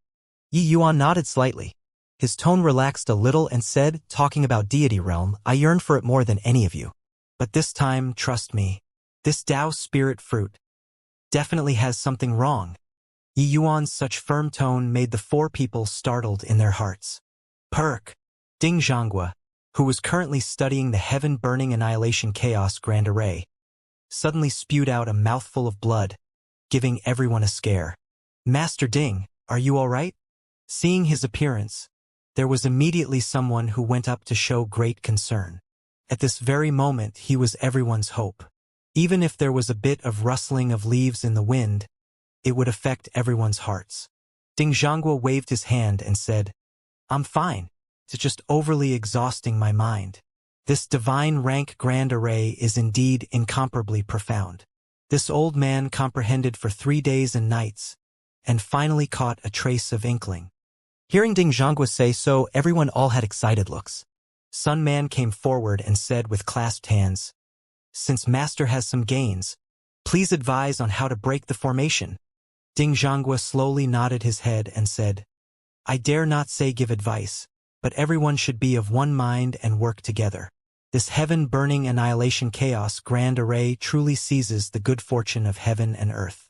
Yi Yuan nodded slightly. His tone relaxed a little and said, "Talking about deity realm, I yearn for it more than any of you. But this time, trust me, this Tao spirit fruit definitely has something wrong." Yi Yuan's such firm tone made the 4 people startled in their hearts. Perk. Ding Zhangguo, who was currently studying the heaven-burning annihilation chaos grand array, suddenly spewed out a mouthful of blood, giving everyone a scare. "Master Ding, are you all right?" Seeing his appearance, there was immediately someone who went up to show great concern. At this very moment he was everyone's hope. Even if there was a bit of rustling of leaves in the wind, it would affect everyone's hearts. Ding Zhangguo waved his hand and said, "I'm fine. It's just overly exhausting my mind. This divine rank grand array is indeed incomparably profound." This old man comprehended for 3 days and nights, and finally caught a trace of inkling. Hearing Ding Zhangguo say so, everyone all had excited looks. Sun Man came forward and said with clasped hands, "Since Master has some gains, Please advise on how to break the formation. Ding Zhanghua slowly nodded his head and said, I dare not say give advice, but everyone should be of one mind and work together. This heaven-burning annihilation chaos grand array truly seizes the good fortune of heaven and earth.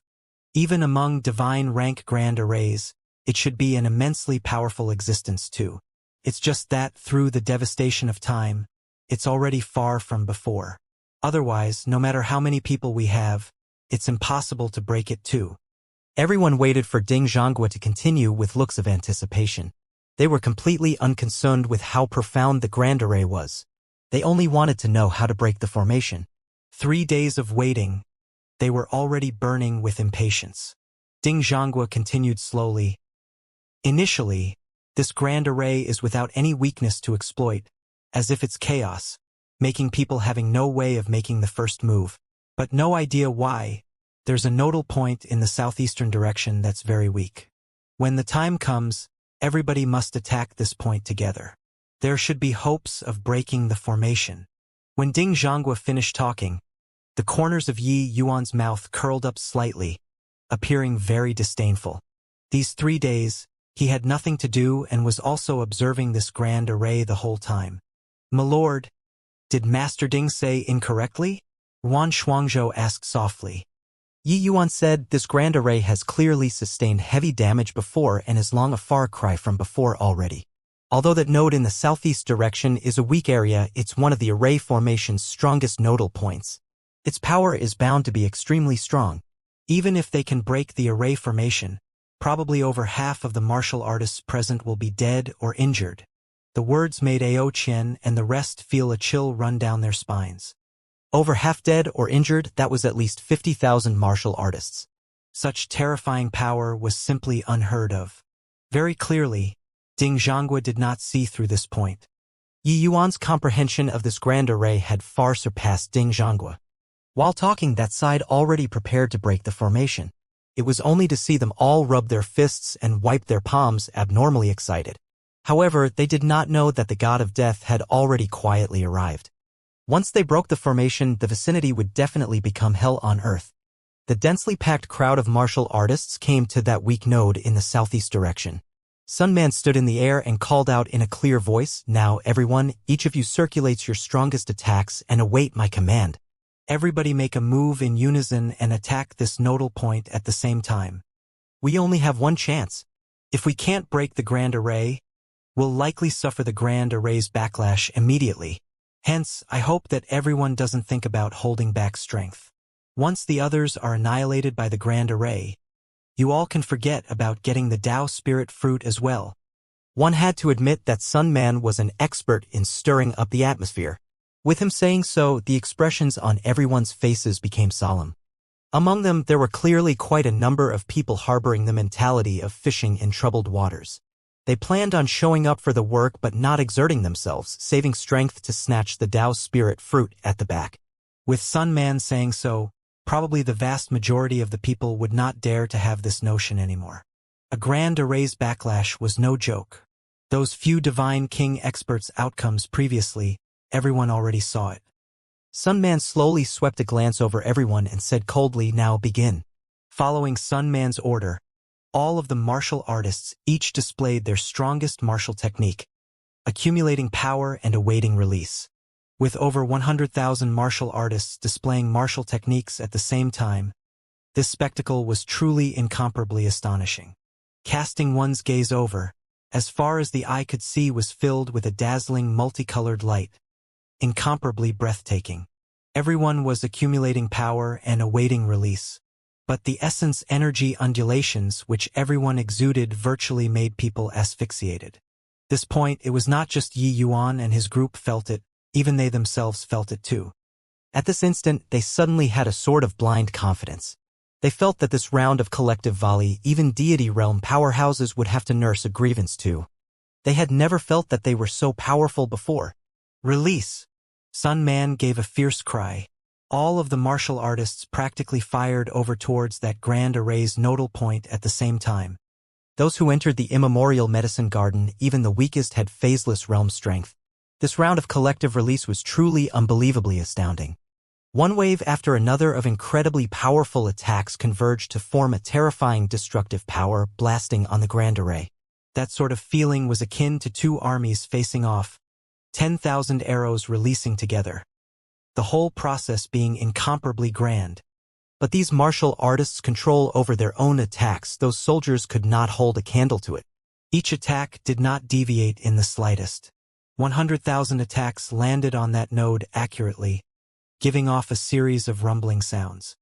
Even among divine rank grand arrays, it should be an immensely powerful existence too. It's just that, through the devastation of time, it's already far from before. Otherwise, no matter how many people we have, it's impossible to break it too. Everyone waited for Ding Zhanghua to continue with looks of anticipation. They were completely unconcerned with how profound the grand array was. They only wanted to know how to break the formation. 3 days of waiting, they were already burning with impatience. Ding Zhanghua continued slowly. Initially, this grand array is without any weakness to exploit, as if it's chaos, making people having no way of making the first move. But no idea why, there's a nodal point in the southeastern direction that's very weak. When the time comes, everybody must attack this point together. There should be hopes of breaking the formation. When Ding Zhanghua finished talking, the corners of Yi Yuan's mouth curled up slightly, appearing very disdainful. These 3 days, he had nothing to do and was also observing this grand array the whole time. My lord, did Master Ding say incorrectly? Yuan Shuangzhou asked softly. Yi Yuan said this grand array has clearly sustained heavy damage before and is long a far cry from before already. Although that node in the southeast direction is a weak area, it's one of the array formation's strongest nodal points. Its power is bound to be extremely strong. Even if they can break the array formation, probably over half of the martial artists present will be dead or injured. The words made Ao Qian and the rest feel a chill run down their spines. Over half dead or injured, that was at least 50,000 martial artists. Such terrifying power was simply unheard of. Very clearly, Ding Zhanghua did not see through this point. Yi Yuan's comprehension of this grand array had far surpassed Ding Zhanghua. While talking, that side already prepared to break the formation. It was only to see them all rub their fists and wipe their palms, abnormally excited. However, they did not know that the god of death had already quietly arrived. Once they broke the formation, the vicinity would definitely become hell on earth. The densely packed crowd of martial artists came to that weak node in the southeast direction. Sunman stood in the air and called out in a clear voice, Now, everyone, each of you circulates your strongest attacks and await my command. Everybody make a move in unison and attack this nodal point at the same time. We only have one chance. If we can't break the grand array, we'll likely suffer the grand array's backlash immediately. Hence, I hope that everyone doesn't think about holding back strength. Once the others are annihilated by the grand array, you all can forget about getting the Tao spirit fruit as well. One had to admit that Sun Man was an expert in stirring up the atmosphere. With him saying so, the expressions on everyone's faces became solemn. Among them, there were clearly quite a number of people harboring the mentality of fishing in troubled waters. They planned on showing up for the work but not exerting themselves, saving strength to snatch the Tao spirit fruit at the back. With Sun Man saying so, probably the vast majority of the people would not dare to have this notion anymore. A grand array's backlash was no joke. Those few Divine King experts' outcomes previously, everyone already saw it. Sun Man slowly swept a glance over everyone and said coldly, Now begin. Following Sun Man's order, all of the martial artists each displayed their strongest martial technique, accumulating power and awaiting release. With over 100,000 martial artists displaying martial techniques at the same time, this spectacle was truly incomparably astonishing. Casting one's gaze over, as far as the eye could see was filled with a dazzling multicolored light, incomparably breathtaking. Everyone was accumulating power and awaiting release. But the essence energy undulations which everyone exuded virtually made people asphyxiated. This point, it was not just Yi Yuan and his group felt it, even they themselves felt it too. At this instant, they suddenly had a sort of blind confidence. They felt that this round of collective volley, even deity realm powerhouses would have to nurse a grievance to. They had never felt that they were so powerful before. Release! Sun Man gave a fierce cry. All of the martial artists practically fired over towards that grand array's nodal point at the same time. Those who entered the immemorial medicine garden, even the weakest, had phaseless realm strength. This round of collective release was truly unbelievably astounding. One wave after another of incredibly powerful attacks converged to form a terrifying destructive power blasting on the Grand Array. That sort of feeling was akin to two armies facing off, 10,000 arrows releasing together. The whole process being incomparably grand. But these martial artists' control over their own attacks, those soldiers could not hold a candle to it. Each attack did not deviate in the slightest. 100,000 attacks landed on that node accurately, giving off a series of rumbling sounds.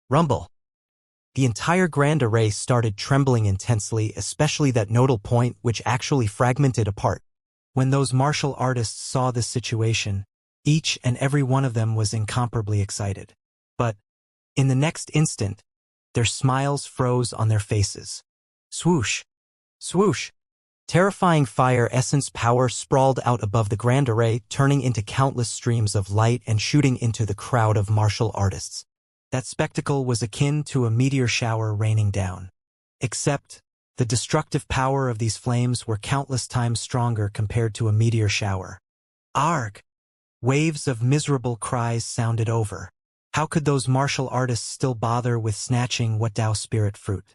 Rumble. The entire Grand Array started trembling intensely, especially that nodal point which actually fragmented apart. When those martial artists saw this situation, each and every one of them was incomparably excited. But, in the next instant, their smiles froze on their faces. Swoosh! Swoosh! Terrifying fire essence power sprawled out above the Grand Array, turning into countless streams of light and shooting into the crowd of martial artists. That spectacle was akin to a meteor shower raining down. Except, the destructive power of these flames were countless times stronger compared to a meteor shower. Arg! Waves of miserable cries sounded over. How could those martial artists still bother with snatching what Tao spirit fruit?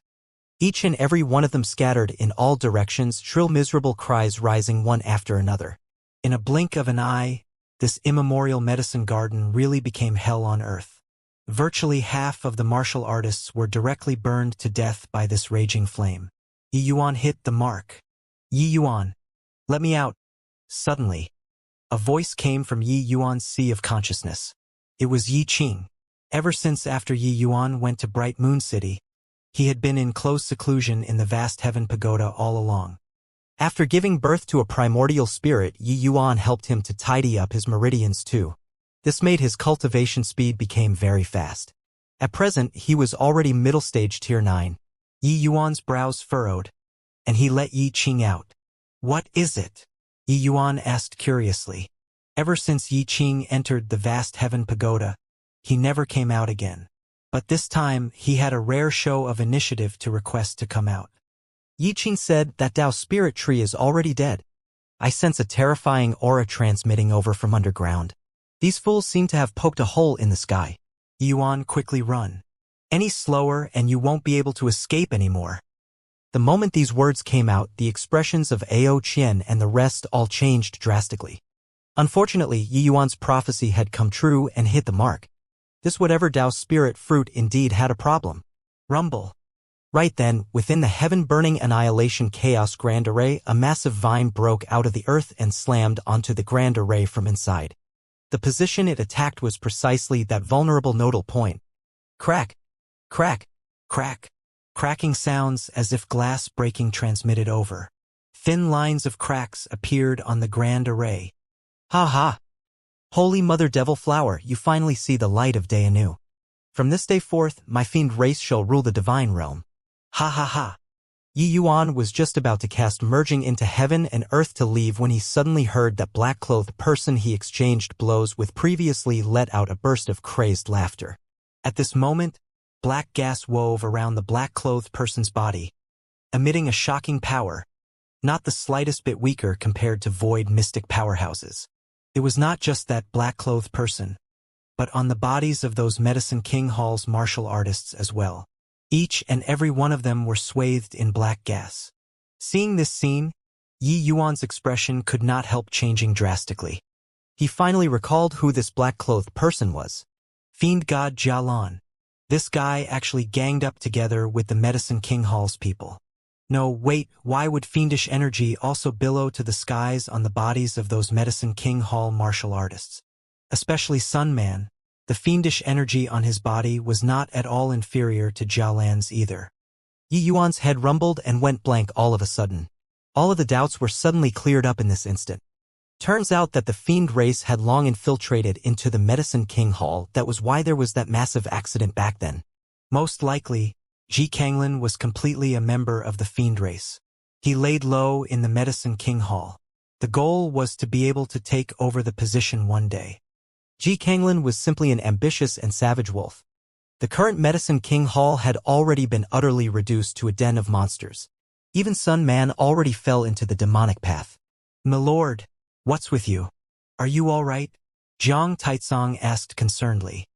Each and every one of them scattered in all directions, shrill miserable cries rising one after another. In a blink of an eye, this immemorial medicine garden really became hell on earth. Virtually half of the martial artists were directly burned to death by this raging flame. Yi Yuan hit the mark. Yi Yuan, let me out. Suddenly, a voice came from Yi Yuan's sea of consciousness. It was Yi Qing. Ever since after Yi Yuan went to Bright Moon City, he had been in close seclusion in the vast heaven pagoda all along. After giving birth to a primordial spirit, Yi Yuan helped him to tidy up his meridians too. This made his cultivation speed became very fast. At present, he was already middle stage tier 9. Yi Yuan's brows furrowed, and he let Yi Qing out. What is it? Yi Yuan asked curiously. Ever since Yi Qing entered the vast heaven pagoda, he never came out again. But this time, he had a rare show of initiative to request to come out. Yi Qing said that Tao spirit tree is already dead. I sense a terrifying aura transmitting over from underground. These fools seem to have poked a hole in the sky. Yi Yuan, quickly run. Any slower and you won't be able to escape anymore. The moment these words came out, the expressions of Ao Qian and the rest all changed drastically. Unfortunately, Yi Yuan's prophecy had come true and hit the mark. This whatever Tao spirit fruit indeed had a problem. Rumble. Right then, within the heaven-burning annihilation chaos Grand Array, a massive vine broke out of the earth and slammed onto the Grand Array from inside. The position it attacked was precisely that vulnerable nodal point. Crack! Crack! Crack! Cracking sounds as if glass breaking transmitted over. Thin lines of cracks appeared on the Grand Array. Ha ha! Holy Mother Devil Flower, you finally see the light of day anew. From this day forth, my fiend race shall rule the divine realm. Ha ha ha! Yi Yuan was just about to cast merging into heaven and earth to leave when he suddenly heard that black-clothed person he exchanged blows with previously let out a burst of crazed laughter. At this moment, black gas wove around the black-clothed person's body, emitting a shocking power, not the slightest bit weaker compared to void mystic powerhouses. It was not just that black-clothed person, but on the bodies of those Medicine King Hall's martial artists as well. Each and every one of them were swathed in black gas. Seeing this scene, Yi Yuan's expression could not help changing drastically. He finally recalled who this black-clothed person was. Fiend God Jialan. This guy actually ganged up together with the Medicine King Hall's people. No, wait, why would fiendish energy also billow to the skies on the bodies of those Medicine King Hall martial artists? Especially Sun Man. The fiendish energy on his body was not at all inferior to Jialan's either. Yi Yuan's head rumbled and went blank all of a sudden. All of the doubts were suddenly cleared up in this instant. Turns out that the fiend race had long infiltrated into the Medicine King Hall. That was why there was that massive accident back then. Most likely, Ji Kanglin was completely a member of the fiend race. He laid low in the Medicine King Hall. The goal was to be able to take over the position one day. Ji Kanglin was simply an ambitious and savage wolf. The current Medicine King Hall had already been utterly reduced to a den of monsters. Even Sun Man already fell into the demonic path. My lord, what's with you? Are you all right? Jiang Taizong asked concernedly.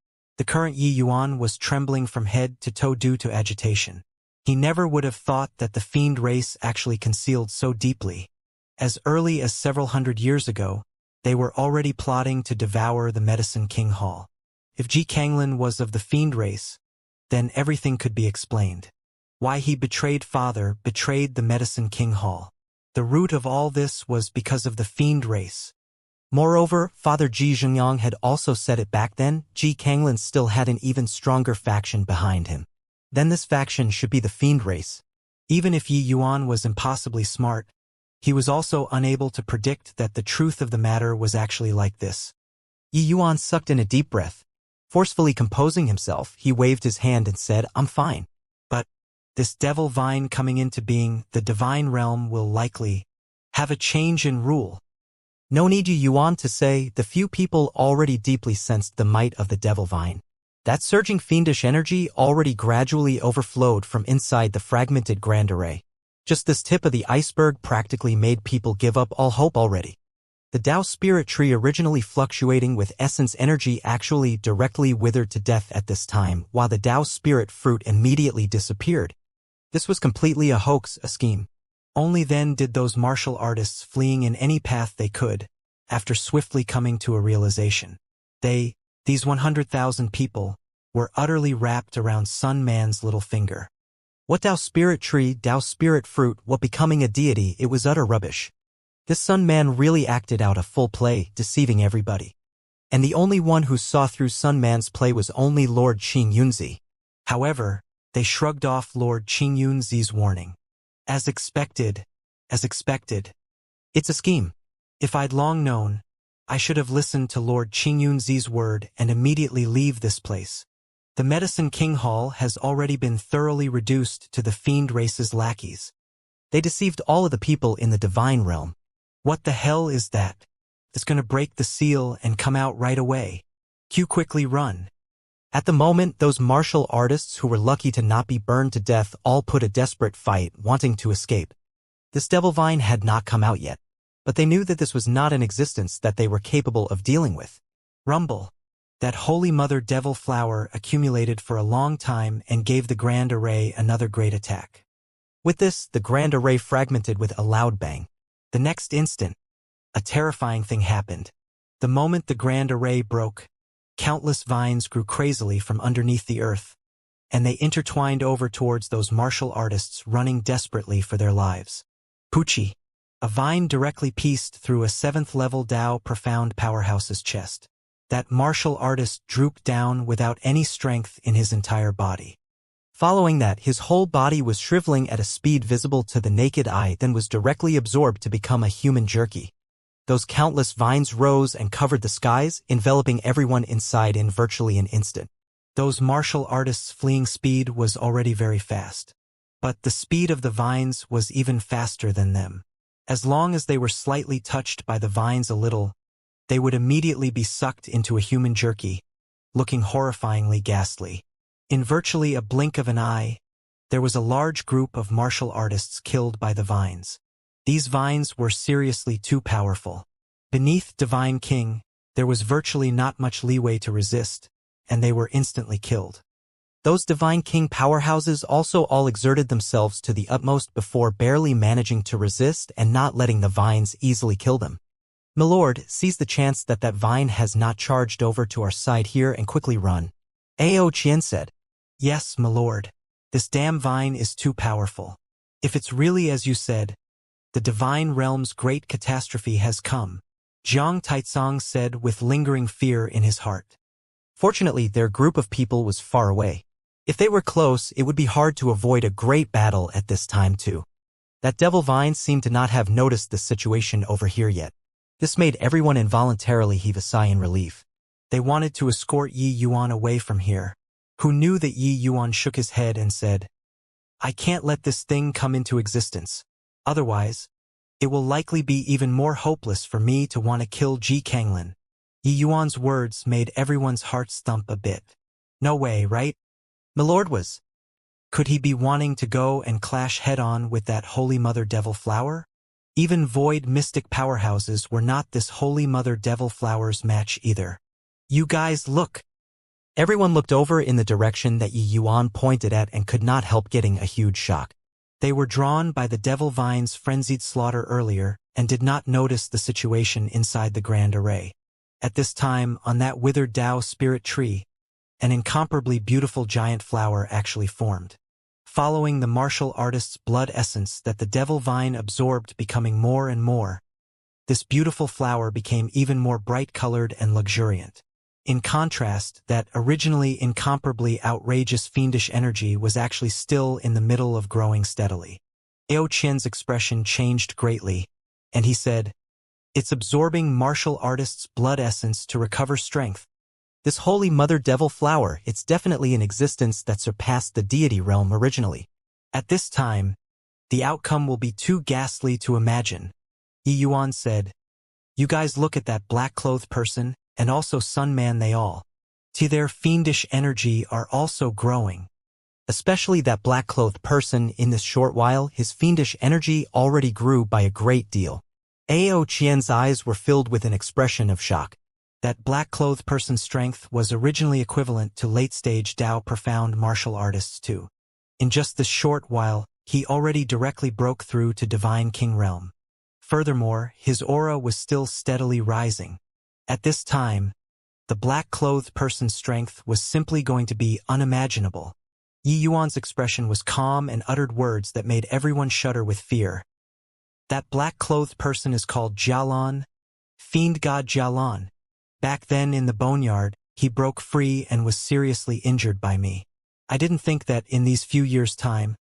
The current Yi Yuan was trembling from head to toe due to agitation. He never would have thought that the fiend race actually concealed so deeply. As early as several hundred years ago, they were already plotting to devour the Medicine King Hall. If Ji Kanglin was of the fiend race, then everything could be explained. Why he betrayed the Medicine King Hall. The root of all this was because of the fiend race. Moreover, Father Ji Zhengyang had also said it back then, Ji Kanglin still had an even stronger faction behind him. Then this faction should be the fiend race. Even if Yi Yuan was impossibly smart, he was also unable to predict that the truth of the matter was actually like this. Yi Yuan sucked in a deep breath. Forcefully composing himself, he waved his hand and said, "I'm fine." But this devil vine coming into being, the divine realm will likely have a change in rule. No need Yi Yuan to say, the few people already deeply sensed the might of the devil vine. That surging fiendish energy already gradually overflowed from inside the fragmented grand array. Just this tip of the iceberg practically made people give up all hope already. The Tao spirit tree originally fluctuating with essence energy actually directly withered to death at this time, while the Tao spirit fruit immediately disappeared. This was completely a hoax, a scheme. Only then did those martial artists fleeing in any path they could, after swiftly coming to a realization. These 100,000 people, were utterly wrapped around Sun Man's little finger. What Tao spirit tree, Tao spirit fruit, what becoming a deity, it was utter rubbish. This Sun Man really acted out a full play, deceiving everybody. And the only one who saw through Sun Man's play was only Lord Qing Yunzi. However, they shrugged off Lord Qing Yunzi's warning. As expected. It's a scheme. If I'd long known, I should have listened to Lord Qing Yunzi's word and immediately leave this place. The Medicine King Hall has already been thoroughly reduced to the fiend race's lackeys. They deceived all of the people in the divine realm. What the hell is that? It's gonna break the seal and come out right away. Quickly run. At the moment, those martial artists who were lucky to not be burned to death all put a desperate fight, wanting to escape. This devil vine had not come out yet, but they knew that this was not an existence that they were capable of dealing with. Rumble. That Holy Mother Devil Flower accumulated for a long time and gave the Grand Array another great attack. With this, the Grand Array fragmented with a loud bang. The next instant, a terrifying thing happened. The moment the Grand Array broke, countless vines grew crazily from underneath the earth, and they intertwined over towards those martial artists running desperately for their lives. Pucci. A vine directly pieced through a 7th-level Tao profound powerhouse's chest. That martial artist drooped down without any strength in his entire body. Following that, his whole body was shriveling at a speed visible to the naked eye, then was directly absorbed to become a human jerky. Those countless vines rose and covered the skies, enveloping everyone inside in virtually an instant. Those martial artists' fleeing speed was already very fast. But the speed of the vines was even faster than them. As long as they were slightly touched by the vines a little, they would immediately be sucked into a human jerky, looking horrifyingly ghastly. In virtually a blink of an eye, there was a large group of martial artists killed by the vines. These vines were seriously too powerful. Beneath Divine King, there was virtually not much leeway to resist, and they were instantly killed. Those Divine King powerhouses also all exerted themselves to the utmost before barely managing to resist and not letting the vines easily kill them. "Milord, seize the chance that vine has not charged over to our side here and quickly run," Ao Qian said. "Yes, milord. This damn vine is too powerful. If it's really as you said, the divine realm's great catastrophe has come," Jiang Taizong said with lingering fear in his heart. Fortunately, their group of people was far away. If they were close, it would be hard to avoid a great battle at this time too. That devil vine seemed to not have noticed the situation over here yet. This made everyone involuntarily heave a sigh in relief. They wanted to escort Yi Yuan away from here. Who knew that Yi Yuan shook his head and said, "I can't let this thing come into existence. Otherwise, it will likely be even more hopeless for me to want to kill Ji Kanglin." Yi Yuan's words made everyone's hearts thump a bit. No way, right? Milord was. Could he be wanting to go and clash head-on with that Holy Mother Devil Flower? Even void mystic powerhouses were not this Holy Mother Devil Flower's match either. "You guys, look!" Everyone looked over in the direction that Yi Yuan pointed at and could not help getting a huge shock. They were drawn by the devil vine's frenzied slaughter earlier and did not notice the situation inside the grand array. At this time, on that withered Tao spirit tree, an incomparably beautiful giant flower actually formed. Following the martial artist's blood essence that the devil vine absorbed becoming more and more, this beautiful flower became even more bright-colored and luxuriant. In contrast, that originally incomparably outrageous fiendish energy was actually still in the middle of growing steadily. Ao Qian's expression changed greatly, and he said, "It's absorbing martial artist's blood essence to recover strength. This holy mother devil flower, it's definitely an existence that surpassed the deity realm originally. At this time, the outcome will be too ghastly to imagine," Yi Yuan said. "You guys look at that black-clothed person, and also Sun Man they all. To their fiendish energy are also growing. Especially that black-clothed person, in this short while, his fiendish energy already grew by a great deal." Ao Qian's eyes were filled with an expression of shock. That black-clothed person's strength was originally equivalent to late-stage Tao profound martial artists too. In just this short while, he already directly broke through to Divine King Realm. Furthermore, his aura was still steadily rising. At this time, the black-clothed person's strength was simply going to be unimaginable. Yi Yuan's expression was calm and uttered words that made everyone shudder with fear. "That black-clothed person is called Jialan, fiend god Jialan. Back then in the boneyard, he broke free and was seriously injured by me. I didn't think that in these few years' time,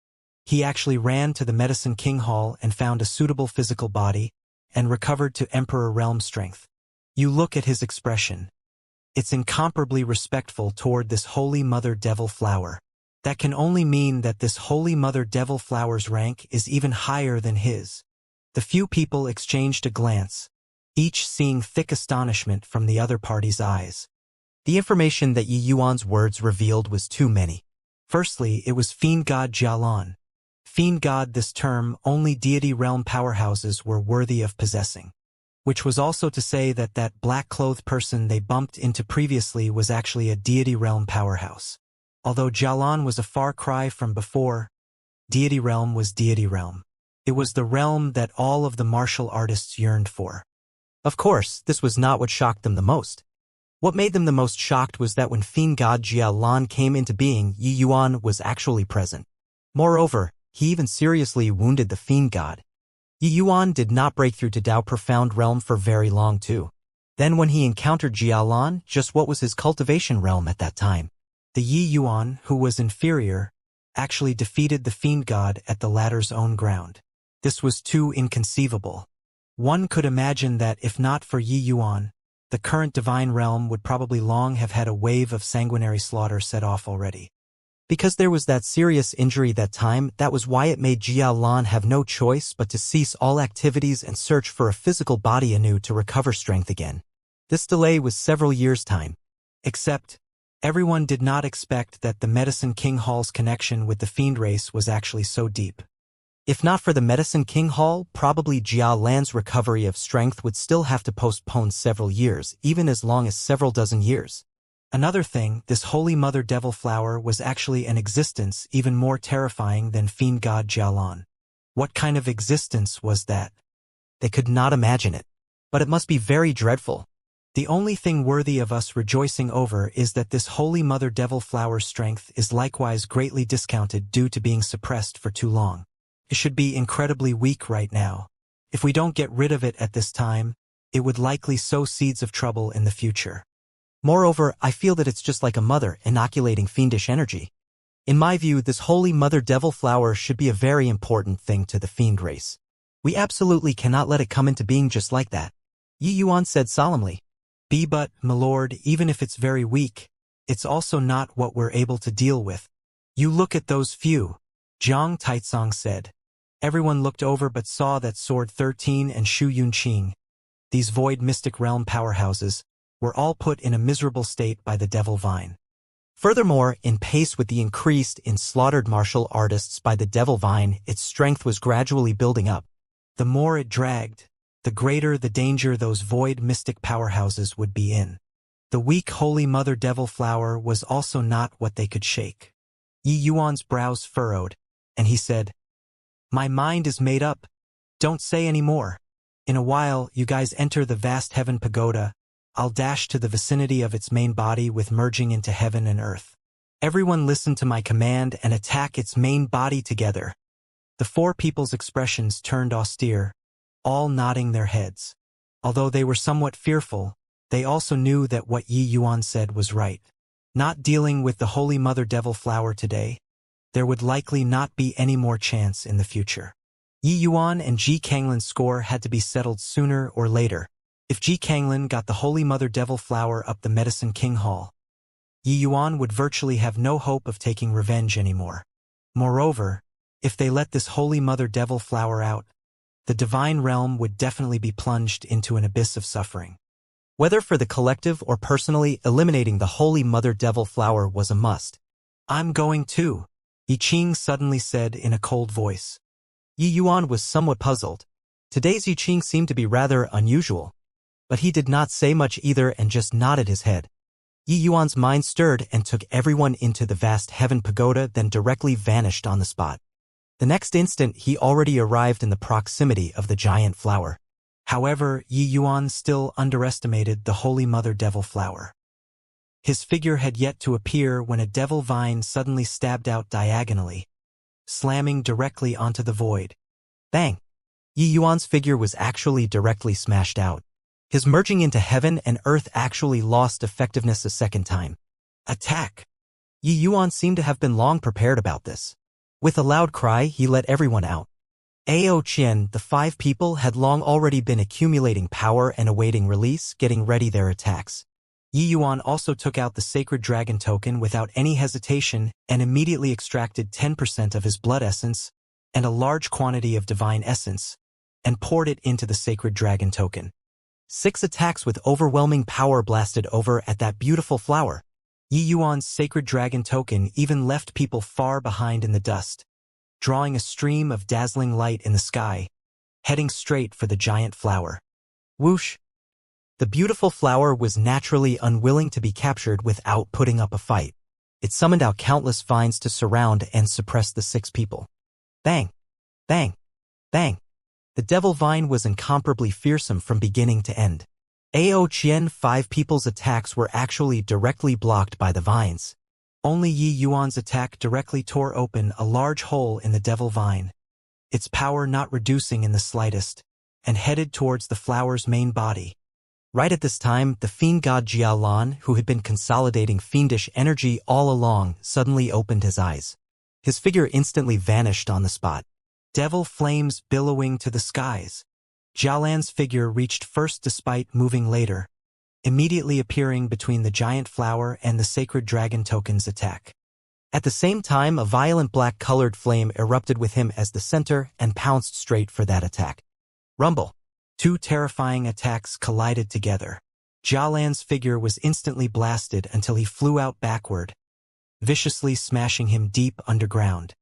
he actually ran to the Medicine King Hall and found a suitable physical body and recovered to Emperor Realm strength. You look at his expression. It's incomparably respectful toward this holy mother devil flower. That can only mean that this holy mother devil flower's rank is even higher than his." The few people exchanged a glance, each seeing thick astonishment from the other party's eyes. The information that Yi Yuan's words revealed was too many. Firstly, it was Fiend God Jialan. Fiend God, this term only deity realm powerhouses were worthy of possessing. Which was also to say that that black-clothed person they bumped into previously was actually a deity realm powerhouse. Although Jialan was a far cry from before, deity realm was deity realm. It was the realm that all of the martial artists yearned for. Of course, this was not what shocked them the most. What made them the most shocked was that when fiend god Jialan came into being, Yi Yuan was actually present. Moreover, he even seriously wounded the fiend god. Yi Yuan did not break through to Tao Profound Realm for very long too. Then when he encountered Jialan, just what was his cultivation realm at that time? The Yi Yuan, who was inferior, actually defeated the fiend god at the latter's own ground. This was too inconceivable. One could imagine that if not for Yi Yuan, the current divine realm would probably long have had a wave of sanguinary slaughter set off already. Because there was that serious injury that time, that was why it made Jialan have no choice but to cease all activities and search for a physical body anew to recover strength again. This delay was several years' time. Except, everyone did not expect that the Medicine King Hall's connection with the fiend race was actually so deep. If not for the Medicine King Hall, probably Jialan's recovery of strength would still have to postpone several years, even as long as several dozen years. Another thing, this holy mother devil flower was actually an existence even more terrifying than fiend god Jialan. What kind of existence was that? They could not imagine it. But it must be very dreadful. The only thing worthy of us rejoicing over is that this holy mother devil flower's strength is likewise greatly discounted due to being suppressed for too long. It should be incredibly weak right now. If we don't get rid of it at this time, it would likely sow seeds of trouble in the future. Moreover, I feel that it's just like a mother inoculating fiendish energy. In my view, this holy mother devil flower should be a very important thing to the fiend race. We absolutely cannot let it come into being just like that. Yi Yuan said solemnly. But, my lord, even if it's very weak, it's also not what we're able to deal with. You look at those few, Zhang Taizong said. Everyone looked over but saw that Sword 13 and Shu Yunqing, these void mystic realm powerhouses, were all put in a miserable state by the devil vine. Furthermore, in pace with the increase in slaughtered martial artists by the devil vine, its strength was gradually building up. The more it dragged, the greater the danger those void mystic powerhouses would be in. The weak Holy Mother Devil flower was also not what they could shake. Yi Yuan's brows furrowed, and he said, "My mind is made up. Don't say any more. In a while, you guys enter the vast heaven pagoda. I'll dash to the vicinity of its main body with merging into heaven and earth. Everyone listen to my command and attack its main body together." The four people's expressions turned austere, all nodding their heads. Although they were somewhat fearful, they also knew that what Yi Yuan said was right. Not dealing with the Holy Mother Devil flower today, there would likely not be any more chance in the future. Yi Yuan and Ji Kanglin's score had to be settled sooner or later. If Ji Kanglin got the Holy Mother Devil flower up the Medicine King Hall, Yi Yuan would virtually have no hope of taking revenge anymore. Moreover, if they let this Holy Mother Devil flower out, the divine realm would definitely be plunged into an abyss of suffering. Whether for the collective or personally, eliminating the Holy Mother Devil flower was a must. "I'm going too," Yi Qing suddenly said in a cold voice. Yi Yuan was somewhat puzzled. Today's Yi Qing seemed to be rather unusual. But he did not say much either and just nodded his head. Yi Yuan's mind stirred and took everyone into the vast heaven pagoda, then directly vanished on the spot. The next instant he already arrived in the proximity of the giant flower. However, Yi Yuan still underestimated the Holy Mother Devil flower. His figure had yet to appear when a devil vine suddenly stabbed out diagonally, slamming directly onto the void. Bang! Yi Yuan's figure was actually directly smashed out. His merging into heaven and earth actually lost effectiveness a second time. Attack! Yi Yuan seemed to have been long prepared about this. With a loud cry, he let everyone out. Ao Qian, the 5 people, had long already been accumulating power and awaiting release, getting ready their attacks. Yi Yuan also took out the Sacred Dragon token without any hesitation and immediately extracted 10% of his blood essence and a large quantity of divine essence and poured it into the Sacred Dragon token. 6 attacks with overwhelming power blasted over at that beautiful flower. Yi Yuan's Sacred Dragon token even left people far behind in the dust, drawing a stream of dazzling light in the sky, heading straight for the giant flower. Whoosh! The beautiful flower was naturally unwilling to be captured without putting up a fight. It summoned out countless vines to surround and suppress the 6 people. Bang! Bang! Bang! The devil vine was incomparably fearsome from beginning to end. Ao Qian 5 people's attacks were actually directly blocked by the vines. Only Yi Yuan's attack directly tore open a large hole in the devil vine, its power not reducing in the slightest, and headed towards the flower's main body. Right at this time, the fiend god Jialan, who had been consolidating fiendish energy all along, suddenly opened his eyes. His figure instantly vanished on the spot. Devil flames billowing to the skies. Jialan's figure reached first despite moving later, immediately appearing between the giant flower and the Sacred Dragon token's attack. At the same time, a violent black-colored flame erupted with him as the center and pounced straight for that attack. Rumble! 2 terrifying attacks collided together. Jialan's figure was instantly blasted until he flew out backward, viciously smashing him deep underground.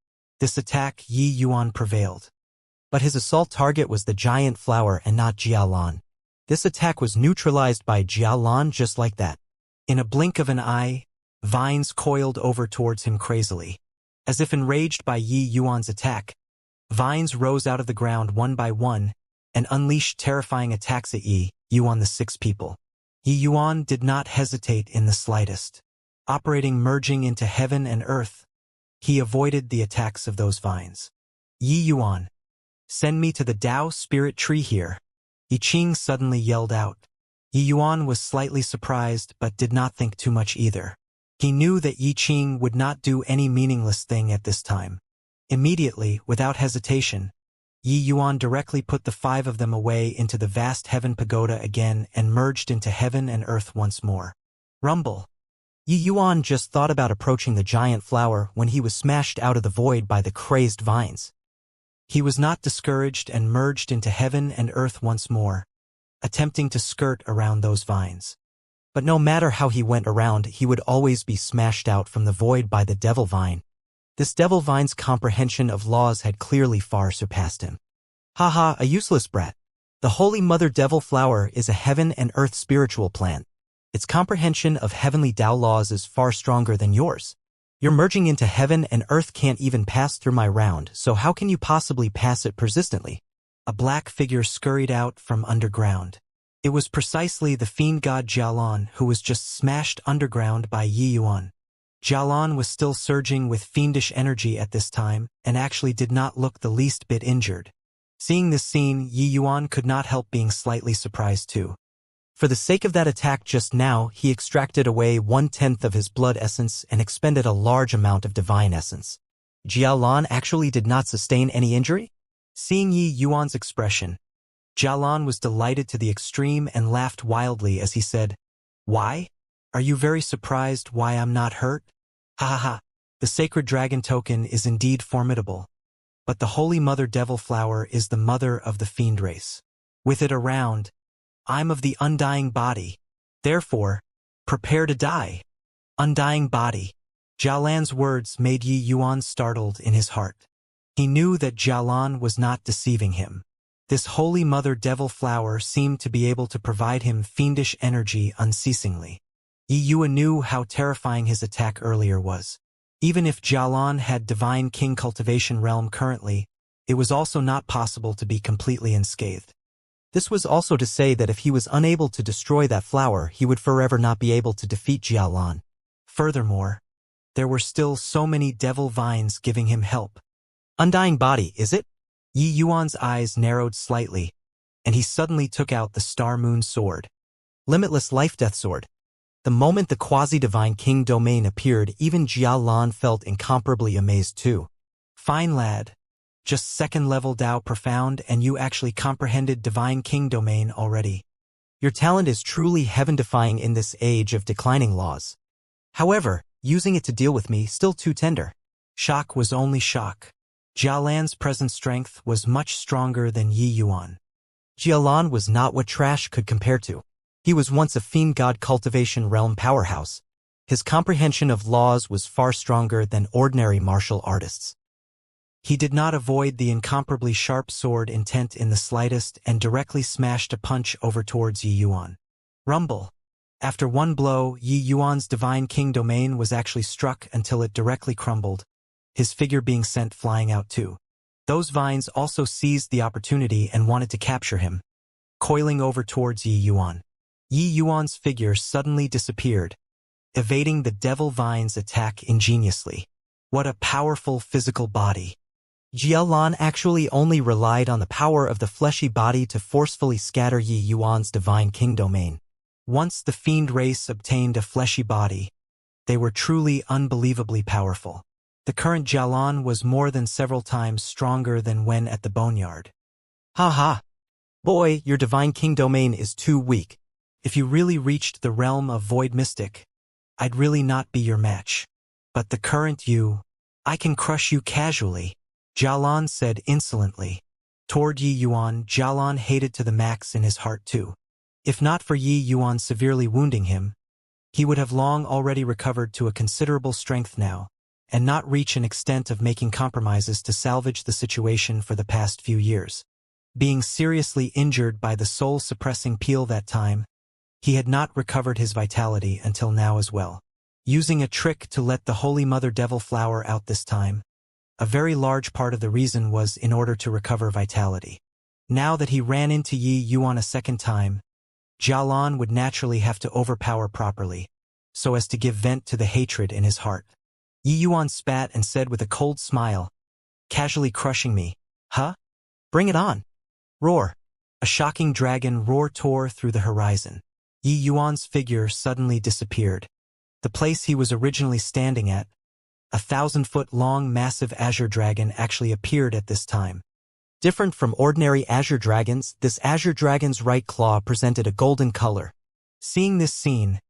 This attack, Yi Yuan prevailed. But his assault target was the giant flower and not Jialan. This attack was neutralized by Jialan just like that. In a blink of an eye, vines coiled over towards him crazily. As if enraged by Yi Yuan's attack, vines rose out of the ground one by one and unleashed terrifying attacks at Yi Yuan the 6 people. Yi Yuan did not hesitate in the slightest. Operating merging into heaven and earth, he avoided the attacks of those vines. Yi Yuan, send me to the Tao spirit tree here, Yi Qing suddenly yelled out. Yi Yuan was slightly surprised but did not think too much either. He knew that Yi Qing would not do any meaningless thing at this time. Immediately, without hesitation, Yi Yuan directly put the 5 of them away into the vast heaven pagoda again and merged into heaven and earth once more. Rumble! Yi Yuan just thought about approaching the giant flower when he was smashed out of the void by the crazed vines. He was not discouraged and merged into heaven and earth once more, attempting to skirt around those vines. But no matter how he went around, he would always be smashed out from the void by the devil vine. This devil vine's comprehension of laws had clearly far surpassed him. Haha, a useless brat. The Holy Mother Devil Flower is a heaven and earth spiritual plant. Its comprehension of heavenly Tao laws is far stronger than yours. Your merging into heaven and earth can't even pass through my round, so how can you possibly pass it persistently? A black figure scurried out from underground. It was precisely the fiend god Jialan who was just smashed underground by Yi Yuan. Jialan was still surging with fiendish energy at this time and actually did not look the least bit injured. Seeing this scene, Yi Yuan could not help being slightly surprised too. For the sake of that attack just now, he extracted away 1/10 of his blood essence and expended a large amount of divine essence. Jialan actually did not sustain any injury? Seeing Yi Yuan's expression, Jialan was delighted to the extreme and laughed wildly as he said, "Why? Are you very surprised why I'm not hurt? Ha ha ha, the sacred dragon token is indeed formidable. But the Holy Mother Devil Flower is the mother of the fiend race. With it around, I'm of the undying body. Therefore, prepare to die." Undying body. Jialan's words made Yi Yuan startled in his heart. He knew that Jialan was not deceiving him. This Holy Mother Devil Flower seemed to be able to provide him fiendish energy unceasingly. Yi Yuan knew how terrifying his attack earlier was. Even if Jialan had Divine King Cultivation Realm currently, it was also not possible to be completely unscathed. This was also to say that if he was unable to destroy that flower, he would forever not be able to defeat Jialan. Furthermore, there were still so many devil vines giving him help. Undying body, is it? Yi Yuan's eyes narrowed slightly, and he suddenly took out the Star Moon Sword. Limitless Life-Death Sword. The moment the quasi-divine king domain appeared, even Jialan felt incomparably amazed too. Fine lad. Just second-level Dao profound and you actually comprehended Divine King domain already. Your talent is truly heaven-defying in this age of declining laws. However, using it to deal with me still too tender. Shock was only shock. Jialan's present strength was much stronger than Yi Yuan. Jialan was not what trash could compare to. He was once a fiend god cultivation realm powerhouse. His comprehension of laws was far stronger than ordinary martial artists. He did not avoid the incomparably sharp sword intent in the slightest and directly smashed a punch over towards Yi Yuan. Rumble. After one blow, Yi Yuan's Divine King domain was actually struck until it directly crumbled, his figure being sent flying out too. Those vines also seized the opportunity and wanted to capture him. Coiling over towards Yi Yuan. Yi Yuan's figure suddenly disappeared, evading the devil vine's attack ingeniously. What a powerful physical body. Jialan actually only relied on the power of the fleshy body to forcefully scatter Yi Yuan's Divine King domain. Once the fiend race obtained a fleshy body, they were truly unbelievably powerful. The current Jialan was more than several times stronger than when at the boneyard. Ha ha! Boy, your Divine King domain is too weak. If you really reached the realm of Void Mystic, I'd really not be your match. But the current you, I can crush you casually, Jialan said insolently. Toward Yi Yuan, Jialan hated to the max in his heart too. If not for Yi Yuan severely wounding him, he would have long already recovered to a considerable strength now, and not reach an extent of making compromises to salvage the situation for the past few years. Being seriously injured by the soul-suppressing peel that time, he had not recovered his vitality until now as well. Using a trick to let the Holy Mother Devil Flower out this time, a very large part of the reason was in order to recover vitality. Now that he ran into Yi Yuan a second time, Jialan would naturally have to overpower properly, so as to give vent to the hatred in his heart. Yi Yuan spat and said with a cold smile, casually crushing me, "Huh? Bring it on." Roar. A shocking dragon roar tore through the horizon. Yi Yuan's figure suddenly disappeared. The place he was originally standing at, a 1,000-foot-long massive azure dragon actually appeared at this time. Different from ordinary azure dragons, this azure dragon's right claw presented a golden color. Seeing this scene,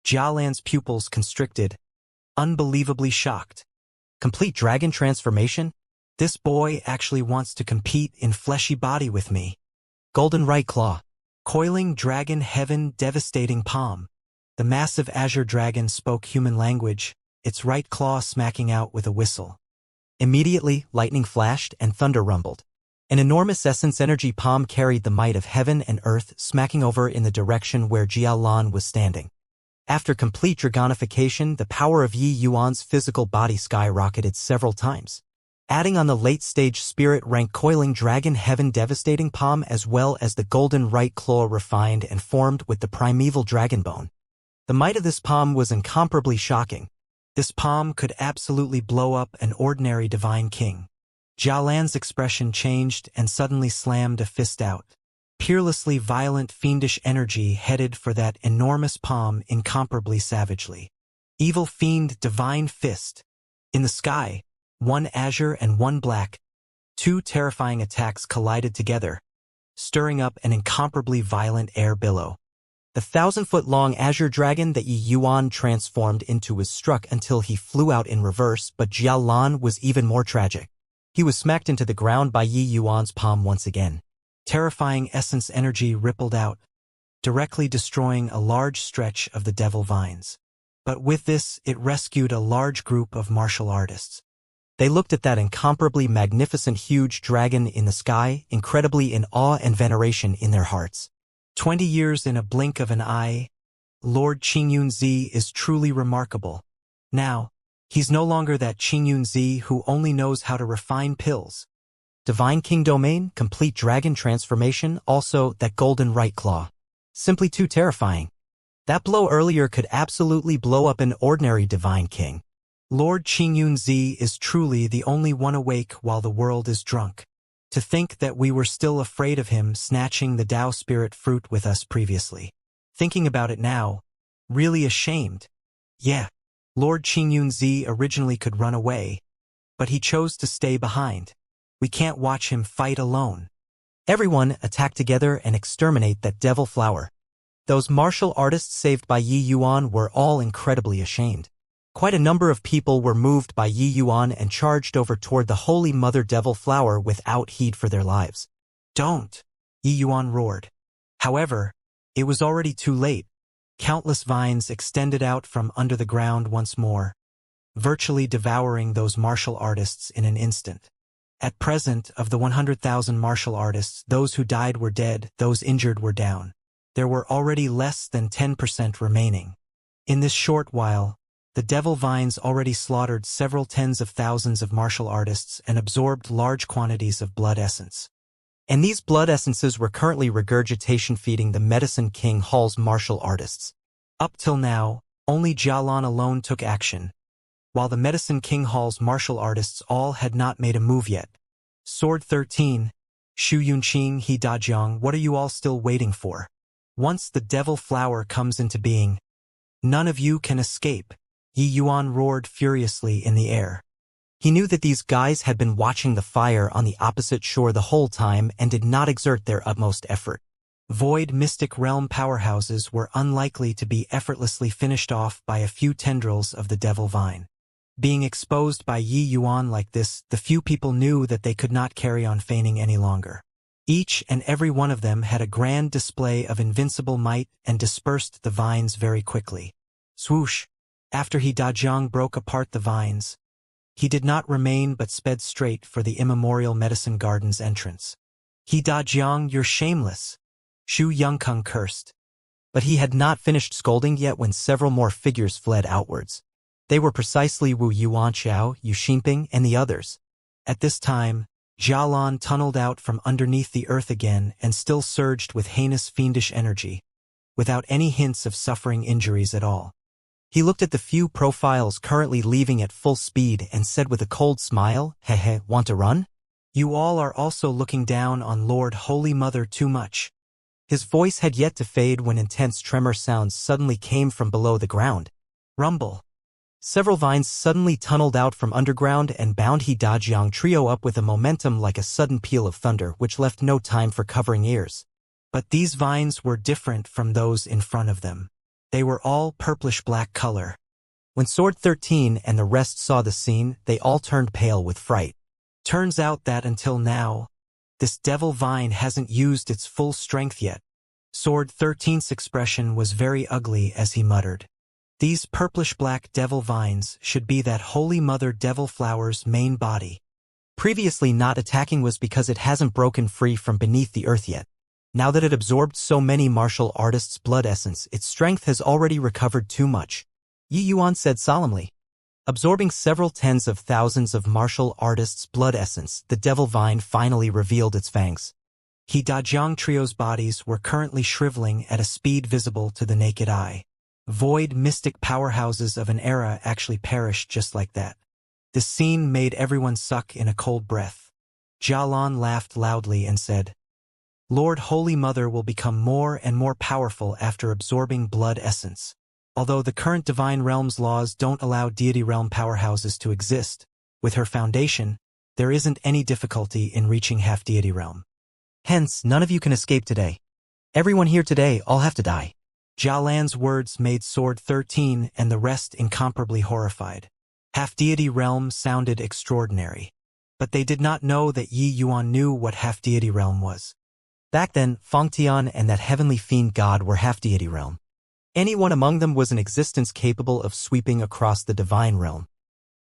Jialan's pupils constricted, unbelievably shocked. Complete dragon transformation? This boy actually wants to compete in fleshy body with me. Golden right claw. Coiling dragon heaven devastating palm. The massive azure dragon spoke human language, its right claw smacking out with a whistle. Immediately, lightning flashed and thunder rumbled. An enormous essence energy palm carried the might of heaven and earth, smacking over in the direction where Jialan was standing. After complete dragonification, the power of Yi Yuan's physical body skyrocketed several times. Adding on the late-stage spirit rank coiling dragon heaven devastating palm as well as the golden right claw refined and formed with the primeval dragon bone. The might of this palm was incomparably shocking. This palm could absolutely blow up an ordinary divine king. Jialan's expression changed and suddenly slammed a fist out. Peerlessly violent fiendish energy headed for that enormous palm incomparably savagely. Evil fiend divine fist. In the sky, one azure and one black, two terrifying attacks collided together, stirring up an incomparably violent air billow. The 1,000-foot-long azure dragon that Yi Yuan transformed into was struck until he flew out in reverse, but Jialan was even more tragic. He was smacked into the ground by Yi Yuan's palm once again. Terrifying essence energy rippled out, directly destroying a large stretch of the devil vines. But with this, it rescued a large group of martial artists. They looked at that incomparably magnificent huge dragon in the sky, incredibly in awe and veneration in their hearts. 20 years in a blink of an eye, Lord Qingyunzi is truly remarkable. Now, he's no longer that Qingyunzi who only knows how to refine pills. Divine King Domain, complete dragon transformation, also that golden right claw. Simply too terrifying. That blow earlier could absolutely blow up an ordinary divine king. Lord Qingyunzi is truly the only one awake while the world is drunk. To think that we were still afraid of him snatching the Tao spirit fruit with us previously. Thinking about it now, really ashamed. Yeah, Lord Qingyunzi originally could run away, but he chose to stay behind. We can't watch him fight alone. Everyone attack together and exterminate that devil flower. Those martial artists saved by Yi Yuan were all incredibly ashamed. Quite a number of people were moved by Yi Yuan and charged over toward the Holy Mother Devil Flower without heed for their lives. Don't! Yi Yuan roared. However, it was already too late. Countless vines extended out from under the ground once more, virtually devouring those martial artists in an instant. At present, of the 100,000 martial artists, those who died were dead, those injured were down. There were already less than 10% remaining. In this short while, the devil vines already slaughtered several tens of thousands of martial artists and absorbed large quantities of blood essence. And these blood essences were currently regurgitation feeding the Medicine King Hall's martial artists. Up till now, only Jialan alone took action, while the Medicine King Hall's martial artists all had not made a move yet. Sword 13, Shu Yunqing He Dajiang, what are you all still waiting for? Once the devil flower comes into being, none of you can escape. Yi Yuan roared furiously in the air. He knew that these guys had been watching the fire on the opposite shore the whole time and did not exert their utmost effort. Void mystic realm powerhouses were unlikely to be effortlessly finished off by a few tendrils of the devil vine. Being exposed by Yi Yuan like this, the few people knew that they could not carry on feigning any longer. Each and every one of them had a grand display of invincible might and dispersed the vines very quickly. Swoosh! After He Dajiang broke apart the vines, he did not remain but sped straight for the immemorial medicine garden's entrance. He Dajiang, you're shameless! Shu Yongkung cursed. But he had not finished scolding yet when several more figures fled outwards. They were precisely Wu Yuanqiao, Yu Xinping, and the others. At this time, Jialan tunneled out from underneath the earth again and still surged with heinous fiendish energy, without any hints of suffering injuries at all. He looked at the few profiles currently leaving at full speed and said with a cold smile, "Hehe, want to run? You all are also looking down on Lord Holy Mother too much." His voice had yet to fade when intense tremor sounds suddenly came from below the ground. Rumble. Several vines suddenly tunneled out from underground and bound He Dajiang trio up with a momentum like a sudden peal of thunder which left no time for covering ears. But these vines were different from those in front of them. They were all purplish-black color. When Sword 13 and the rest saw the scene, they all turned pale with fright. Turns out that until now, this devil vine hasn't used its full strength yet. Sword 13's expression was very ugly as he muttered. These purplish-black devil vines should be that Holy Mother Devil Flower's main body. Previously not attacking was because it hasn't broken free from beneath the earth yet. Now that it absorbed so many martial artists' blood essence, its strength has already recovered too much, Yi Yuan said solemnly. Absorbing several tens of thousands of martial artists' blood essence, the devil vine finally revealed its fangs. He Dajiang Trio's bodies were currently shriveling at a speed visible to the naked eye. Void mystic powerhouses of an era actually perished just like that. This scene made everyone suck in a cold breath. Jialan laughed loudly and said, Lord Holy Mother will become more and more powerful after absorbing blood essence. Although the current Divine Realm's laws don't allow Deity Realm powerhouses to exist, with her foundation, there isn't any difficulty in reaching half-Deity Realm. Hence, none of you can escape today. Everyone here today all have to die. Jialan's words made Sword 13 and the rest incomparably horrified. Half-Deity Realm sounded extraordinary. But they did not know that Yi Yuan knew what half-Deity Realm was. Back then, Fengtian and that heavenly fiend god were half-Deity Realm. Anyone among them was an existence capable of sweeping across the divine realm.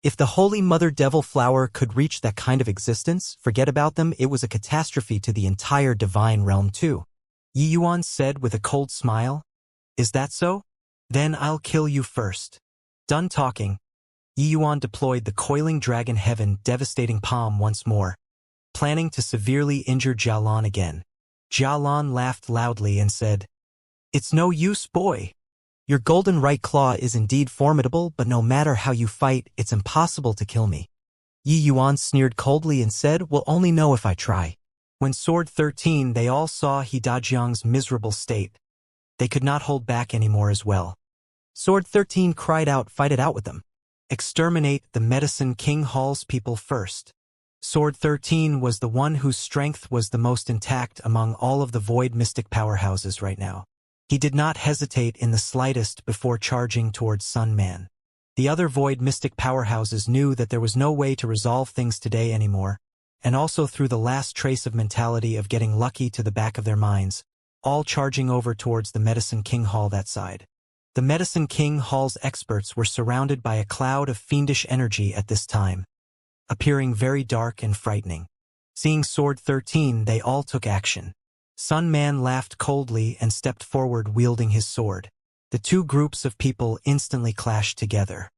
If the Holy Mother Devil Flower could reach that kind of existence, forget about them, it was a catastrophe to the entire divine realm too. Yi Yuan said with a cold smile, Is that so? Then I'll kill you first. Done talking, Yi Yuan deployed the coiling dragon heaven devastating palm once more, planning to severely injure Jialan again. Jialan laughed loudly and said, It's no use, boy. Your golden right claw is indeed formidable, but no matter how you fight, it's impossible to kill me. Yi Yuan sneered coldly and said, We'll only know if I try. When Sword 13 they all saw He Dajiang's miserable state. They could not hold back anymore as well. Sword 13 cried out, Fight it out with them. Exterminate the Medicine King Hall's people first. Sword 13 was the one whose strength was the most intact among all of the void mystic powerhouses right now. He did not hesitate in the slightest before charging towards Sun Man. The other void mystic powerhouses knew that there was no way to resolve things today anymore, and also through the last trace of mentality of getting lucky to the back of their minds, all charging over towards the Medicine King Hall that side. The Medicine King Hall's experts were surrounded by a cloud of fiendish energy at this time, appearing very dark and frightening. Seeing Sword 13, they all took action. Sun Man laughed coldly and stepped forward wielding his sword. The two groups of people instantly clashed together.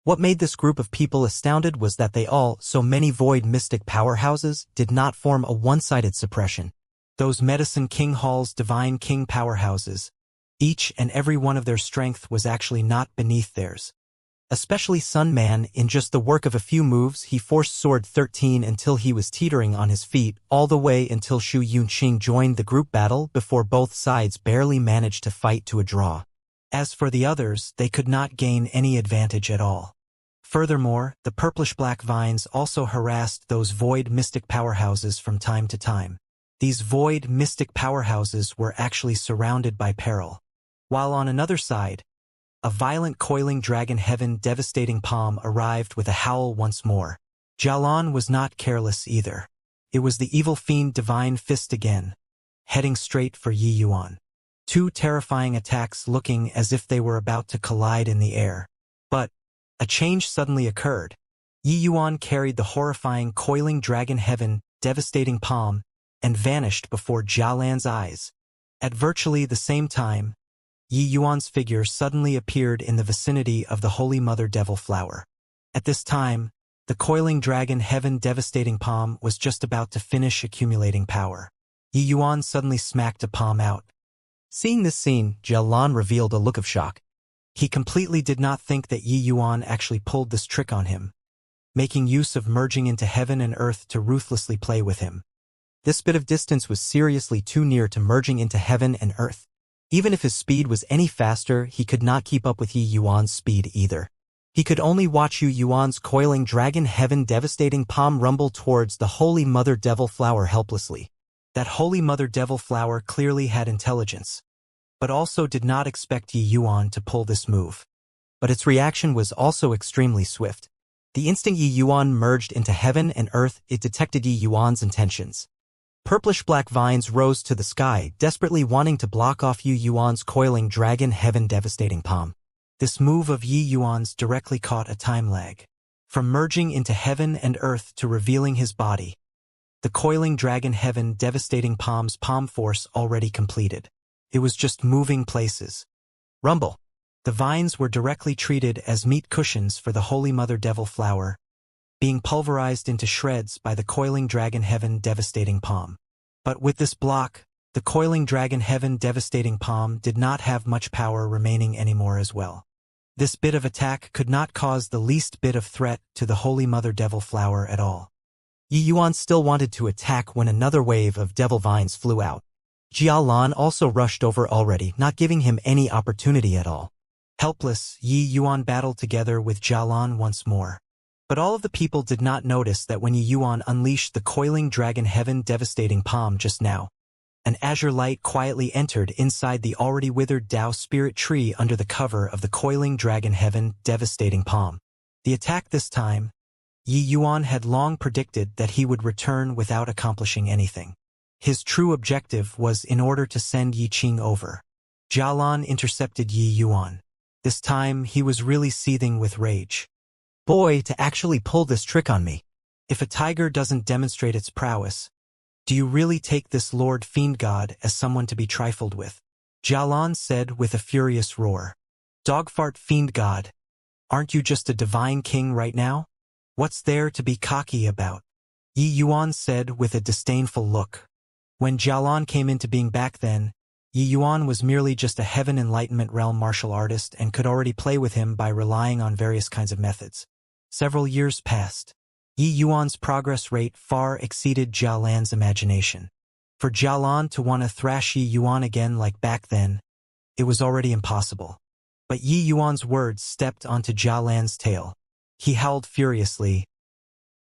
What made this group of people astounded was that they all, so many void mystic powerhouses, did not form a one-sided suppression. Those Medicine King Hall's divine king powerhouses, each and every one of their strength was actually not beneath theirs. Especially Sun Man, in just the work of a few moves, he forced Sword 13 until he was teetering on his feet, all the way until Shu Yunqing joined the group battle before both sides barely managed to fight to a draw. As for the others, they could not gain any advantage at all. Furthermore, the purplish-black vines also harassed those void mystic powerhouses from time to time. These void mystic powerhouses were actually surrounded by peril. While on another side, a violent coiling dragon heaven devastating palm arrived with a howl once more. Jialan was not careless either. It was the evil fiend divine fist again, heading straight for Yi Yuan. Two terrifying attacks looking as if they were about to collide in the air. But a change suddenly occurred. Yi Yuan carried the horrifying coiling dragon heaven devastating palm and vanished before Jialan's eyes. At virtually the same time, Yi Yuan's figure suddenly appeared in the vicinity of the Holy Mother Devil Flower. At this time, the coiling dragon heaven devastating palm was just about to finish accumulating power. Yi Yuan suddenly smacked a palm out. Seeing this scene, Jialan revealed a look of shock. He completely did not think that Yi Yuan actually pulled this trick on him, making use of merging into heaven and earth to ruthlessly play with him. This bit of distance was seriously too near to merging into heaven and earth. Even if his speed was any faster, he could not keep up with Yi Yuan's speed either. He could only watch Yi Yuan's coiling dragon heaven devastating palm rumble towards the Holy Mother Devil Flower helplessly. That Holy Mother Devil Flower clearly had intelligence, but also did not expect Yi Yuan to pull this move. But its reaction was also extremely swift. The instant Yi Yuan merged into heaven and earth, it detected Yi Yuan's intentions. Purplish-black vines rose to the sky, desperately wanting to block off Yi Yuan's coiling dragon heaven devastating palm. This move of Yi Yuan's directly caught a time lag. From merging into heaven and earth to revealing his body, The coiling dragon heaven devastating palm force already completed. It was just moving places. Rumble. The vines were directly treated as meat cushions for the Holy Mother Devil flower, being pulverized into shreds by the coiling dragon heaven devastating palm. But with this block, the coiling dragon heaven devastating palm did not have much power remaining anymore as well. This bit of attack could not cause the least bit of threat to the Holy Mother Devil flower at all. Yi Yuan still wanted to attack when another wave of devil vines flew out. Jia Lan also rushed over already, not giving him any opportunity at all. Helpless, Yi Yuan battled together with Jia Lan once more. But all of the people did not notice that when Yi Yuan unleashed the coiling dragon heaven devastating palm just now, an azure light quietly entered inside the already withered Tao spirit tree under the cover of the coiling dragon heaven devastating palm. The attack this time, Yi Yuan had long predicted that he would return without accomplishing anything. His true objective was in order to send Yi Qing over. Jia Lan intercepted Yi Yuan. This time he was really seething with rage. Boy, to actually pull this trick on me. If a tiger doesn't demonstrate its prowess, do you really take this Lord Fiend God as someone to be trifled with? Jia Lan said with a furious roar. Dogfart Fiend God, aren't you just a divine king right now? What's there to be cocky about? Yi Yuan said with a disdainful look. When Jia Lan came into being back then, Yi Yuan was merely just a heaven enlightenment realm martial artist and could already play with him by relying on various kinds of methods. Several years passed. Yi Yuan's progress rate far exceeded Jia Lan's imagination. For Jia Lan to want to thrash Yi Yuan again like back then, it was already impossible. But Yi Yuan's words stepped onto Jia Lan's tail. He howled furiously.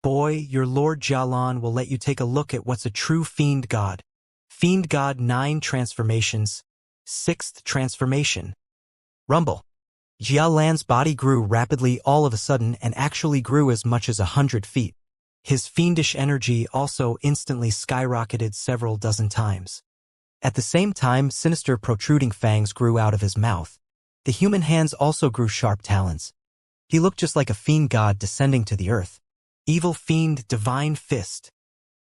Boy, your Lord Jia Lan will let you take a look at what's a true Fiend God. Fiend God 9 transformations. 6th transformation. Rumble. Jia Lan's body grew rapidly all of a sudden and actually grew as much as 100 feet. His fiendish energy also instantly skyrocketed several dozen times. At the same time, sinister protruding fangs grew out of his mouth. The human hands also grew sharp talons. He looked just like a fiend god descending to the earth. Evil Fiend Divine Fist.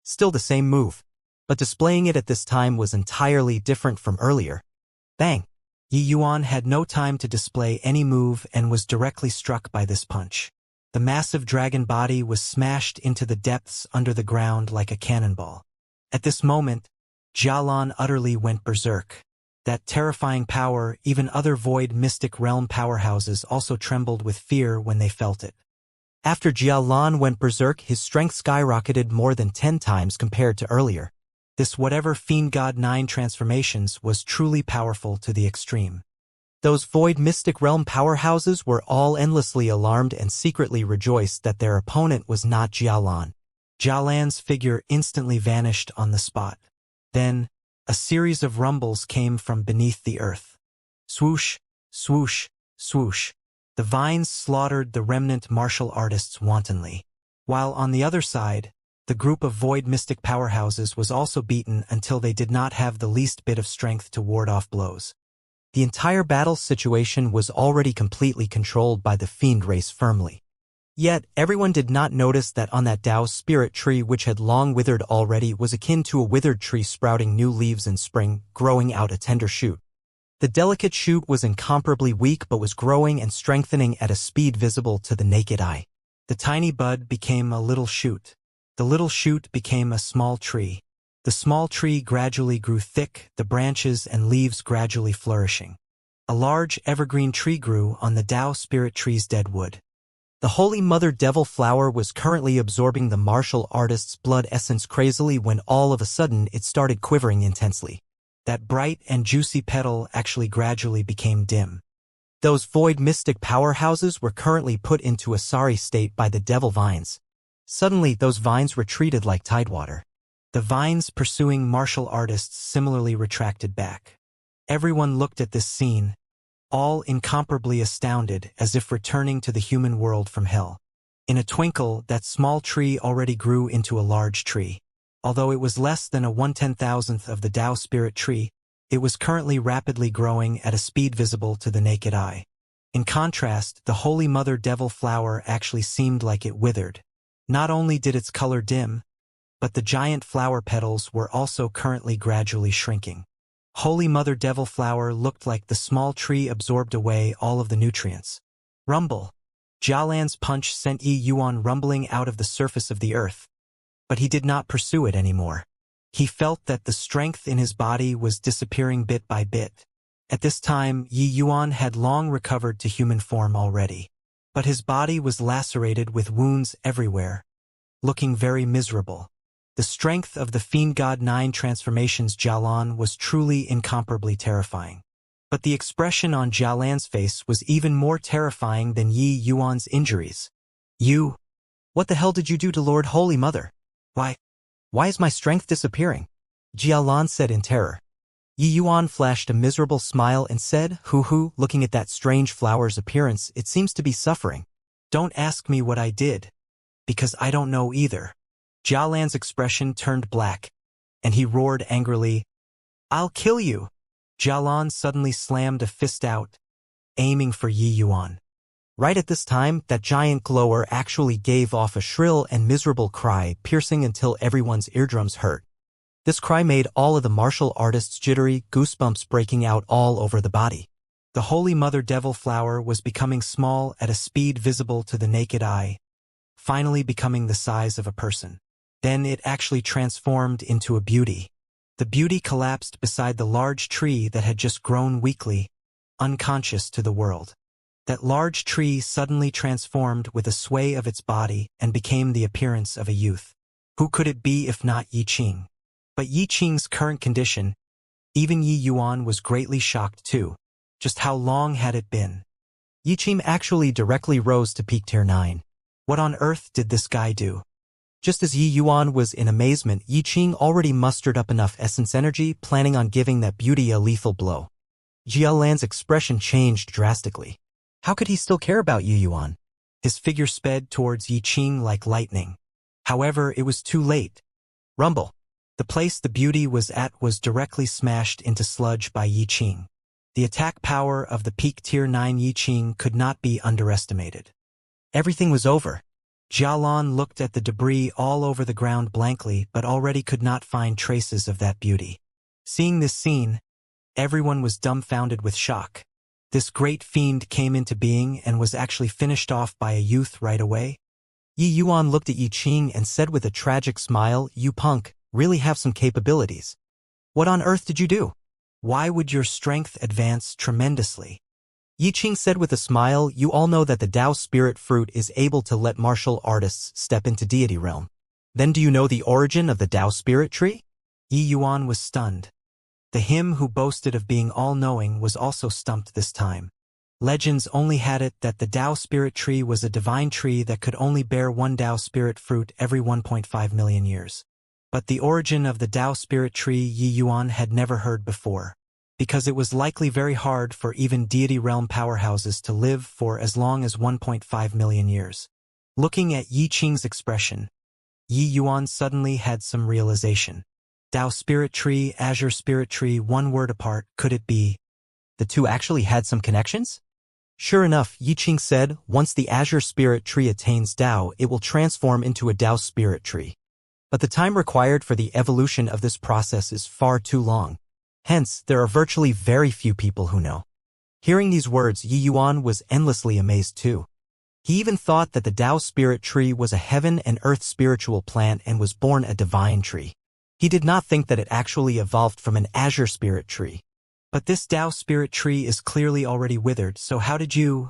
Still the same move, but displaying it at this time was entirely different from earlier. Bang! Yi Yuan had no time to display any move and was directly struck by this punch. The massive dragon body was smashed into the depths under the ground like a cannonball. At this moment, Jia Lan utterly went berserk. That terrifying power, even other void mystic realm powerhouses also trembled with fear when they felt it. After Jia Lan went berserk, his strength skyrocketed more than 10 times compared to earlier. This whatever Fiend God 9 transformations was truly powerful to the extreme. Those void mystic realm powerhouses were all endlessly alarmed and secretly rejoiced that their opponent was not Jia Lan. Jia Lan's figure instantly vanished on the spot. Then, a series of rumbles came from beneath the earth. Swoosh, swoosh, swoosh. The vines slaughtered the remnant martial artists wantonly. While on the other side, the group of void mystic powerhouses was also beaten until they did not have the least bit of strength to ward off blows. The entire battle situation was already completely controlled by the fiend race firmly. Yet, everyone did not notice that on that Tao spirit tree which had long withered already was akin to a withered tree sprouting new leaves in spring, growing out a tender shoot. The delicate shoot was incomparably weak but was growing and strengthening at a speed visible to the naked eye. The tiny bud became a little shoot. The little shoot became a small tree. The small tree gradually grew thick, the branches and leaves gradually flourishing. A large evergreen tree grew on the Tao spirit tree's dead wood. The Holy Mother Devil flower was currently absorbing the martial artist's blood essence crazily when all of a sudden it started quivering intensely. That bright and juicy petal actually gradually became dim. Those void mystic powerhouses were currently put into a sorry state by the devil vines. Suddenly those vines retreated like tidewater. The vines pursuing martial artists similarly retracted back. Everyone looked at this scene, all incomparably astounded as if returning to the human world from hell. In a twinkle, that small tree already grew into a large tree. Although it was less than a 1/10,000th of the Tao spirit tree, it was currently rapidly growing at a speed visible to the naked eye. In contrast, the Holy Mother Devil flower actually seemed like it withered. Not only did its color dim, but the giant flower petals were also currently gradually shrinking. Holy Mother Devil Flower looked like the small tree absorbed away all of the nutrients. Rumble. Jialan's punch sent Yi Yuan rumbling out of the surface of the earth. But he did not pursue it anymore. He felt that the strength in his body was disappearing bit by bit. At this time, Yi Yuan had long recovered to human form already. But his body was lacerated with wounds everywhere, looking very miserable. The strength of the Fiend God 9 transformations Jialan was truly incomparably terrifying. But the expression on Jialan's face was even more terrifying than Yi Yuan's injuries. "You, what the hell did you do to Lord Holy Mother? Why is my strength disappearing?" Jialan said in terror. Yi Yuan flashed a miserable smile and said, "Hoo-hoo, looking at that strange flower's appearance, it seems to be suffering." "Don't ask me what I did, because I don't know either." Jialan's expression turned black, and he roared angrily, "I'll kill you!" Jialan suddenly slammed a fist out, aiming for Yi Yuan. Right at this time, that giant glower actually gave off a shrill and miserable cry, piercing until everyone's eardrums hurt. This cry made all of the martial artists jittery, goosebumps breaking out all over the body. The Holy Mother Devil Flower was becoming small at a speed visible to the naked eye, finally becoming the size of a person. Then it actually transformed into a beauty. The beauty collapsed beside the large tree that had just grown weakly, unconscious to the world. That large tree suddenly transformed with a sway of its body and became the appearance of a youth. Who could it be if not Yi Qing? But Yi Qing's current condition, even Yi Yuan was greatly shocked too. Just how long had it been? Yi Qing actually directly rose to peak tier 9. What on earth did this guy do? Just as Yi Yuan was in amazement, Yi Qing already mustered up enough essence energy, planning on giving that beauty a lethal blow. Jialan's expression changed drastically. How could he still care about Yi Yuan? His figure sped towards Yi Qing like lightning. However, it was too late. Rumble. The place the beauty was at was directly smashed into sludge by Yi Qing. The attack power of the peak tier 9 Yi Qing could not be underestimated. Everything was over. Jialan looked at the debris all over the ground blankly but already could not find traces of that beauty. Seeing this scene, everyone was dumbfounded with shock. This great fiend came into being and was actually finished off by a youth right away. Yi Yuan looked at Yi Qing and said with a tragic smile, "You punk, really have some capabilities. What on earth did you do? Why would your strength advance tremendously?" Yi Qing said with a smile, "You all know that the Tao Spirit Fruit is able to let martial artists step into deity realm. Then do you know the origin of the Tao Spirit Tree?" Yi Yuan was stunned. The him who boasted of being all-knowing was also stumped this time. Legends only had it that the Tao Spirit Tree was a divine tree that could only bear one Tao Spirit Fruit every 1.5 million years. But the origin of the Tao Spirit Tree Yi Yuan had never heard before, because it was likely very hard for even deity realm powerhouses to live for as long as 1.5 million years. Looking at Yi Qing's expression, Yi Yuan suddenly had some realization. Tao Spirit Tree, Azure Spirit Tree, one word apart, could it be? The two actually had some connections? Sure enough, Yi Qing said, once the Azure Spirit Tree attains Tao, it will transform into a Tao Spirit Tree. But the time required for the evolution of this process is far too long. Hence, there are virtually very few people who know. Hearing these words, Yi Yuan was endlessly amazed too. He even thought that the Tao Spirit Tree was a heaven and earth spiritual plant and was born a divine tree. He did not think that it actually evolved from an Azure Spirit Tree. But this Tao Spirit Tree is clearly already withered, so how did you?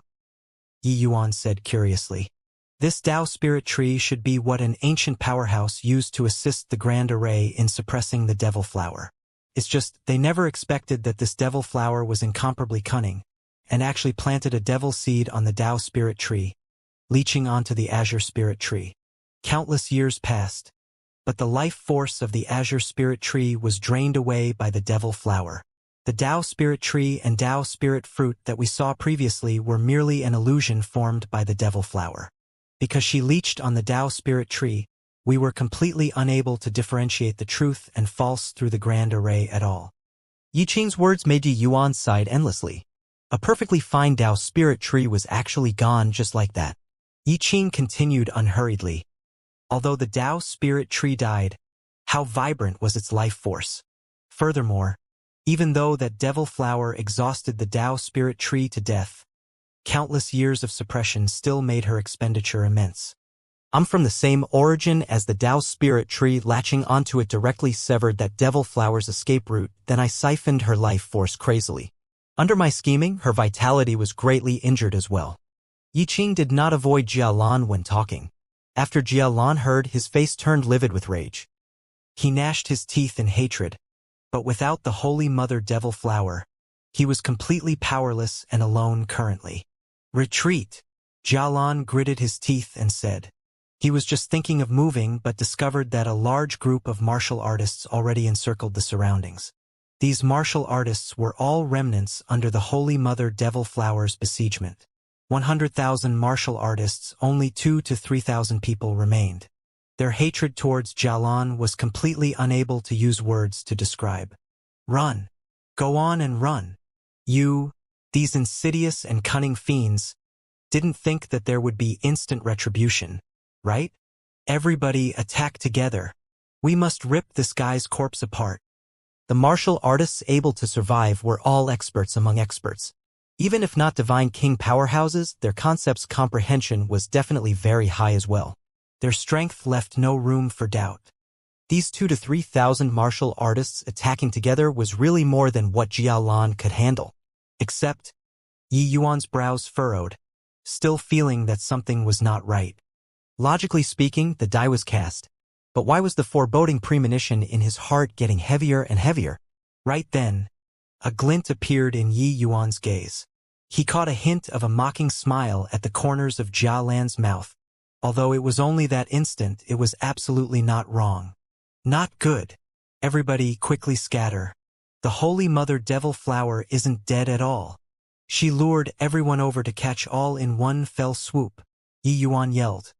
Yi Yuan said curiously. This Tao Spirit Tree should be what an ancient powerhouse used to assist the Grand Array in suppressing the Devil Flower. It's just, they never expected that this Devil Flower was incomparably cunning, and actually planted a devil seed on the Tao Spirit Tree, leeching onto the Azure Spirit Tree. Countless years passed, but the life force of the Azure Spirit Tree was drained away by the Devil Flower. The Tao Spirit Tree and Tao Spirit Fruit that we saw previously were merely an illusion formed by the Devil Flower. Because she leached on the Tao Spirit Tree, we were completely unable to differentiate the truth and false through the Grand Array at all. Yi Qing's words made Yi Yuan sigh endlessly. A perfectly fine Tao Spirit Tree was actually gone just like that. Yi Qing continued unhurriedly. Although the Tao Spirit Tree died, How vibrant was its life force! Furthermore, even though that devil flower exhausted the Tao spirit tree to death, countless years of suppression still made her expenditure immense. I'm from the same origin as the Tao spirit tree. Latching onto it directly severed that devil flower's escape route, then I siphoned her life force crazily. Under my scheming, her vitality was greatly injured as well. Yi Qing did not avoid Jia Lan when talking. After Jia Lan heard, his face turned livid with rage. He gnashed his teeth in hatred, but without the Holy Mother Devil Flower, he was completely powerless and alone currently. Retreat! Jia Lan gritted his teeth and said. He was just thinking of moving but discovered that a large group of martial artists already encircled the surroundings. These martial artists were all remnants under the Holy Mother Devil Flower's besiegement. 100,000 martial artists, only 2,000 to 3,000 people remained. Their hatred towards Jia Lan was completely unable to use words to describe. Run! Go on and run! You, these insidious and cunning fiends, didn't think that there would be instant retribution, right? Everybody attack together. We must rip this guy's corpse apart. The martial artists able to survive were all experts among experts. Even if not divine king powerhouses, their concept's comprehension was definitely very high as well. Their strength left no room for doubt. These 2,000 to 3,000 martial artists attacking together was really more than what Jia Lan could handle. Except, Yi Yuan's brows furrowed, still feeling that something was not right. Logically speaking, the die was cast. But why was the foreboding premonition in his heart getting heavier and heavier? Right then, a glint appeared in Yi Yuan's gaze. He caught a hint of a mocking smile at the corners of Jia Lan's mouth. Although it was only that instant, it was absolutely not wrong. Not good. Everybody quickly scatter. The Holy Mother Devil Flower isn't dead at all. She lured everyone over to catch all in one fell swoop, Yi Yuan yelled.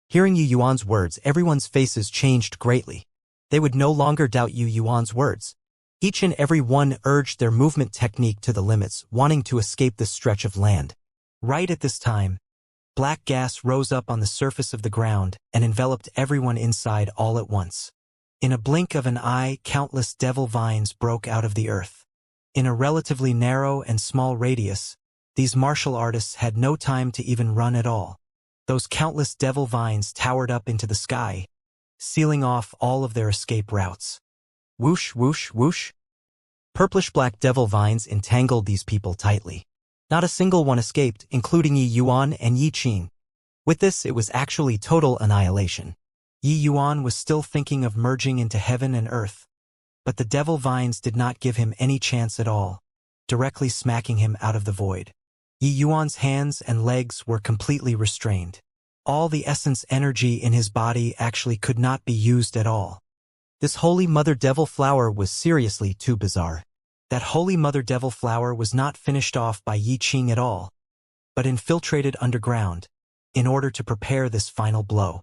Hearing Yi Yuan's words, everyone's faces changed greatly. They would no longer doubt Yi Yuan's words. Each and every one urged their movement technique to the limits, wanting to escape this stretch of land. Right at this time, black gas rose up on the surface of the ground and enveloped everyone inside all at once. In a blink of an eye, countless devil vines broke out of the earth. In a relatively narrow and small radius, these martial artists had no time to even run at all. Those countless devil vines towered up into the sky, sealing off all of their escape routes. Whoosh, whoosh, whoosh. Purplish-black devil vines entangled these people tightly. Not a single one escaped, including Yi Yuan and Yi Qing. With this, it was actually total annihilation. Yi Yuan was still thinking of merging into heaven and earth, but the devil vines did not give him any chance at all, directly smacking him out of the void. Yi Yuan's hands and legs were completely restrained. All the essence energy in his body actually could not be used at all. This Holy Mother Devil Flower was seriously too bizarre. That Holy Mother Devil Flower was not finished off by Yi Qing at all, but infiltrated underground, in order to prepare this final blow.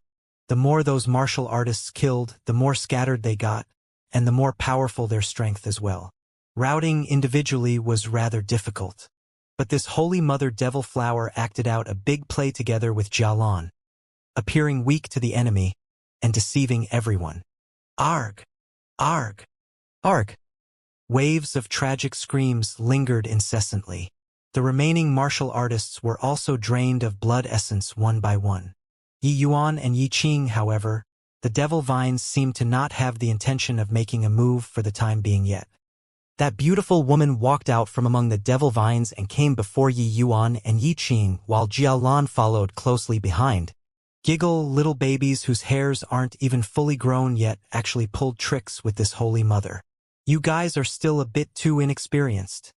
The more those martial artists killed, the more scattered they got, and the more powerful their strength as well. Routing individually was rather difficult. But this Holy Mother Devil Flower acted out a big play together with Jia Lan, appearing weak to the enemy and deceiving everyone. Arg! Arg! Arg! Waves of tragic screams lingered incessantly. The remaining martial artists were also drained of blood essence one by one. Yi Yuan and Yi Qing, however, the devil vines seemed to not have the intention of making a move for the time being yet. That beautiful woman walked out from among the devil vines and came before Yi Yuan and Yi Qing, while Jia Lan followed closely behind. Giggle little babies whose hairs aren't even fully grown yet actually pulled tricks with this Holy Mother. You guys are still a bit too inexperienced,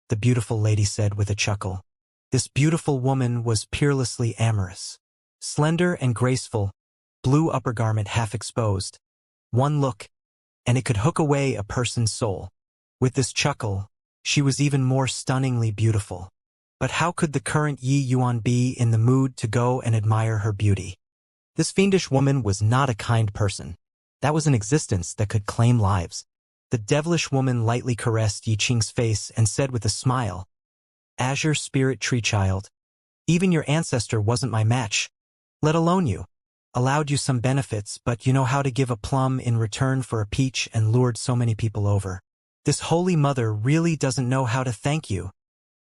the beautiful lady said with a chuckle. This beautiful woman was peerlessly amorous. Slender and graceful, blue upper garment half exposed. One look, and it could hook away a person's soul. With this chuckle, she was even more stunningly beautiful. But how could the current Yi Yuan be in the mood to go and admire her beauty? This fiendish woman was not a kind person. That was an existence that could claim lives. The devilish woman lightly caressed Yi Qing's face and said with a smile, Azure Spirit Tree Child, even your ancestor wasn't my match, let alone you. allowed you some benefits, but you know how to give a plum in return for a peach and lured so many people over. This holy mother really doesn't know how to thank you."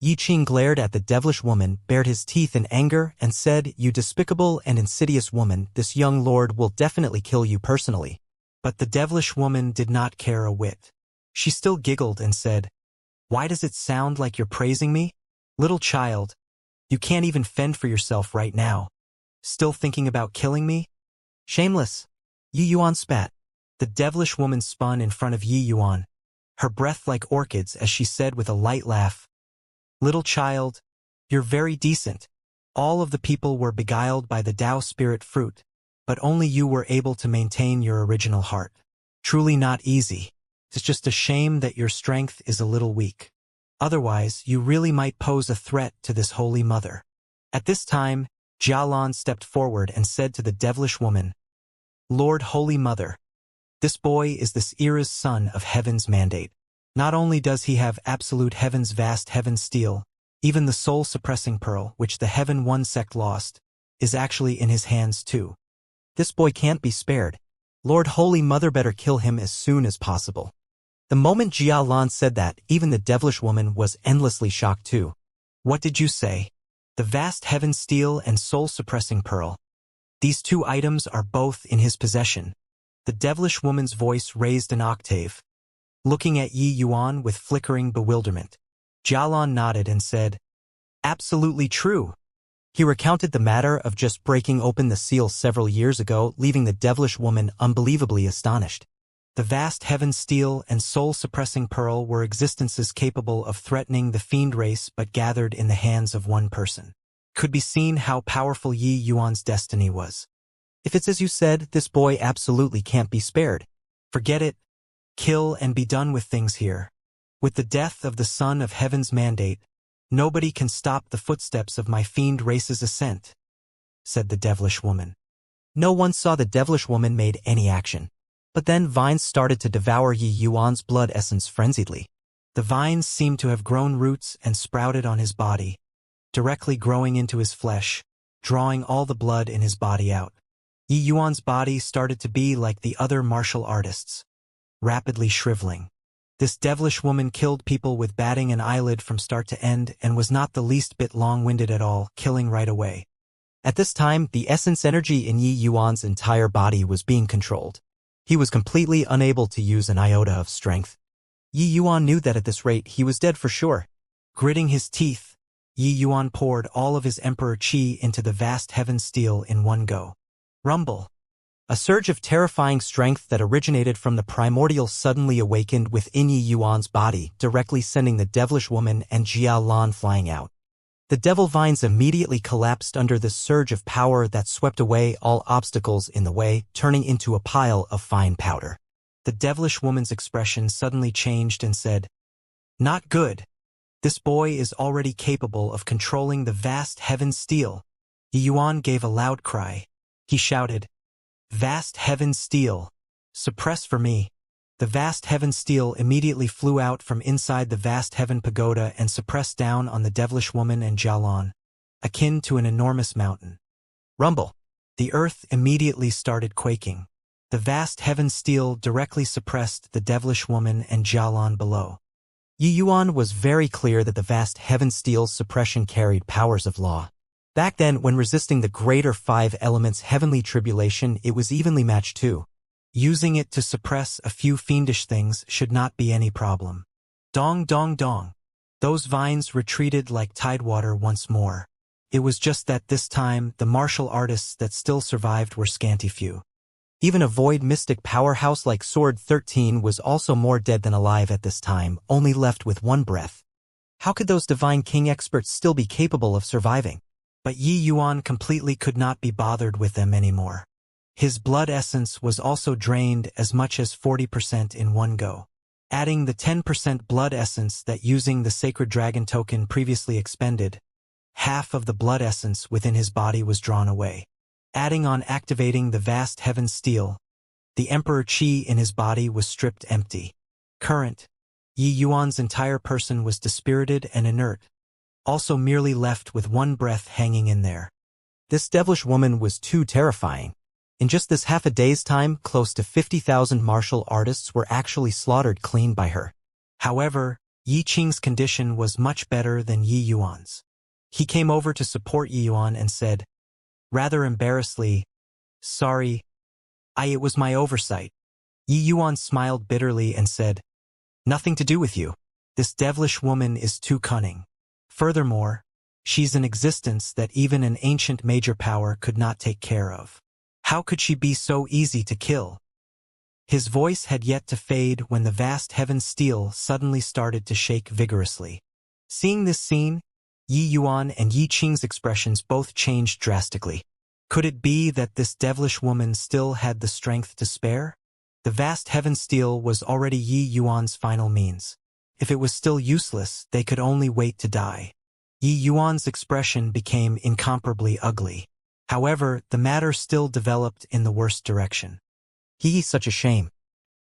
Yi Qing glared at the devilish woman, bared his teeth in anger, and said, "You despicable and insidious woman, this young lord will definitely kill you personally." But the devilish woman did not care a whit. She still giggled and said, "Why does it sound like you're praising me? Little child, you can't even fend for yourself right now. Still thinking about killing me? Shameless." Yi Yuan spat. The devilish woman spun in front of Yi Yuan, her breath like orchids as she said with a light laugh, "Little child, you're very decent. All of the people were beguiled by the Tao spirit fruit, but only you were able to maintain your original heart. Truly not easy. It's just a shame that your strength is a little weak. Otherwise, you really might pose a threat to this holy mother." At this time, Jialan stepped forward and said to the devilish woman, "Lord Holy Mother, this boy is this era's son of heaven's mandate. Not only does he have absolute heaven's vast heaven steel, even the soul-suppressing pearl, which the Heaven One sect lost, is actually in his hands too. This boy can't be spared. Lord Holy Mother better kill him as soon as possible." The moment Jia Lan said that, even the devilish woman was endlessly shocked too. "What did you say? The vast heaven steel and soul-suppressing pearl. These two items are both in his possession." The devilish woman's voice raised an octave, looking at Yi Yuan with flickering bewilderment. Jialan nodded and said, "Absolutely true." He recounted the matter of just breaking open the seal several years ago, leaving the devilish woman unbelievably astonished. The vast heaven steel and soul-suppressing pearl were existences capable of threatening the fiend race but gathered in the hands of one person. Could be seen how powerful Yi Yuan's destiny was. "If it's as you said, this boy absolutely can't be spared." "Forget it. Kill and be done with things here. With the death of the son of heaven's mandate, nobody can stop the footsteps of my fiend race's ascent," said the devilish woman. No one saw the devilish woman made any action. But then vines started to devour Yi Yuan's blood essence frenziedly. The vines seemed to have grown roots and sprouted on his body, directly growing into his flesh, drawing all the blood in his body out. Yi Yuan's body started to be like the other martial artists, rapidly shriveling. This devilish woman killed people with batting an eyelid from start to end and was not the least bit long-winded at all, killing right away. At this time, the essence energy in Yi Yuan's entire body was being controlled. He was completely unable to use an iota of strength. Yi Yuan knew that at this rate he was dead for sure. Gritting his teeth, Yi Yuan poured all of his emperor qi into the vast heaven steel in one go. Rumble! A surge of terrifying strength that originated from the primordial suddenly awakened within Yi Yuan's body, directly sending the devilish woman and Jia Lan flying out. The devil vines immediately collapsed under this surge of power that swept away all obstacles in the way, turning into a pile of fine powder. The devilish woman's expression suddenly changed and said, "Not good. This boy is already capable of controlling the vast heaven steel." Yi Yuan gave a loud cry. He shouted, "Vast heaven steel, suppress for me." The vast heaven steel immediately flew out from inside the vast heaven pagoda and suppressed down on the devilish woman and Jialan, akin to an enormous mountain. Rumble! The earth immediately started quaking. The vast heaven steel directly suppressed the devilish woman and Jialan below. Yi Yuan was very clear that the vast heaven steel's suppression carried powers of law. Back then, when resisting the greater five elements' heavenly tribulation, it was evenly matched too. Using it to suppress a few fiendish things should not be any problem. Dong dong dong. Those vines retreated like tidewater once more. It was just that this time the martial artists that still survived were scanty few. Even a void mystic powerhouse like Sword 13 was also more dead than alive at this time, only left with one breath. How could those Divine King experts still be capable of surviving? But Yi Yuan completely could not be bothered with them anymore. His blood essence was also drained as much as 40% in one go. Adding the 10% blood essence that using the Sacred Dragon token previously expended, half of the blood essence within his body was drawn away. Adding on activating the vast heaven steel, the Emperor Qi in his body was stripped empty. Current, Yi Yuan's entire person was dispirited and inert, also merely left with one breath hanging in there. This devilish woman was too terrifying. In just this half a day's time, close to 50,000 martial artists were actually slaughtered clean by her. However, Yi Qing's condition was much better than Yi Yuan's. He came over to support Yi Yuan and said, rather embarrassedly, "Sorry, it was my oversight." Yi Yuan smiled bitterly and said, "Nothing to do with you. This devilish woman is too cunning. Furthermore, she's an existence that even an ancient major power could not take care of. How could she be so easy to kill?" His voice had yet to fade when the vast heaven's steel suddenly started to shake vigorously. Seeing this scene, Yi Yuan and Yi Qing's expressions both changed drastically. Could it be that this devilish woman still had the strength to spare? The vast heaven's steel was already Yi Yuan's final means. If it was still useless, they could only wait to die. Yi Yuan's expression became incomparably ugly. However, the matter still developed in the worst direction. Such a shame.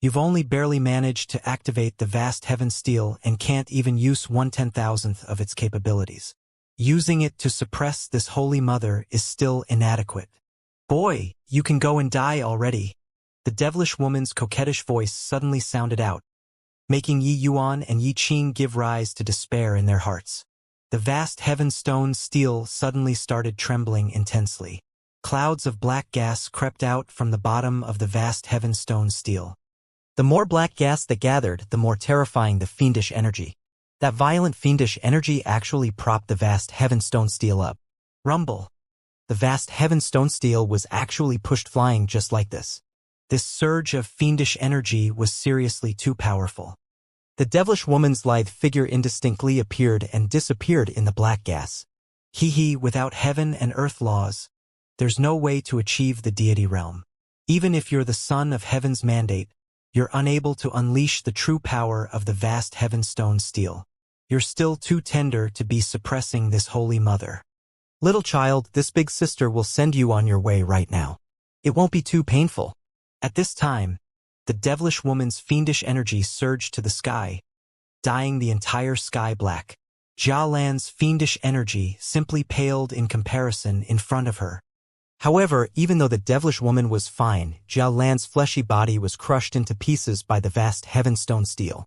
You've only barely managed to activate the vast heaven steel and can't even use 1/10,000th of its capabilities. Using it to suppress this holy mother is still inadequate. Boy, you can go and die already. The devilish woman's coquettish voice suddenly sounded out, making Yi Yuan and Yi Qing give rise to despair in their hearts. The vast heaven stone steel suddenly started trembling intensely. Clouds of black gas crept out from the bottom of the vast heaven stone steel. The more black gas that gathered, the more terrifying the fiendish energy. That violent fiendish energy actually propped the vast heaven stone steel up. Rumble. The vast heaven stone steel was actually pushed flying just like this. This surge of fiendish energy was seriously too powerful. The devilish woman's lithe figure indistinctly appeared and disappeared in the black gas. Without heaven and earth laws, there's no way to achieve the deity realm. Even if you're the son of heaven's mandate, you're unable to unleash the true power of the vast heaven stone steel. You're still too tender to be suppressing this holy mother. Little child, this big sister will send you on your way right now. It won't be too painful. At this time, the devilish woman's fiendish energy surged to the sky, dyeing the entire sky black. Jia Lan's fiendish energy simply paled in comparison in front of her. However, even though the devilish woman was fine, Jia Lan's fleshy body was crushed into pieces by the vast heavenstone steel.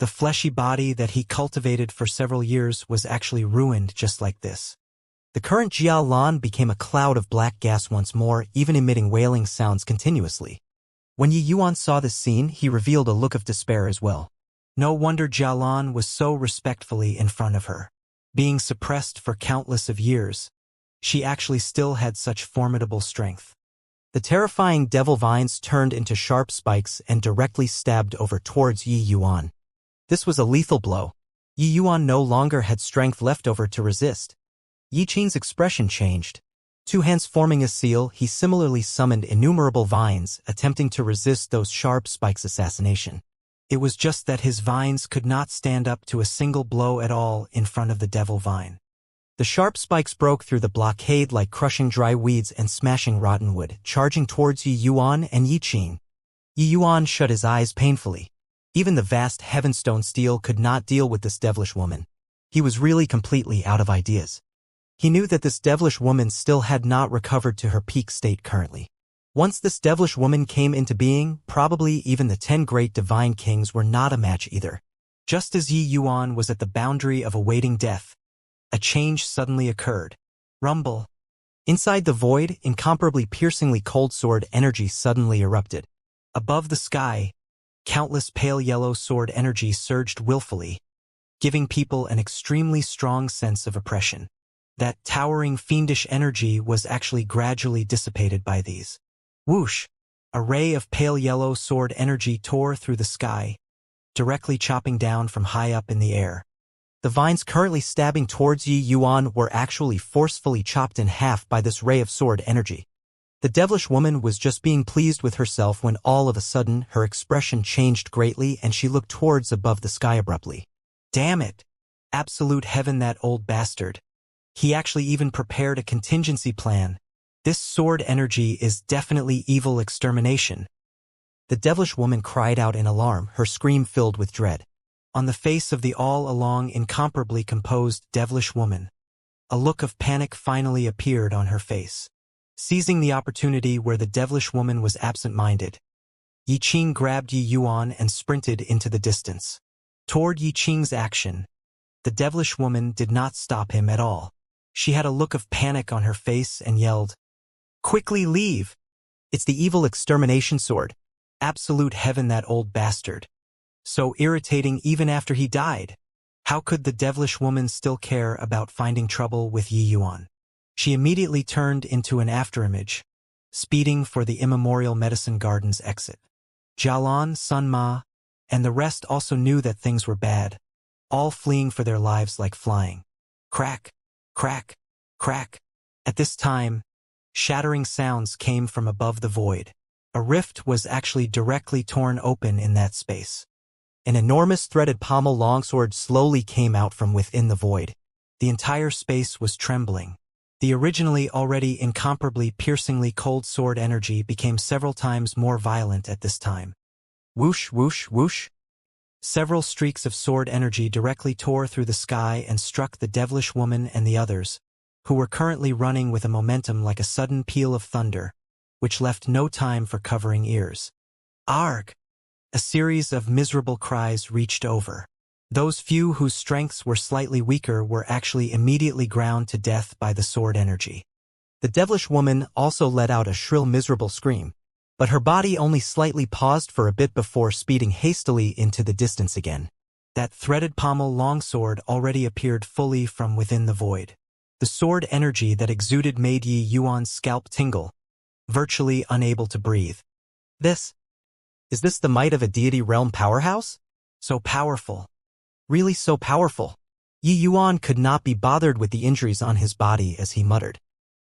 The fleshy body that he cultivated for several years was actually ruined just like this. The current Jia Lan became a cloud of black gas once more, even emitting wailing sounds continuously. When Yi Yuan saw this scene, he revealed a look of despair as well. No wonder Jia Lan was so respectfully in front of her. Being suppressed for countless of years, she actually still had such formidable strength. The terrifying devil vines turned into sharp spikes and directly stabbed over towards Yi Yuan. This was a lethal blow. Yi Yuan no longer had strength left over to resist. Yi Qing's expression changed. Two hands forming a seal, he similarly summoned innumerable vines, attempting to resist those sharp spikes' assassination. It was just that his vines could not stand up to a single blow at all in front of the devil vine. The sharp spikes broke through the blockade like crushing dry weeds and smashing rotten wood, charging towards Yi Yuan and Yi Qing. Yi Yuan shut his eyes painfully. Even the vast heavenstone steel could not deal with this devilish woman. He was really completely out of ideas. He knew that this devilish woman still had not recovered to her peak state currently. Once this devilish woman came into being, probably even the 10 great divine kings were not a match either. Just as Yi Yuan was at the boundary of awaiting death, a change suddenly occurred. Rumble. Inside the void, incomparably piercingly cold sword energy suddenly erupted. Above the sky, countless pale yellow sword energy surged willfully, giving people an extremely strong sense of oppression. That towering fiendish energy was actually gradually dissipated by these. Whoosh! A ray of pale yellow sword energy tore through the sky, directly chopping down from high up in the air. The vines currently stabbing towards Yi Yuan were actually forcefully chopped in half by this ray of sword energy. The devilish woman was just being pleased with herself when all of a sudden her expression changed greatly and she looked towards above the sky abruptly. Damn it! Absolute heaven, that old bastard. He actually even prepared a contingency plan. This sword energy is definitely evil extermination. The devilish woman cried out in alarm, her scream filled with dread. On the face of the all-along incomparably composed devilish woman, a look of panic finally appeared on her face. Seizing the opportunity where the devilish woman was absent-minded, Yi Qing grabbed Yi Yuan and sprinted into the distance. Toward Yi Qing's action, the devilish woman did not stop him at all. She had a look of panic on her face and yelled, "Quickly leave! It's the evil extermination sword. Absolute heaven, that old bastard. So irritating even after he died. How could the devilish woman still care about finding trouble with Yi Yuan?" She immediately turned into an afterimage, speeding for the Immemorial Medicine Garden's exit. Jialan, Sun Ma, and the rest also knew that things were bad, all fleeing for their lives like flying. Crack, crack, crack. At this time, shattering sounds came from above the void. A rift was actually directly torn open in that space. An enormous threaded pommel longsword slowly came out from within the void. The entire space was trembling. The originally already incomparably piercingly cold sword energy became several times more violent at this time. Whoosh, whoosh, whoosh. Several streaks of sword energy directly tore through the sky and struck the devilish woman and the others, who were currently running with a momentum like a sudden peal of thunder, which left no time for covering ears. Arg! A series of miserable cries reached over. Those few whose strengths were slightly weaker were actually immediately ground to death by the sword energy. The devilish woman also let out a shrill miserable scream, but her body only slightly paused for a bit before speeding hastily into the distance again. That threaded pommel longsword already appeared fully from within the void. The sword energy that exuded made Yi Yuan's scalp tingle, virtually unable to breathe. Is this the might of a deity realm powerhouse? So powerful. Really so powerful. Yi Yuan could not be bothered with the injuries on his body as he muttered.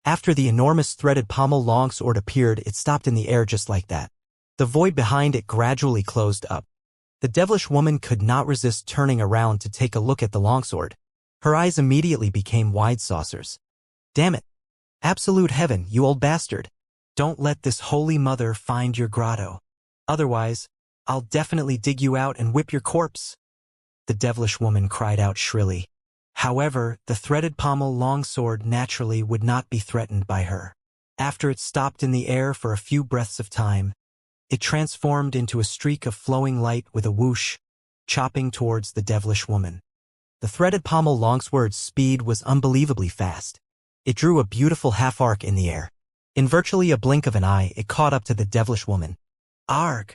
After the enormous threaded pommel longsword appeared, it stopped in the air just like that. The void behind it gradually closed up. The devilish woman could not resist turning around to take a look at the longsword. Her eyes immediately became wide saucers. Damn it! Absolute heaven, you old bastard. Don't let this holy mother find your grotto. Otherwise, I'll definitely dig you out and whip your corpse. The devilish woman cried out shrilly. However, the threaded pommel longsword naturally would not be threatened by her. After it stopped in the air for a few breaths of time, it transformed into a streak of flowing light with a whoosh, chopping towards the devilish woman. The threaded pommel longsword's speed was unbelievably fast. It drew a beautiful half-arc in the air. In virtually a blink of an eye, it caught up to the devilish woman. Arg!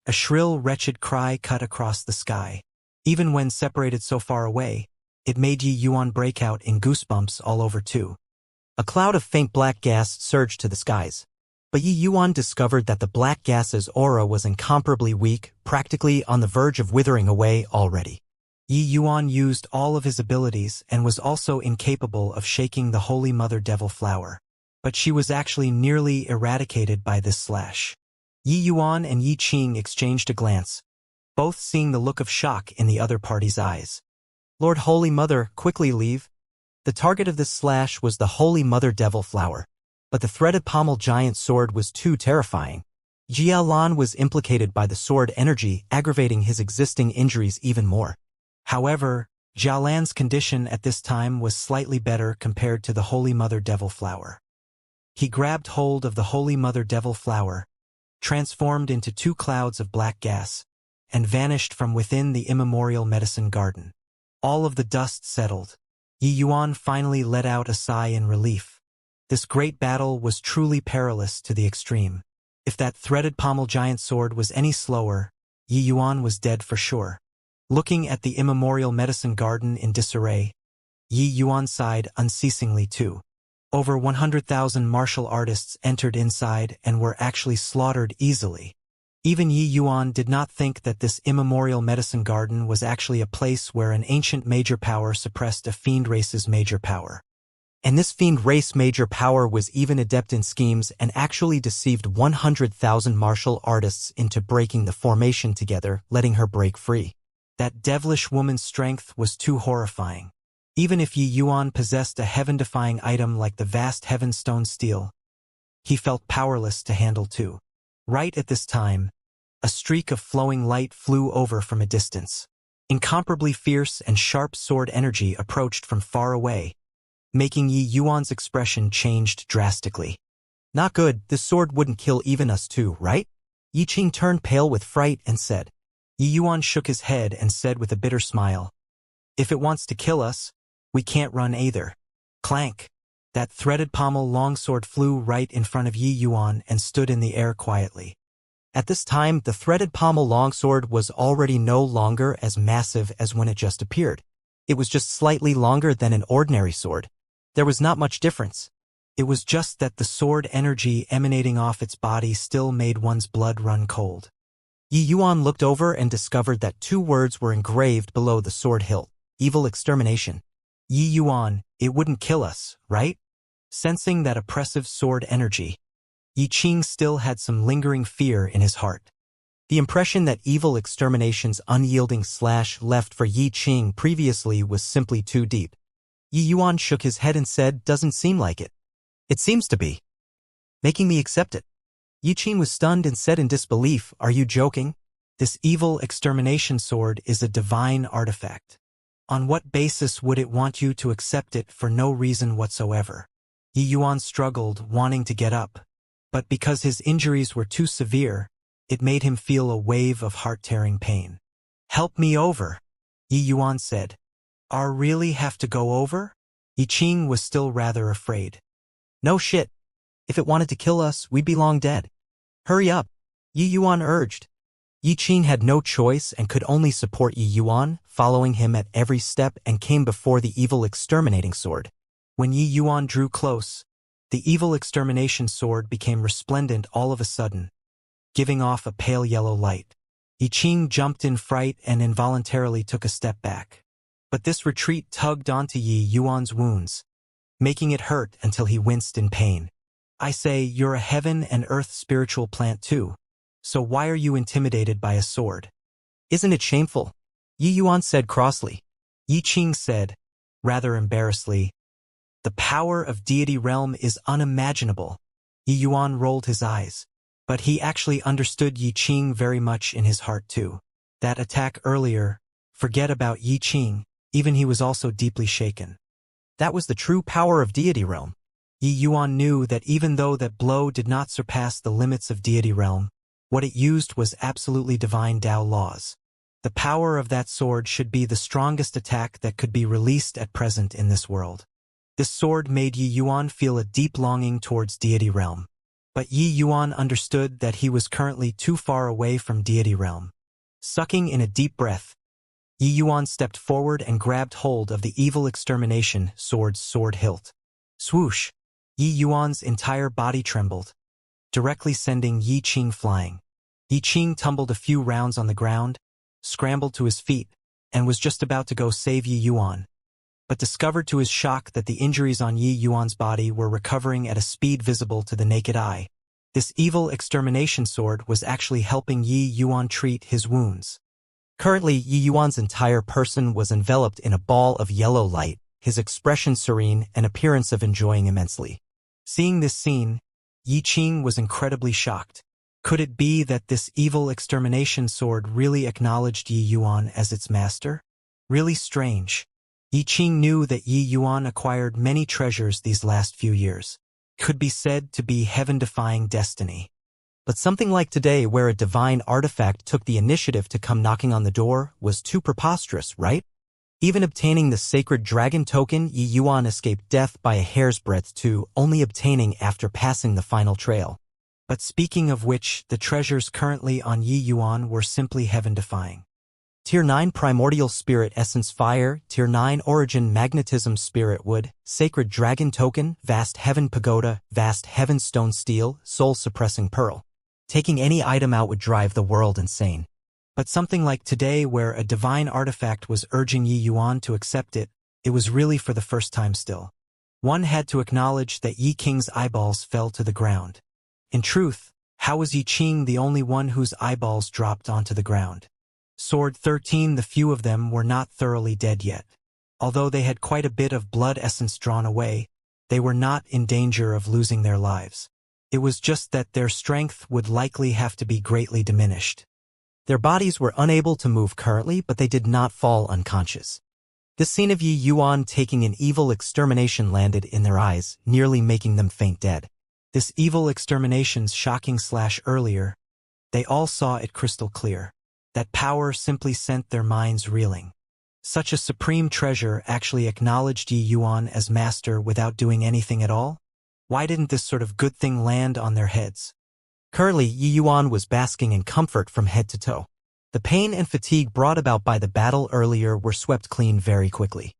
A shrill, wretched cry cut across the sky. Even when separated so far away, it made Yi Yuan break out in goosebumps all over too. A cloud of faint black gas surged to the skies. But Yi Yuan discovered that the black gas's aura was incomparably weak, practically on the verge of withering away already. Yi Yuan used all of his abilities and was also incapable of shaking the Holy Mother Devil Flower. But she was actually nearly eradicated by this slash. Yi Yuan and Yi Qing exchanged a glance, both seeing the look of shock in the other party's eyes. Lord Holy Mother, quickly leave. The target of this slash was the Holy Mother Devil Flower, but the threaded pommel giant sword was too terrifying. Jialan was implicated by the sword energy, aggravating his existing injuries even more. However, Jialan's condition at this time was slightly better compared to the Holy Mother Devil Flower. He grabbed hold of the Holy Mother Devil Flower, transformed into 2 clouds of black gas, and vanished from within the immemorial medicine garden. All of the dust settled. Yi Yuan finally let out a sigh in relief. This great battle was truly perilous to the extreme. If that threaded pommel giant sword was any slower, Yi Yuan was dead for sure. Looking at the immemorial medicine garden in disarray, Yi Yuan sighed unceasingly too. Over 100,000 martial artists entered inside and were actually slaughtered easily. Even Yi Yuan did not think that this immemorial medicine garden was actually a place where an ancient major power suppressed a fiend race's major power. And this fiend race major power was even adept in schemes and actually deceived 100,000 martial artists into breaking the formation together, letting her break free. That devilish woman's strength was too horrifying. Even if Yi Yuan possessed a heaven-defying item like the vast Heavenstone Steel, he felt powerless to handle too. Right at this time, a streak of flowing light flew over from a distance. Incomparably fierce and sharp sword energy approached from far away, making Yi Yuan's expression changed drastically. Not good, this sword wouldn't kill even us two, right? Yi Qing turned pale with fright and said. Yi Yuan shook his head and said with a bitter smile, if it wants to kill us, we can't run either. Clank. That threaded pommel longsword flew right in front of Yi Yuan and stood in the air quietly. At this time, the threaded pommel longsword was already no longer as massive as when it just appeared. It was just slightly longer than an ordinary sword. There was not much difference. It was just that the sword energy emanating off its body still made one's blood run cold. Yi Yuan looked over and discovered that 2 words were engraved below the sword hilt. Evil extermination. Yi Yuan, it wouldn't kill us, right? Sensing that oppressive sword energy, Yi Qing still had some lingering fear in his heart. The impression that evil extermination's unyielding slash left for Yi Qing previously was simply too deep. Yi Yuan shook his head and said, doesn't seem like it. It seems to be. Making me accept it. Yi Qing was stunned and said in disbelief, are you joking? This evil extermination sword is a divine artifact. On what basis would it want you to accept it for no reason whatsoever? Yi Yuan struggled, wanting to get up, but because his injuries were too severe, it made him feel a wave of heart-tearing pain. Help me over, Yi Yuan said. Our really have to go over? Yi Qing was still rather afraid. No shit. If it wanted to kill us, we'd be long dead. Hurry up, Yi Yuan urged. Yi Qing had no choice and could only support Yi Yuan, following him at every step and came before the evil exterminating sword. When Yi Yuan drew close, the evil extermination sword became resplendent all of a sudden, giving off a pale yellow light. Yi Qing jumped in fright and involuntarily took a step back. But this retreat tugged onto Yi Yuan's wounds, making it hurt until he winced in pain. I say, you're a heaven and earth spiritual plant too. So why are you intimidated by a sword? Isn't it shameful? Yi Yuan said crossly. Yi Qing said, rather embarrassedly, the power of deity realm is unimaginable. Yi Yuan rolled his eyes. But he actually understood Yi Qing very much in his heart too. That attack earlier, forget about Yi Qing, even he was also deeply shaken. That was the true power of deity realm. Yi Yuan knew that even though that blow did not surpass the limits of deity realm, what it used was absolutely divine Tao laws. The power of that sword should be the strongest attack that could be released at present in this world. This sword made Yi Yuan feel a deep longing towards deity realm. But Yi Yuan understood that he was currently too far away from deity realm. Sucking in a deep breath, Yi Yuan stepped forward and grabbed hold of the evil extermination sword's sword hilt. Swoosh! Yi Yuan's entire body trembled, directly sending Yi Qing flying. Yi Qing tumbled a few rounds on the ground, scrambled to his feet, and was just about to go save Yi Yuan, but discovered to his shock that the injuries on Yi Yuan's body were recovering at a speed visible to the naked eye. This evil extermination sword was actually helping Yi Yuan treat his wounds. Currently, Yi Yuan's entire person was enveloped in a ball of yellow light, his expression serene and appearance of enjoying immensely. Seeing this scene, Yi Qing was incredibly shocked. Could it be that this evil extermination sword really acknowledged Yi Yuan as its master? Really strange. Yi Qing knew that Yi Yuan acquired many treasures these last few years. Could be said to be heaven-defying destiny. But something like today where a divine artifact took the initiative to come knocking on the door was too preposterous, right? Even obtaining the sacred dragon token, Yi Yuan escaped death by a hair's breadth too, only obtaining after passing the final trail. But speaking of which, the treasures currently on Yi Yuan were simply heaven-defying. Tier 9 Primordial Spirit Essence Fire, Tier 9 Origin Magnetism Spirit Wood, Sacred Dragon Token, Vast Heaven Pagoda, Vast Heaven Stone Steel, Soul Suppressing Pearl. Taking any item out would drive the world insane. But something like today where a divine artifact was urging Yi Yuan to accept it, it was really for the first time still. One had to acknowledge that Yi Qing's eyeballs fell to the ground. In truth, how was Yi Qing the only one whose eyeballs dropped onto the ground? Sword 13, the few of them were not thoroughly dead yet. Although they had quite a bit of blood essence drawn away, they were not in danger of losing their lives. It was just that their strength would likely have to be greatly diminished. Their bodies were unable to move currently, but they did not fall unconscious. The scene of Yi Yuan taking an evil extermination landed in their eyes, nearly making them faint dead. This evil extermination's shocking slash earlier, they all saw it crystal clear. That power simply sent their minds reeling. Such a supreme treasure actually acknowledged Yi Yuan as master without doing anything at all? Why didn't this sort of good thing land on their heads? Currently, Yi Yuan was basking in comfort from head to toe. The pain and fatigue brought about by the battle earlier were swept clean very quickly.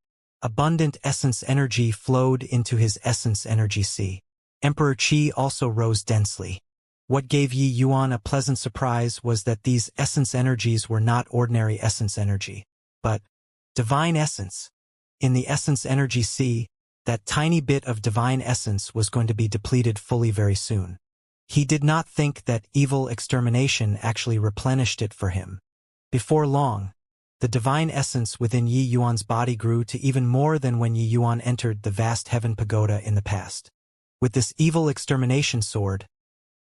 Abundant essence energy flowed into his essence energy sea. Emperor Qi also rose densely. What gave Yi Yuan a pleasant surprise was that these essence energies were not ordinary essence energy, but divine essence. In the essence energy sea, that tiny bit of divine essence was going to be depleted fully very soon. He did not think that evil extermination actually replenished it for him. Before long, the divine essence within Yi Yuan's body grew to even more than when Yi Yuan entered the vast heaven pagoda in the past. With this evil extermination sword,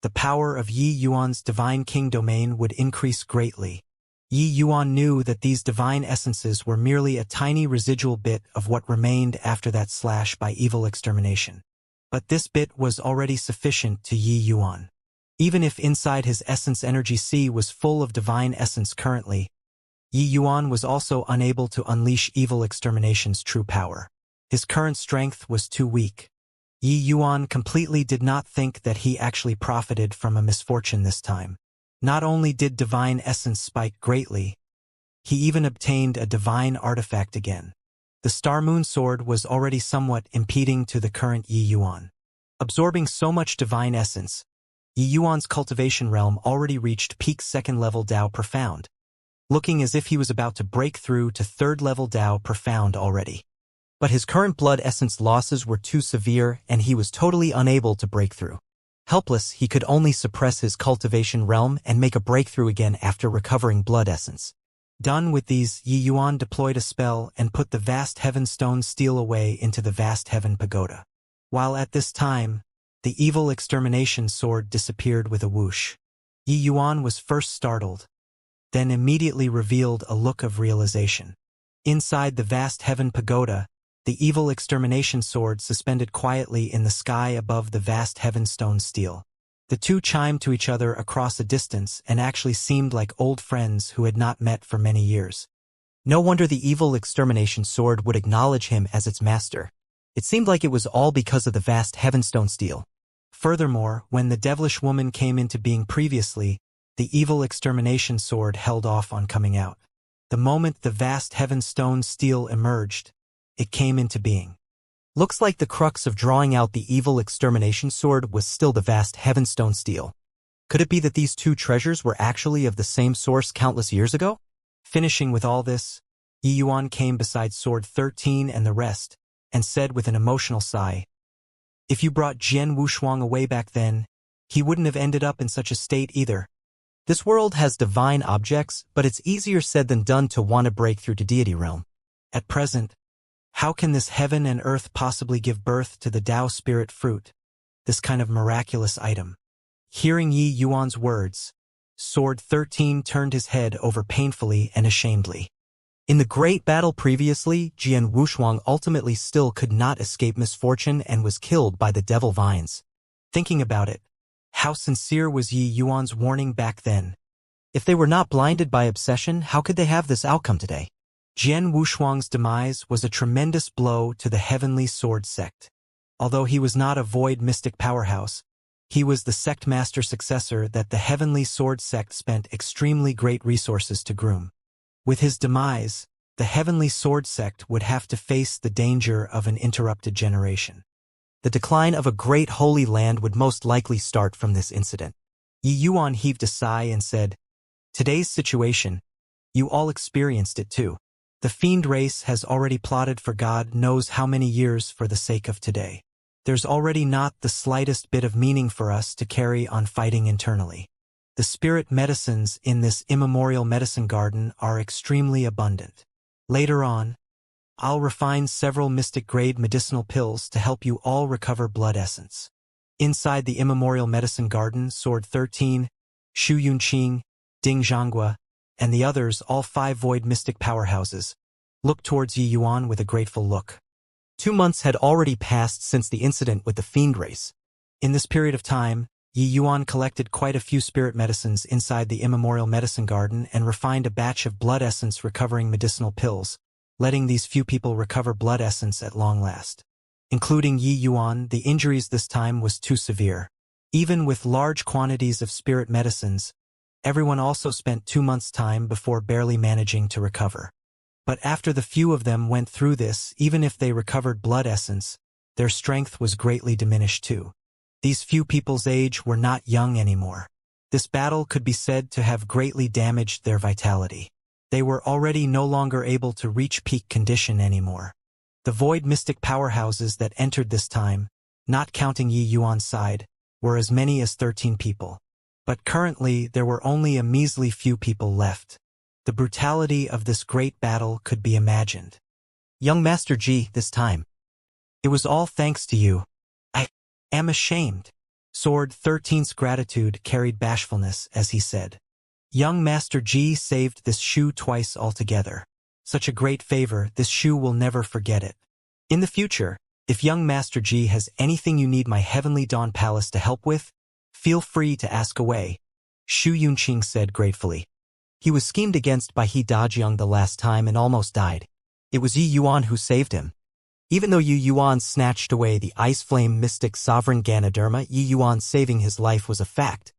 the power of Yi Yuan's divine king domain would increase greatly. Yi Yuan knew that these divine essences were merely a tiny residual bit of what remained after that slash by evil extermination. But this bit was already sufficient to Yi Yuan. Even if inside his essence energy sea was full of divine essence currently, Yi Yuan was also unable to unleash evil extermination's true power. His current strength was too weak. Yi Yuan completely did not think that he actually profited from a misfortune this time. Not only did divine essence spike greatly, he even obtained a divine artifact again. The Star Moon Sword was already somewhat impeding to the current Yi Yuan. Absorbing so much divine essence, Yi Yuan's cultivation realm already reached peak second-level Dao Profound, looking as if he was about to break through to third-level Dao Profound already. But his current blood essence losses were too severe and he was totally unable to break through. Helpless, he could only suppress his cultivation realm and make a breakthrough again after recovering blood essence. Done with these, Yi Yuan deployed a spell and put the vast heaven stone steel away into the vast heaven pagoda. While at this time, the evil extermination sword disappeared with a whoosh. Yi Yuan was first startled, then immediately revealed a look of realization. Inside the vast heaven pagoda, the evil extermination sword suspended quietly in the sky above the vast heaven stone steel. The two chimed to each other across a distance and actually seemed like old friends who had not met for many years. No wonder the evil extermination sword would acknowledge him as its master. It seemed like it was all because of the vast heavenstone steel. Furthermore, when the devilish woman came into being previously, the evil extermination sword held off on coming out. The moment the vast heavenstone steel emerged, it came into being. Looks like the crux of drawing out the evil extermination sword was still the vast heavenstone steel. Could it be that these two treasures were actually of the same source countless years ago? Finishing with all this, Yi Yuan came beside Sword 13 and the rest, and said with an emotional sigh, "If you brought Jian Wushuang away back then, he wouldn't have ended up in such a state either." This world has divine objects, but it's easier said than done to want to break through to deity realm. At present, how can this heaven and earth possibly give birth to the Tao spirit fruit, this kind of miraculous item? Hearing Yi Yuan's words, Sword 13 turned his head over painfully and ashamedly. In the great battle previously, Jian Wushuang ultimately still could not escape misfortune and was killed by the devil vines. Thinking about it, how sincere was Yi Yuan's warning back then? If they were not blinded by obsession, how could they have this outcome today? Jian Wushuang's demise was a tremendous blow to the Heavenly Sword sect. Although he was not a void mystic powerhouse, he was the sect master successor that the Heavenly Sword sect spent extremely great resources to groom. With his demise, the Heavenly Sword sect would have to face the danger of an interrupted generation. The decline of a great holy land would most likely start from this incident. Yi Yuan heaved a sigh and said, "Today's situation, you all experienced it too. The fiend race has already plotted for God knows how many years for the sake of today. There's already not the slightest bit of meaning for us to carry on fighting internally. The spirit medicines in this immemorial medicine garden are extremely abundant. Later on, I'll refine several mystic-grade medicinal pills to help you all recover blood essence." Inside the immemorial medicine garden, Sword 13, Shu Yunqing, Ding Zhanggua, and the others, all 5 void mystic powerhouses, looked towards Yi Yuan with a grateful look. 2 months had already passed since the incident with the fiend race. In this period of time, Yi Yuan collected quite a few spirit medicines inside the immemorial medicine garden and refined a batch of blood essence recovering medicinal pills, letting these few people recover blood essence at long last. Including Yi Yuan, the injuries this time was too severe. Even with large quantities of spirit medicines, everyone also spent 2 months' time before barely managing to recover. But after the few of them went through this, even if they recovered blood essence, their strength was greatly diminished too. These few people's age were not young anymore. This battle could be said to have greatly damaged their vitality. They were already no longer able to reach peak condition anymore. The void mystic powerhouses that entered this time, not counting Yi Yuan's side, were as many as 13 people. But currently there were only a measly few people left. The brutality of this great battle could be imagined. Young Master Ji, this time. It was all thanks to you. I am ashamed. Sword 13's gratitude carried bashfulness as he said. Young Master Ji saved this Shu twice altogether. Such a great favor, this Shu will never forget it. In the future, if young Master Ji has anything you need my Heavenly Dawn Palace to help with, feel free to ask away, Shu Yunqing said gratefully. He was schemed against by He Dajiang the last time and almost died. It was Yi Yuan who saved him. Even though Yi Yuan snatched away the Ice Flame Mystic Sovereign Ganoderma, Yi Yuan saving his life was a fact.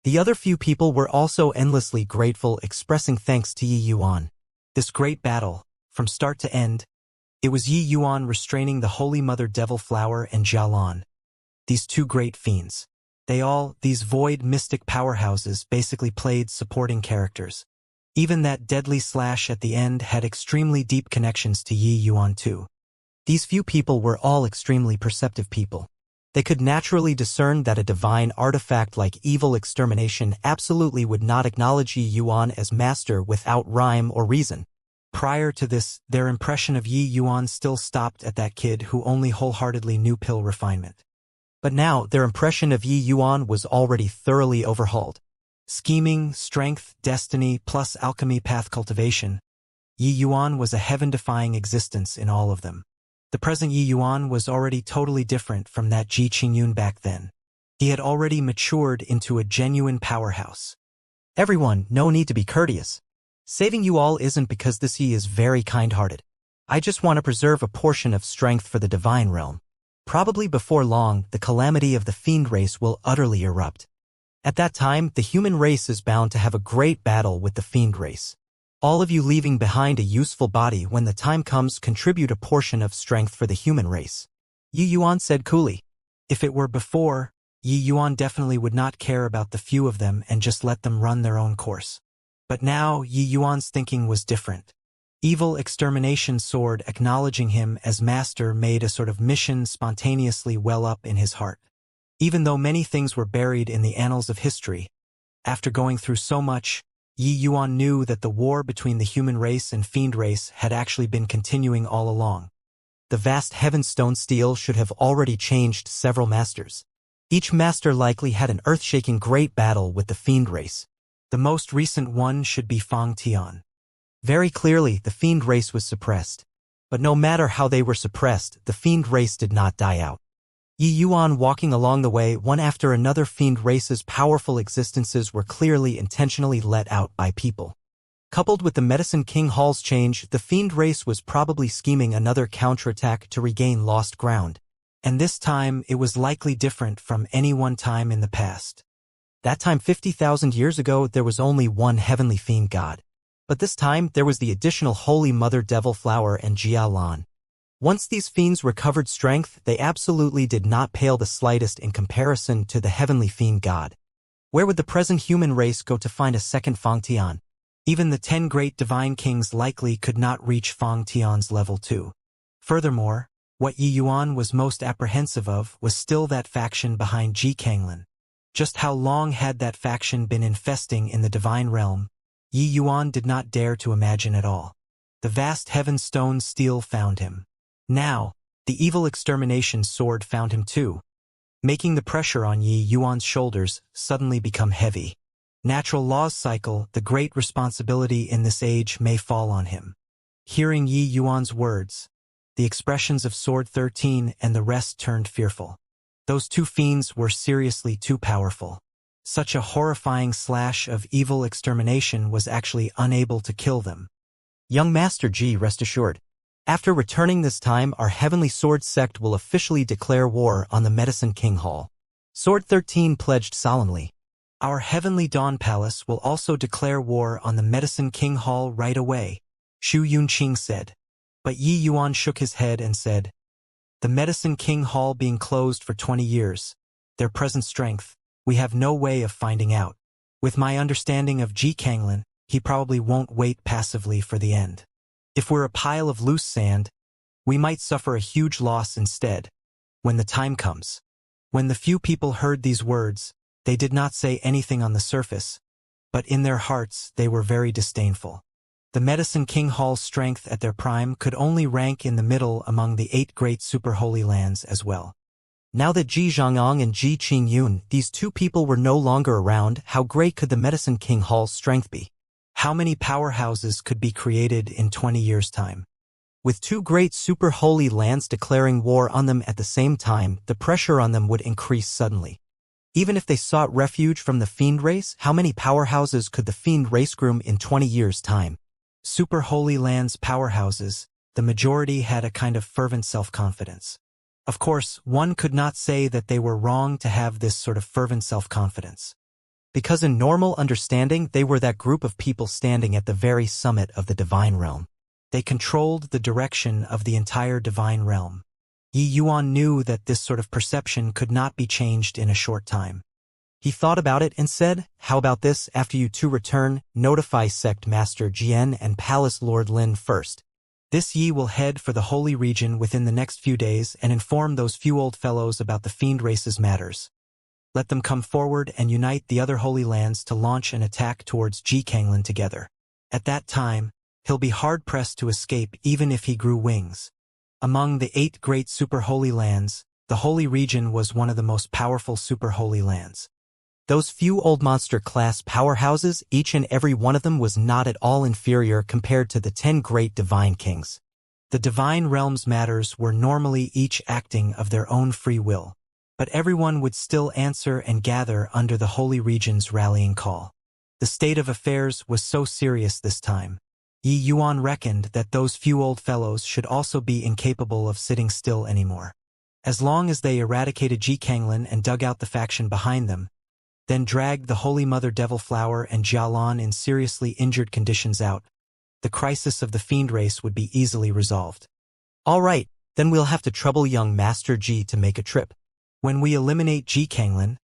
The other few people were also endlessly grateful, expressing thanks to Yi Yuan. This great battle, from start to end, it was Yi Yuan restraining the Holy Mother Devil Flower and Jialan. These two great fiends. These void mystic powerhouses basically played supporting characters. Even that deadly slash at the end had extremely deep connections to Yi Yuan too. These few people were all extremely perceptive people. They could naturally discern that a divine artifact like evil extermination absolutely would not acknowledge Yi Yuan as master without rhyme or reason. Prior to this, their impression of Yi Yuan still stopped at that kid who only wholeheartedly knew pill refinement. But now, their impression of Yi Yuan was already thoroughly overhauled. Scheming, strength, destiny, plus alchemy path cultivation. Yi Yuan was a heaven-defying existence in all of them. The present Yi Yuan was already totally different from that Ji Qingyun back then. He had already matured into a genuine powerhouse. Everyone, no need to be courteous. Saving you all isn't because this Yi is very kind-hearted. I just want to preserve a portion of strength for the divine realm. Probably before long, the calamity of the fiend race will utterly erupt. At that time, the human race is bound to have a great battle with the fiend race. All of you leaving behind a useful body when the time comes contribute a portion of strength for the human race. Yi Yuan said coolly. If it were before, Yi Yuan definitely would not care about the few of them and just let them run their own course. But now, Yi Yuan's thinking was different. Evil extermination sword acknowledging him as master made a sort of mission spontaneously well up in his heart. Even though many things were buried in the annals of history, after going through so much, Yi Yuan knew that the war between the human race and fiend race had actually been continuing all along. The vast Heavenstone steel should have already changed several masters. Each master likely had an earth-shaking great battle with the fiend race. The most recent one should be Fang Tian. Very clearly, the fiend race was suppressed. But no matter how they were suppressed, the fiend race did not die out. Yi Yuan walking along the way, one after another fiend race's powerful existences were clearly intentionally let out by people. Coupled with the Medicine King Hall's change, the fiend race was probably scheming another counterattack to regain lost ground. And this time, it was likely different from any one time in the past. That time 50,000 years ago, there was only one heavenly fiend god. But this time, there was the additional Holy Mother Devil Flower and Jialan. Once these fiends recovered strength, they absolutely did not pale the slightest in comparison to the heavenly fiend god. Where would the present human race go to find a second Fang Tian? Even the 10 great divine kings likely could not reach Fang Tian's level 2. Furthermore, what Yi Yuan was most apprehensive of was still that faction behind Ji Kanglin. Just how long had that faction been infesting in the divine realm? Yi Yuan did not dare to imagine at all. The vast Heavenstone steel found him. Now, the evil extermination sword found him too, making the pressure on Yi Yuan's shoulders suddenly become heavy. Natural law's cycle, the great responsibility in this age may fall on him. Hearing Yi Yuan's words, the expressions of Sword 13 and the rest turned fearful. Those two fiends were seriously too powerful. Such a horrifying slash of evil extermination was actually unable to kill them. Young Master Ji, rest assured. After returning this time, our Heavenly Sword sect will officially declare war on the Medicine King Hall. Sword 13 pledged solemnly. Our Heavenly Dawn Palace will also declare war on the Medicine King Hall right away, Xu Yunqing said. But Yi Yuan shook his head and said, the Medicine King Hall being closed for 20 years, their present strength, we have no way of finding out. With my understanding of Ji Kanglin, he probably won't wait passively for the end. If we're a pile of loose sand, we might suffer a huge loss instead, when the time comes. When the few people heard these words, they did not say anything on the surface, but in their hearts they were very disdainful. The Medicine King Hall's strength at their prime could only rank in the middle among the 8 great super holy lands as well. Now that Ji Zhongyang and Ji Qingyun, these two people were no longer around, how great could the Medicine King Hall's strength be? How many powerhouses could be created in 20 years' time? With 2 great super holy lands declaring war on them at the same time, the pressure on them would increase suddenly. Even if they sought refuge from the Fiend race, how many powerhouses could the Fiend race groom in 20 years' time? Super Holy Lands powerhouses, the majority had a kind of fervent self-confidence. Of course, one could not say that they were wrong to have this sort of fervent self-confidence. Because in normal understanding, they were that group of people standing at the very summit of the divine realm. They controlled the direction of the entire divine realm. Yi Yuan knew that this sort of perception could not be changed in a short time. He thought about it and said, how about this, after you two return, notify Sect Master Jian and Palace Lord Lin first. This Yi will head for the Holy Region within the next few days and inform those few old fellows about the Fiend race's matters. Let them come forward and unite the other Holy Lands to launch an attack towards Ji Kanglin together. At that time, he'll be hard-pressed to escape even if he grew wings. Among the 8 great super holy lands, the Holy Region was one of the most powerful super holy lands. Those few old monster-class powerhouses, each and every one of them was not at all inferior compared to the 10 great divine kings. The divine realms matters were normally each acting of their own free will, but everyone would still answer and gather under the Holy Region's rallying call. The state of affairs was so serious this time. Yi Yuan reckoned that those few old fellows should also be incapable of sitting still anymore. As long as they eradicated Ji Kanglin and dug out the faction behind them, then dragged the Holy Mother Devil Flower and Jialan in seriously injured conditions out, the crisis of the Fiend race would be easily resolved. All right, then we'll have to trouble young Master Ji to make a trip. When we eliminate Ji Kanglin,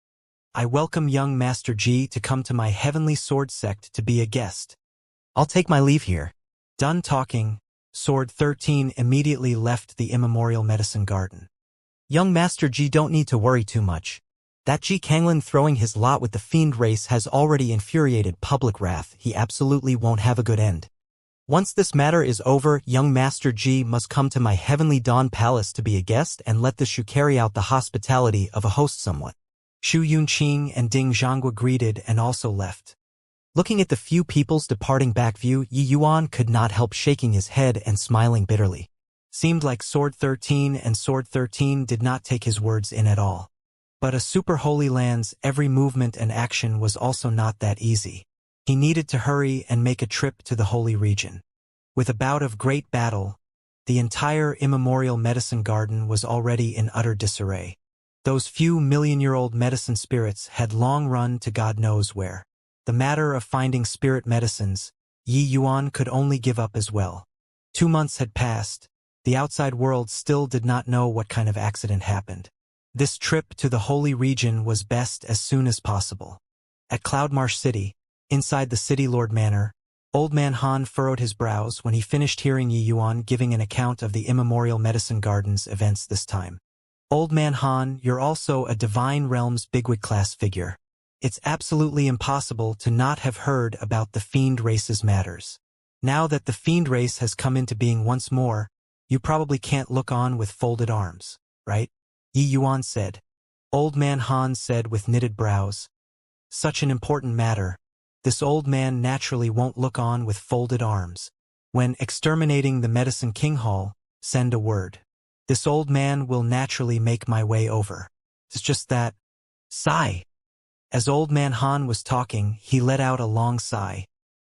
I welcome young Master Ji to come to my Heavenly Sword sect to be a guest. I'll take my leave here. Done talking, Sword 13 immediately left the immemorial medicine garden. Young Master Ji don't need to worry too much. That Ji Kanglin throwing his lot with the Fiend race has already infuriated public wrath. He absolutely won't have a good end. Once this matter is over, young Master Ji must come to my Heavenly Dawn Palace to be a guest and let the Shu carry out the hospitality of a host somewhat. Xu Yunqing and Ding Zhangguo greeted and also left. Looking at the few people's departing back view, Yi Yuan could not help shaking his head and smiling bitterly. Seemed like Sword 13 and Sword 13 did not take his words in at all. But a super holy land's every movement and action was also not that easy. He needed to hurry and make a trip to the Holy Region. With a bout of great battle, the entire immemorial medicine garden was already in utter disarray. Those few million-year-old medicine spirits had long run to God knows where. The matter of finding spirit medicines, Yi Yuan could only give up as well. 2 months had passed. The outside world still did not know what kind of accident happened. This trip to the Holy Region was best as soon as possible. At Cloudmarsh City, inside the City Lord Manor, Old Man Han furrowed his brows when he finished hearing Yi Yuan giving an account of the immemorial medicine garden's events this time. Old Man Han, you're also a Divine Realms bigwig-class figure. It's absolutely impossible to not have heard about the Fiend race's matters. Now that the Fiend race has come into being once more, you probably can't look on with folded arms, right? Yi Yuan said. Old Man Han said with knitted brows. Such an important matter. This old man naturally won't look on with folded arms. When exterminating the Medicine King Hall, send a word. This old man will naturally make my way over. It's just that. Sigh. As Old Man Han was talking, he let out a long sigh.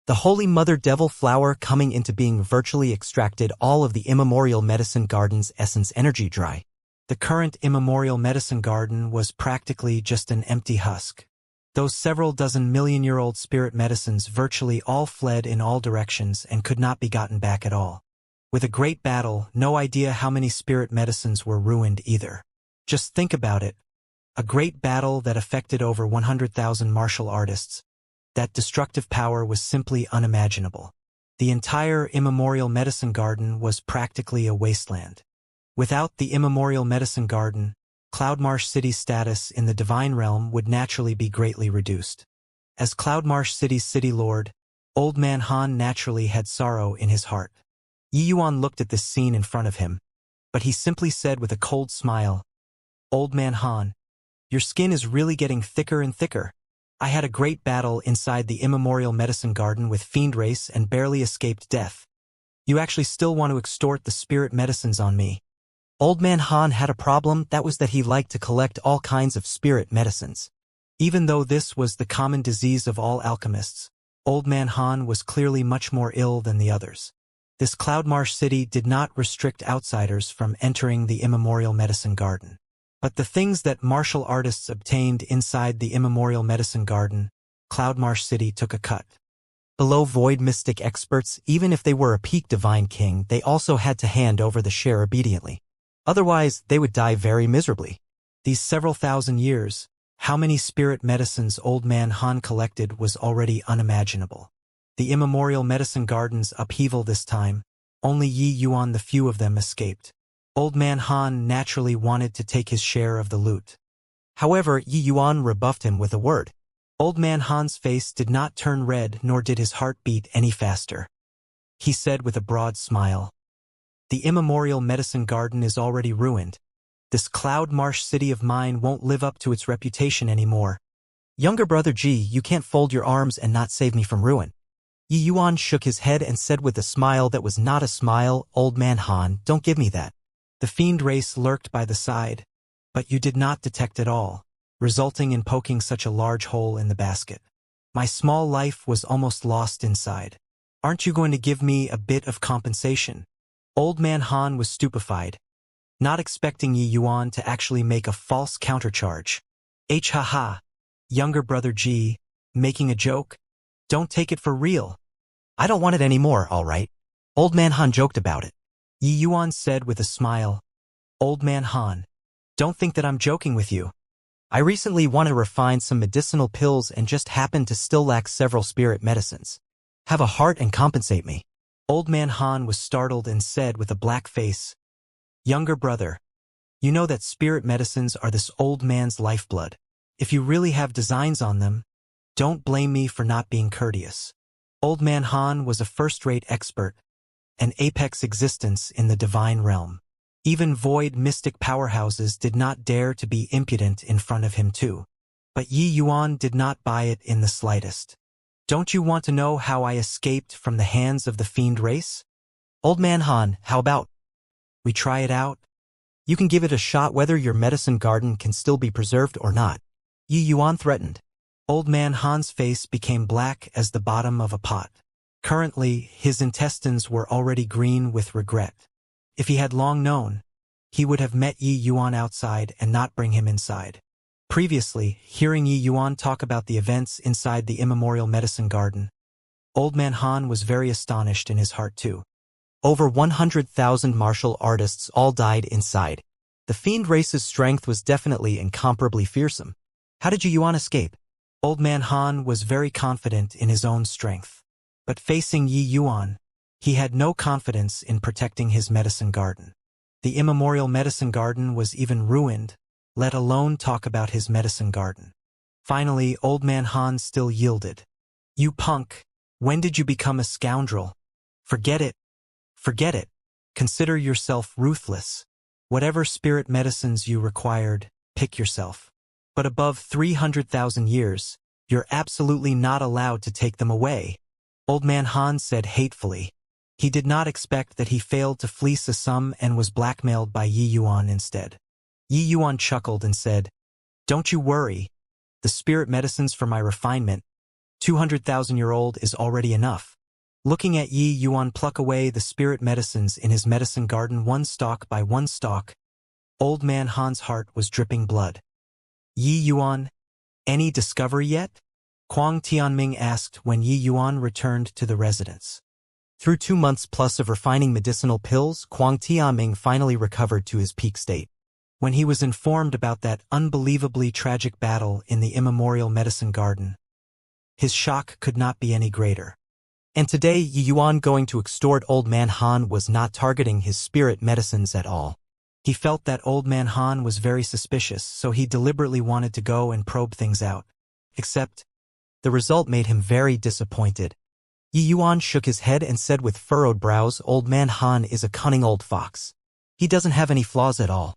The Holy Mother Devil flower coming into being virtually extracted all of the immemorial medicine garden's essence energy dry. The current immemorial medicine garden was practically just an empty husk. Those several dozen million-year-old spirit medicines virtually all fled in all directions and could not be gotten back at all. With a great battle, no idea how many spirit medicines were ruined either. Just think about it. A great battle that affected over 100,000 martial artists. That destructive power was simply unimaginable. The entire immemorial medicine garden was practically a wasteland. Without the immemorial medicine garden, Cloudmarsh City's status in the divine realm would naturally be greatly reduced. As Cloudmarsh City's city lord, Old Man Han naturally had sorrow in his heart. Yi Yuan looked at this scene in front of him, but he simply said with a cold smile, "Old Man Han, your skin is really getting thicker and thicker. I had a great battle inside the immemorial medicine garden with fiend race and barely escaped death. You actually still want to extort the spirit medicines on me." Old Man Han had a problem, that was that he liked to collect all kinds of spirit medicines. Even though this was the common disease of all alchemists, Old Man Han was clearly much more ill than the others. This Cloudmarsh City did not restrict outsiders from entering the immemorial medicine garden. But the things that martial artists obtained inside the immemorial medicine garden, Cloudmarsh City took a cut. Below void mystic experts, even if they were a peak divine king, they also had to hand over the share obediently. Otherwise, they would die very miserably. These several thousand years, how many spirit medicines Old Man Han collected was already unimaginable. The immemorial medicine garden's upheaval this time, only Yi Yuan the few of them escaped. Old Man Han naturally wanted to take his share of the loot. However, Yi Yuan rebuffed him with a word. Old Man Han's face did not turn red nor did his heart beat any faster. He said with a broad smile, "The immemorial medicine garden is already ruined. This Cloudmarsh City of mine won't live up to its reputation anymore." "Younger brother Ji, you can't fold your arms and not save me from ruin." Yi Yuan shook his head and said with a smile that was not a smile, "Old Man Han, don't give me that." The fiend race lurked by the side, but you did not detect it all, resulting in poking such a large hole in the basket. My small life was almost lost inside. Aren't you going to give me a bit of compensation? Old Man Han was stupefied, not expecting Yi Yuan to actually make a false countercharge. Ha, younger brother Ji, making a joke? Don't take it for real. "I don't want it anymore, all right." Old Man Han joked about it. Yi Yuan said with a smile, "Old Man Han, don't think that I'm joking with you. I recently want to refine some medicinal pills and just happen to still lack several spirit medicines. Have a heart and compensate me." Old Man Han was startled and said with a black face, "Younger brother, you know that spirit medicines are this old man's lifeblood. If you really have designs on them, don't blame me for not being courteous." Old Man Han was a first-rate expert, an apex existence in the divine realm. Even void mystic powerhouses did not dare to be impudent in front of him too. But Yi Yuan did not buy it in the slightest. "Don't you want to know how I escaped from the hands of the fiend race?" "Old Man Han, how about we try it out? You can give it a shot whether your medicine garden can still be preserved or not," Yi Yuan threatened. Old Man Han's face became black as the bottom of a pot. Currently, his intestines were already green with regret. If he had long known, he would have met Yi Yuan outside and not bring him inside. Previously, hearing Yi Yuan talk about the events inside the immemorial medicine garden, Old Man Han was very astonished in his heart too. Over 100,000 martial artists all died inside. The fiend race's strength was definitely incomparably fearsome. How did Yi Yuan escape? Old Man Han was very confident in his own strength. But facing Yi Yuan, he had no confidence in protecting his medicine garden. The immemorial medicine garden was even ruined, let alone talk about his medicine garden. Finally, Old Man Han still yielded. "You punk, when did you become a scoundrel? Forget it. Forget it. Consider yourself ruthless. Whatever spirit medicines you required, pick yourself. But above 300,000 years, you're absolutely not allowed to take them away," Old Man Han said hatefully. He did not expect that he failed to fleece a sum and was blackmailed by Yi Yuan instead. Yi Yuan chuckled and said, Don't you worry. The spirit medicines for my refinement, 200,000-year-old is already enough. Looking at Yi Yuan pluck away the spirit medicines in his medicine garden one stalk by one stalk, Old Man Han's heart was dripping blood. Yi Yuan, any discovery yet? Huang Tianming asked when Yi Yuan returned to the residence. Through 2 months plus of refining medicinal pills, Huang Tianming finally recovered to his peak state. When he was informed about that unbelievably tragic battle in the immemorial medicine garden, his shock could not be any greater. And today, Yi Yuan going to extort Old Man Han was not targeting his spirit medicines at all. He felt that Old Man Han was very suspicious, so he deliberately wanted to go and probe things out. Except, the result made him very disappointed. Yi Yuan shook his head and said with furrowed brows, Old Man Han is a cunning old fox. He doesn't have any flaws at all.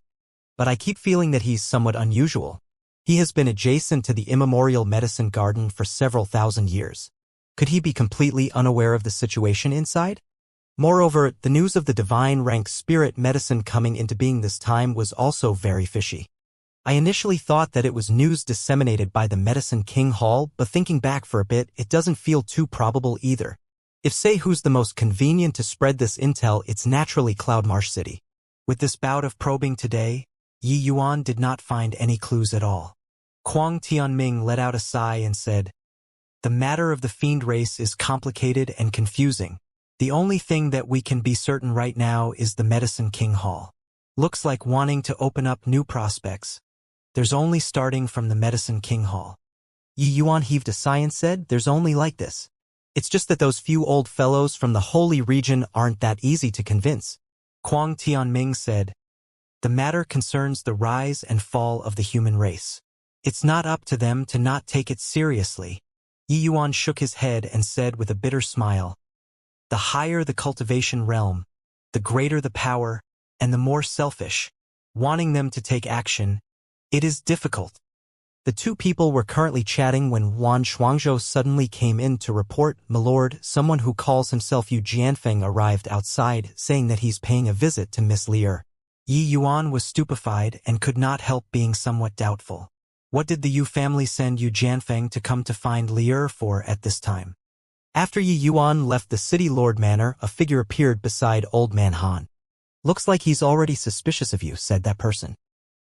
But I keep feeling that he's somewhat unusual. He has been adjacent to the immemorial medicine garden for several thousand years. Could he be completely unaware of the situation inside? Moreover, the news of the divine rank spirit medicine coming into being this time was also very fishy. I initially thought that it was news disseminated by the Medicine King Hall, but thinking back for a bit, it doesn't feel too probable either. If say who's the most convenient to spread this intel, it's naturally Cloudmarsh City. With this bout of probing today, Yi Yuan did not find any clues at all. Huang Tianming let out a sigh and said, "The matter of the fiend race is complicated and confusing. The only thing that we can be certain right now is the Medicine King Hall. Looks like wanting to open up new prospects. There's only starting from the Medicine King Hall." Yi Yuan heaved a sigh and said, "There's only like this. It's just that those few old fellows from the holy region aren't that easy to convince." Huang Tianming said, "The matter concerns the rise and fall of the human race. It's not up to them to not take it seriously." Yi Yuan shook his head and said with a bitter smile, "The higher the cultivation realm, the greater the power, and the more selfish. Wanting them to take action, it is difficult." The two people were currently chatting when Wan Shuangzhou suddenly came in to report, "Milord, someone who calls himself Yu Jianfeng arrived outside, saying that he's paying a visit to Miss Lier." Yi Yuan was stupefied and could not help being somewhat doubtful. What did the Yu family send Yu Jianfeng to come to find Lier for at this time? After Yi Yuan left the City Lord Manor, a figure appeared beside Old Man Han. "Looks like he's already suspicious of you," said that person.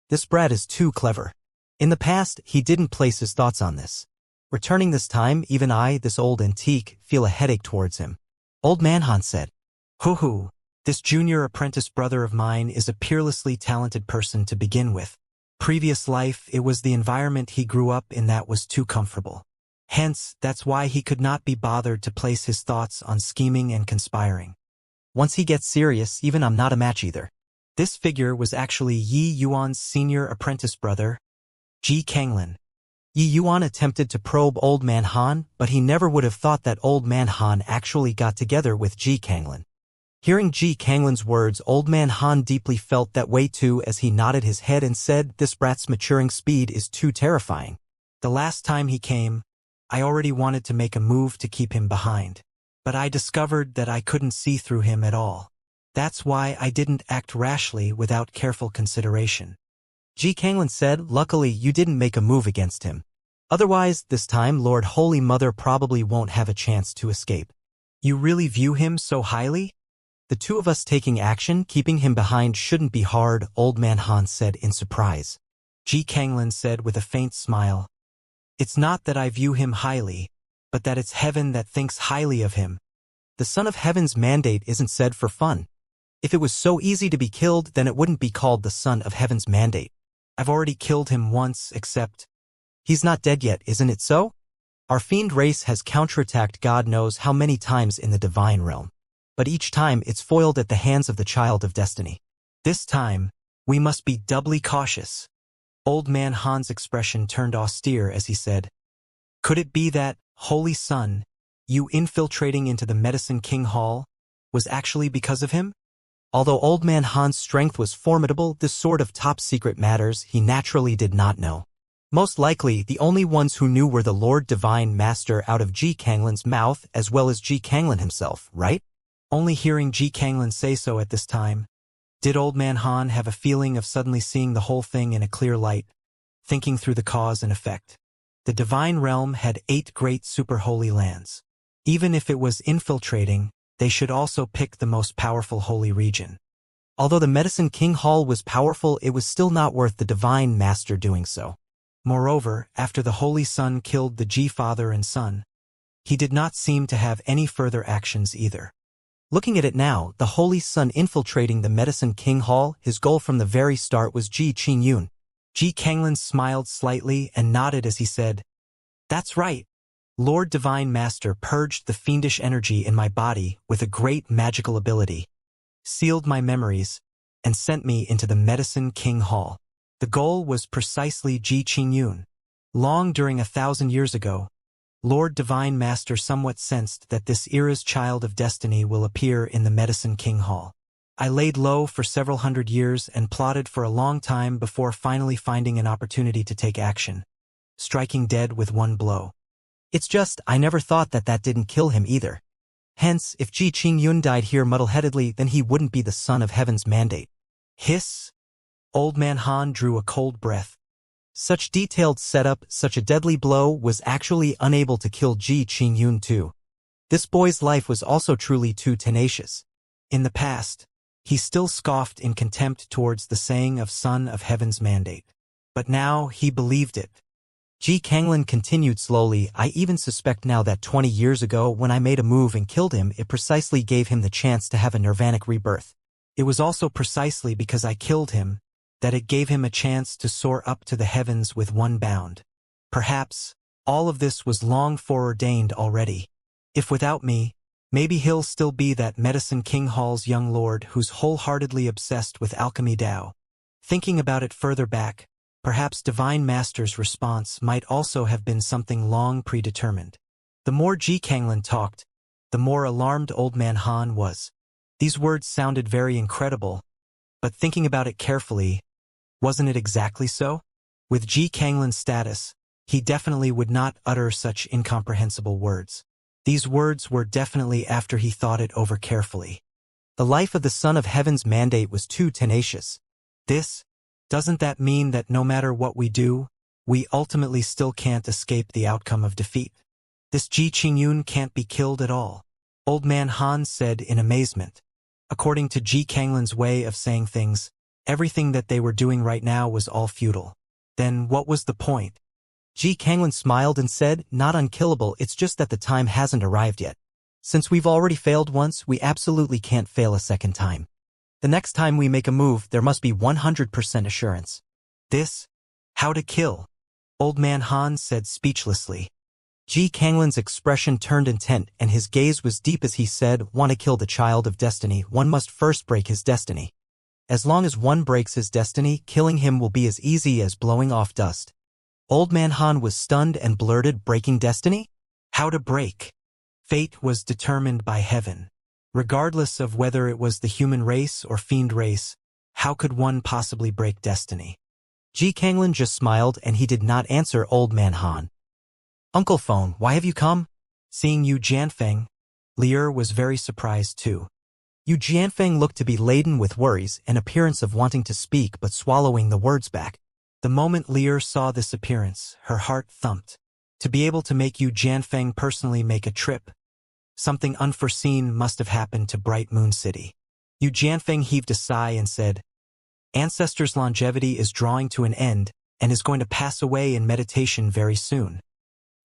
"This brat is too clever." In the past, he didn't place his thoughts on this. Returning this time, even I, this old antique, feel a headache towards him. Old Man Han said, "Hoo-hoo, this junior apprentice brother of mine is a peerlessly talented person to begin with. Previous life, it was the environment he grew up in that was too comfortable. Hence, that's why he could not be bothered to place his thoughts on scheming and conspiring. Once he gets serious, even I'm not a match either." This figure was actually Yi Yuan's senior apprentice brother, Ji Kanglin. Yi Yuan attempted to probe Old Man Han, but he never would have thought that Old Man Han actually got together with Ji Kanglin. Hearing Ji Kanglin's words, Old Man Han deeply felt that way too as he nodded his head and said, "This brat's maturing speed is too terrifying." The last time he came, I already wanted to make a move to keep him behind. But I discovered that I couldn't see through him at all. That's why I didn't act rashly without careful consideration. Ji Kanglin said, "Luckily you didn't make a move against him. Otherwise, this time Lord Holy Mother probably won't have a chance to escape." You really view him so highly? "The two of us taking action, keeping him behind shouldn't be hard," Old Man Han said in surprise. Ji Kanglin said with a faint smile, "It's not that I view him highly, but that it's heaven that thinks highly of him." The Son of Heaven's mandate isn't said for fun. If it was so easy to be killed, then it wouldn't be called the Son of Heaven's mandate. I've already killed him once, except... He's not dead yet, isn't it so? Our fiend race has counterattacked God knows how many times in the divine realm. But each time it's foiled at the hands of the Child of Destiny. This time, we must be doubly cautious. Old Man Han's expression turned austere as he said, "Could it be that, Holy Son, you infiltrating into the Medicine King Hall, was actually because of him?" Although Old Man Han's strength was formidable, this sort of top-secret matters he naturally did not know. Most likely, the only ones who knew were the Lord Divine Master out of Ji Kanglin's mouth as well as Ji Kanglin himself, right? Only hearing Ji Kanglin say so at this time, did Old Man Han have a feeling of suddenly seeing the whole thing in a clear light. thinking through the cause and effect. The divine realm had 8 great super-holy lands. Even if it was infiltrating, they should also pick the most powerful holy region. Although the Medicine King Hall was powerful, it was still not worth the Divine Master doing so. Moreover, after the Holy Son killed the G-Father and Son, he did not seem to have any further actions either. Looking at it now, the Holy Son infiltrating the Medicine King Hall, his goal from the very start was Ji Qingyun. Ji Kanglin smiled slightly and nodded as he said, "That's right. Lord Divine Master purged the fiendish energy in my body with a great magical ability, sealed my memories, and sent me into the Medicine King Hall. The goal was precisely Ji Qingyun. Long during 1,000 years ago, Lord Divine Master somewhat sensed that this era's child of destiny will appear in the Medicine King Hall. I laid low for several hundred years and plotted for a long time before finally finding an opportunity to take action, striking dead with one blow. It's just, I never thought that didn't kill him either. Hence, if Ji Qingyun died here muddle-headedly, then he wouldn't be the son of heaven's mandate." Hiss! Old Man Han drew a cold breath. Such detailed setup, such a deadly blow, was actually unable to kill Ji Qingyun too. This boy's life was also truly too tenacious. In the past, he still scoffed in contempt towards the saying of Son of Heaven's mandate. But now he believed it. Ji Kanglin continued slowly, "I even suspect now that 20 years ago when I made a move and killed him, it precisely gave him the chance to have a nirvanic rebirth. It was also precisely because I killed him that it gave him a chance to soar up to the heavens with one bound. Perhaps all of this was long foreordained already. If without me, maybe he'll still be that Medicine King Hall's young lord who's wholeheartedly obsessed with alchemy Tao." Thinking about it further back, perhaps Divine Master's response might also have been something long predetermined. The more Ji Kanglin talked, the more alarmed Old Man Han was. These words sounded very incredible, but thinking about it carefully, wasn't it exactly so? With Ji Kanglin's status, he definitely would not utter such incomprehensible words. These words were definitely after he thought it over carefully. The life of the Son of Heaven's mandate was too tenacious. Doesn't that mean that no matter what we do, we ultimately still can't escape the outcome of defeat? This Ji Qingyun can't be killed at all, Old Man Han said in amazement. According to Ji Kanglin's way of saying things, everything that they were doing right now was all futile. Then what was the point? Ji Kanglin smiled and said, "Not unkillable, it's just that the time hasn't arrived yet. Since we've already failed once, we absolutely can't fail a second time. The next time we make a move, there must be 100% assurance." How to kill? Old Man Han said speechlessly. Ji Kanglin's expression turned intent, and his gaze was deep as he said, "Want to kill the child of destiny, one must first break his destiny. As long as one breaks his destiny, killing him will be as easy as blowing off dust." Old Man Han was stunned and blurted, "Breaking destiny? How to break? Fate was determined by heaven. Regardless of whether it was the human race or fiend race, how could one possibly break destiny?" Ji Kanglin just smiled, and he did not answer Old Man Han. "Uncle Phone, why have you come?" Seeing Yu Jianfeng, Lier was very surprised too. Yu Jianfeng looked to be laden with worries, an appearance of wanting to speak but swallowing the words back. The moment Lier saw this appearance, her heart thumped. To be able to make Yu Jianfeng personally make a trip, something unforeseen must have happened to Bright Moon City. Yu Jianfeng heaved a sigh and said, "Ancestor's longevity is drawing to an end and is going to pass away in meditation very soon."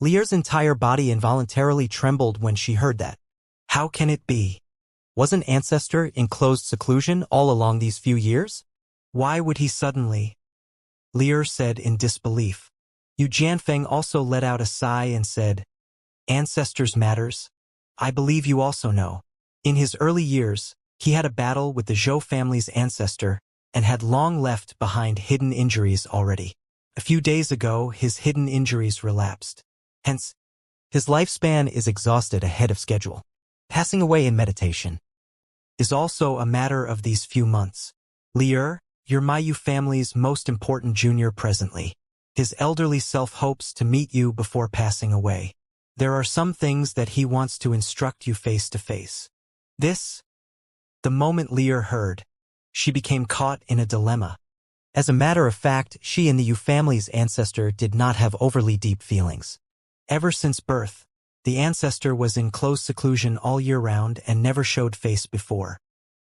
Lier's entire body involuntarily trembled when she heard that. How can it be? Wasn't Ancestor in closed seclusion all along these few years? Why would he suddenly? Lier said in disbelief. Yu Jianfeng also let out a sigh and said, "Ancestors matters. I believe you also know. In his early years, he had a battle with the Zhou family's ancestor and had long left behind hidden injuries already. A few days ago, his hidden injuries relapsed. Hence, his lifespan is exhausted ahead of schedule. Passing away in meditation is also a matter of these few months. Lier, you're Mayu family's most important junior presently. His elderly self hopes to meet you before passing away. There are some things that he wants to instruct you face to face." The moment Lier heard, she became caught in a dilemma. As a matter of fact, she and the Yu family's ancestor did not have overly deep feelings. Ever since birth, the ancestor was in close seclusion all year round and never showed face before.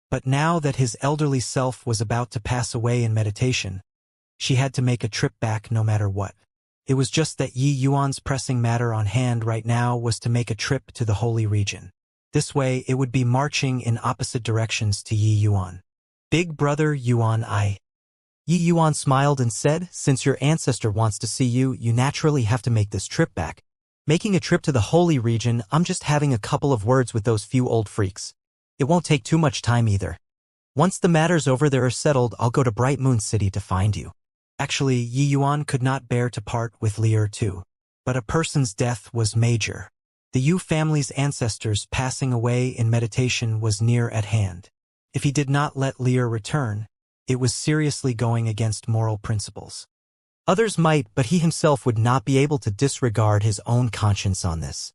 But now that his elderly self was about to pass away in meditation, she had to make a trip back no matter what. It was just that Yi Yuan's pressing matter on hand right now was to make a trip to the holy region. This way, it would be marching in opposite directions to Yi Yuan. Big brother Yuan I. Yi Yuan smiled and said, since your ancestor wants to see you, you naturally have to make this trip back. Making a trip to the holy region, I'm just having a couple of words with those few old freaks. It won't take too much time either. Once the matters over there are settled, I'll go to Bright Moon City to find you. Actually, Yi Yuan could not bear to part with Lier too. But a person's death was major. The Yu family's ancestors passing away in meditation was near at hand. If he did not let Lier return, it was seriously going against moral principles. Others might, but he himself would not be able to disregard his own conscience on this.